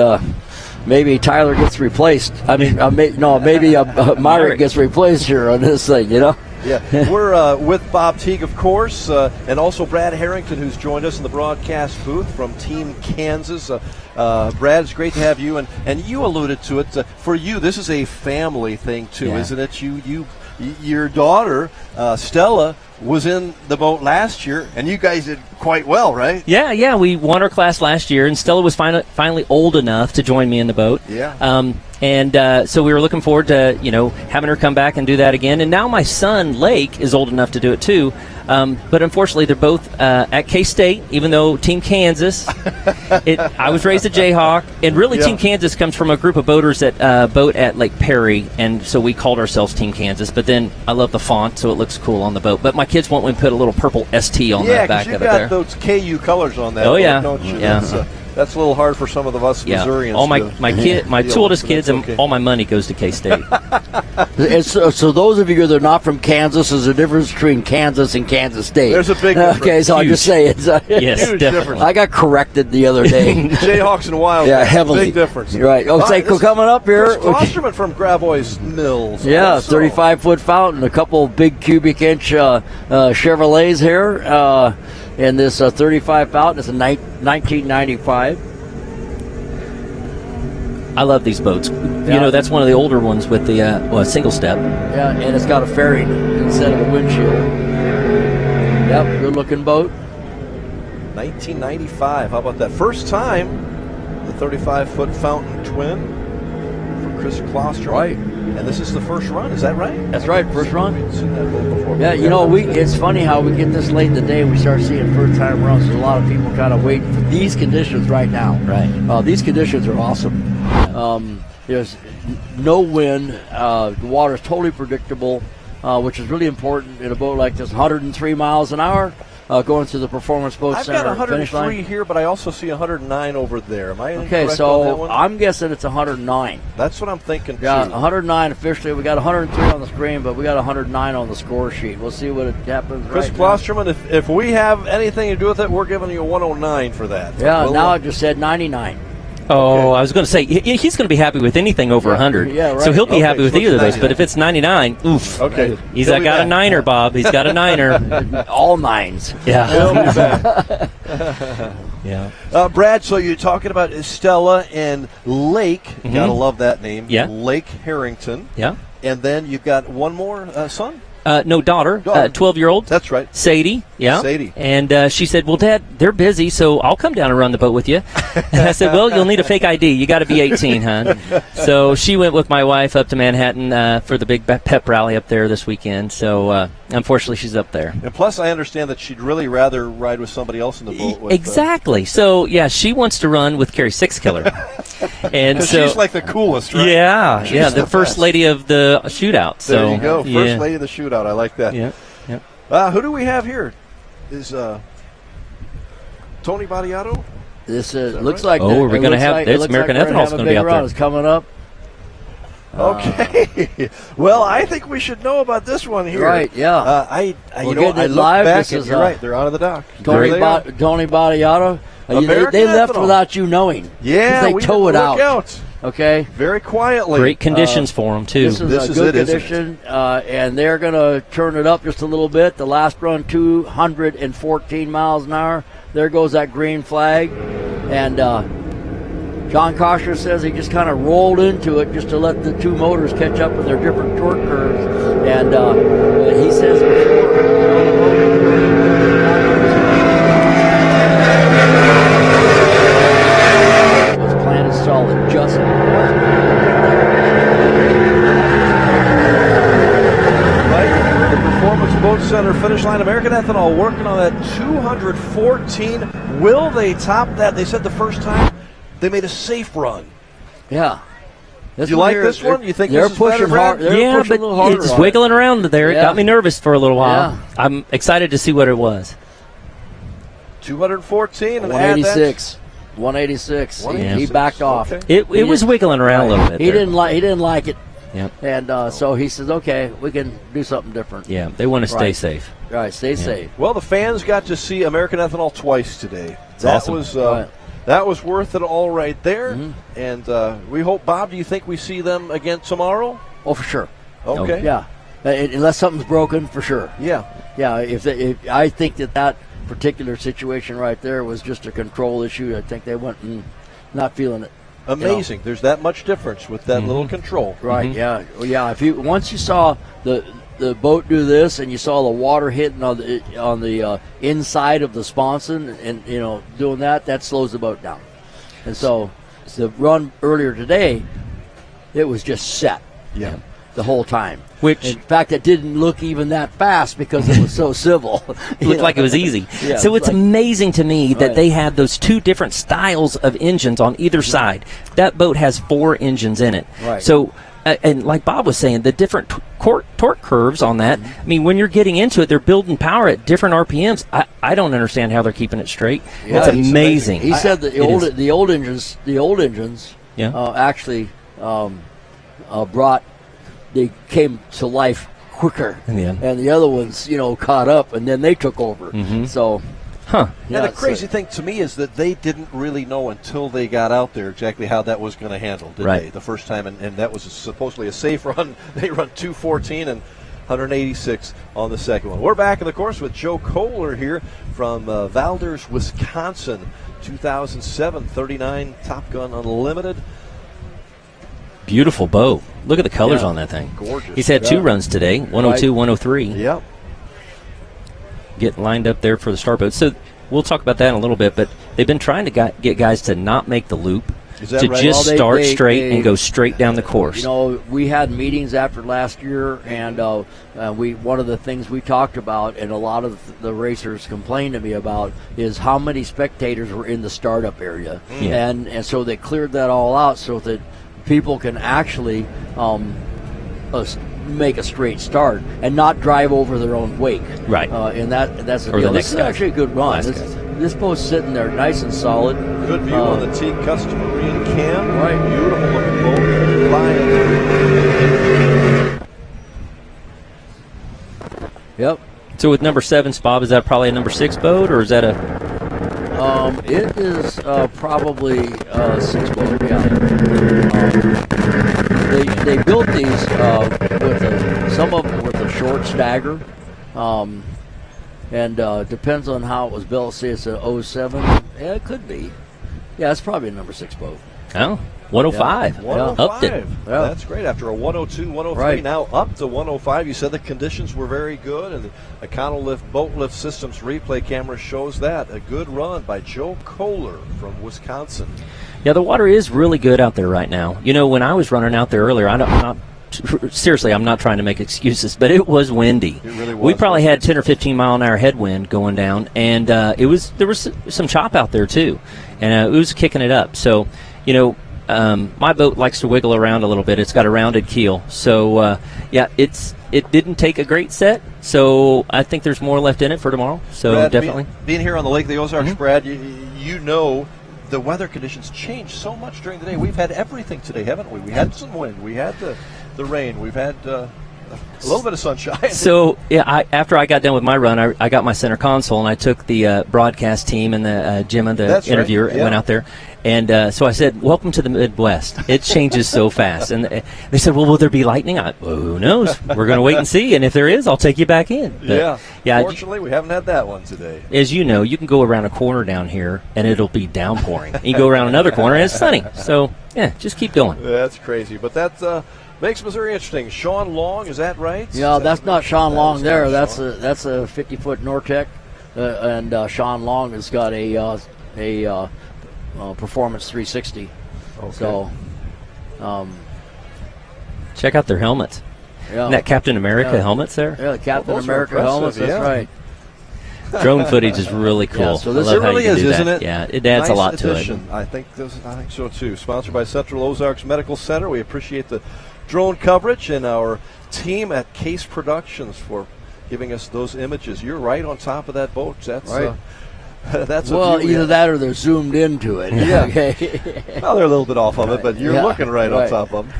Speaker 2: maybe Tyler gets replaced. I mean, maybe Myrick gets replaced here on this thing. You know.
Speaker 1: Yeah, we're with Bob Teague, of course, and also Brad Harrington, who's joined us in the broadcast booth from Team Kansas. Brad, it's great to have you, and you alluded to it. For you, this is a family thing too, isn't it? Your daughter Stella was in the boat last year, and you guys did quite well, right?
Speaker 18: Yeah, we won our class last year, and Stella was finally old enough to join me in the boat.
Speaker 1: Yeah.
Speaker 18: So we were looking forward to having her come back and do that again. And now my son Lake is old enough to do it too. But unfortunately, they're both at K-State, even though Team Kansas. I was raised a Jayhawk, and really Team Kansas comes from a group of boaters that boat at Lake Perry, and so we called ourselves Team Kansas. But then I love the font, so it looks cool on the boat. But my kids won't put a little purple ST on the back of it there.
Speaker 1: Yeah, because you've got those KU colors on that.
Speaker 18: Oh,
Speaker 1: boat,
Speaker 18: yeah.
Speaker 1: Don't you?
Speaker 18: Yeah.
Speaker 1: That's a little hard for some of us Missourians.
Speaker 18: All my two oldest kids,
Speaker 1: okay.
Speaker 18: and all my money goes to K-State.
Speaker 2: So those of you that are not from Kansas, there's a difference between Kansas and Kansas State.
Speaker 1: There's a big difference.
Speaker 2: Okay, so I'll just say it's
Speaker 18: yes,
Speaker 1: huge
Speaker 18: difference.
Speaker 2: I got corrected the other day.
Speaker 1: Jayhawks and Wildcats.
Speaker 2: Yeah, heavily.
Speaker 1: Big difference.
Speaker 2: Right. Coming up here.
Speaker 1: Chris Klosterman from Gravois Mills.
Speaker 2: Yeah,
Speaker 1: also.
Speaker 2: 35-foot fountain, a couple big cubic inch Chevrolets here in this 35 fountain. It's a 1995.
Speaker 18: I love these boats.
Speaker 2: Yeah.
Speaker 18: That's one of the older ones with the single step.
Speaker 2: Yeah, and it's got a fairing instead of a windshield. Yep, good looking boat.
Speaker 1: 1995. How about that? First time the 35-foot fountain twin for Chris Klosterman.
Speaker 2: Right.
Speaker 1: And this is the first run, is that right?
Speaker 2: That's right, first run.
Speaker 1: We've seen that boat before.
Speaker 2: Yeah, it's funny how we get this late in the day, we start seeing first-time runs. There's a lot of people kind of waiting for these conditions right now.
Speaker 18: Right.
Speaker 2: These conditions are awesome. There's no wind. The water is totally predictable, which is really important in a boat like this. 103 miles an hour going through the Performance Boat
Speaker 1: I've
Speaker 2: Center.
Speaker 1: got
Speaker 2: finish
Speaker 1: 103
Speaker 2: line.
Speaker 1: here, but I also see 109 over there. Am I
Speaker 2: Okay,
Speaker 1: incorrect on that
Speaker 2: so
Speaker 1: one?
Speaker 2: I'm guessing it's 109.
Speaker 1: That's what I'm thinking,
Speaker 2: Yeah,
Speaker 1: too.
Speaker 2: 109 officially. We got 103 on the screen, but we got 109 on the score sheet. We'll see what happens.
Speaker 1: Chris
Speaker 2: right
Speaker 1: Klosterman, if we have anything to do with it, we're giving you a 109 for that.
Speaker 2: Yeah,
Speaker 1: We'll,
Speaker 2: now I just said 99.
Speaker 18: Oh, I was going to say, he's going to be happy with anything over 100.
Speaker 2: Yeah, right.
Speaker 18: So he'll be happy with
Speaker 1: so
Speaker 18: either of
Speaker 1: it's
Speaker 18: those. But if it's 99, oof.
Speaker 1: Okay.
Speaker 18: He's
Speaker 1: He'll be
Speaker 18: got a
Speaker 1: back.
Speaker 18: niner, Bob. He's got a niner.
Speaker 2: All nines.
Speaker 18: Yeah.
Speaker 1: He'll be back.
Speaker 18: Yeah.
Speaker 1: Brad, so you're talking about Stella and Lake.
Speaker 18: Mm-hmm.
Speaker 1: Gotta love that name.
Speaker 18: Yeah.
Speaker 1: Lake Harrington.
Speaker 18: Yeah.
Speaker 1: And then you've got one more son?
Speaker 18: No, daughter. 12-year-old.
Speaker 1: That's right.
Speaker 18: Sadie. Yeah.
Speaker 1: Sadie.
Speaker 18: And she said, well, Dad, they're busy, so I'll come down and run the boat with you. And I said, well, you'll need a fake ID. You got to be 18, hon. So she went with my wife up to Manhattan for the big pep rally up there this weekend. So unfortunately, she's up there.
Speaker 1: And plus, I understand that she'd really rather ride with somebody else in the boat. With,
Speaker 18: exactly. So, yeah, she wants to run with Carrie Sixkiller. And so
Speaker 1: she's like the coolest, right?
Speaker 18: Yeah,
Speaker 1: She's
Speaker 18: the first
Speaker 1: best.
Speaker 18: lady of the shootout. So,
Speaker 1: there you go. First
Speaker 18: yeah.
Speaker 1: lady of the shootout. I like that.
Speaker 18: Yeah.
Speaker 1: Who do we have here? Is Tony Badiato?
Speaker 2: This looks
Speaker 1: right?
Speaker 2: like.
Speaker 18: Oh, are we going to have? It's American Ethanol's going to be out there.
Speaker 2: It's coming up.
Speaker 1: Okay. Well, I think we should know about this one here.
Speaker 2: Right, yeah.
Speaker 1: I
Speaker 2: We're
Speaker 1: look
Speaker 2: getting it live.
Speaker 1: back
Speaker 2: This
Speaker 1: and
Speaker 2: is,
Speaker 1: you're right. They're out of the dock.
Speaker 2: Tony
Speaker 1: There
Speaker 2: Badiato.
Speaker 1: American
Speaker 2: They left
Speaker 1: Ethanol.
Speaker 2: without you knowing.
Speaker 1: Yeah,
Speaker 2: they
Speaker 1: we
Speaker 2: tow it
Speaker 1: didn't look
Speaker 2: out. Okay.
Speaker 1: Very quietly.
Speaker 18: Great conditions for them, too.
Speaker 2: This is a good condition, and they're going to turn it up just a little bit. The last run, 214 miles an hour. There goes that green flag. And John Kosher says he just kind of rolled into it just to let the two motors catch up with their different torque curves. And he says was planted solid just
Speaker 1: The Performance Boat Center finish line. American Ethanol working on that 214. Will they top that? They said the first time they made a safe run.
Speaker 2: Yeah.
Speaker 1: Do you like this one? You think
Speaker 2: they're
Speaker 1: this is
Speaker 2: pushing
Speaker 1: better,
Speaker 2: hard?
Speaker 1: Brad?
Speaker 2: They're
Speaker 18: Yeah,
Speaker 2: pushing a
Speaker 18: but
Speaker 2: little harder
Speaker 18: it's
Speaker 2: on
Speaker 18: wiggling around there. It
Speaker 2: Yeah.
Speaker 18: got me nervous for a little while.
Speaker 2: Yeah.
Speaker 18: I'm excited to see what it was.
Speaker 1: 214 and
Speaker 2: 186. 186. He backed off.
Speaker 1: Okay.
Speaker 18: It was wiggling around a little bit.
Speaker 2: He
Speaker 18: there.
Speaker 2: didn't like it.
Speaker 18: Yep.
Speaker 2: And so he says, okay, we can do something different.
Speaker 18: Yeah, they want to stay
Speaker 2: Right.
Speaker 18: safe.
Speaker 2: Right, stay safe.
Speaker 1: Well, the fans got to see American Ethanol twice today. That
Speaker 18: awesome.
Speaker 1: was
Speaker 2: Right.
Speaker 1: that was worth it all right there.
Speaker 2: Mhm.
Speaker 1: And we hope, Bob, do you think we see them again tomorrow?
Speaker 2: Oh, for sure.
Speaker 1: Okay.
Speaker 2: Yeah. Unless something's broken, for sure.
Speaker 1: Yeah.
Speaker 2: Yeah, if I think that particular situation right there was just a control issue. I think they went and not feeling it.
Speaker 1: Amazing. There's that much difference with that little control.
Speaker 2: Right. Yeah. Well, yeah. If you once you saw the boat do this, and you saw the water hitting on the inside of the sponson, and doing that slows the boat down. And so the run earlier today, it was just set.
Speaker 1: Yeah.
Speaker 2: The whole time.
Speaker 18: Which,
Speaker 2: in fact, it didn't look even that fast because it was so civil.
Speaker 18: It looked like it was easy.
Speaker 2: Yeah,
Speaker 18: so it's amazing to me that
Speaker 2: Right.
Speaker 18: they have those two different styles of engines on either side. That boat has 4 engines in it.
Speaker 2: Right.
Speaker 18: So, and like Bob was saying, the different torque curves on that. I mean, when you're getting into it, they're building power at different RPMs. I don't understand how they're keeping it straight.
Speaker 2: Yeah,
Speaker 18: it's amazing.
Speaker 2: He said that the old engines actually brought. They came to life quicker,
Speaker 18: in the end.
Speaker 2: And the other ones, caught up, and then they took over. So,
Speaker 1: And the crazy thing to me is that they didn't really know until they got out there exactly how that was going to handle, did
Speaker 18: Right.
Speaker 1: they? The first time, and that was supposedly a safe run. They run 2:14 and 186 on the second one. We're back in the course with Joe Kohler here from Valders, Wisconsin, 2007 39 Top Gun Unlimited.
Speaker 18: Beautiful boat. Look at the colors
Speaker 1: Yeah.
Speaker 18: on that thing.
Speaker 1: Gorgeous.
Speaker 18: He's had 2 runs today, 102, 103.
Speaker 1: Yep.
Speaker 18: Getting lined up there for the start boat. So we'll talk about that in a little bit, but they've been trying to get guys to not make the loop,
Speaker 1: Is that
Speaker 18: to
Speaker 1: right?
Speaker 18: just
Speaker 2: Well,
Speaker 18: start
Speaker 2: they-
Speaker 18: straight and go straight down the course.
Speaker 2: We had meetings after last year, and one of the things we talked about, and a lot of the racers complained to me about, is how many spectators were in the startup area,
Speaker 18: Yeah.
Speaker 2: and so they cleared that all out so that people can actually make a straight start and not drive over their own wake.
Speaker 18: Right.
Speaker 2: And that's a
Speaker 18: Or the
Speaker 2: deal.
Speaker 18: next
Speaker 2: This is
Speaker 18: guy.
Speaker 2: actually a good run.
Speaker 18: Last
Speaker 2: This boat's sitting there nice and solid.
Speaker 1: Good view on the Teague Custom Marine cam.
Speaker 2: Right.
Speaker 1: Beautiful looking boat. Flying.
Speaker 2: Yep.
Speaker 18: So with number 7, Bob, is that probably a number 6 boat, or is that a...
Speaker 2: It is probably 6 boat, yeah. They built these some of them with a short stagger, and depends on how it was built. See, it's an 07. Yeah, it could be. Yeah, it's probably a number 6 boat.
Speaker 18: Oh, 105.
Speaker 2: Yeah.
Speaker 1: 105.
Speaker 18: Upped it.
Speaker 2: Yeah.
Speaker 1: That's great. After a 102, 103,
Speaker 2: Right.
Speaker 1: now up to 105. You said the conditions were very good, and the Econolift Boat Lift Systems replay camera shows that. A good run by Joe Kohler from Wisconsin.
Speaker 18: Yeah, the water is really good out there right now. When I was running out there earlier, I'm not trying to make excuses, but it was windy.
Speaker 1: It really was.
Speaker 18: We probably had 10 or 15 mile an hour headwind going down, and there was some chop out there too, and it was kicking it up. So, my boat likes to wiggle around a little bit. It's got a rounded keel, so it didn't take a great set. So I think there's more left in it for tomorrow. So
Speaker 1: Brad,
Speaker 18: definitely
Speaker 1: being here on the Lake of the Ozarks, Brad, you know the weather conditions change so much during the day. We've had everything today, haven't we? We had some wind. We had the rain. We've had a little bit of sunshine.
Speaker 18: So, after I got done with my run, I got my center console, and I took the broadcast team and the Gemma, the
Speaker 1: That's right.
Speaker 18: interviewer, and went out there. And so I said, "Welcome to the Midwest. It changes so fast." And they said, "Well, will there be lightning?" Well, who knows? We're going to wait and see. And if there is, I'll take you back in. But,
Speaker 1: Fortunately, we haven't had that one today.
Speaker 18: as you know, you can go around a corner down here, and it'll be downpouring. You go around another corner, and it's sunny. So, just keep going.
Speaker 1: That's crazy. But that makes Missouri interesting. Sean Long, is that right?
Speaker 2: Yeah, that's not Sean Long there. That's
Speaker 1: Sean.
Speaker 2: a 50-foot Nortec, and Sean Long has got a Performance 360.
Speaker 1: Okay.
Speaker 2: So,
Speaker 18: Check out their helmets.
Speaker 2: yeah.
Speaker 18: Isn't that Captain America helmets there?
Speaker 2: Yeah, the Captain
Speaker 1: those are
Speaker 2: America
Speaker 1: impressive,
Speaker 2: helmets. That's
Speaker 1: yeah.
Speaker 2: right.
Speaker 18: Drone footage is really cool.
Speaker 2: Yeah, so this
Speaker 18: I love
Speaker 1: It
Speaker 18: how you
Speaker 1: really
Speaker 18: can
Speaker 1: is,
Speaker 18: do
Speaker 1: isn't
Speaker 18: that.
Speaker 1: it?
Speaker 18: Yeah, it adds
Speaker 1: nice
Speaker 18: a lot
Speaker 1: addition.
Speaker 18: to it.
Speaker 1: I think so too. Sponsored by Central Ozarks Medical Center. We appreciate the drone coverage and our team at Case Productions for giving us those images. You're right on top of that boat. That's
Speaker 2: Right.
Speaker 1: that's a
Speaker 2: Well,
Speaker 1: view we
Speaker 2: either
Speaker 1: have.
Speaker 2: that or they're zoomed into it.
Speaker 1: Yeah.
Speaker 2: Okay.
Speaker 1: Well, they're a little bit off of it, but you're
Speaker 2: Yeah,
Speaker 1: looking right on
Speaker 2: right.
Speaker 1: top of them.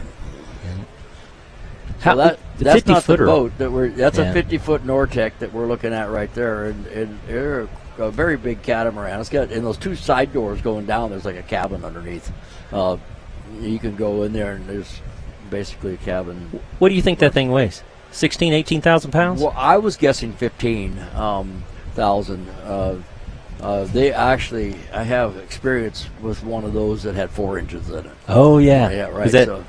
Speaker 2: So that's not the
Speaker 18: 50-footer.
Speaker 2: boat that we're. That's
Speaker 18: Yeah.
Speaker 2: a 50-foot Nortec that we're looking at right there, and they're a very big catamaran. It's got in those 2 side doors going down. There's like a cabin underneath. You can go in there, and there's basically a cabin.
Speaker 18: What do you think that thing weighs? 18,000 pounds?
Speaker 2: Well, I was guessing 15,000. I have experience with one of those that had 4 engines in it.
Speaker 18: Oh yeah,
Speaker 2: yeah, right.
Speaker 18: Was that
Speaker 2: So,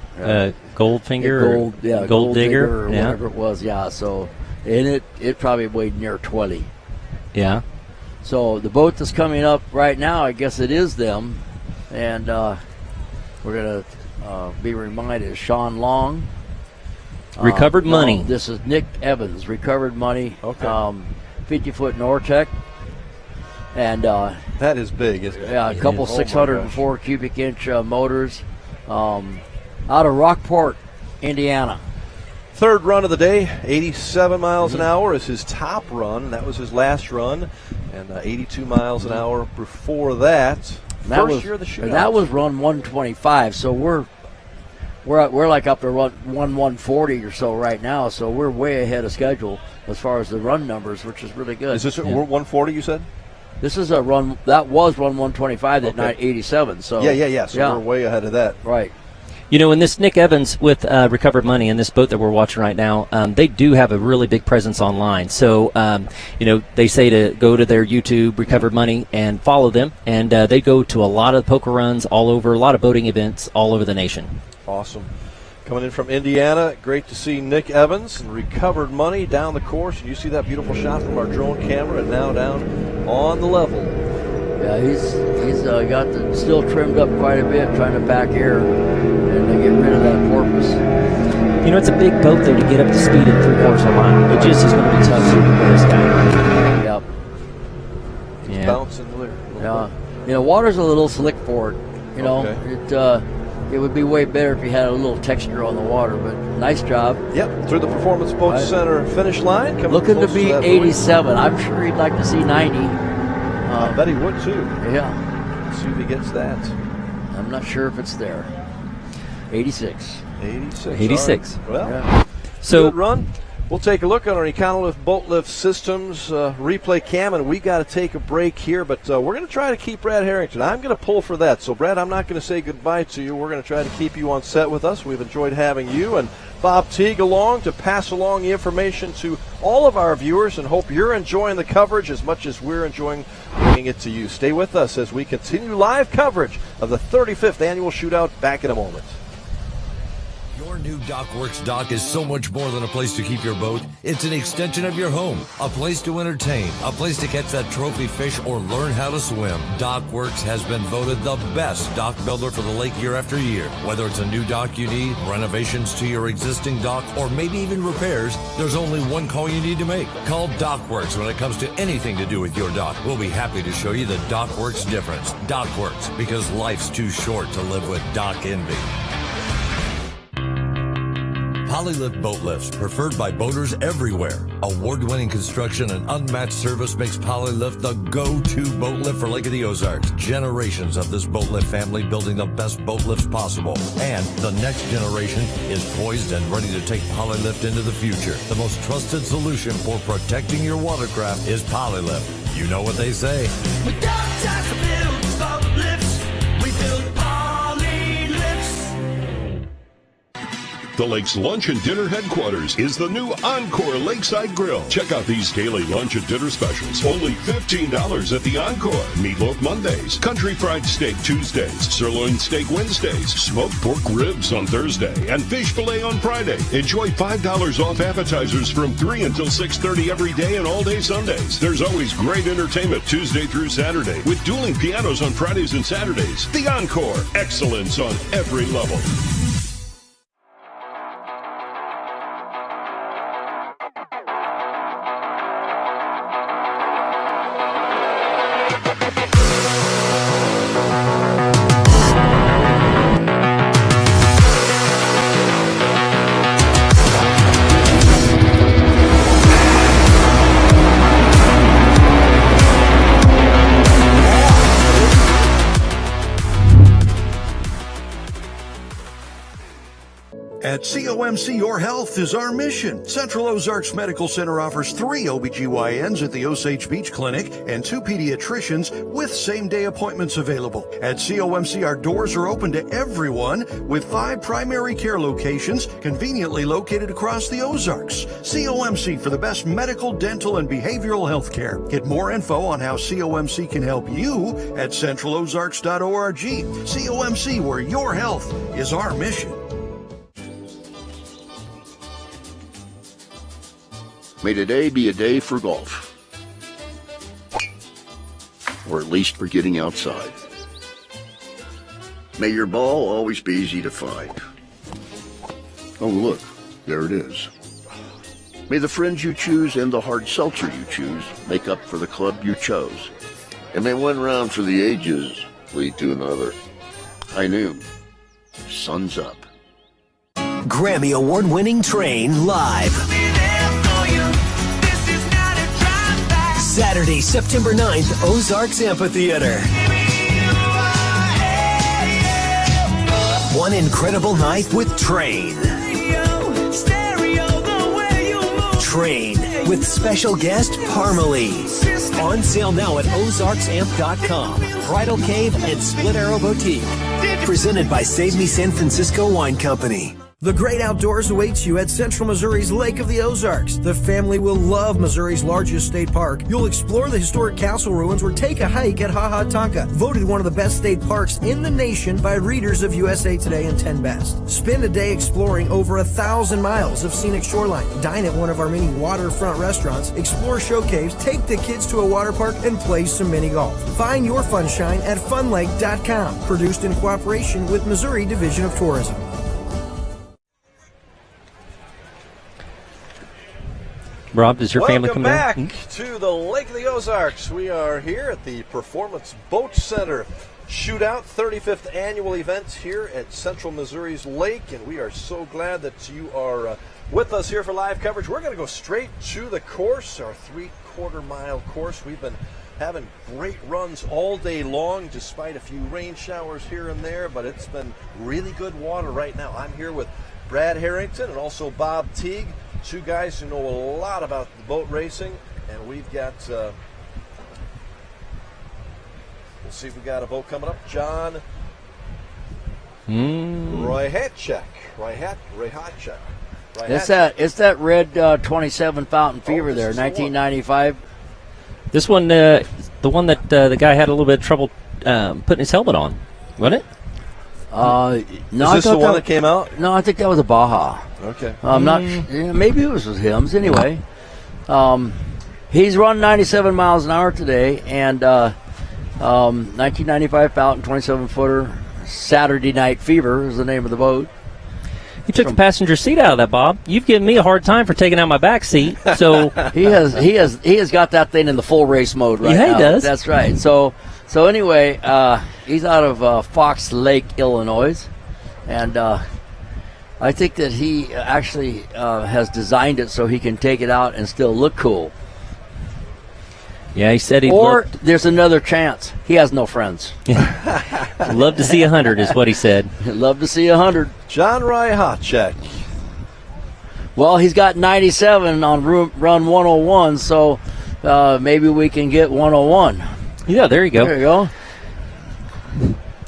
Speaker 18: Goldfinger?
Speaker 2: Gold
Speaker 18: Digger,
Speaker 2: or whatever it was. Yeah, so and it probably weighed near 20.
Speaker 18: Yeah.
Speaker 2: So the boat that's coming up right now, I guess it is them, and we're gonna be reminded. Sean Long.
Speaker 18: Recovered Money.
Speaker 2: No, this is Nick Evans. Recovered Money.
Speaker 1: Okay.
Speaker 2: 50-foot Nortec. And
Speaker 1: that is big, isn't it?
Speaker 2: Yeah, a couple 604 cubic inch motors out of Rockport, Indiana.
Speaker 1: Third run of the day, 87 miles an hour is his top run. That was his last run, and 82 miles an hour before that. First year of the shootout.
Speaker 2: And that was run 125. So we're like up to run 140 or so right now. So we're way ahead of schedule as far as the run numbers, which is really good.
Speaker 1: Is this 140? You said?
Speaker 2: This is a run that was run 125 at 987. So
Speaker 1: yeah. So we're way ahead of that.
Speaker 2: Right.
Speaker 18: You know, in this Nick Evans with Recovered Money and this boat that we're watching right now, they do have a really big presence online. So, they say to go to their YouTube, Recovered Money, and follow them. And they go to a lot of poker runs all over, a lot of boating events all over the nation.
Speaker 1: Awesome. Coming in from Indiana, great to see Nick Evans and Recovered Money down the course. You see that beautiful shot from our drone camera, and now down on the level.
Speaker 2: Yeah, he's got the still trimmed up quite a bit, trying to back air and get rid of that porpoise.
Speaker 18: You know, it's a big boat, though, to get up to speed in 3/4 of a mile. It just is going to be tough for this guy.
Speaker 2: Yep.
Speaker 1: Yeah. Bouncing there.
Speaker 2: Yeah. Water's a little slick for it. It would be way better if you had a little texture on the water, but nice job.
Speaker 1: Yep, through the Performance Boat Center finish line.
Speaker 2: Looking to be 87. I'm sure he'd like to see 90.
Speaker 1: I bet he would too.
Speaker 2: Yeah.
Speaker 1: Let's see if he gets that.
Speaker 2: I'm not sure if it's there. 86.
Speaker 18: 86.
Speaker 1: Right. Well,
Speaker 2: yeah.
Speaker 1: So good run. We'll take a look at our Econolift Boat Lift Systems replay cam, and we got to take a break here, but we're going to try to keep Brad Harrington. I'm going to pull for that. So, Brad, I'm not going to say goodbye to you. We're going to try to keep you on set with us. We've enjoyed having you and Bob Teague along to pass along the information to all of our viewers, and hope you're enjoying the coverage as much as we're enjoying bringing it to you. Stay with us as we continue live coverage of the 35th Annual Shootout. Back in a moment.
Speaker 8: Your new DockWorks dock is so much more than a place to keep your boat. It's an extension of your home, a place to entertain, a place to catch that trophy fish or learn how to swim. DockWorks has been voted the best dock builder for the lake year after year. Whether it's a new dock you need, renovations to your existing dock, or maybe even repairs, there's only one call you need to make. Call DockWorks when it comes to anything to do with your dock. We'll be happy to show you the DockWorks difference. DockWorks, because life's too short to live with dock envy. Polylift boat lifts, preferred by boaters everywhere. Award-winning construction and unmatched service makes Polylift the go-to boat lift for Lake of the Ozarks. Generations of this boat lift family building the best boat lifts possible. And the next generation is poised and ready to take Polylift into the future. The most trusted solution for protecting your watercraft is Polylift. You know what they say.
Speaker 10: We don't just build boat lifts, we build
Speaker 3: The lake's lunch and dinner headquarters is the new Encore Lakeside Grill. Check out these daily lunch and dinner specials. Only $15 at the Encore. Meatloaf Mondays, country fried steak Tuesdays, sirloin steak Wednesdays, smoked pork ribs on Thursday, and fish fillet on Friday. Enjoy $5 off appetizers from 3 until 6:30 every day and all day Sundays. There's always great entertainment Tuesday through Saturday with dueling pianos on Fridays and Saturdays. The Encore. Excellence on every level.
Speaker 6: At COMC, your health is our mission. Central Ozarks Medical Center offers 3 OBGYNs at the Osage Beach Clinic and 2 pediatricians with same-day appointments available. At COMC, our doors are open to everyone with 5 primary care locations conveniently located across the Ozarks. COMC for the best medical, dental, and behavioral health care. Get more info on how COMC can help you at centralozarks.org. COMC, where your health is our mission.
Speaker 15: May today be a day for golf. Or at least for getting outside. May your ball always be easy to find. Oh, look, there it is. May the friends you choose and the hard seltzer you choose make up for the club you chose. And may one round for the ages lead to another. High noon. Sun's up.
Speaker 19: Grammy award-winning Train live. Saturday, September 9th, Ozarks Amphitheater. One incredible night with Train. Train with special guest Parmalee. On sale now at ozarksamp.com. Bridal Cave and Split Arrow Boutique. Presented by Save Me San Francisco Wine Company.
Speaker 14: The great outdoors awaits you at Central Missouri's Lake of the Ozarks. The family will love Missouri's largest state park. You'll explore the historic castle ruins or take a hike at Ha Ha Tonka, voted one of the best state parks in the nation by readers of USA Today and 10 Best. Spend a day exploring over 1,000 miles of scenic shoreline. Dine at one of our many waterfront restaurants, explore show caves, take the kids to a water park, and play some mini golf. Find your funshine at funlake.com. Produced in cooperation with Missouri Division of Tourism.
Speaker 18: Rob, does your family come
Speaker 1: back
Speaker 18: down?
Speaker 1: to the Lake of the Ozarks. We are here at the Performance Boat Center Shootout, 35th annual event here at Central Missouri's Lake, and we are so glad that you are with us here for live coverage. We're going to go straight to the course, our 3/4 mile course. We've been having great runs all day long, despite a few rain showers here and there, but it's been really good water right now. I'm here with Brad Harrington and also Bob Teague, 2 guys who know a lot about the boat racing, and we've got, we'll see if we got a boat coming up. John Ryhacek.
Speaker 2: It's that red 27 Fountain Fever there, 1995.
Speaker 18: This one, the one that the guy had a little bit of trouble putting his helmet on, wasn't it?
Speaker 2: No,
Speaker 1: is this the one that came out?
Speaker 2: No, I think that was a Baja.
Speaker 1: Okay.
Speaker 2: I'm not. Maybe it was with him. Anyway, he's run 97 miles an hour today, and 1995 Fountain 27-footer. Saturday Night Fever is the name of the boat.
Speaker 18: You took the passenger seat out of that, Bob. You've given me a hard time for taking out my back seat. So
Speaker 2: he has got that thing in the full race mode right now.
Speaker 18: Yeah, he does.
Speaker 2: That's right. So anyway, he's out of Fox Lake, Illinois, and I think that he actually has designed it so he can take it out and still look cool.
Speaker 18: Yeah, he said he.
Speaker 2: Or there's another chance. He has no friends.
Speaker 18: Love to see 100 is what he said.
Speaker 2: Love to see 100.
Speaker 1: John Ryhacek.
Speaker 2: Well, he's got 97 on run 101, so maybe we can get 101.
Speaker 18: Yeah, there you go.
Speaker 2: There you go.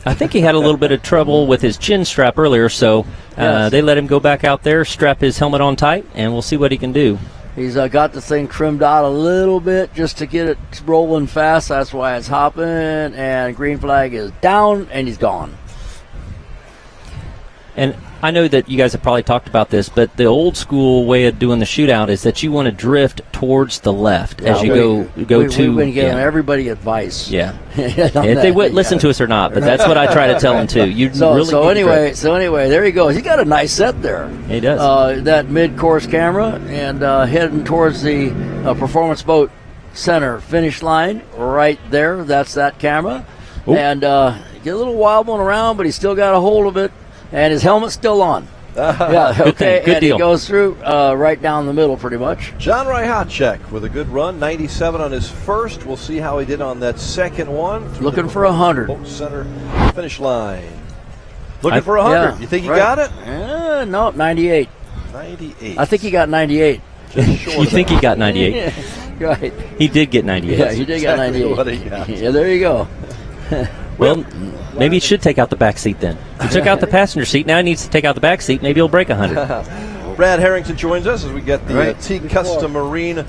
Speaker 18: I think he had a little bit of trouble with his chin strap earlier, so they let him go back out there, strap his helmet on tight, and we'll see what he can do.
Speaker 2: He's got the thing trimmed out a little bit just to get it rolling fast. That's why it's hopping, and green flag is down, and he's gone.
Speaker 18: And I know that you guys have probably talked about this, but the old school way of doing the shootout is that you want to drift towards the left as you go to.
Speaker 2: We've been giving everybody advice.
Speaker 18: Yeah, if they would listen to us or not, but that's what I try to tell them too.
Speaker 2: So anyway, there he goes. He got a nice set there.
Speaker 18: He does.
Speaker 2: That mid-course camera and heading towards the Performance Boat Center finish line right there. That's that camera. Ooh. And get a little wobbling around, but he still got a hold of it. And his helmet's still on. Yeah, okay.
Speaker 18: Good deal.
Speaker 2: He goes through right down the middle pretty much.
Speaker 1: John Ryhacek with a good run, 97 on his first. We'll see how he did on that second one.
Speaker 2: Looking for 100.
Speaker 1: Boat Center finish line. Looking for 100.
Speaker 2: Yeah,
Speaker 1: You think you
Speaker 2: right.
Speaker 1: got it?
Speaker 2: No, 98.
Speaker 1: 98.
Speaker 2: I think he got 98.
Speaker 18: You think he got 98?
Speaker 2: Yeah, right.
Speaker 18: He did get 98.
Speaker 2: Yeah, he did get 98.
Speaker 1: What he got.
Speaker 2: Yeah, there you go.
Speaker 18: Well, maybe he should take out the back seat then. He took out the passenger seat. Now he needs to take out the back seat. Maybe he'll break 100.
Speaker 1: Brad Harrington joins us as we get the T-Custom Marine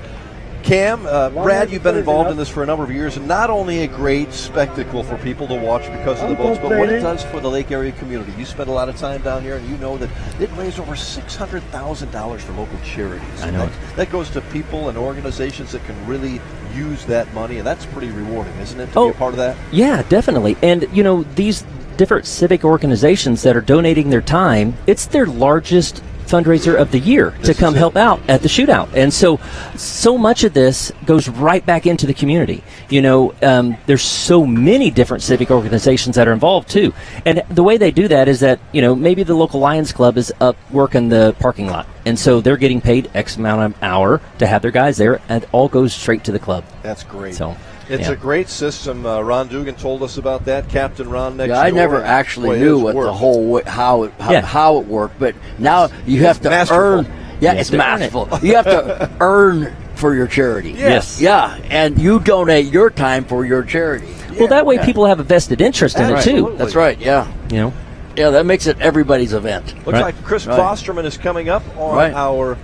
Speaker 1: cam. Brad, you've been involved in this for a number of years, and not only a great spectacle for people to watch because of the boats, but what it does for the lake area community. You spend a lot of time down here, and you know that it raised over $600,000 for local charities.
Speaker 18: I know.
Speaker 1: That goes to people and organizations that can really use that money, and that's pretty rewarding, isn't it, to be a part of that?
Speaker 18: Yeah, definitely. And, these different civic organizations that are donating their time, it's their largest fundraiser of the year to come help out at the shootout. And so much of this goes right back into the community. There's so many different civic organizations that are involved too. And the way they do that is that, maybe the local Lions Club is up working the parking lot. And so they're getting paid X amount an hour to have their guys there, and it all goes straight to the club.
Speaker 1: That's great.
Speaker 18: So
Speaker 1: it's a great system. Ron Dugan told us about that. Captain Ron next door.
Speaker 2: I never actually knew what the whole way, how it worked, but now you have to earn. Yeah, it's masterful. You have to earn for your charity.
Speaker 18: Yes.
Speaker 2: Yeah, and you donate your time for your charity.
Speaker 18: Well, that way people have a vested interest in it too.
Speaker 2: That's right. Yeah. Yeah, that makes it everybody's event.
Speaker 1: Looks like Chris Klosterman is coming up on our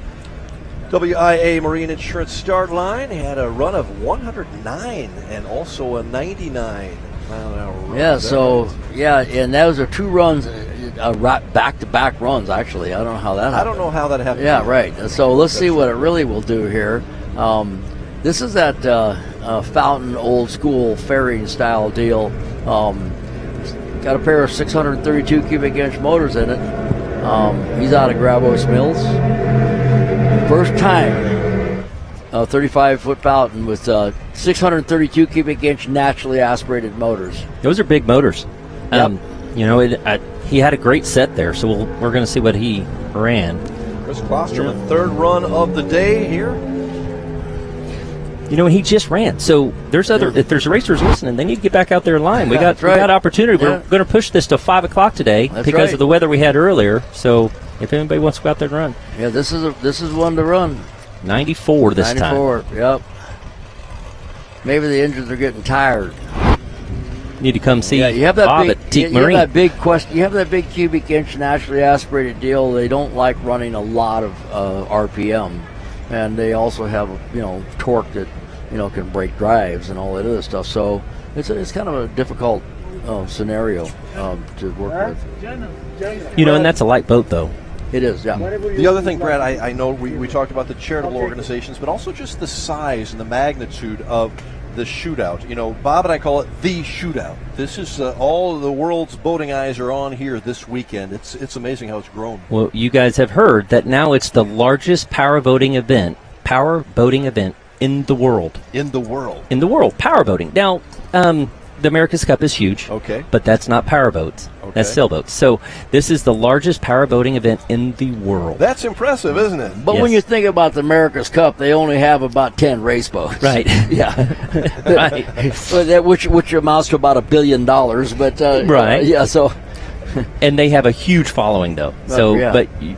Speaker 1: WIA Marine Insurance start line. He had a run of 109 and also a 99 mile an hour run.
Speaker 2: Yeah, and those are two runs, back-to-back runs, actually. I don't know how that happened.
Speaker 1: I don't know how that happened.
Speaker 2: Yeah, right. So let's see what it really will do here. This is that Fountain old school fairing style deal. Got a pair of 632 cubic inch motors in it. He's out of Gravos Mills. First time 35-foot fountain with 632 cubic inch naturally aspirated motors.
Speaker 18: Those are big motors.
Speaker 2: Yep.
Speaker 18: He had a great set there, so we're going to see what he ran.
Speaker 1: Chris Klosterman, third run of the day here.
Speaker 18: He just ran. So if there's racers listening, they need to get back out there in line. We got opportunity.
Speaker 2: Yeah.
Speaker 18: We're going to push this to 5 o'clock today because of the weather we had earlier. So if anybody wants to go out there and run.
Speaker 2: Yeah, this is one to run.
Speaker 18: 94 this time.
Speaker 2: 94, yep. Maybe the engines are getting tired.
Speaker 18: Need to come see
Speaker 2: you have that
Speaker 18: Bob
Speaker 2: big,
Speaker 18: at Teak
Speaker 2: you
Speaker 18: Marine.
Speaker 2: have that big you have that big cubic inch naturally aspirated deal. They don't like running a lot of RPM, and they also have torque that can break drives and all that other stuff. So it's kind of a difficult scenario to work with.
Speaker 18: And that's a light boat though.
Speaker 2: It is, yeah.
Speaker 1: The other thing, Brad, I know we talked about the charitable organizations, but also just the size and the magnitude of the shootout. Bob and I call it the shootout. This is all of the world's boating eyes are on here this weekend. It's amazing how it's grown.
Speaker 18: Well, you guys have heard that now it's the largest power boating event in the world.
Speaker 1: In the world.
Speaker 18: In the world, power boating. Now, the America's Cup is huge.
Speaker 1: Okay.
Speaker 18: But that's not power boats.
Speaker 1: Okay.
Speaker 18: That's sailboats. So this is the largest power boating event in the world.
Speaker 1: That's impressive, isn't it?
Speaker 2: But when you think about the America's Cup, they only have about 10 race boats.
Speaker 18: Right.
Speaker 2: Yeah.
Speaker 18: Right.
Speaker 2: Which amounts to about $1 billion. But
Speaker 18: right.
Speaker 2: Yeah. So.
Speaker 18: And they have a huge following, though. So,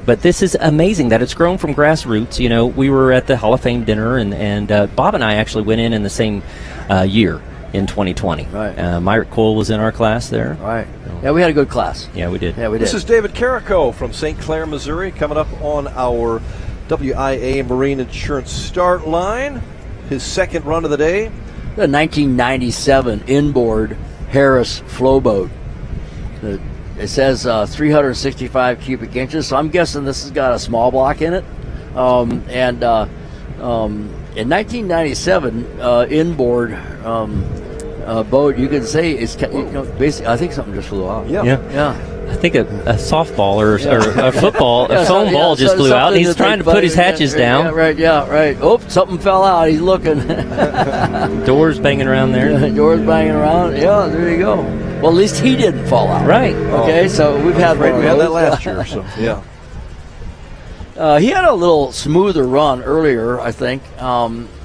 Speaker 18: but this is amazing that it's grown from grassroots. We were at the Hall of Fame dinner, and Bob and I actually went in the same year in 2020.
Speaker 2: Right.
Speaker 18: Myrick Cole was in our class there.
Speaker 2: Right. Yeah, we had a good class.
Speaker 18: Yeah, we did.
Speaker 2: Yeah, we did.
Speaker 1: This is David Carrico from St. Clair, Missouri, coming up on our WIA Marine Insurance start line. His second run of the day.
Speaker 2: The 1997 inboard Harris flowboat. It says 365 cubic inches, so I'm guessing this has got a small block in it. In 1997, inboard boat, you could say it's basically. I think something just flew out.
Speaker 1: Yeah.
Speaker 18: I think a softball or a football, a foam ball just flew out. He's trying to put his hatches down.
Speaker 2: Yeah, right. Oh, something fell out. He's looking.
Speaker 18: Doors banging around there.
Speaker 2: Yeah, doors banging around. Yeah, there you go. Well, at least he didn't fall out.
Speaker 18: Right.
Speaker 2: Okay, so we've had
Speaker 1: we had that last year. So yeah.
Speaker 2: He had a little smoother run earlier, I think.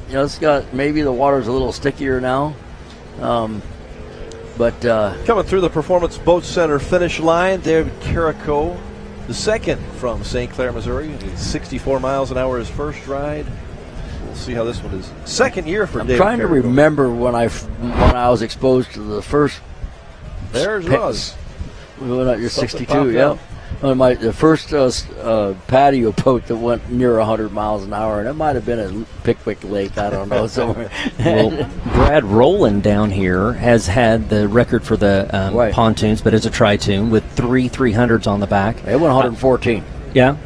Speaker 2: It's got maybe the water's a little stickier now. But
Speaker 1: coming through the Performance Boat Center finish line, David Carrico, the second from St. Clair, Missouri. 64 miles an hour his first ride. We'll see how this one is. Second year for David
Speaker 2: trying
Speaker 1: Carrico.
Speaker 2: to remember when I was exposed to the first.
Speaker 1: There's was.
Speaker 2: You're 62, yeah. The first patio boat that went near 100 miles an hour, and it might have been at Pickwick Lake, I don't know, somewhere.
Speaker 18: Well, Brad Rowland down here has had the record for the pontoons, but it's a tri-toon with 3 300s on the back.
Speaker 2: It went 114.
Speaker 18: Yeah.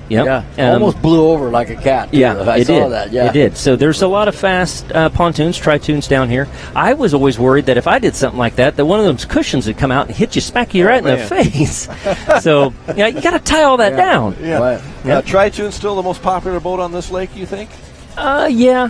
Speaker 2: Almost blew over like a cat. Too.
Speaker 18: Yeah,
Speaker 2: I saw that. Yeah,
Speaker 18: it did. So there's a lot of fast pontoons, tri-toons down here. I was always worried that if I did something like that one of those cushions would come out and hit you, smack you right in the face. So you got to tie all that down.
Speaker 1: Yeah. Tri-toon's still the most popular boat on this lake, you think?
Speaker 18: Yeah,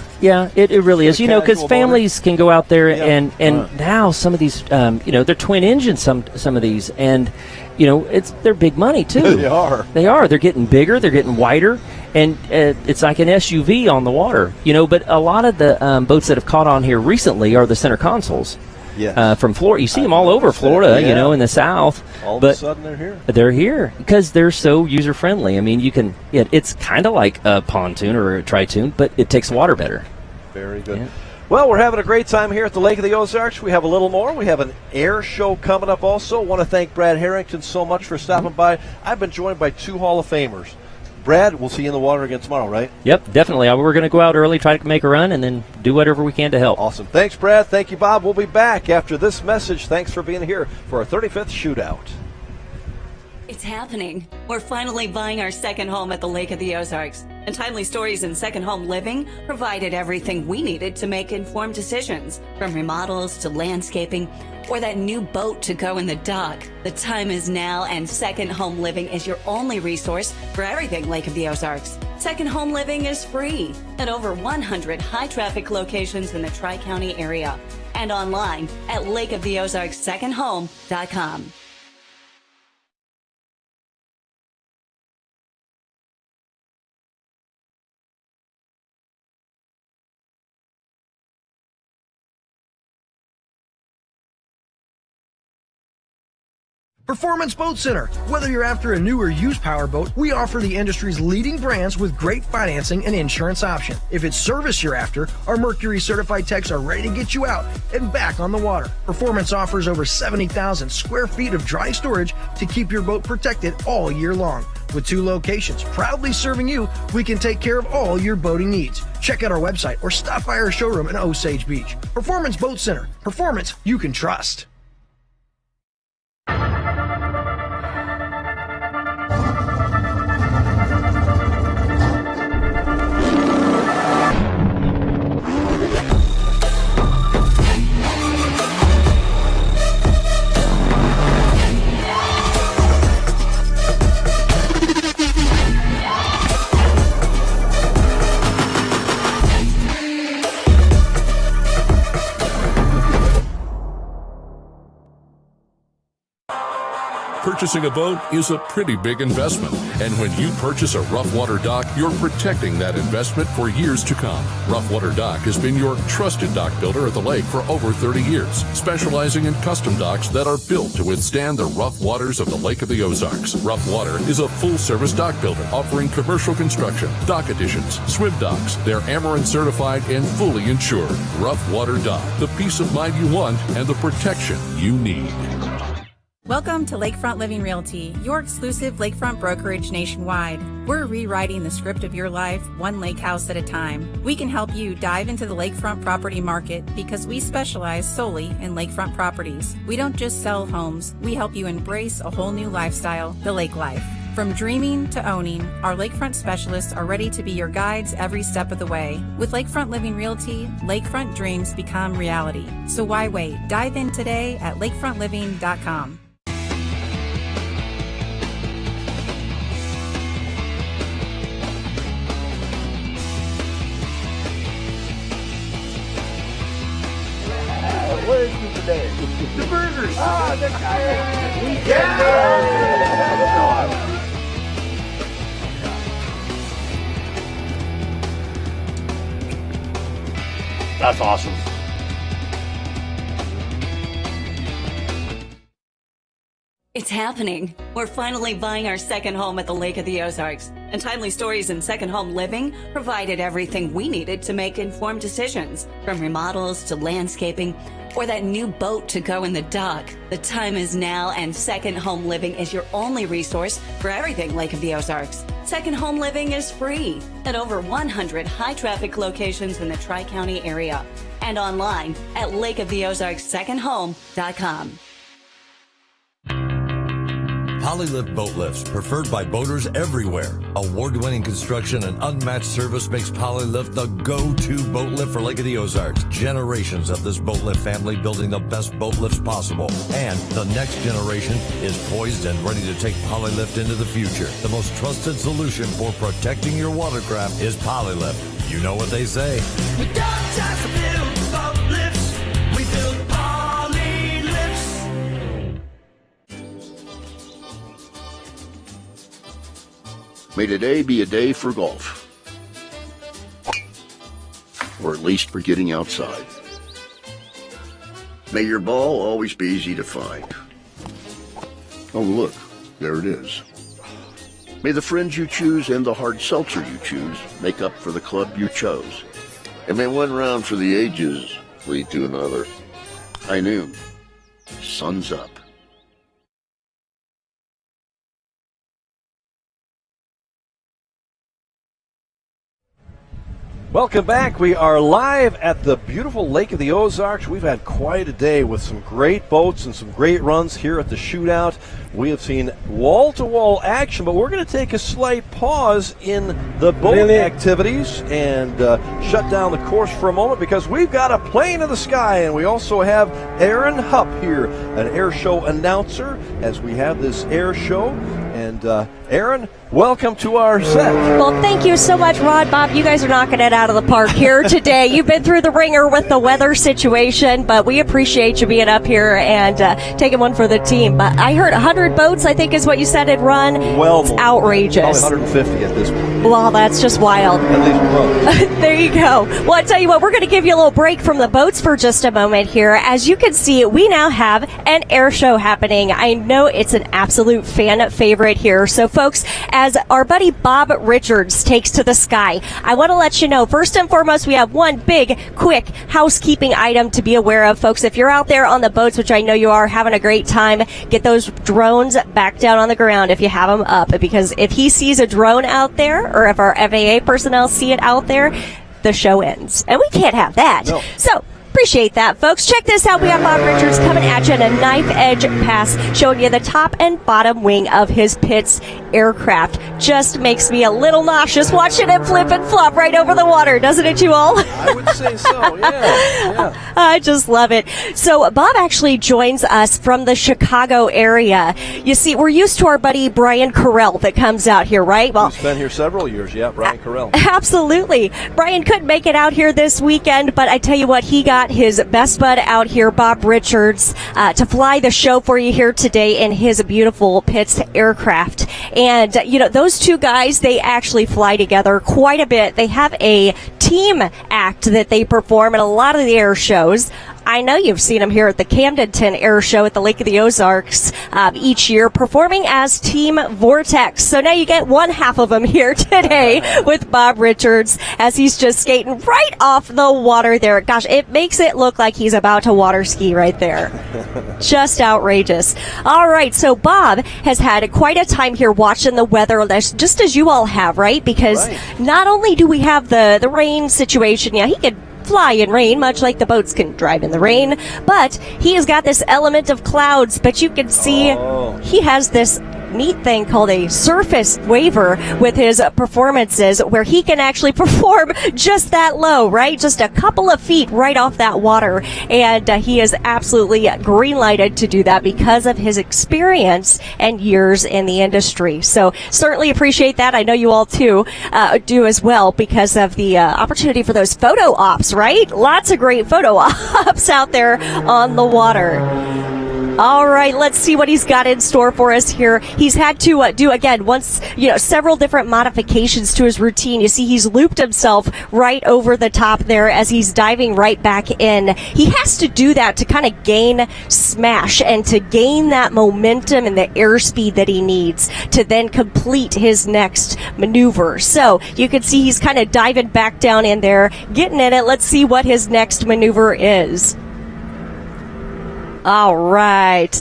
Speaker 18: it really is. Because families can go out there and now some of these, they're twin engines. Some of these, and they're big money too.
Speaker 1: They are.
Speaker 18: They're getting bigger. They're getting wider, and it's like an SUV on the water. But a lot of the boats that have caught on here recently are the center consoles.
Speaker 1: Yes.
Speaker 18: From Florida. You see them all over Florida, in the South.
Speaker 1: All of a sudden they're here.
Speaker 18: They're here because they're so user-friendly. I mean, it's kind of like a pontoon or a tri-toon, but it takes water better.
Speaker 1: Very good. Yeah. Well, we're having a great time here at the Lake of the Ozarks. We have a little more. We have an air show coming up also. I want to thank Brad Harrington so much for stopping by. I've been joined by 2 Hall of Famers. Brad, we'll see you in the water again tomorrow, right?
Speaker 18: Yep, definitely. We're going to go out early, try to make a run, and then do whatever we can to help.
Speaker 1: Awesome. Thanks, Brad. Thank you, Bob. We'll be back after this message. Thanks for being here for our 35th Shootout.
Speaker 11: It's happening. We're finally buying our second home at the Lake of the Ozarks. And Timely Stories in Second Home Living provided everything we needed to make informed decisions, from remodels to landscaping or that new boat to go in the dock. The time is now, and Second Home Living is your only resource for everything Lake of the Ozarks. Second Home Living is free at over 100 high-traffic locations in the Tri-County area and online at lakeoftheozarkssecondhome.com.
Speaker 14: Performance Boat Center. Whether you're after a new or used powerboat, we offer the industry's leading brands with great financing and insurance option. If it's service you're after, our Mercury certified techs are ready to get you out and back on the water. Performance offers over 70,000 square feet of dry storage to keep your boat protected all year long. With 2 locations proudly serving you, we can take care of all your boating needs. Check out our website or stop by our showroom in Osage Beach. Performance Boat Center. Performance you can trust.
Speaker 3: Purchasing a boat is a pretty big investment, and when you purchase a rough water dock, you're protecting that investment for years to come. Rough Water Dock has been your trusted dock builder at the lake for over 30 years, specializing in custom docks that are built to withstand the rough waters of the Lake of the Ozarks. Rough Water is a full-service dock builder offering commercial construction, dock additions, swim docks. They're Amarin certified and fully insured. Rough Water Dock, the peace of mind you want and the protection you need.
Speaker 12: Welcome to Lakefront Living Realty, your exclusive lakefront brokerage nationwide. We're rewriting the script of your life, one lake house at a time. We can help you dive into the lakefront property market because we specialize solely in lakefront properties. We don't just sell homes, we help you embrace a whole new lifestyle, the lake life. From dreaming to owning, our lakefront specialists are ready to be your guides every step of the way. With Lakefront Living Realty, lakefront dreams become reality. So why wait? Dive in today at lakefrontliving.com.
Speaker 10: What is it today? The burgers! Ah, the
Speaker 15: That's awesome.
Speaker 11: It's happening. We're finally buying our second home at the Lake of the Ozarks. And Timely Stories in Second Home Living provided everything we needed to make informed decisions, from remodels to landscaping or that new boat to go in the dock. The time is now, and Second Home Living is your only resource for everything Lake of the Ozarks. Second Home Living is free at over 100 high-traffic locations in the Tri-County area and online at lakeoftheozarkssecondhome.com.
Speaker 8: Polylift boat lifts, preferred by boaters everywhere. Award-winning construction and unmatched service makes Polylift the go-to boat lift for Lake of the Ozarks. Generations of this boat lift family building the best boat lifts possible. And the next generation is poised and ready to take Polylift into the future. The most trusted solution for protecting your watercraft is Polylift. You know what they say.
Speaker 10: We don't just build boat lifts, we build poly lifts.
Speaker 15: May today be a day for golf. Or at least for getting outside. May your ball always be easy to find. Oh, look, there it is. May the friends you choose and the hard seltzer you choose make up for the club you chose. And may one round for the ages lead to another. High noon. Sun's up.
Speaker 1: Welcome back. We are live at the beautiful Lake of the Ozarks. We've had quite a day with some great boats and some great runs here at the Shootout. We have seen wall-to-wall action, but we're going to take a slight pause in the boat activities and shut down the course for a moment because we've got a plane in the sky, and we also have Aaron Hupp here, an air show announcer, as we have this air show. And Aaron, welcome to our set.
Speaker 13: Well, thank you so much, Rod. Bob, you guys are knocking it out of the park here today. You've been through the ringer with the weather situation, but we appreciate you being up here and taking one for the team. But I heard 100 boats, I think is what you said had run.
Speaker 1: Well,
Speaker 13: it's outrageous.
Speaker 1: Probably 150 at this point.
Speaker 13: Well, that's just wild.
Speaker 1: At least one.
Speaker 13: There you go. Well, I tell you what, we're going to give you a little break from the boats for just a moment here. As you can see, we now have an air show happening. I know it's an absolute fan favorite here. So, folks, as our buddy Bob Richards takes to the sky, I want to let you know, first and foremost, we have one big, quick housekeeping item to be aware of. Folks, if you're out there on the boats, which I know you are, having a great time, get those drones back down on the ground if you have them up. Because if he sees a drone out there, or if our FAA personnel see it out there, the show ends. And we can't have that. No. So, appreciate that, folks. Check this out. We have Bob Richards coming at you in a knife edge pass, showing you the top and bottom wing of his Pitts aircraft. Just makes me a little nauseous watching it flip and flop right over the water, doesn't it, you all?
Speaker 1: I would say so, yeah.
Speaker 13: I just love it. So Bob actually joins us from the Chicago area. You see, we're used to our buddy Brian Carell that comes out here, right?
Speaker 1: Well, he's been here several years, yeah, Brian Carell.
Speaker 13: Absolutely. Brian couldn't make it out here this weekend, but I tell you what, he got his best bud out here, Bob Richards, to fly the show for you here today in his beautiful Pitts aircraft. And, you know, those two guys, they actually fly together quite a bit. They have a team act that they perform at a lot of the air shows. I know you've seen them here at the Camdenton Air Show at the Lake of the Ozarks each year, performing as Team Vortex. So now you get one half of them here today with Bob Richards as he's just skating right off the water there. Gosh, it makes it look like he's about to water ski right there. Just outrageous. All right, so Bob has had quite a time here watching the weather, just as you all have, right? Because not only do we have the rain situation, yeah, he could fly in rain, much like the boats can drive in the rain, but he has got this element of clouds. But you can see he has this neat thing called a surface waiver with his performances, where he can actually perform just that low, right? Just a couple of feet right off that water. And he is absolutely green-lighted to do that because of his experience and years in the industry. So certainly appreciate that. I know you all too do as well, because of the opportunity for those photo ops, right? Lots of great photo ops out there on the water. All right, let's see what he's got in store for us here. He's had to do, again, several different modifications to his routine. You see, he's looped himself right over the top there as he's diving right back in. He has to do that to kind of gain smash and to gain that momentum and the airspeed that he needs to then complete his next maneuver. So you can see he's kind of diving back down in there, getting in it. Let's see what his next maneuver is. All right.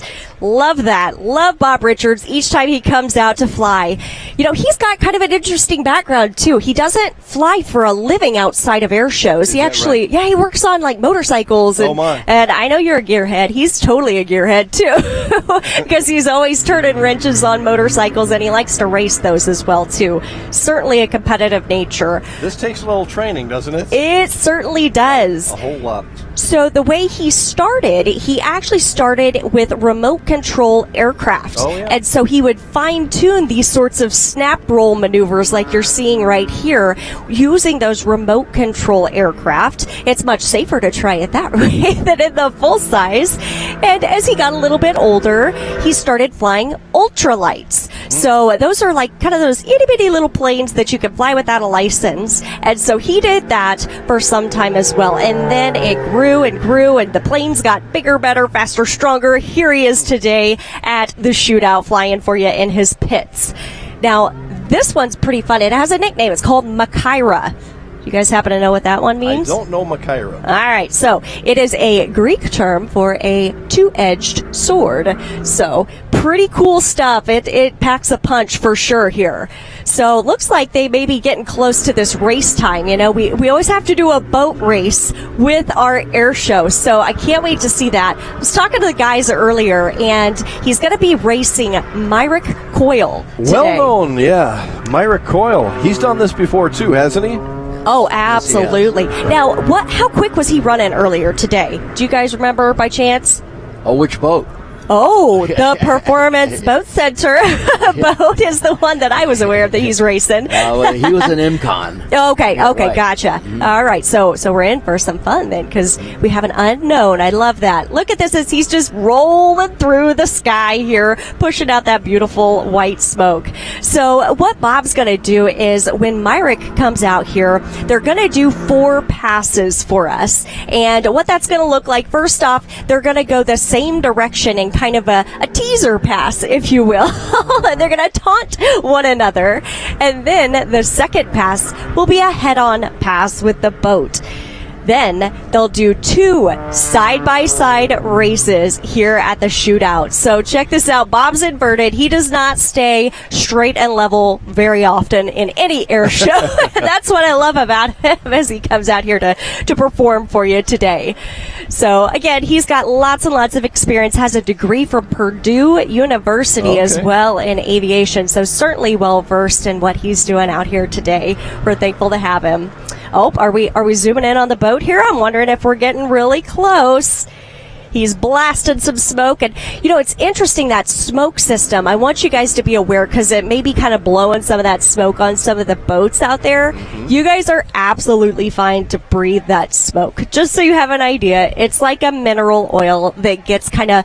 Speaker 13: Love that. Love Bob Richards each time he comes out to fly. You know, he's got kind of an interesting background, too. He doesn't fly for a living outside of air shows. He actually, he works on, like, motorcycles. And, and I know you're a gearhead. He's totally a gearhead, too, because he's always turning wrenches on motorcycles, and he likes to race those as well, too. Certainly a competitive nature.
Speaker 1: This takes a little training, doesn't it?
Speaker 13: It certainly does.
Speaker 1: A whole lot.
Speaker 13: So the way he started, he actually started with remote control aircraft.
Speaker 1: Oh, yeah.
Speaker 13: And so he would fine-tune these sorts of snap roll maneuvers like you're seeing right here using those remote control aircraft. It's much safer to try it that way than in the full size. And as he got a little bit older, he started flying ultralights. So those are like kind of those itty-bitty little planes that you can fly without a license. And so he did that for some time as well. And then it grew and grew, and the planes got bigger, better, faster, stronger. Here he is today at the shootout flying for you in his pits. Now, this one's pretty fun. It has a nickname. It's called Machaira. You guys happen to know what that one means?
Speaker 1: I don't know Machaira.
Speaker 13: All right, so it is a Greek term for a two-edged sword. So pretty cool stuff. It packs a punch for sure here. So it looks like they may be getting close to this race time. You know, we always have to do a boat race with our air show. So I can't wait to see that. I was talking to the guys earlier, and he's going to be racing Myrick Coyle today.
Speaker 1: Well known, yeah. Myrick Coyle. He's done this before too, hasn't he?
Speaker 13: Oh, absolutely. Now, how quick was he running earlier today? Do you guys remember by chance?
Speaker 2: Oh, which boat?
Speaker 13: Oh, the Performance Boat Center boat is the one that I was aware of that he's racing.
Speaker 2: Well, he was an MCON.
Speaker 13: Okay,
Speaker 2: Right.
Speaker 13: gotcha.
Speaker 2: Mm-hmm.
Speaker 13: All right, so we're in for some fun then, because we have an unknown. I love that. Look at this as he's just rolling through the sky here, pushing out that beautiful white smoke. So what Bob's going to do is when Myrick comes out here, they're going to do 4 passes for us. And what that's going to look like, first off, they're going to go the same direction and kind of a teaser pass, if you will. They're going to taunt one another. And then the second pass will be a head-on pass with the boat. Then they'll do 2 side-by-side races here at the shootout. So check this out. Bob's inverted. He does not stay straight and level very often in any air show. That's what I love about him as he comes out here to perform for you today. So again, he's got lots and lots of experience, has a degree from Purdue University as well in aviation. So certainly well versed in what he's doing out here today. We're thankful to have him. Oh, are we zooming in on the boat here? I'm wondering if we're getting really close. He's blasting some smoke. And, you know, it's interesting, that smoke system. I want you guys to be aware because it may be kind of blowing some of that smoke on some of the boats out there. Mm-hmm. You guys are absolutely fine to breathe that smoke. Just so you have an idea, it's like a mineral oil that gets kind of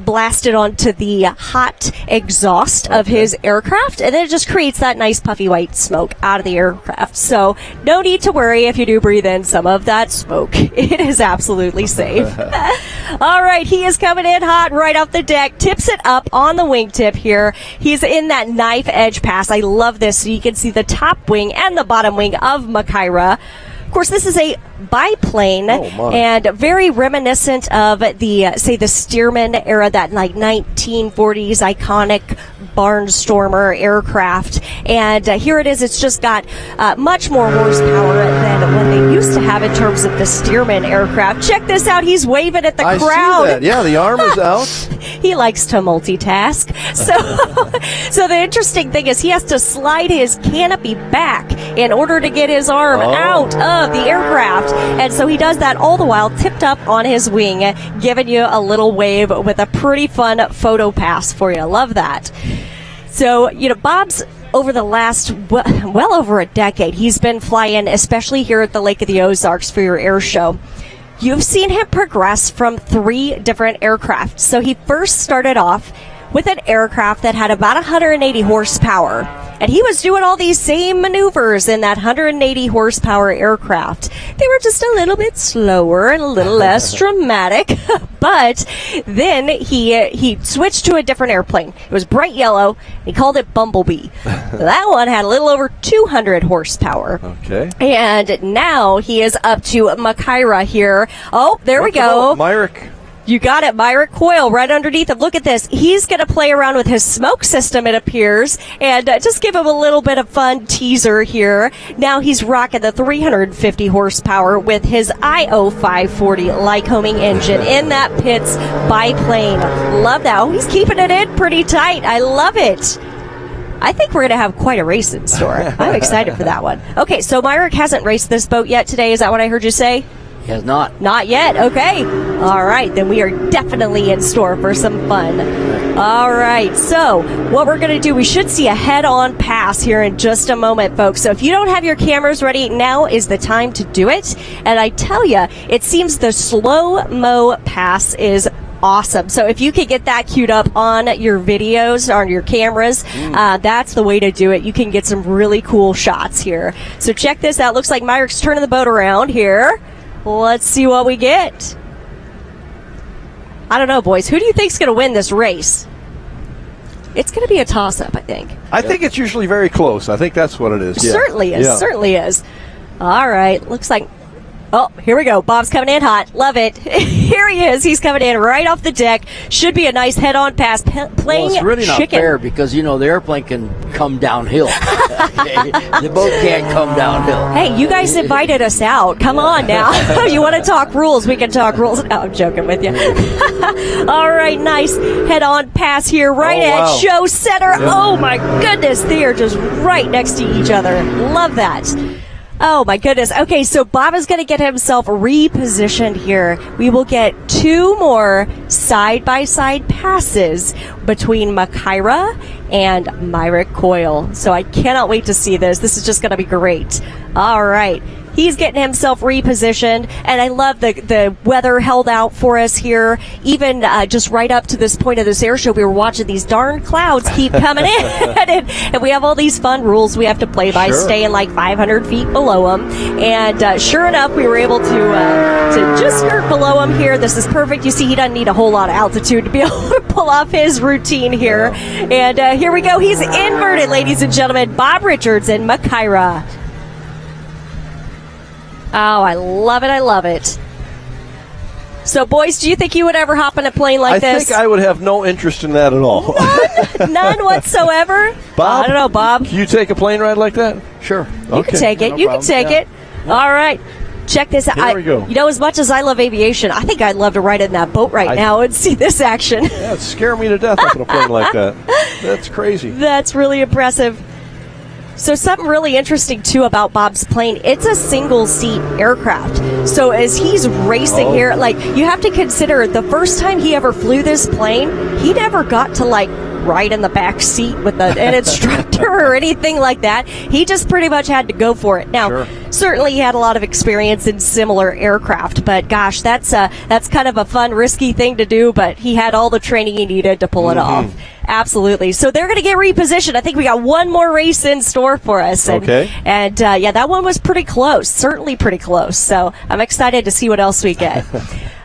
Speaker 13: blasted onto the hot exhaust of his aircraft, and then it just creates that nice puffy white smoke out of the aircraft. So no need to worry if you do breathe in some of that smoke. It is absolutely safe. All right, he is coming in hot right off the deck, tips it up on the wingtip here. He's in that knife edge pass. I love this. So you can see the top wing and the bottom wing of Machaira. Of course, this is a biplane and very reminiscent of the, say, the Stearman era, that like 1940s iconic barnstormer aircraft. And here it is. It's just got much more horsepower than what they used to have in terms of the Stearman aircraft. Check this out. He's waving at the crowd.
Speaker 1: I see that. Yeah, the arm is out.
Speaker 13: He likes to multitask. So the interesting thing is he has to slide his canopy back in order to get his arm out of the aircraft. And so he does that all the while tipped up on his wing, giving you a little wave with a pretty fun photo pass for you. Love that. So, you know, Bob's over the last, well over a decade, he's been flying, especially here at the Lake of the Ozarks for your air show. you've seen him progress from 3 different aircraft. So he first started off with an aircraft that had about 180 horsepower. And he was doing all these same maneuvers in that 180 horsepower aircraft. They were just a little bit slower and a little less dramatic. But then he switched to a different airplane. It was bright yellow. He called it Bumblebee. That one had a little over 200 horsepower.
Speaker 1: Okay.
Speaker 13: And now he is up to Makaira here. Oh, there we go.
Speaker 1: Myrick.
Speaker 13: You got it, Myrick Coyle, right underneath him. Look at this. He's going to play around with his smoke system, it appears, and just give him a little bit of fun teaser here. Now he's rocking the 350 horsepower with his IO 540 Lycoming engine in that Pitts biplane. Love that. Oh, he's keeping it in pretty tight. I love it. I think we're going to have quite a race in store. I'm excited for that one. Okay, so Myrick hasn't raced this boat yet today. Is that what I heard you say?
Speaker 2: He has not.
Speaker 13: Not yet. Okay. All right. Then we are definitely in store for some fun. All right. So what we're going to do, we should see a head-on pass here in just a moment, folks. So if you don't have your cameras ready, now is the time to do it. And I tell you, it seems the slow-mo pass is awesome. So if you could get that queued up on your videos, on your cameras, that's the way to do it. You can get some really cool shots here. So check this out. Looks like Myrick's turning the boat around here. Let's see what we get. I don't know, boys. Who do you think's going to win this race? It's going to be a toss-up, I think.
Speaker 1: I think it's usually very close. I think that's what it is. Yeah.
Speaker 13: Certainly is.
Speaker 1: Yeah.
Speaker 13: Certainly is. All right. Looks like... Oh, here we go. Bob's coming in hot. Love it. Here he is. He's coming in right off the deck. Should be a nice head-on pass. Playing
Speaker 2: well, it's really not
Speaker 13: chicken.
Speaker 2: fair because, you know, the airplane can come downhill. The boat can't come downhill.
Speaker 13: Hey, you guys invited us out. Come on now. You want to talk rules? We can talk rules. No, I'm joking with you. All right, nice head-on pass here right at show center.
Speaker 1: Yeah.
Speaker 13: Oh, my goodness. They are just right next to each other. Love that. Oh, my goodness. Okay, so Bob is going to get himself repositioned here. We will get 2 more side-by-side passes between Makaira and Myrick Coyle. So I cannot wait to see this. This is just going to be great. All right. He's getting himself repositioned, and I love the weather held out for us here. Even just right up to this point of this air show, we were watching these darn clouds keep coming in, and we have all these fun rules we have to play by, staying like 500 feet below them. And sure enough, we were able to just skirt below him here. This is perfect. You see, he doesn't need a whole lot of altitude to be able to pull off his routine here. And here we go. He's inverted, ladies and gentlemen. Bob Richards and Makaira. Oh, I love it. I love it. So, boys, do you think you would ever hop in a plane like this?
Speaker 1: I think I would have no interest in that at all.
Speaker 13: None whatsoever?
Speaker 1: Bob?
Speaker 13: I don't know, Bob.
Speaker 1: Can you take a plane ride like that?
Speaker 2: Sure.
Speaker 13: You can take it. You can take it. All right. Check this out.
Speaker 1: Here we go.
Speaker 13: You know, as much as I love aviation, I think I'd love to ride in that boat right now and see this action.
Speaker 1: Yeah, it'd scare me to death up in a plane like that. That's crazy.
Speaker 13: That's really impressive. So something really interesting, too, about Bob's plane, it's a single-seat aircraft. So as he's racing here, like, you have to consider the first time he ever flew this plane, he never got to, like, ride in the back seat with an instructor or anything like that. He just pretty much had to go for it. Now, certainly he had a lot of experience in similar aircraft, but gosh, that's kind of a fun, risky thing to do, but he had all the training he needed to pull it off. Absolutely. So they're going to get repositioned. I think we got one more race in store for us. And, And yeah, that one was pretty close. Certainly pretty close. So I'm excited to see what else we get.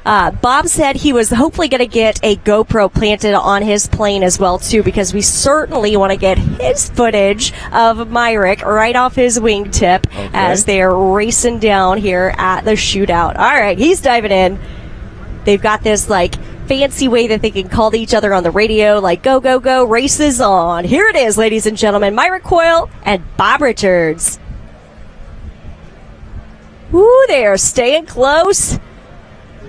Speaker 13: Bob said he was hopefully going to get a GoPro planted on his plane as well, too, because we certainly want to get his footage of Myrick right off his wingtip as they're racing down here at the shootout. All right, he's diving in. They've got this, like, fancy way that they can call to each other on the radio, like, go, go, go, race is on. Here it is, ladies and gentlemen, Myrick Coyle and Bob Richards. Ooh, they are staying close.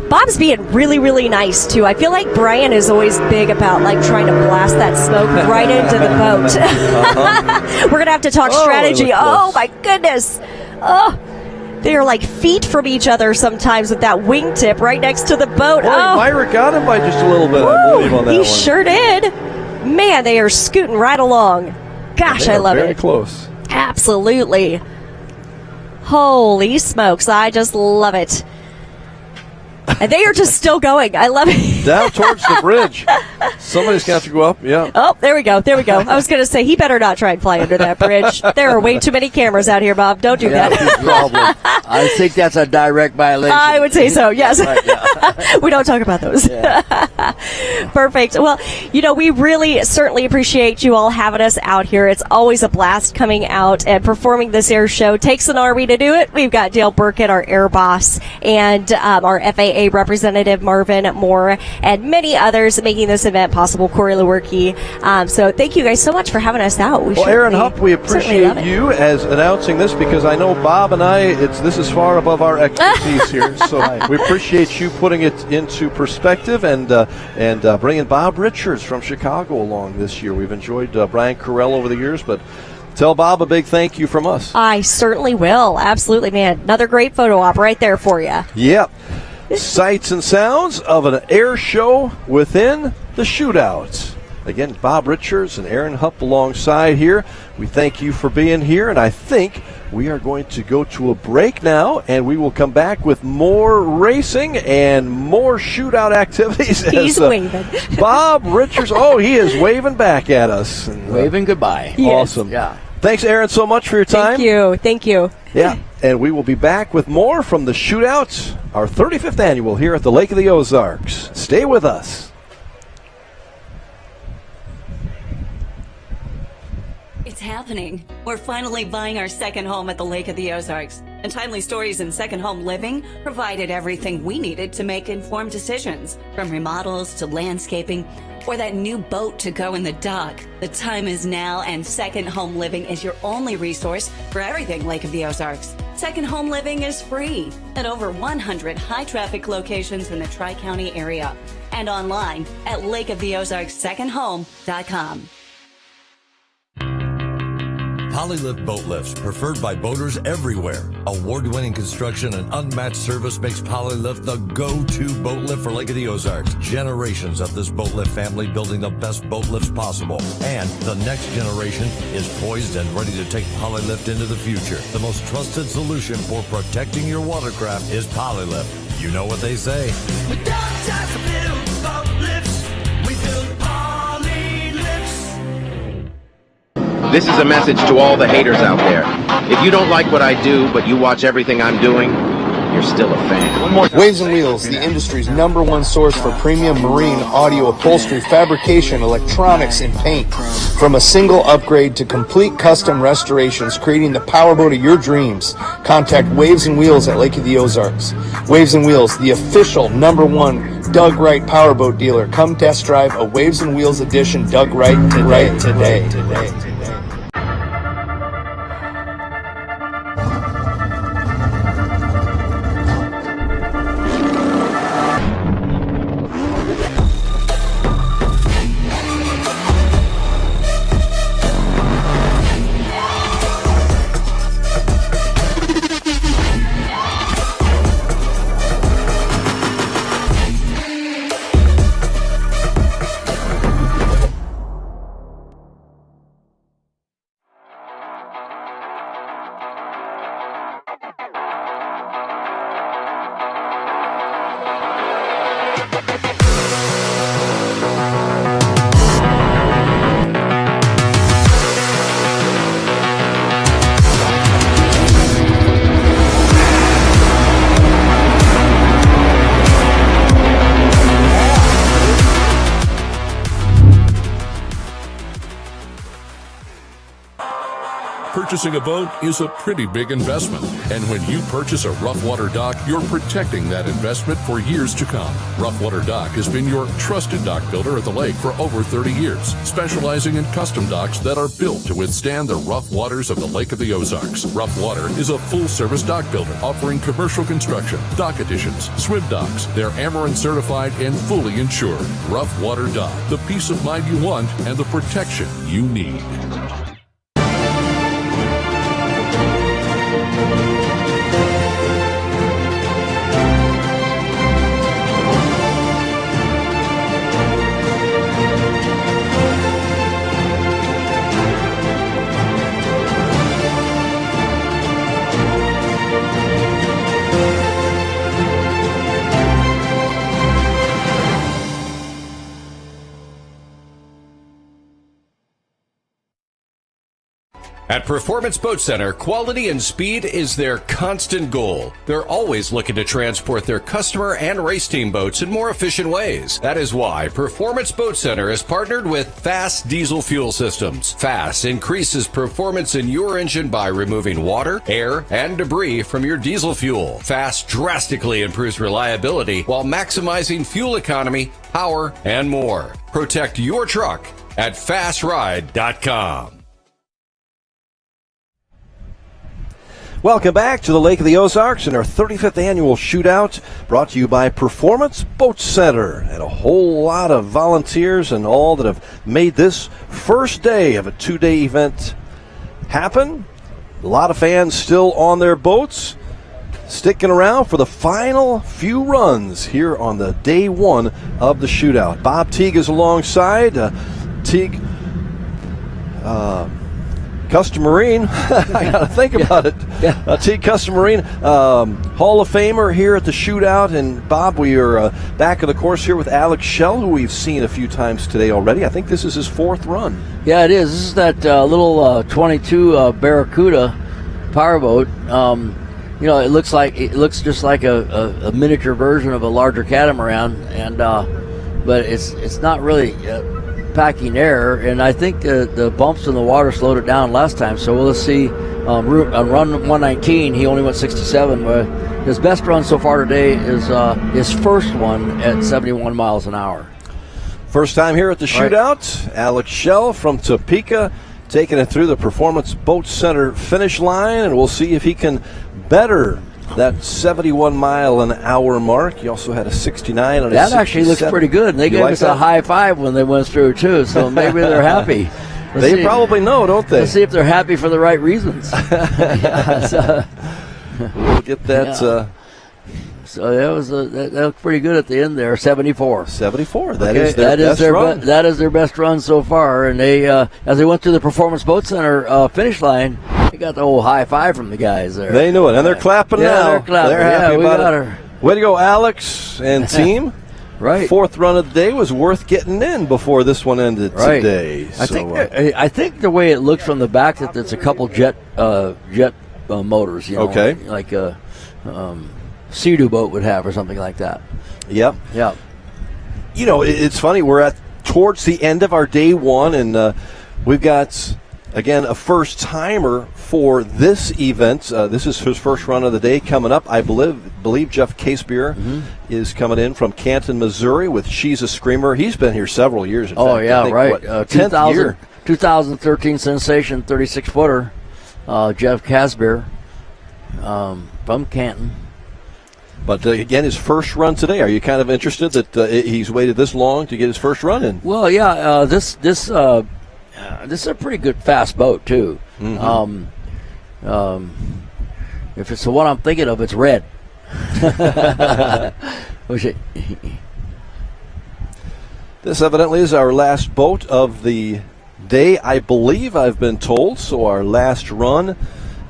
Speaker 13: Bob's being really, really nice, too. I feel like Brian is always big about, like, trying to blast that smoke right into the boat. We're going to have to talk strategy. Oh, my goodness. Oh, they are like feet from each other sometimes with that wingtip right next to the boat.
Speaker 1: Boy, Myrick got him by just a little bit, I believe, on that
Speaker 13: he
Speaker 1: one.
Speaker 13: Sure did. Man, they are scooting right along. Gosh, I love it.
Speaker 1: Very close.
Speaker 13: Absolutely. Holy smokes, I just love it. And they are just still going. I love it.
Speaker 1: Down towards the bridge. Somebody's got to go up. Yeah.
Speaker 13: Oh, there we go. There we go. I was going to say, he better not try and fly under that bridge. There are way too many cameras out here, Bob. Don't do that.
Speaker 2: I think that's a direct violation.
Speaker 13: I would say so, yes.
Speaker 2: Right, yeah.
Speaker 13: We don't talk about those.
Speaker 2: Yeah.
Speaker 13: Perfect. Well, we really certainly appreciate you all having us out here. It's always a blast coming out and performing this air show. Takes an Army to do it. We've got Dale Burkett, our air boss, and our FAA representative, Marvin Moore, and many others making this event possible, Corey Lewerke. So thank you guys so much for having us out.
Speaker 1: Well, Aaron Hupp, we appreciate you as announcing this, because I know Bob and I, this is far above our expertise here. So we appreciate you putting it into perspective and bringing Bob Richards from Chicago along this year. We've enjoyed Brian Carell over the years, but tell Bob a big thank you from us.
Speaker 13: I certainly will. Absolutely, man. Another great photo op right there for you.
Speaker 1: Yep. Sights and sounds of an air show within the shootout. Again, Bob Richards and Aaron Hupp alongside here. We thank you for being here, and I think we are going to go to a break now, and we will come back with more racing and more shootout activities.
Speaker 13: He's waving.
Speaker 1: Bob Richards, he is waving back at us. And,
Speaker 2: waving goodbye.
Speaker 1: Awesome.
Speaker 2: Yeah.
Speaker 1: Thanks, Aaron, so much for your time.
Speaker 13: Thank you.
Speaker 1: Yeah, and we will be back with more from the Shootout, our 35th annual here at the Lake of the Ozarks. Stay with us.
Speaker 11: It's happening. We're finally buying our second home at the Lake of the Ozarks. And Timely Stories in Second Home Living provided everything we needed to make informed decisions, from remodels to landscaping or that new boat to go in the dock. The time is now, and Second Home Living is your only resource for everything Lake of the Ozarks. Second Home Living is free at over 100 high-traffic locations in the Tri-County area and online at lakeoftheozarkssecondhome.com.
Speaker 8: Polylift Boat Lifts, preferred by boaters everywhere. Award-winning construction and unmatched service makes Polylift the go-to boat lift for Lake of the Ozarks. Generations of this boat lift family building the best boat lifts possible. And the next generation is poised and ready to take Polylift into the future. The most trusted solution for protecting your watercraft is Polylift. You know what they say.
Speaker 10: We don't just build boat lifts, we build poly lifts.
Speaker 7: This is a message to all the haters out there. If you don't like what I do, but you watch everything I'm doing, you're still a fan.
Speaker 16: Waves and Wheels, the industry's #1 source for premium marine audio upholstery, fabrication, electronics, and paint. From a single upgrade to complete custom restorations, creating the powerboat of your dreams. Contact Waves and Wheels at Lake of the Ozarks. Waves and Wheels, the official #1 Doug Wright powerboat dealer. Come test drive a Waves and Wheels edition Doug Wright today.
Speaker 3: Purchasing a boat is a pretty big investment, and when you purchase a rough water dock, you're protecting that investment for years to come. Rough Water Dock has been your trusted dock builder at the lake for over 30 years, specializing in custom docks that are built to withstand the rough waters of the Lake of the Ozarks. Rough Water is a full-service dock builder offering commercial construction, dock additions, swim docks. They're Amarin certified and fully insured. Rough Water Dock, the peace of mind you want and the protection you need.
Speaker 4: At Performance Boat Center, quality and speed is their constant goal. They're always looking to transport their customer and race team boats in more efficient ways. That is why Performance Boat Center is partnered with Fast Diesel Fuel Systems. Fast increases performance in your engine by removing water, air, and debris from your diesel fuel. Fast drastically improves reliability while maximizing fuel economy, power, and more. Protect your truck at fastride.com.
Speaker 1: Welcome back to the Lake of the Ozarks and our 35th annual shootout, brought to you by Performance Boat Center, and a whole lot of volunteers and all that have made this first day of a 2-day event happen. A lot of fans still on their boats, sticking around for the final few runs here on the day one of the shootout. Bob Teague is alongside. Teague, Custom Marine, I got to think about it. Teague Custom Marine, Hall of Famer here at the shootout. And Bob, we are back on the course here with Alex Shell, who we've seen a few times today already. I think this is his 4th run.
Speaker 2: Yeah, it is. This is that little 22 Barracuda powerboat. It looks just like a miniature version of a larger catamaran, and but it's not really packing air, and I think the bumps in the water slowed it down last time. So we'll see. On run 119, he only went 67. His best run so far today is his first one at 71 miles an hour.
Speaker 1: First time here at the shootout. Right. Alex Shell from Topeka taking it through the Performance Boat Center finish line, and we'll see if he can better that 71 mile an hour mark. He also had a 69 on his
Speaker 2: That actually looks pretty good. And they gave us a high five when they went through too, so maybe they're happy.
Speaker 1: They probably know, don't they?
Speaker 2: Let's see if they're happy for the right reasons.
Speaker 1: We'll get that.
Speaker 2: Yeah. So that looked pretty good at the end there. 74.
Speaker 1: 74. That is their best run.
Speaker 2: That is their best run so far. And they, as they went through the Performance Boat Center finish line, they got the whole high five from the guys there.
Speaker 1: They knew it, and they're clapping now.
Speaker 2: They're clapping.
Speaker 1: They're happy about it.
Speaker 2: Her.
Speaker 1: Way to go, Alex and team.
Speaker 2: Right.
Speaker 1: 4th run of the day was worth getting in before this one ended today.
Speaker 2: I think the way it looks from the back that it's a couple jet motors.
Speaker 1: Okay.
Speaker 2: Like a Sea-Doo boat would have or something like that.
Speaker 1: Yep.
Speaker 2: Yep.
Speaker 1: It's funny. We're towards the end of our day one, and we've got, again, a first-timer for this event. This is his first run of the day coming up. I believe Jeff Casebeer is coming in from Canton, Missouri with She's a Screamer. He's been here several years. In fact,
Speaker 2: yeah,
Speaker 1: I think,
Speaker 2: right.
Speaker 1: 10th year.
Speaker 2: 2013 sensation 36-footer, Jeff Casebeer from Canton.
Speaker 1: But again, his first run today. Are you kind of interested that he's waited this long to get his first run in?
Speaker 2: Well, yeah. This is a pretty good fast boat too.
Speaker 1: Mm-hmm.
Speaker 2: If it's the one I'm thinking of, it's red.
Speaker 1: This evidently is our last boat of the day, I believe. I've been told. So our last run,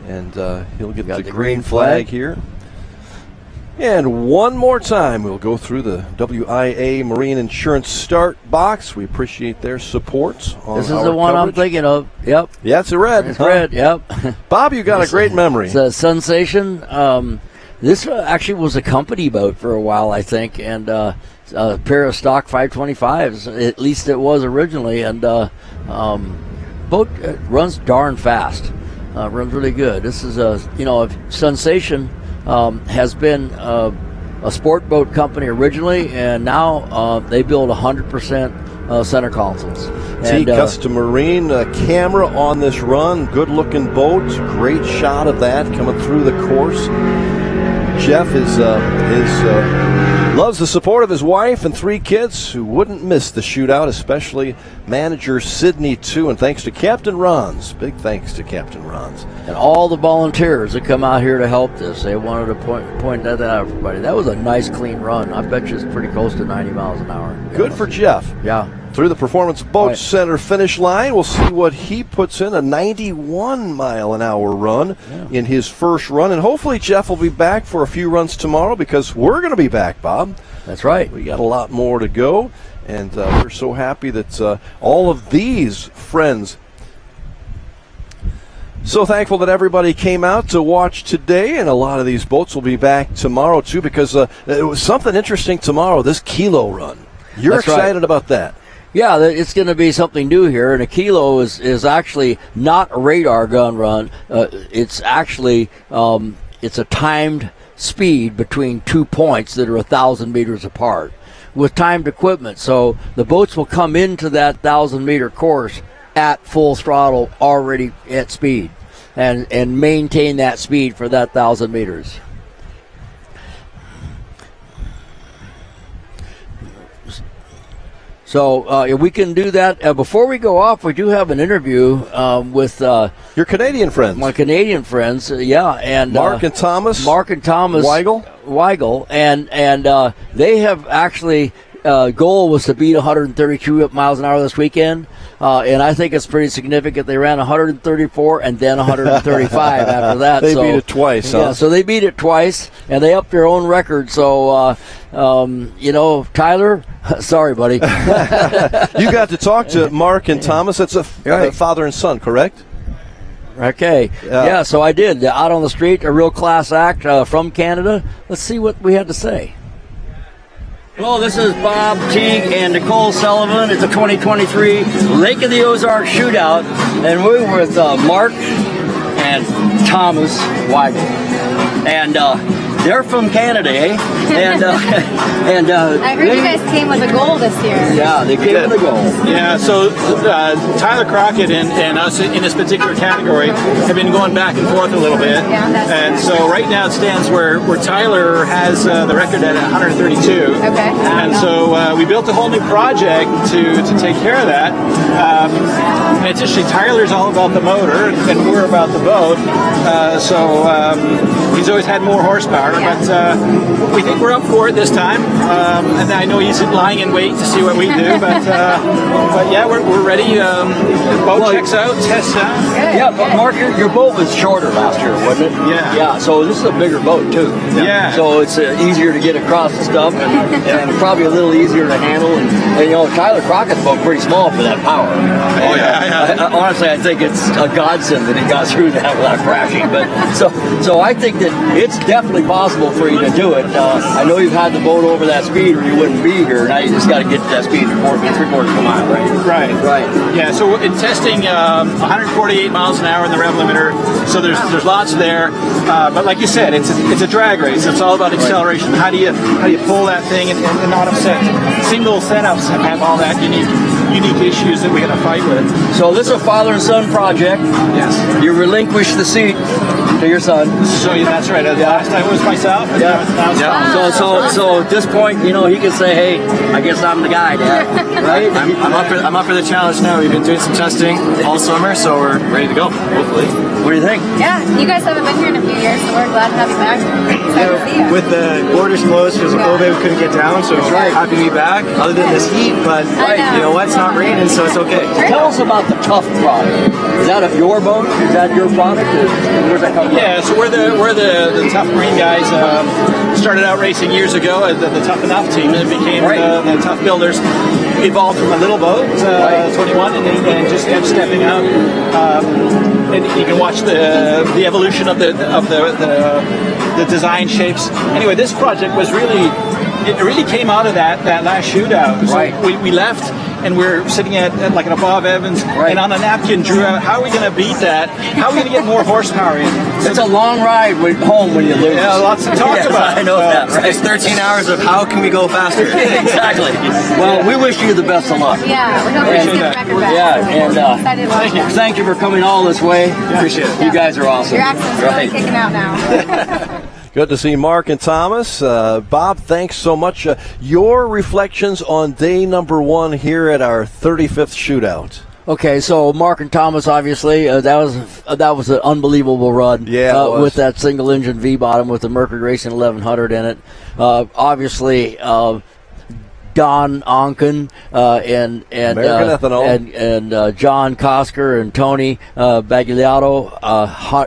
Speaker 1: and he'll get the green flag here. And one more time, we'll go through the WIA Marine Insurance Start box. We appreciate their support on
Speaker 2: This is the one
Speaker 1: coverage.
Speaker 2: I'm thinking of. Yep.
Speaker 1: Yeah, it's a red.
Speaker 2: It's red, yep.
Speaker 1: Bob, you got a great memory.
Speaker 2: It's a sensation. This actually was a company boat for a while, I think, and a pair of stock 525s, at least it was originally. And boat runs darn fast. Runs really good. This is a sensation. Has been a sport boat company originally, and now they build 100% center consoles.
Speaker 1: Teague Custom Marine camera on this run. Good-looking boat. Great shot of that coming through the course. Jeff loves the support of his wife and 3 kids who wouldn't miss the shootout, especially manager Sydney, too. And thanks to Captain Rons. Big thanks to Captain Rons.
Speaker 2: And all the volunteers that come out here to help this. They wanted to point that out, everybody. That was a nice, clean run. I bet you it's pretty close to 90 miles an hour.
Speaker 1: Good for Jeff.
Speaker 2: Yeah.
Speaker 1: Through the Performance Boat Center finish line, we'll see what he puts in, a 91-mile-an-hour run in his first run. And hopefully Jeff will be back for a few runs tomorrow, because we're going to be back, Bob.
Speaker 2: That's right.
Speaker 1: We got a lot more to go, and we're so happy that all of these friends So thankful that everybody came out to watch today, and a lot of these boats will be back tomorrow too, because it was something interesting tomorrow, this kilo run. You're
Speaker 2: That's right.
Speaker 1: excited about that.
Speaker 2: Yeah, it's going to be something new here, and a kilo is actually not a radar gun run. It's actually it's a timed speed between 2 points that are 1,000 meters apart with timed equipment. So the boats will come into that 1,000-meter course at full throttle, already at speed, and maintain that speed for that 1,000 meters. So we can do that. Before we go off, we do have an interview with
Speaker 1: your Canadian friends.
Speaker 2: My Canadian friends, and
Speaker 1: Mark and Thomas.
Speaker 2: Weigel, and they have actually. Goal was to beat 132 miles an hour this weekend, and I think it's pretty significant. They ran 134 and then 135 after that.
Speaker 1: They beat it twice.
Speaker 2: Yeah, so they beat it twice, and they upped their own record. So, Tyler, sorry, buddy.
Speaker 1: You got to talk to Mark and Thomas. That's a father and son, correct?
Speaker 2: Okay. Yeah, so I did. Out on the street, a real class act from Canada. Let's see what we had to say. Hello, this is Bob Teague and Nicole Sullivan. It's a 2023 Lake of the Ozarks Shootout, and we're with Mark and Thomas Weigel. And they're from Canada, eh? And
Speaker 17: I heard you guys came with a goal this year.
Speaker 2: Yeah, they came with a goal.
Speaker 20: Yeah, so Tyler Crockett and us in this particular category have been going back and forth a little bit.
Speaker 17: Yeah, that's
Speaker 20: and so right now it stands where Tyler has the record at 132.
Speaker 17: Okay.
Speaker 20: And so we built a whole new project to take care of that. And it's actually Tyler's all about the motor and we're about the boat. So he's always had more horsepower, but we think we're up for it this time. And I know he's lying in wait to see what we do, but yeah, we're ready. Boat checks out, tests out.
Speaker 2: Yeah, but Mark, your boat was shorter last year, wasn't it?
Speaker 20: Yeah.
Speaker 2: Yeah, so this is a bigger boat too.
Speaker 20: Yeah.
Speaker 2: So it's easier to get across the stuff, and probably a little easier to handle. And Tyler Crockett's boat pretty small for that power.
Speaker 20: Oh yeah.
Speaker 2: Honestly, I think it's a godsend that he got through that without crashing. But so I think that it's definitely possible for you to do it. I know you've had the boat over that speed, or you wouldn't be here. Now you just got to get to that speed, 3/4 of a mile, right?
Speaker 20: Right. Yeah. So in testing, 148 miles an hour in the rev limiter. So there's lots there. But like you said, it's a drag race. It's all about acceleration. How do you pull that thing and not upset? Single setups have all that unique issues that we got to fight with.
Speaker 2: So this is a father and son project.
Speaker 20: Yes.
Speaker 2: You relinquish the seat to your son.
Speaker 20: So that's right. Last time it was myself. And now it's
Speaker 2: Yeah. So at this point, he can say, "Hey, I guess I'm the guy, Dad." Right?
Speaker 21: I'm up for the challenge now. We've been doing some testing all summer, so we're ready to go. Hopefully.
Speaker 2: What do you think?
Speaker 17: Yeah, you guys haven't been here in a few years, so we're glad to have you back. Excited to see you.
Speaker 21: With the borders closed because of COVID, we couldn't get down, so happy to be back. Other than this heat, but you know what? It's not raining, so it's okay.
Speaker 2: Tell us about the Tough product. Is that your boat? Is that your product? Where's that come from?
Speaker 20: Yeah, so we're the Tough Marine guys. Started out racing years ago at the Tough Enough team, and became the Tough Builders. Evolved from a little boat, 21, and just kept stepping out. And you can watch the evolution of the design shapes. Anyway, this project was really came out of that last shootout. So we left. And we're sitting at like an above Evans, and on a napkin drew out how are we going to beat that? How are we going to get more horsepower in?
Speaker 2: It's a long ride home when you lose.
Speaker 20: Yeah, lots to talk about.
Speaker 2: I know that. Right?
Speaker 21: It's 13 hours of how can we go faster?
Speaker 2: Exactly. Well, we wish you the best of luck.
Speaker 17: Yeah, we're hoping to get the record back.
Speaker 2: Yeah, and thank you for coming all this way.
Speaker 20: Appreciate it.
Speaker 2: You guys are awesome.
Speaker 17: Your accent's really kicking out now.
Speaker 1: Good to see Mark and Thomas. Bob, thanks so much. Your reflections on day number 1 here at our 35th shootout.
Speaker 2: Okay, so Mark and Thomas, obviously, that was an unbelievable run.
Speaker 1: Yeah,
Speaker 2: with that single engine V bottom with the Mercury Racing 1100 in it. Obviously, Don Onken and
Speaker 1: American Ethanol.
Speaker 2: and John Kosker and Tony Bagliato,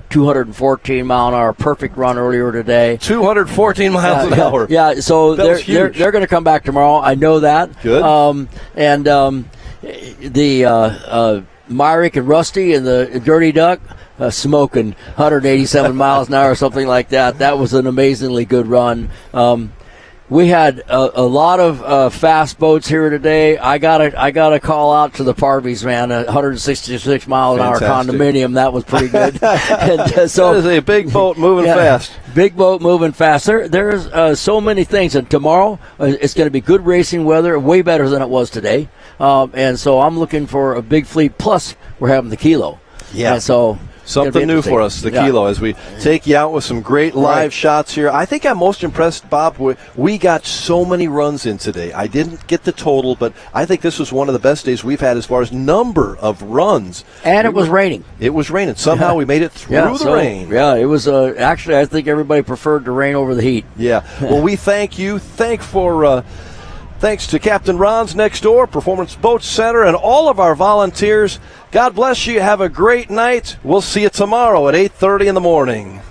Speaker 2: 214 mile an hour, perfect run earlier today.
Speaker 1: 214 miles an hour.
Speaker 2: Yeah, so they're going to come back tomorrow. I know that.
Speaker 1: Good.
Speaker 2: The Myrick and Rusty and the Dirty Duck. smoking 187 miles an hour or something like that. That was an amazingly good run. We had a lot of fast boats here today. I gotta call out to the Parvies, man. 166 mile an hour condominium. That was pretty good. And, so
Speaker 1: that is a big boat moving fast.
Speaker 2: Big boat moving fast. There's so many things. And tomorrow it's going to be good racing weather, way better than it was today. And so I'm looking for a big fleet. Plus, we're having the Kilo.
Speaker 1: Yeah.
Speaker 2: And so.
Speaker 1: Something new for us, the Kilo, as we take you out with some great live shots here. I think I'm most impressed, Bob. We got so many runs in today. I didn't get the total, but I think this was one of the best days we've had as far as number of runs.
Speaker 2: And it was raining.
Speaker 1: It was raining. Somehow we made it through the rain.
Speaker 2: Yeah, it was actually, I think everybody preferred the rain over the heat.
Speaker 1: Yeah. Well, we thank you. Thanks to Captain Ron's next door, Performance Boat Center, and all of our volunteers. God bless you. Have a great night. We'll see you tomorrow at 8:30 in the morning.